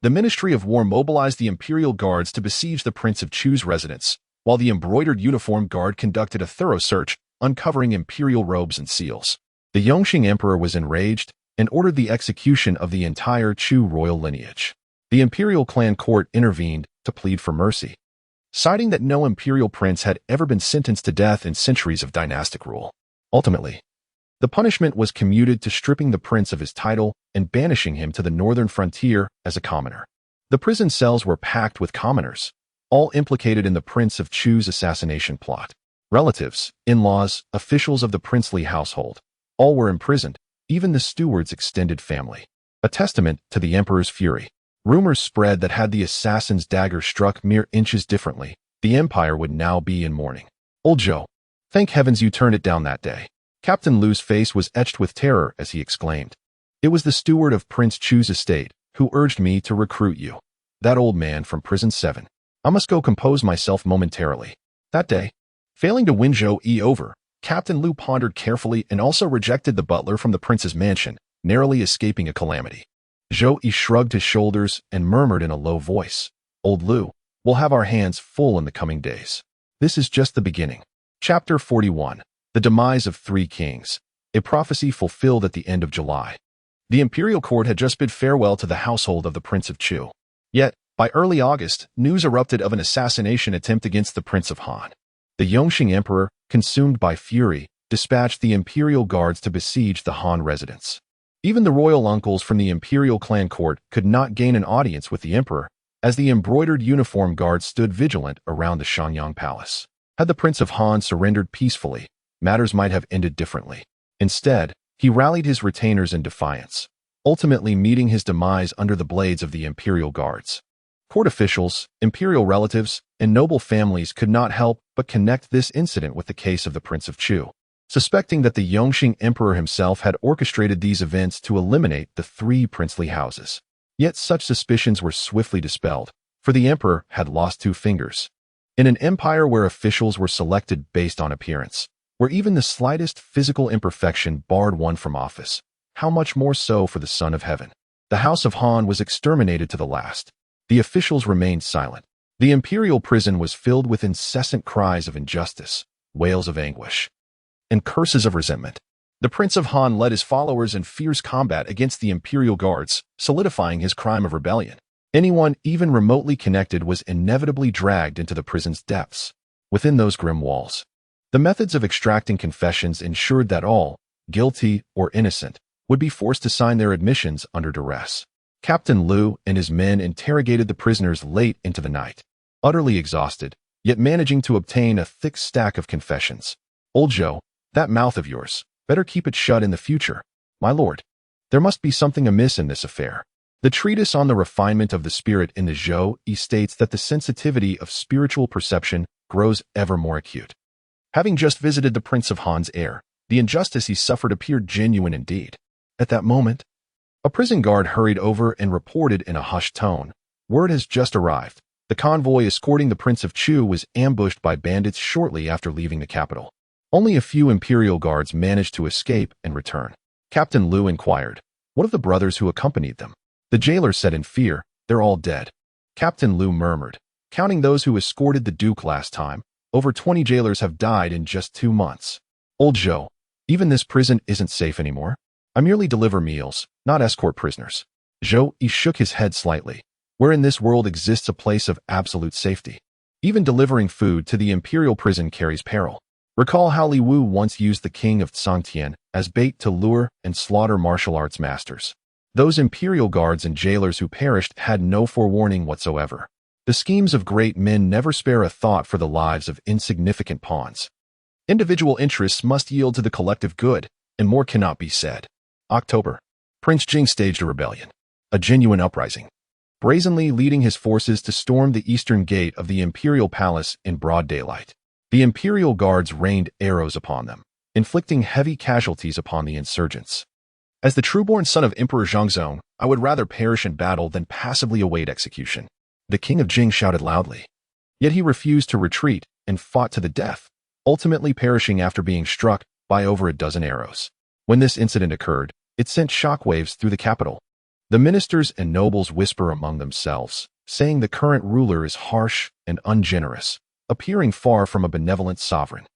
The Ministry of War mobilized the imperial guards to besiege the Prince of Chu's residence, while the embroidered uniform guard conducted a thorough search, uncovering imperial robes and seals. The Yongxing Emperor was enraged and ordered the execution of the entire Chu royal lineage. The imperial clan court intervened to plead for mercy, citing that no imperial prince had ever been sentenced to death in centuries of dynastic rule. Ultimately, the punishment was commuted to stripping the prince of his title and banishing him to the northern frontier as a commoner. The prison cells were packed with commoners, all implicated in the Prince of Chu's assassination plot. Relatives, in-laws, officials of the princely household, all were imprisoned, even the steward's extended family. A testament to the emperor's fury. Rumors spread that had the assassin's dagger struck mere inches differently, the empire would now be in mourning. "Old Zhou, thank heavens you turned it down that day." Captain Lu's face was etched with terror as he exclaimed. "It was the steward of Prince Chu's estate who urged me to recruit you. That old man from prison 7. I must go compose myself momentarily." That day, failing to win Zhou Yi over, Captain Lu pondered carefully and also rejected the butler from the prince's mansion, narrowly escaping a calamity. Zhou Yi shrugged his shoulders and murmured in a low voice, "Old Lu, we'll have our hands full in the coming days. This is just the beginning." Chapter 41. The Demise of 3 Kings. A prophecy fulfilled at the end of July. The imperial court had just bid farewell to the household of the Prince of Chu. Yet, by early August, news erupted of an assassination attempt against the Prince of Han. The Yongxing Emperor, consumed by fury, dispatched the imperial guards to besiege the Han residence. Even the royal uncles from the imperial clan court could not gain an audience with the emperor, as the embroidered uniform guards stood vigilant around the Shanyang palace. Had the Prince of Han surrendered peacefully, matters might have ended differently. Instead, he rallied his retainers in defiance, ultimately meeting his demise under the blades of the imperial guards. Court officials, imperial relatives, and noble families could not help but connect this incident with the case of the Prince of Chu, suspecting that the Yongxing Emperor himself had orchestrated these events to eliminate the 3 princely houses. Yet such suspicions were swiftly dispelled, for the emperor had lost 2 fingers. In an empire where officials were selected based on appearance, where even the slightest physical imperfection barred one from office, how much more so for the Son of Heaven? The House of Han was exterminated to the last. The officials remained silent. The imperial prison was filled with incessant cries of injustice, wails of anguish, and curses of resentment. The Prince of Han led his followers in fierce combat against the imperial guards, solidifying his crime of rebellion. Anyone even remotely connected was inevitably dragged into the prison's depths. Within those grim walls, the methods of extracting confessions ensured that all, guilty or innocent, would be forced to sign their admissions under duress. Captain Lu and his men interrogated the prisoners late into the night, utterly exhausted, yet managing to obtain a thick stack of confessions. "Old Zhou, that mouth of yours, better keep it shut in the future. My lord, there must be something amiss in this affair." The treatise on the refinement of the spirit in the Zhou Yi states that the sensitivity of spiritual perception grows ever more acute. Having just visited the Prince of Han's heir, the injustice he suffered appeared genuine indeed. At that moment, a prison guard hurried over and reported in a hushed tone, "Word has just arrived. The convoy escorting the Prince of Chu was ambushed by bandits shortly after leaving the capital. Only a few imperial guards managed to escape and return." Captain Lu inquired, "What of the brothers who accompanied them?" The jailer said in fear, "They're all dead." Captain Lu murmured, "Counting those who escorted the Duke last time, over 20 jailers have died in just 2 months. Old Zhou, even this prison isn't safe anymore. I merely deliver meals, not escort prisoners." Zhou Yi shook his head slightly. Where in this world exists a place of absolute safety? Even delivering food to the imperial prison carries peril. Recall how Li Wu once used the king of Qian as bait to lure and slaughter martial arts masters. Those imperial guards and jailers who perished had no forewarning whatsoever. The schemes of great men never spare a thought for the lives of insignificant pawns. Individual interests must yield to the collective good, and more cannot be said. October. Prince Jing staged a rebellion. A genuine uprising. Brazenly leading his forces to storm the eastern gate of the imperial palace in broad daylight. The imperial guards rained arrows upon them, inflicting heavy casualties upon the insurgents. As the trueborn son of Emperor Zhongzong, I would rather perish in battle than passively await execution. The king of Jing shouted loudly. Yet he refused to retreat and fought to the death, ultimately perishing after being struck by over a dozen arrows. When this incident occurred, it sent shockwaves through the capital. The ministers and nobles whisper among themselves, saying the current ruler is harsh and ungenerous, appearing far from a benevolent sovereign.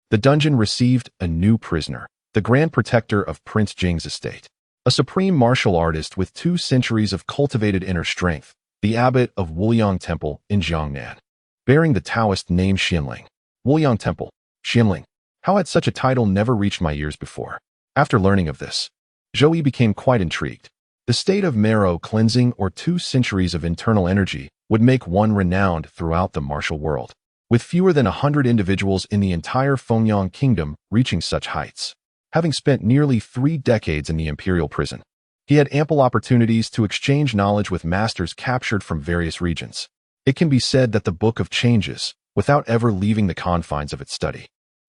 The dungeon received a new prisoner, the grand protector of Prince Jing's estate, a supreme martial artist with 2 centuries of cultivated inner strength, the abbot of Wuliang Temple in Jiangnan, bearing the Taoist name Qianling. Wuliang Temple, Qianling. How had such a title never reached my ears before? After learning of this, Zhou Yi became quite intrigued. The state of marrow cleansing or 2 centuries of internal energy would make one renowned throughout the martial world, with fewer than 100 individuals in the entire Fengyang kingdom reaching such heights. Having spent nearly 3 decades in the imperial prison, he had ample opportunities to exchange knowledge with masters captured from various regions. It can be said that the Book of Changes, without ever leaving the confines of its study,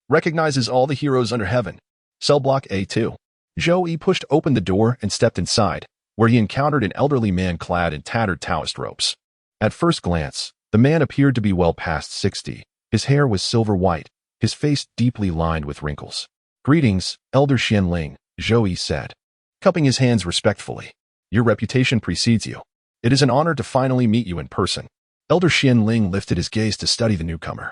recognizes all the heroes under heaven. Cell block A2. Zhou Yi pushed open the door and stepped inside, where he encountered an elderly man clad in tattered Taoist robes. At first glance, the man appeared to be well past 60. His hair was silver white, his face deeply lined with wrinkles. "Greetings, Elder Qianling," Zhou Yi said, cupping his hands respectfully. "Your reputation precedes you. It is an honor to finally meet you in person." Elder Qianling lifted his gaze to study the newcomer.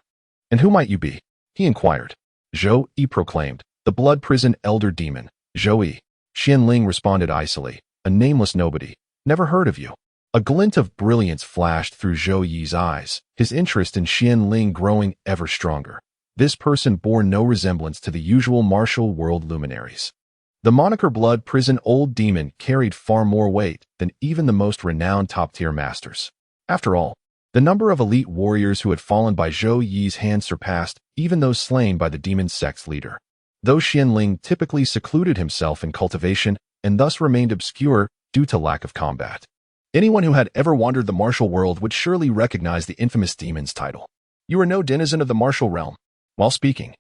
"And who might you be?" he inquired. Zhou Yi proclaimed, "The blood prison elder demon, Zhou Yi." Qianling responded icily, "A nameless nobody. Never heard of you." A glint of brilliance flashed through Zhou Yi's eyes, his interest in Qianling growing ever stronger. This person bore no resemblance to the usual martial world luminaries. The moniker Blood Prison Old Demon carried far more weight than even the most renowned top-tier masters. After all, the number of elite warriors who had fallen by Zhou Yi's hand surpassed even those slain by the demon sect's leader. Though Qianling typically secluded himself in cultivation and thus remained obscure due to lack of combat, anyone who had ever wandered the martial world would surely recognize the infamous demon's title. "You are no denizen of the martial realm." While speaking,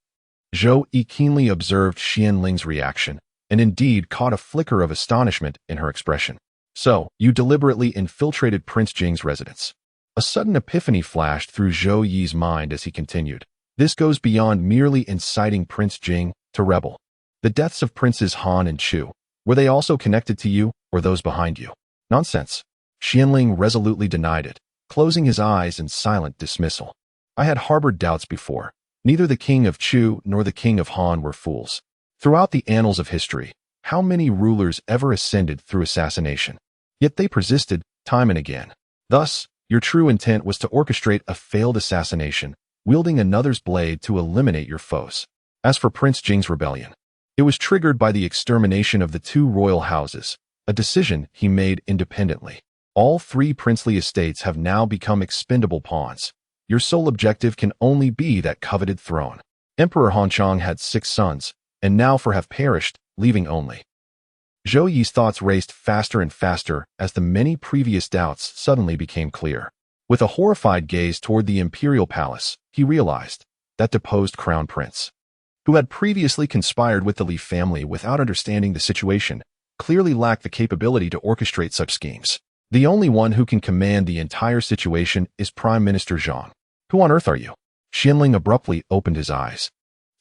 Zhou Yi keenly observed Qianling's reaction and indeed caught a flicker of astonishment in her expression. "So, you deliberately infiltrated Prince Jing's residence." A sudden epiphany flashed through Zhou Yi's mind as he continued. "This goes beyond merely inciting Prince Jing to rebel. The deaths of Princes Han and Chu, were they also connected to you or those behind you?" "Nonsense." Qianling resolutely denied it, closing his eyes in silent dismissal. "I had harbored doubts before. Neither the king of Chu nor the king of Han were fools. Throughout the annals of history, how many rulers ever ascended through assassination? Yet they persisted time and again. Thus, your true intent was to orchestrate a failed assassination, wielding another's blade to eliminate your foes. As for Prince Jing's rebellion, it was triggered by the extermination of the 2 royal houses, a decision he made independently. All 3 princely estates have now become expendable pawns. Your sole objective can only be that coveted throne. Emperor Hanchang had 6 sons, and now 4 have perished, leaving only. Zhou Yi's thoughts raced faster and faster as the many previous doubts suddenly became clear. With a horrified gaze toward the imperial palace, he realized that deposed crown prince, who had previously conspired with the Li family without understanding the situation, clearly lacked the capability to orchestrate such schemes. The only one who can command the entire situation is Prime Minister Zhang. "Who on earth are you?" Qianling abruptly opened his eyes,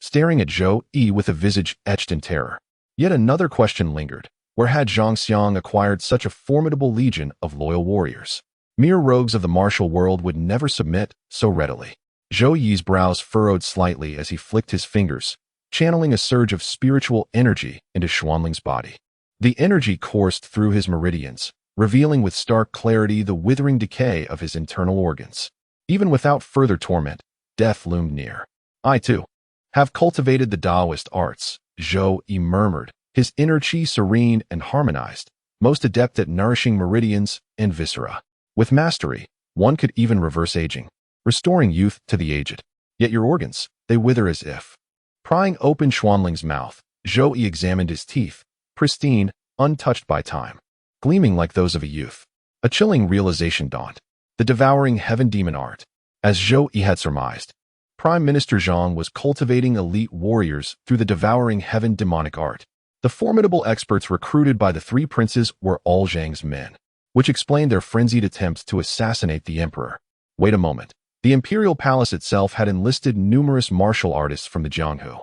staring at Zhou Yi with a visage etched in terror. Yet another question lingered. Where had Zhangxiang acquired such a formidable legion of loyal warriors? Mere rogues of the martial world would never submit so readily. Zhou Yi's brows furrowed slightly as he flicked his fingers, channeling a surge of spiritual energy into Xuanling's body. The energy coursed through his meridians, revealing with stark clarity the withering decay of his internal organs. Even without further torment, death loomed near. "I, too, have cultivated the Taoist arts," Zhou Yi murmured, his inner chi serene and harmonized, most adept at nourishing meridians and viscera. With mastery, one could even reverse aging, restoring youth to the aged. Yet your organs, they wither as if. Prying open Xuanling's mouth, Zhou Yi examined his teeth, pristine, untouched by time, gleaming like those of a youth. A chilling realization dawned. The devouring heaven demon art. As Zhou Yi had surmised, Prime Minister Zhang was cultivating elite warriors through the devouring heaven demonic art. The formidable experts recruited by the three princes were all Zhang's men, which explained their frenzied attempts to assassinate the emperor. Wait a moment. The imperial palace itself had enlisted numerous martial artists from the Jianghu.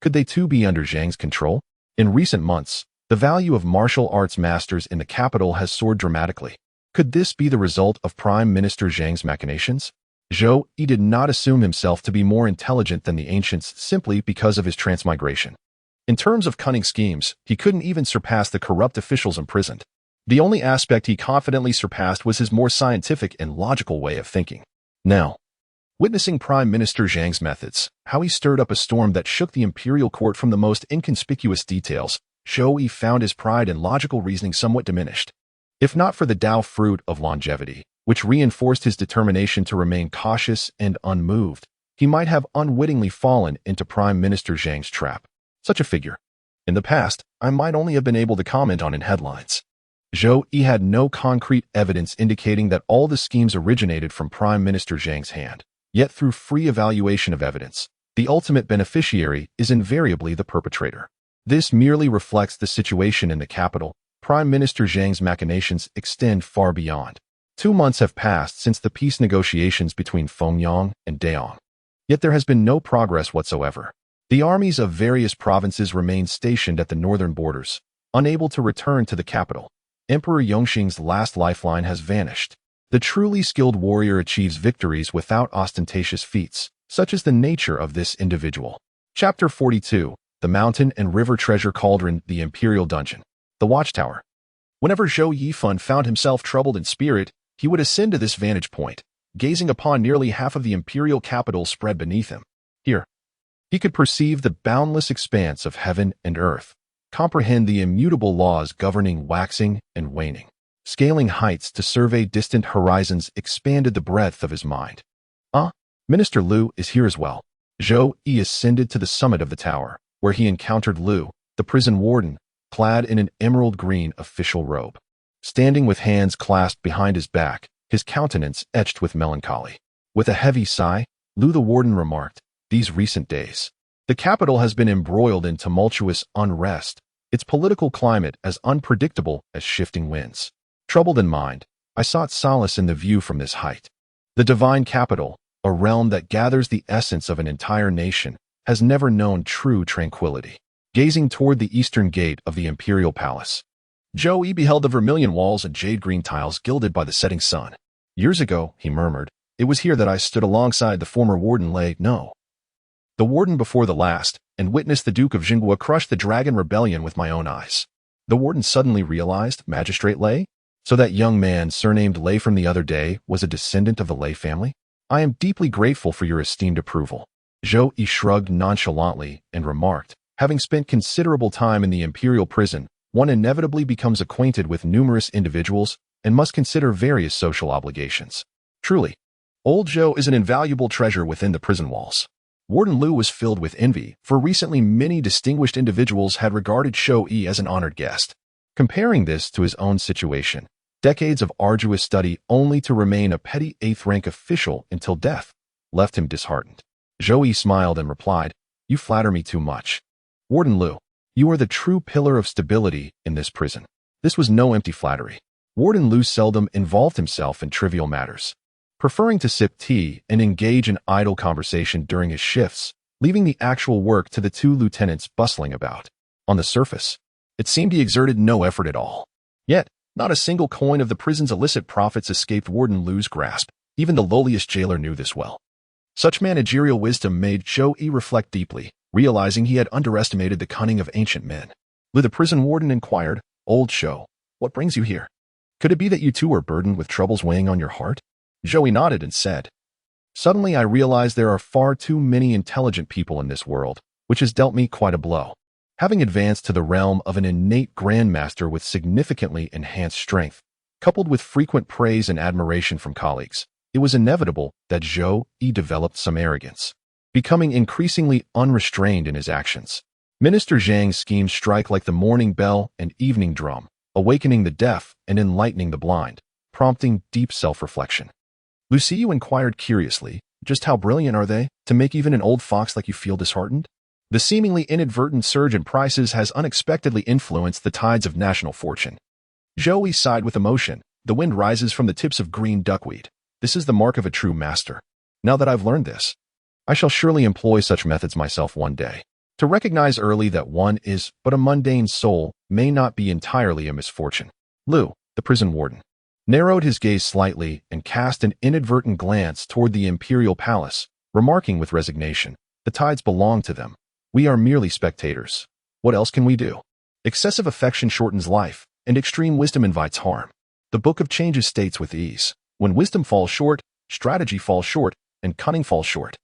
Could they too be under Zhang's control? In recent months, the value of martial arts masters in the capital has soared dramatically. Could this be the result of Prime Minister Zhang's machinations? Zhou Yi did not assume himself to be more intelligent than the ancients simply because of his transmigration. In terms of cunning schemes, he couldn't even surpass the corrupt officials imprisoned. The only aspect he confidently surpassed was his more scientific and logical way of thinking. Now, witnessing Prime Minister Zhang's methods, how he stirred up a storm that shook the imperial court from the most inconspicuous details, Zhou Yi found his pride and logical reasoning somewhat diminished. If not for the Tao fruit of longevity, which reinforced his determination to remain cautious and unmoved, he might have unwittingly fallen into Prime Minister Zhang's trap. Such a figure. In the past, I might only have been able to comment on in headlines. Zhou Yi had no concrete evidence indicating that all the schemes originated from Prime Minister Zhang's hand. Yet through free evaluation of evidence, the ultimate beneficiary is invariably the perpetrator. This merely reflects the situation in the capital. Prime Minister Zhang's machinations extend far beyond. 2 months have passed since the peace negotiations between Fengyang and Daong. Yet there has been no progress whatsoever. The armies of various provinces remain stationed at the northern borders, unable to return to the capital. Emperor Yongxing's last lifeline has vanished. The truly skilled warrior achieves victories without ostentatious feats, such is the nature of this individual. Chapter 42, The Mountain and River Treasure Cauldron, the Imperial Dungeon. The Watchtower. Whenever Zhou Yi found himself troubled in spirit, he would ascend to this vantage point, gazing upon nearly half of the imperial capital spread beneath him. Here, he could perceive the boundless expanse of heaven and earth, comprehend the immutable laws governing waxing and waning. Scaling heights to survey distant horizons expanded the breadth of his mind. Minister Lu is here as well. Zhou Yi ascended to the summit of the tower, where he encountered Lu, the prison warden, clad in an emerald green official robe. Standing with hands clasped behind his back, his countenance etched with melancholy. With a heavy sigh, Lu the warden remarked, "These recent days, the capital has been embroiled in tumultuous unrest, its political climate as unpredictable as shifting winds. Troubled in mind, I sought solace in the view from this height. The divine capital, a realm that gathers the essence of an entire nation, has never known true tranquility." Gazing toward the eastern gate of the imperial palace, Zhou Yi beheld the vermilion walls and jade-green tiles gilded by the setting sun. "Years ago," he murmured, "it was here that I stood alongside the former warden the warden before the last, and witnessed the Duke of Jinghua crush the dragon rebellion with my own eyes." The warden suddenly realized, Magistrate Lei? So that young man surnamed Lei from the other day was a descendant of the Lei family? "I am deeply grateful for your esteemed approval." Zhou Yi shrugged nonchalantly and remarked, "Having spent considerable time in the imperial prison, one inevitably becomes acquainted with numerous individuals and must consider various social obligations. Truly, old Zhou is an invaluable treasure within the prison walls." Warden Lu was filled with envy, for recently many distinguished individuals had regarded Zhou Yi as an honored guest. Comparing this to his own situation, decades of arduous study only to remain a petty 8th-rank official until death, left him disheartened. Zhou Yi smiled and replied, "You flatter me too much. Warden Lu, you are the true pillar of stability in this prison." This was no empty flattery. Warden Lu seldom involved himself in trivial matters, preferring to sip tea and engage in idle conversation during his shifts, leaving the actual work to the 2 lieutenants bustling about. On the surface, it seemed he exerted no effort at all. Yet, not a single coin of the prison's illicit profits escaped Warden Lu's grasp. Even the lowliest jailer knew this well. Such managerial wisdom made Zhou Yi reflect deeply, realizing he had underestimated the cunning of ancient men. Lu the prison warden inquired, "Old Zhou, what brings you here? Could it be that you too are burdened with troubles weighing on your heart?" Zhou Yi nodded and said, "Suddenly I realize there are far too many intelligent people in this world, which has dealt me quite a blow. Having advanced to the realm of an innate grandmaster with significantly enhanced strength, coupled with frequent praise and admiration from colleagues, it was inevitable that Zhou Yi developed some arrogance, becoming increasingly unrestrained in his actions. Minister Zhang's schemes strike like the morning bell and evening drum, awakening the deaf and enlightening the blind, prompting deep self-reflection. Luciu inquired curiously, just how brilliant are they, to make even an old fox like you feel disheartened? The seemingly inadvertent surge in prices has unexpectedly influenced the tides of national fortune. Zhou Yi sighed with emotion. The wind rises from the tips of green duckweed. This is the mark of a true master. Now that I've learned this, I shall surely employ such methods myself one day. To recognize early that one is but a mundane soul may not be entirely a misfortune. Lu, the prison warden, narrowed his gaze slightly and cast an inadvertent glance toward the imperial palace, remarking with resignation, "The tides belong to them. We are merely spectators. What else can we do? Excessive affection shortens life, and extreme wisdom invites harm. The Book of Changes states with ease, when wisdom falls short, strategy falls short, and cunning falls short.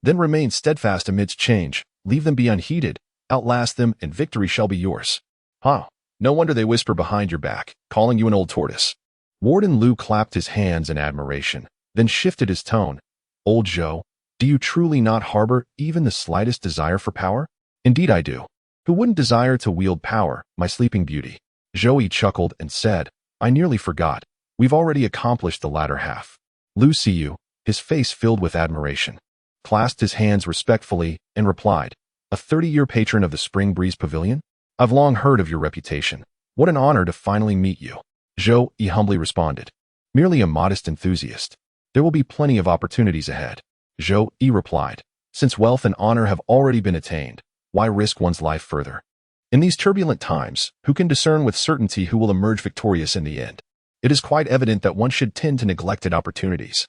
Then remain steadfast amidst change, leave them be unheeded, outlast them, and victory shall be yours." No wonder they whisper behind your back, calling you an old tortoise. Warden Lu clapped his hands in admiration, then shifted his tone. "Old Zhou, do you truly not harbor even the slightest desire for power?" "Indeed I do. Who wouldn't desire to wield power, my sleeping beauty?" Zhou Yi chuckled and said, "I nearly forgot. We've already accomplished the latter half." Lu Xiu, his face filled with admiration, clasped his hands respectfully and replied, "A 30-year patron of the Spring Breeze Pavilion? I've long heard of your reputation. What an honor to finally meet you." Zhou Yi humbly responded, "Merely a modest enthusiast. There will be plenty of opportunities ahead." Zhou Yi replied, "Since wealth and honor have already been attained, why risk one's life further? In these turbulent times, who can discern with certainty who will emerge victorious in the end? It is quite evident that one should tend to neglected opportunities.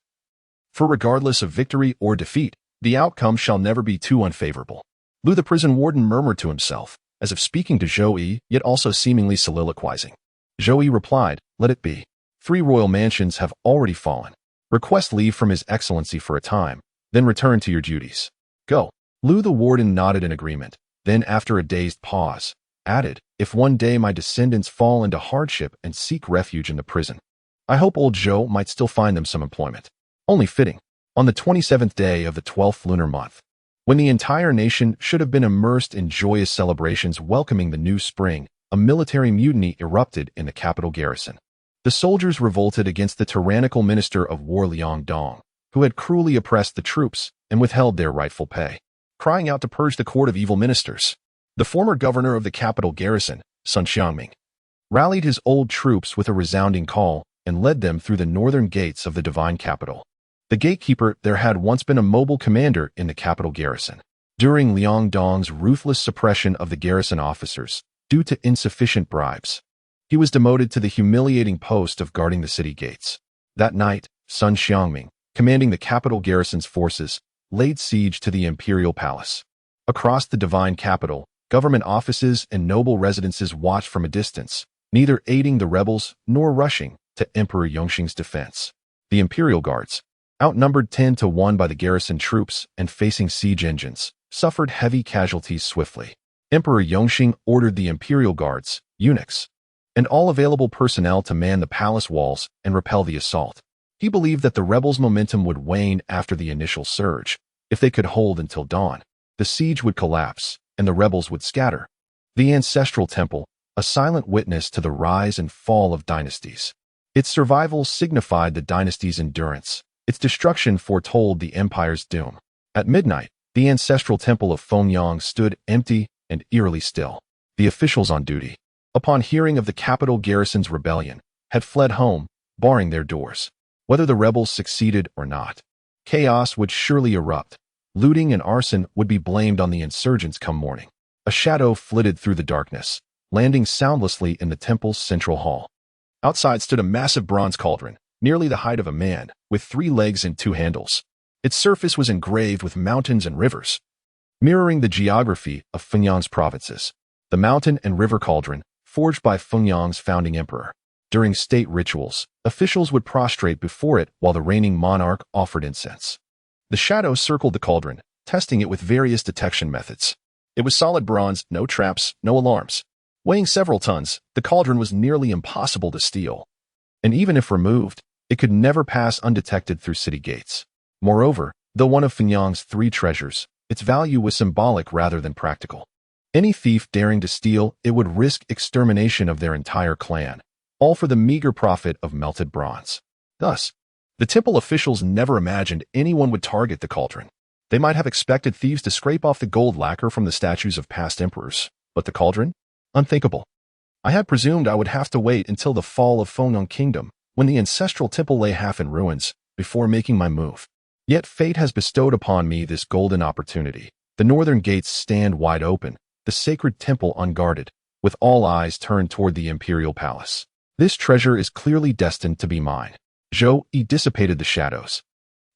For regardless of victory or defeat, the outcome shall never be too unfavorable." Lu the prison warden murmured to himself, as if speaking to Zhou Yi, yet also seemingly soliloquizing. Zhou Yi replied, "Let it be. 3 royal mansions have already fallen. Request leave from His Excellency for a time, then return to your duties. Go." Lu the warden nodded in agreement, then after a dazed pause, added, "If one day my descendants fall into hardship and seek refuge in the prison, I hope old Zhou might still find them some employment. Only fitting. On the 27th day of the 12th lunar month, when the entire nation should have been immersed in joyous celebrations welcoming the new spring, a military mutiny erupted in the capital garrison. The soldiers revolted against the tyrannical minister of war Liang Dong, who had cruelly oppressed the troops and withheld their rightful pay, crying out to purge the court of evil ministers. The former governor of the capital garrison, Sun Xiangming, rallied his old troops with a resounding call and led them through the northern gates of the divine capital. The gatekeeper there had once been a mobile commander in the capital garrison. During Liang Dong's ruthless suppression of the garrison officers, due to insufficient bribes, he was demoted to the humiliating post of guarding the city gates. That night, Sun Xiangming, commanding the capital garrison's forces, laid siege to the imperial palace. Across the divine capital, government offices and noble residences watched from a distance, neither aiding the rebels nor rushing to Emperor Yongxing's defense. The imperial guards, outnumbered 10-1 by the garrison troops and facing siege engines, suffered heavy casualties swiftly. Emperor Yongxing ordered the imperial guards, eunuchs, and all available personnel to man the palace walls and repel the assault. He believed that the rebels' momentum would wane after the initial surge. If they could hold until dawn, the siege would collapse and the rebels would scatter. The ancestral temple, a silent witness to the rise and fall of dynasties. Its survival signified the dynasty's endurance. Its destruction foretold the empire's doom. At midnight, the ancestral temple of Fengyang stood empty and eerily still. The officials on duty, upon hearing of the capital garrison's rebellion, had fled home, barring their doors. Whether the rebels succeeded or not, chaos would surely erupt. Looting and arson would be blamed on the insurgents come morning. A shadow flitted through the darkness, landing soundlessly in the temple's central hall. Outside stood a massive bronze cauldron, nearly the height of a man, with 3 legs and 2 handles. Its surface was engraved with mountains and rivers, mirroring the geography of Fengyang's provinces. The mountain and river cauldron, forged by Fengyang's founding emperor. During state rituals, officials would prostrate before it while the reigning monarch offered incense. The shadow circled the cauldron, testing it with various detection methods. It was solid bronze, no traps, no alarms. Weighing several tons, the cauldron was nearly impossible to steal. And even if removed, it could never pass undetected through city gates. Moreover, though one of Fenyang's 3 treasures, its value was symbolic rather than practical. Any thief daring to steal it would risk extermination of their entire clan, all for the meager profit of melted bronze. Thus, the temple officials never imagined anyone would target the cauldron. They might have expected thieves to scrape off the gold lacquer from the statues of past emperors, but the cauldron? Unthinkable. I had presumed I would have to wait until the fall of Fenyang Kingdom, when the ancestral temple lay half in ruins, before making my move. Yet fate has bestowed upon me this golden opportunity. The northern gates stand wide open, the sacred temple unguarded, with all eyes turned toward the imperial palace. This treasure is clearly destined to be mine. Zhou Yi dissipated the shadows,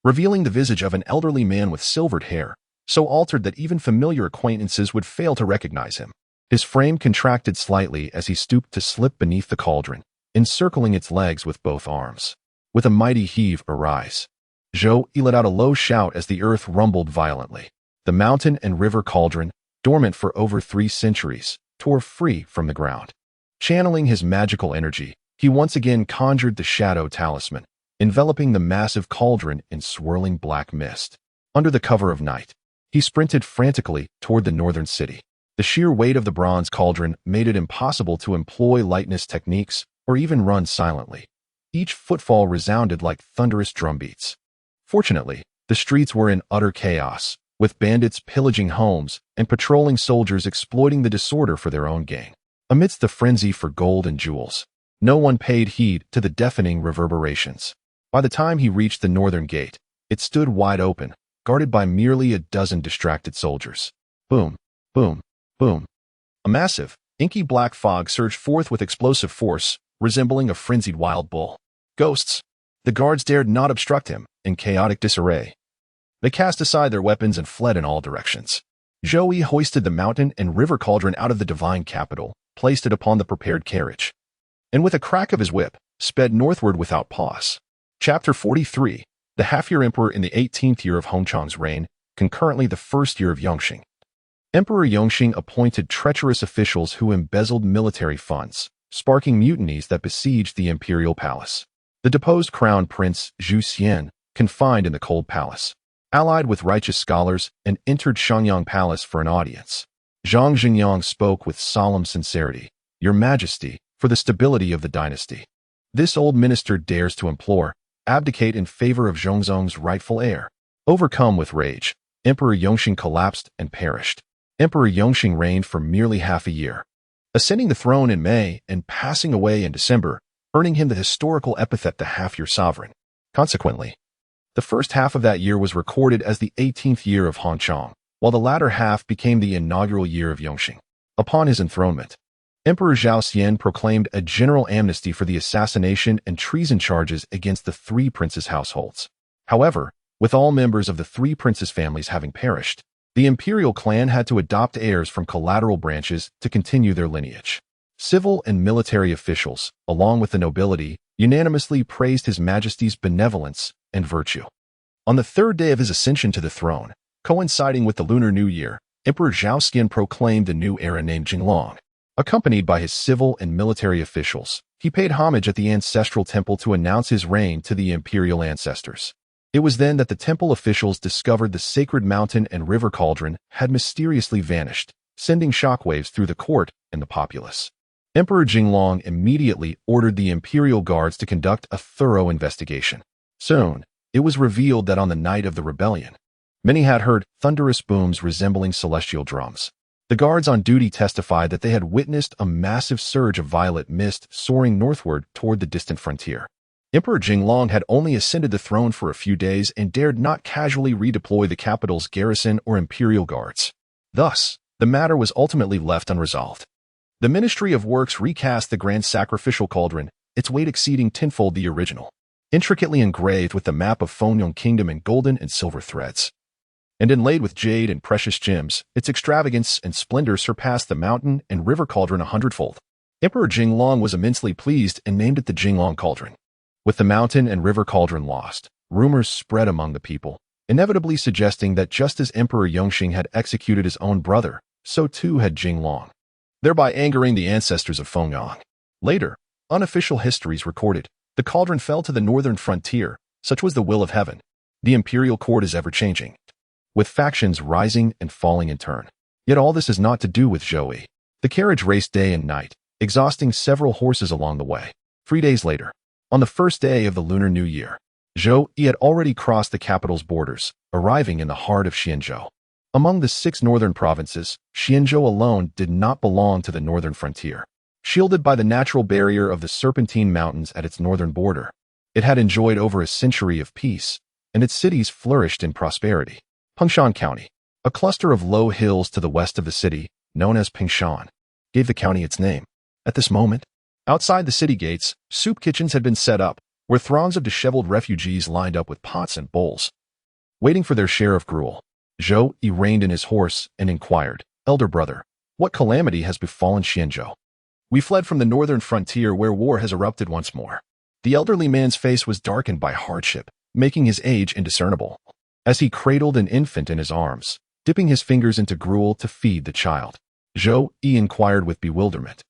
revealing the visage of an elderly man with silvered hair, so altered that even familiar acquaintances would fail to recognize him. His frame contracted slightly as he stooped to slip beneath the cauldron, encircling its legs with both arms. With a mighty heave arise, Zhou Yi let out a low shout as the earth rumbled violently. The mountain and river cauldron, dormant for over 3 centuries, tore free from the ground. Channeling his magical energy, he once again conjured the shadow talisman, enveloping the massive cauldron in swirling black mist. Under the cover of night, he sprinted frantically toward the northern city. The sheer weight of the bronze cauldron made it impossible to employ lightness techniques or even run silently. Each footfall resounded like thunderous drumbeats. Fortunately, the streets were in utter chaos, with bandits pillaging homes and patrolling soldiers exploiting the disorder for their own gain. Amidst the frenzy for gold and jewels, no one paid heed to the deafening reverberations. By the time he reached the northern gate, it stood wide open, guarded by merely a dozen distracted soldiers. Boom, boom, boom. A massive, inky black fog surged forth with explosive force, resembling a frenzied wild bull. Ghosts! The guards dared not obstruct him, in chaotic disarray. They cast aside their weapons and fled in all directions. Zhou Yi hoisted the mountain and river cauldron out of the divine capital, placed it upon the prepared carriage, and with a crack of his whip, sped northward without pause. Chapter 43, the half-year emperor in the 18th year of Hongchang's reign, concurrently the 1st year of Yongxing. Emperor Yongxing appointed treacherous officials who embezzled military funds, sparking mutinies that besieged the imperial palace. The deposed crown prince, Zhu Xian, confined in the cold palace, allied with righteous scholars, and entered Shangyang Palace for an audience. Zhang Xingyang spoke with solemn sincerity, "Your Majesty, for the stability of the dynasty." This old minister dares to implore, abdicate in favor of Zhongzong's rightful heir. Overcome with rage, Emperor Yongxing collapsed and perished. Emperor Yongxing reigned for merely half a year, ascending the throne in May and passing away in December, earning him the historical epithet the half-year sovereign. Consequently, the first half of that year was recorded as the 18th year of Hongchang, while the latter half became the inaugural year of Yongxing. Upon his enthronement, Emperor Zhao Xian proclaimed a general amnesty for the assassination and treason charges against the 3 princes' households. However, with all members of the 3 princes' families having perished, the imperial clan had to adopt heirs from collateral branches to continue their lineage. Civil and military officials, along with the nobility, unanimously praised His Majesty's benevolence and virtue. On the 3rd day of his ascension to the throne, coinciding with the Lunar New Year, Emperor Zhao Xian proclaimed a new era named Jinglong. Accompanied by his civil and military officials, he paid homage at the ancestral temple to announce his reign to the imperial ancestors. It was then that the temple officials discovered the sacred mountain and river cauldron had mysteriously vanished, sending shockwaves through the court and the populace. Emperor Jinglong immediately ordered the imperial guards to conduct a thorough investigation. Soon, it was revealed that on the night of the rebellion, many had heard thunderous booms resembling celestial drums. The guards on duty testified that they had witnessed a massive surge of violet mist soaring northward toward the distant frontier. Emperor Jinglong had only ascended the throne for a few days and dared not casually redeploy the capital's garrison or imperial guards. Thus, the matter was ultimately left unresolved. The Ministry of Works recast the grand sacrificial cauldron, its weight exceeding tenfold the original, intricately engraved with the map of Fenyang Kingdom in golden and silver threads, and inlaid with jade and precious gems. Its extravagance and splendor surpassed the mountain and river cauldron 100-fold. Emperor Jinglong was immensely pleased and named it the Jinglong Cauldron. With the mountain and river cauldron lost, rumors spread among the people, inevitably suggesting that just as Emperor Yongxing had executed his own brother, so too had Jinglong, thereby angering the ancestors of Fengyang. Later, unofficial histories recorded, the cauldron fell to the northern frontier, such was the will of heaven. The imperial court is ever-changing, with factions rising and falling in turn. Yet all this is not to do with Zhou Yi. The carriage raced day and night, exhausting several horses along the way. 3 days later, on the first day of the Lunar New Year, Zhou Yi had already crossed the capital's borders, arriving in the heart of Qianzhou. Among the 6 northern provinces, Qianzhou alone did not belong to the northern frontier. Shielded by the natural barrier of the Serpentine Mountains at its northern border, it had enjoyed over a century of peace, and its cities flourished in prosperity. Pingshan County, a cluster of low hills to the west of the city, known as Pingshan, gave the county its name. At this moment, outside the city gates, soup kitchens had been set up, where throngs of disheveled refugees lined up with pots and bowls, waiting for their share of gruel. Zhou Yi reined in his horse and inquired, "Elder brother, what calamity has befallen Qianzhou?" "We fled from the northern frontier where war has erupted once more." The elderly man's face was darkened by hardship, making his age indiscernible. As he cradled an infant in his arms, dipping his fingers into gruel to feed the child, Zhou Yi inquired with bewilderment,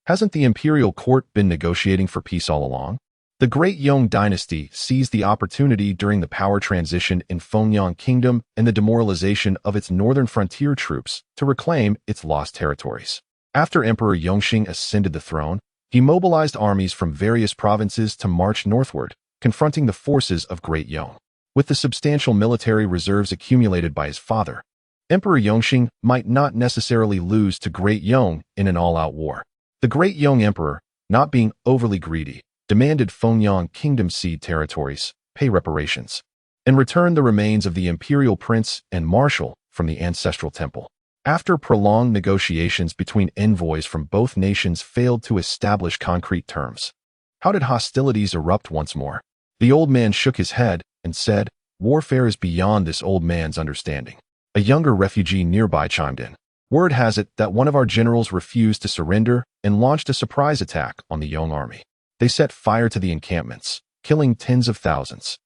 "Hasn't the imperial court been negotiating for peace all along?" The great Yong dynasty seized the opportunity during the power transition in Fengyang Kingdom and the demoralization of its northern frontier troops to reclaim its lost territories. After Emperor Yongxing ascended the throne, he mobilized armies from various provinces to march northward, confronting the forces of Great Yong. With the substantial military reserves accumulated by his father, Emperor Yongxing might not necessarily lose to Great Yong in an all-out war. The Great Yong Emperor, not being overly greedy, demanded Fengyang Kingdom cede territories, pay reparations, and return the remains of the imperial prince and marshal from the ancestral temple. After prolonged negotiations between envoys from both nations failed to establish concrete terms, how did hostilities erupt once more? The old man shook his head and said, "Warfare is beyond this old man's understanding." A younger refugee nearby chimed in, "Word has it that one of our generals refused to surrender and launched a surprise attack on the Yong army. They set fire to the encampments, killing tens of thousands.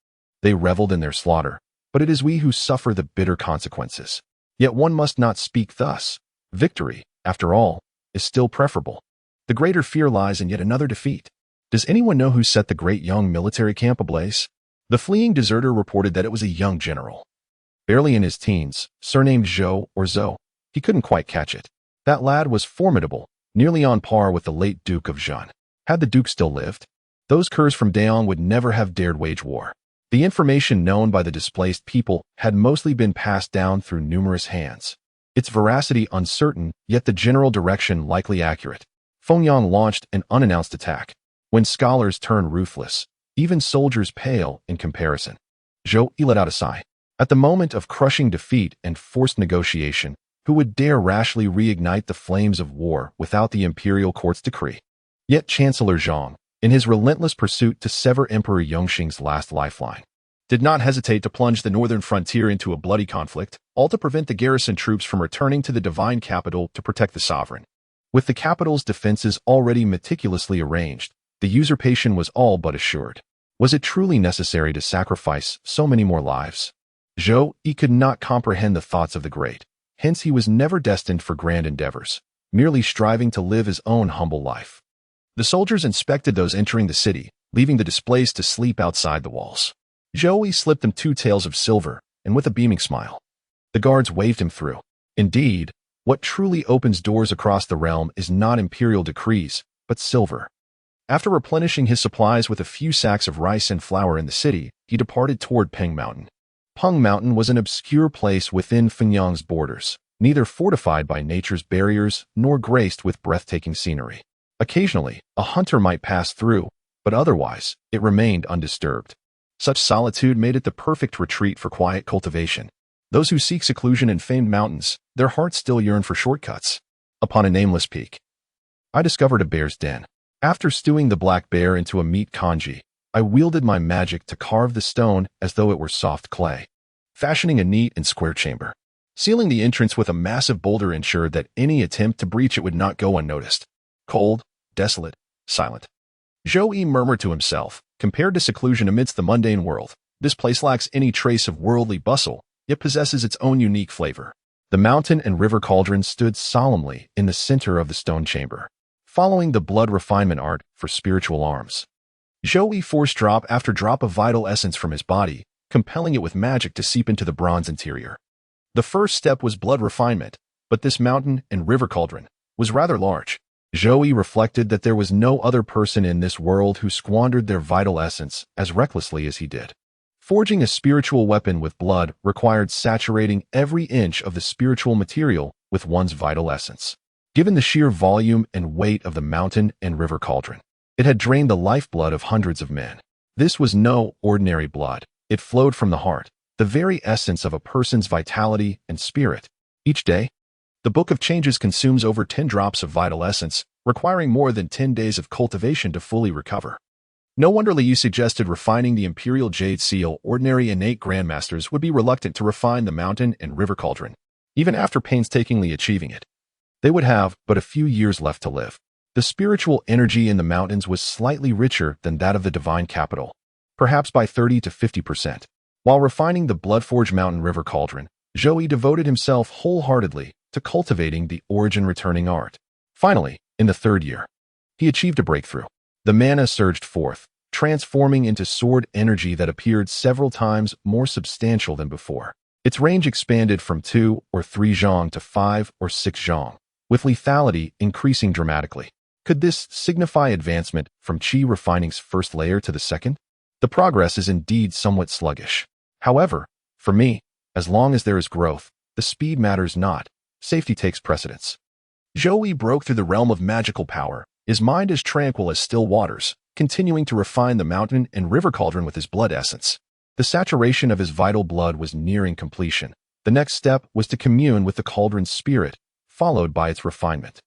They reveled in their slaughter, but it is we who suffer the bitter consequences. Yet one must not speak thus. Victory, after all, is still preferable. The greater fear lies in yet another defeat. Does anyone know who set the Great Yong military camp ablaze?" The fleeing deserter reported that it was a young general, barely in his teens, surnamed Zhou or Zhou. He couldn't quite catch it. That lad was formidable, nearly on par with the late Duke of Zhan. Had the Duke still lived, those curs from Daong would never have dared wage war. The information known by the displaced people had mostly been passed down through numerous hands. Its veracity uncertain, yet the general direction likely accurate. Fengyang launched an unannounced attack. When scholars turn ruthless, even soldiers pale in comparison. Zhou Yi let out a sigh. At the moment of crushing defeat and forced negotiation, who would dare rashly reignite the flames of war without the imperial court's decree? Yet Chancellor Zhang, in his relentless pursuit to sever Emperor Yongxing's last lifeline, did not hesitate to plunge the northern frontier into a bloody conflict, all to prevent the garrison troops from returning to the divine capital to protect the sovereign. With the capital's defenses already meticulously arranged, the usurpation was all but assured. Was it truly necessary to sacrifice so many more lives? Zhou Yi could not comprehend the thoughts of the great, hence he was never destined for grand endeavors, merely striving to live his own humble life. The soldiers inspected those entering the city, leaving the displaced to sleep outside the walls. Zhou Yi slipped them 2 taels of silver, and with a beaming smile, the guards waved him through. Indeed, what truly opens doors across the realm is not imperial decrees, but silver. After replenishing his supplies with a few sacks of rice and flour in the city, he departed toward Peng Mountain. Peng Mountain was an obscure place within Fengyang's borders, neither fortified by nature's barriers nor graced with breathtaking scenery. Occasionally, a hunter might pass through, but otherwise, it remained undisturbed. Such solitude made it the perfect retreat for quiet cultivation. Those who seek seclusion in famed mountains, their hearts still yearn for shortcuts. Upon a nameless peak, I discovered a bear's den. After stewing the black bear into a meat congee, I wielded my magic to carve the stone as though it were soft clay, fashioning a neat and square chamber. Sealing the entrance with a massive boulder ensured that any attempt to breach it would not go unnoticed. Cold, desolate, silent. Zhou Yi murmured to himself, compared to seclusion amidst the mundane world, this place lacks any trace of worldly bustle, yet possesses its own unique flavor. The mountain and river cauldron stood solemnly in the center of the stone chamber, following the blood refinement art for spiritual arms. Zhou Yi forced drop after drop of vital essence from his body, compelling it with magic to seep into the bronze interior. The first step was blood refinement, but this mountain and river cauldron was rather large. Zhou Yi reflected that there was no other person in this world who squandered their vital essence as recklessly as he did. Forging a spiritual weapon with blood required saturating every inch of the spiritual material with one's vital essence. Given the sheer volume and weight of the mountain and river cauldron, it had drained the lifeblood of hundreds of men. This was no ordinary blood. It flowed from the heart, the very essence of a person's vitality and spirit. Each day, the Book of Changes consumes over 10 drops of vital essence, requiring more than 10 days of cultivation to fully recover. No wonder Liu suggested refining the imperial jade seal. Ordinary innate grandmasters would be reluctant to refine the mountain and river cauldron, even after painstakingly achieving it. They would have but a few years left to live. The spiritual energy in the mountains was slightly richer than that of the divine capital, perhaps by 30 to 50%. While refining the blood-forged mountain river cauldron, Zhou Yi devoted himself wholeheartedly to cultivating the origin-returning art. Finally, in the third year, he achieved a breakthrough. The mana surged forth, transforming into sword energy that appeared several times more substantial than before. Its range expanded from 2 or 3 zhang to 5 or 6 zhang, with lethality increasing dramatically. Could this signify advancement from Qi refining's first layer to the second? The progress is indeed somewhat sluggish. However, for me, as long as there is growth, the speed matters not. Safety takes precedence. Zhou Yi broke through the realm of magical power, his mind as tranquil as still waters, continuing to refine the mountain and river cauldron with his blood essence. The saturation of his vital blood was nearing completion. The next step was to commune with the cauldron's spirit, followed by its refinement.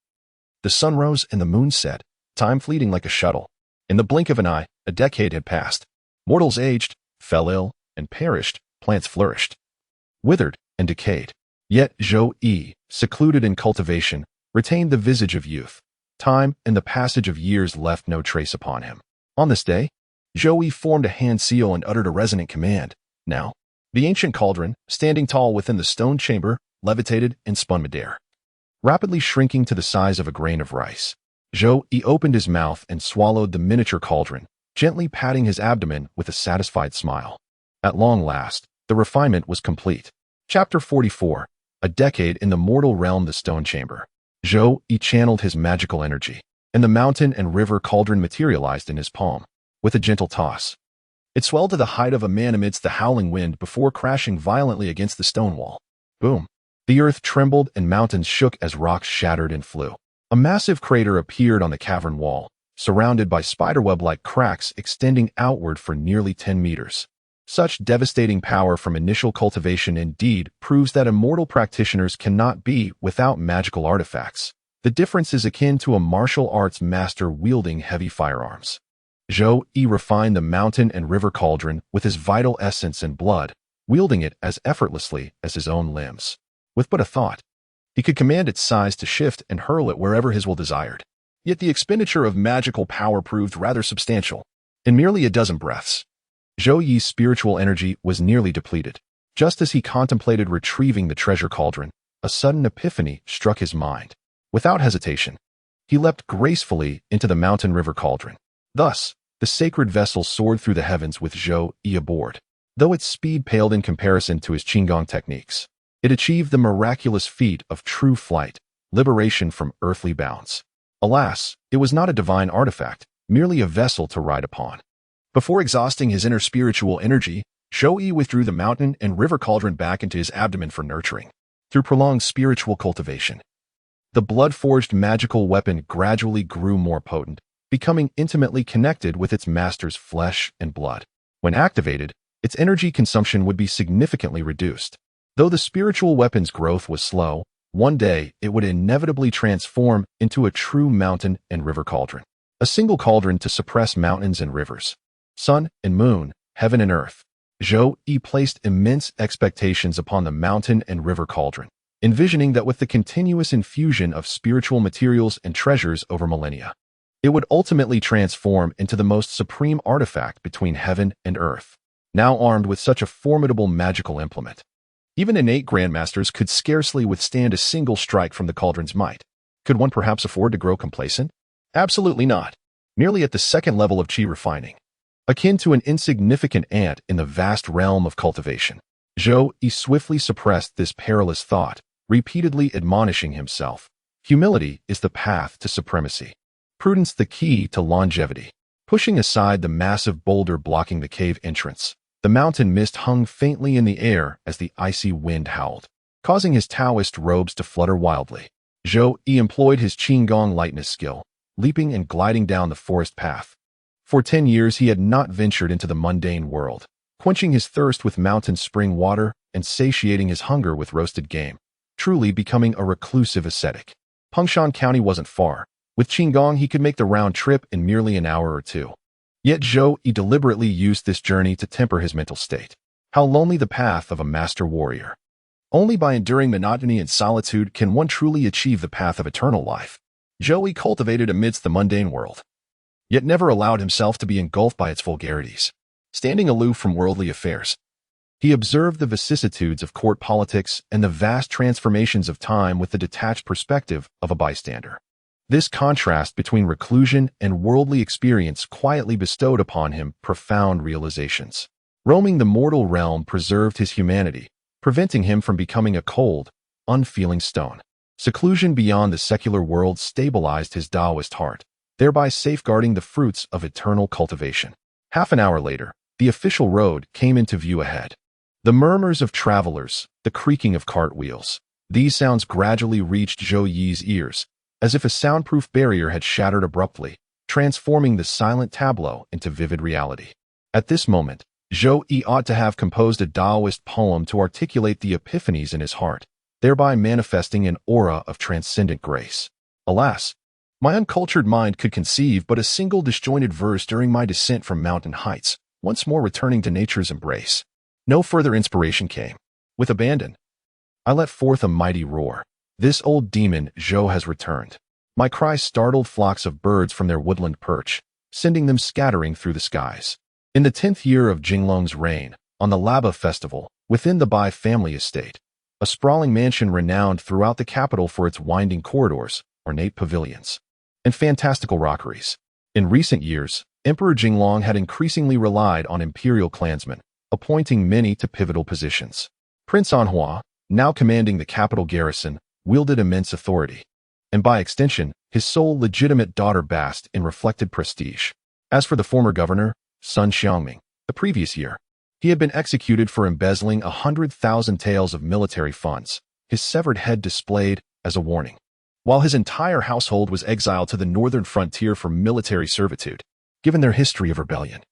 The sun rose and the moon set, time fleeting like a shuttle. In the blink of an eye, a decade had passed. Mortals aged, fell ill, and perished. Plants flourished, withered, and decayed. Yet Zhou Yi, secluded in cultivation, retained the visage of youth. Time and the passage of years left no trace upon him. On this day, Zhou Yi formed a hand seal and uttered a resonant command. Now, the ancient cauldron, standing tall within the stone chamber, levitated and spun midair, rapidly shrinking to the size of a grain of rice. Zhou Yi opened his mouth and swallowed the miniature cauldron, gently patting his abdomen with a satisfied smile. At long last, the refinement was complete. Chapter 44. A decade in the mortal realm. The stone chamber. Zhou Yi channeled his magical energy, and the mountain and river cauldron materialized in his palm. With a gentle toss, it swelled to the height of a man amidst the howling wind before crashing violently against the stone wall. Boom! The earth trembled and mountains shook as rocks shattered and flew. A massive crater appeared on the cavern wall, surrounded by spiderweb-like cracks extending outward for nearly 10 meters. Such devastating power from initial cultivation indeed proves that immortal practitioners cannot be without magical artifacts. The difference is akin to a martial arts master wielding heavy firearms. Zhou Yi refined the mountain and river cauldron with his vital essence and blood, wielding it as effortlessly as his own limbs. With but a thought, he could command its size to shift and hurl it wherever his will desired. Yet the expenditure of magical power proved rather substantial. In merely a dozen breaths, Zhou Yi's spiritual energy was nearly depleted. Just as he contemplated retrieving the treasure cauldron, a sudden epiphany struck his mind. Without hesitation, he leapt gracefully into the mountain river cauldron. Thus, the sacred vessel soared through the heavens with Zhou Yi aboard. Though its speed paled in comparison to his Qigong techniques, it achieved the miraculous feat of true flight, liberation from earthly bounds. Alas, it was not a divine artifact, merely a vessel to ride upon. Before exhausting his inner spiritual energy, Zhou Yi withdrew the mountain and river cauldron back into his abdomen for nurturing. Through prolonged spiritual cultivation, the blood-forged magical weapon gradually grew more potent, becoming intimately connected with its master's flesh and blood. When activated, its energy consumption would be significantly reduced. Though the spiritual weapon's growth was slow, one day it would inevitably transform into a true mountain and river cauldron. A single cauldron to suppress mountains and rivers, sun and moon, heaven and earth. Zhou Yi placed immense expectations upon the mountain and river cauldron, envisioning that with the continuous infusion of spiritual materials and treasures over millennia, it would ultimately transform into the most supreme artifact between heaven and earth. Now armed with such a formidable magical implement, Even innate grandmasters could scarcely withstand a single strike from the cauldron's might. Could one perhaps afford to grow complacent? Absolutely not. Merely at the second level of qi refining, akin to an insignificant ant in the vast realm of cultivation. Zhou Yi swiftly suppressed this perilous thought, repeatedly admonishing himself. Humility is the path to supremacy. Prudence the key to longevity. Pushing aside the massive boulder blocking the cave entrance, the mountain mist hung faintly in the air as the icy wind howled, causing his Taoist robes to flutter wildly. Zhou Yi employed his Qigong lightness skill, leaping and gliding down the forest path. For 10 years he had not ventured into the mundane world, quenching his thirst with mountain spring water and satiating his hunger with roasted game, truly becoming a reclusive ascetic. Hongshan County wasn't far. With Qigong he could make the round trip in merely an hour or two. Yet Zhou Yi deliberately used this journey to temper his mental state. How lonely the path of a master warrior. Only by enduring monotony and solitude can one truly achieve the path of eternal life. Zhou Yi cultivated amidst the mundane world, yet never allowed himself to be engulfed by its vulgarities. Standing aloof from worldly affairs, he observed the vicissitudes of court politics and the vast transformations of time with the detached perspective of a bystander. This contrast between reclusion and worldly experience quietly bestowed upon him profound realizations. Roaming the mortal realm preserved his humanity, preventing him from becoming a cold, unfeeling stone. Seclusion beyond the secular world stabilized his Taoist heart, thereby safeguarding the fruits of eternal cultivation. Half an hour later, the official road came into view ahead. The murmurs of travelers, the creaking of cartwheels, these sounds gradually reached Zhou Yi's ears, as if a soundproof barrier had shattered abruptly, transforming the silent tableau into vivid reality. At this moment, Zhou Yi ought to have composed a Taoist poem to articulate the epiphanies in his heart, thereby manifesting an aura of transcendent grace. Alas, my uncultured mind could conceive but a single disjointed verse during my descent from mountain heights, once more returning to nature's embrace. No further inspiration came. With abandon, I let forth a mighty roar. This old demon, Zhou, has returned. My cry startled flocks of birds from their woodland perch, sending them scattering through the skies. In the 10th year of Jinglong's reign, on the Laba festival, within the Bai family estate, a sprawling mansion renowned throughout the capital for its winding corridors, ornate pavilions, and fantastical rockeries. In recent years, Emperor Jinglong had increasingly relied on imperial clansmen, appointing many to pivotal positions. Prince Anhua, now commanding the capital garrison, wielded immense authority, and by extension, his sole legitimate daughter basked in reflected prestige. As for the former governor, Sun Xiangming, the previous year, he had been executed for embezzling 100,000 taels of military funds, his severed head displayed as a warning, while his entire household was exiled to the northern frontier for military servitude, given their history of rebellion.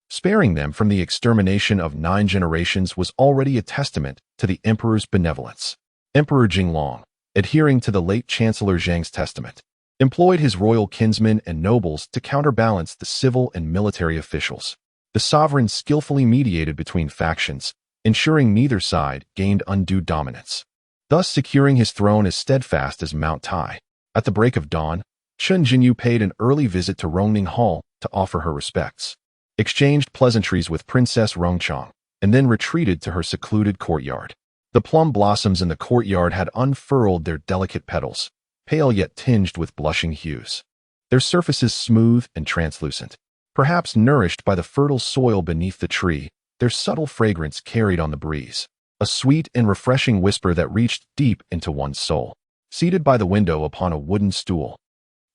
Sparing them from the extermination of 9 generations was already a testament to the emperor's benevolence. Emperor Jinglong, adhering to the late Chancellor Zhang's testament, employed his royal kinsmen and nobles to counterbalance the civil and military officials. The sovereign skillfully mediated between factions, ensuring neither side gained undue dominance, thus securing his throne as steadfast as Mount Tai. At the break of dawn, Chen Jinyu paid an early visit to Rongning Hall to offer her respects, exchanged pleasantries with Princess Rongchang, and then retreated to her secluded courtyard. The plum blossoms in the courtyard had unfurled their delicate petals, pale yet tinged with blushing hues, their surfaces smooth and translucent. Perhaps nourished by the fertile soil beneath the tree, their subtle fragrance carried on the breeze, a sweet and refreshing whisper that reached deep into one's soul. Seated by the window upon a wooden stool,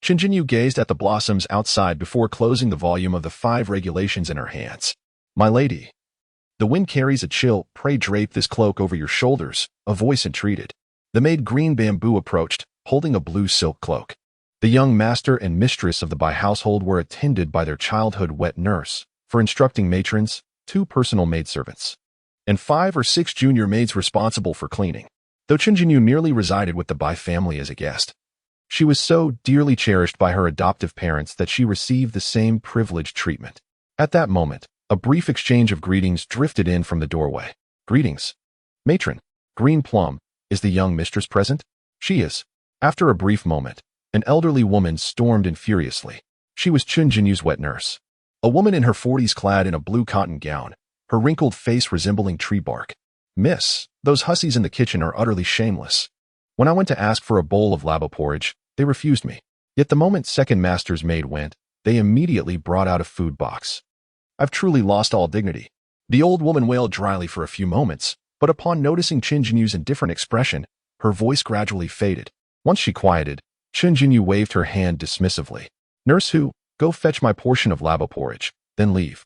Chen Jinyu gazed at the blossoms outside before closing the volume of the 5 regulations in her hands. My lady, the wind carries a chill, pray drape this cloak over your shoulders, a voice entreated. The maid Green Bamboo approached, holding a blue silk cloak. The young master and mistress of the Bai household were attended by their childhood wet nurse, for instructing matrons, 2 personal maidservants, and 5 or 6 junior maids responsible for cleaning. Though Chen Jinyu merely resided with the Bai family as a guest, she was so dearly cherished by her adoptive parents that she received the same privileged treatment. At that moment, a brief exchange of greetings drifted in from the doorway. Greetings, matron. Green Plum, is the young mistress present? She is. After a brief moment, an elderly woman stormed in furiously. She was Chen Jinyu's wet nurse, a woman in her 40s clad in a blue cotton gown, her wrinkled face resembling tree bark. Miss, those hussies in the kitchen are utterly shameless. When I went to ask for a bowl of labo porridge, they refused me. Yet the moment second master's maid went, they immediately brought out a food box. I've truly lost all dignity. The old woman wailed dryly for a few moments, but upon noticing Qin Jinyu's indifferent expression, her voice gradually faded. Once she quieted, Qin Jinyu waved her hand dismissively. Nurse Hu, go fetch my portion of labo porridge, then leave.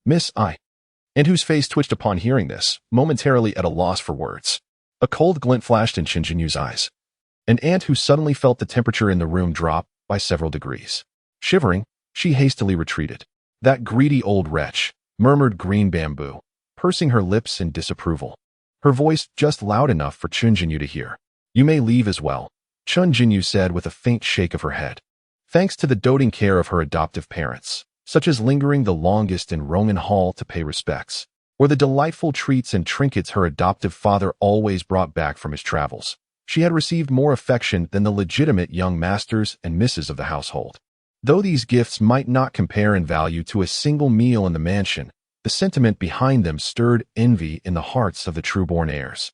Miss, And whose face twitched upon hearing this, momentarily at a loss for words. A cold glint flashed in Qin Jinyu's eyes. An aunt who suddenly felt the temperature in the room drop by several degrees. Shivering, she hastily retreated. That greedy old wretch, murmured Green Bamboo, pursing her lips in disapproval. Her voice just loud enough for Qin Jinyu to hear. You may leave as well, Qin Jinyu said with a faint shake of her head. Thanks to the doting care of her adoptive parents, such as lingering the longest in Rongan Hall to pay respects, or the delightful treats and trinkets her adoptive father always brought back from his travels, she had received more affection than the legitimate young masters and misses of the household. Though these gifts might not compare in value to a single meal in the mansion, the sentiment behind them stirred envy in the hearts of the true-born heirs.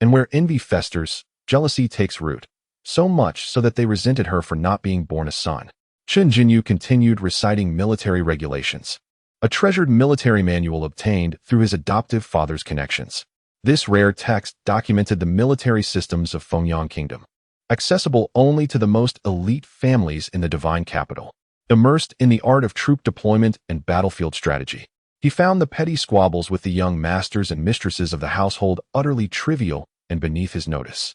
And where envy festers, jealousy takes root, so much so that they resented her for not being born a son. Qin Jinyu continued reciting military regulations, a treasured military manual obtained through his adoptive father's connections. This rare text documented the military systems of Fengyang Kingdom, accessible only to the most elite families in the divine capital. Immersed in the art of troop deployment and battlefield strategy, he found the petty squabbles with the young masters and mistresses of the household utterly trivial and beneath his notice.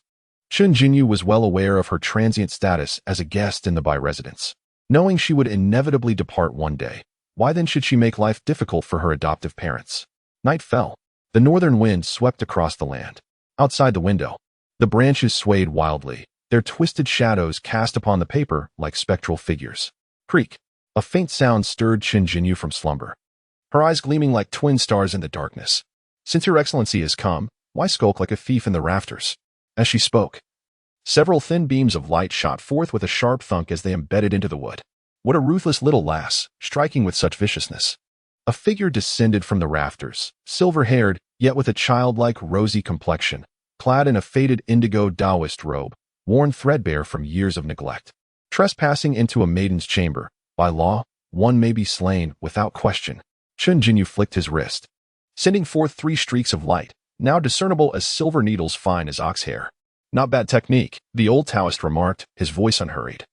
Qin Jinyu was well aware of her transient status as a guest in the Bai residence. Knowing she would inevitably depart one day, why then should she make life difficult for her adoptive parents? Night fell. The northern wind swept across the land. Outside the window, the branches swayed wildly, their twisted shadows cast upon the paper like spectral figures. Creak. A faint sound stirred Qin Jinyu from slumber, her eyes gleaming like twin stars in the darkness. Since your excellency has come, why skulk like a thief in the rafters? As she spoke, several thin beams of light shot forth with a sharp thunk as they embedded into the wood. What a ruthless little lass, striking with such viciousness. A figure descended from the rafters, silver-haired, yet with a childlike rosy complexion, clad in a faded indigo Taoist robe, worn threadbare from years of neglect. Trespassing into a maiden's chamber, by law, one may be slain without question. Qin Jinyu flicked his wrist, sending forth 3 streaks of light, now discernible as silver needles fine as ox hair. Not bad technique, the old Taoist remarked, his voice unhurried,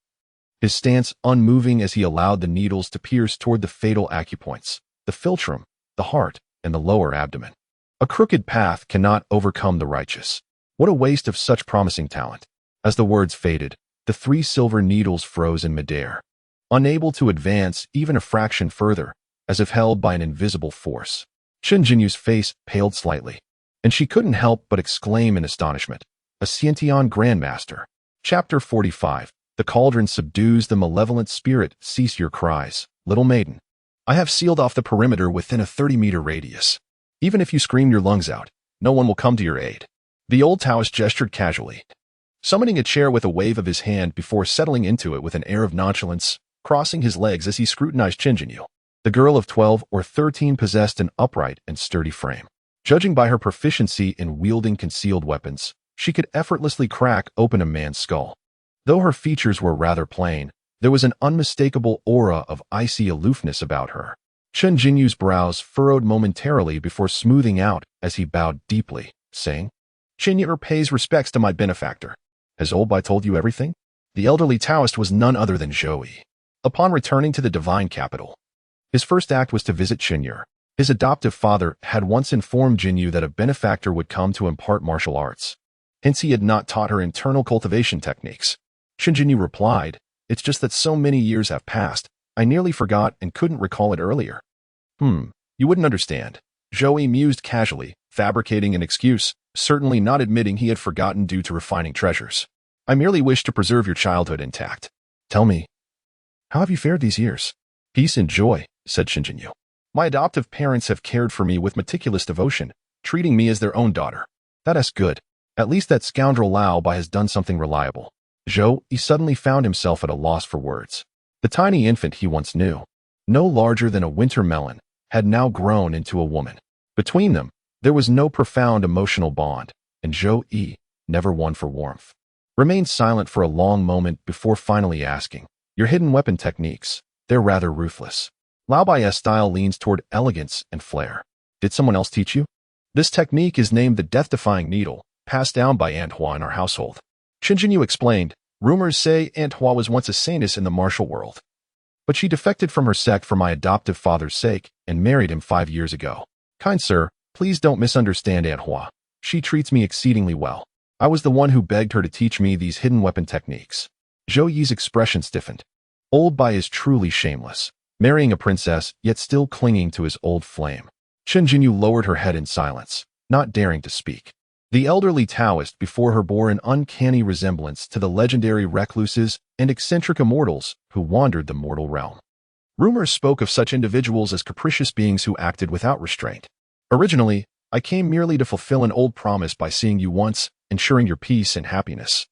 his stance unmoving as he allowed the needles to pierce toward the fatal acupoints, the philtrum, the heart, and the lower abdomen. A crooked path cannot overcome the righteous. What a waste of such promising talent. As the words faded, the 3 silver needles froze in midair, unable to advance even a fraction further, as if held by an invisible force. Qin Jinyu's face paled slightly, and she couldn't help but exclaim in astonishment. A Xiantian Grandmaster. Chapter 45. The cauldron subdues the malevolent spirit. Cease your cries, little maiden. I have sealed off the perimeter within a 30-meter radius. Even if you scream your lungs out, no one will come to your aid. The old Taoist gestured casually, summoning a chair with a wave of his hand before settling into it with an air of nonchalance, crossing his legs as he scrutinized Qin Jinyu. The girl of 12 or 13 possessed an upright and sturdy frame. Judging by her proficiency in wielding concealed weapons, she could effortlessly crack open a man's skull. Though her features were rather plain, there was an unmistakable aura of icy aloofness about her. Qin Jinyu's brows furrowed momentarily before smoothing out as he bowed deeply, saying, Jinyu pays respects to my benefactor. Has old Bai told you everything? The elderly Taoist was none other than Zhou Yi. Upon returning to the divine capital, his first act was to visit Jinyu. His adoptive father had once informed Jinyu that a benefactor would come to impart martial arts. Hence he had not taught her internal cultivation techniques. Qin Jinyu replied, It's just that so many years have passed, I nearly forgot and couldn't recall it earlier. You wouldn't understand. Zhou Yi mused casually, fabricating an excuse, certainly not admitting he had forgotten due to refining treasures. I merely wish to preserve your childhood intact. Tell me, how have you fared these years? Peace and joy, said Qin Jinyu. My adoptive parents have cared for me with meticulous devotion, treating me as their own daughter. That's good. At least that scoundrel Lao Bai has done something reliable. Zhou Yi suddenly found himself at a loss for words. The tiny infant he once knew, no larger than a winter melon, had now grown into a woman. Between them, There was no profound emotional bond, and Zhou Yi, never one for warmth, remained silent for a long moment before finally asking, "Your hidden weapon techniques, they're rather ruthless." Lao Bai's style leans toward elegance and flair. Did someone else teach you? This technique is named the death-defying needle, passed down by Aunt Hua in our household. Qin Jinyu explained, rumors say Aunt Hua was once a saintess in the martial world. But she defected from her sect for my adoptive father's sake and married him 5 years ago. Kind sir, please don't misunderstand Aunt Hua. She treats me exceedingly well. I was the one who begged her to teach me these hidden weapon techniques. Zhou Yi's expression stiffened. Old Bai is truly shameless, marrying a princess yet still clinging to his old flame. Qin Jinyu lowered her head in silence, not daring to speak. The elderly Taoist before her bore an uncanny resemblance to the legendary recluses and eccentric immortals who wandered the mortal realm. Rumors spoke of such individuals as capricious beings who acted without restraint. Originally, I came merely to fulfill an old promise by seeing you once, ensuring your peace and happiness.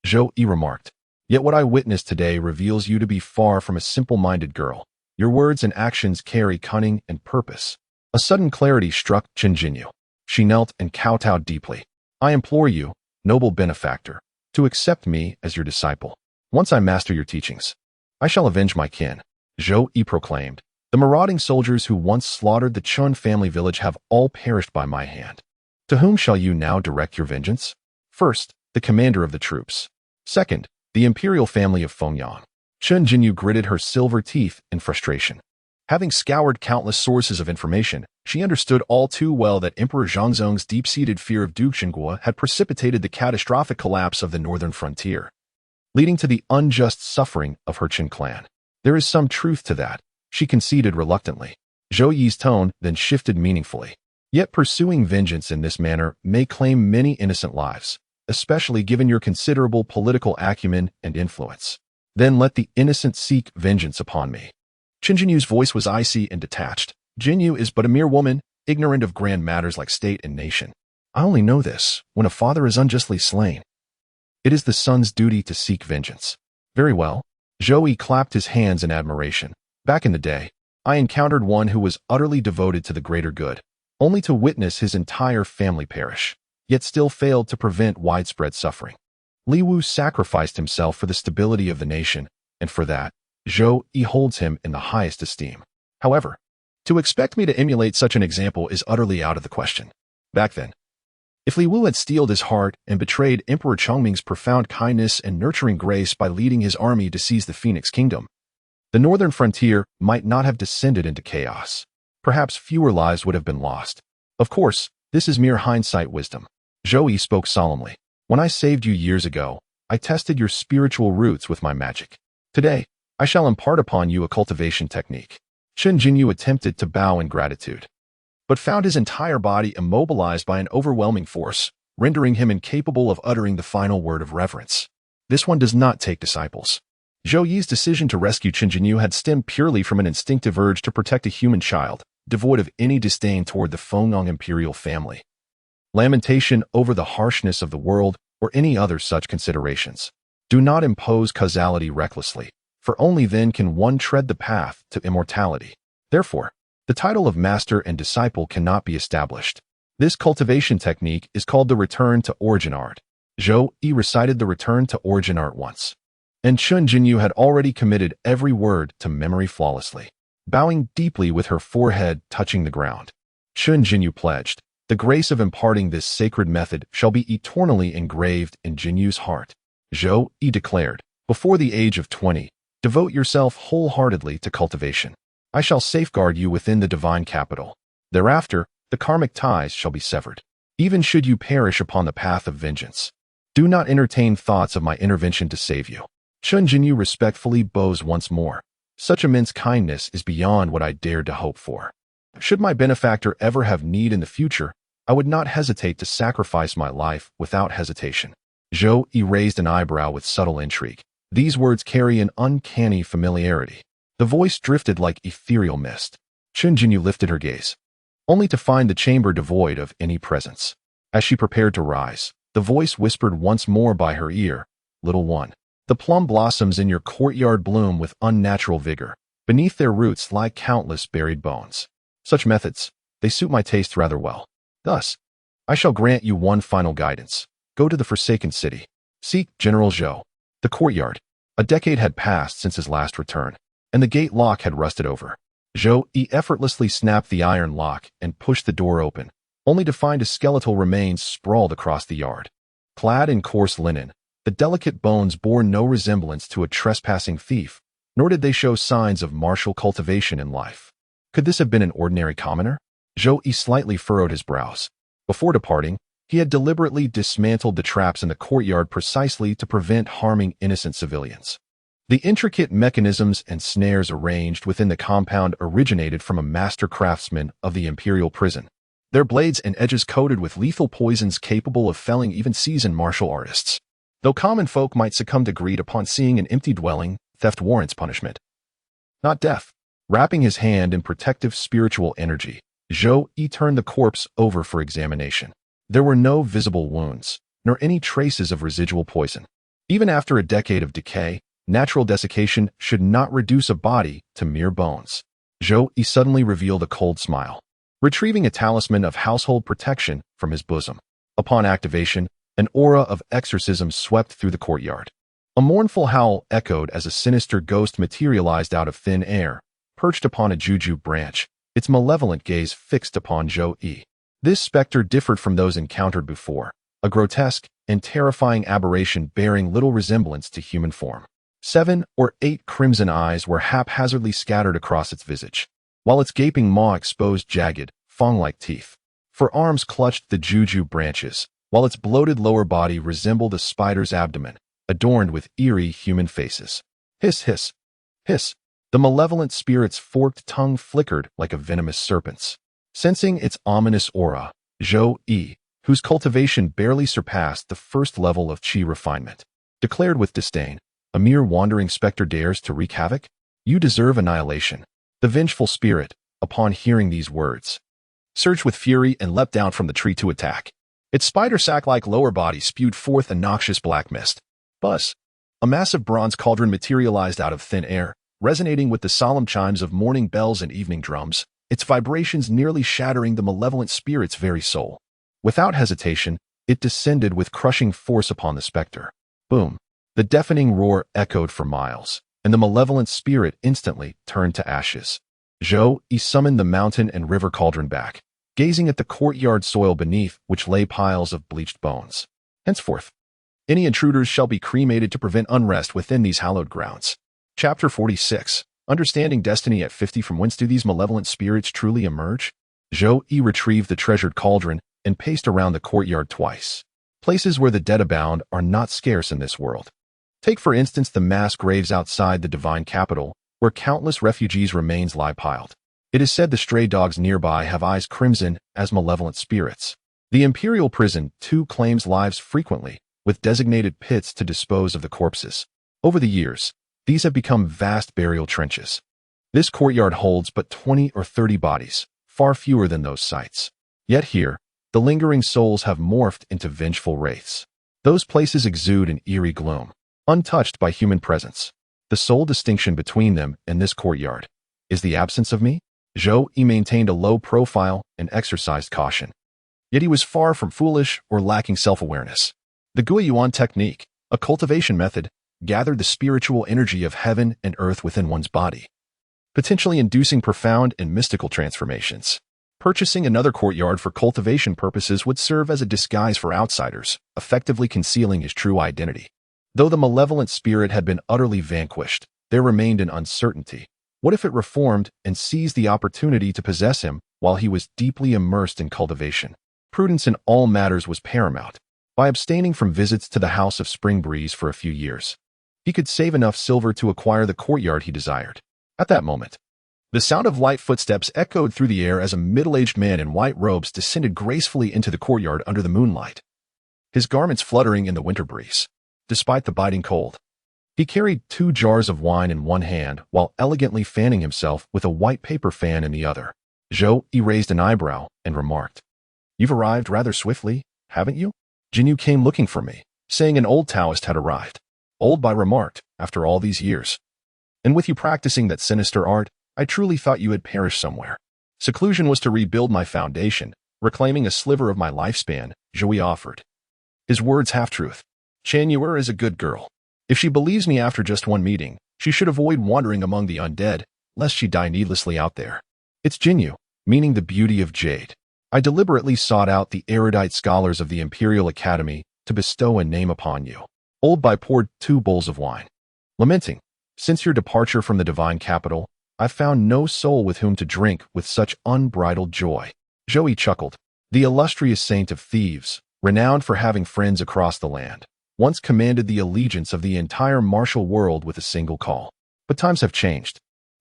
Zhou Yi remarked. Yet what I witnessed today reveals you to be far from a simple-minded girl. Your words and actions carry cunning and purpose. A sudden clarity struck Qin Jinyu. She knelt and kowtowed deeply. I implore you, noble benefactor, to accept me as your disciple. Once I master your teachings, I shall avenge my kin. Zhou Yi proclaimed. The marauding soldiers who once slaughtered the Chun family village have all perished by my hand. To whom shall you now direct your vengeance? First, the commander of the troops. Second, the imperial family of Fengyang. Qin Jinyu gritted her silver teeth in frustration. Having scoured countless sources of information, she understood all too well that Emperor Zhongzong's deep-seated fear of Duke Xinguo had precipitated the catastrophic collapse of the northern frontier, leading to the unjust suffering of her Qin clan. There is some truth to that, she conceded reluctantly. Zhou Yi's tone then shifted meaningfully. Yet pursuing vengeance in this manner may claim many innocent lives, especially given your considerable political acumen and influence. Then let the innocent seek vengeance upon me. Qin Jinyu's voice was icy and detached. Jinyu is but a mere woman, ignorant of grand matters like state and nation. I only know this when a father is unjustly slain. It is the son's duty to seek vengeance. Very well. Zhou Yi clapped his hands in admiration. Back in the day, I encountered one who was utterly devoted to the greater good, only to witness his entire family perish, yet still failed to prevent widespread suffering. Li Wu sacrificed himself for the stability of the nation, and for that, Zhou Yi holds him in the highest esteem. However, to expect me to emulate such an example is utterly out of the question. Back then, if Li Wu had steeled his heart and betrayed Emperor Chongming's profound kindness and nurturing grace by leading his army to seize the Phoenix Kingdom, the northern frontier might not have descended into chaos. Perhaps fewer lives would have been lost. Of course, this is mere hindsight wisdom. Zhou Yi spoke solemnly. When I saved you years ago, I tested your spiritual roots with my magic. Today, I shall impart upon you a cultivation technique. Qin Jinyu attempted to bow in gratitude, but found his entire body immobilized by an overwhelming force, rendering him incapable of uttering the final word of reverence. This one does not take disciples. Zhou Yi's decision to rescue Qin Jinyu had stemmed purely from an instinctive urge to protect a human child, devoid of any disdain toward the Fengyang imperial family. Lamentation over the harshness of the world or any other such considerations. Do not impose causality recklessly, for only then can one tread the path to immortality. Therefore, the title of master and disciple cannot be established. This cultivation technique is called the return to origin art. Zhou Yi recited the return to origin art once, and Qin Jinyu had already committed every word to memory flawlessly, bowing deeply with her forehead touching the ground. Qin Jinyu pledged, the grace of imparting this sacred method shall be eternally engraved in Jinyu's heart. Zhou Yi declared, before the age of 20, devote yourself wholeheartedly to cultivation. I shall safeguard you within the divine capital. Thereafter, the karmic ties shall be severed. Even should you perish upon the path of vengeance, do not entertain thoughts of my intervention to save you. Qin Jinyu respectfully bows once more. Such immense kindness is beyond what I dared to hope for. Should my benefactor ever have need in the future, I would not hesitate to sacrifice my life without hesitation. Zhou Yi raised an eyebrow with subtle intrigue. These words carry an uncanny familiarity. The voice drifted like ethereal mist. Qin Jinyu lifted her gaze, only to find the chamber devoid of any presence. As she prepared to rise, the voice whispered once more by her ear, Little one, the plum blossoms in your courtyard bloom with unnatural vigor. Beneath their roots lie countless buried bones. Such methods, they suit my taste rather well. Thus, I shall grant you one final guidance. Go to the Forsaken City. Seek General Zhou. The courtyard. A decade had passed since his last return, and the gate lock had rusted over. Zhou Yi effortlessly snapped the iron lock and pushed the door open, only to find his skeletal remains sprawled across the yard. Clad in coarse linen, the delicate bones bore no resemblance to a trespassing thief, nor did they show signs of martial cultivation in life. Could this have been an ordinary commoner? Zhou Yi slightly furrowed his brows. Before departing, he had deliberately dismantled the traps in the courtyard precisely to prevent harming innocent civilians. The intricate mechanisms and snares arranged within the compound originated from a master craftsman of the imperial prison, their blades and edges coated with lethal poisons capable of felling even seasoned martial artists. Though common folk might succumb to greed upon seeing an empty dwelling, theft warrants punishment, not death. Wrapping his hand in protective spiritual energy, Zhou Yi turned the corpse over for examination. There were no visible wounds, nor any traces of residual poison. Even after a decade of decay, natural desiccation should not reduce a body to mere bones. Zhou Yi suddenly revealed a cold smile, retrieving a talisman of household protection from his bosom. Upon activation, an aura of exorcism swept through the courtyard. A mournful howl echoed as a sinister ghost materialized out of thin air, perched upon a juju branch, its malevolent gaze fixed upon Zhou Yi. This specter differed from those encountered before, a grotesque and terrifying aberration bearing little resemblance to human form. 7 or 8 crimson eyes were haphazardly scattered across its visage, while its gaping maw exposed jagged, fang-like teeth. For arms clutched the juju branches, while its bloated lower body resembled a spider's abdomen, adorned with eerie human faces. Hiss, hiss, hiss. The malevolent spirit's forked tongue flickered like a venomous serpent's. Sensing its ominous aura, Zhou Yi, whose cultivation barely surpassed the first level of qi refinement, declared with disdain, "A mere wandering specter dares to wreak havoc? You deserve annihilation." The vengeful spirit, upon hearing these words, surged with fury and leapt down from the tree to attack. Its spider sack-like lower body spewed forth a noxious black mist. Buzz! A massive bronze cauldron materialized out of thin air, resonating with the solemn chimes of morning bells and evening drums, its vibrations nearly shattering the malevolent spirit's very soul. Without hesitation, it descended with crushing force upon the specter. Boom! The deafening roar echoed for miles, and the malevolent spirit instantly turned to ashes. Zhou Yi summoned the mountain and river cauldron back, gazing at the courtyard soil beneath which lay piles of bleached bones. Henceforth, any intruders shall be cremated to prevent unrest within these hallowed grounds. Chapter 46. Understanding Destiny at 50. From whence do these malevolent spirits truly emerge? Zhou Yi retrieved the treasured cauldron and paced around the courtyard twice. Places where the dead abound are not scarce in this world. Take for instance the mass graves outside the divine capital, where countless refugees' remains lie piled. It is said the stray dogs nearby have eyes crimson as malevolent spirits. The imperial prison, too, claims lives frequently, with designated pits to dispose of the corpses. Over the years, these have become vast burial trenches. This courtyard holds but 20 or 30 bodies, far fewer than those sites. Yet here, the lingering souls have morphed into vengeful wraiths. Those places exude an eerie gloom, untouched by human presence. The sole distinction between them and this courtyard is the absence of me. Zhou Yi maintained a low profile and exercised caution. Yet he was far from foolish or lacking self-awareness. The Guiyuan technique, a cultivation method, gathered the spiritual energy of heaven and earth within one's body, potentially inducing profound and mystical transformations. Purchasing another courtyard for cultivation purposes would serve as a disguise for outsiders, effectively concealing his true identity. Though the malevolent spirit had been utterly vanquished, there remained an uncertainty. What if it reformed and seized the opportunity to possess him while he was deeply immersed in cultivation? Prudence in all matters was paramount. By abstaining from visits to the House of Spring Breeze for a few years, he could save enough silver to acquire the courtyard he desired. At that moment, the sound of light footsteps echoed through the air as a middle-aged man in white robes descended gracefully into the courtyard under the moonlight, his garments fluttering in the winter breeze. Despite the biting cold, he carried 2 jars of wine in one hand while elegantly fanning himself with a white paper fan in the other. Zhou Yi raised an eyebrow and remarked, "You've arrived rather swiftly, haven't you?" Jinyu came looking for me, saying an old Taoist had arrived. Old, I remarked, after all these years. And with you practicing that sinister art, I truly thought you had perished somewhere. Seclusion was to rebuild my foundation, reclaiming a sliver of my lifespan, Zhou Yi offered. His words half-truth. Qian Yuer is a good girl. If she believes me after just one meeting, she should avoid wandering among the undead, lest she die needlessly out there. It's Jinyu, meaning the beauty of jade. I deliberately sought out the erudite scholars of the Imperial Academy to bestow a name upon you. Old Bai poured 2 bowls of wine. Lamenting, since your departure from the divine capital, I've found no soul with whom to drink with such unbridled joy. Zhou Yi chuckled. The illustrious saint of thieves, renowned for having friends across the land, once commanded the allegiance of the entire martial world with a single call. But times have changed.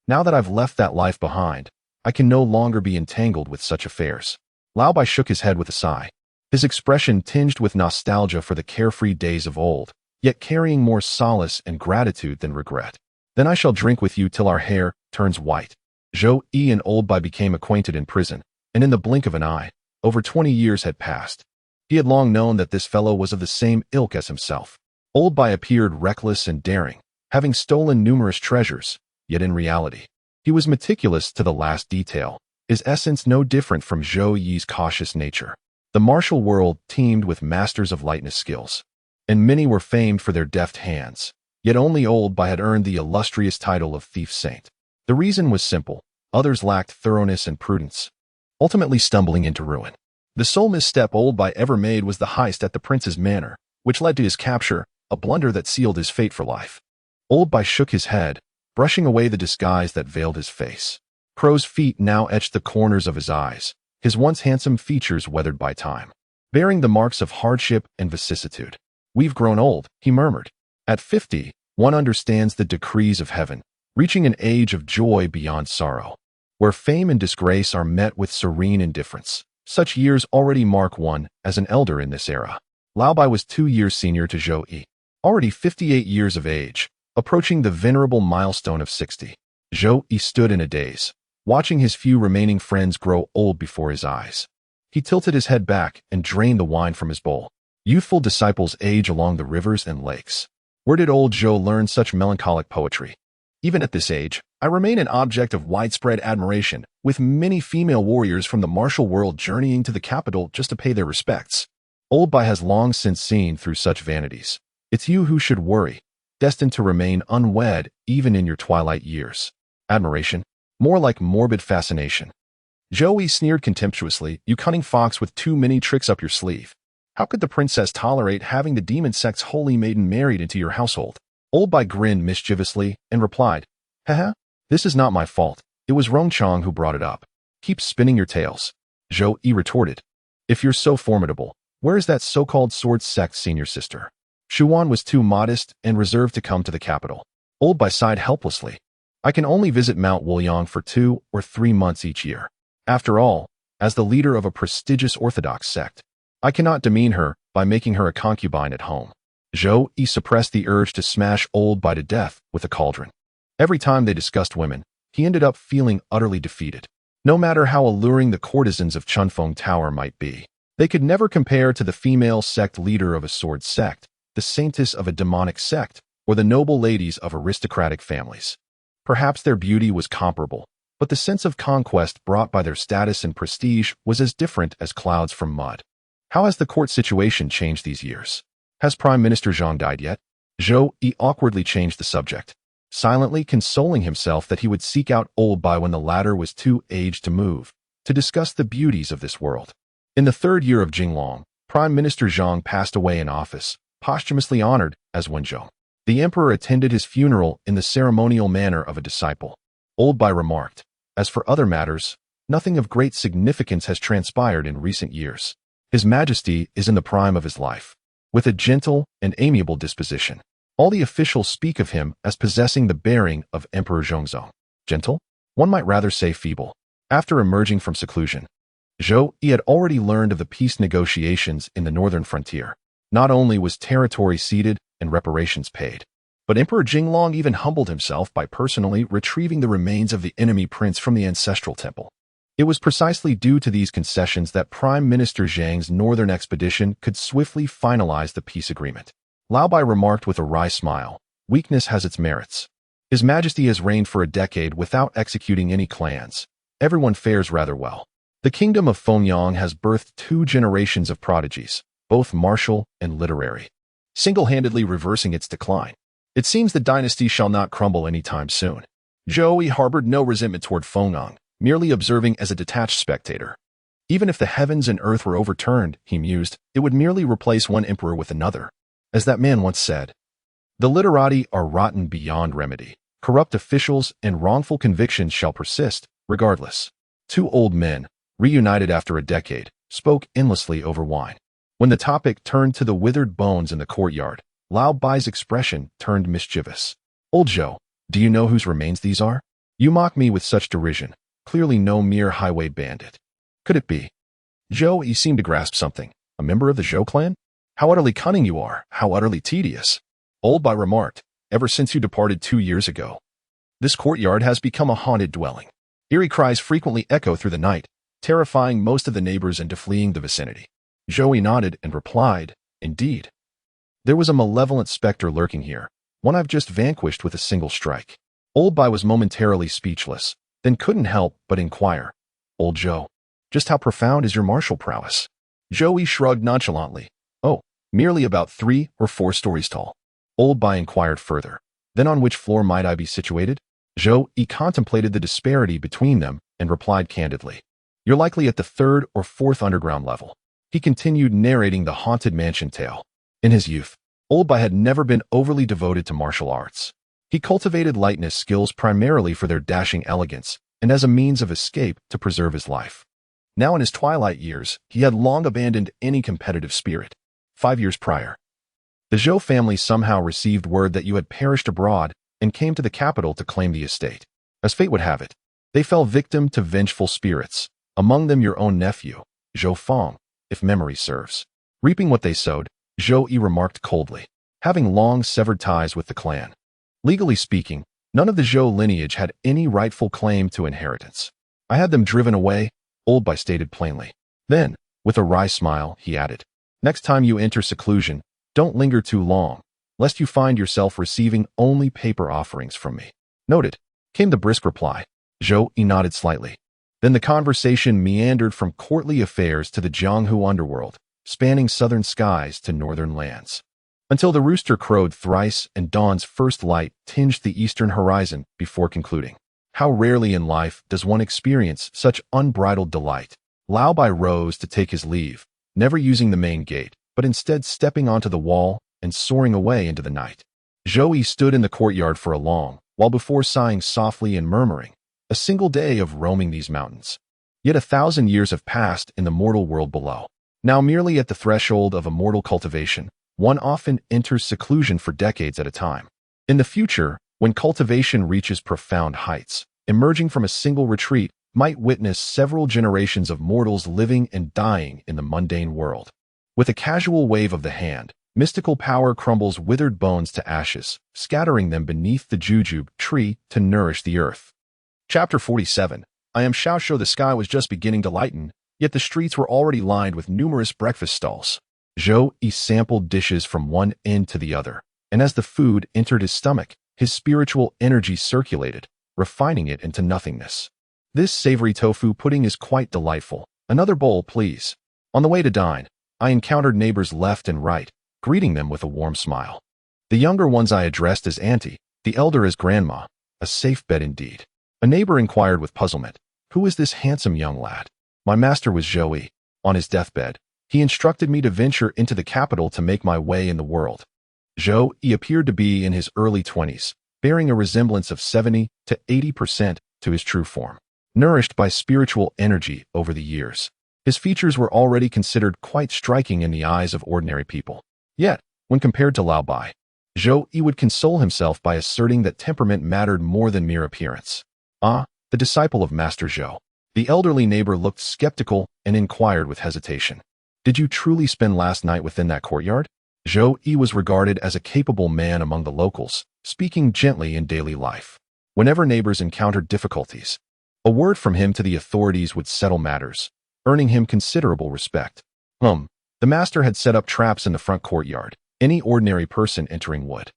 Now that I've left that life behind, I can no longer be entangled with such affairs. Lao Bai shook his head with a sigh, his expression tinged with nostalgia for the carefree days of old, yet carrying more solace and gratitude than regret. Then I shall drink with you till our hair turns white. Zhou Yi and Old Bai became acquainted in prison, and in the blink of an eye, over 20 years had passed. He had long known that this fellow was of the same ilk as himself. Old Bai appeared reckless and daring, having stolen numerous treasures, yet in reality, he was meticulous to the last detail, his essence no different from Zhou Yi's cautious nature. The martial world teemed with masters of lightness skills, and many were famed for their deft hands, yet only Old Bai had earned the illustrious title of Thief Saint. The reason was simple: others lacked thoroughness and prudence, ultimately stumbling into ruin. The sole misstep Old Bai ever made was the heist at the prince's manor, which led to his capture, a blunder that sealed his fate for life. Old Bai shook his head, brushing away the disguise that veiled his face. Crow's feet now etched the corners of his eyes, his once handsome features weathered by time, bearing the marks of hardship and vicissitude. We've grown old, he murmured. At 50, one understands the decrees of heaven, reaching an age of joy beyond sorrow, where fame and disgrace are met with serene indifference. Such years already mark one as an elder in this era. Lao Bai was 2 years senior to Zhou Yi, already 58 years of age, approaching the venerable milestone of 60. Zhou Yi stood in a daze, watching his few remaining friends grow old before his eyes. He tilted his head back and drained the wine from his bowl. Youthful disciples age along the rivers and lakes. Where did old Zhou learn such melancholic poetry? Even at this age, I remain an object of widespread admiration, with many female warriors from the martial world journeying to the capital just to pay their respects. Old Bai has long since seen through such vanities. It's you who should worry, destined to remain unwed even in your twilight years. Admiration? More like morbid fascination. Zhou Yi sneered contemptuously, you cunning fox with too many tricks up your sleeve. How could the princess tolerate having the demon sect's holy maiden married into your household? Old Bai grinned mischievously and replied, haha, this is not my fault. It was Rongchang who brought it up. Keep spinning your tales. Zhou Yi retorted. If you're so formidable, where is that so-called sword sect senior sister? Shuan was too modest and reserved to come to the capital. Old Bai sighed helplessly. I can only visit Mount Wuliang for 2 or 3 months each year. After all, as the leader of a prestigious orthodox sect, I cannot demean her by making her a concubine at home. Zhou Yi suppressed the urge to smash Old Bai to death with a cauldron. Every time they discussed women, he ended up feeling utterly defeated. No matter how alluring the courtesans of Chunfeng Tower might be, they could never compare to the female sect leader of a sword sect, the saintess of a demonic sect, or the noble ladies of aristocratic families. Perhaps their beauty was comparable, but the sense of conquest brought by their status and prestige was as different as clouds from mud. How has the court situation changed these years? Has Prime Minister Zhang died yet? Zhou Yi awkwardly changed the subject, silently consoling himself that he would seek out Old Bai when the latter was too aged to move, to discuss the beauties of this world. In the 3rd year of Jinglong, Prime Minister Zhang passed away in office, posthumously honored as Wenzhou. The emperor attended his funeral in the ceremonial manner of a disciple. Old Bai remarked, as for other matters, nothing of great significance has transpired in recent years. His Majesty is in the prime of his life, with a gentle and amiable disposition. All the officials speak of him as possessing the bearing of Emperor Zhongzong. Gentle? One might rather say feeble. After emerging from seclusion, Zhou Yi had already learned of the peace negotiations in the northern frontier. Not only was territory ceded and reparations paid, but Emperor Jinglong even humbled himself by personally retrieving the remains of the enemy prince from the ancestral temple. It was precisely due to these concessions that Prime Minister Zhang's northern expedition could swiftly finalize the peace agreement. Lao Bai remarked with a wry smile, weakness has its merits. His Majesty has reigned for a decade without executing any clans. Everyone fares rather well. The kingdom of Fengyang has birthed 2 generations of prodigies, both martial and literary, single-handedly reversing its decline. It seems the dynasty shall not crumble anytime soon. Zhou Yi harbored no resentment toward Fengyang, merely observing as a detached spectator. Even if the heavens and earth were overturned, he mused, it would merely replace one emperor with another. As that man once said, the literati are rotten beyond remedy. Corrupt officials and wrongful convictions shall persist, regardless. 2 old men, reunited after a decade, spoke endlessly over wine. When the topic turned to the withered bones in the courtyard, Lao Bai's expression turned mischievous. Old Zhou, do you know whose remains these are? You mock me with such derision, clearly no mere highway bandit. Could it be? Zhou Yi seemed to grasp something. A member of the Zhou clan? How utterly cunning you are, how utterly tedious. Old Bai remarked, ever since you departed 2 years ago. This courtyard has become a haunted dwelling. Eerie cries frequently echo through the night, terrifying most of the neighbors into fleeing the vicinity. Zhou Yi nodded and replied, indeed. There was a malevolent specter lurking here, one I've just vanquished with a single strike. Old Bai was momentarily speechless, then couldn't help but inquire, Old Zhou, just how profound is your martial prowess? Zhou Yi shrugged nonchalantly. Oh, merely about 3 or 4 stories tall. Old Bai inquired further. Then on which floor might I be situated? Zhou Yi contemplated the disparity between them and replied candidly. You're likely at the 3rd or 4th underground level. He continued narrating the haunted mansion tale. In his youth, Old Bai had never been overly devoted to martial arts. He cultivated lightness skills primarily for their dashing elegance and as a means of escape to preserve his life. Now in his twilight years, he had long abandoned any competitive spirit. 5 years prior, the Zhou family somehow received word that you had perished abroad and came to the capital to claim the estate. As fate would have it, they fell victim to vengeful spirits, among them your own nephew, Zhou Feng, if memory serves. Reaping what they sowed, Zhou Yi remarked coldly, having long severed ties with the clan. Legally speaking, none of the Zhou lineage had any rightful claim to inheritance. I had them driven away, Old Bai stated plainly. Then, with a wry smile, he added, next time you enter seclusion, don't linger too long, lest you find yourself receiving only paper offerings from me. Noted, came the brisk reply. Zhou Yi nodded slightly. Then the conversation meandered from courtly affairs to the Jianghu underworld, spanning southern skies to northern lands, until the rooster crowed thrice and dawn's first light tinged the eastern horizon before concluding. How rarely in life does one experience such unbridled delight? Lao Bai rose to take his leave, never using the main gate, but instead stepping onto the wall and soaring away into the night. Zhou Yi stood in the courtyard for a long while before sighing softly and murmuring, a single day of roaming these mountains. Yet 1,000 years have passed in the mortal world below. Now merely at the threshold of immortal cultivation, one often enters seclusion for decades at a time. In the future, when cultivation reaches profound heights, emerging from a single retreat might witness several generations of mortals living and dying in the mundane world. With a casual wave of the hand, mystical power crumbles withered bones to ashes, scattering them beneath the jujube tree to nourish the earth. Chapter 47. I am Xiaoshuo. The sky was just beginning to lighten, yet the streets were already lined with numerous breakfast stalls. Zhou Yi sampled dishes from one end to the other, and as the food entered his stomach, his spiritual energy circulated, refining it into nothingness. This savory tofu pudding is quite delightful. Another bowl, please. On the way to dine, I encountered neighbors left and right, greeting them with a warm smile. The younger ones I addressed as auntie, the elder as grandma. A safe bet indeed. A neighbor inquired with puzzlement, who is this handsome young lad? My master was Zhou Yi. On his deathbed, he instructed me to venture into the capital to make my way in the world. Zhou Yi appeared to be in his early 20s, bearing a resemblance of 70 to 80% to his true form. Nourished by spiritual energy over the years, his features were already considered quite striking in the eyes of ordinary people. Yet, when compared to Lao Bai, Zhou Yi would console himself by asserting that temperament mattered more than mere appearance. Ah, the disciple of Master Zhou. The elderly neighbor looked skeptical and inquired with hesitation. Did you truly spend last night within that courtyard? Zhou Yi was regarded as a capable man among the locals, speaking gently in daily life. Whenever neighbors encountered difficulties, a word from him to the authorities would settle matters, earning him considerable respect. The master had set up traps in the front courtyard. Any ordinary person entering would.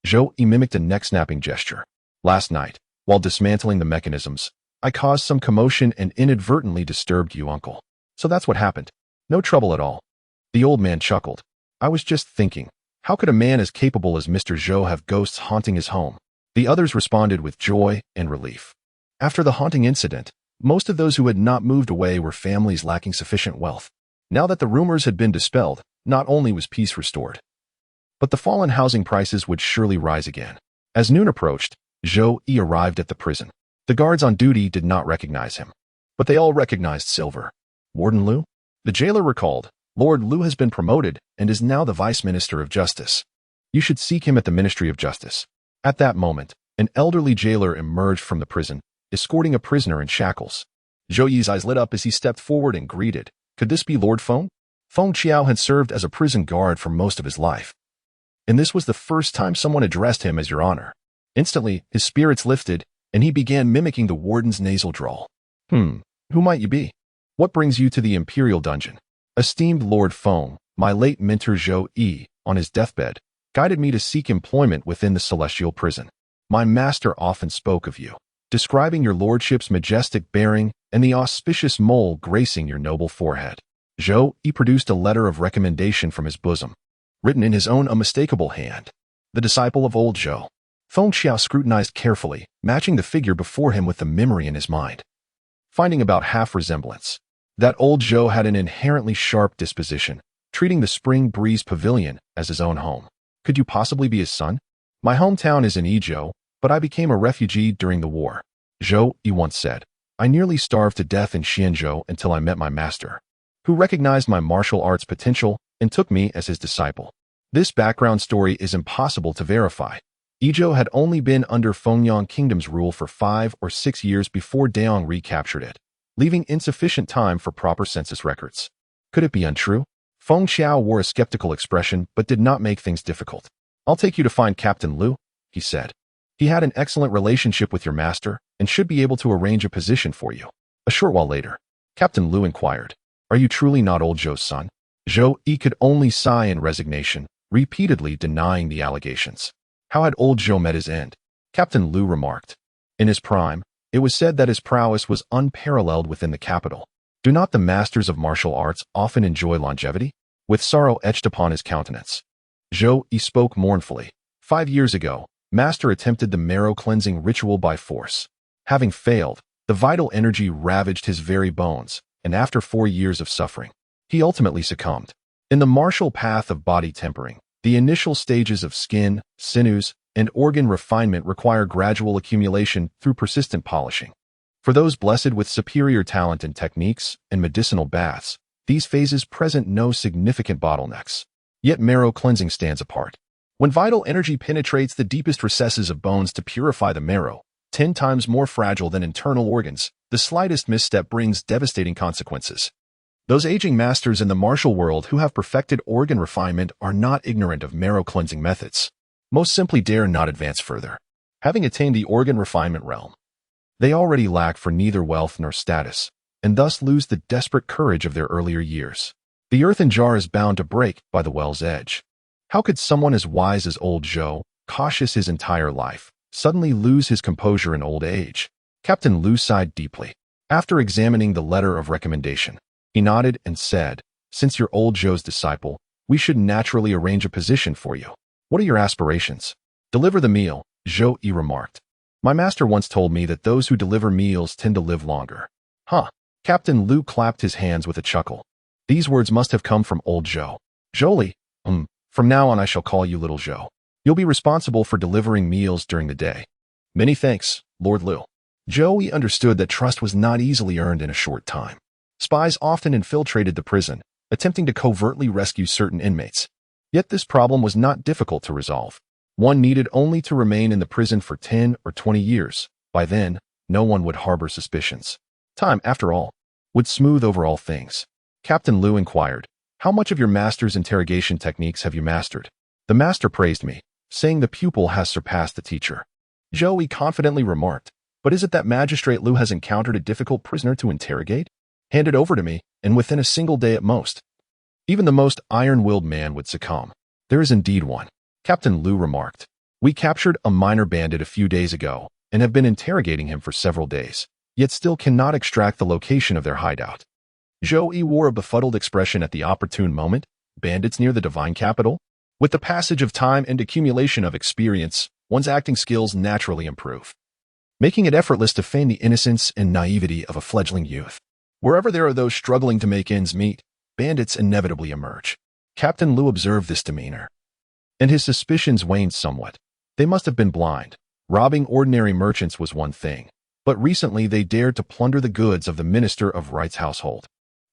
Zhou Yi mimicked a neck-snapping gesture. Last night, while dismantling the mechanisms, I caused some commotion and inadvertently disturbed you, uncle. So that's what happened. No trouble at all. The old man chuckled. I was just thinking, how could a man as capable as Mr. Zhou have ghosts haunting his home? The others responded with joy and relief. After the haunting incident, most of those who had not moved away were families lacking sufficient wealth. Now that the rumors had been dispelled, not only was peace restored, but the fallen housing prices would surely rise again. As noon approached, Zhou Yi arrived at the prison. The guards on duty did not recognize him, but they all recognized Silver. Warden Liu? The jailer recalled, Lord Liu has been promoted and is now the Vice Minister of Justice. You should seek him at the Ministry of Justice. At that moment, an elderly jailer emerged from the prison, escorting a prisoner in shackles. Zhou Yi's eyes lit up as he stepped forward and greeted. Could this be Lord Feng? Feng Qiao had served as a prison guard for most of his life, and this was the first time someone addressed him as Your Honor. Instantly, his spirits lifted, and he began mimicking the warden's nasal drawl. Who might you be? What brings you to the imperial dungeon? Esteemed Lord Feng, my late mentor Zhou Yi, on his deathbed, guided me to seek employment within the celestial prison. My master often spoke of you, describing your lordship's majestic bearing and the auspicious mole gracing your noble forehead. Zhou Yi produced a letter of recommendation from his bosom, written in his own unmistakable hand. The disciple of old Zhou. Feng Qiao scrutinized carefully, matching the figure before him with the memory in his mind, finding about half resemblance. That old Zhou had an inherently sharp disposition, treating the Spring Breeze Pavilion as his own home. Could you possibly be his son? My hometown is in Yizhou, but I became a refugee during the war. Zhou Yi once said, I nearly starved to death in Qianzhou until I met my master, who recognized my martial arts potential and took me as his disciple. This background story is impossible to verify. Yizhou had only been under Fengyang Kingdom's rule for 5 or 6 years before Daong recaptured it, leaving insufficient time for proper census records. Could it be untrue? Feng Qiao wore a skeptical expression but did not make things difficult. I'll take you to find Captain Liu, he said. He had an excellent relationship with your master and should be able to arrange a position for you. A short while later, Captain Liu inquired, Are you truly not old Zhou's son? Zhou Yi could only sigh in resignation, repeatedly denying the allegations. How had old Zhou met his end? Captain Liu remarked. In his prime, it was said that his prowess was unparalleled within the capital. Do not the masters of martial arts often enjoy longevity? With sorrow etched upon his countenance, Zhou Yi spoke mournfully. 5 years ago, Master attempted the marrow-cleansing ritual by force. Having failed, the vital energy ravaged his very bones, and after 4 years of suffering, he ultimately succumbed. In the martial path of body tempering, the initial stages of skin, sinews, and organ refinement require gradual accumulation through persistent polishing. For those blessed with superior talent in techniques and medicinal baths, these phases present no significant bottlenecks. Yet marrow cleansing stands apart. When vital energy penetrates the deepest recesses of bones to purify the marrow, 10 times more fragile than internal organs, the slightest misstep brings devastating consequences. Those aging masters in the martial world who have perfected organ refinement are not ignorant of marrow cleansing methods. Most simply dare not advance further. Having attained the organ refinement realm, they already lack for neither wealth nor status, and thus lose the desperate courage of their earlier years. The earthen jar is bound to break by the well's edge. How could someone as wise as old Zhou, cautious his entire life, suddenly lose his composure in old age? Captain Liu sighed deeply. After examining the letter of recommendation, he nodded and said, Since you're old Zhou's disciple, we should naturally arrange a position for you. What are your aspirations? Deliver the meal, Zhou Yi remarked. My master once told me that those who deliver meals tend to live longer. Huh. Captain Liu clapped his hands with a chuckle. These words must have come from old Zhou. Zhou, from now on I shall call you little Zhou. You'll be responsible for delivering meals during the day. Many thanks, Lord Liu. Zhou Yi understood that trust was not easily earned in a short time. Spies often infiltrated the prison, attempting to covertly rescue certain inmates. Yet this problem was not difficult to resolve. One needed only to remain in the prison for 10 or 20 years. By then, no one would harbor suspicions. Time, after all, would smooth over all things. Captain Liu inquired, How much of your master's interrogation techniques have you mastered? The master praised me, saying the pupil has surpassed the teacher. Zhou Yi confidently remarked, But is it that Magistrate Liu has encountered a difficult prisoner to interrogate? Hand it over to me, and within a single day at most. Even the most iron-willed man would succumb. There is indeed one, Captain Liu remarked. We captured a minor bandit a few days ago, and have been interrogating him for several days. yet still cannot extract the location of their hideout. Zhou Yi wore a befuddled expression at the opportune moment. Bandits near the divine capital? With the passage of time and accumulation of experience, one's acting skills naturally improve, making it effortless to feign the innocence and naivety of a fledgling youth. Wherever there are those struggling to make ends meet, bandits inevitably emerge. Captain Lu observed this demeanor, and his suspicions waned somewhat. They must have been blind. Robbing ordinary merchants was one thing, but recently they dared to plunder the goods of the Minister of Right's household.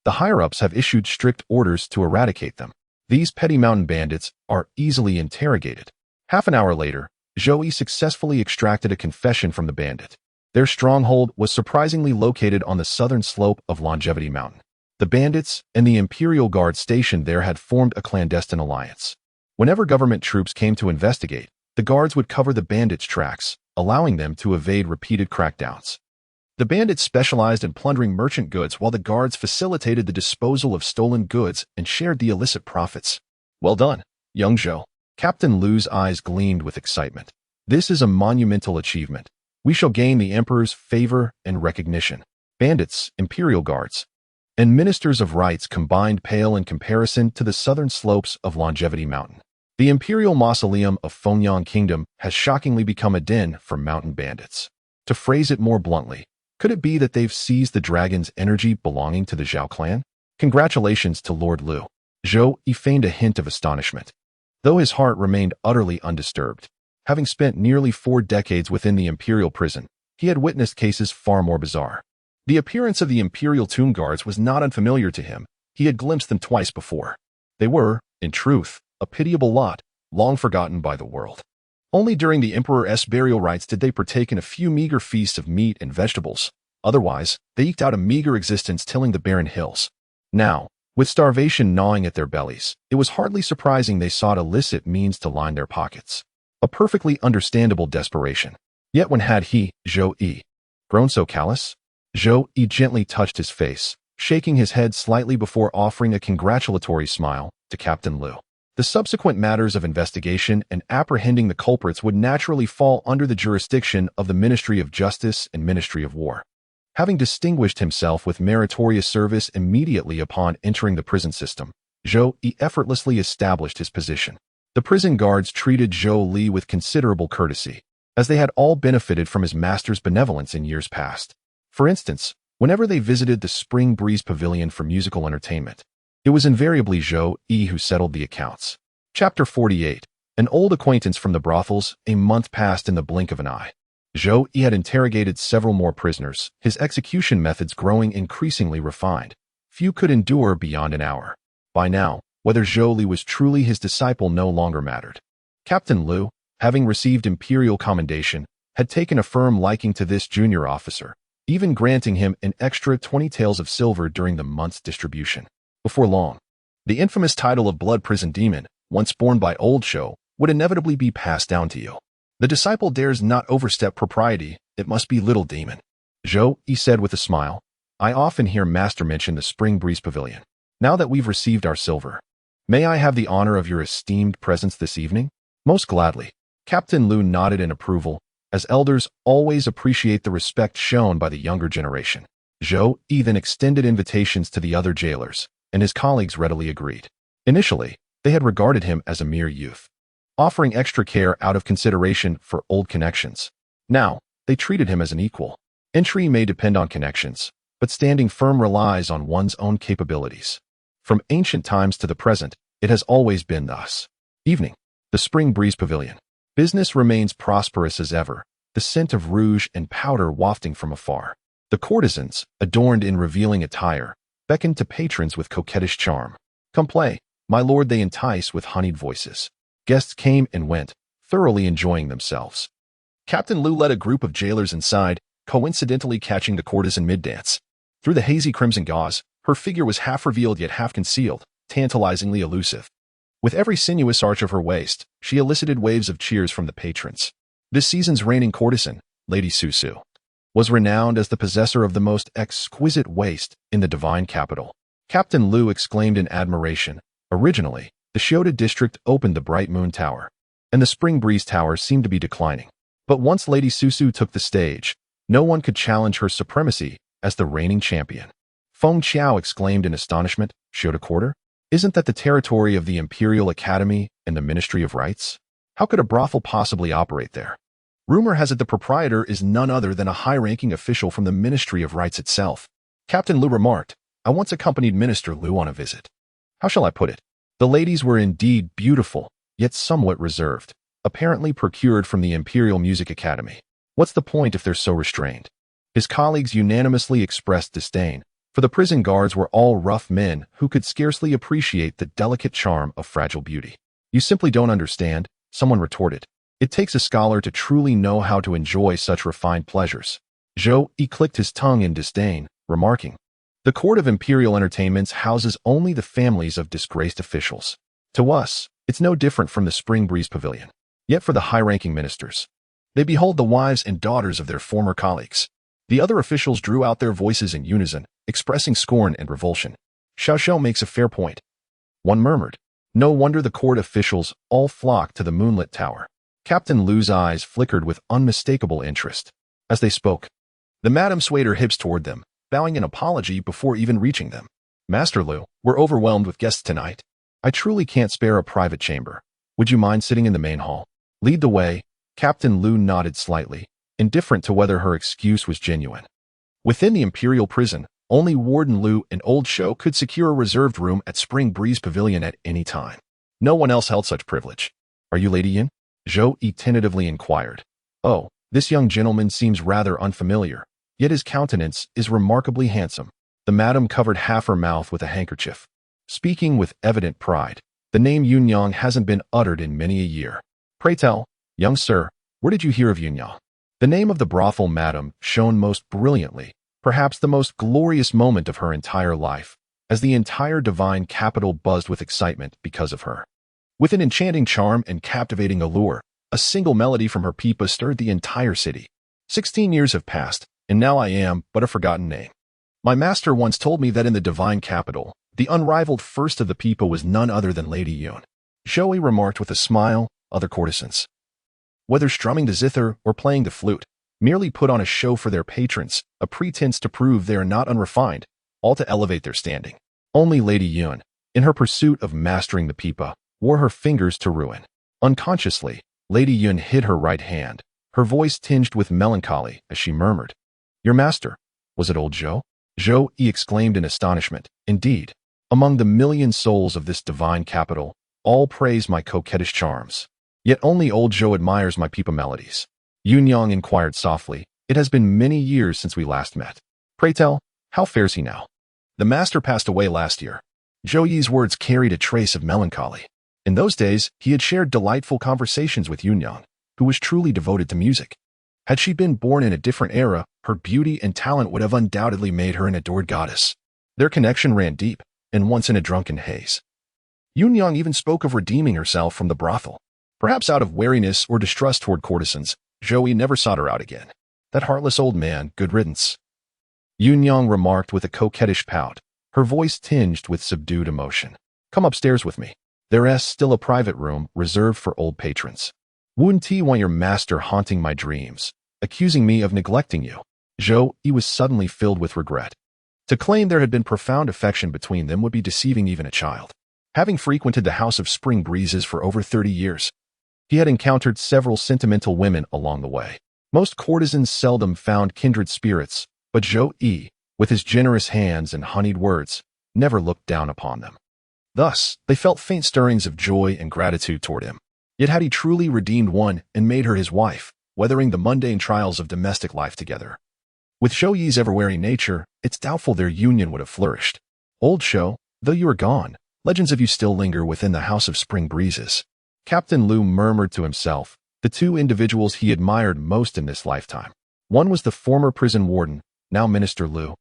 The higher-ups have issued strict orders to eradicate them. These petty mountain bandits are easily interrogated. Half an hour later, Zhou Yi successfully extracted a confession from the bandit. Their stronghold was surprisingly located on the southern slope of Longevity Mountain. The bandits and the Imperial Guard stationed there had formed a clandestine alliance. Whenever government troops came to investigate, the guards would cover the bandits' tracks, allowing them to evade repeated crackdowns. The bandits specialized in plundering merchant goods while the guards facilitated the disposal of stolen goods and shared the illicit profits. Well done, young Zhou. Captain Lu's eyes gleamed with excitement. This is a monumental achievement. We shall gain the Emperor's favor and recognition. Bandits, Imperial Guards, and Ministers of Rights combined pale in comparison to the southern slopes of Longevity Mountain. The Imperial Mausoleum of Fengyang Kingdom has shockingly become a den for mountain bandits. To phrase it more bluntly, could it be that they've seized the dragon's energy belonging to the Zhao clan? Congratulations to Lord Lu. Zhou Yi feigned a hint of astonishment, though his heart remained utterly undisturbed. Having spent nearly 4 decades within the Imperial prison, he had witnessed cases far more bizarre. The appearance of the Imperial tomb guards was not unfamiliar to him. He had glimpsed them twice before. They were, in truth, a pitiable lot, long forgotten by the world. Only during the Emperor's burial rites did they partake in a few meager feasts of meat and vegetables. Otherwise, they eked out a meager existence tilling the barren hills. Now, with starvation gnawing at their bellies, it was hardly surprising they sought illicit means to line their pockets. A perfectly understandable desperation. Yet when had he, Zhou Yi, grown so callous? Zhou Yi gently touched his face, shaking his head slightly before offering a congratulatory smile to Captain Lu. The subsequent matters of investigation and apprehending the culprits would naturally fall under the jurisdiction of the Ministry of Justice and Ministry of War. Having distinguished himself with meritorious service immediately upon entering the prison system, Zhou Yi effortlessly established his position. The prison guards treated Zhou Li with considerable courtesy, as they had all benefited from his master's benevolence in years past. For instance, whenever they visited the Spring Breeze Pavilion for musical entertainment, it was invariably Zhou Yi who settled the accounts. Chapter 48. An old acquaintance from the brothels. A month passed in the blink of an eye. Zhou Yi had interrogated several more prisoners, his execution methods growing increasingly refined. Few could endure beyond an hour. By now, whether Zhou Li was truly his disciple no longer mattered. Captain Lu, having received imperial commendation, had taken a firm liking to this junior officer, even granting him an extra 20 taels of silver during the month's distribution. Before long, the infamous title of Blood Prison Demon, once borne by Old Zhou, would inevitably be passed down to you. The disciple dares not overstep propriety, it must be Little Demon. Zhou Yi said with a smile, I often hear Master mention the Spring Breeze Pavilion. Now that we've received our silver, may I have the honor of your esteemed presence this evening? Most gladly. Captain Lu nodded in approval, as elders always appreciate the respect shown by the younger generation. Zhou Yi then extended invitations to the other jailers, and his colleagues readily agreed. Initially, they had regarded him as a mere youth, offering extra care out of consideration for old connections. Now, they treated him as an equal. Entry may depend on connections, but standing firm relies on one's own capabilities. From ancient times to the present, it has always been thus. Evening. The Spring Breeze Pavilion. Business remains prosperous as ever, the scent of rouge and powder wafting from afar. The courtesans, adorned in revealing attire, beckoned to patrons with coquettish charm. Come play, my lord, they entice with honeyed voices. Guests came and went, thoroughly enjoying themselves. Captain Lu led a group of jailers inside, coincidentally catching the courtesan mid-dance. Through the hazy crimson gauze, her figure was half revealed yet half concealed, tantalizingly elusive. With every sinuous arch of her waist, she elicited waves of cheers from the patrons. This season's reigning courtesan, Lady Susu, was renowned as the possessor of the most exquisite waist in the divine capital. Captain Lu exclaimed in admiration. Originally, the Shota district opened the Bright Moon Tower, and the Spring Breeze Tower seemed to be declining. But once Lady Susu took the stage, No one could challenge her supremacy as the reigning champion. Feng Qiao exclaimed in astonishment, "Showed a quarter? Isn't that the territory of the Imperial Academy and the Ministry of Rites? How could a brothel possibly operate there?" Rumor has it the proprietor is none other than a high-ranking official from the Ministry of Rites itself. Captain Lu remarked, "I once accompanied Minister Lu on a visit. How shall I put it? The ladies were indeed beautiful, yet somewhat reserved, apparently procured from the Imperial Music Academy. What's the point if they're so restrained?" His colleagues unanimously expressed disdain, for the prison guards were all rough men who could scarcely appreciate the delicate charm of fragile beauty. "You simply don't understand," someone retorted. "It takes a scholar to truly know how to enjoy such refined pleasures." Zhou Yi clicked his tongue in disdain, remarking, "The court of imperial entertainments houses only the families of disgraced officials. To us, it's no different from the Spring Breeze Pavilion. Yet for the high-ranking ministers, they behold the wives and daughters of their former colleagues." The other officials drew out their voices in unison, expressing scorn and revulsion. "Xiao makes a fair point," one murmured. "No wonder the court officials all flocked to the moonlit tower." Captain Lu's eyes flickered with unmistakable interest. As they spoke, the madam swayed her hips toward them, bowing in apology before even reaching them. "Master Lu, we're overwhelmed with guests tonight. I truly can't spare a private chamber. Would you mind sitting in the main hall?" "Lead the way." Captain Lu nodded slightly, indifferent to whether her excuse was genuine. Within the imperial prison, only Warden Lu and Old Zhou could secure a reserved room at Spring Breeze Pavilion at any time. No one else held such privilege. "Are you Lady Yin?" Zhou Yi tentatively inquired. "Oh, this young gentleman seems rather unfamiliar, yet his countenance is remarkably handsome." The madam covered half her mouth with a handkerchief. Speaking with evident pride, "The name Yunyang hasn't been uttered in many a year. Pray tell, young sir, where did you hear of Yunyang?" The name of the brothel madam shone most brilliantly, perhaps the most glorious moment of her entire life, as the entire divine capital buzzed with excitement because of her. With an enchanting charm and captivating allure, a single melody from her pipa stirred the entire city. 16 years have passed, and now I am but a forgotten name. My master once told me that in the divine capital, the unrivaled first of the pipa was none other than Lady Yun. Zhou Yi remarked with a smile. Other courtesans, whether strumming the zither or playing the flute, merely put on a show for their patrons, a pretense to prove they are not unrefined, all to elevate their standing. Only Lady Yun, in her pursuit of mastering the pipa, wore her fingers to ruin. Unconsciously, Lady Yun hid her right hand, her voice tinged with melancholy as she murmured, "Your master, was it old Zhou?" Zhou Yi exclaimed in astonishment. "Indeed, among the million souls of this divine capital, all praise my coquettish charms. Yet only old Zhou admires my pipa melodies." Yunyang inquired softly, "It has been many years since we last met. Pray tell, how fares he now?" "The master passed away last year." Zhou Yi's words carried a trace of melancholy. In those days, he had shared delightful conversations with Yunyang, who was truly devoted to music. Had she been born in a different era, her beauty and talent would have undoubtedly made her an adored goddess. Their connection ran deep, and once in a drunken haze, Yunyang even spoke of redeeming herself from the brothel. Perhaps out of wariness or distrust toward courtesans, Zhou Yi never sought her out again. "That heartless old man, good riddance," Yunyang remarked with a coquettish pout, her voice tinged with subdued emotion. "Come upstairs with me. There is still a private room reserved for old patrons. Wouldn't you want your master haunting my dreams, accusing me of neglecting you?" Zhou Yi was suddenly filled with regret. To claim there had been profound affection between them would be deceiving even a child. Having frequented the House of Spring Breezes for over 30 years, he had encountered several sentimental women along the way. Most courtesans seldom found kindred spirits, but Zhou Yi, with his generous hands and honeyed words, never looked down upon them. Thus, they felt faint stirrings of joy and gratitude toward him. Yet had he truly redeemed one and made her his wife, weathering the mundane trials of domestic life together? With Zhou Yi's ever-wary nature, it's doubtful their union would have flourished. "Old Zhou, though you are gone, legends of you still linger within the House of Spring Breezes." Captain Lu murmured to himself, the two individuals he admired most in this lifetime. One was the former prison warden, now Minister Lu,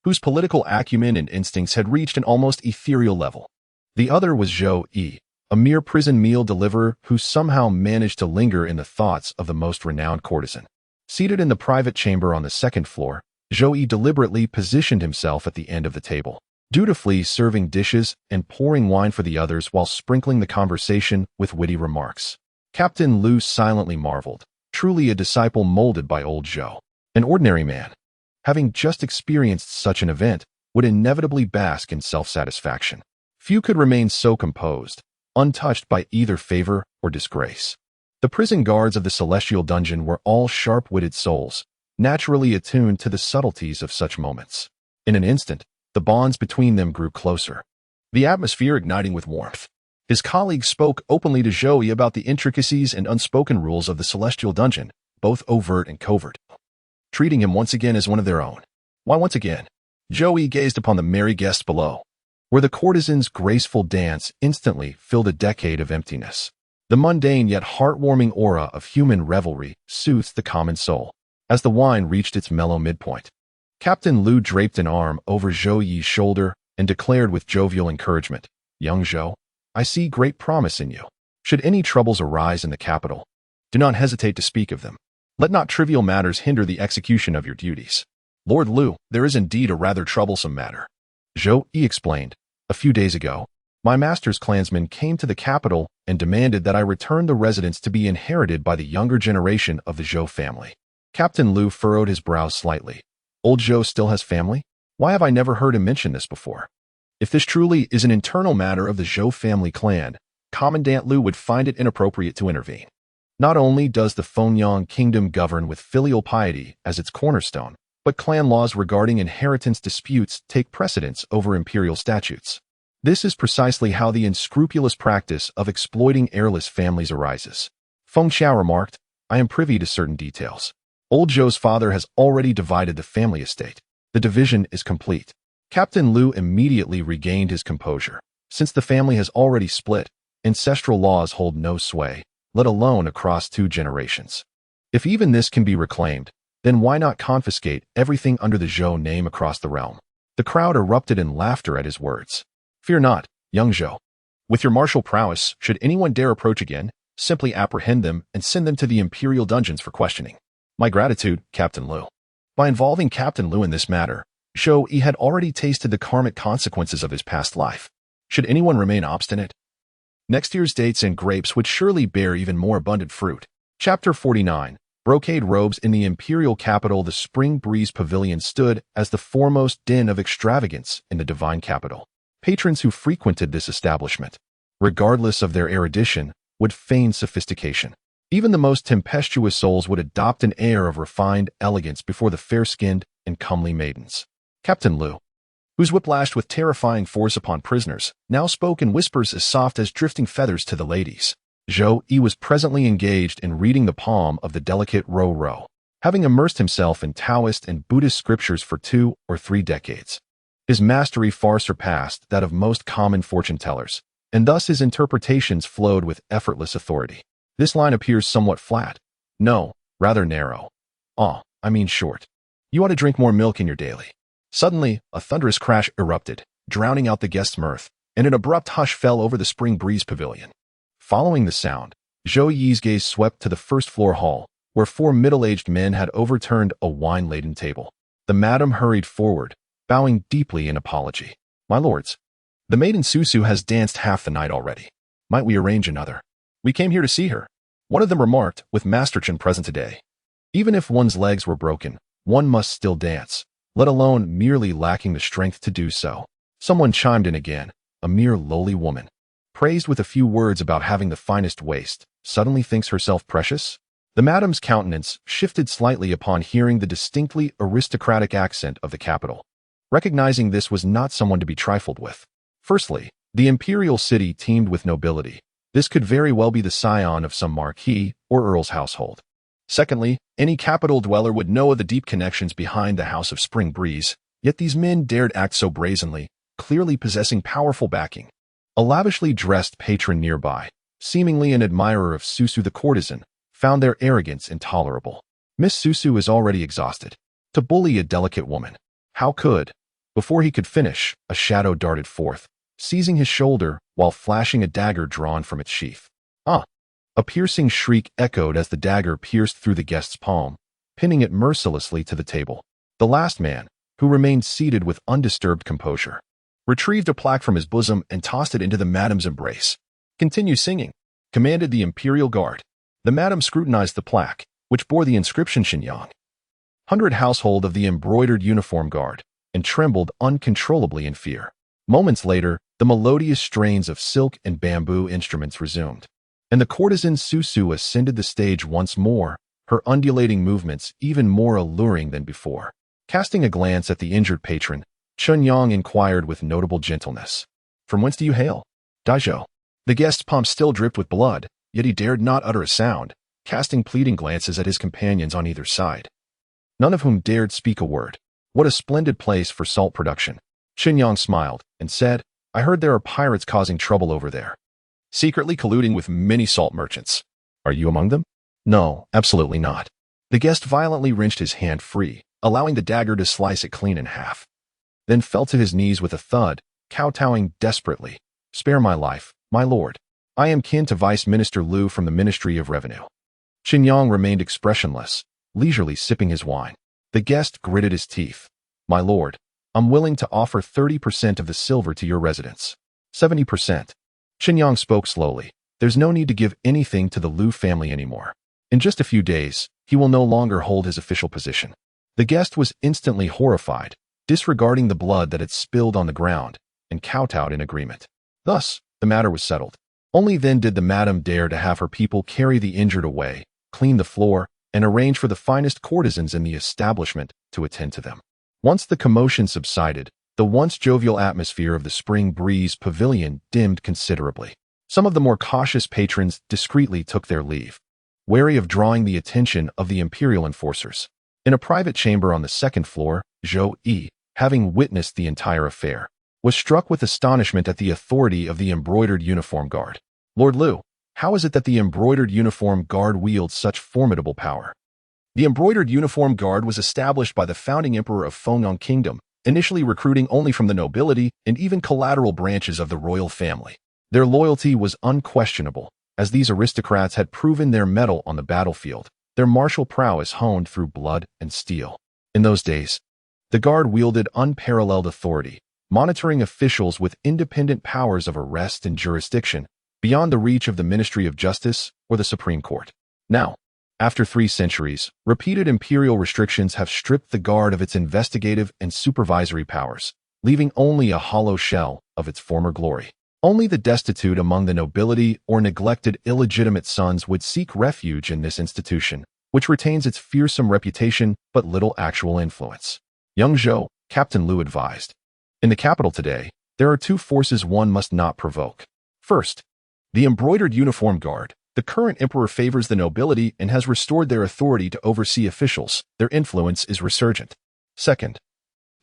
whose political acumen and instincts had reached an almost ethereal level. The other was Zhou Yi, a mere prison meal deliverer who somehow managed to linger in the thoughts of the most renowned courtesan. Seated in the private chamber on the second floor, Zhou Yi deliberately positioned himself at the end of the table, dutifully serving dishes and pouring wine for the others while sprinkling the conversation with witty remarks. Captain Lu silently marveled, truly a disciple molded by old Zhou. An ordinary man, having just experienced such an event, would inevitably bask in self-satisfaction. Few could remain so composed, untouched by either favor or disgrace. The prison guards of the celestial dungeon were all sharp-witted souls, naturally attuned to the subtleties of such moments. In an instant, the bonds between them grew closer, the atmosphere igniting with warmth. His colleagues spoke openly to Zhou Yi about the intricacies and unspoken rules of the celestial dungeon, both overt and covert, treating him once again as one of their own. Why once again? Zhou Yi gazed upon the merry guests below, where the courtesan's graceful dance instantly filled a decade of emptiness. The mundane yet heartwarming aura of human revelry soothed the common soul. As the wine reached its mellow midpoint, Captain Lu draped an arm over Zhou Yi's shoulder and declared with jovial encouragement, "Young Zhou, I see great promise in you. Should any troubles arise in the capital, do not hesitate to speak of them. Let not trivial matters hinder the execution of your duties." "Lord Lu, there is indeed a rather troublesome matter," Zhou Yi explained. "A few days ago, my master's clansmen came to the capital and demanded that I return the residence to be inherited by the younger generation of the Zhou family." Captain Lu furrowed his brows slightly. "Old Zhou still has family? Why have I never heard him mention this before? If this truly is an internal matter of the Zhou family clan, Commandant Lu would find it inappropriate to intervene. Not only does the Fengyang kingdom govern with filial piety as its cornerstone, but clan laws regarding inheritance disputes take precedence over imperial statutes. This is precisely how the unscrupulous practice of exploiting heirless families arises." Feng Xiao remarked, "I am privy to certain details. Old Zhou's father has already divided the family estate. The division is complete." Captain Lu immediately regained his composure. Since the family has already split, ancestral laws hold no sway, let alone across 2 generations. If even this can be reclaimed, then why not confiscate everything under the Zhou name across the realm? The crowd erupted in laughter at his words. "Fear not, young Zhou. With your martial prowess, should anyone dare approach again, simply apprehend them and send them to the imperial dungeons for questioning." "My gratitude, Captain Lu." By involving Captain Lu in this matter, Zhou Yi had already tasted the karmic consequences of his past life. Should anyone remain obstinate, next year's dates and grapes would surely bear even more abundant fruit. Chapter 49. Brocade robes. In the imperial capital, the Spring Breeze Pavilion stood as the foremost den of extravagance in the divine capital. Patrons who frequented this establishment, regardless of their erudition, would feign sophistication. Even the most tempestuous souls would adopt an air of refined elegance before the fair-skinned and comely maidens. Captain Lu, whose whip lashed with terrifying force upon prisoners, now spoke in whispers as soft as drifting feathers to the ladies. Zhou Yi was presently engaged in reading the palm of the delicate Ro. Having immersed himself in Taoist and Buddhist scriptures for 2 or 3 decades, his mastery far surpassed that of most common fortune-tellers, and thus his interpretations flowed with effortless authority. "This line appears somewhat flat. No, rather narrow. I mean short. You ought to drink more milk in your daily." Suddenly, a thunderous crash erupted, drowning out the guests' mirth, and an abrupt hush fell over the Spring Breeze Pavilion. Following the sound, Zhou Yi's gaze swept to the first-floor hall, where 4 middle-aged men had overturned a wine-laden table. The madam hurried forward, bowing deeply in apology. "My lords, the maiden Susu has danced half the night already. Might we arrange another? We came here to see her," one of them remarked, with Master Qian present today. Even if one's legs were broken, one must still dance, let alone merely lacking the strength to do so. Someone chimed in again, a mere lowly woman, praised with a few words about having the finest waist, suddenly thinks herself precious? The madam's countenance shifted slightly upon hearing the distinctly aristocratic accent of the capital. Recognizing this was not someone to be trifled with. Firstly, the imperial city teemed with nobility. This could very well be the scion of some marquis or earl's household. Secondly, any capital dweller would know of the deep connections behind the House of Spring Breeze, yet these men dared act so brazenly, clearly possessing powerful backing. A lavishly dressed patron nearby, seemingly an admirer of Susu the courtesan, found their arrogance intolerable. Miss Susu is already exhausted. To bully a delicate woman. How could? Before he could finish, a shadow darted forth, seizing his shoulder while flashing a dagger drawn from its sheath. "Ah!" A piercing shriek echoed as the dagger pierced through the guest's palm, pinning it mercilessly to the table. The last man, who remained seated with undisturbed composure, retrieved a plaque from his bosom and tossed it into the madam's embrace. "Continue singing," commanded the imperial guard. The madam scrutinized the plaque, which bore the inscription Xinyang. household of the embroidered uniform guard, and trembled uncontrollably in fear. Moments later, the melodious strains of silk and bamboo instruments resumed, and the courtesan Susu ascended the stage once more, her undulating movements even more alluring than before. Casting a glance at the injured patron, Chunyang inquired with notable gentleness, "From whence do you hail, Daizhou?" The guest's palm still dripped with blood, yet he dared not utter a sound, casting pleading glances at his companions on either side, none of whom dared speak a word. What a splendid place for salt production. Chunyang smiled and said, "I heard there are pirates causing trouble over there, secretly colluding with many salt merchants. Are you among them?" "No, absolutely not." The guest violently wrenched his hand free, allowing the dagger to slice it clean in half, then fell to his knees with a thud, kowtowing desperately. "Spare my life, my lord. I am kin to Vice Minister Liu from the Ministry of Revenue." Chunyang remained expressionless, leisurely sipping his wine. The guest gritted his teeth. "My lord, I'm willing to offer 30% of the silver to your residence." 70%. Chunyang spoke slowly. "There's no need to give anything to the Liu family anymore. In just a few days, he will no longer hold his official position." The guest was instantly horrified, disregarding the blood that had spilled on the ground, and kowtowed in agreement. Thus, the matter was settled. Only then did the madam dare to have her people carry the injured away, clean the floor, and arrange for the finest courtesans in the establishment to attend to them. Once the commotion subsided, the once jovial atmosphere of the spring breeze pavilion dimmed considerably. Some of the more cautious patrons discreetly took their leave, wary of drawing the attention of the imperial enforcers. In a private chamber on the second floor, Zhou Yi, having witnessed the entire affair, was struck with astonishment at the authority of the embroidered uniform guard. "Lord Liu, how is it that the embroidered uniform guard wields such formidable power?" The embroidered uniform guard was established by the founding emperor of Fengyang Kingdom, initially recruiting only from the nobility and even collateral branches of the royal family. Their loyalty was unquestionable, as these aristocrats had proven their mettle on the battlefield, their martial prowess honed through blood and steel. In those days, the guard wielded unparalleled authority, monitoring officials with independent powers of arrest and jurisdiction, beyond the reach of the Ministry of Justice or the Supreme Court. Now, after 3 centuries, repeated imperial restrictions have stripped the guard of its investigative and supervisory powers, leaving only a hollow shell of its former glory. Only the destitute among the nobility or neglected illegitimate sons would seek refuge in this institution, which retains its fearsome reputation but little actual influence. Young Zhou, Captain Liu advised, "In the capital today, there are 2 forces one must not provoke. First, the embroidered uniform guard. The current emperor favors the nobility and has restored their authority to oversee officials. Their influence is resurgent. Second,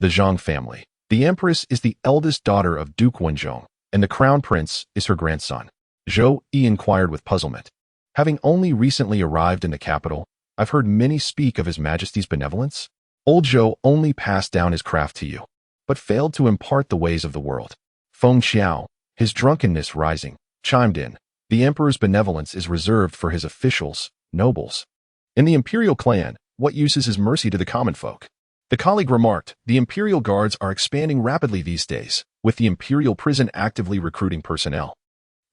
the Zhang family. The empress is the eldest daughter of Duke Wenzhong, and the crown prince is her grandson." Zhou Yi inquired with puzzlement. "Having only recently arrived in the capital, I've heard many speak of His Majesty's benevolence. Old Zhou only passed down his craft to you, but failed to impart the ways of the world." Feng Xiao, his drunkenness rising, chimed in, "The emperor's benevolence is reserved for his officials, nobles. In the imperial clan, what use is his mercy to the common folk?" The colleague remarked, "The imperial guards are expanding rapidly these days, with the imperial prison actively recruiting personnel.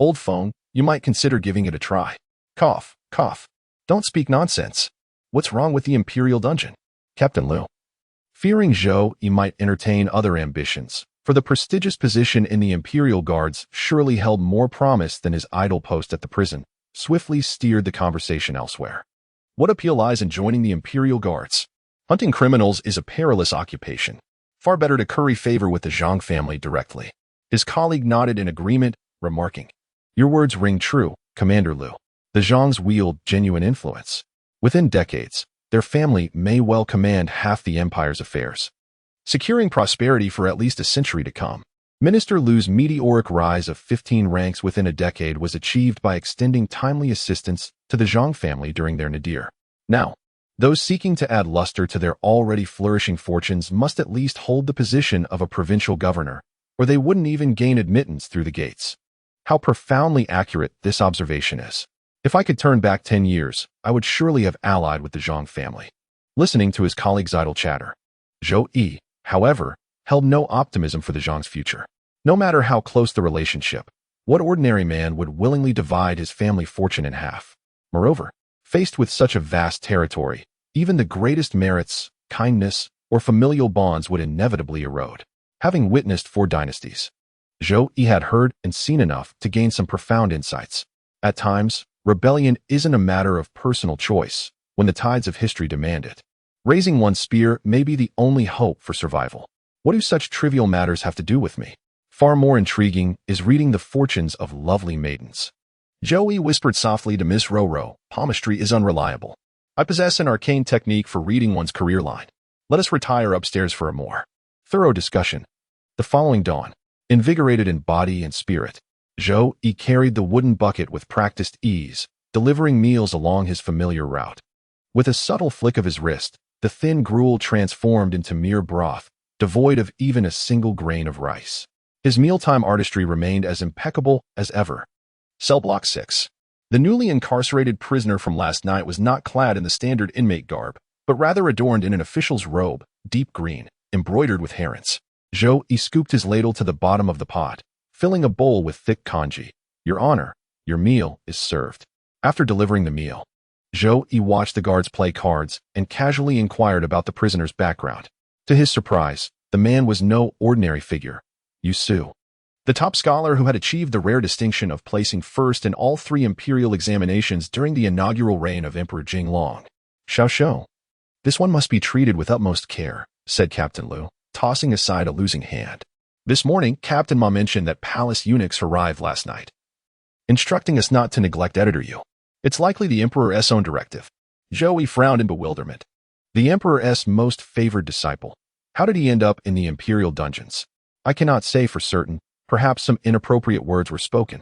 Old Feng, you might consider giving it a try." Cough, cough. "Don't speak nonsense. What's wrong with the imperial dungeon?" Captain Liu, fearing Zhou Yi might entertain other ambitions, for the prestigious position in the imperial guards surely held more promise than his idle post at the prison, swiftly steered the conversation elsewhere. "What appeal lies in joining the imperial guards? Hunting criminals is a perilous occupation. Far better to curry favor with the Zhang family directly." His colleague nodded in agreement, remarking, "Your words ring true, Commander Liu. The Zhangs wield genuine influence. Within decades, their family may well command half the empire's affairs, securing prosperity for at least a century to come." Minister Liu's meteoric rise of 15 ranks within a decade was achieved by extending timely assistance to the Zhang family during their nadir. Now, those seeking to add luster to their already flourishing fortunes must at least hold the position of a provincial governor, or they wouldn't even gain admittance through the gates. How profoundly accurate this observation is. If I could turn back 10 years, I would surely have allied with the Zhang family. Listening to his colleague's idle chatter, Zhou Yi, however, held no optimism for the Zhang's future. No matter how close the relationship, what ordinary man would willingly divide his family fortune in half? Moreover, faced with such a vast territory, even the greatest merits kindness, or familial bonds would inevitably erode. Having witnessed 4 dynasties, Zhou Yi had heard and seen enough to gain some profound insights. At times, rebellion isn't a matter of personal choice when the tides of history demand it. Raising one's spear may be the only hope for survival. What do such trivial matters have to do with me? Far more intriguing is reading the fortunes of lovely maidens. Zhou Yi whispered softly to Miss Roro, palmistry is unreliable. I possess an arcane technique for reading one's career line. Let us retire upstairs for a more thorough discussion. The following dawn, invigorated in body and spirit, Zhou Yi carried the wooden bucket with practiced ease, delivering meals along his familiar route. With a subtle flick of his wrist, the thin gruel transformed into mere broth, devoid of even a single grain of rice. His mealtime artistry remained as impeccable as ever. Cell Block 6. The newly incarcerated prisoner from last night was not clad in the standard inmate garb, but rather adorned in an official's robe, deep green, embroidered with herons. Zhou Yi scooped his ladle to the bottom of the pot, filling a bowl with thick congee. Your Honor, your meal is served. After delivering the meal, Zhou Yi watched the guards play cards and casually inquired about the prisoner's background. To his surprise, the man was no ordinary figure. Su, the top scholar who had achieved the rare distinction of placing first in all 3 imperial examinations during the inaugural reign of Emperor Jinglong. Xiao. This one must be treated with utmost care, said Captain Lu, tossing aside a losing hand. This morning, Captain Ma mentioned that palace eunuchs arrived last night, instructing us not to neglect Editor Yu. It's likely the Emperor's own directive. Zhou Yi frowned in bewilderment. The Emperor's most favored disciple. How did he end up in the imperial dungeons? I cannot say for certain. Perhaps some inappropriate words were spoken.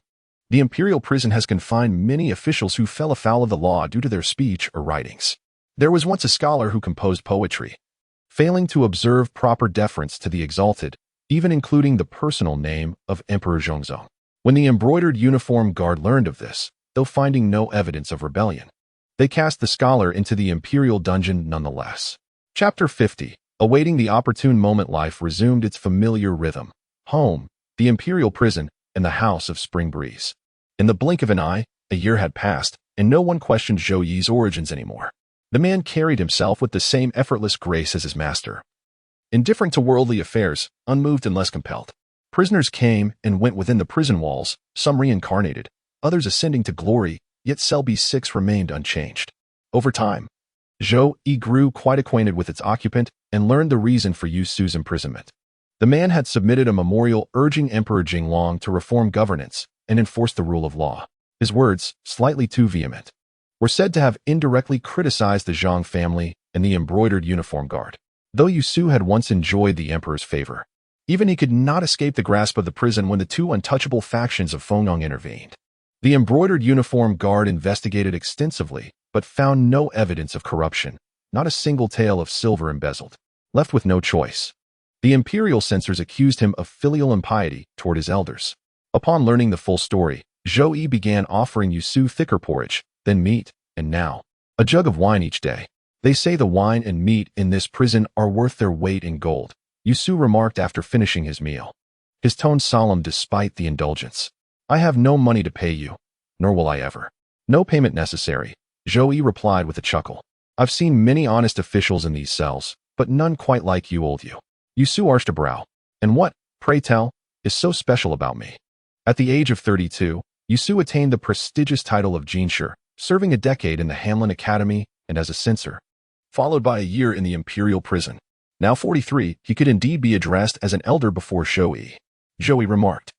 The imperial prison has confined many officials who fell afoul of the law due to their speech or writings. There was once a scholar who composed poetry, failing to observe proper deference to the exalted, even including the personal name of Emperor Zhongzong. When the embroidered uniform guard learned of this, though finding no evidence of rebellion, they cast the scholar into the imperial dungeon nonetheless. Chapter 50. Awaiting the opportune moment, life resumed its familiar rhythm. Home, the imperial prison, and the house of spring breeze. In the blink of an eye, a year had passed, and no one questioned Zhou Yi's origins anymore. The man carried himself with the same effortless grace as his master. Indifferent to worldly affairs, unmoved and less compelled. Prisoners came and went within the prison walls, some reincarnated, others ascending to glory, yet cell B6 remained unchanged. Over time, Zhou Yi grew quite acquainted with its occupant and learned the reason for Su's imprisonment. The man had submitted a memorial urging Emperor Jinglong to reform governance and enforce the rule of law. His words, slightly too vehement, were said to have indirectly criticized the Zhang family and the embroidered uniform guard. Though Su had once enjoyed the emperor's favor, even he could not escape the grasp of the prison when the 2 untouchable factions of Fengong intervened. The embroidered uniform guard investigated extensively, but found no evidence of corruption, not a single tael of silver embezzled. Left with no choice, the imperial censors accused him of filial impiety toward his elders. Upon learning the full story, Zhou Yi began offering Su thicker porridge, then meat, and now a jug of wine each day. They say the wine and meat in this prison are worth their weight in gold, Su remarked after finishing his meal, his tone solemn despite the indulgence. I have no money to pay you, nor will I ever. No payment necessary, Zhou Yi replied with a chuckle. I've seen many honest officials in these cells, but none quite like you, old you. Su arched a brow. And what, pray tell, is so special about me? At the age of 32, Su attained the prestigious title of Jinsher, serving a decade in the Hanlin Academy and as a censor, followed by a year in the imperial prison. Now 43, he could indeed be addressed as an elder before Zhou Yi. Zhou Yi remarked.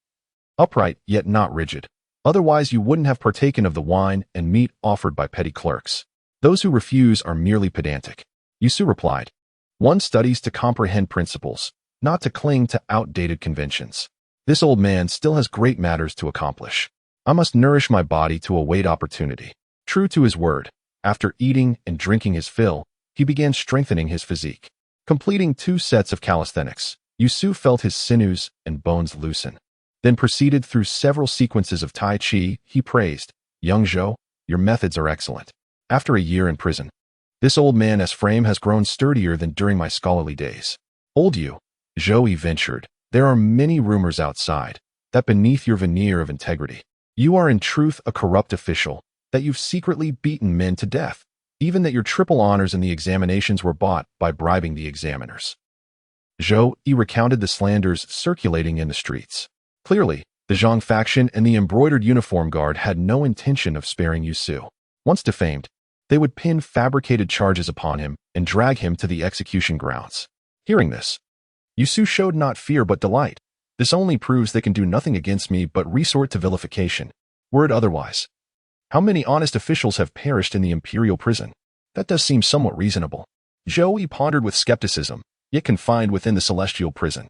Upright, yet not rigid. Otherwise you wouldn't have partaken of the wine and meat offered by petty clerks. Those who refuse are merely pedantic. Su replied. One studies to comprehend principles, not to cling to outdated conventions. This old man still has great matters to accomplish. I must nourish my body to await opportunity. True to his word, after eating and drinking his fill, he began strengthening his physique. Completing 2 sets of calisthenics, Su felt his sinews and bones loosen. Then proceeded through several sequences of Tai Chi. He praised, Young Zhou, your methods are excellent. After a year in prison, this old man's frame has grown sturdier than during my scholarly days. Old you, Zhou Yi ventured, there are many rumors outside, that beneath your veneer of integrity, you are in truth a corrupt official, that you've secretly beaten men to death. even that your triple honors in the examinations were bought by bribing the examiners. Zhou Yi recounted the slanders circulating in the streets. Clearly, the Zhang faction and the embroidered uniform guard had no intention of sparing Yusu. Once defamed, they would pin fabricated charges upon him and drag him to the execution grounds. Hearing this, Yusu showed not fear but delight. This only proves they can do nothing against me but resort to vilification. Were it otherwise, how many honest officials have perished in the imperial prison? That does seem somewhat reasonable. Zhou Yi pondered with skepticism, yet confined within the celestial prison.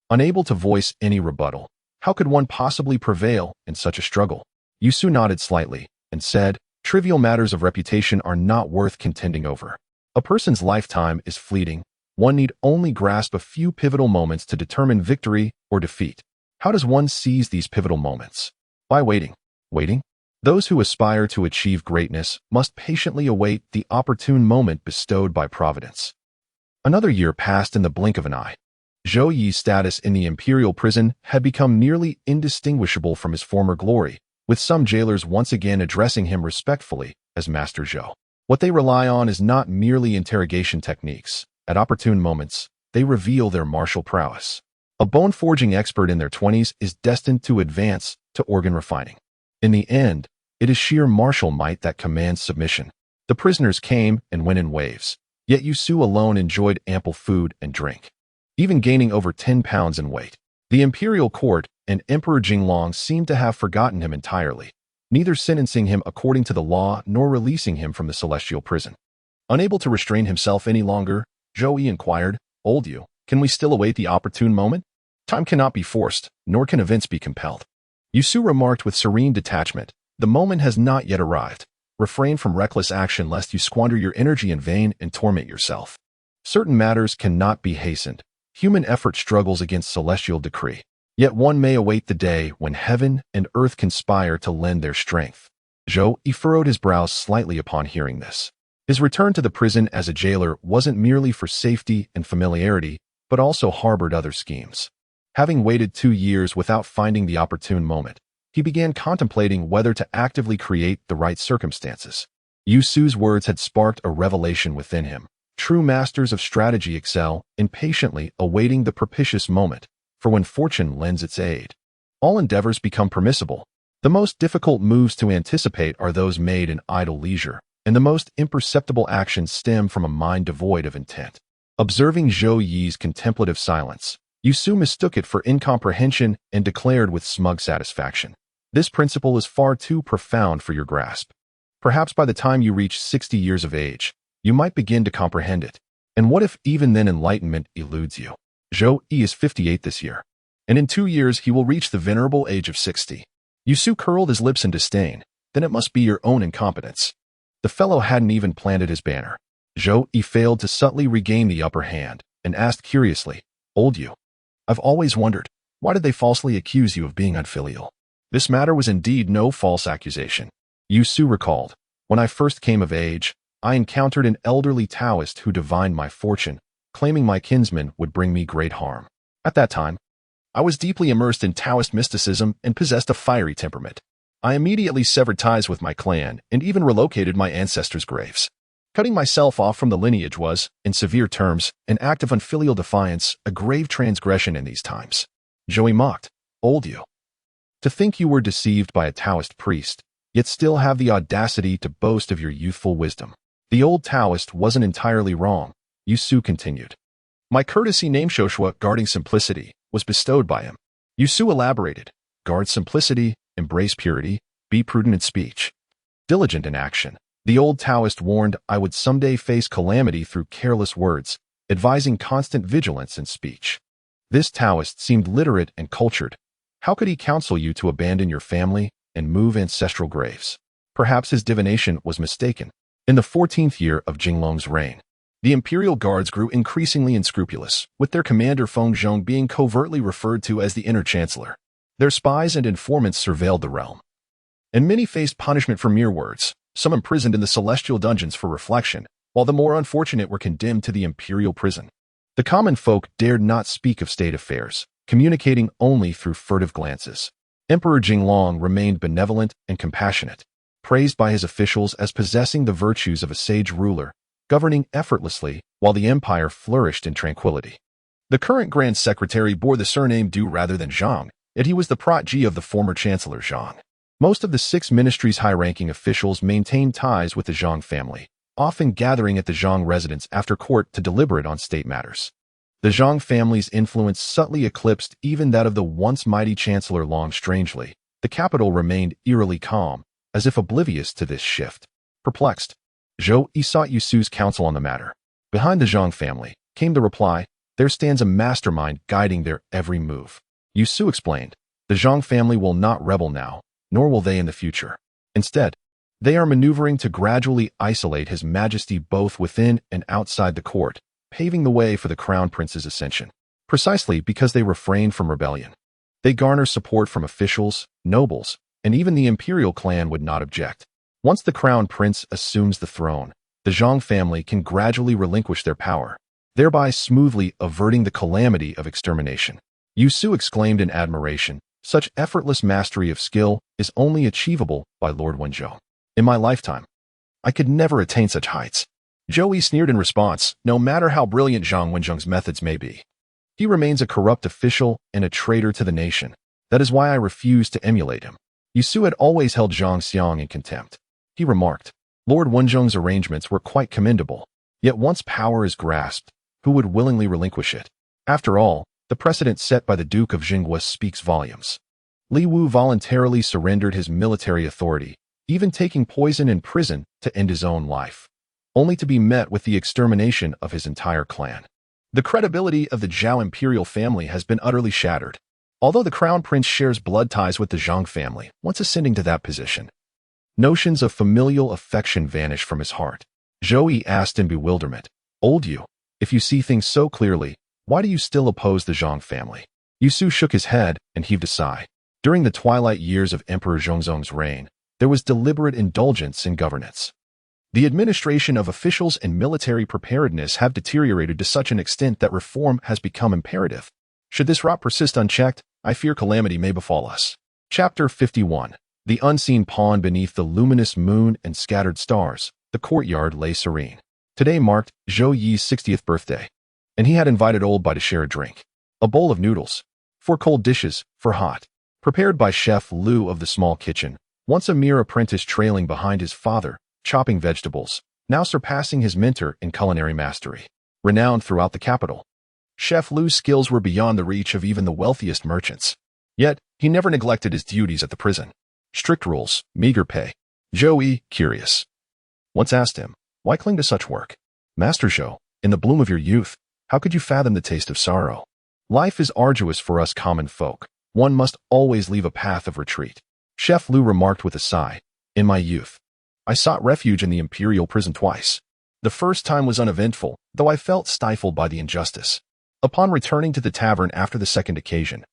Unable to voice any rebuttal, how could one possibly prevail in such a struggle? Yusu nodded slightly and said, trivial matters of reputation are not worth contending over. A person's lifetime is fleeting. One need only grasp a few pivotal moments to determine victory or defeat. How does one seize these pivotal moments? By waiting. Waiting? Those who aspire to achieve greatness must patiently await the opportune moment bestowed by Providence. Another year passed in the blink of an eye. Zhou Yi's status in the imperial prison had become nearly indistinguishable from his former glory, with some jailers once again addressing him respectfully as Master Zhou. What they rely on is not merely interrogation techniques. At opportune moments, they reveal their martial prowess. A bone-forging expert in their 20s is destined to advance to organ refining. In the end, it is sheer martial might that commands submission. The prisoners came and went in waves, yet Yusu alone enjoyed ample food and drink, even gaining over 10 pounds in weight. The imperial court and Emperor Jinglong seemed to have forgotten him entirely, neither sentencing him according to the law nor releasing him from the celestial prison. Unable to restrain himself any longer, Zhou Yi inquired, Old you, can we still await the opportune moment? Time cannot be forced, nor can events be compelled. Yusu remarked with serene detachment, the moment has not yet arrived. Refrain from reckless action lest you squander your energy in vain and torment yourself. Certain matters cannot be hastened. Human effort struggles against celestial decree. Yet one may await the day when heaven and earth conspire to lend their strength. Zhou Yi furrowed his brows slightly upon hearing this. His return to the prison as a jailer wasn't merely for safety and familiarity, but also harbored other schemes. Having waited 2 years without finding the opportune moment, he began contemplating whether to actively create the right circumstances. Yusu's words had sparked a revelation within him. True masters of strategy excel in patiently awaiting the propitious moment, for when fortune lends its aid, all endeavors become permissible. The most difficult moves to anticipate are those made in idle leisure, and the most imperceptible actions stem from a mind devoid of intent. Observing Zhou Yi's contemplative silence, Yusu mistook it for incomprehension and declared with smug satisfaction, this principle is far too profound for your grasp. Perhaps by the time you reach 60 years of age, you might begin to comprehend it. And what if even then enlightenment eludes you? Zhou Yi is 58 this year, and in 2 years he will reach the venerable age of 60. Yusu curled his lips in disdain. Then it must be your own incompetence. The fellow hadn't even planted his banner. Zhou Yi failed to subtly regain the upper hand and asked curiously, Old you, I've always wondered, why did they falsely accuse you of being unfilial? This matter was indeed no false accusation. Yusu recalled, when I first came of age, I encountered an elderly Taoist who divined my fortune, claiming my kinsman would bring me great harm. At that time, I was deeply immersed in Taoist mysticism and possessed a fiery temperament. I immediately severed ties with my clan and even relocated my ancestors' graves. Cutting myself off from the lineage was, in severe terms, an act of unfilial defiance, a grave transgression in these times. Zhou Yi mocked, Old you. To think you were deceived by a Taoist priest, yet still have the audacity to boast of your youthful wisdom. The old Taoist wasn't entirely wrong, Yusu continued. My courtesy name Shoshua, guarding simplicity, was bestowed by him. Yusu elaborated, guard simplicity, embrace purity, be prudent in speech, diligent in action. The old Taoist warned I would someday face calamity through careless words, advising constant vigilance in speech. This Taoist seemed literate and cultured. How could he counsel you to abandon your family and move ancestral graves? Perhaps his divination was mistaken. In the 14th year of Jinglong's reign, the imperial guards grew increasingly unscrupulous, with their commander Feng Zhong being covertly referred to as the inner chancellor. Their spies and informants surveilled the realm, and many faced punishment for mere words, some imprisoned in the celestial dungeons for reflection, while the more unfortunate were condemned to the imperial prison. The common folk dared not speak of state affairs, communicating only through furtive glances. Emperor Jinglong remained benevolent and compassionate. praised by his officials as possessing the virtues of a sage ruler, governing effortlessly while the empire flourished in tranquility. The current Grand Secretary bore the surname Du rather than Zhang, yet he was the protege of the former Chancellor Zhang. Most of the 6 ministries' high-ranking officials maintained ties with the Zhang family, often gathering at the Zhang residence after court to deliberate on state matters. The Zhang family's influence subtly eclipsed even that of the once mighty Chancellor Long. Strangely, the capital remained eerily calm, as if oblivious to this shift. Perplexed, Zhou Yi sought Yusu's counsel on the matter. Behind the Zhang family came the reply, "There stands a mastermind guiding their every move." Yusu explained, "The Zhang family will not rebel now, nor will they in the future. Instead, they are maneuvering to gradually isolate His Majesty both within and outside the court, paving the way for the Crown Prince's ascension. Precisely because they refrain from rebellion. They garner support from officials, nobles, and even the imperial clan would not object. Once the Crown Prince assumes the throne, the Zhang family can gradually relinquish their power, thereby smoothly averting the calamity of extermination." Yusu exclaimed in admiration, "Such effortless mastery of skill is only achievable by Lord Wenzhou. In my lifetime, I could never attain such heights." Zhou Yi sneered in response, "No matter how brilliant Zhang Wenzhou's methods may be, he remains a corrupt official and a traitor to the nation. That is why I refuse to emulate him." Yusu had always held Zhang Xiang in contempt. He remarked, "Lord Wenzhou's arrangements were quite commendable, yet once power is grasped, who would willingly relinquish it? After all, the precedent set by the Duke of Jingguo speaks volumes." Li Wu voluntarily surrendered his military authority, even taking poison in prison to end his own life, only to be met with the extermination of his entire clan. The credibility of the Zhao imperial family has been utterly shattered. Although the Crown Prince shares blood ties with the Zhang family, once ascending to that position, notions of familial affection vanish from his heart. Zhou Yi asked in bewilderment, "Old Yu, if you see things so clearly, why do you still oppose the Zhang family?" Yusu shook his head and heaved a sigh. During the twilight years of Emperor Zhongzong's reign, there was deliberate indulgence in governance. The administration of officials and military preparedness have deteriorated to such an extent that reform has become imperative. Should this rot persist unchecked, I fear calamity may befall us. Chapter 51. The unseen pawn beneath the luminous moon and scattered stars, the courtyard lay serene. Today marked Zhou Yi's 60th birthday, and he had invited Old Bai to share a drink. A bowl of noodles, 4 cold dishes, for hot, prepared by Chef Lu of the small kitchen, once a mere apprentice trailing behind his father, chopping vegetables, now surpassing his mentor in culinary mastery. Renowned throughout the capital, Chef Lu's skills were beyond the reach of even the wealthiest merchants. Yet, he never neglected his duties at the prison. Strict rules, meager pay. Zhou Yi, curious, once asked him, "Why cling to such work? Master Zhou, in the bloom of your youth, how could you fathom the taste of sorrow? Life is arduous for us common folk. One must always leave a path of retreat." Chef Lu remarked with a sigh, "In my youth, I sought refuge in the imperial prison twice. The first time was uneventful, though I felt stifled by the injustice. Upon returning to the tavern after the second occasion,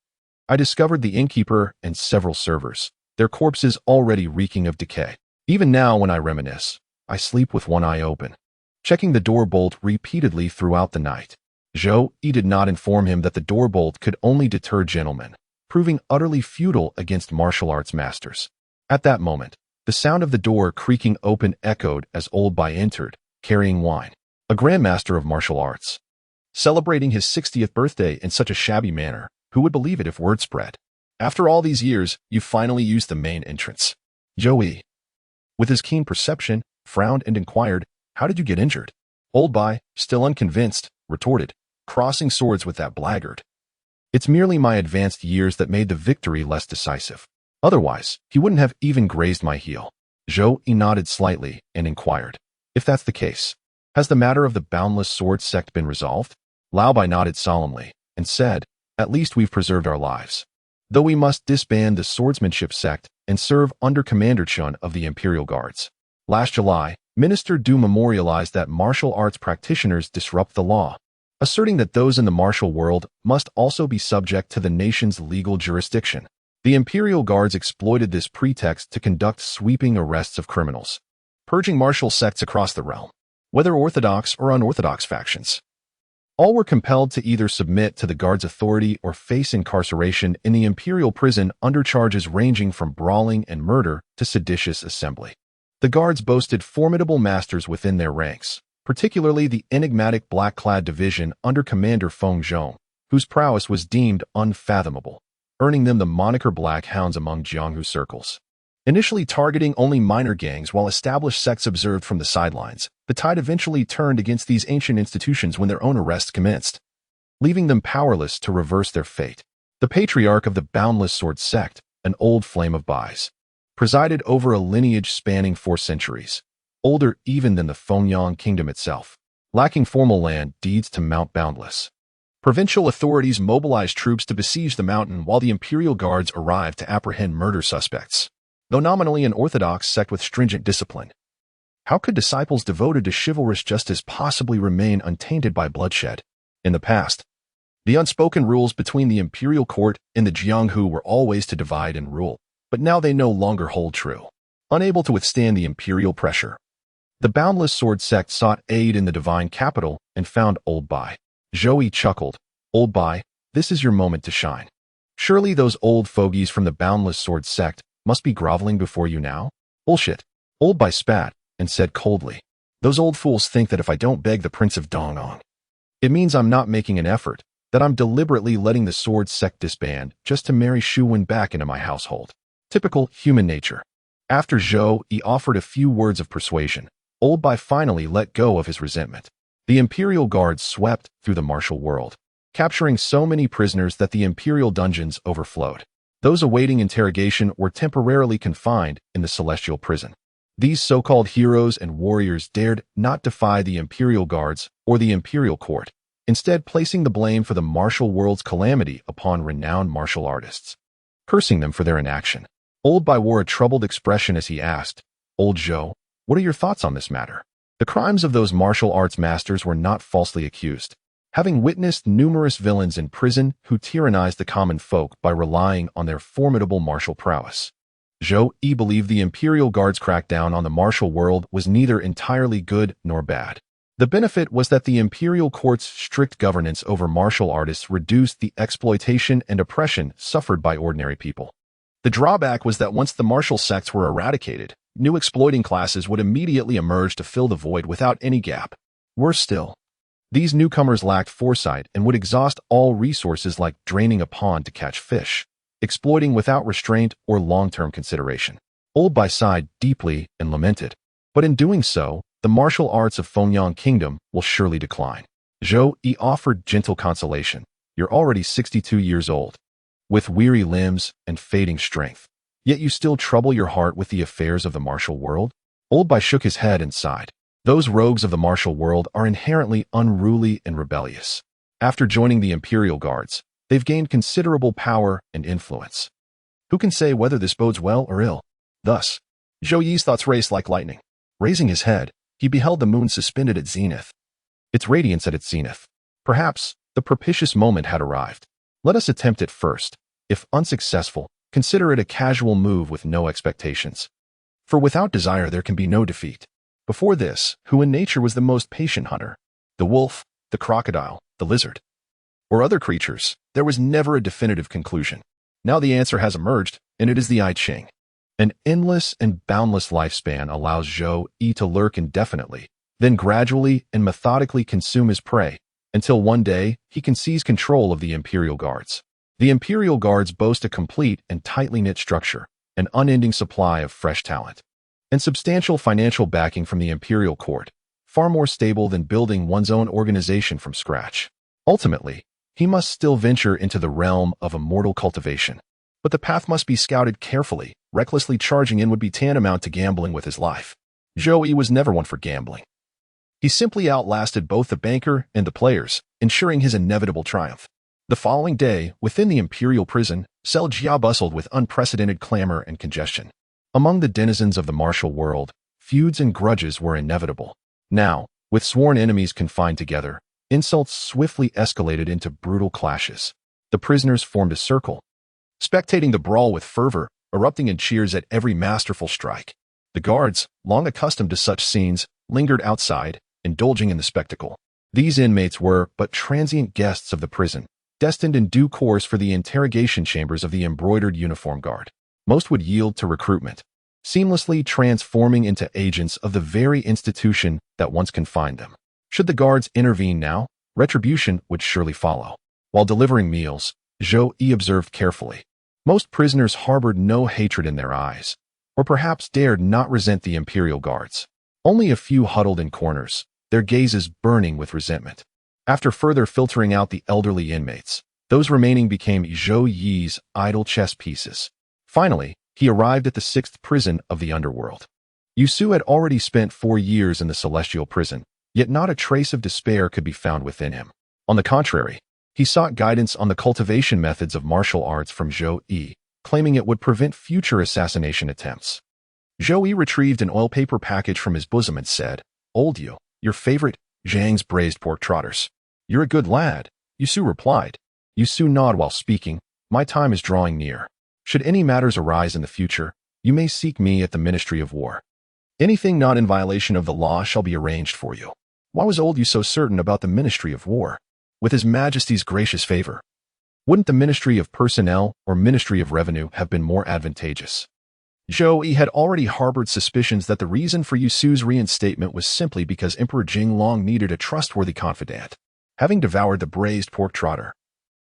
I discovered the innkeeper and several servers, their corpses already reeking of decay. Even now when I reminisce, I sleep with one eye open, checking the door bolt repeatedly throughout the night." Zhou Yi did not inform him that the door bolt could only deter gentlemen, proving utterly futile against martial arts masters. At that moment, the sound of the door creaking open echoed as Old Bai entered, carrying wine. A grandmaster of martial arts, celebrating his 60th birthday in such a shabby manner, who would believe it if word spread? "After all these years, you finally used the main entrance." Zhou Yi, with his keen perception, frowned and inquired, "How did you get injured?" Old Bai, still unconvinced, retorted, "Crossing swords with that blackguard. It's merely my advanced years that made the victory less decisive. Otherwise, he wouldn't have even grazed my heel." Zhou Yi nodded slightly and inquired, "If that's the case, has the matter of the boundless sword sect been resolved?" Lao Bai nodded solemnly and said, "At least we've preserved our lives. Though we must disband the swordsmanship sect and serve under Commander Qian of the Imperial Guards. Last July, Minister Du memorialized that martial arts practitioners disrupt the law, asserting that those in the martial world must also be subject to the nation's legal jurisdiction. The Imperial Guards exploited this pretext to conduct sweeping arrests of criminals, purging martial sects across the realm, whether orthodox or unorthodox factions. All were compelled to either submit to the Guards' authority or face incarceration in the Imperial prison under charges ranging from brawling and murder to seditious assembly. The guards boasted formidable masters within their ranks, particularly the enigmatic black-clad division under Commander Feng Zhong, whose prowess was deemed unfathomable, earning them the moniker Black Hounds among Jianghu circles. Initially targeting only minor gangs while established sects observed from the sidelines, the tide eventually turned against these ancient institutions when their own arrests commenced, leaving them powerless to reverse their fate. The patriarch of the Boundless Sword sect, an old flame of Bai's, presided over a lineage spanning 4 centuries, older even than the Fengyang kingdom itself, lacking formal land deeds to Mount Boundless. Provincial authorities mobilized troops to besiege the mountain while the imperial guards arrived to apprehend murder suspects. Though nominally an orthodox sect with stringent discipline, how could disciples devoted to chivalrous justice possibly remain untainted by bloodshed? In the past, the unspoken rules between the imperial court and the Jianghu were always to divide and rule, but now they no longer hold true. Unable to withstand the imperial pressure, the Boundless Sword sect sought aid in the divine capital and found Old Bai. Zhou Yi chuckled. Old Bai, this is your moment to shine. Surely those old fogies from the Boundless Sword sect must be groveling before you now? Bullshit. Old Bai spat and said coldly, those old fools think that if I don't beg the Prince of Dongong, it means I'm not making an effort, that I'm deliberately letting the sword sect disband just to marry Shu Wen back into my household. Typical human nature. After Zhou Yi offered a few words of persuasion, Old Bai finally let go of his resentment. The imperial guards swept through the martial world, capturing so many prisoners that the imperial dungeons overflowed. Those awaiting interrogation were temporarily confined in the celestial prison. These so-called heroes and warriors dared not defy the imperial guards or the imperial court, instead placing the blame for the martial world's calamity upon renowned martial artists, cursing them for their inaction. Old Bai wore a troubled expression as he asked, Old Zhou, what are your thoughts on this matter? The crimes of those martial arts masters were not falsely accused, having witnessed numerous villains in prison who tyrannized the common folk by relying on their formidable martial prowess. Zhou Yi believed the imperial guards' crackdown on the martial world was neither entirely good nor bad. The benefit was that the imperial court's strict governance over martial artists reduced the exploitation and oppression suffered by ordinary people. The drawback was that once the martial sects were eradicated, new exploiting classes would immediately emerge to fill the void without any gap. Worse still, these newcomers lacked foresight and would exhaust all resources like draining a pond to catch fish, exploiting without restraint or long-term consideration. Old Bai sighed deeply and lamented, but in doing so, the martial arts of Fengyang Kingdom will surely decline. Zhou Yi offered gentle consolation. You're already 62 years old, with weary limbs and fading strength, yet you still trouble your heart with the affairs of the martial world? Old Bai shook his head and sighed. Those rogues of the martial world are inherently unruly and rebellious. After joining the imperial guards, they've gained considerable power and influence. Who can say whether this bodes well or ill? Thus, Zhou Yi's thoughts raced like lightning. Raising his head, he beheld the moon suspended at zenith, its radiance at its zenith. Perhaps the propitious moment had arrived. Let us attempt it first. If unsuccessful, consider it a casual move with no expectations. For without desire there can be no defeat. Before this, who in nature was the most patient hunter? The wolf, the crocodile, the lizard, or other creatures? There was never a definitive conclusion. Now the answer has emerged, and it is the I Ching. An endless and boundless lifespan allows Zhou Yi to lurk indefinitely, then gradually and methodically consume his prey, until one day he can seize control of the imperial guards. The imperial guards boast a complete and tightly knit structure, an unending supply of fresh talent, and substantial financial backing from the imperial court, far more stable than building one's own organization from scratch. Ultimately, he must still venture into the realm of immortal cultivation. But the path must be scouted carefully. Recklessly charging in would be tantamount to gambling with his life. Zhou Yi was never one for gambling. He simply outlasted both the banker and the players, ensuring his inevitable triumph. The following day, within the imperial prison, Cell Jia bustled with unprecedented clamor and congestion. Among the denizens of the martial world, feuds and grudges were inevitable. Now, with sworn enemies confined together, insults swiftly escalated into brutal clashes. The prisoners formed a circle, spectating the brawl with fervor, erupting in cheers at every masterful strike. The guards, long accustomed to such scenes, lingered outside, indulging in the spectacle. These inmates were but transient guests of the prison, destined in due course for the interrogation chambers of the embroidered uniform guard. Most would yield to recruitment, seamlessly transforming into agents of the very institution that once confined them. Should the guards intervene now, retribution would surely follow. While delivering meals, Zhou Yi observed carefully. Most prisoners harbored no hatred in their eyes, or perhaps dared not resent the imperial guards. Only a few huddled in corners, their gazes burning with resentment. After further filtering out the elderly inmates, those remaining became Zhou Yi's idle chess pieces. Finally, he arrived at the 6th prison of the underworld. Yusu had already spent 4 years in the celestial prison, yet not a trace of despair could be found within him. On the contrary, he sought guidance on the cultivation methods of martial arts from Zhou Yi, claiming it would prevent future assassination attempts. Zhou Yi retrieved an oil paper package from his bosom and said, "Old Yu, your favorite, Zhang's braised pork trotters." "You're a good lad," Yusu replied. Yusu nodded while speaking, "My time is drawing near. Should any matters arise in the future, you may seek me at the Ministry of War. Anything not in violation of the law shall be arranged for you." Why was old Yu so certain about the Ministry of War? With His Majesty's gracious favor, wouldn't the Ministry of Personnel or Ministry of Revenue have been more advantageous? Zhou Yi had already harbored suspicions that the reason for Yusu's reinstatement was simply because Emperor Jinglong needed a trustworthy confidant. Having devoured the braised pork trotter,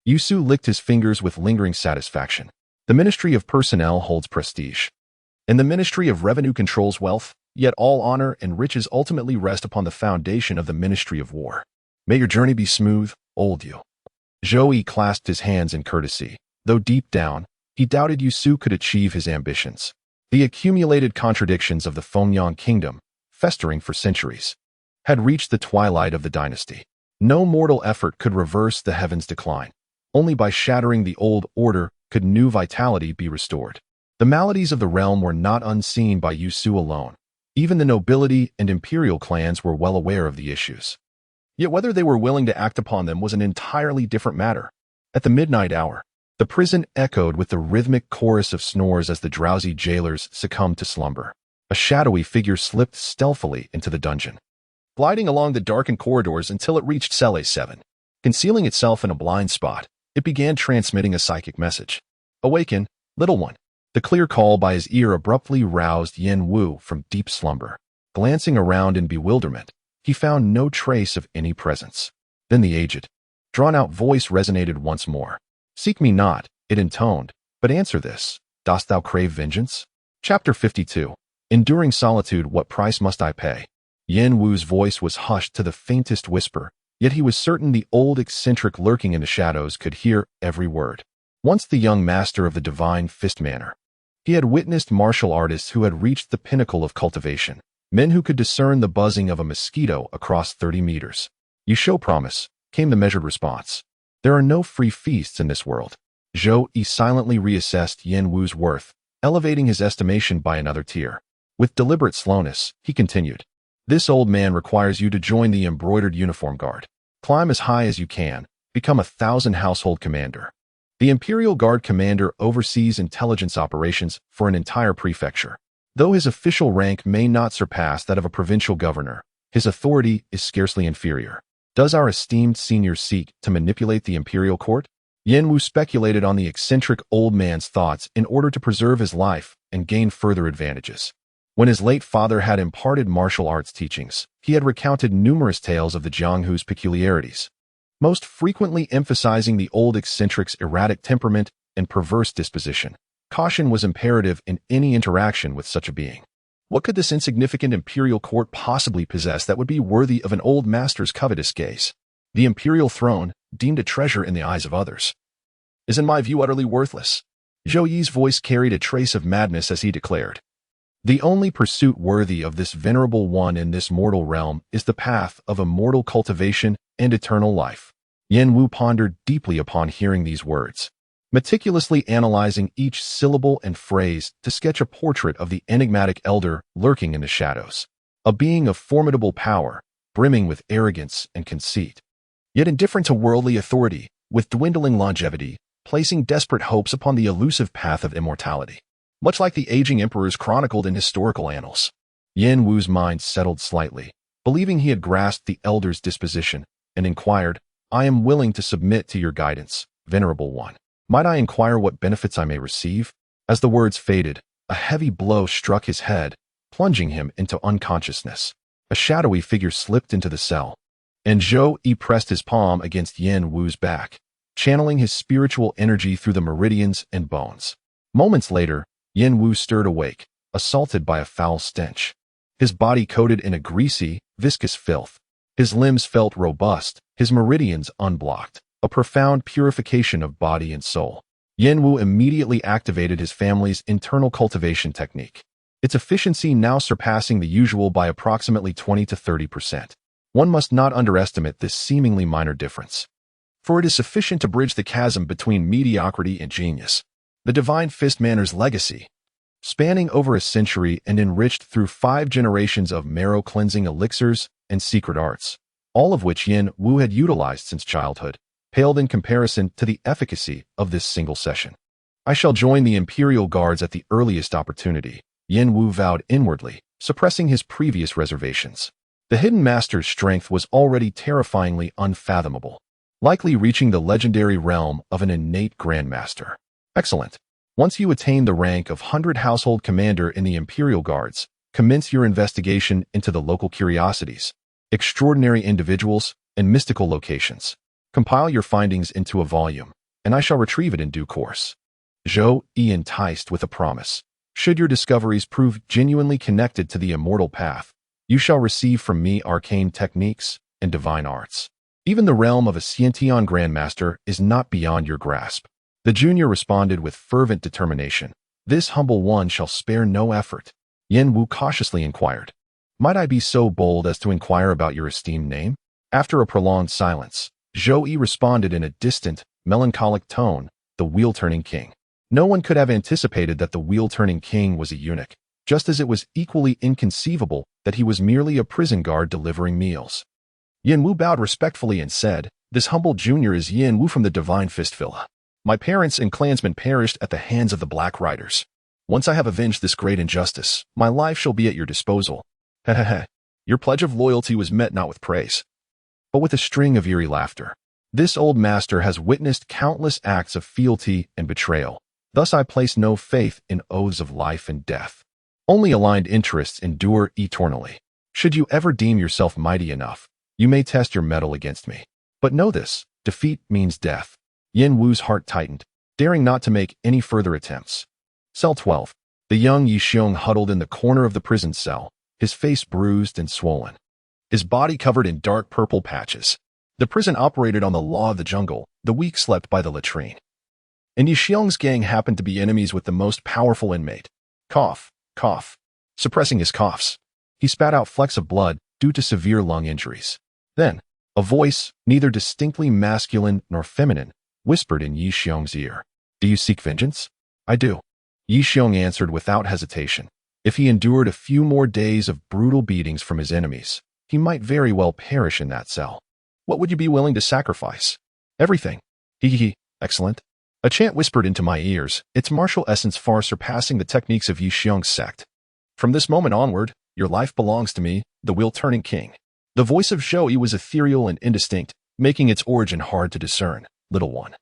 Yusu licked his fingers with lingering satisfaction. The Ministry of Personnel holds prestige, and the Ministry of Revenue controls wealth, yet all honor and riches ultimately rest upon the foundation of the Ministry of War. May your journey be smooth, old Yu. Zhou Yi clasped his hands in courtesy, though deep down, he doubted Yusu could achieve his ambitions. The accumulated contradictions of the Fengyang kingdom, festering for centuries, had reached the twilight of the dynasty. No mortal effort could reverse the heavens' decline. Only by shattering the old order could new vitality be restored. The maladies of the realm were not unseen by Yusu alone. Even the nobility and imperial clans were well aware of the issues. Yet whether they were willing to act upon them was an entirely different matter. At the midnight hour, the prison echoed with the rhythmic chorus of snores as the drowsy jailers succumbed to slumber. A shadowy figure slipped stealthily into the dungeon, gliding along the darkened corridors until it reached cell A7. Concealing itself in a blind spot, it began transmitting a psychic message. "Awaken, little one." The clear call by his ear abruptly roused Yen Wu from deep slumber. Glancing around in bewilderment, he found no trace of any presence. Then the aged, drawn-out voice resonated once more. "Seek me not," it intoned, "but answer this. Dost thou crave vengeance?" Chapter 52. Enduring solitude, what price must I pay? Yen Wu's voice was hushed to the faintest whisper, yet he was certain the old eccentric lurking in the shadows could hear every word. Once the young master of the divine fist manner, he had witnessed martial artists who had reached the pinnacle of cultivation, men who could discern the buzzing of a mosquito across 30 meters. "You show promise," came the measured response. "There are no free feasts in this world." Zhou Yi silently reassessed Yen Wu's worth, elevating his estimation by another tier. With deliberate slowness, he continued, "This old man requires you to join the embroidered uniform guard. Climb as high as you can, become 1,000 household commander. The Imperial Guard commander oversees intelligence operations for an entire prefecture. Though his official rank may not surpass that of a provincial governor, his authority is scarcely inferior. Does our esteemed senior seek to manipulate the imperial court?" Yen Wu speculated on the eccentric old man's thoughts in order to preserve his life and gain further advantages. When his late father had imparted martial arts teachings, he had recounted numerous tales of the Jianghu's peculiarities, most frequently emphasizing the old eccentric's erratic temperament and perverse disposition. Caution was imperative in any interaction with such a being. What could this insignificant imperial court possibly possess that would be worthy of an old master's covetous gaze? The imperial throne, deemed a treasure in the eyes of others, is in my view utterly worthless. Zhou Yi's voice carried a trace of madness as he declared, "The only pursuit worthy of this venerable one in this mortal realm is the path of immortal cultivation and eternal life." Yen Wu pondered deeply upon hearing these words, meticulously analyzing each syllable and phrase to sketch a portrait of the enigmatic elder lurking in the shadows, a being of formidable power, brimming with arrogance and conceit, yet indifferent to worldly authority, with dwindling longevity, placing desperate hopes upon the elusive path of immortality, much like the aging emperors chronicled in historical annals. Yen Wu's mind settled slightly, believing he had grasped the elder's disposition, and inquired, "I am willing to submit to your guidance, venerable one. Might I inquire what benefits I may receive?" As the words faded, a heavy blow struck his head, plunging him into unconsciousness. A shadowy figure slipped into the cell, and Zhou Yi pressed his palm against Yen Wu's back, channeling his spiritual energy through the meridians and bones. Moments later, Yen Wu stirred awake, assaulted by a foul stench. His body coated in a greasy, viscous filth. His limbs felt robust, his meridians unblocked, a profound purification of body and soul. Yen Wu immediately activated his family's internal cultivation technique, its efficiency now surpassing the usual by approximately 20 to 30%. One must not underestimate this seemingly minor difference, for it is sufficient to bridge the chasm between mediocrity and genius. The Divine Fist Manor's legacy, spanning over a century and enriched through 5 generations of marrow-cleansing elixirs and secret arts, all of which Yen Wu had utilized since childhood, paled in comparison to the efficacy of this single session. I shall join the Imperial Guards at the earliest opportunity, Yen Wu vowed inwardly, suppressing his previous reservations. The Hidden Master's strength was already terrifyingly unfathomable, likely reaching the legendary realm of an innate Grandmaster. Excellent. Once you attain the rank of 100 Household Commander in the Imperial Guards, commence your investigation into the local curiosities, extraordinary individuals, and mystical locations. Compile your findings into a volume, and I shall retrieve it in due course. Zhou Yi enticed with a promise. Should your discoveries prove genuinely connected to the immortal path, you shall receive from me arcane techniques and divine arts. Even the realm of a Qian Grandmaster is not beyond your grasp. The junior responded with fervent determination. This humble one shall spare no effort. Yen Wu cautiously inquired, might I be so bold as to inquire about your esteemed name? After a prolonged silence, Zhou Yi responded in a distant, melancholic tone, the wheel-turning king. No one could have anticipated that the wheel-turning king was a eunuch, just as it was equally inconceivable that he was merely a prison guard delivering meals. Yen Wu bowed respectfully and said, this humble junior is Yen Wu from the Divine Fist Villa. My parents and clansmen perished at the hands of the Black Riders. Once I have avenged this great injustice, my life shall be at your disposal. Hehehe. Your pledge of loyalty was met not with praise, but with a string of eerie laughter. This old master has witnessed countless acts of fealty and betrayal. Thus I place no faith in oaths of life and death. Only aligned interests endure eternally. Should you ever deem yourself mighty enough, you may test your mettle against me. But know this, defeat means death. Yen Wu's heart tightened, daring not to make any further attempts. Cell 12. The young Yixiong huddled in the corner of the prison cell, his face bruised and swollen, his body covered in dark purple patches. The prison operated on the law of the jungle. The weak slept by the latrine, and Yixiong's gang happened to be enemies with the most powerful inmate. Cough, cough. Suppressing his coughs, he spat out flecks of blood due to severe lung injuries. Then, a voice, neither distinctly masculine nor feminine, whispered in Yixiong's ear. Do you seek vengeance? I do. Yixiong answered without hesitation. If he endured a few more days of brutal beatings from his enemies, he might very well perish in that cell. What would you be willing to sacrifice? Everything. Hee. Excellent. A chant whispered into my ears, its martial essence far surpassing the techniques of Yixiong's sect. From this moment onward, your life belongs to me, the wheel-turning king. The voice of Zhou Yi was ethereal and indistinct, making its origin hard to discern. Little one,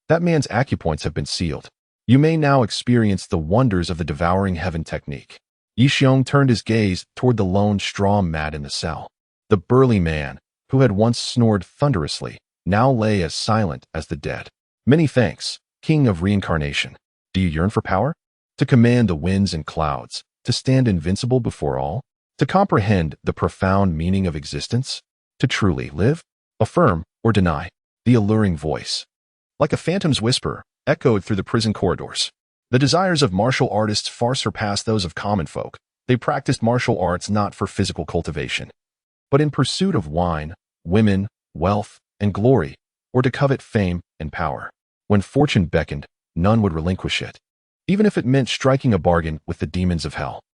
that man's acupoints have been sealed. You may now experience the wonders of the devouring heaven technique. Yixiong turned his gaze toward the lone straw mat in the cell. The burly man, who had once snored thunderously, now lay as silent as the dead. Many thanks, King of Reincarnation. Do you yearn for power? To command the winds and clouds, to stand invincible before all, to comprehend the profound meaning of existence, to truly live, affirm, or deny. The alluring voice, like a phantom's whisper, echoed through the prison corridors. The desires of martial artists far surpassed those of common folk. They practiced martial arts not for physical cultivation, but in pursuit of wine, women, wealth, and glory, or to covet fame and power. When fortune beckoned, none would relinquish it, even if it meant striking a bargain with the demons of hell.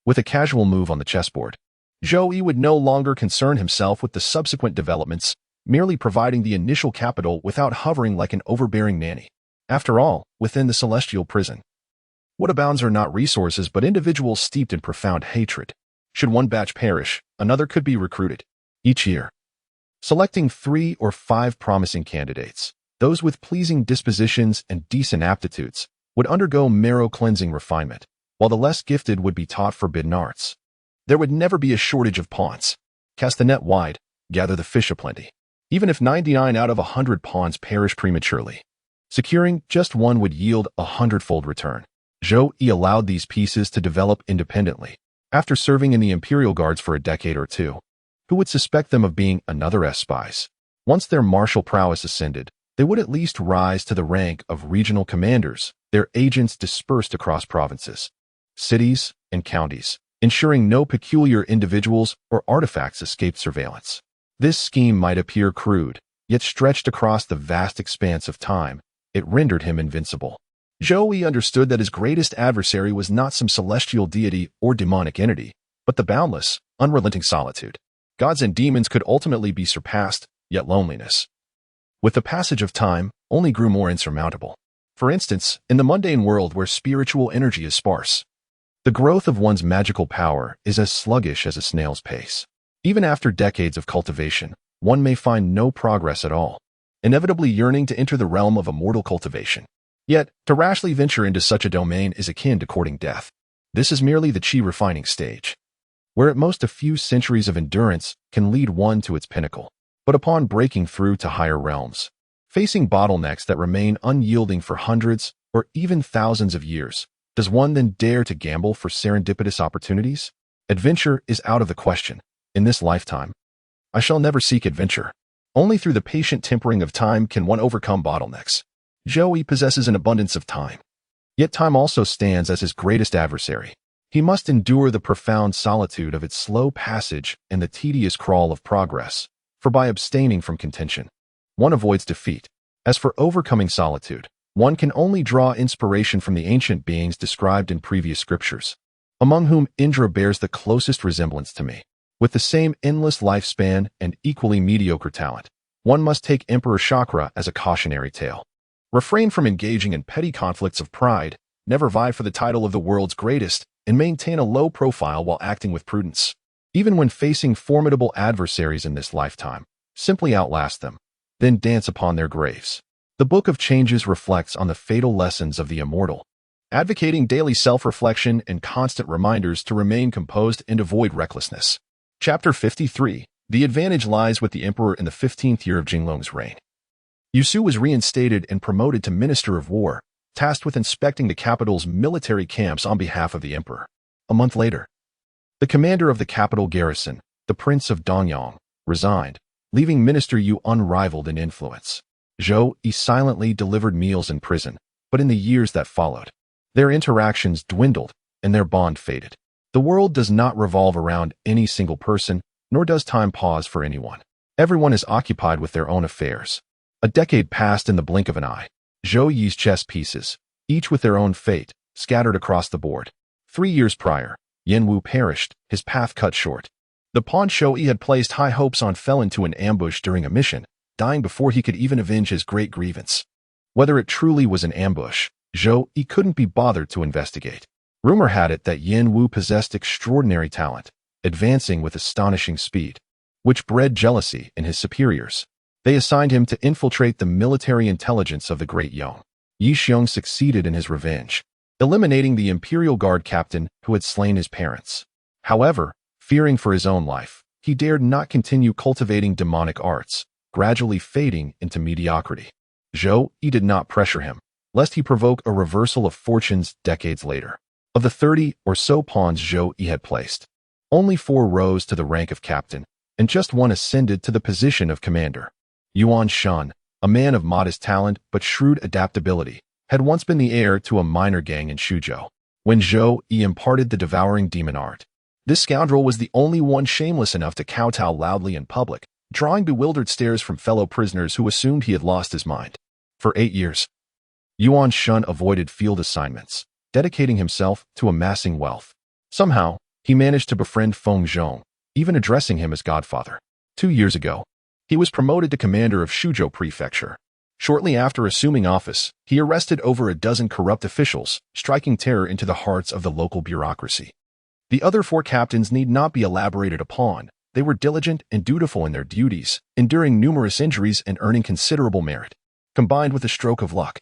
With a casual move on the chessboard, Zhou Yi would no longer concern himself with the subsequent developments, merely providing the initial capital without hovering like an overbearing nanny. After all, within the celestial prison, what abounds are not resources but individuals steeped in profound hatred. Should one batch perish, another could be recruited. Each year, selecting 3 or 5 promising candidates, those with pleasing dispositions and decent aptitudes, would undergo marrow-cleansing refinement. while the less gifted would be taught forbidden arts. There would never be a shortage of pawns. Cast the net wide, gather the fish aplenty. Even if 99 out of 100 pawns perish prematurely, securing just one would yield a 100-fold return. Zhou Yi allowed these pieces to develop independently. After serving in the Imperial Guards for a decade or two, who would suspect them of being another spies? Once their martial prowess ascended, they would at least rise to the rank of regional commanders, their agents dispersed across provinces, cities, and counties, ensuring no peculiar individuals or artifacts escaped surveillance. This scheme might appear crude, yet stretched across the vast expanse of time, it rendered him invincible. Zhou Yi understood that his greatest adversary was not some celestial deity or demonic entity, but the boundless, unrelenting solitude. Gods and demons could ultimately be surpassed, yet loneliness, with the passage of time, only grew more insurmountable. For instance, in the mundane world where spiritual energy is sparse, the growth of one's magical power is as sluggish as a snail's pace. Even after decades of cultivation, one may find no progress at all, inevitably yearning to enter the realm of immortal cultivation. Yet, to rashly venture into such a domain is akin to courting death. This is merely the Qi refining stage, where at most a few centuries of endurance can lead one to its pinnacle. But upon breaking through to higher realms, facing bottlenecks that remain unyielding for hundreds or even thousands of years, does one then dare to gamble for serendipitous opportunities? Adventure is out of the question. In this lifetime, I shall never seek adventure. Only through the patient tempering of time can one overcome bottlenecks. Zhou Yi possesses an abundance of time. Yet time also stands as his greatest adversary. He must endure the profound solitude of its slow passage and the tedious crawl of progress, for by abstaining from contention, one avoids defeat. As for overcoming solitude, one can only draw inspiration from the ancient beings described in previous scriptures, among whom Indra bears the closest resemblance to me. With the same endless lifespan and equally mediocre talent, one must take Emperor Chakra as a cautionary tale. Refrain from engaging in petty conflicts of pride, never vie for the title of the world's greatest, and maintain a low profile while acting with prudence. Even when facing formidable adversaries in this lifetime, simply outlast them, then dance upon their graves. The Book of Changes reflects on the fatal lessons of the immortal, advocating daily self-reflection and constant reminders to remain composed and avoid recklessness. Chapter 53. The advantage lies with the emperor in the 15th year of Jinglong's reign. Yusu was reinstated and promoted to Minister of War, tasked with inspecting the capital's military camps on behalf of the emperor. A month later, the commander of the capital garrison, the Prince of Dongyang, resigned, leaving Minister Yu unrivaled in influence. Zhou Yi silently delivered meals in prison, but in the years that followed, their interactions dwindled and their bond faded. The world does not revolve around any single person, nor does time pause for anyone. Everyone is occupied with their own affairs. A decade passed in the blink of an eye. Zhou Yi's chess pieces, each with their own fate, scattered across the board. 3 years prior, Yan Wu perished, his path cut short. The pawn Zhou Yi had placed high hopes on fell into an ambush during a mission, dying before he could even avenge his great grievance. Whether it truly was an ambush, Zhou Yi couldn't be bothered to investigate. Rumor had it that Yan Wu possessed extraordinary talent, advancing with astonishing speed, which bred jealousy in his superiors. They assigned him to infiltrate the military intelligence of the Great Yong. Yi Xiong succeeded in his revenge, eliminating the Imperial Guard captain who had slain his parents. However, fearing for his own life, he dared not continue cultivating demonic arts, gradually fading into mediocrity. Zhou Yi did not pressure him, lest he provoke a reversal of fortunes decades later. Of the 30 or so pawns Zhou Yi had placed, only 4 rose to the rank of captain, and just 1 ascended to the position of commander. Yuan Shan, a man of modest talent but shrewd adaptability, had once been the heir to a minor gang in Shuzhou. When Zhou Yi imparted the devouring demon art, this scoundrel was the only one shameless enough to kowtow loudly in public, drawing bewildered stares from fellow prisoners who assumed he had lost his mind. For 8 years, Yuan Shan avoided field assignments, dedicating himself to amassing wealth. Somehow, he managed to befriend Feng Zhong, even addressing him as godfather. 2 years ago, he was promoted to commander of Shuzhou Prefecture. Shortly after assuming office, he arrested over a dozen corrupt officials, striking terror into the hearts of the local bureaucracy. The other 4 captains need not be elaborated upon. They were diligent and dutiful in their duties, enduring numerous injuries and earning considerable merit. Combined with a stroke of luck,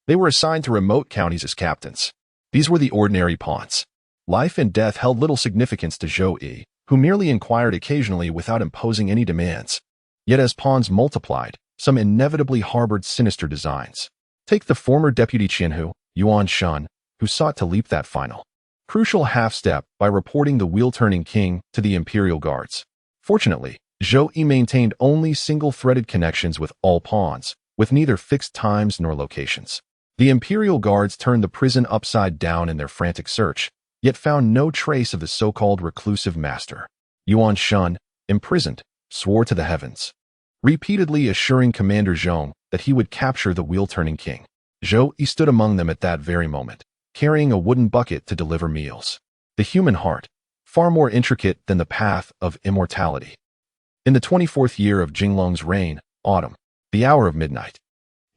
they were assigned to remote counties as captains. These were the ordinary pawns. Life and death held little significance to Zhou Yi, who merely inquired occasionally without imposing any demands. Yet as pawns multiplied, some inevitably harbored sinister designs. Take the former deputy Qian Yuan Shan, who sought to leap that final crucial half-step by reporting the wheel-turning king to the imperial guards. Fortunately, Zhou Yi maintained only single-threaded connections with all pawns, with neither fixed times nor locations. The imperial guards turned the prison upside down in their frantic search, yet found no trace of the so-called reclusive master. Yuan Shan, imprisoned, swore to the heavens, repeatedly assuring Commander Zhong that he would capture the wheel-turning king. Zhou Yi stood among them at that very moment, carrying a wooden bucket to deliver meals. The human heart, far more intricate than the path of immortality. In the 24th year of Jinglong's reign, autumn, the hour of midnight,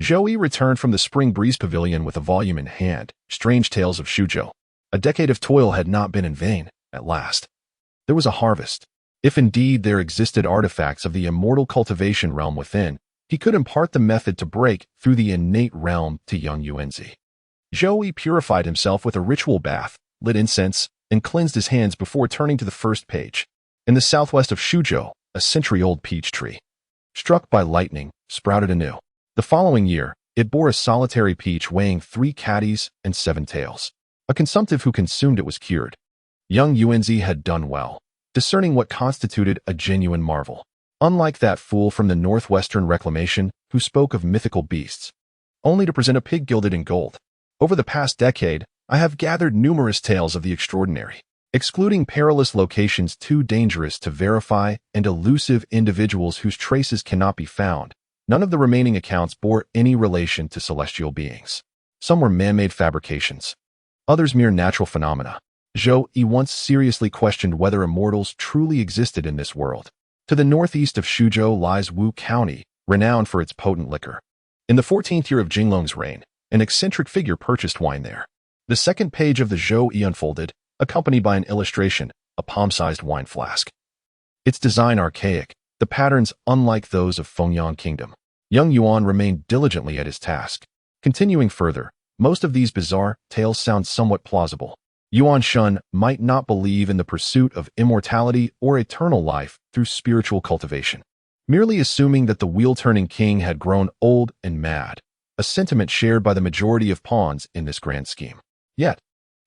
Zhou Yi returned from the Spring Breeze Pavilion with a volume in hand, Strange Tales of Shuzhou. A decade of toil had not been in vain, at last. There was a harvest. If indeed there existed artifacts of the immortal cultivation realm within, he could impart the method to break through the innate realm to young Yuanzi. Zhou Yi purified himself with a ritual bath, lit incense, and cleansed his hands before turning to the first page. In the southwest of Shuzhou, a century-old peach tree, struck by lightning, sprouted anew. The following year, it bore a solitary peach weighing 3 caddies and 7 tails. A consumptive who consumed it was cured. Young Yuanzi had done well, discerning what constituted a genuine marvel. Unlike that fool from the Northwestern Reclamation who spoke of mythical beasts, only to present a pig gilded in gold. Over the past decade, I have gathered numerous tales of the extraordinary, excluding perilous locations too dangerous to verify and elusive individuals whose traces cannot be found. None of the remaining accounts bore any relation to celestial beings. Some were man-made fabrications, others mere natural phenomena. Zhou Yi once seriously questioned whether immortals truly existed in this world. To the northeast of Shuzhou lies Wu County, renowned for its potent liquor. In the 14th year of Jinglong's reign, an eccentric figure purchased wine there. The second page of the Zhou Yi unfolded, accompanied by an illustration, a palm-sized wine flask. Its design archaic, the patterns unlike those of Fengyang Kingdom. Young Yuan remained diligently at his task. Continuing further, most of these bizarre tales sound somewhat plausible. Yuan Shan might not believe in the pursuit of immortality or eternal life through spiritual cultivation, merely assuming that the wheel-turning king had grown old and mad, a sentiment shared by the majority of pawns in this grand scheme. Yet,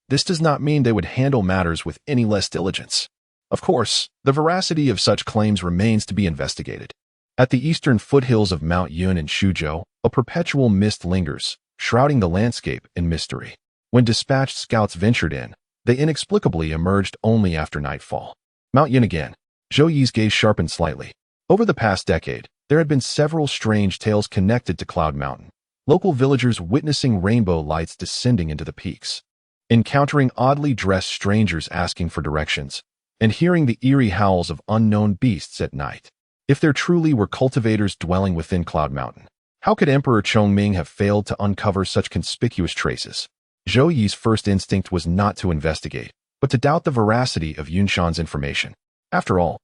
this does not mean they would handle matters with any less diligence. Of course, the veracity of such claims remains to be investigated. At the eastern foothills of Mount Yun in Shuzhou, a perpetual mist lingers, shrouding the landscape in mystery. When dispatched scouts ventured in, they inexplicably emerged only after nightfall. Mount Yun again. Zhou Yi's gaze sharpened slightly. Over the past decade, there had been several strange tales connected to Cloud Mountain. Local villagers witnessing rainbow lights descending into the peaks, encountering oddly dressed strangers asking for directions, and hearing the eerie howls of unknown beasts at night. If there truly were cultivators dwelling within Cloud Mountain, how could Emperor Chongming have failed to uncover such conspicuous traces? Zhou Yi's first instinct was not to investigate, but to doubt the veracity of Yunshan's information. After all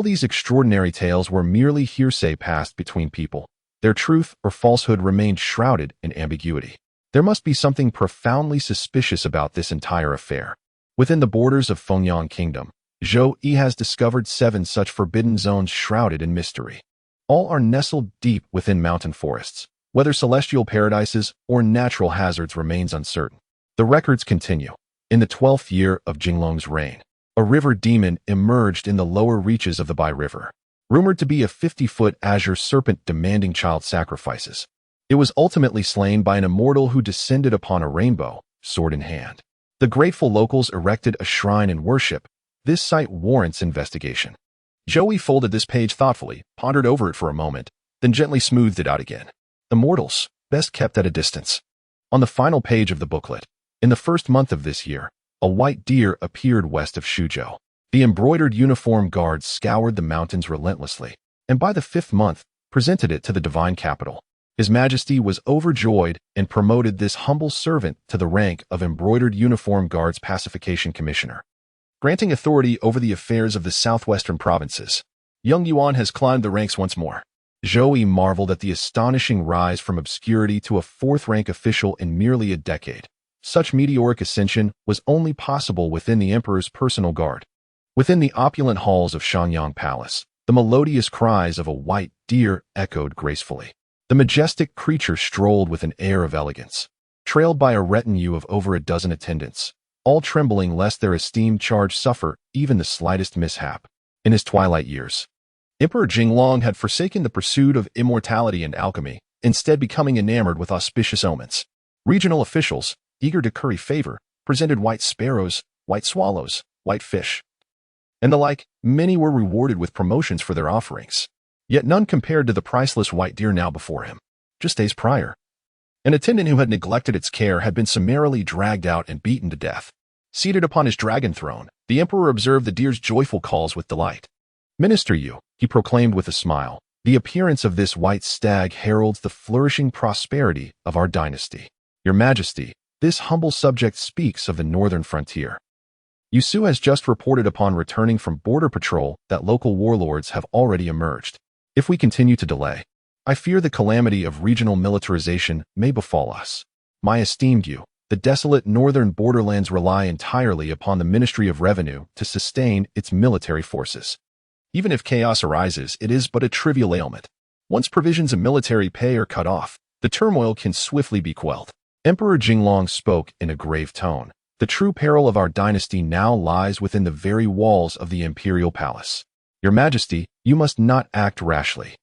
these extraordinary tales were merely hearsay passed between people. Their truth or falsehood remained shrouded in ambiguity. There must be something profoundly suspicious about this entire affair. Within the borders of Fengyang Kingdom, Zhou Yi has discovered 7 such forbidden zones shrouded in mystery. All are nestled deep within mountain forests. Whether celestial paradises or natural hazards remains uncertain. The records continue. In the 12th year of Jinglong's reign, a river demon emerged in the lower reaches of the Bai River, rumored to be a 50-foot azure serpent demanding child sacrifices. It was ultimately slain by an immortal who descended upon a rainbow, sword in hand. The grateful locals erected a shrine and worship. This site warrants investigation. Zhou Yi folded this page thoughtfully, pondered over it for a moment, then gently smoothed it out again. Immortals, best kept at a distance. On the final page of the booklet, in the first month of this year, a white deer appeared west of Shuzhou. The embroidered uniform guards scoured the mountains relentlessly, and by the 5th month, presented it to the divine capital. His Majesty was overjoyed and promoted this humble servant to the rank of Embroidered Uniform Guards Pacification Commissioner, granting authority over the affairs of the southwestern provinces. Young Yuan has climbed the ranks once more. Zhou Yi marveled at the astonishing rise from obscurity to a 4th-rank official in merely a decade. Such meteoric ascension was only possible within the emperor's personal guard. Within the opulent halls of Shenyang Palace, the melodious cries of a white deer echoed gracefully. The majestic creature strolled with an air of elegance, trailed by a retinue of over a dozen attendants, all trembling lest their esteemed charge suffer even the slightest mishap. In his twilight years, Emperor Jinglong had forsaken the pursuit of immortality and alchemy, instead becoming enamored with auspicious omens. Regional officials, eager to curry favor, presented white sparrows, white swallows, white fish, and the like. Many were rewarded with promotions for their offerings, yet none compared to the priceless white deer now before him. Just days prior, an attendant who had neglected its care had been summarily dragged out and beaten to death. Seated upon his dragon throne, the emperor observed the deer's joyful calls with delight. "Minister you," he proclaimed with a smile, "the appearance of this white stag heralds the flourishing prosperity of our dynasty. Your Majesty, this humble subject speaks of the northern frontier. Yusu has just reported upon returning from border patrol that local warlords have already emerged. If we continue to delay, I fear the calamity of regional militarization may befall us. My esteemed you, the desolate northern borderlands rely entirely upon the Ministry of Revenue to sustain its military forces. Even if chaos arises, it is but a trivial ailment. Once provisions of military pay are cut off, the turmoil can swiftly be quelled." Emperor Jinglong spoke in a grave tone. "The true peril of our dynasty now lies within the very walls of the imperial palace. Your Majesty, you must not act rashly."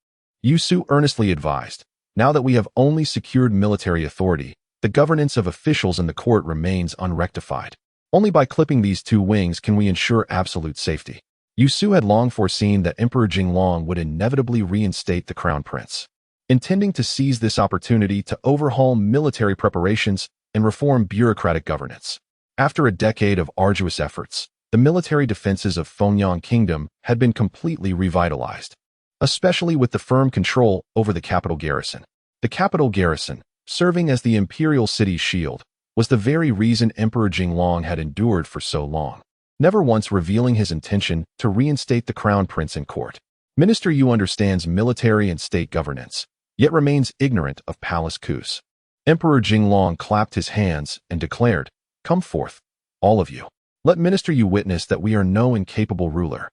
Yusu earnestly advised. "Now that we have only secured military authority, the governance of officials in the court remains unrectified. Only by clipping these two wings can we ensure absolute safety." Yusu had long foreseen that Emperor Jinglong would inevitably reinstate the crown prince, intending to seize this opportunity to overhaul military preparations and reform bureaucratic governance. After a decade of arduous efforts, the military defenses of Fengyang Kingdom had been completely revitalized, especially with the firm control over the capital garrison. The capital garrison, serving as the imperial city's shield, was the very reason Emperor Jinglong had endured for so long, never once revealing his intention to reinstate the crown prince in court. Minister Yu understands military and state governance, yet remains ignorant of palace coups. Emperor Jinglong clapped his hands and declared, "Come forth, all of you. Let Minister Yu witness that we are no incapable ruler."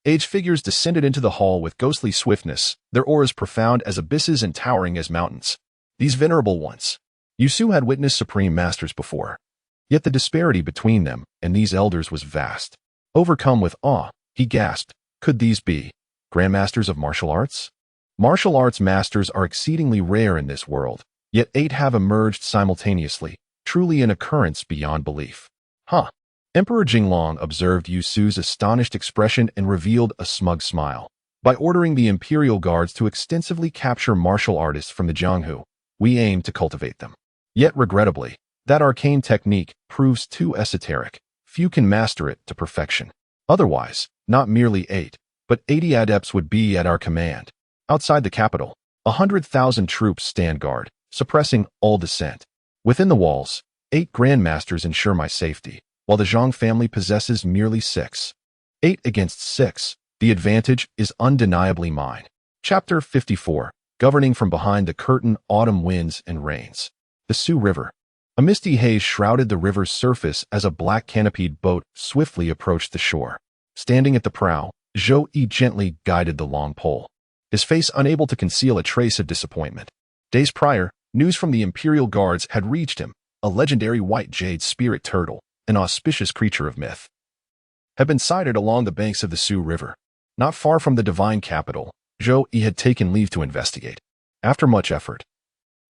Aged figures descended into the hall with ghostly swiftness, their auras profound as abysses and towering as mountains. These venerable ones. Yusu had witnessed supreme masters before, yet the disparity between them and these elders was vast. Overcome with awe, he gasped, "Could these be grandmasters of martial arts?" Martial arts masters are exceedingly rare in this world, yet 8 have emerged simultaneously, truly an occurrence beyond belief. "Huh." Emperor Jinglong observed Yusu's astonished expression and revealed a smug smile. "By ordering the imperial guards to extensively capture martial artists from the Jianghu, we aim to cultivate them. Yet regrettably, that arcane technique proves too esoteric. Few can master it to perfection. Otherwise, not merely 8, but 80 adepts would be at our command. Outside the capital, 100,000 troops stand guard, suppressing all dissent. Within the walls, 8 grandmasters ensure my safety, while the Zhang family possesses merely 6. 8 against 6, the advantage is undeniably mine." Chapter 54, Governing from Behind the Curtain, Autumn Winds and Rains. The Sioux River. A misty haze shrouded the river's surface as a black canopied boat swiftly approached the shore. Standing at the prow, Zhou Yi gently guided the long pole, his face unable to conceal a trace of disappointment. Days prior, news from the imperial guards had reached him. A legendary white jade spirit turtle, an auspicious creature of myth, had been sighted along the banks of the Sioux River. Not far from the divine capital, Zhou Yi had taken leave to investigate. After much effort,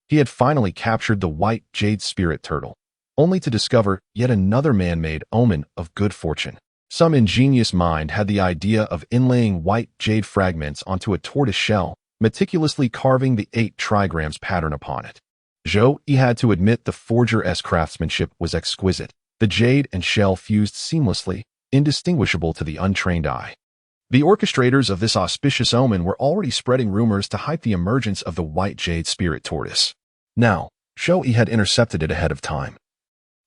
he had finally captured the white jade spirit turtle, only to discover yet another man-made omen of good fortune. Some ingenious mind had the idea of inlaying white jade fragments onto a tortoise shell, meticulously carving the 8 trigrams pattern upon it. Zhou Yi had to admit the forger's craftsmanship was exquisite. The jade and shell fused seamlessly, indistinguishable to the untrained eye. The orchestrators of this auspicious omen were already spreading rumors to hype the emergence of the white jade spirit tortoise. Now, Zhou Yi had intercepted it ahead of time,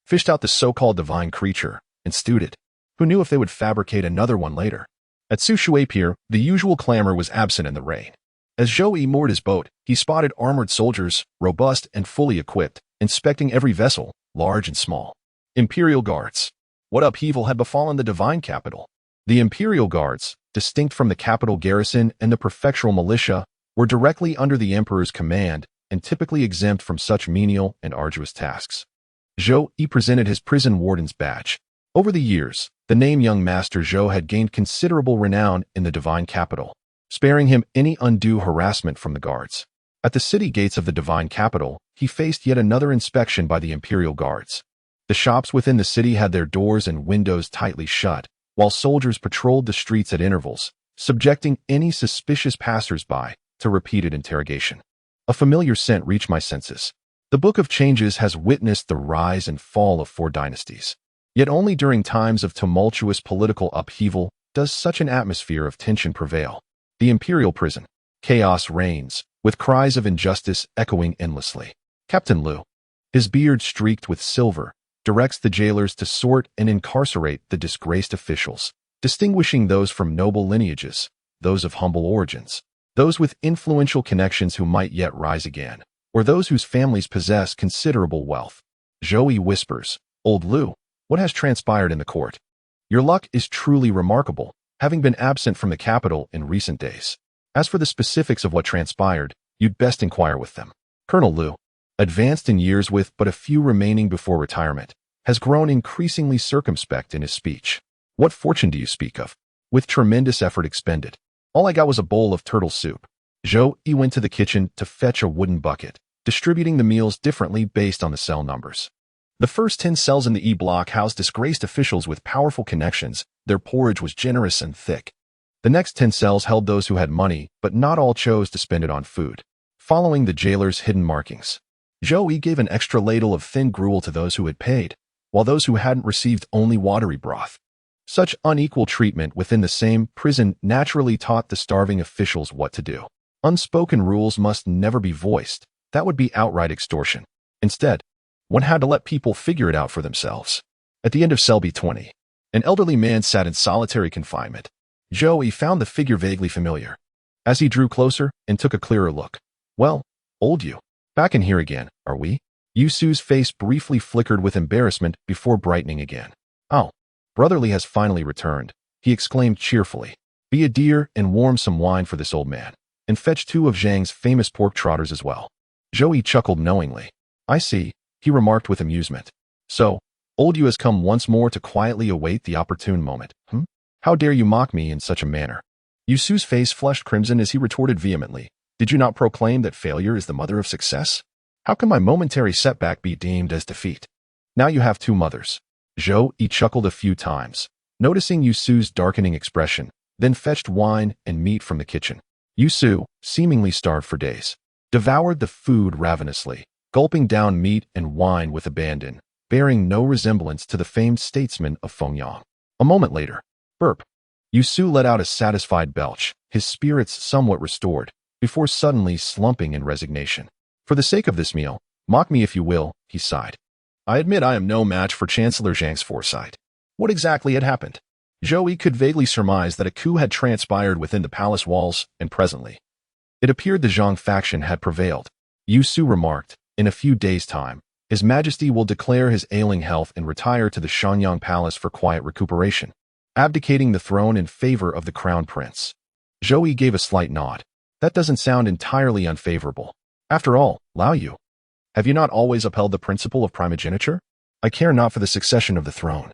fished out the so-called divine creature, and stewed it. Who knew if they would fabricate another one later? At Sushui Pier, the usual clamor was absent in the rain. As Zhou Yi moored his boat, he spotted armored soldiers, robust and fully equipped, inspecting every vessel, large and small. Imperial guards. What upheaval had befallen the divine capital? The imperial guards, distinct from the capital garrison and the prefectural militia, were directly under the emperor's command and typically exempt from such menial and arduous tasks. Zhou Yi presented his prison warden's badge. Over the years, the name young master Zhou had gained considerable renown in the divine capital, sparing him any undue harassment from the guards. At the city gates of the divine capital, he faced yet another inspection by the imperial guards. The shops within the city had their doors and windows tightly shut, while soldiers patrolled the streets at intervals, subjecting any suspicious passers-by to repeated interrogation. A familiar scent reached my senses. The Book of Changes has witnessed the rise and fall of 4 dynasties. Yet only during times of tumultuous political upheaval does such an atmosphere of tension prevail. The imperial prison. Chaos reigns, with cries of injustice echoing endlessly. Captain Liu, his beard streaked with silver, directs the jailers to sort and incarcerate the disgraced officials, distinguishing those from noble lineages, those of humble origins, those with influential connections who might yet rise again, or those whose families possess considerable wealth. Zhou Yi whispers, "Old Liu, what has transpired in the court? Your luck is truly remarkable, having been absent from the capital in recent days. As for the specifics of what transpired, you'd best inquire with them." Colonel Liu, advanced in years with but a few remaining before retirement, has grown increasingly circumspect in his speech. "What fortune do you speak of?" "With tremendous effort expended. All I got was a bowl of turtle soup." Zhou Yi went to the kitchen to fetch a wooden bucket, distributing the meals differently based on the cell numbers. The first 10 cells in the E block housed disgraced officials with powerful connections. Their porridge was generous and thick. The next 10 cells held those who had money, but not all chose to spend it on food. Following the jailer's hidden markings, Zhou Yi gave an extra ladle of thin gruel to those who had paid, while those who hadn't received only watery broth. Such unequal treatment within the same prison naturally taught the starving officials what to do. Unspoken rules must never be voiced. That would be outright extortion. Instead, one had to let people figure it out for themselves. At the end of cell B20, an elderly man sat in solitary confinement. Zhou Yi found the figure vaguely familiar. As he drew closer and took a clearer look, "Well, old you. Back in here again, are we?" Yusu's face briefly flickered with embarrassment before brightening again. "Oh, Brotherly has finally returned," he exclaimed cheerfully. "Be a dear and warm some wine for this old man, and fetch 2 of Zhang's famous pork trotters as well." Zhou Yi chuckled knowingly. "I see," he remarked with amusement. "So, old you has come once more to quietly await the opportune moment, How dare you mock me in such a manner?" Yusu's face flushed crimson as he retorted vehemently. "Did you not proclaim that failure is the mother of success? How can my momentary setback be deemed as defeat? Now you have 2 mothers." Zhou Yi chuckled a few times, noticing Yusu's darkening expression, then fetched wine and meat from the kitchen. Yusu, seemingly starved for days, devoured the food ravenously, gulping down meat and wine with abandon, bearing no resemblance to the famed statesman of Fengyang. A moment later, burp. Yusu let out a satisfied belch, his spirits somewhat restored, before suddenly slumping in resignation. "For the sake of this meal, mock me if you will," he sighed. "I admit I am no match for Chancellor Zhang's foresight." What exactly had happened? Zhou Yi could vaguely surmise that a coup had transpired within the palace walls, and presently, it appeared the Zhang faction had prevailed. Yusu remarked, "In a few days' time, His Majesty will declare his ailing health and retire to the Shanyang Palace for quiet recuperation, abdicating the throne in favor of the crown prince." Zhou Yi gave a slight nod. "That doesn't sound entirely unfavorable. After all, Lao Yu, have you not always upheld the principle of primogeniture? I care not for the succession of the throne.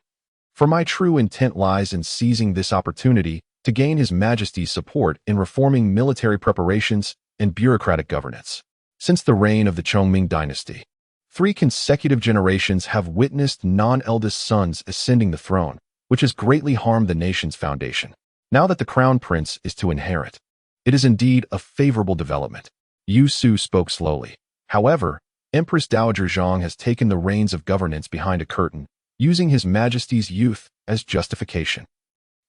For my true intent lies in seizing this opportunity to gain His Majesty's support in reforming military preparations and bureaucratic governance. Since the reign of the Chongming dynasty, 3 consecutive generations have witnessed non-eldest sons ascending the throne, which has greatly harmed the nation's foundation. Now that the crown prince is to inherit, it is indeed a favorable development." Yu Su spoke slowly. "However, Empress Dowager Zhang has taken the reins of governance behind a curtain, using His Majesty's youth as justification.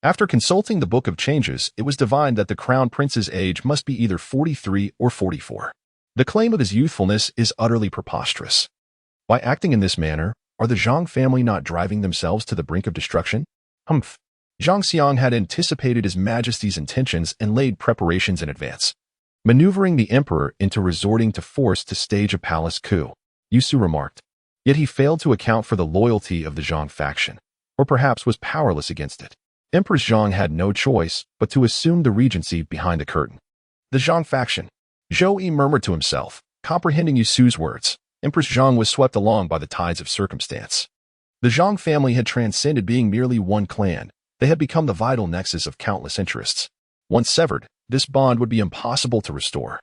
After consulting the Book of Changes, it was divined that the crown prince's age must be either 43 or 44. The claim of his youthfulness is utterly preposterous. By acting in this manner, are the Zhang family not driving themselves to the brink of destruction? Humph. Zhang Xiang had anticipated His Majesty's intentions and laid preparations in advance, maneuvering the emperor into resorting to force to stage a palace coup," Yusu remarked. Yet he failed to account for the loyalty of the Zhang faction, or perhaps was powerless against it. Empress Zhang had no choice but to assume the regency behind the curtain. The Zhang faction. Zhou Yi murmured to himself, comprehending Yu Su's words. Empress Zhang was swept along by the tides of circumstance. The Zhang family had transcended being merely one clan. They had become the vital nexus of countless interests. Once severed, this bond would be impossible to restore.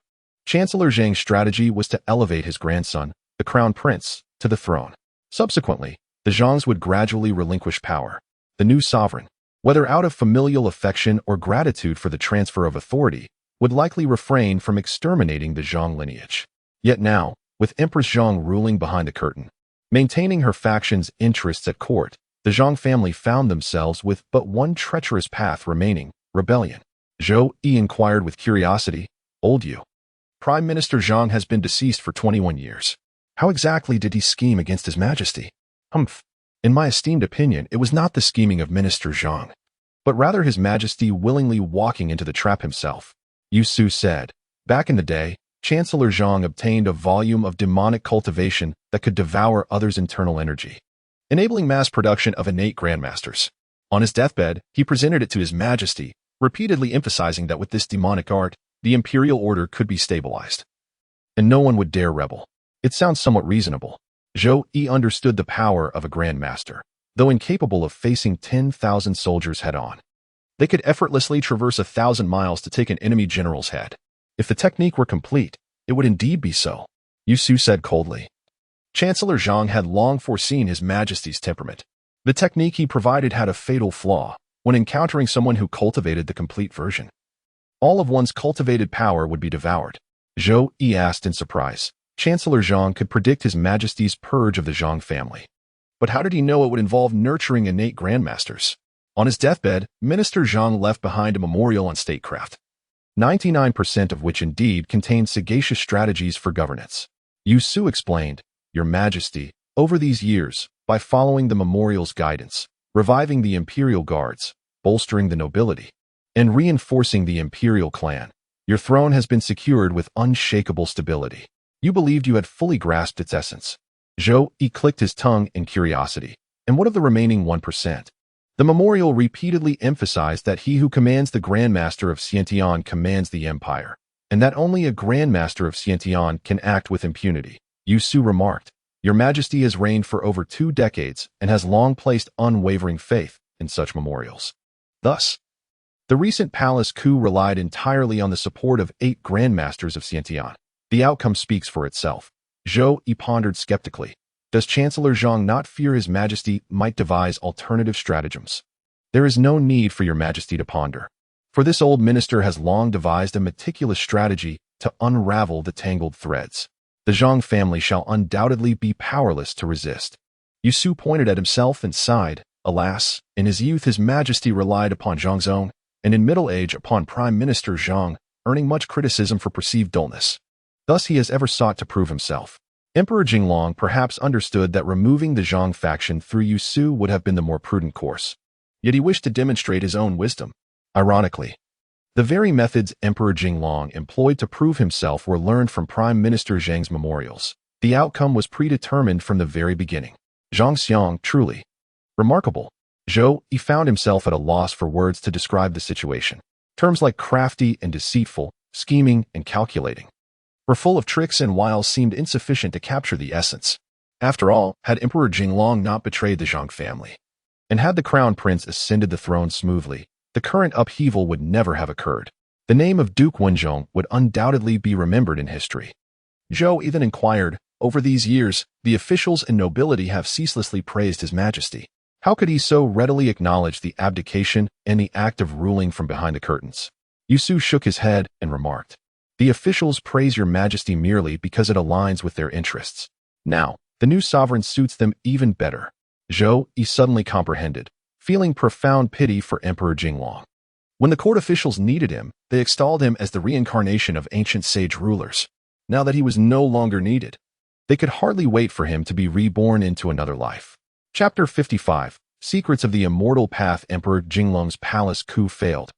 Chancellor Zhang's strategy was to elevate his grandson, the crown prince, to the throne. Subsequently, the Zhangs would gradually relinquish power. The new sovereign, whether out of familial affection or gratitude for the transfer of authority, would likely refrain from exterminating the Zhang lineage. Yet now, with Empress Zhang ruling behind the curtain, maintaining her faction's interests at court, the Zhang family found themselves with but one treacherous path remaining: rebellion. Zhou Yi inquired with curiosity, "Old Yu, Prime Minister Zhang has been deceased for 21 years. How exactly did he scheme against His Majesty?" "Humph. In my esteemed opinion, it was not the scheming of Minister Zhang, but rather His Majesty willingly walking into the trap himself," Yu Su said. "Back in the day, Chancellor Zhang obtained a volume of demonic cultivation that could devour others' internal energy, enabling mass production of innate grandmasters. On his deathbed, he presented it to His Majesty, repeatedly emphasizing that with this demonic art, the imperial order could be stabilized, and no one would dare rebel. It sounds somewhat reasonable." Zhou Yi understood the power of a grandmaster, though incapable of facing 10,000 soldiers head-on. They could effortlessly traverse 1,000 miles to take an enemy general's head. If the technique were complete, it would indeed be so, Yu Su said coldly. Chancellor Zhang had long foreseen His Majesty's temperament. The technique he provided had a fatal flaw when encountering someone who cultivated the complete version. All of one's cultivated power would be devoured. Zhou Yi asked in surprise. Chancellor Zhang could predict His Majesty's purge of the Zhang family. But how did he know it would involve nurturing innate grandmasters? On his deathbed, Minister Zhang left behind a memorial on statecraft, 99% of which indeed contained sagacious strategies for governance. Yu Su explained, "Your Majesty, over these years, by following the memorial's guidance, reviving the imperial guards, bolstering the nobility, and reinforcing the imperial clan, your throne has been secured with unshakable stability. You believed you had fully grasped its essence." Zhou Yi clicked his tongue in curiosity. "And what of the remaining 1%? The memorial repeatedly emphasized that he who commands the Grandmaster of Qian commands the empire, and that only a Grandmaster of Qian can act with impunity," Yu Su remarked. "Your Majesty has reigned for over 2 decades and has long placed unwavering faith in such memorials. Thus, the recent palace coup relied entirely on the support of 8 Grandmasters of Qian. The outcome speaks for itself." Zhou Yi pondered skeptically. Does Chancellor Zhang not fear His Majesty might devise alternative stratagems? "There is no need for your Majesty to ponder, for this old minister has long devised a meticulous strategy to unravel the tangled threads. The Zhang family shall undoubtedly be powerless to resist." Yu Su pointed at himself and sighed. Alas, in his youth His Majesty relied upon Zhang's own, and in middle age upon Prime Minister Zhang, earning much criticism for perceived dullness. Thus he has ever sought to prove himself. Emperor Jinglong perhaps understood that removing the Zhang faction through Yu Su would have been the more prudent course. Yet he wished to demonstrate his own wisdom. Ironically, the very methods Emperor Jinglong employed to prove himself were learned from Prime Minister Zhang's memorials. The outcome was predetermined from the very beginning. Zhang Xiang, truly remarkable. Zhou Yi found himself at a loss for words to describe the situation. Terms like crafty and deceitful, scheming and calculating were full of tricks and wiles seemed insufficient to capture the essence. After all, had Emperor Jinglong not betrayed the Zhang family, and had the crown prince ascended the throne smoothly, the current upheaval would never have occurred. The name of Duke Wenzhong would undoubtedly be remembered in history. Zhou even inquired, "Over these years, the officials and nobility have ceaselessly praised His Majesty. How could he so readily acknowledge the abdication and the act of ruling from behind the curtains?" Yu Su shook his head and remarked, "The officials praise your Majesty merely because it aligns with their interests. Now, the new sovereign suits them even better." Zhou Yi suddenly comprehended, feeling profound pity for Emperor Jinglong. When the court officials needed him, they extolled him as the reincarnation of ancient sage rulers. Now that he was no longer needed, they could hardly wait for him to be reborn into another life. Chapter 55. Secrets of the Immortal Path. Emperor Jinglong's palace coup failed,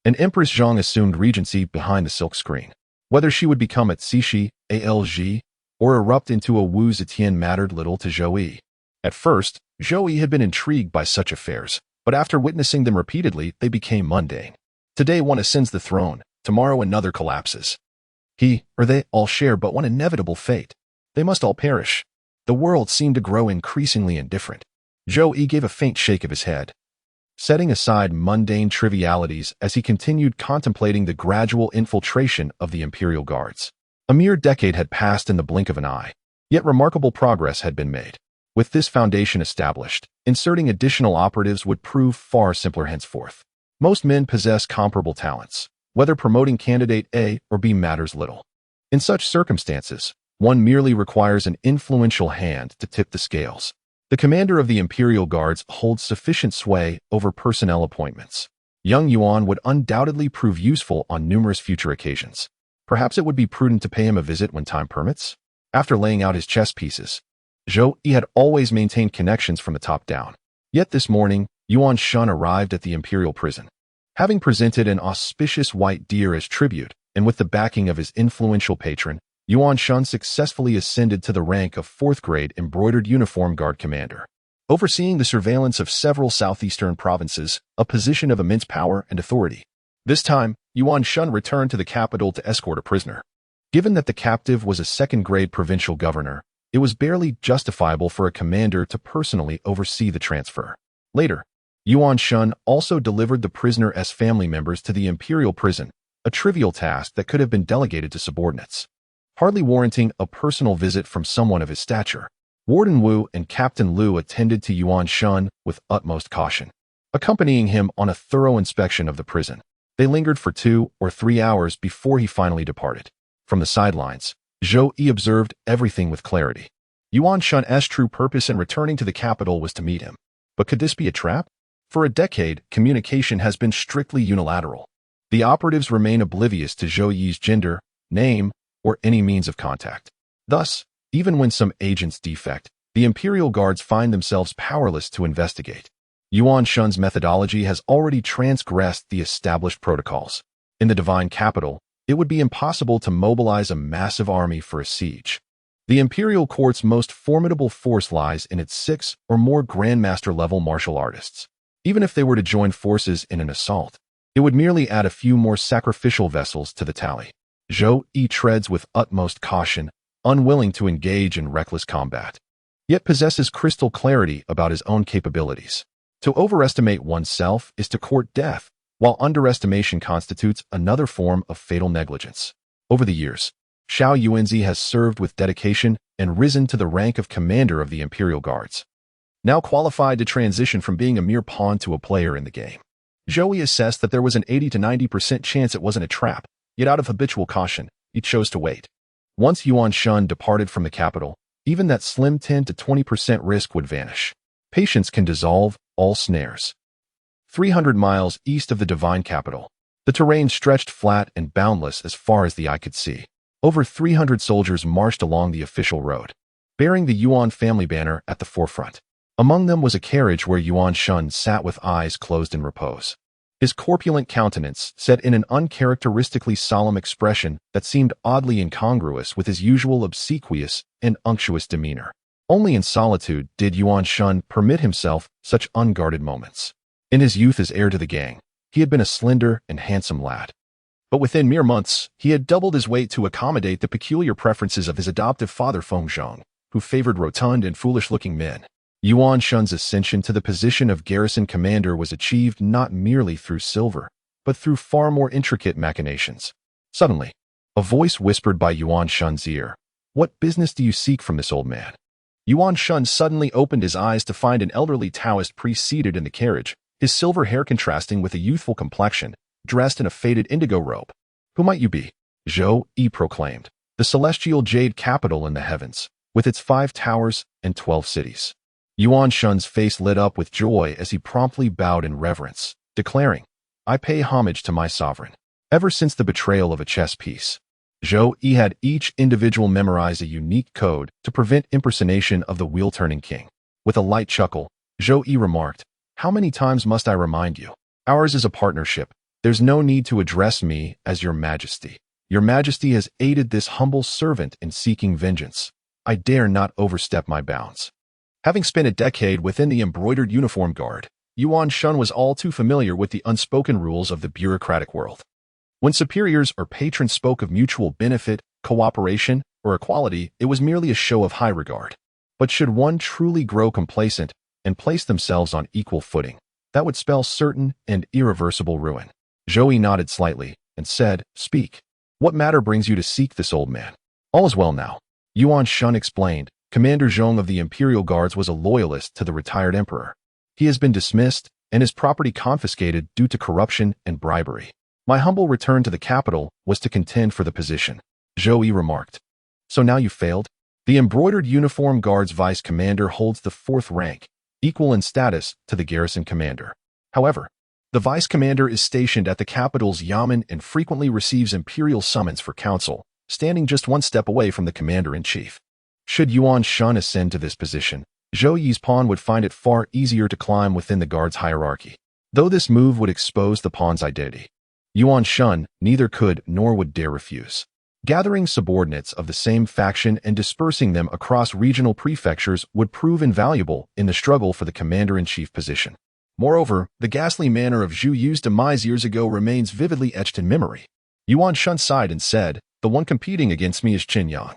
and Empress Zhang assumed regency behind the silk screen. Whether she would become at Cixi, Alg, or erupt into a Wu Zetian mattered little to Zhou Yi. At first, Zhou Yi had been intrigued by such affairs, but after witnessing them repeatedly, they became mundane. Today one ascends the throne, tomorrow another collapses. He, or they, all share but one inevitable fate. They must all perish. The world seemed to grow increasingly indifferent. Zhou Yi gave a faint shake of his head, setting aside mundane trivialities as he continued contemplating the gradual infiltration of the imperial guards. A mere decade had passed in the blink of an eye, yet remarkable progress had been made. With this foundation established, inserting additional operatives would prove far simpler henceforth. Most men possess comparable talents. Whether promoting candidate A or B matters little. In such circumstances, one merely requires an influential hand to tip the scales. The commander of the Imperial Guards holds sufficient sway over personnel appointments. Young Yuan would undoubtedly prove useful on numerous future occasions. Perhaps it would be prudent to pay him a visit when time permits. After laying out his chess pieces, Zhou Yi had always maintained connections from the top down. Yet this morning, Yuan Shun arrived at the Imperial prison. Having presented an auspicious white deer as tribute, and with the backing of his influential patron, Yuan Shun successfully ascended to the rank of 4th-grade embroidered uniform guard commander. Overseeing the surveillance of several southeastern provinces, a position of immense power and authority. This time, Yuan Shun returned to the capital to escort a prisoner. Given that the captive was a 2nd-grade provincial governor, it was barely justifiable for a commander to personally oversee the transfer. Later, Yuan Shun also delivered the prisoner's family members to the imperial prison, a trivial task that could have been delegated to subordinates. Hardly warranting a personal visit from someone of his stature, Warden Wu and Captain Liu attended to Yuan Shun with utmost caution, accompanying him on a thorough inspection of the prison. They lingered for 2 or 3 hours before he finally departed. From the sidelines, Zhou Yi observed everything with clarity. Yuan Shun's true purpose in returning to the capital was to meet him. But could this be a trap? For a decade, communication has been strictly unilateral. The operatives remain oblivious to Zhou Yi's gender, name, or any means of contact. Thus, even when some agents defect, the Imperial Guards find themselves powerless to investigate. Yuan Shun's methodology has already transgressed the established protocols. In the divine capital, it would be impossible to mobilize a massive army for a siege. The Imperial Court's most formidable force lies in its 6 or more Grandmaster-level martial artists. Even if they were to join forces in an assault, it would merely add a few more sacrificial vessels to the tally. Zhou Yi treads with utmost caution, unwilling to engage in reckless combat, yet possesses crystal clarity about his own capabilities. To overestimate oneself is to court death, while underestimation constitutes another form of fatal negligence. Over the years, Xiao Yuanzi has served with dedication and risen to the rank of commander of the Imperial Guards. Now qualified to transition from being a mere pawn to a player in the game. Zhou Yi assessed that there was an 80 to 90% chance it wasn't a trap, yet out of habitual caution, he chose to wait. Once Yuan Shun departed from the capital, even that slim 10 to 20% risk would vanish. Patience can dissolve all snares. 300 miles east of the divine capital, the terrain stretched flat and boundless as far as the eye could see. Over 300 soldiers marched along the official road, bearing the Yuan family banner at the forefront. Among them was a carriage where Yuan Shun sat with eyes closed in repose. His corpulent countenance set in an uncharacteristically solemn expression that seemed oddly incongruous with his usual obsequious and unctuous demeanor. Only in solitude did Yuan Shun permit himself such unguarded moments. In his youth as heir to the gang, he had been a slender and handsome lad. But within mere months, he had doubled his weight to accommodate the peculiar preferences of his adoptive father Feng Zhong, who favored rotund and foolish-looking men. Yuan Shun's ascension to the position of garrison commander was achieved not merely through silver, but through far more intricate machinations. Suddenly, a voice whispered by Yuan Shun's ear, "What business do you seek from this old man?" Yuan Shun suddenly opened his eyes to find an elderly Taoist priest seated in the carriage, his silver hair contrasting with a youthful complexion, dressed in a faded indigo robe. "Who might you be?" Zhou Yi proclaimed. "The celestial jade capital in the heavens, with its 5 towers and 12 cities. Yuan Shun's face lit up with joy as he promptly bowed in reverence, declaring, "I pay homage to my sovereign." Ever since the betrayal of a chess piece, Zhou Yi had each individual memorize a unique code to prevent impersonation of the wheel-turning king. With a light chuckle, Zhou Yi remarked, "How many times must I remind you? Ours is a partnership. There's no need to address me as your majesty." Your Majesty has aided this humble servant in seeking vengeance. I dare not overstep my bounds. Having spent a decade within the embroidered uniform guard, Yuan Shun was all too familiar with the unspoken rules of the bureaucratic world. When superiors or patrons spoke of mutual benefit, cooperation, or equality, it was merely a show of high regard. But should one truly grow complacent and place themselves on equal footing, that would spell certain and irreversible ruin. Zhou Yi nodded slightly and said, "Speak. What matter brings you to seek this old man?" "All is well now," Yuan Shun explained. Commander Zhong of the Imperial Guards was a loyalist to the retired emperor. He has been dismissed and his property confiscated due to corruption and bribery. My humble return to the capital was to contend for the position, Zhou Yi remarked. "So now you failed?" The embroidered uniform guard's vice commander holds the 4th rank, equal in status to the garrison commander. However, the vice commander is stationed at the capital's yamen and frequently receives imperial summons for counsel, standing just one step away from the commander-in-chief. Should Yuan Shun ascend to this position, Zhou Yi's pawn would find it far easier to climb within the guard's hierarchy. Though this move would expose the pawn's identity, Yuan Shun neither could nor would dare refuse. Gathering subordinates of the same faction and dispersing them across regional prefectures would prove invaluable in the struggle for the commander-in-chief position. Moreover, the ghastly manner of Zhou Yu's demise years ago remains vividly etched in memory. Yuan Shun sighed and said, "The one competing against me is Qian Yang,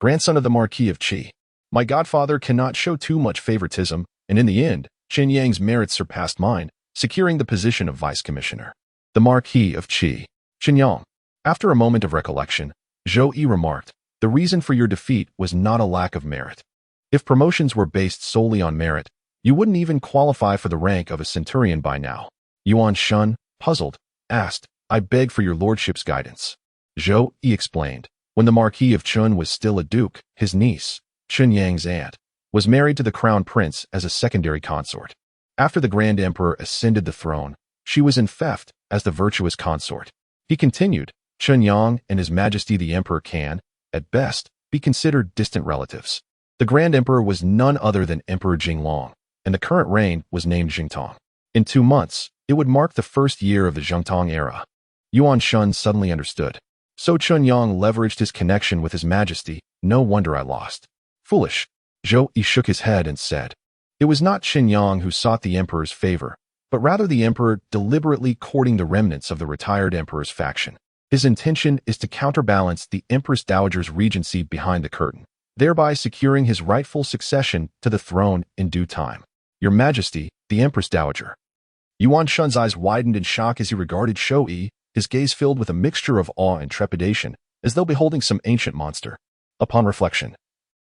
grandson of the Marquis of Qi. My godfather cannot show too much favoritism, and in the end, Qian Yang's merits surpassed mine, securing the position of vice commissioner." The Marquis of Qi, Qian Yang. After a moment of recollection, Zhou Yi remarked, "The reason for your defeat was not a lack of merit. If promotions were based solely on merit, you wouldn't even qualify for the rank of a centurion by now." Yuan Shun, puzzled, asked, "I beg for your lordship's guidance." Zhou Yi explained. When the Marquis of Chun was still a duke, his niece, Qian Yang's aunt, was married to the crown prince as a secondary consort. After the Grand Emperor ascended the throne, she was enfeoffed as the virtuous consort. He continued, "Qian Yang and His Majesty the Emperor can, at best, be considered distant relatives. The Grand Emperor was none other than Emperor Jinglong, and the current reign was named Jingtong. In 2 months, it would mark the first year of the Zhengtong era." Yuan Shun suddenly understood. So Qian Yang leveraged his connection with His Majesty. No wonder I lost. Foolish. Zhou Yi shook his head and said, "It was not Qian Yang who sought the emperor's favor, but rather the emperor deliberately courting the remnants of the retired emperor's faction. His intention is to counterbalance the Empress Dowager's regency behind the curtain, thereby securing his rightful succession to the throne in due time. Your Majesty, the Empress Dowager." Yuan Shun's eyes widened in shock as he regarded Zhou Yi, his gaze filled with a mixture of awe and trepidation, as though beholding some ancient monster. Upon reflection,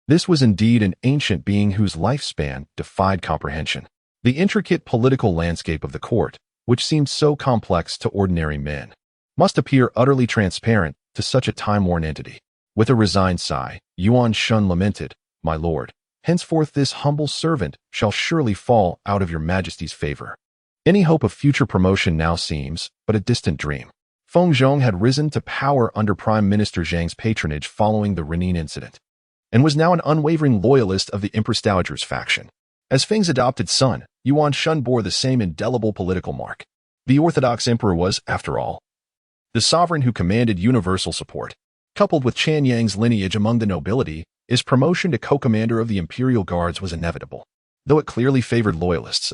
this was indeed an ancient being whose lifespan defied comprehension. The intricate political landscape of the court, which seemed so complex to ordinary men, must appear utterly transparent to such a time-worn entity. With a resigned sigh, Yuan Shun lamented, "My lord, henceforth this humble servant shall surely fall out of your Majesty's favor. Any hope of future promotion now seems but a distant dream." Feng Zhong had risen to power under Prime Minister Zhang's patronage following the Renin incident, and was now an unwavering loyalist of the Empress Dowager's faction. As Feng's adopted son, Yuan Shun bore the same indelible political mark. The Orthodox Emperor was, after all, the sovereign who commanded universal support. Coupled with Qian Yang's lineage among the nobility, his promotion to co-commander of the Imperial Guards was inevitable, though it clearly favored loyalists.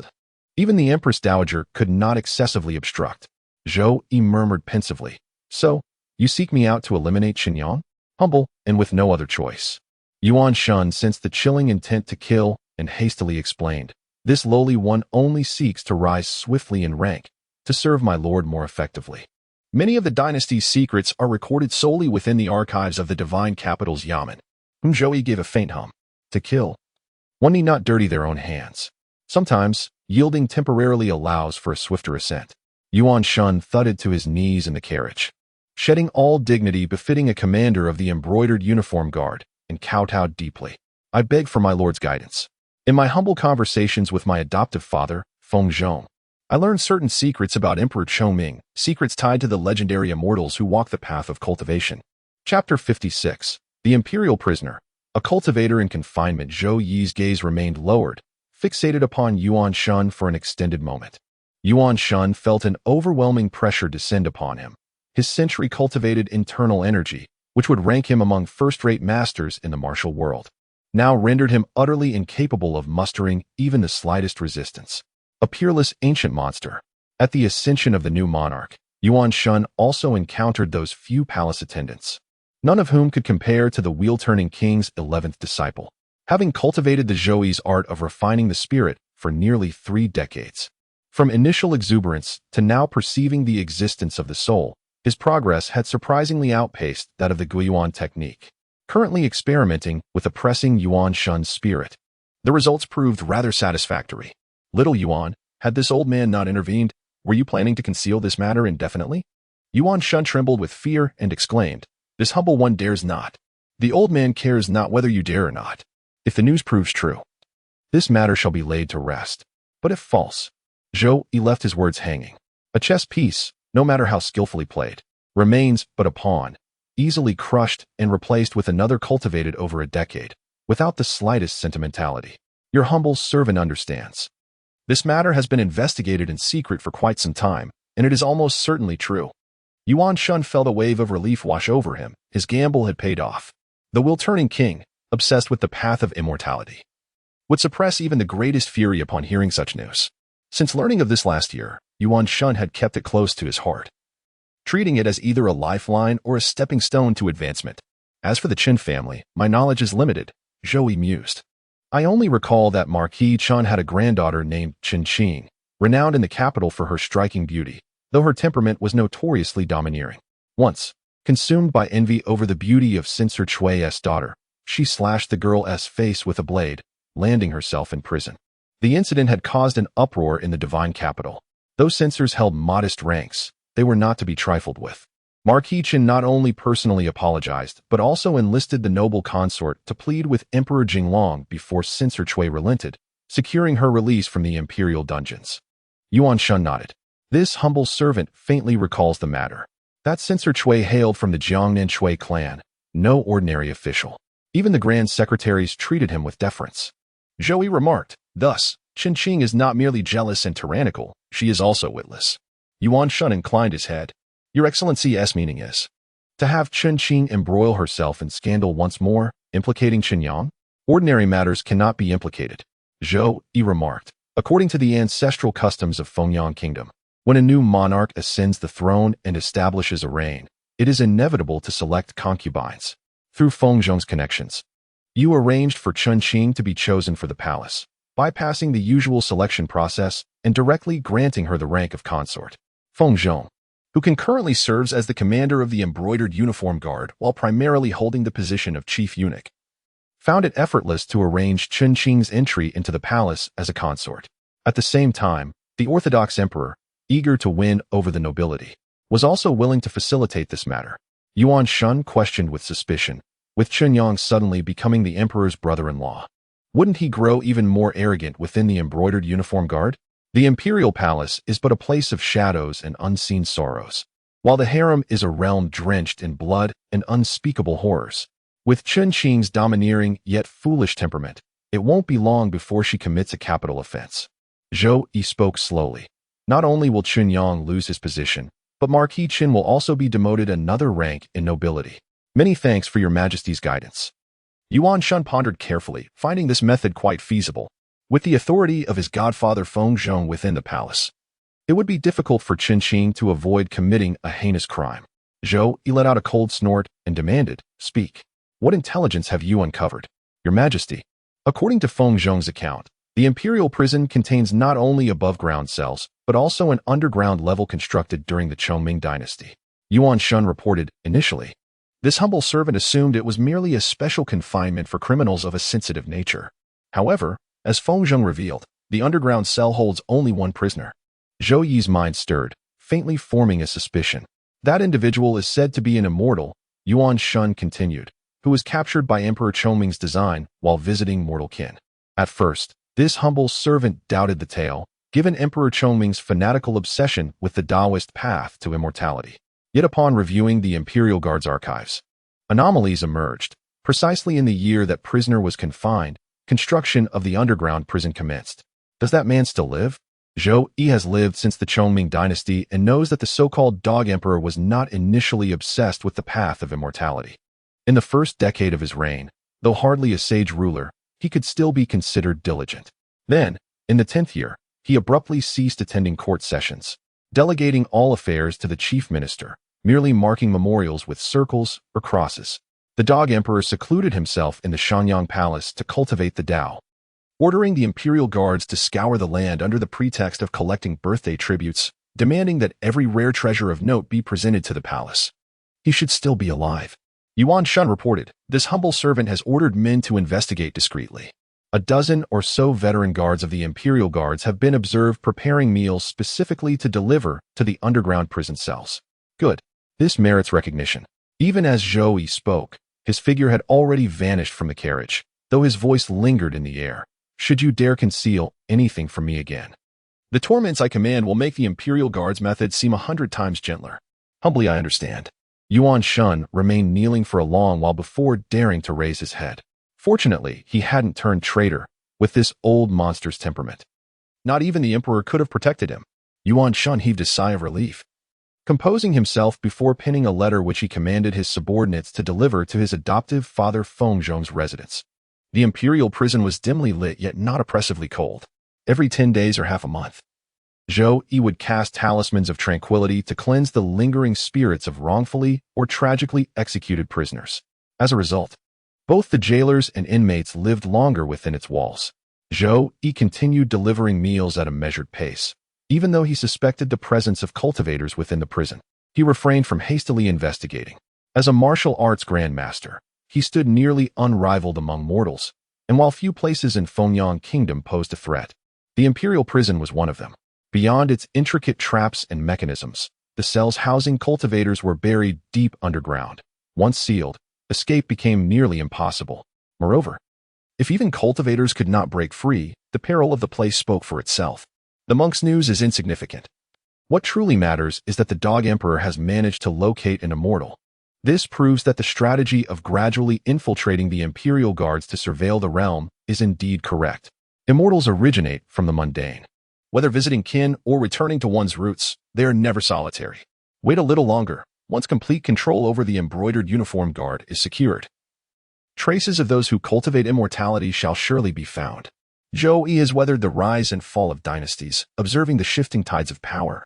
Even the Empress Dowager could not excessively obstruct. Zhou Yi murmured pensively, "So, you seek me out to eliminate Qian Yang?" Humble, and with no other choice. Yuan Shun sensed the chilling intent to kill and hastily explained, "This lowly one only seeks to rise swiftly in rank, to serve my lord more effectively. Many of the dynasty's secrets are recorded solely within the archives of the divine capital's yamen." Zhou Yi gave a faint hum. "To kill, one need not dirty their own hands. Sometimes, yielding temporarily allows for a swifter ascent." Yuan Shun thudded to his knees in the carriage, shedding all dignity befitting a commander of the embroidered uniform guard, and kowtowed deeply. "I beg for my lord's guidance. In my humble conversations with my adoptive father, Feng Zhong, I learned certain secrets about Emperor Chongming, secrets tied to the legendary immortals who walk the path of cultivation." Chapter 56. The Imperial Prisoner. A cultivator in confinement. Zhou Yi's gaze remained lowered, fixated upon Yuan Shun for an extended moment. Yuan Shun felt an overwhelming pressure descend upon him, His century cultivated internal energy, which would rank him among first-rate masters in the martial world, now rendered him utterly incapable of mustering even the slightest resistance. A peerless ancient monster. At the ascension of the new monarch, Yuan Shun also encountered those few palace attendants, none of whom could compare to the wheel-turning king's 11th disciple, having cultivated the Zhou Yi's art of refining the spirit for nearly 3 decades. From initial exuberance to now perceiving the existence of the soul, his progress had surprisingly outpaced that of the Guiyuan technique, currently experimenting with oppressing Yuan Shun's spirit. The results proved rather satisfactory. Little Yuan, had this old man not intervened, were you planning to conceal this matter indefinitely? Yuan Shun trembled with fear and exclaimed, "This humble one dares not. The old man cares not whether you dare or not. If the news proves true, this matter shall be laid to rest. But if false," Zhou Yi left his words hanging. A chess piece, no matter how skillfully played, remains but a pawn, easily crushed and replaced with another cultivated over a decade, without the slightest sentimentality. Your humble servant understands. This matter has been investigated in secret for quite some time, and it is almost certainly true. Yuan Shun felt a wave of relief wash over him. His gamble had paid off. The wheel-turning king, obsessed with the path of immortality, would suppress even the greatest fury upon hearing such news. Since learning of this last year, Yuan Shun had kept it close to his heart, treating it as either a lifeline or a stepping stone to advancement. As for the Qin family, my knowledge is limited, Zhou Yi mused. I only recall that Marquis Qian had a granddaughter named Qin Qing, renowned in the capital for her striking beauty, though her temperament was notoriously domineering. Once, consumed by envy over the beauty of Censor Chui's daughter, she slashed the girl's face with a blade, landing herself in prison. The incident had caused an uproar in the divine capital. Though censors held modest ranks, they were not to be trifled with. Marquis Qian not only personally apologized, but also enlisted the noble consort to plead with Emperor Jinglong before Censor Chui relented, securing her release from the imperial dungeons. Yuan Shun nodded. This humble servant faintly recalls the matter. That Censor Chui hailed from the Jiangnan Chui clan, no ordinary official. Even the grand secretaries treated him with deference. Zhou Yi remarked, thus, Qin Qing is not merely jealous and tyrannical, she is also witless. Yuan Shun inclined his head. Your Excellency's meaning is to have Qin Qing embroil herself in scandal once more, implicating Qin Yang? Ordinary matters cannot be implicated, Zhou Yi remarked. According to the ancestral customs of Fengyang Kingdom, when a new monarch ascends the throne and establishes a reign, it is inevitable to select concubines. Through Fengzhong's connections, you arranged for Qin Qing to be chosen for the palace, bypassing the usual selection process and directly granting her the rank of consort. Fengzhong, who concurrently serves as the commander of the embroidered uniform guard while primarily holding the position of chief eunuch, found it effortless to arrange Qin Qing's entry into the palace as a consort. At the same time, the Orthodox emperor, eager to win over the nobility, was also willing to facilitate this matter. Yuan Shun questioned with suspicion, with Qin Yang suddenly becoming the emperor's brother-in-law. Wouldn't he grow even more arrogant within the embroidered uniform guard? The imperial palace is but a place of shadows and unseen sorrows, while the harem is a realm drenched in blood and unspeakable horrors. With Qin Qing's domineering yet foolish temperament, it won't be long before she commits a capital offense. Zhou Yi spoke slowly. Not only will Qin Yang lose his position, but Marquis Qin will also be demoted another rank in nobility. Many thanks for your Majesty's guidance. Yuan Shun pondered carefully, finding this method quite feasible. With the authority of his godfather Fengzhong within the palace, it would be difficult for Qin Qing to avoid committing a heinous crime. Zhou Yi let out a cold snort and demanded, "Speak. What intelligence have you uncovered, Your Majesty?" According to Fengzhong's account, the imperial prison contains not only above-ground cells, but also an underground level constructed during the Chongming dynasty. Yuan Shun reported, initially, this humble servant assumed it was merely a special confinement for criminals of a sensitive nature. However, as Fengzhong revealed, the underground cell holds only one prisoner. Zhou Yi's mind stirred, faintly forming a suspicion. That individual is said to be an immortal, Yuan Shun continued, who was captured by Emperor Chongming's design while visiting mortal Qian. At first, this humble servant doubted the tale, given Emperor Chongming's fanatical obsession with the Taoist path to immortality. Yet upon reviewing the Imperial Guard's archives, anomalies emerged. Precisely in the year that prisoner was confined, construction of the underground prison commenced. Does that man still live? Zhou Yi has lived since the Chongming dynasty and knows that the so-called Dog Emperor was not initially obsessed with the path of immortality. In the first decade of his reign, though hardly a sage ruler, he could still be considered diligent. Then, in the 10th year, he abruptly ceased attending court sessions, delegating all affairs to the chief minister, merely marking memorials with circles or crosses. The Dog Emperor secluded himself in the Shanyang Palace to cultivate the Tao, ordering the imperial guards to scour the land under the pretext of collecting birthday tributes, demanding that every rare treasure of note be presented to the palace. He should still be alive. Yuan Shun reported, this humble servant has ordered men to investigate discreetly. A dozen or so veteran guards of the imperial guards have been observed preparing meals specifically to deliver to the underground prison cells. Good. This merits recognition. Even as Zhou Yi spoke, his figure had already vanished from the carriage, though his voice lingered in the air. Should you dare conceal anything from me again, the torments I command will make the imperial guard's method seem 100 times gentler. Humbly I understand. Yuan Shun remained kneeling for a long while before daring to raise his head. Fortunately, he hadn't turned traitor with this old monster's temperament. Not even the emperor could have protected him. Yuan Shun heaved a sigh of relief, composing himself before penning a letter which he commanded his subordinates to deliver to his adoptive father Feng Zhong's residence. The imperial prison was dimly lit yet not oppressively cold. Every 10 days or half a month, Zhou Yi would cast talismans of tranquility to cleanse the lingering spirits of wrongfully or tragically executed prisoners. As a result, both the jailers and inmates lived longer within its walls. Zhou Yi continued delivering meals at a measured pace, even though he suspected the presence of cultivators within the prison. He refrained from hastily investigating. As a martial arts grandmaster, he stood nearly unrivaled among mortals, and while few places in Fengyang Kingdom posed a threat, the imperial prison was one of them. Beyond its intricate traps and mechanisms, the cells housing cultivators were buried deep underground. Once sealed, escape became nearly impossible. Moreover, if even cultivators could not break free, the peril of the place spoke for itself. The monk's news is insignificant. What truly matters is that the Dog Emperor has managed to locate an immortal. This proves that the strategy of gradually infiltrating the imperial guards to surveil the realm is indeed correct. Immortals originate from the mundane. Whether visiting kin or returning to one's roots, they are never solitary. Wait a little longer. Once complete control over the embroidered uniform guard is secured, traces of those who cultivate immortality shall surely be found. Zhou Yi has weathered the rise and fall of dynasties, observing the shifting tides of power.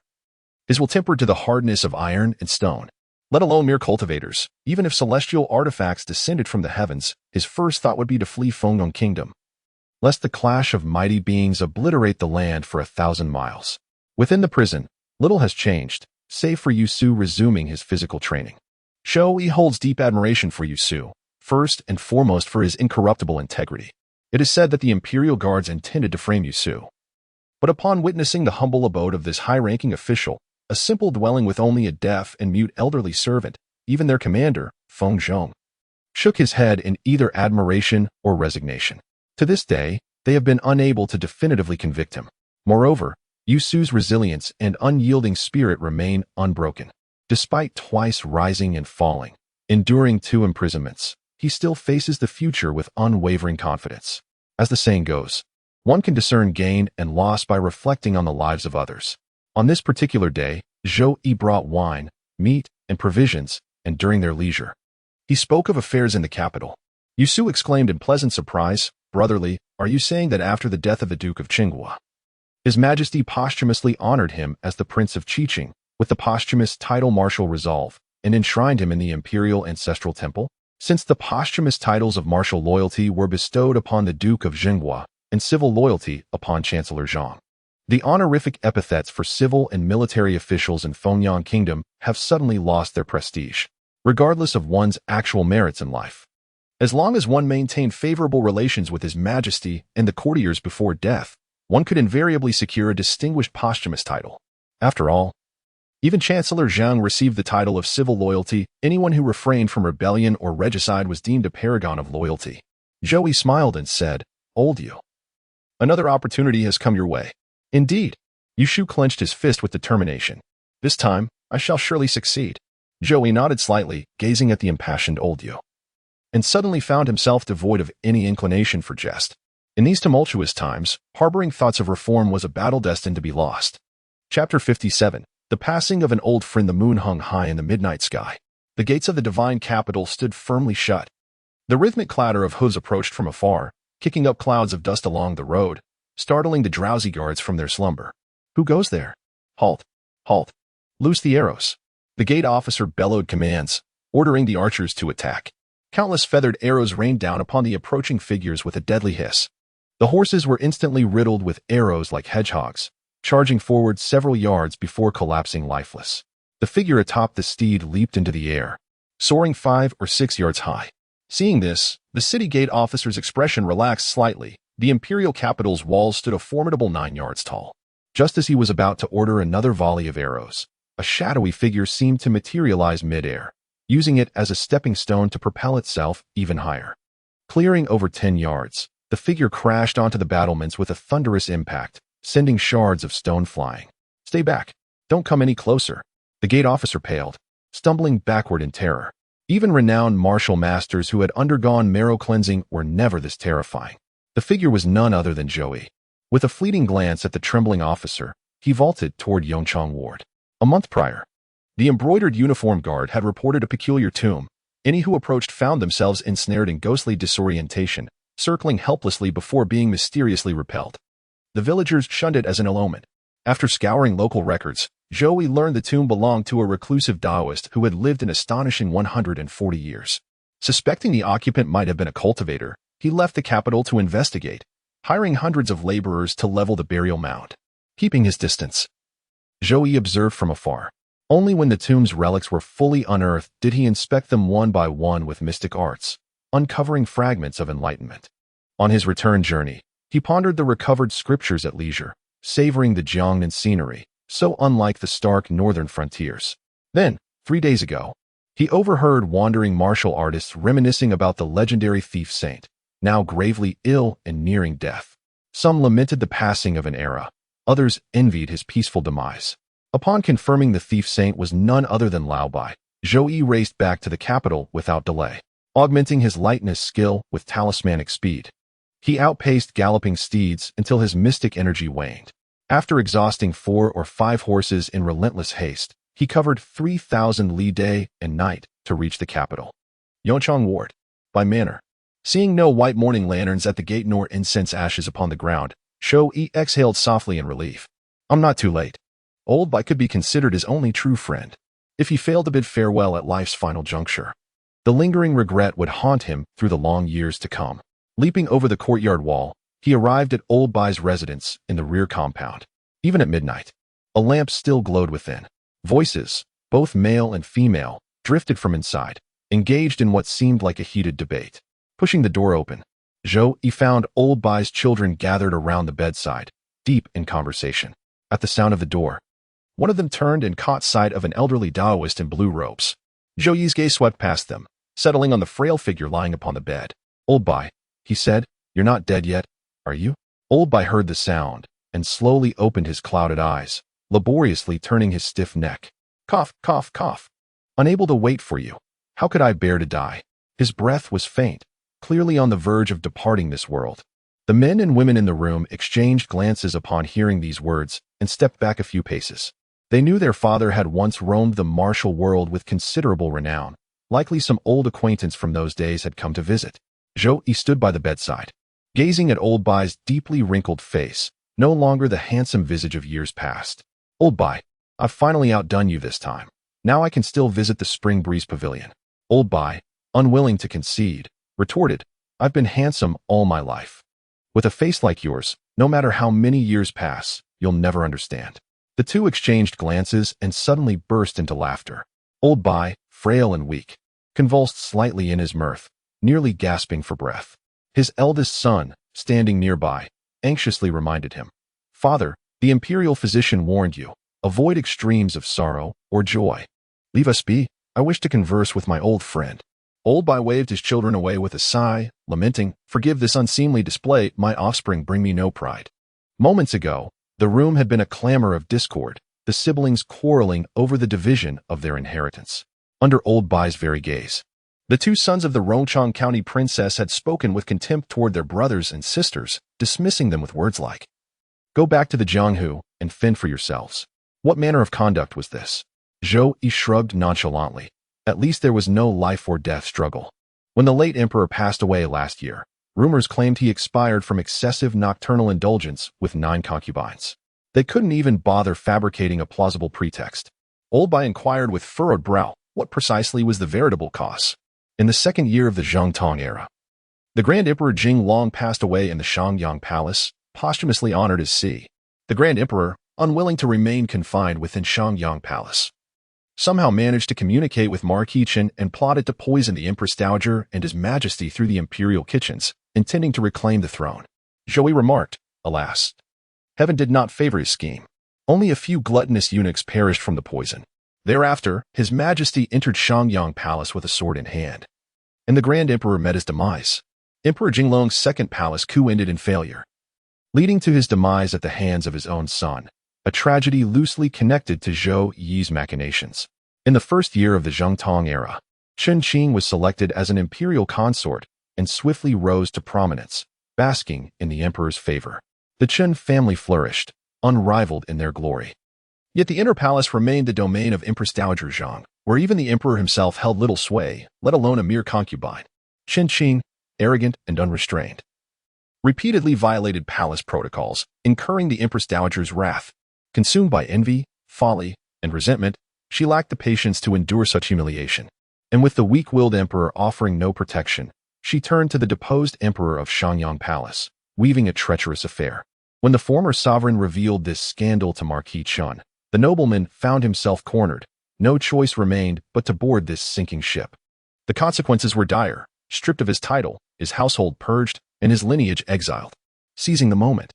His will tempered to the hardness of iron and stone. Let alone mere cultivators, even if celestial artifacts descended from the heavens, his first thought would be to flee Fengyang Kingdom, lest the clash of mighty beings obliterate the land for 1,000 miles. Within the prison, little has changed, save for Yusu resuming his physical training. Zhou Yi holds deep admiration for Yusu, first and foremost for his incorruptible integrity. It is said that the imperial guards intended to frame Yusu, but upon witnessing the humble abode of this high-ranking official, a simple dwelling with only a deaf and mute elderly servant, even their commander, Feng Zhong, shook his head in either admiration or resignation. To this day, they have been unable to definitively convict him. Moreover, Yusu's resilience and unyielding spirit remain unbroken. Despite twice rising and falling, enduring 2 imprisonments, he still faces the future with unwavering confidence. As the saying goes, one can discern gain and loss by reflecting on the lives of others. On this particular day, Zhou Yi brought wine, meat, and provisions, and during their leisure, he spoke of affairs in the capital. Yusu exclaimed in pleasant surprise, "Brotherly, are you saying that after the death of the Duke of Qinghua, His Majesty posthumously honored him as the Prince of Qiqing with the posthumous title Martial Resolve and enshrined him in the Imperial Ancestral Temple? Since the posthumous titles of martial loyalty were bestowed upon the Duke of Qinghua and civil loyalty upon Chancellor Zhang, the honorific epithets for civil and military officials in Fengyang Kingdom have suddenly lost their prestige, regardless of one's actual merits in life. As long as one maintained favorable relations with His Majesty and the courtiers before death, one could invariably secure a distinguished posthumous title. After all, even Chancellor Zhang received the title of civil loyalty. Anyone who refrained from rebellion or regicide was deemed a paragon of loyalty. Zhou Yi smiled and said, "Old you, another opportunity has come your way." Indeed, Yushu clenched his fist with determination. "This time, I shall surely succeed." Zhou Yi nodded slightly, gazing at the impassioned old you, and suddenly found himself devoid of any inclination for jest. In these tumultuous times, harboring thoughts of reform was a battle destined to be lost. Chapter 57. The passing of an old friend. The moon hung high in the midnight sky. The gates of the divine capital stood firmly shut. The rhythmic clatter of hooves approached from afar, kicking up clouds of dust along the road, startling the drowsy guards from their slumber. Who goes there? Halt! Halt! Loose the arrows! The gate officer bellowed commands, ordering the archers to attack. Countless feathered arrows rained down upon the approaching figures with a deadly hiss. The horses were instantly riddled with arrows like hedgehogs, charging forward several yards before collapsing lifeless. The figure atop the steed leaped into the air, soaring 5 or 6 yards high. Seeing this, the city gate officer's expression relaxed slightly. The imperial capital's walls stood a formidable 9 yards tall. Just as he was about to order another volley of arrows, a shadowy figure seemed to materialize mid-air, using it as a stepping stone to propel itself even higher. Clearing over 10 yards, the figure crashed onto the battlements with a thunderous impact, sending shards of stone flying. Stay back. Don't come any closer. The gate officer paled, stumbling backward in terror. Even renowned martial masters who had undergone marrow cleansing were never this terrifying. The figure was none other than Zhou Yi. With a fleeting glance at the trembling officer, he vaulted toward Yongchang Ward. A month prior, the embroidered uniform guard had reported a peculiar tomb. Any who approached found themselves ensnared in ghostly disorientation, circling helplessly before being mysteriously repelled. The villagers shunned it as an ill omen. After scouring local records, Zhou Yi learned the tomb belonged to a reclusive Taoist who had lived an astonishing 140 years. Suspecting the occupant might have been a cultivator, he left the capital to investigate, hiring hundreds of laborers to level the burial mound. Keeping his distance, Zhou Yi observed from afar. Only when the tomb's relics were fully unearthed did he inspect them one by one with mystic arts, uncovering fragments of enlightenment. On his return journey, he pondered the recovered scriptures at leisure, savoring the Jiangnan scenery, so unlike the stark northern frontiers. Then, 3 days ago, he overheard wandering martial artists reminiscing about the legendary thief saint, now gravely ill and nearing death. Some lamented the passing of an era, others envied his peaceful demise. Upon confirming the thief saint was none other than Lao Bai, Zhou Yi raced back to the capital without delay, augmenting his lightness skill with talismanic speed. He outpaced galloping steeds until his mystic energy waned. After exhausting 4 or 5 horses in relentless haste, he covered 3,000 li day and night to reach the capital. Yongchang Ward, by manner. Seeing no white morning lanterns at the gate nor incense ashes upon the ground, Zhou Yi exhaled softly in relief. I'm not too late. Old Bai could be considered his only true friend. If he failed to bid farewell at life's final juncture, the lingering regret would haunt him through the long years to come. Leaping over the courtyard wall, he arrived at Old Bai's residence in the rear compound. Even at midnight, a lamp still glowed within. Voices, both male and female, drifted from inside, engaged in what seemed like a heated debate. Pushing the door open, Zhou Yi found Old Bai's children gathered around the bedside, deep in conversation. At the sound of the door, one of them turned and caught sight of an elderly Taoist in blue robes. Zhou Yi's gaze swept past them, settling on the frail figure lying upon the bed. Old Bai, he said, you're not dead yet, are you? Old Bai heard the sound and slowly opened his clouded eyes, laboriously turning his stiff neck. Cough, cough, cough. Unable to wait for you. How could I bear to die? His breath was faint, clearly on the verge of departing this world. The men and women in the room exchanged glances upon hearing these words and stepped back a few paces. They knew their father had once roamed the martial world with considerable renown. Likely some old acquaintance from those days had come to visit. Zhou Yi stood by the bedside, gazing at Old Bai's deeply wrinkled face, no longer the handsome visage of years past. Old Bai, I've finally outdone you this time. Now I can still visit the Spring Breeze Pavilion. Old Bai, unwilling to concede, retorted, I've been handsome all my life. With a face like yours, no matter how many years pass, you'll never understand. The two exchanged glances and suddenly burst into laughter. Old Bai, frail and weak, convulsed slightly in his mirth, nearly gasping for breath. His eldest son, standing nearby, anxiously reminded him, Father, the imperial physician warned you, avoid extremes of sorrow or joy. Leave us be, I wish to converse with my old friend. Old Bai waved his children away with a sigh, lamenting, forgive this unseemly display, my offspring bring me no pride. Moments ago, the room had been a clamor of discord, the siblings quarreling over the division of their inheritance. Under Old Bai's very gaze, The two sons of the Rongchang County princess had spoken with contempt toward their brothers and sisters, dismissing them with words like, "Go back to the Jianghu and fend for yourselves." What manner of conduct was this? Zhou Yi shrugged nonchalantly. At least there was no life-or-death struggle. When the late emperor passed away last year, rumors claimed he expired from excessive nocturnal indulgence with 9 concubines. They couldn't even bother fabricating a plausible pretext. Old Bai inquired with furrowed brow what precisely was the veritable cause. In the second year of the Zhongtong era, the Grand Emperor Jing Long passed away in the Shangyang Palace, posthumously honored as C. The Grand Emperor, unwilling to remain confined within Shangyang Palace, somehow managed to communicate with Marquis Qian and plotted to poison the Empress Dowager and His Majesty through the imperial kitchens, intending to reclaim the throne. Zhou Yi remarked, "Alas, heaven did not favor his scheme. Only a few gluttonous eunuchs perished from the poison." Thereafter, His Majesty entered Shangyang Palace with a sword in hand, and the Grand Emperor met his demise. Emperor Jinglong's second palace coup ended in failure, leading to his demise at the hands of his own son, a tragedy loosely connected to Zhou Yi's machinations. In the first year of the Zhongtong era, Chen Qing was selected as an imperial consort and swiftly rose to prominence, basking in the emperor's favor. The Chen family flourished, unrivaled in their glory. Yet the inner palace remained the domain of Empress Dowager Zhang, where even the emperor himself held little sway, let alone a mere concubine. Chen Qing, arrogant and unrestrained, repeatedly violated palace protocols, incurring the Empress Dowager's wrath. Consumed by envy, folly, and resentment, she lacked the patience to endure such humiliation. And with the weak-willed emperor offering no protection, she turned to the deposed emperor of Shangyang Palace, weaving a treacherous affair. When the former sovereign revealed this scandal to Marquis Qian, the nobleman found himself cornered. No choice remained but to board this sinking ship. The consequences were dire. Stripped of his title, his household purged, and his lineage exiled. Seizing the moment,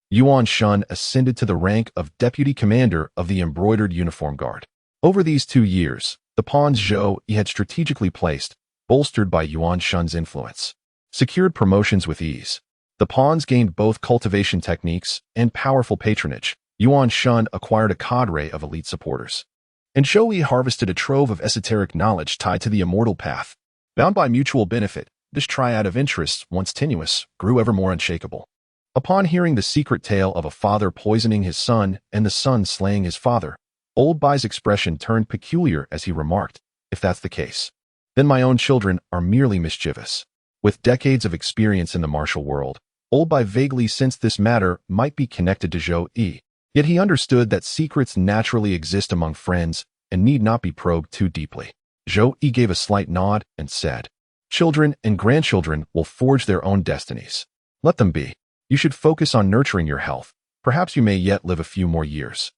Yuan Shun ascended to the rank of deputy commander of the embroidered uniform guard. Over these 2 years, the pawns Zhou Yi had strategically placed, bolstered by Yuan Shun's influence, secured promotions with ease. The pawns gained both cultivation techniques and powerful patronage. Yuan Shun acquired a cadre of elite supporters, and Zhou Yi harvested a trove of esoteric knowledge tied to the immortal path. Bound by mutual benefit, this triad of interests, once tenuous, grew ever more unshakable. Upon hearing the secret tale of a father poisoning his son and the son slaying his father, Old Bai's expression turned peculiar as he remarked, "If that's the case, then my own children are merely mischievous." With decades of experience in the martial world, Old Bai vaguely sensed this matter might be connected to Zhou Yi. Yet he understood that secrets naturally exist among friends and need not be probed too deeply. Zhou Yi gave a slight nod and said, "Children and grandchildren will forge their own destinies. Let them be. You should focus on nurturing your health. Perhaps you may yet live a few more years."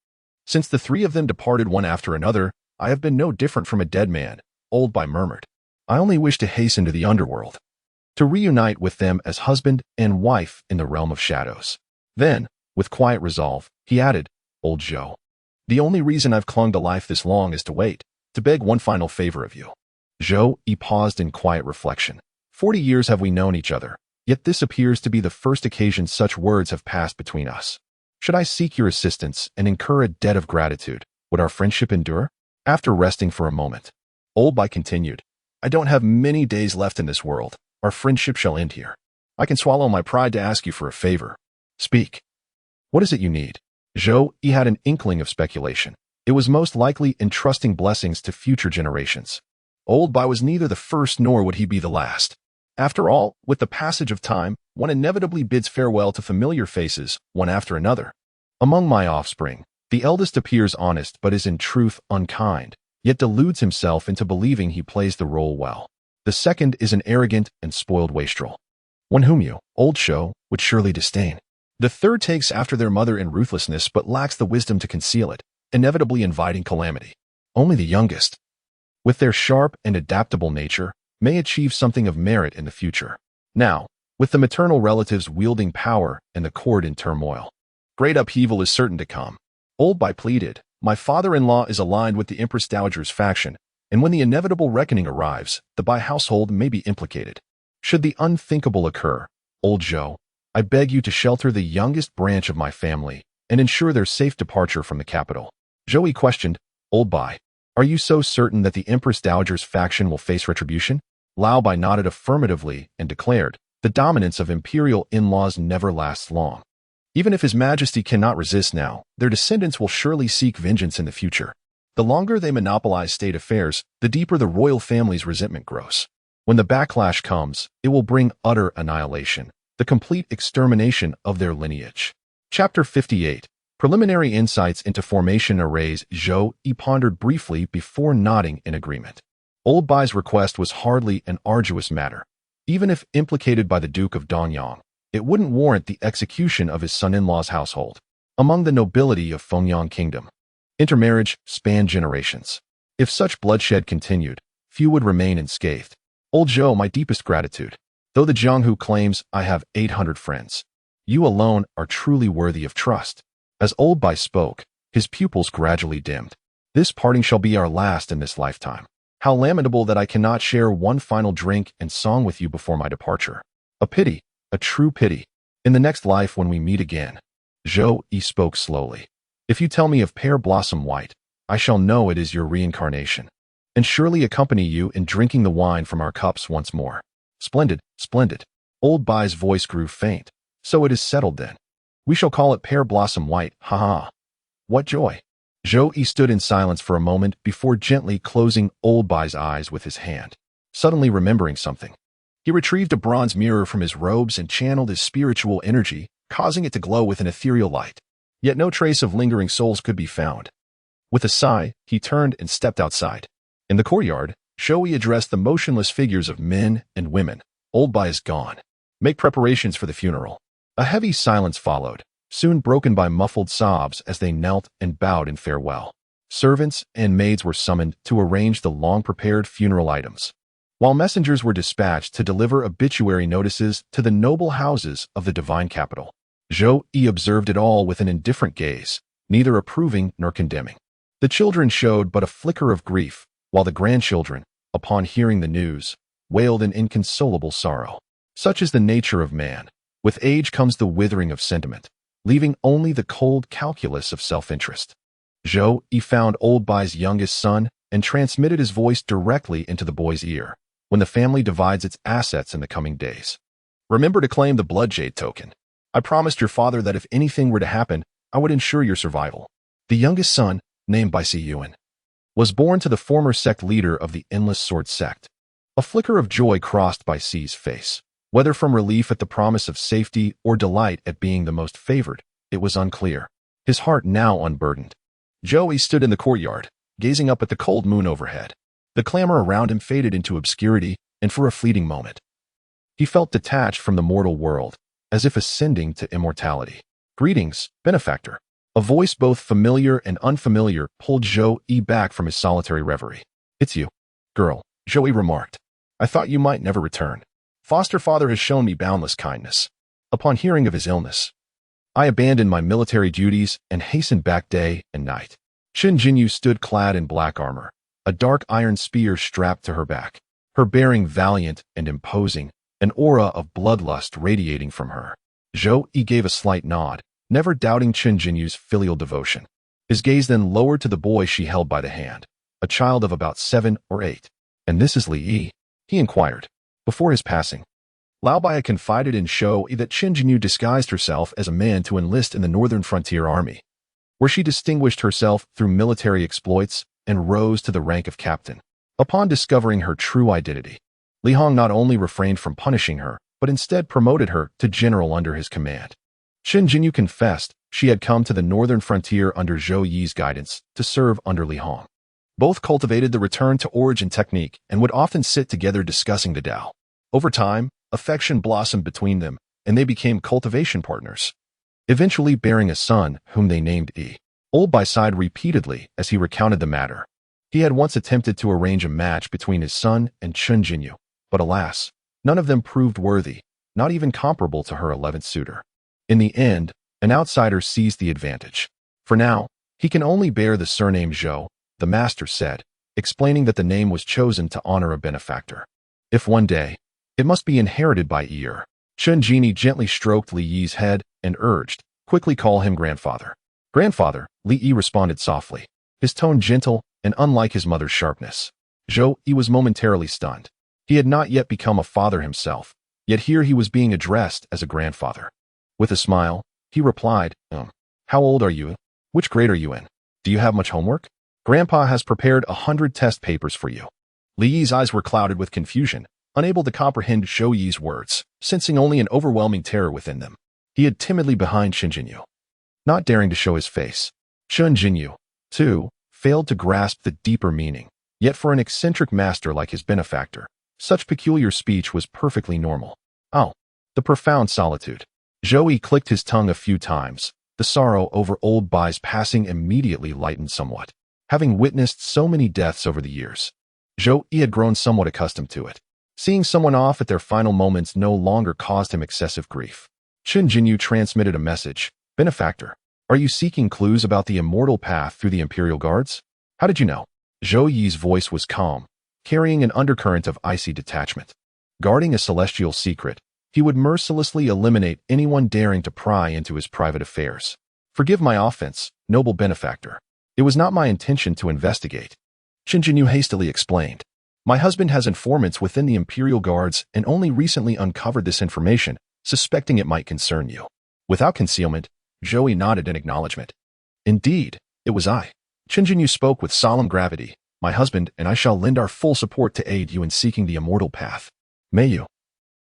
Since the 3 of them departed one after another, I have been no different from a dead man, Old Bai murmured. I only wish to hasten to the underworld, to reunite with them as husband and wife in the realm of shadows. Then, with quiet resolve, he added, "Old Zhou, the only reason I've clung to life this long is to wait, to beg one final favor of you." Zhou Yi paused in quiet reflection. 40 years have we known each other, yet this appears to be the first occasion such words have passed between us. Should I seek your assistance and incur a debt of gratitude, would our friendship endure? After resting for a moment, Old Bai continued, "I don't have many days left in this world. Our friendship shall end here. I can swallow my pride to ask you for a favor. Speak. What is it you need?" Zhou Yi had an inkling of speculation. It was most likely entrusting blessings to future generations. Old Bai was neither the first nor would he be the last. After all, with the passage of time, one inevitably bids farewell to familiar faces, one after another. Among my offspring, the eldest appears honest but is in truth unkind, yet deludes himself into believing he plays the role well. The second is an arrogant and spoiled wastrel, one whom you, old Zhou, would surely disdain. The third takes after their mother in ruthlessness but lacks the wisdom to conceal it, inevitably inviting calamity. Only the youngest, with their sharp and adaptable nature, may achieve something of merit in the future. Now, with the maternal relatives wielding power and the court in turmoil, great upheaval is certain to come. Old Bai pleaded, "My father-in-law is aligned with the Empress Dowager's faction, and when the inevitable reckoning arrives, the Bai household may be implicated. Should the unthinkable occur, Old Zhou, I beg you to shelter the youngest branch of my family and ensure their safe departure from the capital." Zhou Yi questioned, "Old Bai, Are you so certain that the Empress Dowager's faction will face retribution? Lao Bai nodded affirmatively and declared, the dominance of imperial in-laws never lasts long. Even if His Majesty cannot resist now, their descendants will surely seek vengeance in the future. The longer they monopolize state affairs, the deeper the royal family's resentment grows. When the backlash comes, it will bring utter annihilation, the complete extermination of their lineage. Chapter 58. Preliminary Insights into Formation Arrays. Zhou Yi pondered briefly before nodding in agreement. Old Bai's request was hardly an arduous matter. Even if implicated by the Duke of Dongyang, it wouldn't warrant the execution of his son-in-law's household. Among the nobility of Fengyang Kingdom, intermarriage spanned generations. If such bloodshed continued, few would remain unscathed. Old Zhou, my deepest gratitude. Though the Jianghu claims I have 800 friends, you alone are truly worthy of trust. As Old Bai spoke, his pupils gradually dimmed. This parting shall be our last in this lifetime. How lamentable that I cannot share one final drink and song with you before my departure. A pity, a true pity. In the next life when we meet again. Zhou Yi spoke slowly. If you tell me of Pear Blossom White, I shall know it is your reincarnation, and surely accompany you in drinking the wine from our cups once more. Splendid, splendid. Old Bai's voice grew faint. So it is settled then. We shall call it Pear Blossom White, ha. What joy. Zhou Yi stood in silence for a moment before gently closing Old Bai's eyes with his hand. Suddenly remembering something, he retrieved a bronze mirror from his robes and channeled his spiritual energy, causing it to glow with an ethereal light. Yet no trace of lingering souls could be found. With a sigh, he turned and stepped outside. In the courtyard, Zhou Yi addressed the motionless figures of men and women. Old Bai is gone. Make preparations for the funeral. A heavy silence followed, soon broken by muffled sobs as they knelt and bowed in farewell. Servants and maids were summoned to arrange the long-prepared funeral items, while messengers were dispatched to deliver obituary notices to the noble houses of the divine capital. Zhou Yi observed it all with an indifferent gaze, neither approving nor condemning. The children showed but a flicker of grief, while the grandchildren, upon hearing the news, wailed in inconsolable sorrow. Such is the nature of man. With age comes the withering of sentiment, leaving only the cold calculus of self-interest. Zhou Yi found Old Bai's youngest son and transmitted his voice directly into the boy's ear. When the family divides its assets in the coming days, remember to claim the Bloodjade token. I promised your father that if anything were to happen, I would ensure your survival. The youngest son, named by Si Yuan, was born to the former sect leader of the Endless Sword sect. A flicker of joy crossed by Si's face. Whether from relief at the promise of safety or delight at being the most favored, it was unclear. His heart now unburdened. Zhou Yi stood in the courtyard, gazing up at the cold moon overhead. The clamor around him faded into obscurity, and for a fleeting moment, he felt detached from the mortal world, as if ascending to immortality. Greetings, benefactor. A voice both familiar and unfamiliar pulled Zhou Yi back from his solitary reverie. It's you, girl, Zhou Yi remarked. I thought you might never return. Foster father has shown me boundless kindness. Upon hearing of his illness, I abandoned my military duties and hastened back day and night. Chen Jinyu stood clad in black armor, a dark iron spear strapped to her back, her bearing valiant and imposing, an aura of bloodlust radiating from her. Zhou Yi gave a slight nod, never doubting Chen Jinyu's filial devotion. His gaze then lowered to the boy she held by the hand, a child of about 7 or 8. And this is Li Yi? He inquired. Before his passing, Lao Bai had confided in Zhou Yi that Chen Jinyu disguised herself as a man to enlist in the Northern Frontier Army, where she distinguished herself through military exploits and rose to the rank of captain. Upon discovering her true identity, Li Hong not only refrained from punishing her, but instead promoted her to general under his command. Chen Jinyu confessed she had come to the Northern Frontier under Zhou Yi's guidance to serve under Li Hong. Both cultivated the return to origin technique and would often sit together discussing the Tao. Over time, affection blossomed between them, and they became cultivation partners, eventually bearing a son whom they named Yi. Old Bai sighed repeatedly as he recounted the matter. He had once attempted to arrange a match between his son and Chen Jinyu, but alas, none of them proved worthy, not even comparable to her 11th suitor. In the end, an outsider seized the advantage. For now, he can only bear the surname Zhou, the master said, explaining that the name was chosen to honor a benefactor. If one day, it must be inherited by Yi. Chen Jinyu gently stroked Li Yi's head and urged, quickly call him grandfather. Grandfather, Li Yi responded softly, his tone gentle and unlike his mother's sharpness. Zhou Yi was momentarily stunned. He had not yet become a father himself, yet here he was being addressed as a grandfather. With a smile, he replied, How old are you? Which grade are you in? Do you have much homework? Grandpa has prepared 100 test papers for you. Li Yi's eyes were clouded with confusion, unable to comprehend Zhou Yi's words, sensing only an overwhelming terror within them. He hid timidly behind Qin Jinyu, not daring to show his face. Qin Jinyu, too, failed to grasp the deeper meaning. Yet for an eccentric master like his benefactor, such peculiar speech was perfectly normal. Oh, the profound solitude. Zhou Yi clicked his tongue a few times. The sorrow over old Bai's passing immediately lightened somewhat. Having witnessed so many deaths over the years, Zhou Yi had grown somewhat accustomed to it. Seeing someone off at their final moments no longer caused him excessive grief. Qin Jinyu transmitted a message. Benefactor, are you seeking clues about the immortal path through the Imperial Guards? How did you know? Zhou Yi's voice was calm, carrying an undercurrent of icy detachment. Guarding a celestial secret, he would mercilessly eliminate anyone daring to pry into his private affairs. Forgive my offense, noble benefactor. It was not my intention to investigate. Qin Jinyu hastily explained. My husband has informants within the Imperial Guards and only recently uncovered this information, suspecting it might concern you. Without concealment, Zhou Yi nodded in acknowledgement. Indeed, it was I. Qin Jinyu spoke with solemn gravity. My husband and I shall lend our full support to aid you in seeking the immortal path. May you,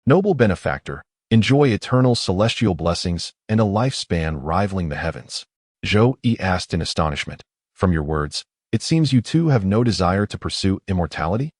noble benefactor, enjoy eternal celestial blessings and a lifespan rivaling the heavens. Zhou Yi asked in astonishment. From your words, it seems you too have no desire to pursue immortality?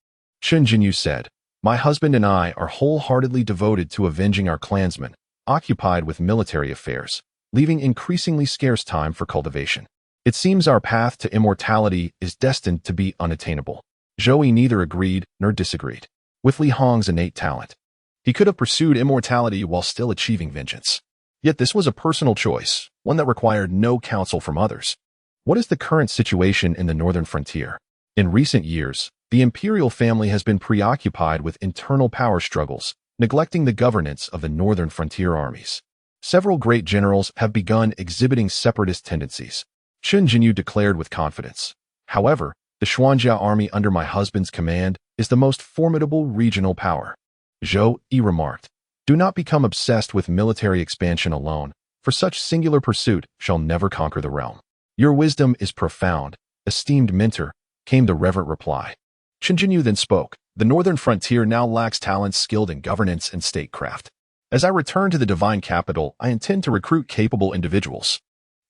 Qin Jinyu said, My husband and I are wholeheartedly devoted to avenging our clansmen, occupied with military affairs, leaving increasingly scarce time for cultivation. It seems our path to immortality is destined to be unattainable. Zhou Yi neither agreed nor disagreed. With Li Hong's innate talent, he could have pursued immortality while still achieving vengeance. Yet this was a personal choice, one that required no counsel from others. What is the current situation in the northern frontier? In recent years, the imperial family has been preoccupied with internal power struggles, neglecting the governance of the northern frontier armies. Several great generals have begun exhibiting separatist tendencies. Qin Jinyu declared with confidence. However, the Xuanjia army under my husband's command is the most formidable regional power. Zhou Yi remarked. Do not become obsessed with military expansion alone, for such singular pursuit shall never conquer the realm. Your wisdom is profound, esteemed mentor, came the reverent reply. Qin Jinyu then spoke. The northern frontier now lacks talents skilled in governance and statecraft. As I return to the divine capital, I intend to recruit capable individuals.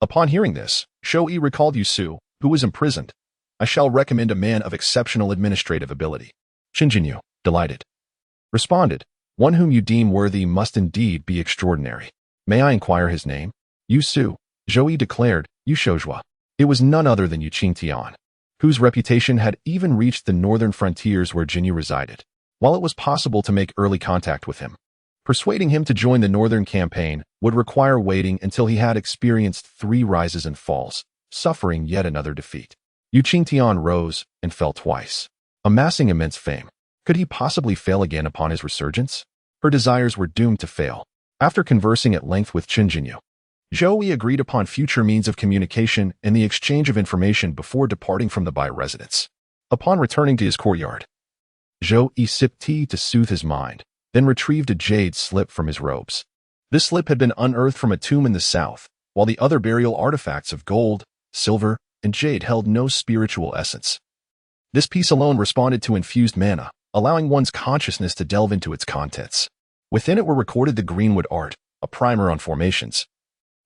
Upon hearing this, Zhou Yi recalled Yusu, who was imprisoned. I shall recommend a man of exceptional administrative ability. Qin Jinyu, delighted, responded. One whom you deem worthy must indeed be extraordinary. May I inquire his name? Yusu, Zhou Yi declared. Yushozhua. It was none other than Qian, whose reputation had even reached the northern frontiers where Jinyu resided. While it was possible to make early contact with him, persuading him to join the northern campaign would require waiting until he had experienced 3 rises and falls, suffering yet another defeat. Qian rose and fell twice, amassing immense fame. Could he possibly fail again upon his resurgence? Her desires were doomed to fail. After conversing at length with Qin Jinyu, Zhou Yi agreed upon future means of communication and the exchange of information before departing from the Bai residence. Upon returning to his courtyard, Zhou Yi sipped tea to soothe his mind, then retrieved a jade slip from his robes. This slip had been unearthed from a tomb in the south, while the other burial artifacts of gold, silver, and jade held no spiritual essence. This piece alone responded to infused mana, allowing one's consciousness to delve into its contents. Within it were recorded the Greenwood art, a primer on formations,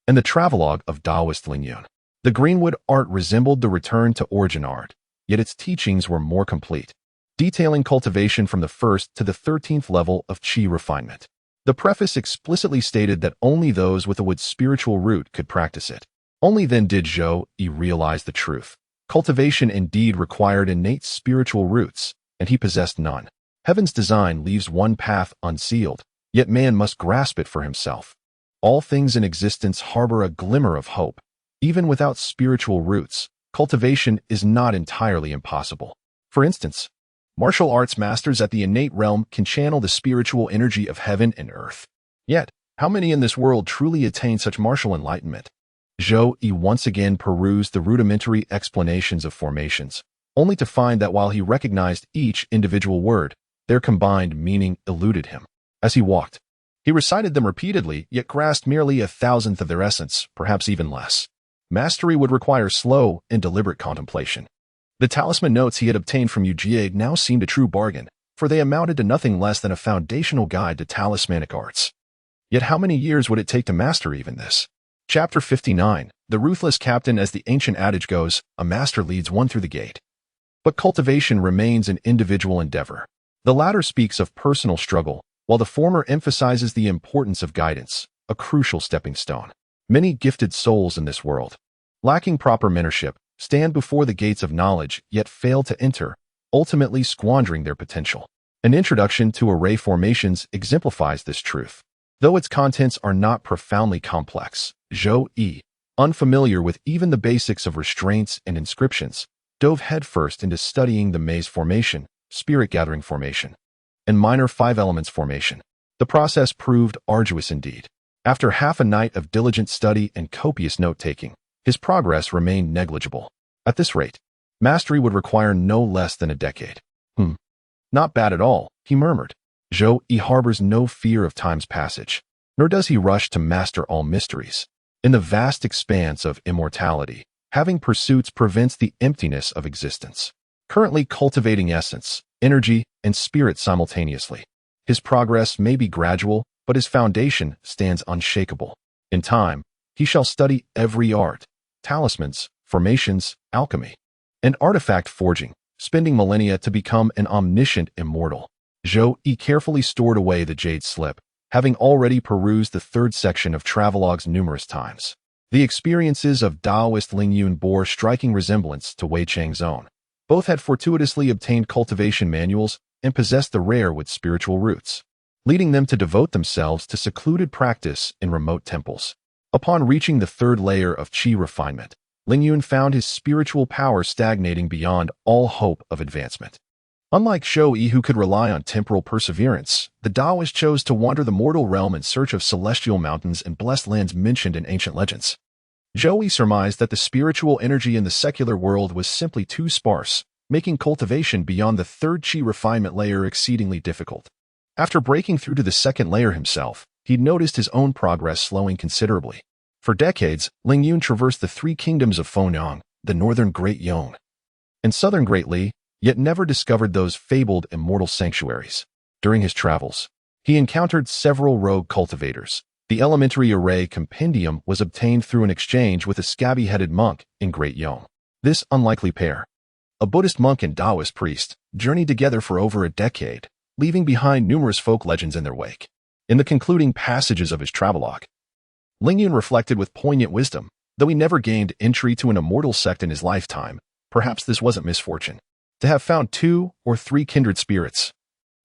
and the travelogue of Taoist Lingyun. The Greenwood art resembled the return to origin art, yet its teachings were more complete, detailing cultivation from the 1st to the 13th level of Qi refinement. The preface explicitly stated that only those with a wood spiritual root could practice it. Only then did Zhou Yi realize the truth. Cultivation indeed required innate spiritual roots, and he possessed none. Heaven's design leaves one path unsealed, yet man must grasp it for himself. All things in existence harbor a glimmer of hope. Even without spiritual roots, cultivation is not entirely impossible. For instance, martial arts masters at the innate realm can channel the spiritual energy of heaven and earth. Yet, how many in this world truly attain such martial enlightenment? Zhou Yi once again perused the rudimentary explanations of formations, only to find that while he recognized each individual word, their combined meaning eluded him. As he walked, he recited them repeatedly, yet grasped merely a thousandth of their essence, perhaps even less. Mastery would require slow and deliberate contemplation. The talisman notes he had obtained from Zhou Yi now seemed a true bargain, for they amounted to nothing less than a foundational guide to talismanic arts. Yet how many years would it take to master even this? Chapter 59, The Ruthless Captain. As the ancient adage goes, a master leads one through the gate. But cultivation remains an individual endeavor. The latter speaks of personal struggle, while the former emphasizes the importance of guidance, a crucial stepping stone. Many gifted souls in this world, lacking proper mentorship, stand before the gates of knowledge yet fail to enter, ultimately squandering their potential. An introduction to array formations exemplifies this truth. Though its contents are not profoundly complex, Zhou Yi, unfamiliar with even the basics of restraints and inscriptions, dove headfirst into studying the maze formation, spirit-gathering formation, and minor five-elements formation. The process proved arduous indeed. After half a night of diligent study and copious note-taking, his progress remained negligible. At this rate, mastery would require no less than a decade. Not bad at all, he murmured. Zhou Yi harbors no fear of time's passage, nor does he rush to master all mysteries. In the vast expanse of immortality, having pursuits prevents the emptiness of existence. Currently cultivating essence, energy, and spirit simultaneously. His progress may be gradual, but his foundation stands unshakable. In time, he shall study every art, talismans, formations, alchemy, and artifact forging, spending millennia to become an omniscient immortal. Zhou Yi carefully stored away the jade slip, having already perused the third section of travelogues numerous times. The experiences of Taoist Lingyun bore striking resemblance to Wei Chang's own. Both had fortuitously obtained cultivation manuals and possessed the rare with spiritual roots, leading them to devote themselves to secluded practice in remote temples. Upon reaching the third layer of Qi refinement, Lingyun found his spiritual power stagnating beyond all hope of advancement. Unlike Zhou Yi, who could rely on temporal perseverance, the Taoist chose to wander the mortal realm in search of celestial mountains and blessed lands mentioned in ancient legends. Zhou Yi surmised that the spiritual energy in the secular world was simply too sparse, making cultivation beyond the third Qi refinement layer exceedingly difficult. After breaking through to the second layer himself, he noticed his own progress slowing considerably. For decades, Lingyun traversed the three kingdoms of Fonyang, the northern Great Yong, and southern Great Li, yet never discovered those fabled immortal sanctuaries. During his travels, he encountered several rogue cultivators. The elementary array compendium was obtained through an exchange with a scabby-headed monk in Great Yong. This unlikely pair, a Buddhist monk and Taoist priest, journeyed together for over a decade, leaving behind numerous folk legends in their wake. In the concluding passages of his travelogue, Lingyun reflected with poignant wisdom, though he never gained entry to an immortal sect in his lifetime, perhaps this wasn't misfortune. To have found 2 or 3 kindred spirits,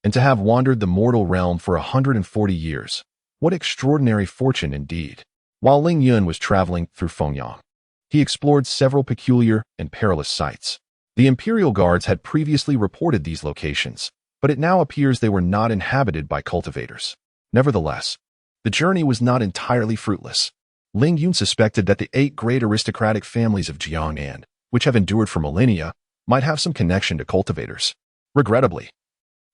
and to have wandered the mortal realm for 140 years. What extraordinary fortune indeed. While Lingyun was traveling through Fonyang, he explored several peculiar and perilous sites. The imperial guards had previously reported these locations, but it now appears they were not inhabited by cultivators. Nevertheless, the journey was not entirely fruitless. Lingyun suspected that the 8 great aristocratic families of Jiangnan, which have endured for millennia, might have some connection to cultivators. Regrettably,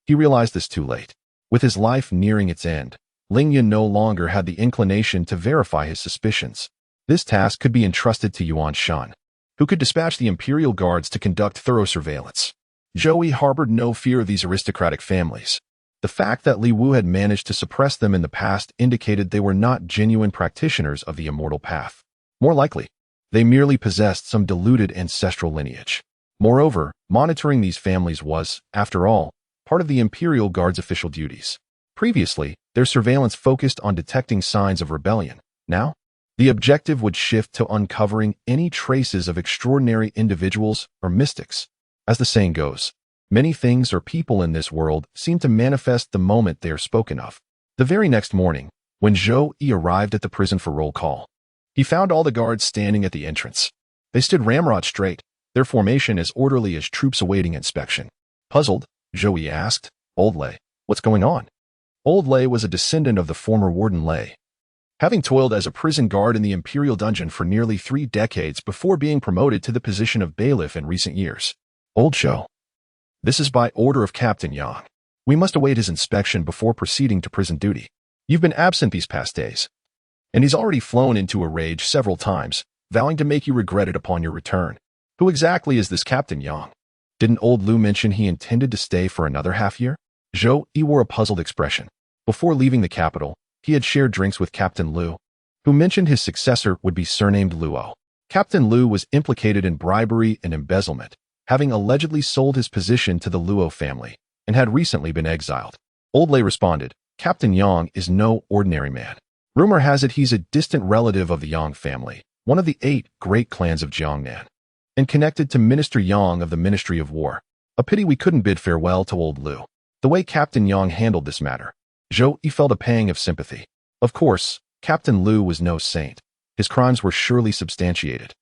he realized this too late. With his life nearing its end, Lingyun no longer had the inclination to verify his suspicions. This task could be entrusted to Yuan Shan, who could dispatch the imperial guards to conduct thorough surveillance. Zhou Yi harbored no fear of these aristocratic families. The fact that Li Wu had managed to suppress them in the past indicated they were not genuine practitioners of the immortal path. More likely, they merely possessed some diluted ancestral lineage. Moreover, monitoring these families was, after all, part of the Imperial Guard's official duties. Previously, their surveillance focused on detecting signs of rebellion. Now, the objective would shift to uncovering any traces of extraordinary individuals or mystics. As the saying goes, many things or people in this world seem to manifest the moment they are spoken of. The very next morning, when Zhou Yi arrived at the prison for roll call, he found all the guards standing at the entrance. They stood ramrod straight, their formation as orderly as troops awaiting inspection. Puzzled, Zhou Yi asked, "Old Lei, what's going on?" Old Lei was a descendant of the former warden Lei, having toiled as a prison guard in the imperial dungeon for nearly 3 decades before being promoted to the position of bailiff in recent years. Old Zhou. This is by order of Captain Yang. We must await his inspection before proceeding to prison duty. You've been absent these past days, and he's already flown into a rage several times, vowing to make you regret it upon your return. Who exactly is this Captain Yang? Didn't old Lu mention he intended to stay for another half-year? Zhou Yi wore a puzzled expression. Before leaving the capital, he had shared drinks with Captain Lu, who mentioned his successor would be surnamed Luo. Captain Lu was implicated in bribery and embezzlement, having allegedly sold his position to the Luo family, and had recently been exiled. Old Lei responded, Captain Yang is no ordinary man. Rumor has it he's a distant relative of the Yang family, one of the 8 great clans of Jiangnan, and connected to Minister Yang of the Ministry of War. A pity we couldn't bid farewell to old Lu. The way Captain Yang handled this matter, Zhou Yi felt a pang of sympathy. Of course, Captain Lu was no saint. His crimes were surely substantiated.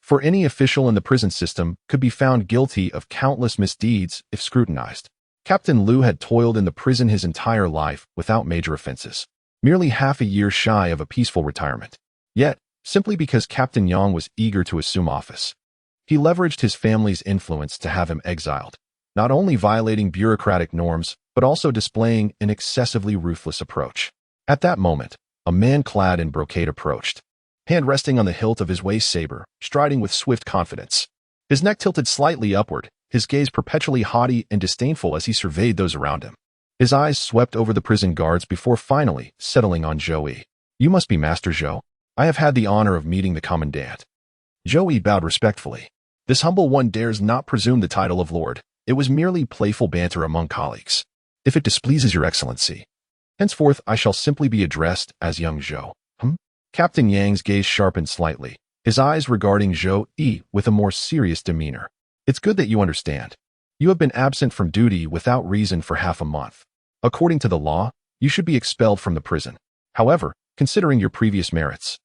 For any official in the prison system could be found guilty of countless misdeeds if scrutinized. Captain Lu had toiled in the prison his entire life without major offenses, merely half a year shy of a peaceful retirement. Yet, simply because Captain Yang was eager to assume office, he leveraged his family's influence to have him exiled, not only violating bureaucratic norms, but also displaying an excessively ruthless approach. At that moment, a man clad in brocade approached, hand resting on the hilt of his waist saber, striding with swift confidence. His neck tilted slightly upward, his gaze perpetually haughty and disdainful as he surveyed those around him. His eyes swept over the prison guards before finally settling on Zhou Yi. You must be Master Zhou. I have had the honor of meeting the commandant. Zhou Yi bowed respectfully. This humble one dares not presume the title of lord. It was merely playful banter among colleagues. If it displeases your excellency, henceforth I shall simply be addressed as young Zhou. Captain Yang's gaze sharpened slightly, his eyes regarding Zhou Yi with a more serious demeanor. It's good that you understand. You have been absent from duty without reason for half a month. According to the law, you should be expelled from the prison. However, considering your previous merits,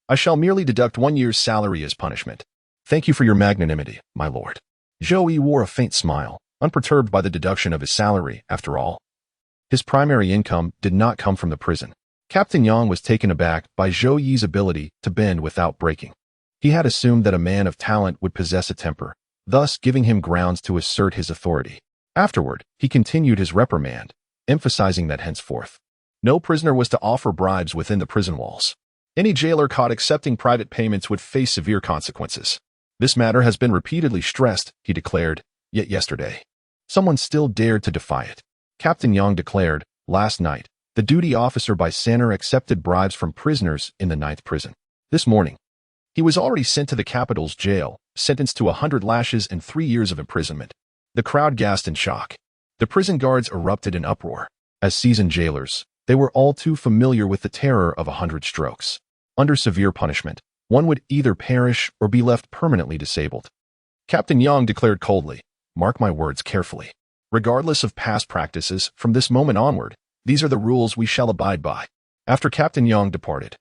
I shall merely deduct 1 year's salary as punishment. Thank you for your magnanimity, my lord. Zhou Yi wore a faint smile, unperturbed by the deduction of his salary, after all. His primary income did not come from the prison. Captain Yang was taken aback by Zhou Yi's ability to bend without breaking. He had assumed that a man of talent would possess a temper, thus giving him grounds to assert his authority. Afterward, he continued his reprimand, emphasizing that henceforth, no prisoner was to offer bribes within the prison walls. Any jailer caught accepting private payments would face severe consequences. This matter has been repeatedly stressed, he declared, yet yesterday, someone still dared to defy it. Captain Yang declared, last night, the duty officer by Sanner accepted bribes from prisoners in the 9th prison. This morning, he was already sent to the capital's jail, sentenced to 100 lashes and 3 years of imprisonment. The crowd gasped in shock. The prison guards erupted in uproar. As seasoned jailers, they were all too familiar with the terror of 100 strokes. Under severe punishment, one would either perish or be left permanently disabled. Captain Yang declared coldly, mark my words carefully. Regardless of past practices, from this moment onward, these are the rules we shall abide by. After Captain Yang departed,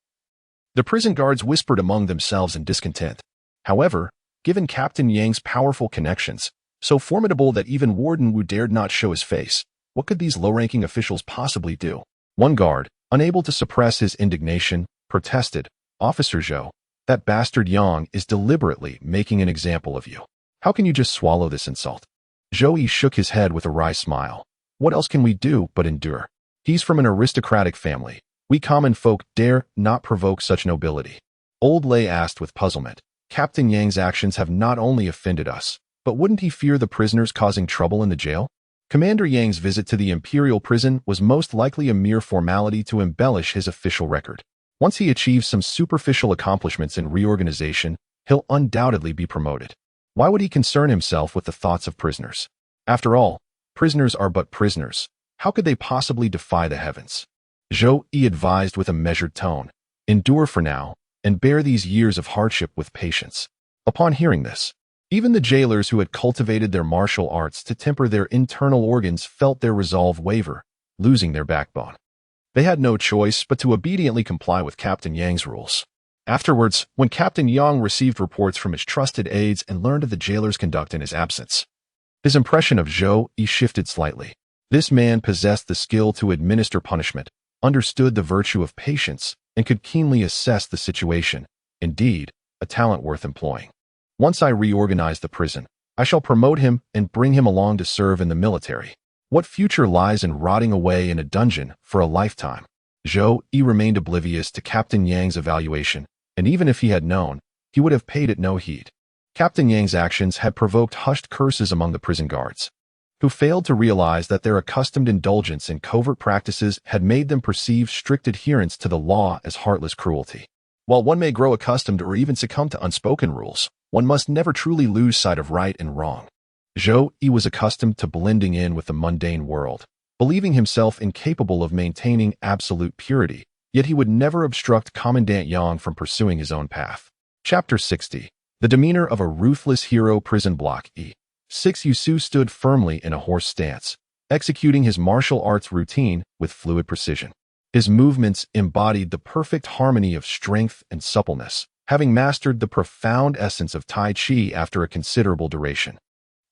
the prison guards whispered among themselves in discontent. However, given Captain Yang's powerful connections, so formidable that even Warden Wu dared not show his face, what could these low-ranking officials possibly do? One guard, unable to suppress his indignation, protested, Officer Zhou, that bastard Yang is deliberately making an example of you. How can you just swallow this insult? Zhou Yi shook his head with a wry smile. What else can we do but endure? He's from an aristocratic family. We common folk dare not provoke such nobility. Old Lei asked with puzzlement. Captain Yang's actions have not only offended us, but wouldn't he fear the prisoners causing trouble in the jail? Commander Yang's visit to the imperial prison was most likely a mere formality to embellish his official record. Once he achieves some superficial accomplishments in reorganization, he'll undoubtedly be promoted. Why would he concern himself with the thoughts of prisoners? After all, prisoners are but prisoners. How could they possibly defy the heavens? Zhou Yi advised with a measured tone, endure for now, and bear these years of hardship with patience. Upon hearing this, even the jailers who had cultivated their martial arts to temper their internal organs felt their resolve waver, losing their backbone. They had no choice but to obediently comply with Captain Yang's rules. Afterwards, when Captain Yang received reports from his trusted aides and learned of the jailer's conduct in his absence, his impression of Zhou Yi shifted slightly. This man possessed the skill to administer punishment, understood the virtue of patience, and could keenly assess the situation. Indeed, a talent worth employing. Once I reorganized the prison, I shall promote him and bring him along to serve in the military. What future lies in rotting away in a dungeon for a lifetime? Zhou Yi remained oblivious to Captain Yang's evaluation, and even if he had known, he would have paid it no heed. Captain Yang's actions had provoked hushed curses among the prison guards, who failed to realize that their accustomed indulgence in covert practices had made them perceive strict adherence to the law as heartless cruelty. While one may grow accustomed or even succumb to unspoken rules, one must never truly lose sight of right and wrong. Zhou Yi was accustomed to blending in with the mundane world, believing himself incapable of maintaining absolute purity, yet he would never obstruct Commandant Yang from pursuing his own path. Chapter 60. The demeanor of a ruthless hero. Prison block E6. Yusu stood firmly in a horse stance, executing his martial arts routine with fluid precision. His movements embodied the perfect harmony of strength and suppleness, having mastered the profound essence of Tai Chi after a considerable duration.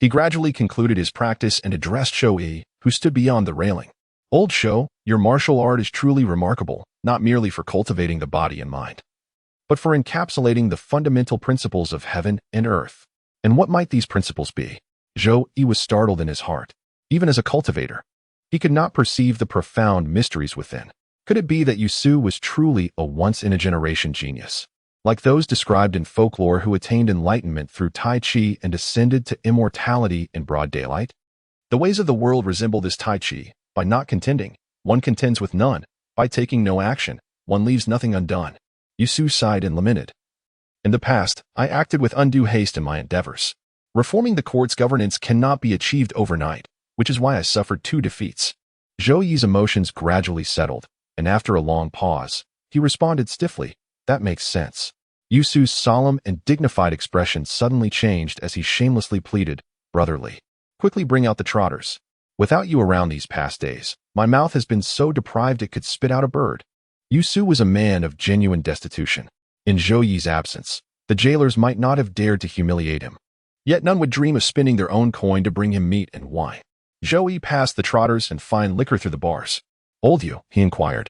He gradually concluded his practice and addressed Zhou Yi, who stood beyond the railing. Old Zhou, your martial art is truly remarkable, not merely for cultivating the body and mind, but for encapsulating the fundamental principles of heaven and earth. And what might these principles be? Zhou Yi was startled in his heart. Even as a cultivator, he could not perceive the profound mysteries within. Could it be that Yusu was truly a once-in-a-generation genius, like those described in folklore who attained enlightenment through Tai Chi and ascended to immortality in broad daylight? The ways of the world resemble this Tai Chi. By not contending, one contends with none. By taking no action, one leaves nothing undone. Yusu sighed and lamented. In the past, I acted with undue haste in my endeavors. Reforming the court's governance cannot be achieved overnight, which is why I suffered 2 defeats. Zhou Yi's emotions gradually settled, and after a long pause, he responded stiffly, that makes sense. Yusu's solemn and dignified expression suddenly changed as he shamelessly pleaded, brotherly. Quickly bring out the trotters. Without you around these past days, my mouth has been so deprived it could spit out a bird. Yusu was a man of genuine destitution. In Zhou Yi's absence, the jailers might not have dared to humiliate him. Yet none would dream of spending their own coin to bring him meat and wine. Zhou Yi passed the trotters and fine liquor through the bars. Old you, he inquired.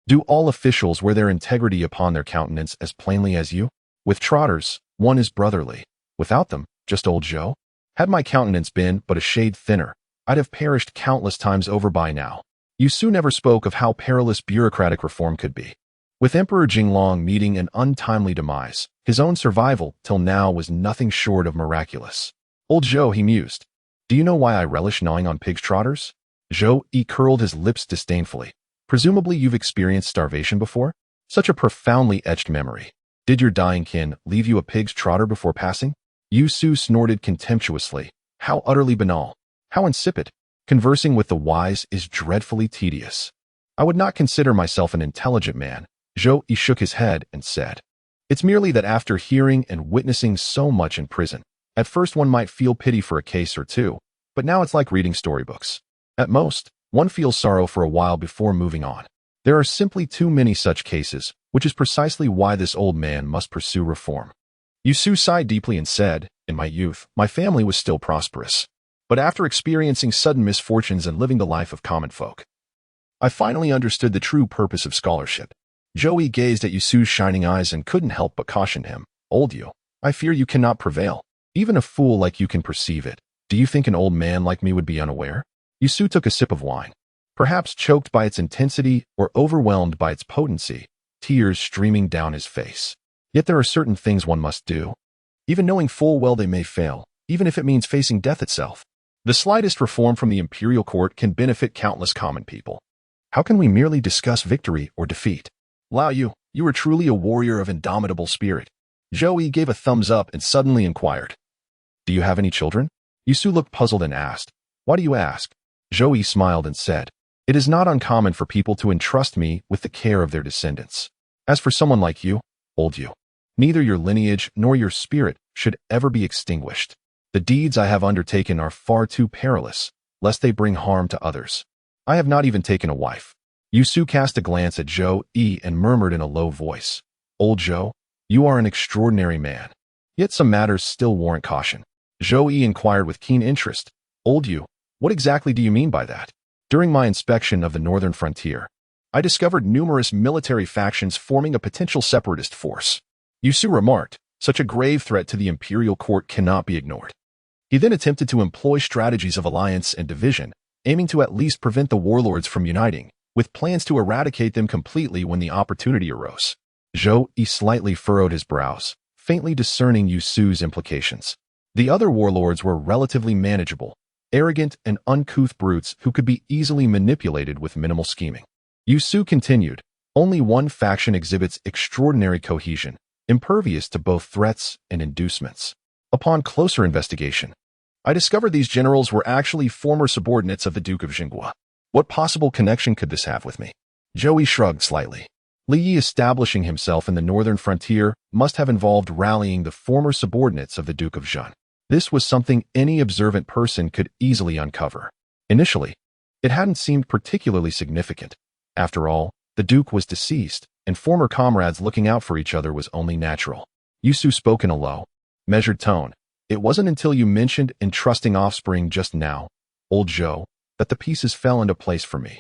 Do all officials wear their integrity upon their countenance as plainly as you? With trotters, one is brotherly. Without them, just old Zhou. Had my countenance been but a shade thinner, I'd have perished countless times over by now. Yusu never spoke of how perilous bureaucratic reform could be. With Emperor Jinglong meeting an untimely demise, his own survival till now was nothing short of miraculous. Old Zhou, he mused. Do you know why I relish gnawing on pig's trotters? Zhou Yi curled his lips disdainfully. Presumably you've experienced starvation before? Such a profoundly etched memory. Did your dying kin leave you a pig's trotter before passing? Yusu snorted contemptuously. How utterly banal. How insipid. Conversing with the wise is dreadfully tedious. I would not consider myself an intelligent man. Zhou Yi shook his head and said. It's merely that after hearing and witnessing so much in prison, at first one might feel pity for a case or two, but now it's like reading storybooks. At most, one feels sorrow for a while before moving on. There are simply too many such cases, which is precisely why this old man must pursue reform. Yusu sighed deeply and said, in my youth, my family was still prosperous. But after experiencing sudden misfortunes and living the life of common folk, I finally understood the true purpose of scholarship. Zhou Yi gazed at Yusu's shining eyes and couldn't help but caution him. Old you, I fear you cannot prevail. Even a fool like you can perceive it. Do you think an old man like me would be unaware? Yusu took a sip of wine. Perhaps choked by its intensity or overwhelmed by its potency, tears streaming down his face. Yet there are certain things one must do, even knowing full well they may fail, even if it means facing death itself. The slightest reform from the imperial court can benefit countless common people. How can we merely discuss victory or defeat? Lao Yu, you are truly a warrior of indomitable spirit. Zhou Yi gave a thumbs up and suddenly inquired. Do you have any children? Yusu looked puzzled and asked. Why do you ask? Zhou Yi smiled and said, it is not uncommon for people to entrust me with the care of their descendants. As for someone like you, old you, neither your lineage nor your spirit should ever be extinguished. The deeds I have undertaken are far too perilous, lest they bring harm to others. I have not even taken a wife. Yusu cast a glance at Zhou Yi and murmured in a low voice, Old Zhou, you are an extraordinary man. Yet some matters still warrant caution. Zhou Yi inquired with keen interest, Old you, what exactly do you mean by that? During my inspection of the northern frontier, I discovered numerous military factions forming a potential separatist force. Yusu remarked, such a grave threat to the imperial court cannot be ignored. He then attempted to employ strategies of alliance and division, aiming to at least prevent the warlords from uniting, with plans to eradicate them completely when the opportunity arose. Zhou Yi slightly furrowed his brows, faintly discerning Yu Su's implications. The other warlords were relatively manageable, arrogant and uncouth brutes who could be easily manipulated with minimal scheming. Yu Su continued, only one faction exhibits extraordinary cohesion, impervious to both threats and inducements. Upon closer investigation, I discovered these generals were actually former subordinates of the Duke of Jinghua. What possible connection could this have with me? Zhou Yi shrugged slightly. Li Yi establishing himself in the northern frontier must have involved rallying the former subordinates of the Duke of Zhen. This was something any observant person could easily uncover. Initially, it hadn't seemed particularly significant. After all, the Duke was deceased, and former comrades looking out for each other was only natural. Yu Su spoke in a low, measured tone. It wasn't until you mentioned entrusting offspring just now, old Zhou, that the pieces fell into place for me.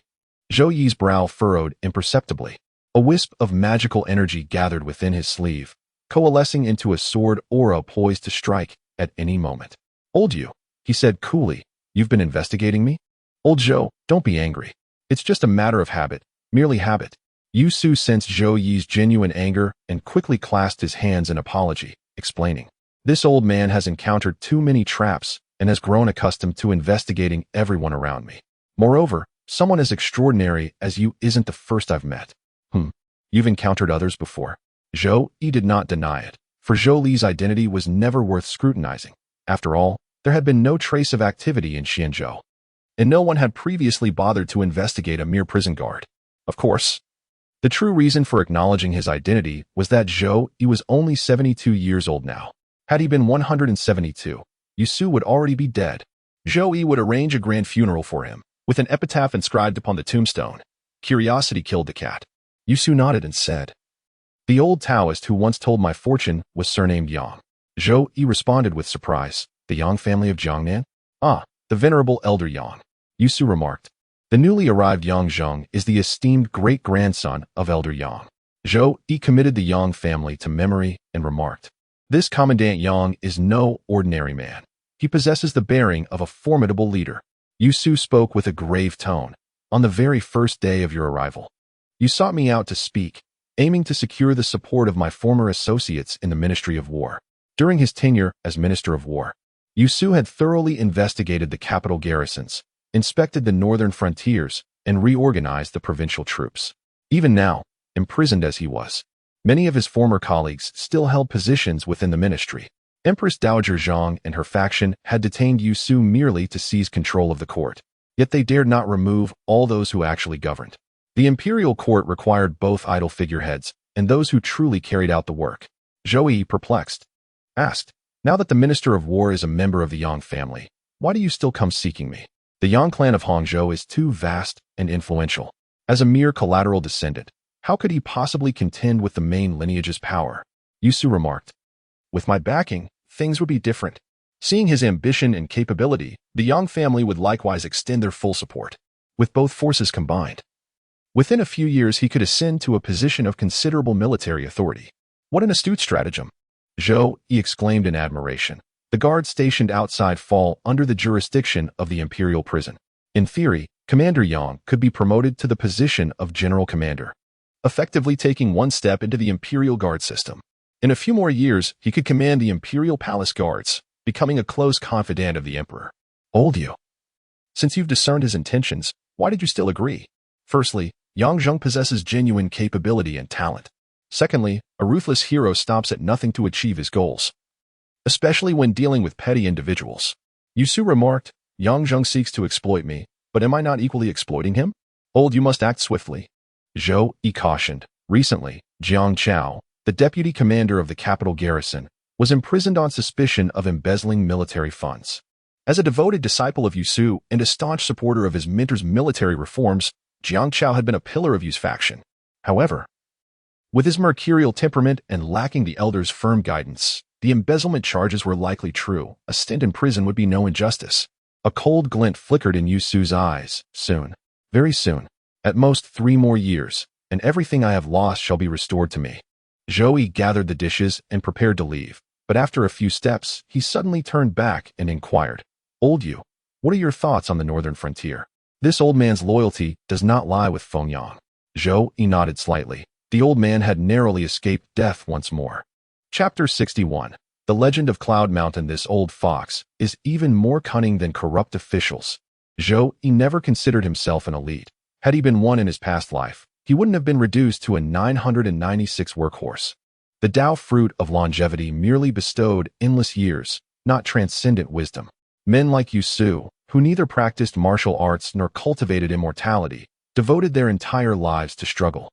Zhou Yi's brow furrowed imperceptibly. A wisp of magical energy gathered within his sleeve, coalescing into a sword aura poised to strike at any moment. Old Yu, he said coolly, you've been investigating me? Old Zhou, don't be angry. It's just a matter of habit, merely habit. Yu Su sensed Zhou Yi's genuine anger and quickly clasped his hands in apology, explaining. This old man has encountered too many traps and has grown accustomed to investigating everyone around me. Moreover, someone as extraordinary as you isn't the first I've met. You've encountered others before. Zhou Yi did not deny it, for Zhou Li's identity was never worth scrutinizing. After all, there had been no trace of activity in Qianzhou, and no one had previously bothered to investigate a mere prison guard. Of course, the true reason for acknowledging his identity was that Zhou Yi was only 72 years old now. Had he been 172, Yu Su would already be dead. Zhou Yi would arrange a grand funeral for him, with an epitaph inscribed upon the tombstone. Curiosity killed the cat. Yu Su nodded and said, the old Taoist who once told my fortune was surnamed Yang. Zhou Yi responded with surprise. The Yang family of Jiangnan? Ah, the venerable elder Yang. Yu Su remarked. The newly arrived Yang Zheng is the esteemed great-grandson of elder Yang. Zhou Yi committed the Yang family to memory and remarked. This Commandant Yang is no ordinary man. He possesses the bearing of a formidable leader. Yu Su spoke with a grave tone. On the very first day of your arrival, you sought me out to speak, aiming to secure the support of my former associates in the Ministry of War. During his tenure as Minister of War, Yu Su had thoroughly investigated the capital garrisons, inspected the northern frontiers, and reorganized the provincial troops. Even now, imprisoned as he was, many of his former colleagues still held positions within the ministry. Empress Dowager Zhang and her faction had detained Yu Su merely to seize control of the court, yet they dared not remove all those who actually governed. The imperial court required both idle figureheads and those who truly carried out the work. Zhou Yi, perplexed, asked, now that the Minister of War is a member of the Yang family, why do you still come seeking me? The Yang clan of Hangzhou is too vast and influential. As a mere collateral descendant, how could he possibly contend with the main lineage's power? Yu Su remarked. With my backing, things would be different. Seeing his ambition and capability, the Yang family would likewise extend their full support. With both forces combined, within a few years he could ascend to a position of considerable military authority. What an astute stratagem! Zhou Yi exclaimed in admiration. The guards stationed outside fall under the jurisdiction of the imperial prison. In theory, Commander Yang could be promoted to the position of general commander, effectively taking one step into the imperial guard system. In a few more years, he could command the imperial palace guards, becoming a close confidant of the emperor. Old Yu, since you've discerned his intentions, why did you still agree? Firstly, Yang Zheng possesses genuine capability and talent. Secondly, a ruthless hero stops at nothing to achieve his goals, especially when dealing with petty individuals. Yu Su remarked, Yang Zheng seeks to exploit me, but am I not equally exploiting him? Old Yu must act swiftly. Zhou Yi cautioned. Recently, Jiang Chao, the deputy commander of the capital garrison, was imprisoned on suspicion of embezzling military funds. As a devoted disciple of Yu Su and a staunch supporter of his mentor's military reforms, Jiang Chao had been a pillar of Yu's faction. However, with his mercurial temperament and lacking the elder's firm guidance, the embezzlement charges were likely true. A stint in prison would be no injustice. A cold glint flickered in Yu Su's eyes. Soon, very soon, at most 3 more years, and everything I have lost shall be restored to me. Zhou Yi gathered the dishes and prepared to leave, But after a few steps, he suddenly turned back and inquired, "Old you, what are your thoughts on the northern frontier?" This old man's loyalty does not lie with Fengyang. Zhou Yi nodded slightly. The old man had narrowly escaped death once more. Chapter 61. The Legend of Cloud Mountain. This old fox is even more cunning than corrupt officials. Zhou Yi never considered himself an elite. Had he been one in his past life, he wouldn't have been reduced to a 996 workhorse. The Tao fruit of longevity merely bestowed endless years, not transcendent wisdom. Men like Yu Su, who neither practiced martial arts nor cultivated immortality, devoted their entire lives to struggle,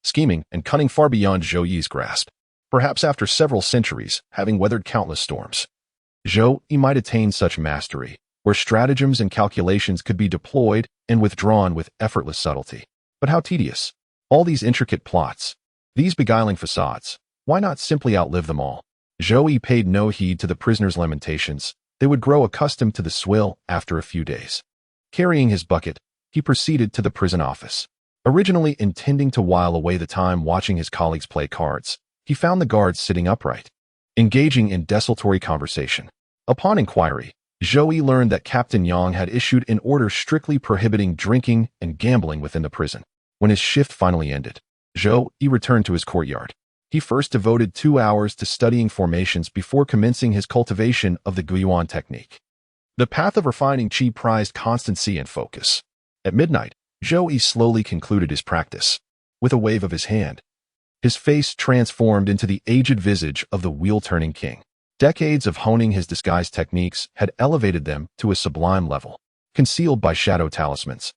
scheming, and cunning far beyond Zhou Yi's grasp. Perhaps after several centuries, having weathered countless storms, Zhou Yi might attain such mastery, where stratagems and calculations could be deployed and withdrawn with effortless subtlety. But how tedious! All these intricate plots, these beguiling facades, why not simply outlive them all? Zhou Yi paid no heed to the prisoners' lamentations. They would grow accustomed to the swill after a few days. Carrying his bucket, he proceeded to the prison office. Originally intending to while away the time watching his colleagues play cards, he found the guards sitting upright, engaging in desultory conversation. Upon inquiry, Zhou Yi learned that Captain Yang had issued an order strictly prohibiting drinking and gambling within the prison. When his shift finally ended, Zhou Yi returned to his courtyard. He first devoted 2 hours to studying formations before commencing his cultivation of the Guiyuan technique. The path of refining qi prized constancy and focus. At midnight, Zhou Yi slowly concluded his practice. With a wave of his hand, his face transformed into the aged visage of the wheel-turning king. Decades of honing his disguise techniques had elevated them to a sublime level. Concealed by shadow talismans,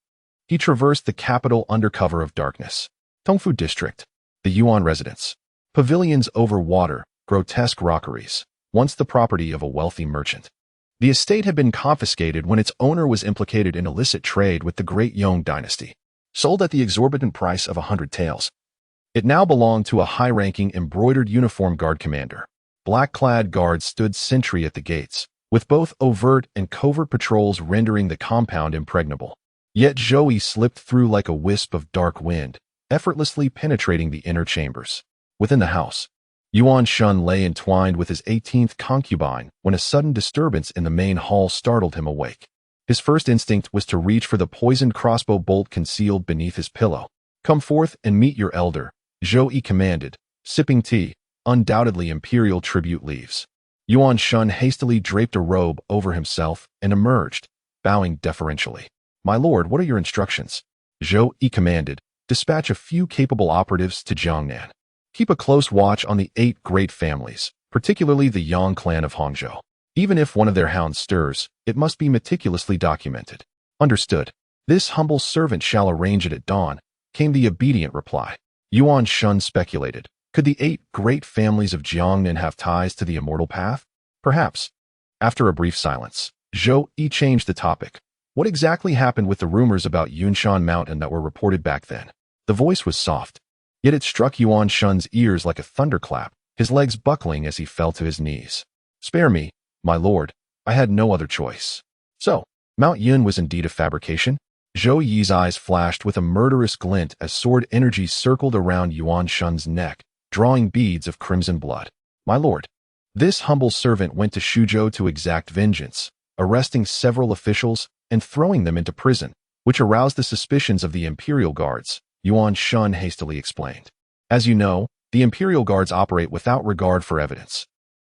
he traversed the capital under cover of darkness. Tongfu District, the Yuan residence. Pavilions over water, grotesque rockeries, once the property of a wealthy merchant. The estate had been confiscated when its owner was implicated in illicit trade with the Great Yong dynasty. Sold at the exorbitant price of 100 taels. It now belonged to a high-ranking embroidered uniform guard commander. Black-clad guards stood sentry at the gates, with both overt and covert patrols rendering the compound impregnable. Yet Zhou Yi slipped through like a wisp of dark wind, effortlessly penetrating the inner chambers. Within the house, Yuan Shun lay entwined with his 18th concubine when a sudden disturbance in the main hall startled him awake. His first instinct was to reach for the poisoned crossbow bolt concealed beneath his pillow. "Come forth and meet your elder," Zhou Yi commanded, sipping tea, undoubtedly imperial tribute leaves. Yuan Shun hastily draped a robe over himself and emerged, bowing deferentially. "My lord, what are your instructions?" Zhou Yi commanded, "Dispatch a few capable operatives to Jiangnan. Keep a close watch on the 8 great families, particularly the Yang clan of Hangzhou. Even if one of their hounds stirs, it must be meticulously documented." "Understood. This humble servant shall arrange it at dawn," came the obedient reply. Yuan Shun speculated. Could the 8 great families of Jiangnan have ties to the immortal path? Perhaps. After a brief silence, Zhou Yi changed the topic. What exactly happened with the rumors about Yunshan Mountain that were reported back then? The voice was soft, yet it struck Yuan Shun's ears like a thunderclap, his legs buckling as he fell to his knees. "Spare me, my lord. I had no other choice." "So, Mount Yun was indeed a fabrication?" Zhou Yi's eyes flashed with a murderous glint as sword energy circled around Yuan Shun's neck, drawing beads of crimson blood. "My lord, this humble servant went to Shuzhou to exact vengeance, arresting several officials and throwing them into prison, which aroused the suspicions of the imperial guards," Yuan Shun hastily explained. "As you know, the imperial guards operate without regard for evidence.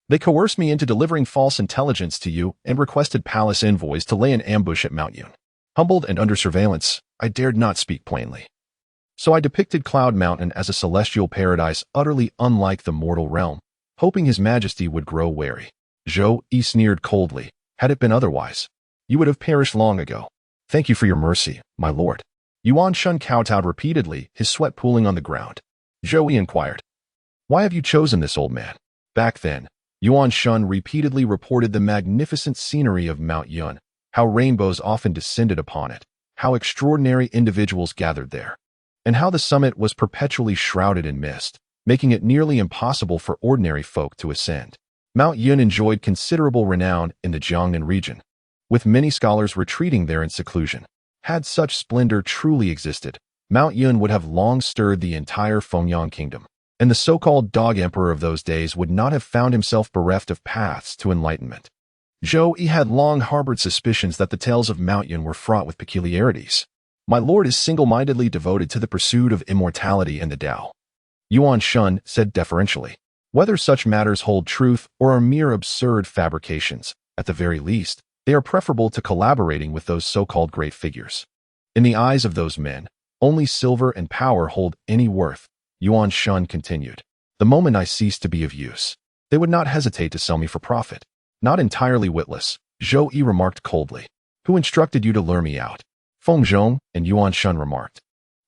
They coerced me into delivering false intelligence to you and requested palace envoys to lay an ambush at Mount Yun. Humbled and under surveillance, I dared not speak plainly. So I depicted Cloud Mountain as a celestial paradise utterly unlike the mortal realm, hoping His Majesty would grow wary." Zhou Yi sneered coldly. "Had it been otherwise, you would have perished long ago. Thank you for your mercy, my lord." Yuan Shun kowtowed repeatedly, his sweat pooling on the ground. Zhou Yi inquired, "Why have you chosen this old man?" Back then, Yuan Shun repeatedly reported the magnificent scenery of Mount Yun, how rainbows often descended upon it, how extraordinary individuals gathered there, and how the summit was perpetually shrouded in mist, making it nearly impossible for ordinary folk to ascend. Mount Yun enjoyed considerable renown in the Jiangnan region, with many scholars retreating there in seclusion. Had such splendor truly existed, Mount Yun would have long stirred the entire Fengyang kingdom. and the so-called dog emperor of those days would not have found himself bereft of paths to enlightenment. Zhou Yi had long harbored suspicions that the tales of Mount Yun were fraught with peculiarities. My lord is single-mindedly devoted to the pursuit of immortality and the Tao, Yuan Shun said deferentially. Whether such matters hold truth or are mere absurd fabrications, at the very least, they are preferable to collaborating with those so-called great figures. In the eyes of those men, only silver and power hold any worth, Yuan Shun continued. The moment I cease to be of use, they would not hesitate to sell me for profit. Not entirely witless, Zhou Yi remarked coldly. Who instructed you to lure me out? Feng Zhong and Yuan Shun remarked.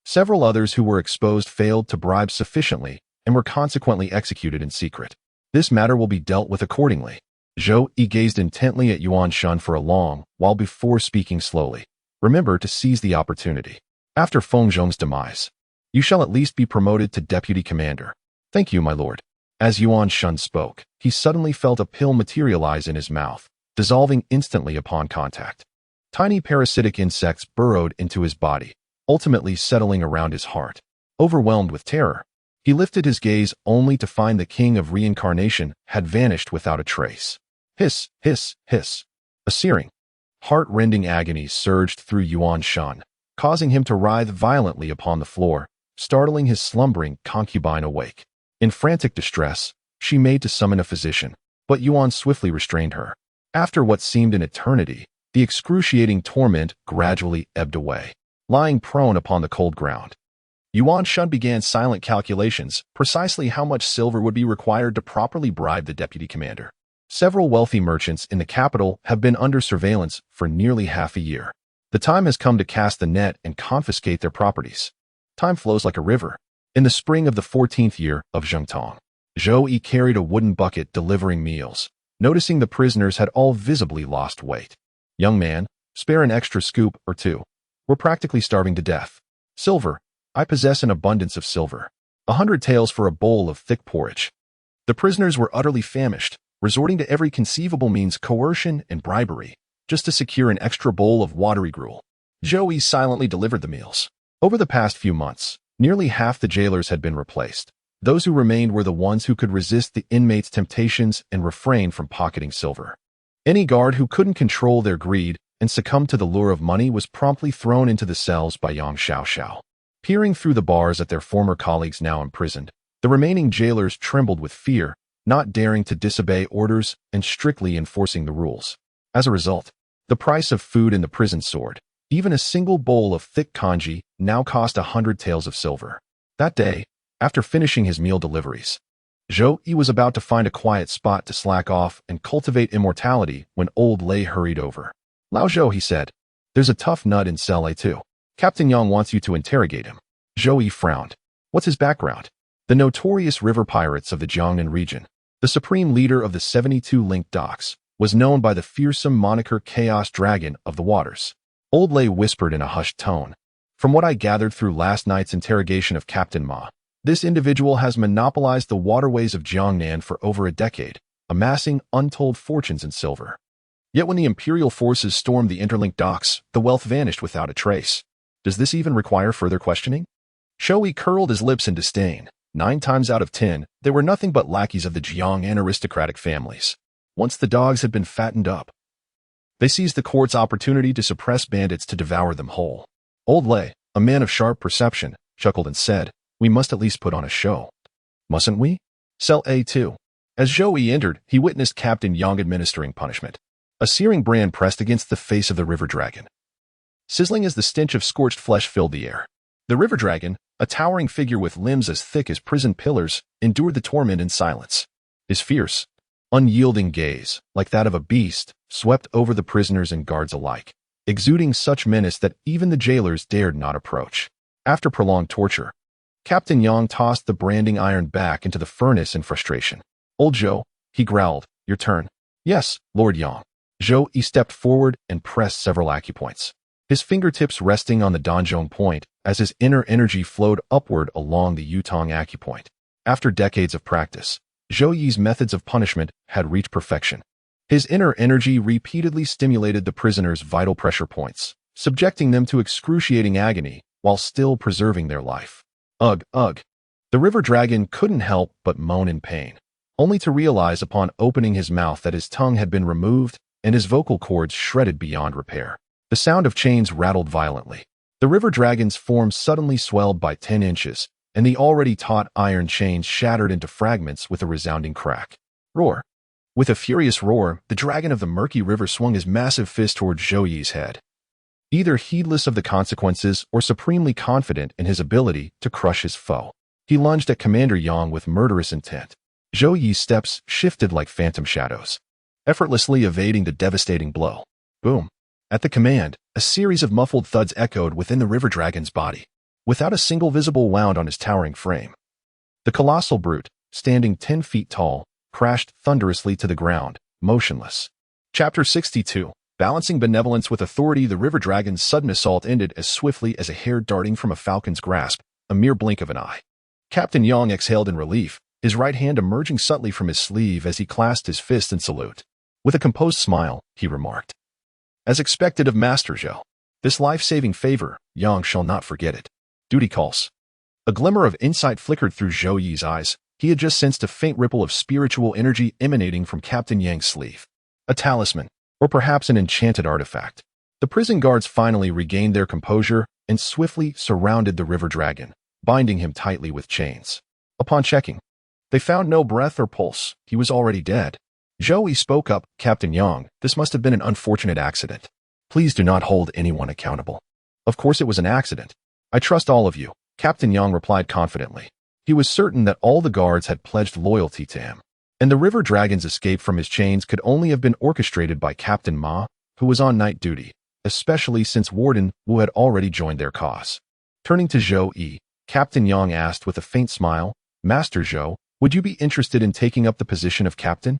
Several others who were exposed failed to bribe sufficiently and were consequently executed in secret. This matter will be dealt with accordingly. Zhou Yi gazed intently at Yuan Shun for a long while before speaking slowly. Remember to seize the opportunity. After Feng Zhong's demise, you shall at least be promoted to deputy commander. Thank you, my lord. As Yuan Shun spoke, he suddenly felt a pill materialize in his mouth, dissolving instantly upon contact. Tiny parasitic insects burrowed into his body, ultimately settling around his heart. Overwhelmed with terror, he lifted his gaze only to find the king of reincarnation had vanished without a trace. Hiss, hiss, hiss. A searing, heart-rending agony surged through Yuan Shun, causing him to writhe violently upon the floor, startling his slumbering concubine awake. In frantic distress, she made to summon a physician, but Yuan swiftly restrained her. After what seemed an eternity, the excruciating torment gradually ebbed away. Lying prone upon the cold ground, Yuan Shun began silent calculations, precisely how much silver would be required to properly bribe the deputy commander. Several wealthy merchants in the capital have been under surveillance for nearly half a year. The time has come to cast the net and confiscate their properties. Time flows like a river. In the spring of the 14th year of Zhengtong, Zhou Yi carried a wooden bucket delivering meals, noticing the prisoners had all visibly lost weight. Young man, spare an extra scoop or two. We're practically starving to death. Silver. I possess an abundance of silver. 100 taels for a bowl of thick porridge. The prisoners were utterly famished, resorting to every conceivable means coercion and bribery, just to secure an extra bowl of watery gruel. Zhou Yi silently delivered the meals. Over the past few months, nearly half the jailers had been replaced. Those who remained were the ones who could resist the inmates' temptations and refrain from pocketing silver. Any guard who couldn't control their greed and succumbed to the lure of money was promptly thrown into the cells by Yang Xiaoxiao. Peering through the bars at their former colleagues now imprisoned, the remaining jailers trembled with fear, not daring to disobey orders and strictly enforcing the rules. As a result, the price of food in the prison soared. Even a single bowl of thick congee now cost 100 taels of silver. That day, after finishing his meal deliveries, Zhou Yi was about to find a quiet spot to slack off and cultivate immortality when old Lei hurried over. Lao Zhou, he said, there's a tough nut in cell A2. Captain Yang wants you to interrogate him. Zhou Yi frowned. What's his background? The notorious river pirates of the Jiangnan region, the supreme leader of the 72 linked docks, was known by the fearsome moniker Chaos Dragon of the Waters. Old Lei whispered in a hushed tone. From what I gathered through last night's interrogation of Captain Ma, this individual has monopolized the waterways of Jiangnan for over a decade, amassing untold fortunes in silver. Yet when the imperial forces stormed the interlinked docks, the wealth vanished without a trace. Does this even require further questioning? Zhou Yi curled his lips in disdain. 9 times out of 10, they were nothing but lackeys of the Jiangnan aristocratic families. Once the dogs had been fattened up, they seized the court's opportunity to suppress bandits to devour them whole. Old Lei, a man of sharp perception, chuckled and said, we must at least put on a show. Mustn't we? Cell A2. As Zhou Yi entered, he witnessed Captain Yang administering punishment. A searing brand pressed against the face of the river dragon. Sizzling as the stench of scorched flesh filled the air. The river dragon, a towering figure with limbs as thick as prison pillars, endured the torment in silence. His fierce, unyielding gaze, like that of a beast, swept over the prisoners and guards alike, exuding such menace that even the jailers dared not approach. After prolonged torture, Captain Yang tossed the branding iron back into the furnace in frustration. Old Zhou, he growled, your turn. Yes, Lord Yang. Zhou Yi stepped forward and pressed several acupoints, his fingertips resting on the donzhong point as his inner energy flowed upward along the yutong acupoint. After decades of practice, Zhou Yi's methods of punishment had reached perfection. His inner energy repeatedly stimulated the prisoners' vital pressure points, subjecting them to excruciating agony while still preserving their life. Ugh, ugh. The river dragon couldn't help but moan in pain, only to realize upon opening his mouth that his tongue had been removed and his vocal cords shredded beyond repair. The sound of chains rattled violently. The river dragon's form suddenly swelled by 10 inches, and the already taut iron chains shattered into fragments with a resounding crack. Roar! With a furious roar, the dragon of the murky river swung his massive fist toward Zhou Yi's head. Either heedless of the consequences or supremely confident in his ability to crush his foe, he lunged at Commander Yang with murderous intent. Zhou Yi's steps shifted like phantom shadows, effortlessly evading the devastating blow. Boom! At the command, a series of muffled thuds echoed within the river dragon's body, without a single visible wound on his towering frame. The colossal brute, standing 10 feet tall, crashed thunderously to the ground, motionless. Chapter 62. Balancing benevolence with authority. The river dragon's sudden assault ended as swiftly as a hare darting from a falcon's grasp, a mere blink of an eye. Captain Yang exhaled in relief, his right hand emerging subtly from his sleeve as he clasped his fist in salute. With a composed smile, he remarked, "As expected of Master Zhou, this life-saving favor, Yang shall not forget it. Duty calls." A glimmer of insight flickered through Zhou Yi's eyes. He had just sensed a faint ripple of spiritual energy emanating from Captain Yang's sleeve. A talisman, or perhaps an enchanted artifact. The prison guards finally regained their composure and swiftly surrounded the river dragon, binding him tightly with chains. Upon checking, they found no breath or pulse. He was already dead. Zhou Yi spoke up, "Captain Yang, this must have been an unfortunate accident. Please do not hold anyone accountable." "Of course it was an accident. I trust all of you," Captain Yang replied confidently. He was certain that all the guards had pledged loyalty to him, and the river dragon's escape from his chains could only have been orchestrated by Captain Ma, who was on night duty, especially since Warden Wu had already joined their cause. Turning to Zhou Yi, Captain Yang asked with a faint smile, "Master Zhou, would you be interested in taking up the position of captain?"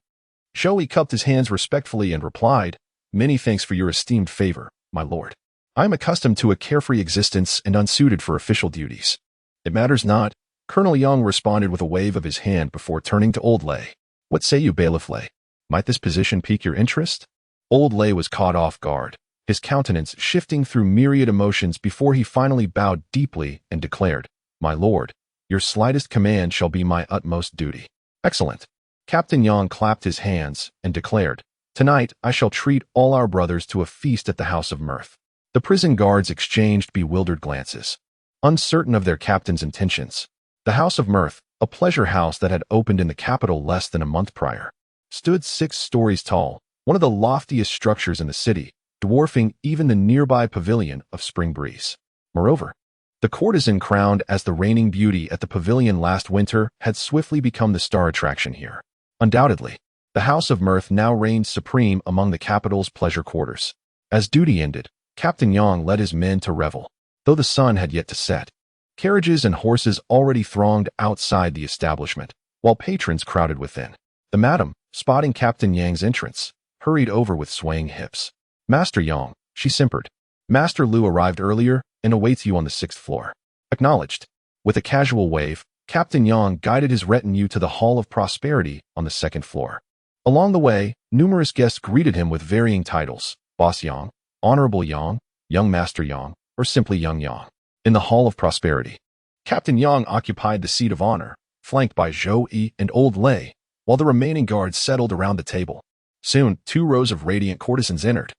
Zhou Yi cupped his hands respectfully and replied, "Many thanks for your esteemed favor, my lord. I am accustomed to a carefree existence and unsuited for official duties." "It matters not," Colonel Yang responded with a wave of his hand before turning to Old Lei. "What say you, Bailiff Lei? Might this position pique your interest?" Old Lei was caught off guard, his countenance shifting through myriad emotions before he finally bowed deeply and declared, "My lord, your slightest command shall be my utmost duty." "Excellent." Captain Yang clapped his hands and declared, "Tonight I shall treat all our brothers to a feast at the House of Mirth." The prison guards exchanged bewildered glances, uncertain of their captain's intentions. The House of Mirth, a pleasure house that had opened in the capital less than a month prior, stood 6 stories tall, one of the loftiest structures in the city, dwarfing even the nearby pavilion of Spring Breeze. Moreover, the courtesan crowned as the reigning beauty at the pavilion last winter had swiftly become the star attraction here. Undoubtedly, the House of Mirth now reigned supreme among the capital's pleasure quarters. As duty ended, Captain Yang led his men to revel, though the sun had yet to set. Carriages and horses already thronged outside the establishment, while patrons crowded within. The madam, spotting Captain Yang's entrance, hurried over with swaying hips. "Master Yang," she simpered. "Master Lu arrived earlier and awaits you on the 6th floor." Acknowledged. With a casual wave, Captain Yang guided his retinue to the Hall of Prosperity on the 2nd floor. Along the way, numerous guests greeted him with varying titles: Boss Yang, Honorable Yang, Young Master Yang, or simply Young Yang. In the Hall of Prosperity, Captain Yang occupied the seat of honor, flanked by Zhou Yi and Old Lei, while the remaining guards settled around the table. Soon, 2 rows of radiant courtesans entered,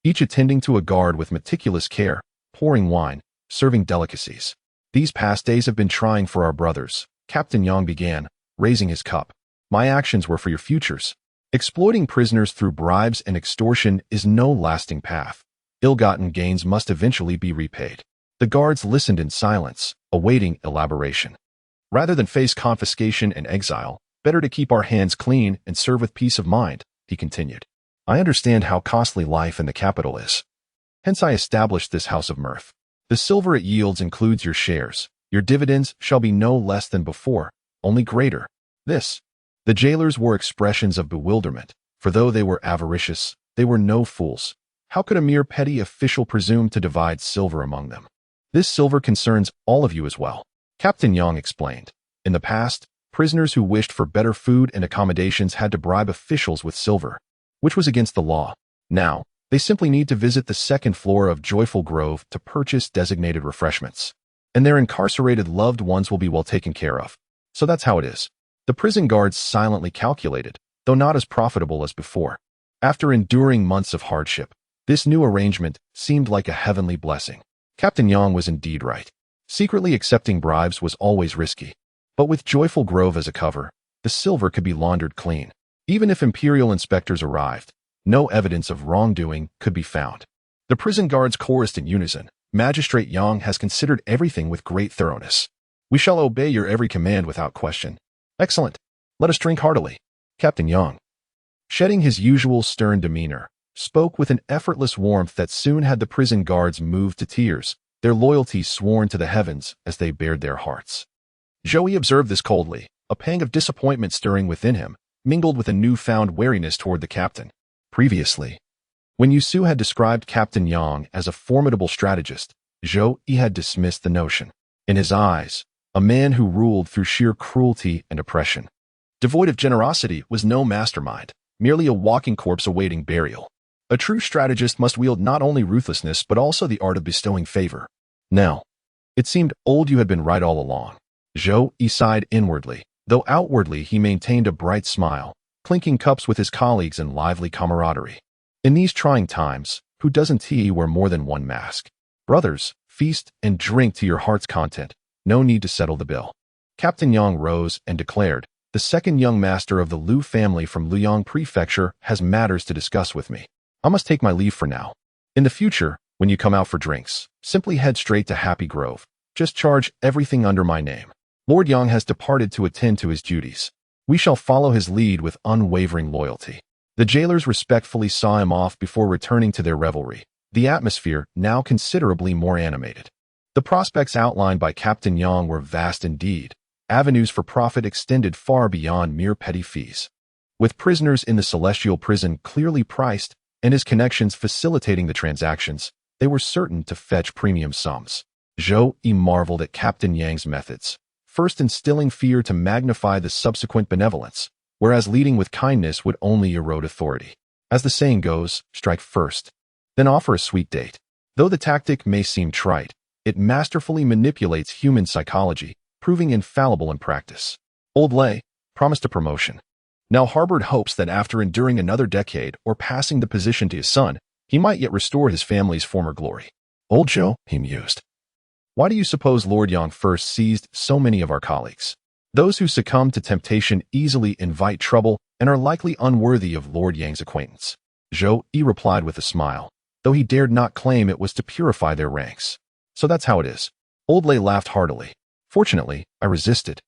each attending to a guard with meticulous care, pouring wine, serving delicacies. "These past days have been trying for our brothers," Captain Yang began, raising his cup. "My actions were for your futures. Exploiting prisoners through bribes and extortion is no lasting path. Ill-gotten gains must eventually be repaid." The guards listened in silence, awaiting elaboration. "Rather than face confiscation and exile, better to keep our hands clean and serve with peace of mind," he continued. "I understand how costly life in the capital is. Hence I established this House of Mirth. The silver it yields includes your shares. Your dividends shall be no less than before, only greater." This. The jailers wore expressions of bewilderment, for though they were avaricious, they were no fools. How could a mere petty official presume to divide silver among them? "This silver concerns all of you as well," Captain Yang explained. In the past, prisoners who wished for better food and accommodations had to bribe officials with silver, which was against the law. Now, they simply need to visit the 2nd floor of Joyful Grove to purchase designated refreshments. and their incarcerated loved ones will be well taken care of. So that's how it is. The prison guards silently calculated, though not as profitable as before. After enduring months of hardship, this new arrangement seemed like a heavenly blessing. Captain Yang was indeed right. Secretly accepting bribes was always risky. But with Joyful Grove as a cover, the silver could be laundered clean. Even if imperial inspectors arrived, no evidence of wrongdoing could be found. The prison guards chorused in unison. Magistrate Yang has considered everything with great thoroughness. We shall obey your every command without question. Excellent. Let us drink heartily. Captain Yang, shedding his usual stern demeanor, spoke with an effortless warmth that soon had the prison guards moved to tears, their loyalty sworn to the heavens as they bared their hearts. Zhou Yi observed this coldly, a pang of disappointment stirring within him, mingled with a newfound wariness toward the captain. Previously, when Yusu had described Captain Yang as a formidable strategist, Zhou Yi had dismissed the notion. In his eyes, a man who ruled through sheer cruelty and oppression. Devoid of generosity was no mastermind, merely a walking corpse awaiting burial. A true strategist must wield not only ruthlessness but also the art of bestowing favor. Now, it seemed Old Yu had been right all along. Zhou Yi sighed inwardly, though outwardly he maintained a bright smile, clinking cups with his colleagues in lively camaraderie. In these trying times, who doesn't wear more than one mask? Brothers, feast and drink to your heart's content. No need to settle the bill. Captain Yang rose and declared, the second young master of the Lu family from Luyang Prefecture has matters to discuss with me. I must take my leave for now. In the future, when you come out for drinks, simply head straight to Happy Grove. Just charge everything under my name. Lord Yang has departed to attend to his duties. We shall follow his lead with unwavering loyalty. The jailers respectfully saw him off before returning to their revelry, the atmosphere now considerably more animated. The prospects outlined by Captain Yang were vast indeed. Avenues for profit extended far beyond mere petty fees. With prisoners in the celestial prison clearly priced, and his connections facilitating the transactions, they were certain to fetch premium sums. Zhou Yi marveled at Captain Yang's methods, first instilling fear to magnify the subsequent benevolence, whereas leading with kindness would only erode authority. As the saying goes, strike first, then offer a sweet date. Though the tactic may seem trite, it masterfully manipulates human psychology, proving infallible in practice. Old Lei promised a promotion. Now harbored hopes that after enduring another decade or passing the position to his son, he might yet restore his family's former glory. Old Zhou, he mused. Why do you suppose Lord Yang first seized so many of our colleagues? Those who succumb to temptation easily invite trouble and are likely unworthy of Lord Yang's acquaintance. Zhou Yi replied with a smile, though he dared not claim it was to purify their ranks. So that's how it is. Old Lei laughed heartily. Fortunately, I resisted,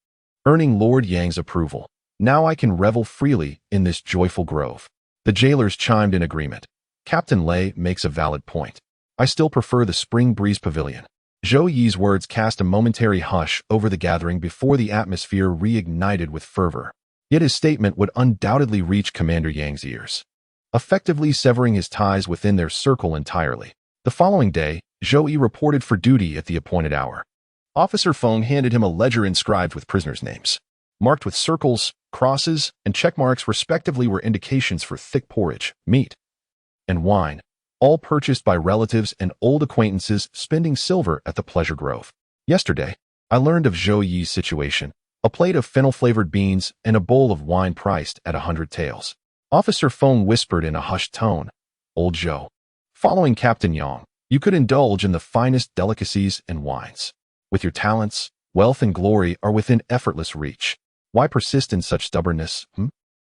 earning Lord Yang's approval. Now I can revel freely in this joyful grove. The jailers chimed in agreement. Captain Lei makes a valid point. I still prefer the Spring Breeze Pavilion. Zhou Yi's words cast a momentary hush over the gathering before the atmosphere reignited with fervor. Yet his statement would undoubtedly reach Commander Yang's ears, effectively severing his ties within their circle entirely. The following day, Zhou Yi reported for duty at the appointed hour. Officer Feng handed him a ledger inscribed with prisoners' names. Marked with circles, crosses, and check marks respectively were indications for thick porridge, meat, and wine, all purchased by relatives and old acquaintances spending silver at the Pleasure Grove. Yesterday, I learned of Zhou Yi's situation, a plate of fennel-flavored beans and a bowl of wine priced at 100 taels. Officer Feng whispered in a hushed tone, Old Zhou, following Captain Yang, you could indulge in the finest delicacies and wines. With your talents, wealth and glory are within effortless reach. Why persist in such stubbornness,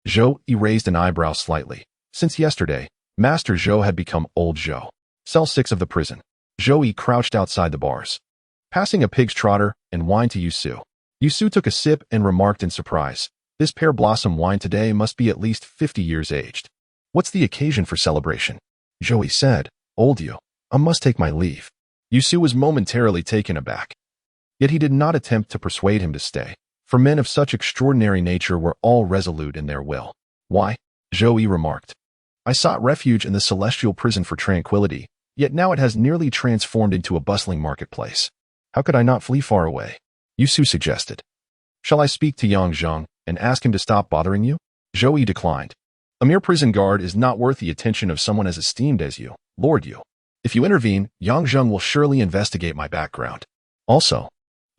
Zhou Yi raised an eyebrow slightly. Since yesterday, Master Zhou had become Old Zhou. Cell 6 of the prison. Zhou Yi crouched outside the bars, passing a pig's trotter and wine to Yusu. Yusu took a sip and remarked in surprise, this pear blossom wine today must be at least 50 years aged. What's the occasion for celebration? Zhou Yi said, Old Yu, I must take my leave. Yusu was momentarily taken aback. Yet he did not attempt to persuade him to stay, for men of such extraordinary nature were all resolute in their will. Why? Zhou Yi remarked. I sought refuge in the celestial prison for tranquility, yet now it has nearly transformed into a bustling marketplace. How could I not flee far away? Yusu suggested. Shall I speak to Yang Zheng and ask him to stop bothering you? Zhou Yi declined. A mere prison guard is not worth the attention of someone as esteemed as you, Lord Yu. If you intervene, Yang Zheng will surely investigate my background. Also,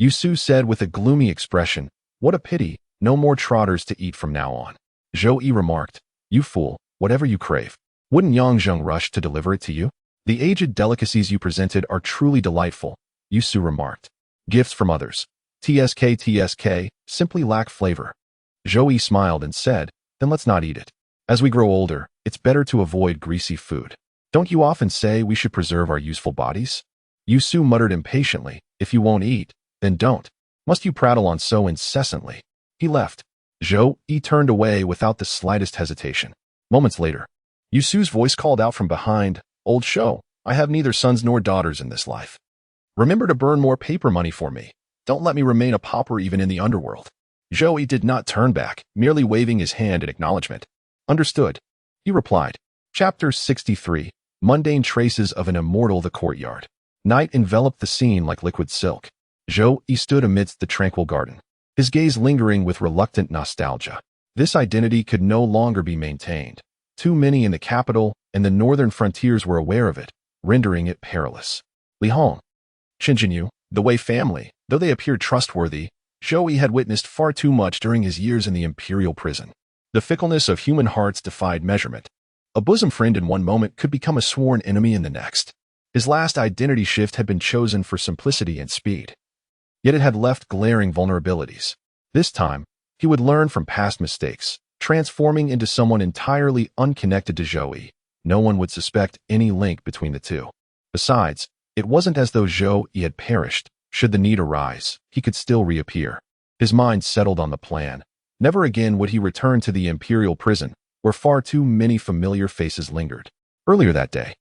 Yusu said with a gloomy expression, "What a pity, no more trotters to eat from now on." Zhou Yi remarked, "You fool, whatever you crave. Wouldn't Yangzheng rush to deliver it to you? The aged delicacies you presented are truly delightful," Yusu remarked. "Gifts from others. TSK simply lack flavor." Zhou Yi smiled and said, "Then let's not eat it. As we grow older, it's better to avoid greasy food. Don't you often say we should preserve our useful bodies?" Yusu muttered impatiently, "If you won't eat, then don't. Must you prattle on so incessantly?" He left. Zhou Yi turned away without the slightest hesitation. Moments later, Yusu's voice called out from behind, "Old Shou, I have neither sons nor daughters in this life. Remember to burn more paper money for me. Don't let me remain a pauper even in the underworld." Zhou Yi did not turn back, merely waving his hand in acknowledgement. "Understood," he replied. Chapter 63. Mundane Traces of an Immortal. The courtyard. Night enveloped the scene like liquid silk. Zhou Yi stood amidst the tranquil garden, his gaze lingering with reluctant nostalgia. This identity could no longer be maintained. Too many in the capital and the northern frontiers were aware of it, rendering it perilous. Li Hong, Qinjinyu, the Wei family, though they appeared trustworthy, Zhou Yi had witnessed far too much during his years in the imperial prison. The fickleness of human hearts defied measurement. A bosom friend in one moment could become a sworn enemy in the next. His last identity shift had been chosen for simplicity and speed. Yet it had left glaring vulnerabilities. This time, he would learn from past mistakes, transforming into someone entirely unconnected to Zhou Yi. No one would suspect any link between the two. Besides, it wasn't as though Zhou Yi had perished. Should the need arise, he could still reappear. His mind settled on the plan. Never again would he return to the imperial prison, where far too many familiar faces lingered. Earlier that day,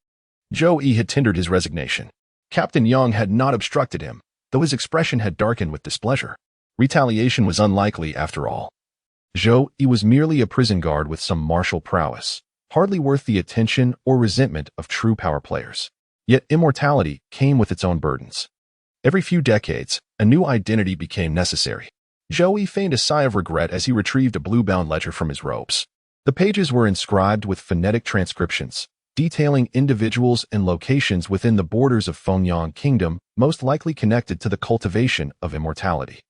Zhou Yi had tendered his resignation. Captain Yang had not obstructed him, though his expression had darkened with displeasure. Retaliation was unlikely after all. Zhou Yi was merely a prison guard with some martial prowess, hardly worth the attention or resentment of true power players. Yet immortality came with its own burdens. Every few decades, a new identity became necessary. Zhou Yi feigned a sigh of regret as he retrieved a blue-bound ledger from his robes. The pages were inscribed with phonetic transcriptions, detailing individuals and locations within the borders of Fengyang Kingdom, most likely connected to the cultivation of immortality.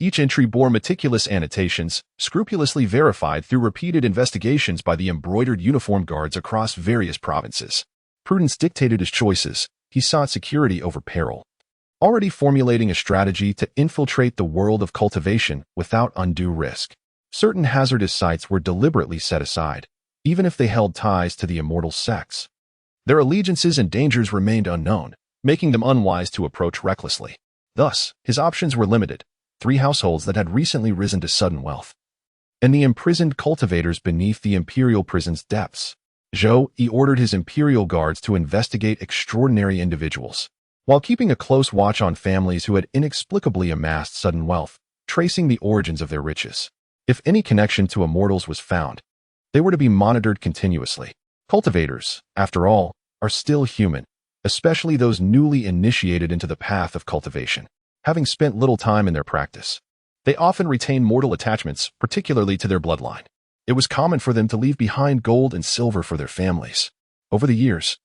Each entry bore meticulous annotations, scrupulously verified through repeated investigations by the embroidered uniformed guards across various provinces. Prudence dictated his choices. He sought security over peril, already formulating a strategy to infiltrate the world of cultivation without undue risk. Certain hazardous sites were deliberately set aside, even if they held ties to the immortal sects. Their allegiances and dangers remained unknown, making them unwise to approach recklessly. Thus, his options were limited: 3 households that had recently risen to sudden wealth, and the imprisoned cultivators beneath the imperial prison's depths. Zhou Yi ordered his imperial guards to investigate extraordinary individuals, while keeping a close watch on families who had inexplicably amassed sudden wealth, tracing the origins of their riches. If any connection to immortals was found, they were to be monitored continuously. Cultivators, after all, are still human, especially those newly initiated into the path of cultivation. Having spent little time in their practice, they often retain mortal attachments, particularly to their bloodline. It was common for them to leave behind gold and silver for their families. Over the years,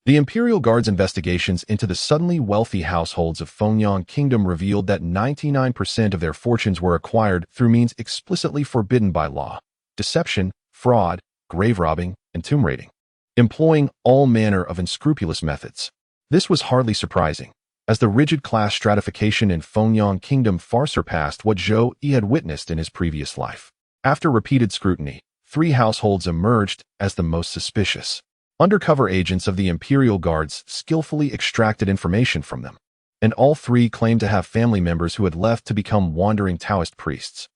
the Imperial Guard's investigations into the suddenly wealthy households of Fengyang Kingdom revealed that 99% of their fortunes were acquired through means explicitly forbidden by law: deception, fraud, grave robbing, and tomb raiding, employing all manner of unscrupulous methods. This was hardly surprising, as the rigid class stratification in Fengyang Kingdom far surpassed what Zhou Yi had witnessed in his previous life. After repeated scrutiny, 3 households emerged as the most suspicious. Undercover agents of the Imperial Guards skillfully extracted information from them, and all 3 claimed to have family members who had left to become wandering Taoist priests.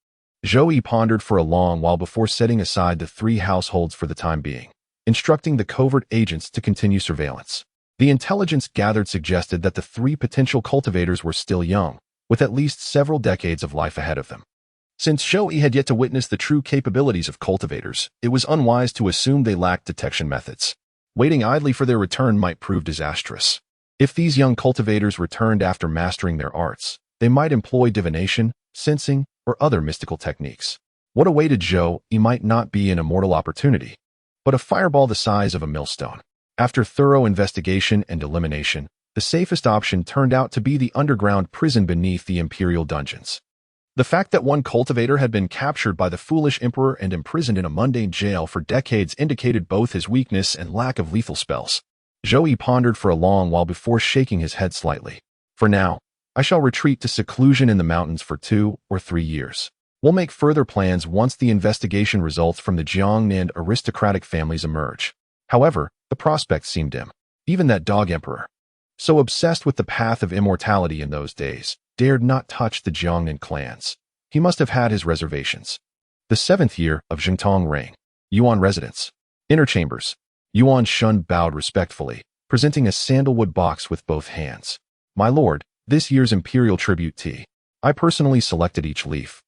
Zhou Yi pondered for a long while before setting aside the 3 households for the time being, instructing the covert agents to continue surveillance. The intelligence gathered suggested that the 3 potential cultivators were still young, with at least several decades of life ahead of them. Since Zhou Yi had yet to witness the true capabilities of cultivators, it was unwise to assume they lacked detection methods. Waiting idly for their return might prove disastrous. If these young cultivators returned after mastering their arts, they might employ divination, sensing, or other mystical techniques. What awaited Zhou Yi might not be an immortal opportunity, but a fireball the size of a millstone. After thorough investigation and elimination, the safest option turned out to be the underground prison beneath the imperial dungeons. The fact that one cultivator had been captured by the foolish emperor and imprisoned in a mundane jail for decades indicated both his weakness and lack of lethal spells. Zhou Yi pondered for a long while before shaking his head slightly. For now, I shall retreat to seclusion in the mountains for 2 or 3 years. We'll make further plans once the investigation results from the Jiangnan aristocratic families emerge. However, the prospects seemed dim. Even that dog emperor, so obsessed with the path of immortality in those days, dared not touch the Jiangnan clans. He must have had his reservations. The 7th year of Zhengtong reign. Yuan residence. Inner chambers. Yuan Shun bowed respectfully, presenting a sandalwood box with both hands. My lord, this year's imperial tribute tea. I personally selected each leaf,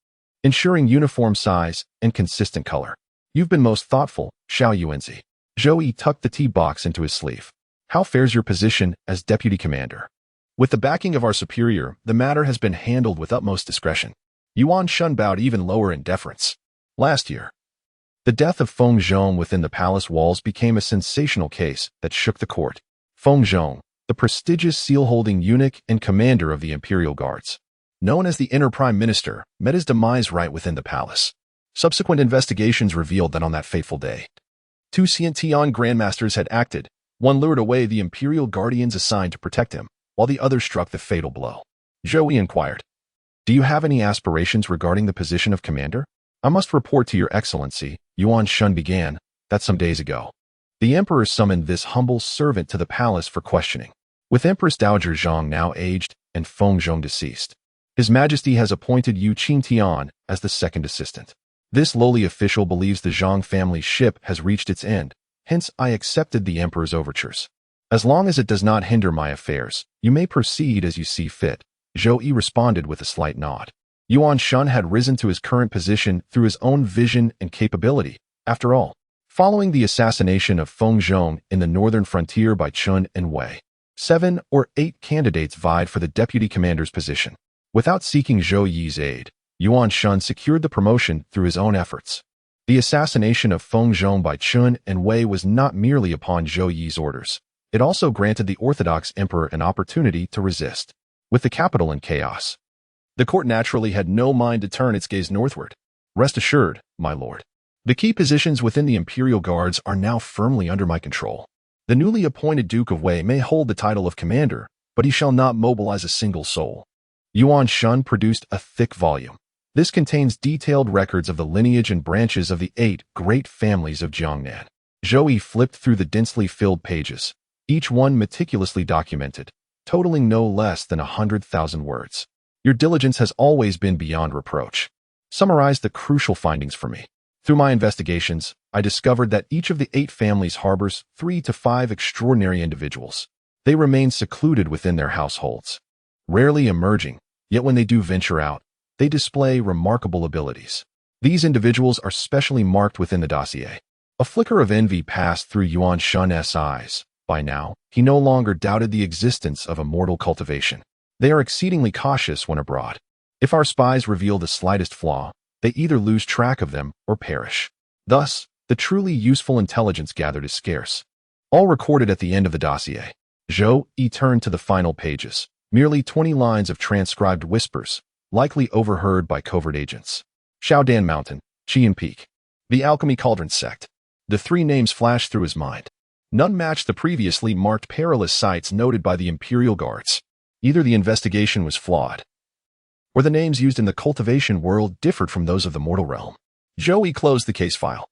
ensuring uniform size and consistent color. You've been most thoughtful, Xiao Yuanzi. Zhou Yi tucked the tea box into his sleeve. How fares your position as deputy commander? With the backing of our superior, the matter has been handled with utmost discretion. Yuan Shun bowed even lower in deference. Last year, the death of Feng Zhong within the palace walls became a sensational case that shook the court. Feng Zhong, the prestigious seal-holding eunuch and commander of the imperial guards, known as the inner prime minister, met his demise right within the palace. Subsequent investigations revealed that on that fateful day, 2 Qian grandmasters had acted. One lured away the imperial guardians assigned to protect him, while the other struck the fatal blow. Zhou Yi inquired, "Do you have any aspirations regarding the position of commander?" "I must report to your excellency," Yuan Shun began, "that some days ago, the emperor summoned this humble servant to the palace for questioning. With Empress Dowager Zhang now aged and Feng Zhong deceased, His Majesty has appointed Yu Qingtian as the second assistant. This lowly official believes the Zhang family ship has reached its end. Hence, I accepted the emperor's overtures. As long as it does not hinder my affairs, you may proceed as you see fit." Zhou Yi responded with a slight nod. Yuan Shun had risen to his current position through his own vision and capability. After all, following the assassination of Feng Zhong in the northern frontier by Chun and Wei, 7 or 8 candidates vied for the deputy commander's position. Without seeking Zhou Yi's aid, Yuan Shun secured the promotion through his own efforts. The assassination of Feng Zhong by Chun and Wei was not merely upon Zhou Yi's orders. It also granted the Orthodox Emperor an opportunity to resist. With the capital in chaos, the court naturally had no mind to turn its gaze northward. Rest assured, my lord, the key positions within the Imperial Guards are now firmly under my control. The newly appointed Duke of Wei may hold the title of commander, but he shall not mobilize a single soul. Yuan Shun produced a thick volume. This contains detailed records of the lineage and branches of the 8 great families of Jiangnan. Zhou Yi flipped through the densely filled pages, each one meticulously documented, totaling no less than 100,000 words. Your diligence has always been beyond reproach. Summarize the crucial findings for me. Through my investigations, I discovered that each of the 8 families harbors 3 to 5 extraordinary individuals. They remain secluded within their households, rarely emerging, yet when they do venture out, they display remarkable abilities. These individuals are specially marked within the dossier. A flicker of envy passed through Yuan Shun's eyes. By now, he no longer doubted the existence of immortal cultivation. They are exceedingly cautious when abroad. If our spies reveal the slightest flaw, they either lose track of them or perish. Thus, the truly useful intelligence gathered is scarce. All recorded at the end of the dossier. Zhou Yi turned to the final pages. Merely 20 lines of transcribed whispers, likely overheard by covert agents. Shaodan Mountain, Qian Peak. The Alchemy Cauldron Sect. The 3 names flashed through his mind. None matched the previously marked perilous sites noted by the Imperial Guards. Either the investigation was flawed, or the names used in the cultivation world differed from those of the mortal realm. Zhou Yi closed the case file,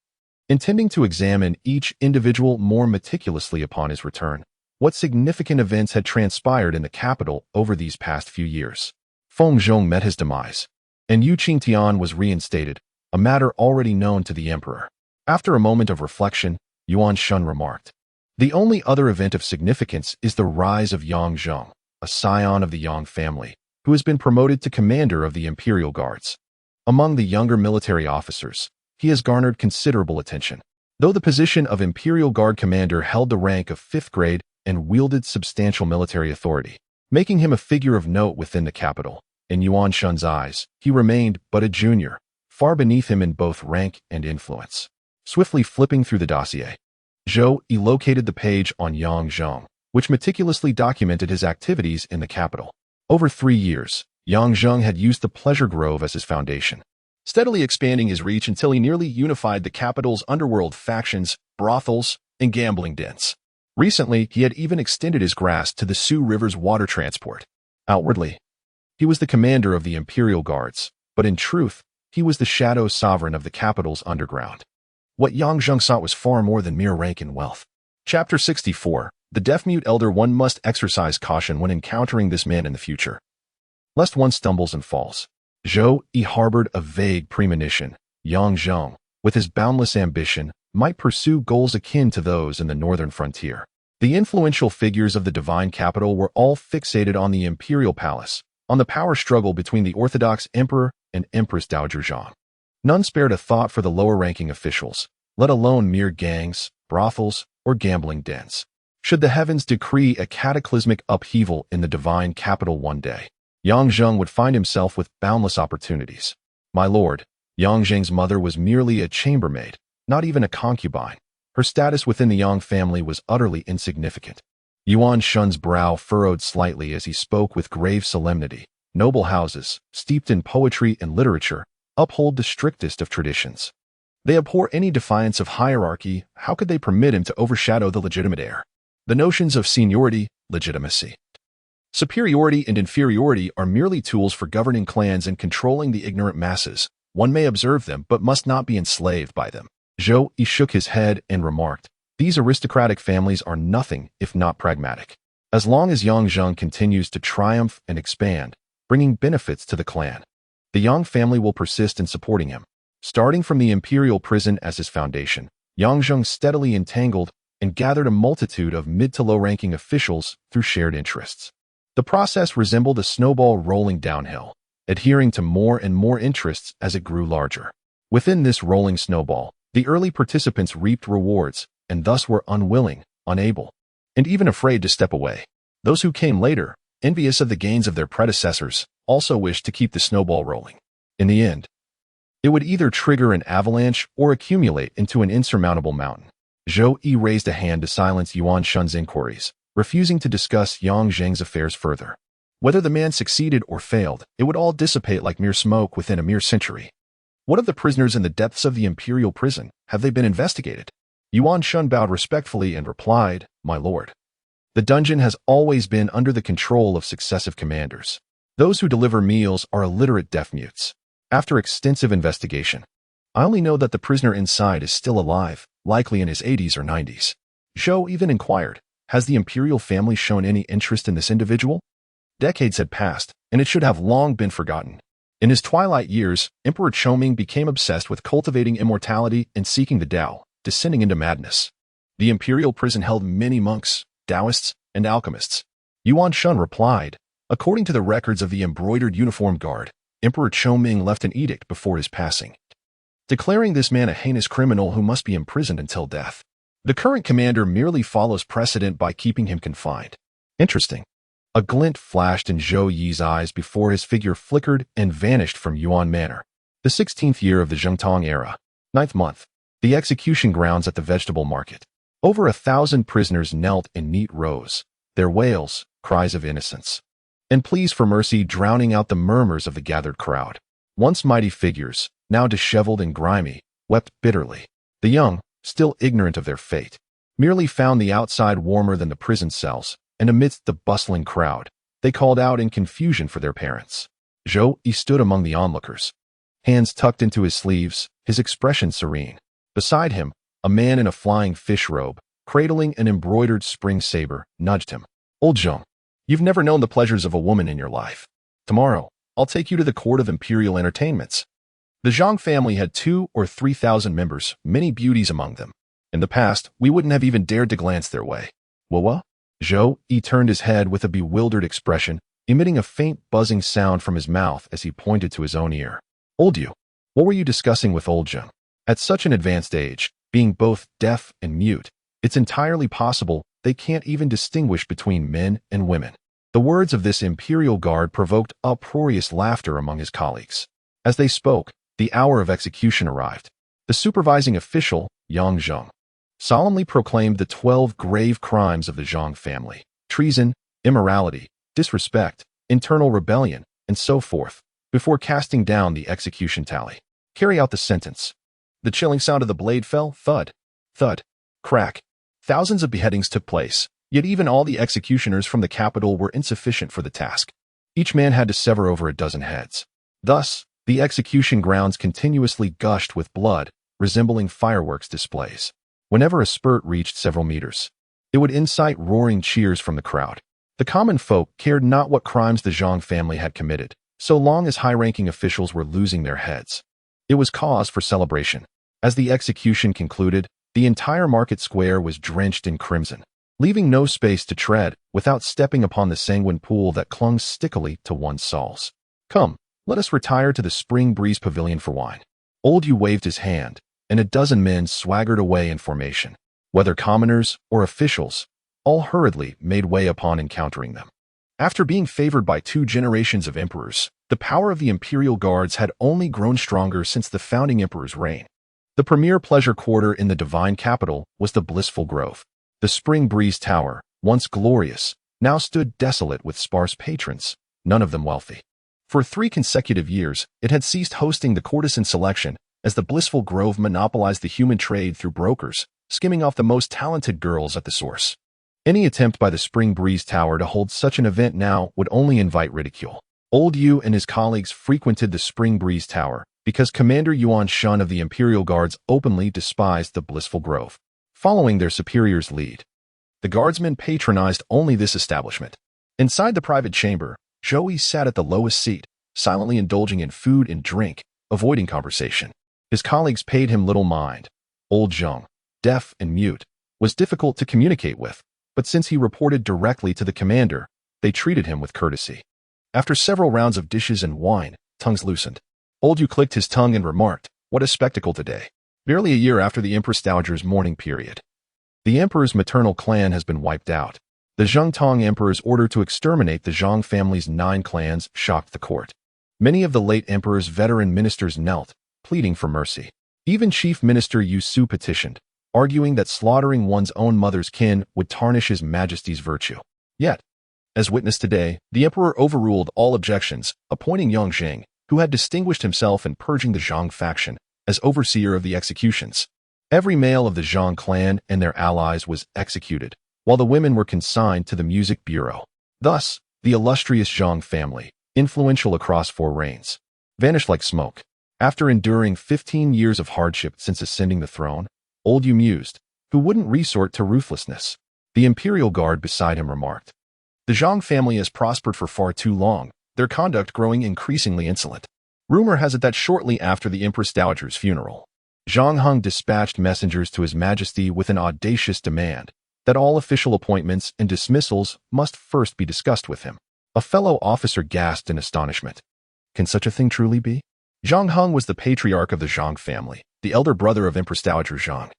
intending to examine each individual more meticulously upon his return. What significant events had transpired in the capital over these past few years? Feng Zhong met his demise, and Yu Qingtian was reinstated, a matter already known to the emperor. After a moment of reflection, Yuan Shun remarked, "The only other event of significance is the rise of Yang Zheng, a scion of the Yang family, who has been promoted to commander of the Imperial Guards. Among the younger military officers, he has garnered considerable attention. Though the position of Imperial Guard commander held the rank of 5th grade and wielded substantial military authority, making him a figure of note within the capital, in Yuan Shun's eyes, he remained but a junior, far beneath him in both rank and influence." Swiftly flipping through the dossier, Zhou Yi located the page on Yang Zheng. which meticulously documented his activities in the capital. Over 3 years, Yang Zheng had used the Pleasure Grove as his foundation, steadily expanding his reach until he nearly unified the capital's underworld factions, brothels, and gambling dens. Recently, he had even extended his grasp to the Su River's water transport. Outwardly, he was the commander of the Imperial Guards, but in truth, he was the shadow sovereign of the capital's underground. What Yang Zheng sought was far more than mere rank and wealth. Chapter 64. The Deaf-Mute Elder. One must exercise caution when encountering this man in the future, lest one stumbles and falls. Zhou Yi harbored a vague premonition. Yang Zheng, with his boundless ambition, might pursue goals akin to those in the northern frontier. The influential figures of the divine capital were all fixated on the imperial palace, on the power struggle between the Orthodox Emperor and Empress Dowager Zhang. None spared a thought for the lower-ranking officials, let alone mere gangs, brothels, or gambling dens. Should the heavens decree a cataclysmic upheaval in the divine capital one day, Yang Zheng would find himself with boundless opportunities. My lord, Yang Zheng's mother was merely a chambermaid, not even a concubine. Her status within the Yang family was utterly insignificant. Yuan Shun's brow furrowed slightly as he spoke with grave solemnity. Noble houses, steeped in poetry and literature, uphold the strictest of traditions. They abhor any defiance of hierarchy. How could they permit him to overshadow the legitimate heir? The notions of seniority, legitimacy, superiority, and inferiority are merely tools for governing clans and controlling the ignorant masses. One may observe them but must not be enslaved by them. Zhou Yi shook his head and remarked, these aristocratic families are nothing if not pragmatic. As long as Yang Zheng continues to triumph and expand, bringing benefits to the clan, the Yang family will persist in supporting him. Starting from the imperial prison as his foundation, Yang Zheng steadily entangled and gathered a multitude of mid to low-ranking officials through shared interests. The process resembled a snowball rolling downhill, adhering to more and more interests as it grew larger. Within this rolling snowball, the early participants reaped rewards, and thus were unwilling, unable, and even afraid to step away. Those who came later, envious of the gains of their predecessors, also wished to keep the snowball rolling. In the end, it would either trigger an avalanche or accumulate into an insurmountable mountain. Zhou Yi raised a hand to silence Yuan Shun's inquiries, refusing to discuss Yang Zheng's affairs further. Whether the man succeeded or failed, it would all dissipate like mere smoke within a mere century. What of the prisoners in the depths of the imperial prison? Have they been investigated? Yuan Shun bowed respectfully and replied, my lord. The dungeon has always been under the control of successive commanders. Those who deliver meals are illiterate deaf-mutes. After extensive investigation, I only know that the prisoner inside is still alive, likely in his 80s or 90s. Zhou even inquired, has the imperial family shown any interest in this individual? Decades had passed, and it should have long been forgotten. In his twilight years, Emperor Choming became obsessed with cultivating immortality and seeking the Tao, descending into madness. The imperial prison held many monks, Taoists, and alchemists. Yuan Shun replied, according to the records of the embroidered uniform guard, Emperor Choming left an edict before his passing, declaring this man a heinous criminal who must be imprisoned until death. The current commander merely follows precedent by keeping him confined. Interesting. A glint flashed in Zhou Yi's eyes before his figure flickered and vanished from Yuan Manor. The 16th year of the Zhengtong era, 9th month, the execution grounds at the vegetable market. Over 1,000 prisoners knelt in neat rows, their wails, cries of innocence, and pleas for mercy drowning out the murmurs of the gathered crowd. Once mighty figures, now disheveled and grimy, wept bitterly. The young, still ignorant of their fate, merely found the outside warmer than the prison cells, and amidst the bustling crowd, they called out in confusion for their parents. Zhou Yi stood among the onlookers, hands tucked into his sleeves, his expression serene. Beside him, a man in a flying fish robe, cradling an embroidered spring saber, nudged him. Old Zheng, you've never known the pleasures of a woman in your life. Tomorrow, I'll take you to the court of imperial entertainments. The Zhang family had 2,000 or 3,000 members, many beauties among them. In the past, we wouldn't have even dared to glance their way. What? Zhou Yi turned his head with a bewildered expression, emitting a faint buzzing sound from his mouth as he pointed to his own ear. Old you, what were you discussing with old Zheng? At such an advanced age, being both deaf and mute, it's entirely possible they can't even distinguish between men and women. The words of this imperial guard provoked uproarious laughter among his colleagues. As they spoke, the hour of execution arrived. The supervising official, Yang Zheng, solemnly proclaimed the 12 grave crimes of the Zhang family: treason, immorality, disrespect, internal rebellion, and so forth, before casting down the execution tally. Carry out the sentence. The chilling sound of the blade fell, thud, thud, crack. Thousands of beheadings took place, yet even all the executioners from the capital were insufficient for the task. Each man had to sever over a dozen heads. Thus, the execution grounds continuously gushed with blood, resembling fireworks displays. Whenever a spurt reached several meters, it would incite roaring cheers from the crowd. The common folk cared not what crimes the Zhang family had committed, so long as high-ranking officials were losing their heads. It was cause for celebration. As the execution concluded, the entire market square was drenched in crimson, leaving no space to tread without stepping upon the sanguine pool that clung stickily to one's soles. Come, let us retire to the Spring Breeze Pavilion for wine. Old Yu waved his hand, and a dozen men swaggered away in formation. Whether commoners or officials, all hurriedly made way upon encountering them. After being favored by 2 generations of emperors, the power of the imperial guards had only grown stronger since the founding emperor's reign. The premier pleasure quarter in the divine capital was the Blissful Grove. The Spring Breeze Tower, once glorious, now stood desolate with sparse patrons, none of them wealthy. For 3 consecutive years, it had ceased hosting the courtesan selection, as the Blissful Grove monopolized the human trade through brokers, skimming off the most talented girls at the source. Any attempt by the Spring Breeze Tower to hold such an event now would only invite ridicule. Old Yu and his colleagues frequented the Spring Breeze Tower because Commander Yuan Shun of the Imperial Guards openly despised the Blissful Grove. Following their superior's lead, the guardsmen patronized only this establishment. Inside the private chamber, Zhou Yi sat at the lowest seat, silently indulging in food and drink, avoiding conversation. His colleagues paid him little mind. Old Zheng, deaf and mute, was difficult to communicate with, but since he reported directly to the commander, they treated him with courtesy. After several rounds of dishes and wine, tongues loosened. Old Yu clicked his tongue and remarked, "What a spectacle today." Barely a year after the Empress Dowager's mourning period, the emperor's maternal clan has been wiped out. The Zhengtong emperor's order to exterminate the Zhang family's 9 clans shocked the court. Many of the late emperor's veteran ministers knelt, pleading for mercy. Even Chief Minister Yu Su petitioned, arguing that slaughtering one's own mother's kin would tarnish his majesty's virtue. Yet, as witnessed today, the emperor overruled all objections, appointing Yang Zheng, who had distinguished himself in purging the Zhang faction, as overseer of the executions. Every male of the Zhang clan and their allies was executed, while the women were consigned to the music bureau. Thus, the illustrious Zhang family, influential across 4 reigns, vanished like smoke. After enduring 15 years of hardship since ascending the throne, Old Yu mused, who wouldn't resort to ruthlessness. The imperial guard beside him remarked, "The Zhang family has prospered for far too long, their conduct growing increasingly insolent. Rumor has it that shortly after the Empress Dowager's funeral, Zhang Heng dispatched messengers to His Majesty with an audacious demand that all official appointments and dismissals must first be discussed with him." A fellow officer gasped in astonishment. Can such a thing truly be? Zhang Heng was the patriarch of the Zhang family, the elder brother of Empress Dowager Zhang,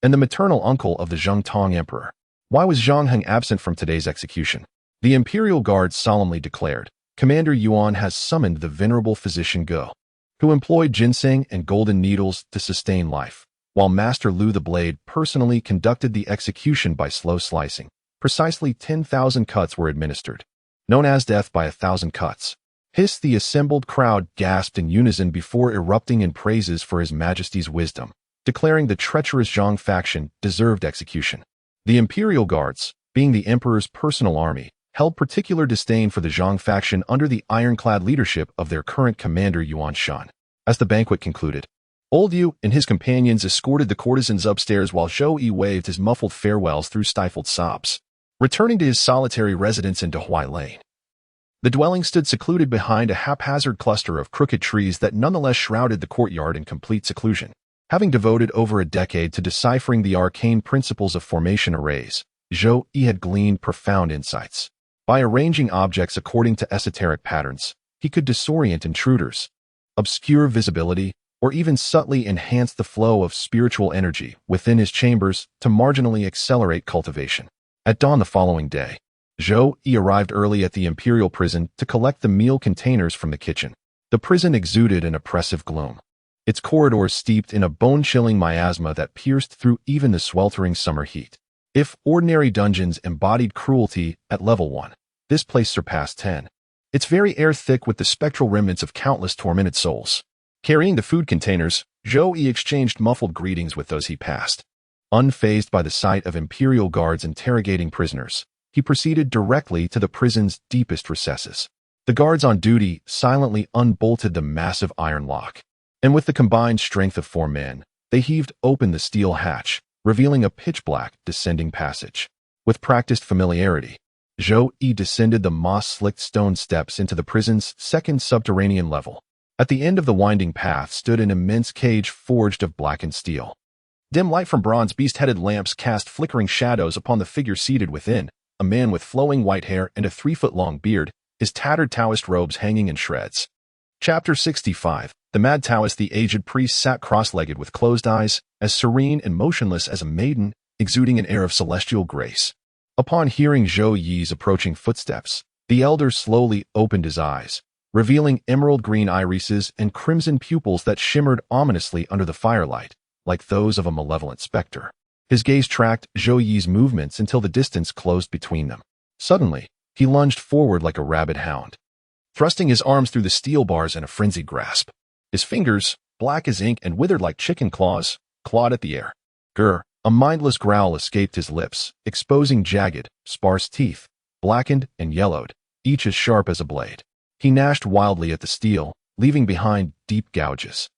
and the maternal uncle of the Zhengtong emperor. Why was Zhang Heng absent from today's execution? The imperial guard solemnly declared, "Commander Yuan has summoned the venerable physician Ge, who employed ginseng and golden needles to sustain life, while Master Lu the Blade personally conducted the execution by slow slicing. Precisely 10,000 cuts were administered, known as death by 1,000 cuts." Hissed the assembled crowd gasped in unison before erupting in praises for His Majesty's wisdom, declaring the treacherous Zhang faction deserved execution. The imperial guards, being the emperor's personal army, held particular disdain for the Zhang faction under the ironclad leadership of their current commander Yuan Shan. As the banquet concluded, Old Yu and his companions escorted the courtesans upstairs while Zhou Yi waved his muffled farewells through stifled sobs. Returning to his solitary residence in Dehuai Lane, the dwelling stood secluded behind a haphazard cluster of crooked trees that nonetheless shrouded the courtyard in complete seclusion. Having devoted over a decade to deciphering the arcane principles of formation arrays, Zhou Yi had gleaned profound insights. By arranging objects according to esoteric patterns, he could disorient intruders, obscure visibility, or even subtly enhance the flow of spiritual energy within his chambers to marginally accelerate cultivation. At dawn the following day, Zhou Yi arrived early at the imperial prison to collect the meal containers from the kitchen. The prison exuded an oppressive gloom. its corridors steeped in a bone-chilling miasma that pierced through even the sweltering summer heat. If ordinary dungeons embodied cruelty at level 1, this place surpassed 10. Its very air thick with the spectral remnants of countless tormented souls. Carrying the food containers, Zhou Yi exchanged muffled greetings with those he passed. Unfazed by the sight of imperial guards interrogating prisoners, he proceeded directly to the prison's deepest recesses. The guards on duty silently unbolted the massive iron lock, and with the combined strength of 4 men, they heaved open the steel hatch, revealing a pitch-black, descending passage. With practiced familiarity, Zhou Yi descended the moss-slicked stone steps into the prison's second subterranean level. At the end of the winding path stood an immense cage forged of blackened steel. Dim light from bronze beast-headed lamps cast flickering shadows upon the figure seated within, a man with flowing white hair and a 3-foot-long beard, his tattered Taoist robes hanging in shreds. Chapter 65. The mad Taoist. The aged priest sat cross-legged with closed eyes, as serene and motionless as a maiden, exuding an air of celestial grace. Upon hearing Zhou Yi's approaching footsteps, the elder slowly opened his eyes, revealing emerald-green irises and crimson pupils that shimmered ominously under the firelight, like those of a malevolent specter. His gaze tracked Zhou Yi's movements until the distance closed between them. Suddenly, he lunged forward like a rabid hound, thrusting his arms through the steel bars in a frenzied grasp. His fingers, black as ink and withered like chicken claws, clawed at the air. Grr! A mindless growl escaped his lips, exposing jagged, sparse teeth, blackened and yellowed, each as sharp as a blade. He gnashed wildly at the steel, leaving behind deep gouges.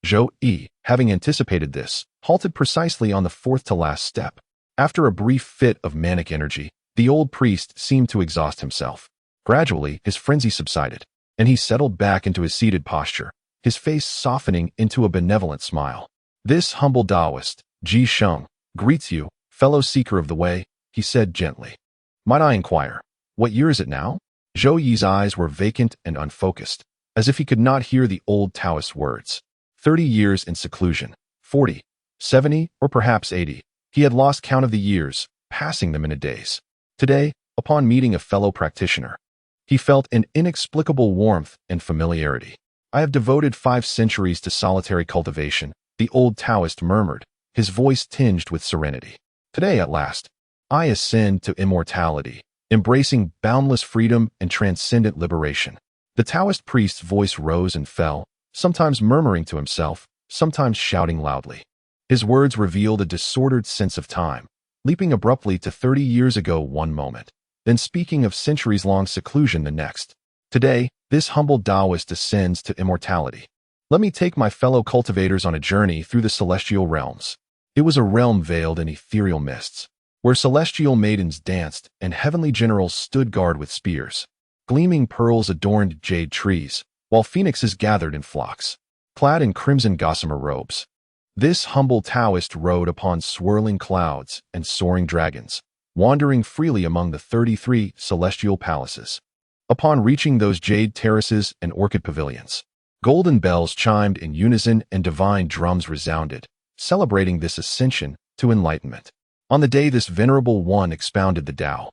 Zhou Yi, having anticipated this, halted precisely on the fourth-to-last step. After a brief fit of manic energy, the old priest seemed to exhaust himself. Gradually, his frenzy subsided, and he settled back into his seated posture, his face softening into a benevolent smile. "This humble Taoist, Ji Sheng, greets you, fellow seeker of the way," he said gently. "Might I inquire, what year is it now?" Zhou Yi's eyes were vacant and unfocused, as if he could not hear the old Taoist's words. 30 years in seclusion, 40, 70, or perhaps 80. He had lost count of the years, passing them in a daze. Today, upon meeting a fellow practitioner, he felt an inexplicable warmth and familiarity. "I have devoted 5 centuries to solitary cultivation," the old Taoist murmured, his voice tinged with serenity. "Today, at last, I ascend to immortality, embracing boundless freedom and transcendent liberation." The Taoist priest's voice rose and fell, sometimes murmuring to himself, sometimes shouting loudly. His words revealed a disordered sense of time, leaping abruptly to 30 years ago one moment, then speaking of centuries-long seclusion the next. "Today, this humble Taoist ascends to immortality. Let me take my fellow cultivators on a journey through the celestial realms." It was a realm veiled in ethereal mists, where celestial maidens danced and heavenly generals stood guard with spears. Gleaming pearls adorned jade trees, while phoenixes gathered in flocks, clad in crimson gossamer robes. This humble Taoist rode upon swirling clouds and soaring dragons, wandering freely among the 33 celestial palaces. Upon reaching those jade terraces and orchid pavilions, golden bells chimed in unison and divine drums resounded, celebrating this ascension to enlightenment. On the day this venerable one expounded the Tao,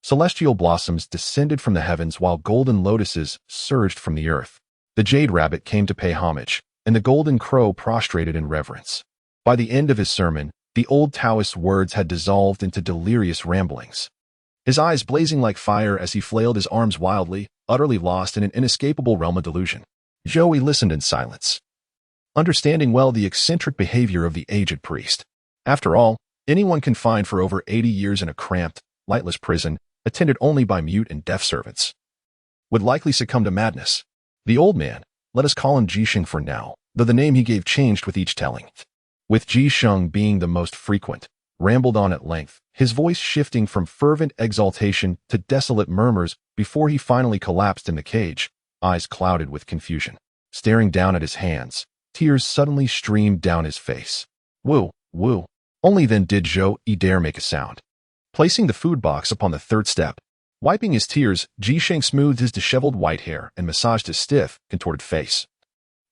celestial blossoms descended from the heavens while golden lotuses surged from the earth. The jade rabbit came to pay homage, and the golden crow prostrated in reverence. By the end of his sermon, the old Taoist's words had dissolved into delirious ramblings, his eyes blazing like fire as he flailed his arms wildly, utterly lost in an inescapable realm of delusion. Zhou Yi listened in silence, understanding well the eccentric behavior of the aged priest. After all, anyone confined for over 80 years in a cramped, lightless prison, attended only by mute and deaf servants, would likely succumb to madness. The old man, let us call him Ji Sheng for now, though the name he gave changed with each telling, with Ji Sheng being the most frequent, rambled on at length, his voice shifting from fervent exaltation to desolate murmurs before he finally collapsed in the cage, eyes clouded with confusion. Staring down at his hands, tears suddenly streamed down his face. Woo, woo. Only then did Zhou Yi dare make a sound. Placing the food box upon the 3rd step, wiping his tears, Ji Sheng smoothed his disheveled white hair and massaged his stiff, contorted face,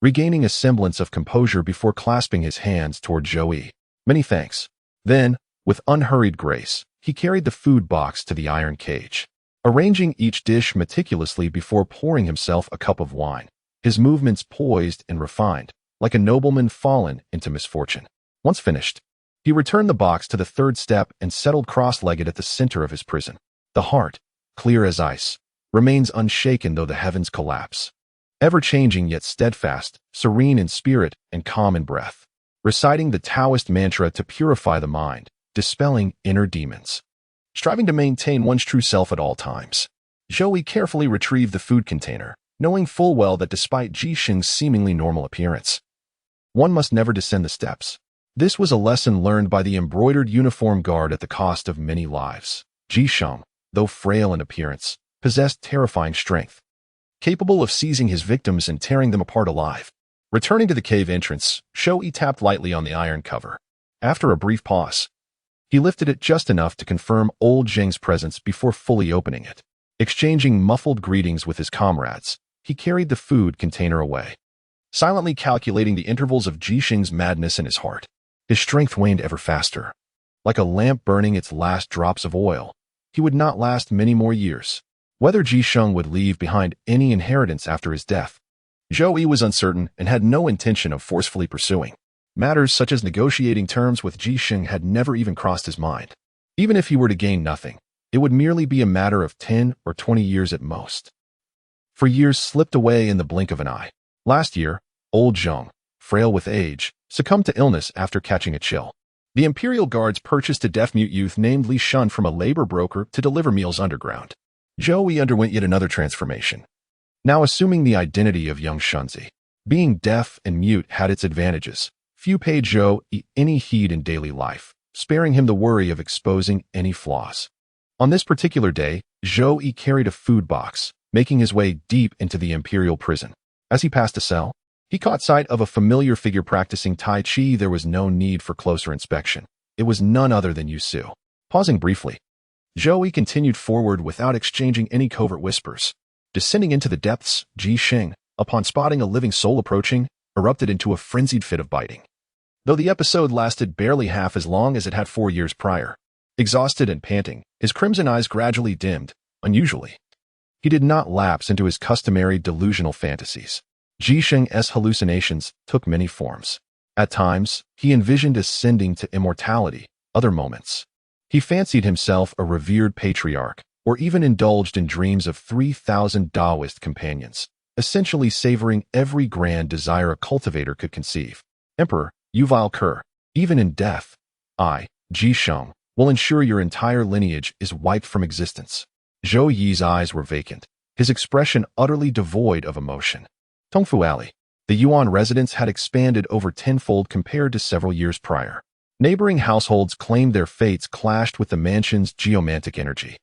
regaining a semblance of composure before clasping his hands toward Zhou Yi. "Many thanks." Then, with unhurried grace, he carried the food box to the iron cage, arranging each dish meticulously before pouring himself a cup of wine, his movements poised and refined, like a nobleman fallen into misfortune. Once finished, he returned the box to the third step and settled cross-legged at the center of his prison. The heart, clear as ice, remains unshaken though the heavens collapse. Ever-changing yet steadfast, serene in spirit and calm in breath. Reciting the Taoist mantra to purify the mind, dispelling inner demons. Striving to maintain one's true self at all times. Zhou Yi carefully retrieved the food container, knowing full well that despite Jixing's seemingly normal appearance, one must never descend the steps. This was a lesson learned by the embroidered uniform guard at the cost of many lives. Jixing, though frail in appearance, possessed terrifying strength, capable of seizing his victims and tearing them apart alive. Returning to the cave entrance, Zhou Yi tapped lightly on the iron cover. After a brief pause, he lifted it just enough to confirm old Zheng's presence before fully opening it. Exchanging muffled greetings with his comrades, he carried the food container away, silently calculating the intervals of Jixing's madness in his heart. His strength waned ever faster. Like a lamp burning its last drops of oil, he would not last many more years. Whether Jixing would leave behind any inheritance after his death, Zhou Yi was uncertain and had no intention of forcefully pursuing. Matters such as negotiating terms with Jixing had never even crossed his mind. Even if he were to gain nothing, it would merely be a matter of 10 or 20 years at most. For years slipped away in the blink of an eye. Last year, old Zheng, frail with age, succumbed to illness after catching a chill. The Imperial Guards purchased a deaf-mute youth named Li Shun from a labor broker to deliver meals underground. Zhou Yi underwent yet another transformation, now assuming the identity of young Shunzi. Being deaf and mute had its advantages. Few paid Zhou Yi any heed in daily life, sparing him the worry of exposing any flaws. On this particular day, Zhou Yi carried a food box, making his way deep into the Imperial prison. As he passed a cell, he caught sight of a familiar figure practicing Tai Chi. There was no need for closer inspection. It was none other than Yu Su. Pausing briefly, Zhou Yi continued forward without exchanging any covert whispers. Descending into the depths, Jixing, upon spotting a living soul approaching, erupted into a frenzied fit of biting. Though the episode lasted barely half as long as it had 4 years prior, exhausted and panting, his crimson eyes gradually dimmed, unusually. He did not lapse into his customary delusional fantasies. Jixing's hallucinations took many forms. At times, he envisioned ascending to immortality. Other moments, he fancied himself a revered patriarch, or even indulged in dreams of 3,000 Taoist companions, essentially savoring every grand desire a cultivator could conceive. Emperor, you vile cur, even in death, I, Jixing, will ensure your entire lineage is wiped from existence. Zhou Yi's eyes were vacant, his expression utterly devoid of emotion. Tongfu Alley, the Yuan residence had expanded over tenfold compared to several years prior. Neighboring households claimed their fates clashed with the mansion's geomantic energy,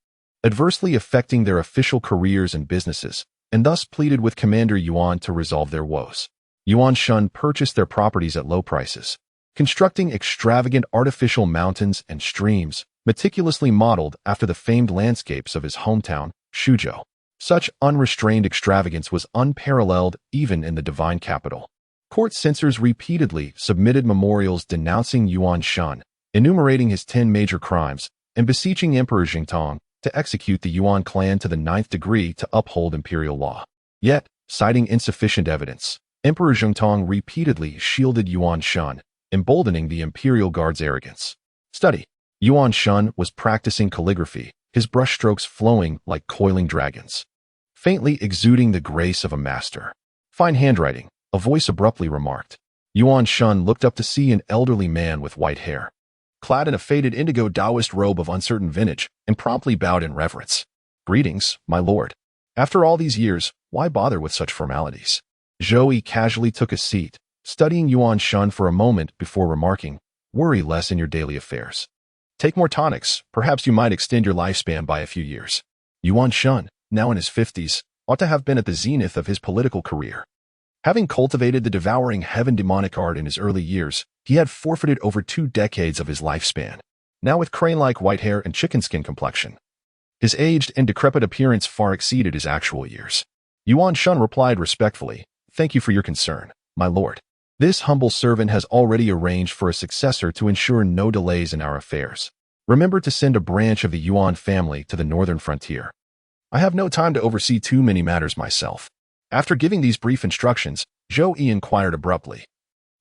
adversely affecting their official careers and businesses, and thus pleaded with Commander Yuan to resolve their woes. Yuan Shun purchased their properties at low prices, constructing extravagant artificial mountains and streams, meticulously modeled after the famed landscapes of his hometown, Shuzhou. Such unrestrained extravagance was unparalleled even in the divine capital. Court censors repeatedly submitted memorials denouncing Yuan Shun, enumerating his 10 major crimes, and beseeching Emperor Jingtong to execute the Yuan clan to the 9th degree to uphold imperial law. Yet, citing insufficient evidence, Emperor Jingtong repeatedly shielded Yuan Shun, emboldening the Imperial Guard's arrogance. Study. Yuan Shun was practicing calligraphy, his brushstrokes flowing like coiling dragons, faintly exuding the grace of a master. Fine handwriting, a voice abruptly remarked. Yuan Shun looked up to see an elderly man with white hair, clad in a faded indigo Taoist robe of uncertain vintage, and promptly bowed in reverence. Greetings, my lord. After all these years, why bother with such formalities? Zhou Yi casually took a seat, studying Yuan Shun for a moment before remarking, worry less in your daily affairs. Take more tonics, perhaps you might extend your lifespan by a few years. Yuan Shun, now in his 50s, ought to have been at the zenith of his political career. Having cultivated the devouring heaven demonic art in his early years, he had forfeited over 2 decades of his lifespan. Now with crane-like white hair and chicken skin complexion, his aged and decrepit appearance far exceeded his actual years. Yuan Shun replied respectfully, thank you for your concern, my lord. This humble servant has already arranged for a successor to ensure no delays in our affairs. Remember to send a branch of the Yuan family to the northern frontier. I have no time to oversee too many matters myself. After giving these brief instructions, Zhou Yi inquired abruptly,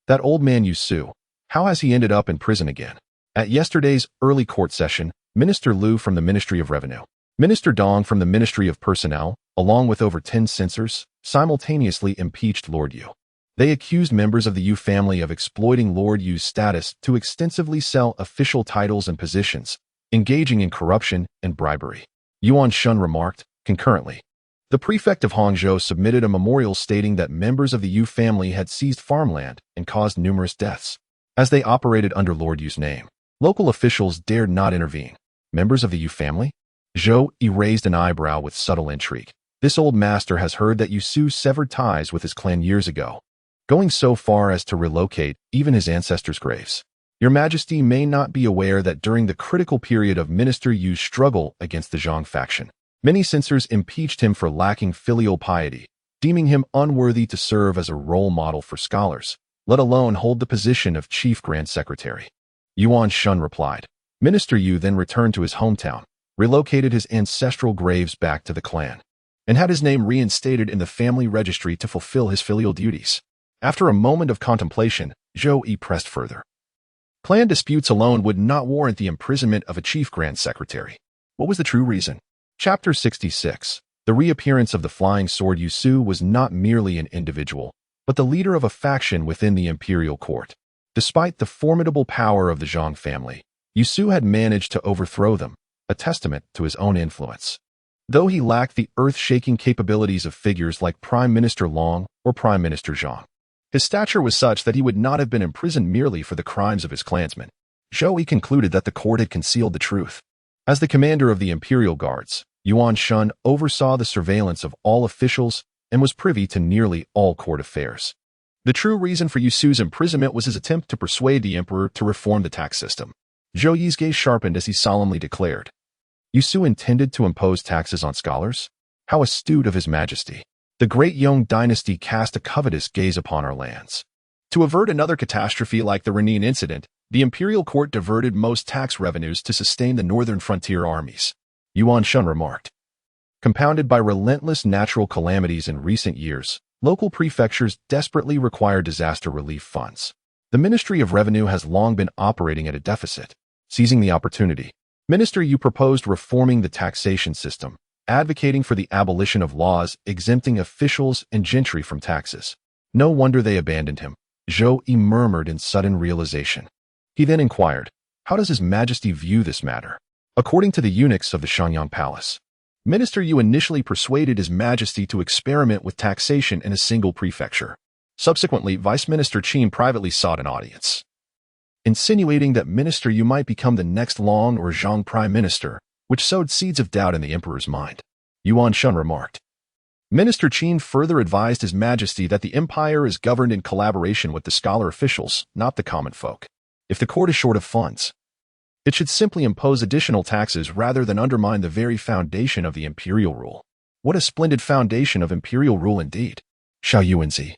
That old man Yu, how has he ended up in prison again? At yesterday's early court session, Minister Liu from the Ministry of Revenue, Minister Dong from the Ministry of Personnel, along with over 10 censors, simultaneously impeached Lord Yu. They accused members of the Yu family of exploiting Lord Yu's status to extensively sell official titles and positions, engaging in corruption and bribery. Yuan Shun remarked, concurrently. The prefect of Hangzhou submitted a memorial stating that members of the Yu family had seized farmland and caused numerous deaths. As they operated under Lord Yu's name, local officials dared not intervene. Members of the Yu family? Zhou Yi raised an eyebrow with subtle intrigue. This old master has heard that Yu severed ties with his clan years ago, going so far as to relocate even his ancestors' graves. Your Majesty may not be aware that during the critical period of Minister Yu's struggle against the Zhang faction, many censors impeached him for lacking filial piety, deeming him unworthy to serve as a role model for scholars, let alone hold the position of Chief Grand Secretary. Yuan Shun replied. Minister Yu then returned to his hometown, relocated his ancestral graves back to the clan, and had his name reinstated in the family registry to fulfill his filial duties. After a moment of contemplation, Zhou Yi pressed further. Clan disputes alone would not warrant the imprisonment of a Chief Grand Secretary. What was the true reason? Chapter 66. The reappearance of the Flying Sword Yu was not merely an individual, but the leader of a faction within the imperial court. Despite the formidable power of the Zhang family, Yu had managed to overthrow them, a testament to his own influence. Though he lacked the earth-shaking capabilities of figures like Prime Minister Long or Prime Minister Zhang, his stature was such that he would not have been imprisoned merely for the crimes of his clansmen. Zhou Yi concluded that the court had concealed the truth. As the commander of the Imperial Guards, Yuan Shun oversaw the surveillance of all officials and was privy to nearly all court affairs. The true reason for Yu's imprisonment was his attempt to persuade the emperor to reform the tax system. Zhou Yi's gaze sharpened as he solemnly declared, Yu intended to impose taxes on scholars? How astute of his majesty. The great Yong dynasty cast a covetous gaze upon our lands. To avert another catastrophe like the Renin incident, the imperial court diverted most tax revenues to sustain the northern frontier armies. Yuan Shun remarked. Compounded by relentless natural calamities in recent years, local prefectures desperately require disaster relief funds. The Ministry of Revenue has long been operating at a deficit. Seizing the opportunity, Minister Yu proposed reforming the taxation system, advocating for the abolition of laws exempting officials and gentry from taxes. No wonder they abandoned him, Zhou Yi murmured in sudden realization. He then inquired, how does His Majesty view this matter? According to the eunuchs of the Shangyang Palace, Minister Yu initially persuaded His Majesty to experiment with taxation in a single prefecture. Subsequently, Vice Minister Qian privately sought an audience, insinuating that Minister Yu might become the next Long or Zhang Prime Minister, which sowed seeds of doubt in the emperor's mind. Yuan Shun remarked. Minister Qian further advised His Majesty that the empire is governed in collaboration with the scholar officials, not the common folk. If the court is short of funds, it should simply impose additional taxes rather than undermine the very foundation of the imperial rule. What a splendid foundation of imperial rule indeed. Xiao Yuanzi.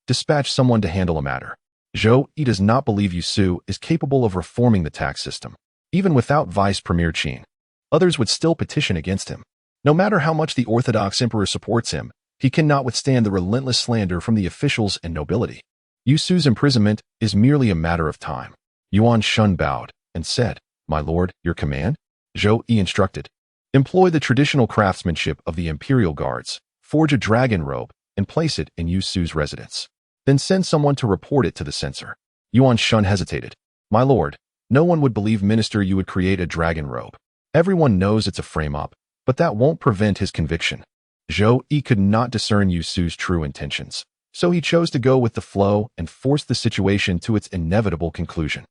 Dispatch someone to handle a matter. Zhou Yi does not believe Yu is capable of reforming the tax system. Even without Vice Premier Qian, others would still petition against him. No matter how much the Orthodox Emperor supports him, he cannot withstand the relentless slander from the officials and nobility. Yu's imprisonment is merely a matter of time. Yuan Shun bowed and said, My lord, your command? Zhou Yi instructed. Employ the traditional craftsmanship of the Imperial Guards, forge a dragon robe, and place it in Yu's residence. Then send someone to report it to the censor. Yuan Shun hesitated. My lord, no one would believe Minister Yu would create a dragon robe. Everyone knows it's a frame-up, but that won't prevent his conviction. Zhou Yi could not discern Yu's true intentions, so he chose to go with the flow and force the situation to its inevitable conclusion.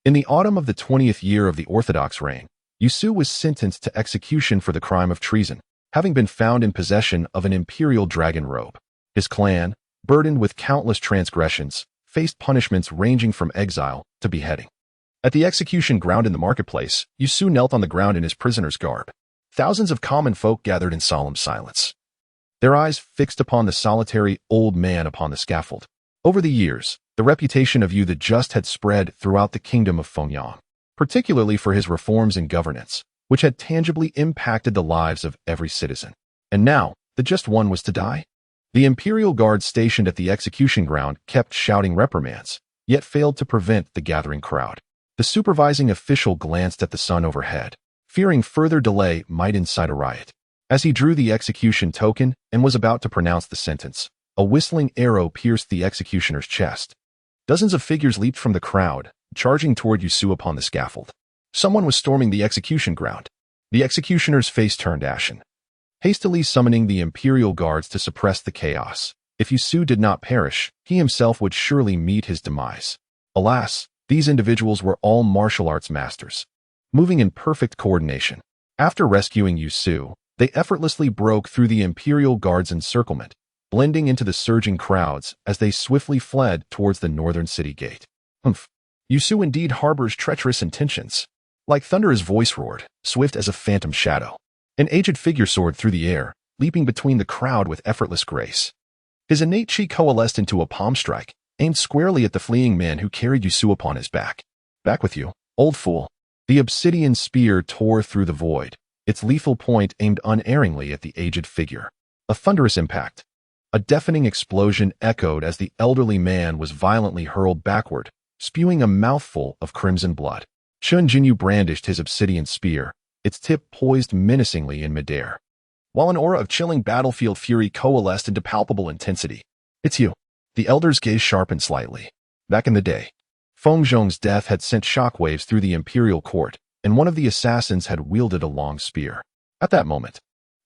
In the autumn of the 20th year of the Orthodox reign, Yu was sentenced to execution for the crime of treason, having been found in possession of an imperial dragon robe. His clan, burdened with countless transgressions, faced punishments ranging from exile to beheading. At the execution ground in the marketplace, Yu knelt on the ground in his prisoner's garb. Thousands of common folk gathered in solemn silence, their eyes fixed upon the solitary old man upon the scaffold. Over the years, the reputation of Yu the Just had spread throughout the kingdom of Fengyang, particularly for his reforms in governance, which had tangibly impacted the lives of every citizen. And now, the Just One was to die? The Imperial Guard stationed at the execution ground kept shouting reprimands, yet failed to prevent the gathering crowd. The supervising official glanced at the sun overhead, fearing further delay might incite a riot. As he drew the execution token and was about to pronounce the sentence, a whistling arrow pierced the executioner's chest. Dozens of figures leaped from the crowd, charging toward Yusu upon the scaffold. Someone was storming the execution ground. The executioner's face turned ashen, hastily summoning the imperial guards to suppress the chaos. If Yusu did not perish, he himself would surely meet his demise. Alas, these individuals were all martial arts masters, moving in perfect coordination. After rescuing Yusu, they effortlessly broke through the imperial guards' encirclement, blending into the surging crowds as they swiftly fled towards the northern city gate. Humph. Yusu indeed harbors treacherous intentions. Like thunder his voice roared, swift as a phantom shadow. An aged figure soared through the air, leaping between the crowd with effortless grace. His innate chi coalesced into a palm strike, aimed squarely at the fleeing man who carried Yusu upon his back. Back with you, old fool. The obsidian spear tore through the void, its lethal point aimed unerringly at the aged figure. A thunderous impact. A deafening explosion echoed as the elderly man was violently hurled backward, spewing a mouthful of crimson blood. Chen Jinyu brandished his obsidian spear, its tip poised menacingly in midair, while an aura of chilling battlefield fury coalesced into palpable intensity. It's you. The elder's gaze sharpened slightly. Back in the day, Feng Zhong's death had sent shockwaves through the imperial court, and one of the assassins had wielded a long spear. At that moment,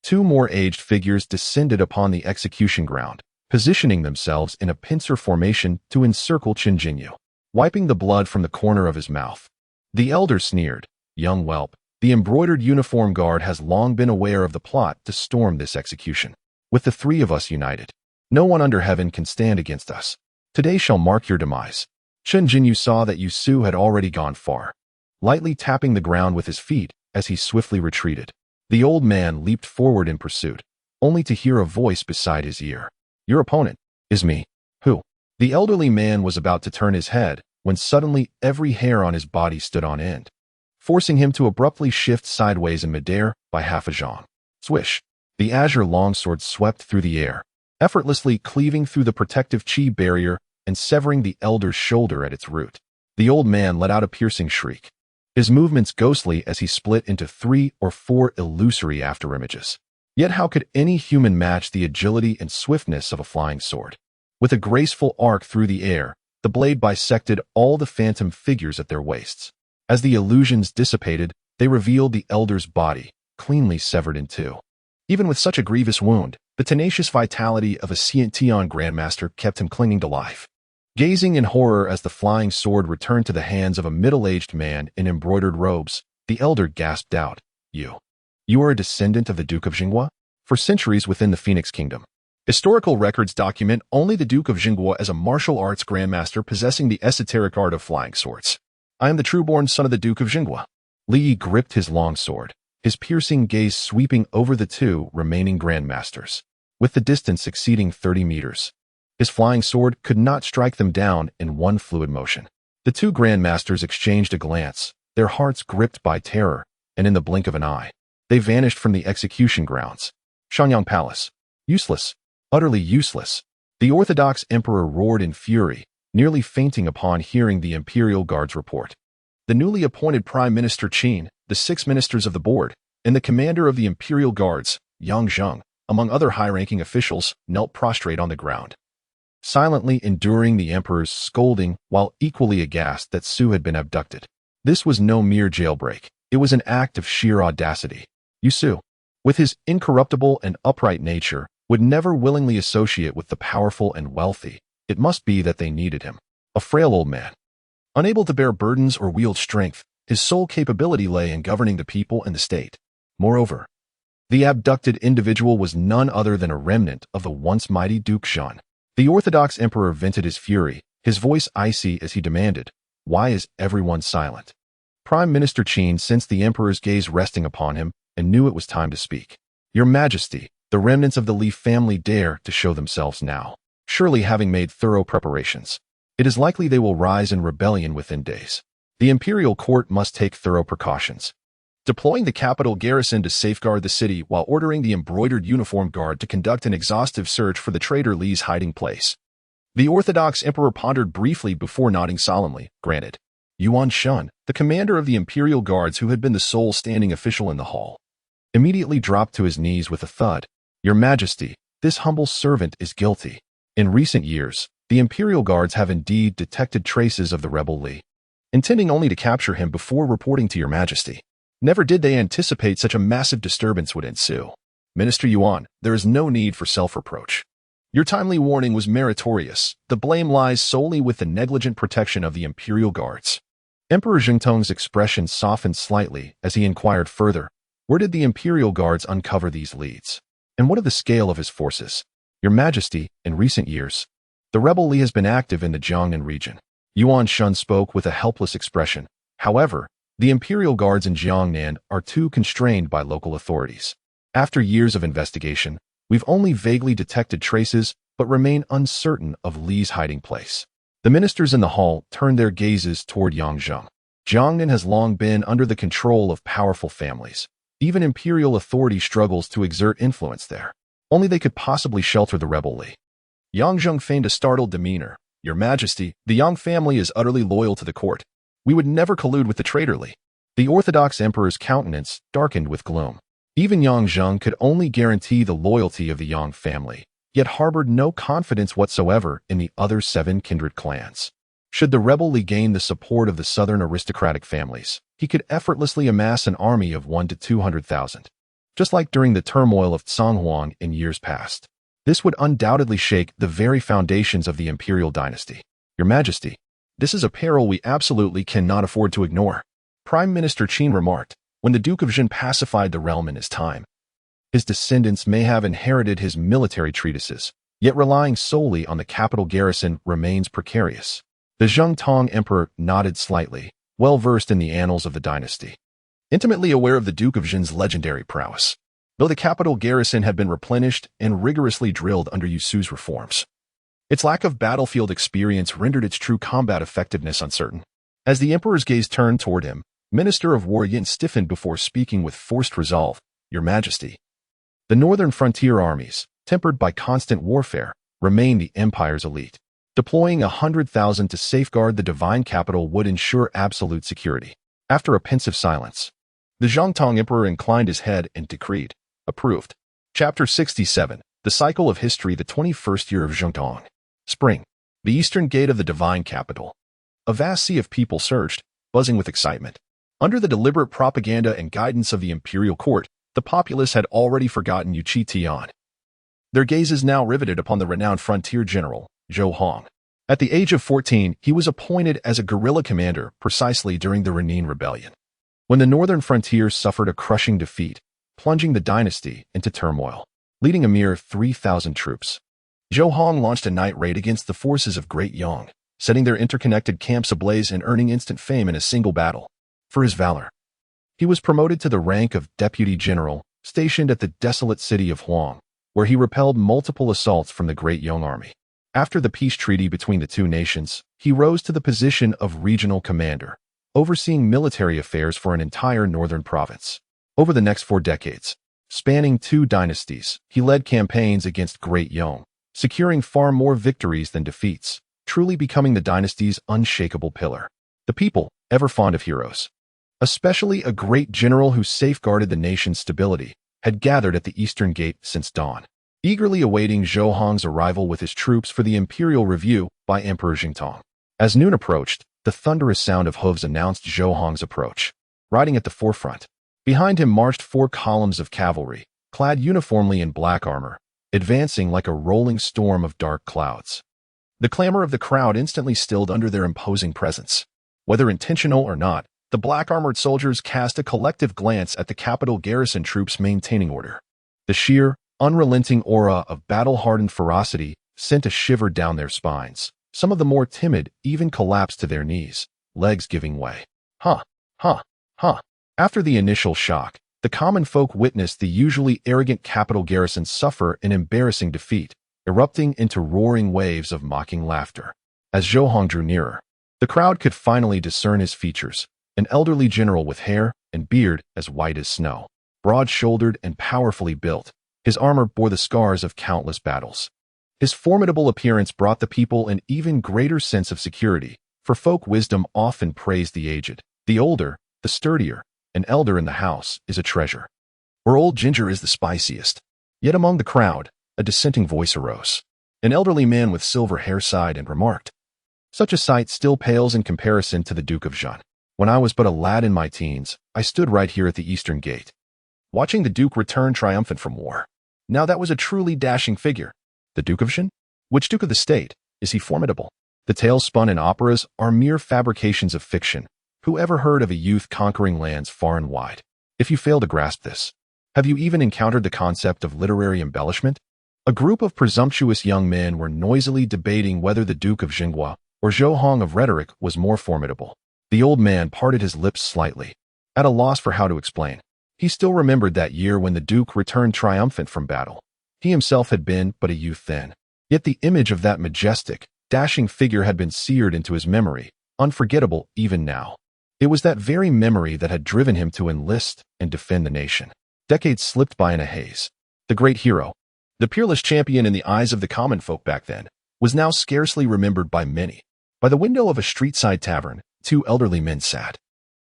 two more aged figures descended upon the execution ground, positioning themselves in a pincer formation to encircle Chen Jinyu, wiping the blood from the corner of his mouth. The elder sneered, "Young whelp, the embroidered uniform guard has long been aware of the plot to storm this execution. With the three of us united, no one under heaven can stand against us. Today shall mark your demise." Chen Jinyu saw that Yusu had already gone far, lightly tapping the ground with his feet as he swiftly retreated. The old man leaped forward in pursuit, only to hear a voice beside his ear. "Your opponent is me." "Who?" The elderly man was about to turn his head when suddenly every hair on his body stood on end, forcing him to abruptly shift sideways in midair by half a zhang. Swish! The azure longsword swept through the air, effortlessly cleaving through the protective chi barrier and severing the elder's shoulder at its root. The old man let out a piercing shriek, his movements ghostly as he split into 3 or 4 illusory afterimages. Yet how could any human match the agility and swiftness of a flying sword? With a graceful arc through the air, the blade bisected all the phantom figures at their waists. As the illusions dissipated, they revealed the elder's body, cleanly severed in two. Even with such a grievous wound, the tenacious vitality of a Qian grandmaster kept him clinging to life. Gazing in horror as the flying sword returned to the hands of a middle-aged man in embroidered robes, the elder gasped out, You are a descendant of the Duke of Jinghua? For centuries within the Phoenix Kingdom, historical records document only the Duke of Jinghua as a martial arts grandmaster possessing the esoteric art of flying swords. I am the true-born son of the Duke of Jinghua. Li Yi gripped his long sword, his piercing gaze sweeping over the two remaining grandmasters. With the distance exceeding 30 meters, his flying sword could not strike them down in one fluid motion. The two grandmasters exchanged a glance, their hearts gripped by terror, and in the blink of an eye, they vanished from the execution grounds. Shanyang Palace. Useless. Utterly useless. The Orthodox Emperor roared in fury, nearly fainting upon hearing the Imperial Guard's report. The newly appointed Prime Minister Qian, the 6 ministers of the board, and the commander of the Imperial Guards, Yang Zheng, among other high-ranking officials, knelt prostrate on the ground, silently enduring the Emperor's scolding while equally aghast that Su had been abducted. This was no mere jailbreak. It was an act of sheer audacity. Yusu, with his incorruptible and upright nature, would never willingly associate with the powerful and wealthy. It must be that they needed him. A frail old man, unable to bear burdens or wield strength, his sole capability lay in governing the people and the state. Moreover, the abducted individual was none other than a remnant of the once mighty Duke Qian. The Orthodox Emperor vented his fury, his voice icy as he demanded, "Why is everyone silent?" Prime Minister Qian sensed the Emperor's gaze resting upon him and knew it was time to speak. "Your Majesty, the remnants of the Li family dare to show themselves now. Surely having made thorough preparations, it is likely they will rise in rebellion within days. The imperial court must take thorough precautions, deploying the capital garrison to safeguard the city while ordering the embroidered uniform guard to conduct an exhaustive search for the traitor Li's hiding place." The Orthodox emperor pondered briefly before nodding solemnly. Granted. Yuan Shun, the commander of the imperial guards who had been the sole standing official in the hall, immediately dropped to his knees with a thud. Your Majesty, this humble servant is guilty. In recent years, the imperial guards have indeed detected traces of the rebel Li, intending only to capture him before reporting to your Majesty. Never did they anticipate such a massive disturbance would ensue. Minister Yuan, there is no need for self-reproach. Your timely warning was meritorious. The blame lies solely with the negligent protection of the imperial guards. Emperor Jingtong's expression softened slightly as he inquired further, where did the imperial guards uncover these leads? And what of the scale of his forces? Your Majesty, in recent years, the rebel Li has been active in the Jiangnan region. Yuan Shun spoke with a helpless expression. However, the imperial guards in Jiangnan are too constrained by local authorities. After years of investigation, we've only vaguely detected traces but remain uncertain of Li's hiding place. The ministers in the hall turned their gazes toward Yangzheng. Jiangnan has long been under the control of powerful families. Even imperial authority struggles to exert influence there. Only they could possibly shelter the rebel Li. Yangzheng feigned a startled demeanor. Your Majesty, the Yang family is utterly loyal to the court. We would never collude with the traitor Li. The Orthodox emperor's countenance darkened with gloom. Even Yangzheng could only guarantee the loyalty of the Yang family, yet harbored no confidence whatsoever in the other 7 kindred clans. Should the rebel Li gain the support of the southern aristocratic families, he could effortlessly amass an army of 1 to 200,000. Just like during the turmoil of Conghuang in years past. This would undoubtedly shake the very foundations of the imperial dynasty. Your Majesty, this is a peril we absolutely cannot afford to ignore. Prime Minister Qian remarked, when the Duke of Jin pacified the realm in his time. His descendants may have inherited his military treatises, yet relying solely on the capital garrison remains precarious. The Zhengtong Emperor nodded slightly, well versed in the annals of the dynasty, intimately aware of the Duke of Jin's legendary prowess, though the capital garrison had been replenished and rigorously drilled under Yusu's reforms. Its lack of battlefield experience rendered its true combat effectiveness uncertain. As the emperor's gaze turned toward him, Minister of War Yin stiffened before speaking with forced resolve. Your Majesty, the northern frontier armies, tempered by constant warfare, remain the empire's elite. Deploying 100,000 to safeguard the divine capital would ensure absolute security. After a pensive silence, the Zhengtong Emperor inclined his head and decreed, approved. Chapter 67, The Cycle of History, the 21st year of Zhengtong. Spring. The eastern gate of the divine capital. A vast sea of people surged, buzzing with excitement. Under the deliberate propaganda and guidance of the imperial court, the populace had already forgotten Yuqi Tian. Their gazes now riveted upon the renowned frontier general, Zhou Hong. At the age of 14, he was appointed as a guerrilla commander precisely during the Renin Rebellion, when the northern frontier suffered a crushing defeat, plunging the dynasty into turmoil. Leading a mere 3,000 troops, Zhou Hong launched a night raid against the forces of Great Yang, setting their interconnected camps ablaze and earning instant fame in a single battle. For his valor, he was promoted to the rank of deputy general, stationed at the desolate city of Huang, where he repelled multiple assaults from the Great Yang army. After the peace treaty between the two nations, he rose to the position of regional commander, overseeing military affairs for an entire northern province. Over the next 4 decades, spanning 2 dynasties, he led campaigns against Great Yang, securing far more victories than defeats, truly becoming the dynasty's unshakable pillar. The people, ever fond of heroes, especially a great general who safeguarded the nation's stability, had gathered at the eastern gate since dawn, eagerly awaiting Zhou Hong's arrival with his troops for the imperial review by Emperor Jingtong. As noon approached, the thunderous sound of hooves announced Zhou Hong's approach. Riding at the forefront, behind him marched 4 columns of cavalry, clad uniformly in black armor, advancing like a rolling storm of dark clouds. The clamor of the crowd instantly stilled under their imposing presence. Whether intentional or not, the black-armored soldiers cast a collective glance at the capital garrison troops maintaining order. The sheer, unrelenting aura of battle-hardened ferocity sent a shiver down their spines. Some of the more timid even collapsed to their knees, legs giving way. Huh. After the initial shock, the common folk witnessed the usually arrogant capital garrison suffer an embarrassing defeat, erupting into roaring waves of mocking laughter. As Zhou Hong drew nearer, the crowd could finally discern his features, an elderly general with hair and beard as white as snow. Broad-shouldered and powerfully built, his armor bore the scars of countless battles. His formidable appearance brought the people an even greater sense of security, for folk wisdom often praised the aged. The older, the sturdier, an elder in the house is a treasure. Or old ginger is the spiciest. Yet among the crowd, a dissenting voice arose. An elderly man with silver hair sighed and remarked, "Such a sight still pales in comparison to the Duke of Zhou. When I was but a lad in my teens, I stood right here at the eastern gate, watching the Duke return triumphant from war. Now that was a truly dashing figure. The Duke of Qian? Which Duke of the State? Is he formidable? The tales spun in operas are mere fabrications of fiction. Who ever heard of a youth conquering lands far and wide? If you fail to grasp this, have you even encountered the concept of literary embellishment?" A group of presumptuous young men were noisily debating whether the Duke of Jinghua or Zhou Hong of rhetoric was more formidable. The old man parted his lips slightly, at a loss for how to explain. He still remembered that year when the Duke returned triumphant from battle. He himself had been but a youth then. Yet the image of that majestic, dashing figure had been seared into his memory, unforgettable even now. It was that very memory that had driven him to enlist and defend the nation. Decades slipped by in a haze. The great hero, the peerless champion in the eyes of the common folk back then, was now scarcely remembered by many. By the window of a street-side tavern, two elderly men sat.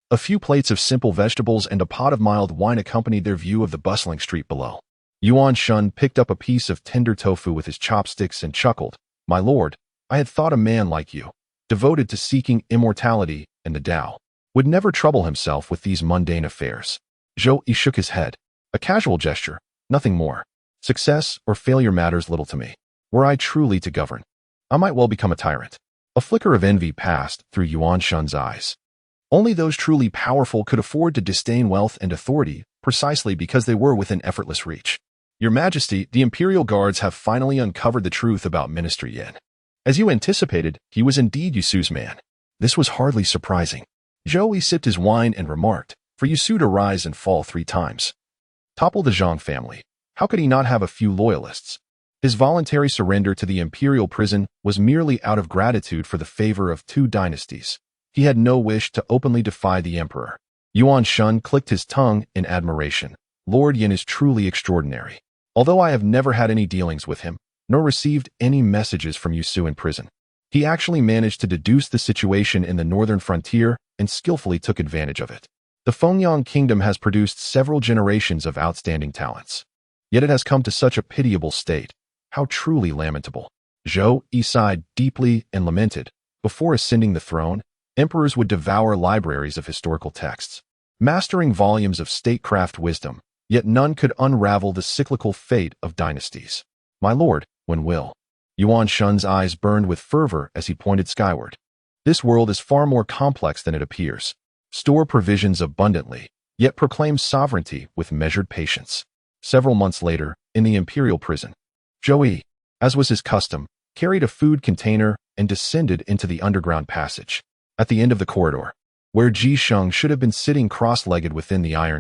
A few plates of simple vegetables and a pot of mild wine accompanied their view of the bustling street below. Yuan Shun picked up a piece of tender tofu with his chopsticks and chuckled, "My lord, I had thought a man like you, devoted to seeking immortality and the Tao, would never trouble himself with these mundane affairs." Zhou Yi shook his head. "A casual gesture, nothing more. Success or failure matters little to me. Were I truly to govern, I might well become a tyrant." A flicker of envy passed through Yuan Shun's eyes. Only those truly powerful could afford to disdain wealth and authority, precisely because they were within effortless reach. "Your Majesty, the Imperial Guards have finally uncovered the truth about Minister Yin. As you anticipated, he was indeed Yusu's man." This was hardly surprising. Zhou Yi sipped his wine and remarked, "For Yusu to rise and fall 3 times. Topple the Zhang family. How could he not have a few loyalists?" His voluntary surrender to the imperial prison was merely out of gratitude for the favor of 2 dynasties. He had no wish to openly defy the emperor. Yuan Shun clicked his tongue in admiration. "Lord Yin is truly extraordinary. Although I have never had any dealings with him, nor received any messages from Yusu in prison, he actually managed to deduce the situation in the northern frontier and skillfully took advantage of it. The Fengyang kingdom has produced several generations of outstanding talents. Yet it has come to such a pitiable state. How truly lamentable." Zhou Yi sighed deeply and lamented. Before ascending the throne, emperors would devour libraries of historical texts, mastering volumes of statecraft wisdom, yet none could unravel the cyclical fate of dynasties. "My lord, when will?" Yuan Shun's eyes burned with fervor as he pointed skyward. "This world is far more complex than it appears. Store provisions abundantly, yet proclaim sovereignty with measured patience." Several months later, in the imperial prison, Zhou Yi, as was his custom, carried a food container and descended into the underground passage. At the end of the corridor, where Ji Sheng should have been sitting cross-legged within the iron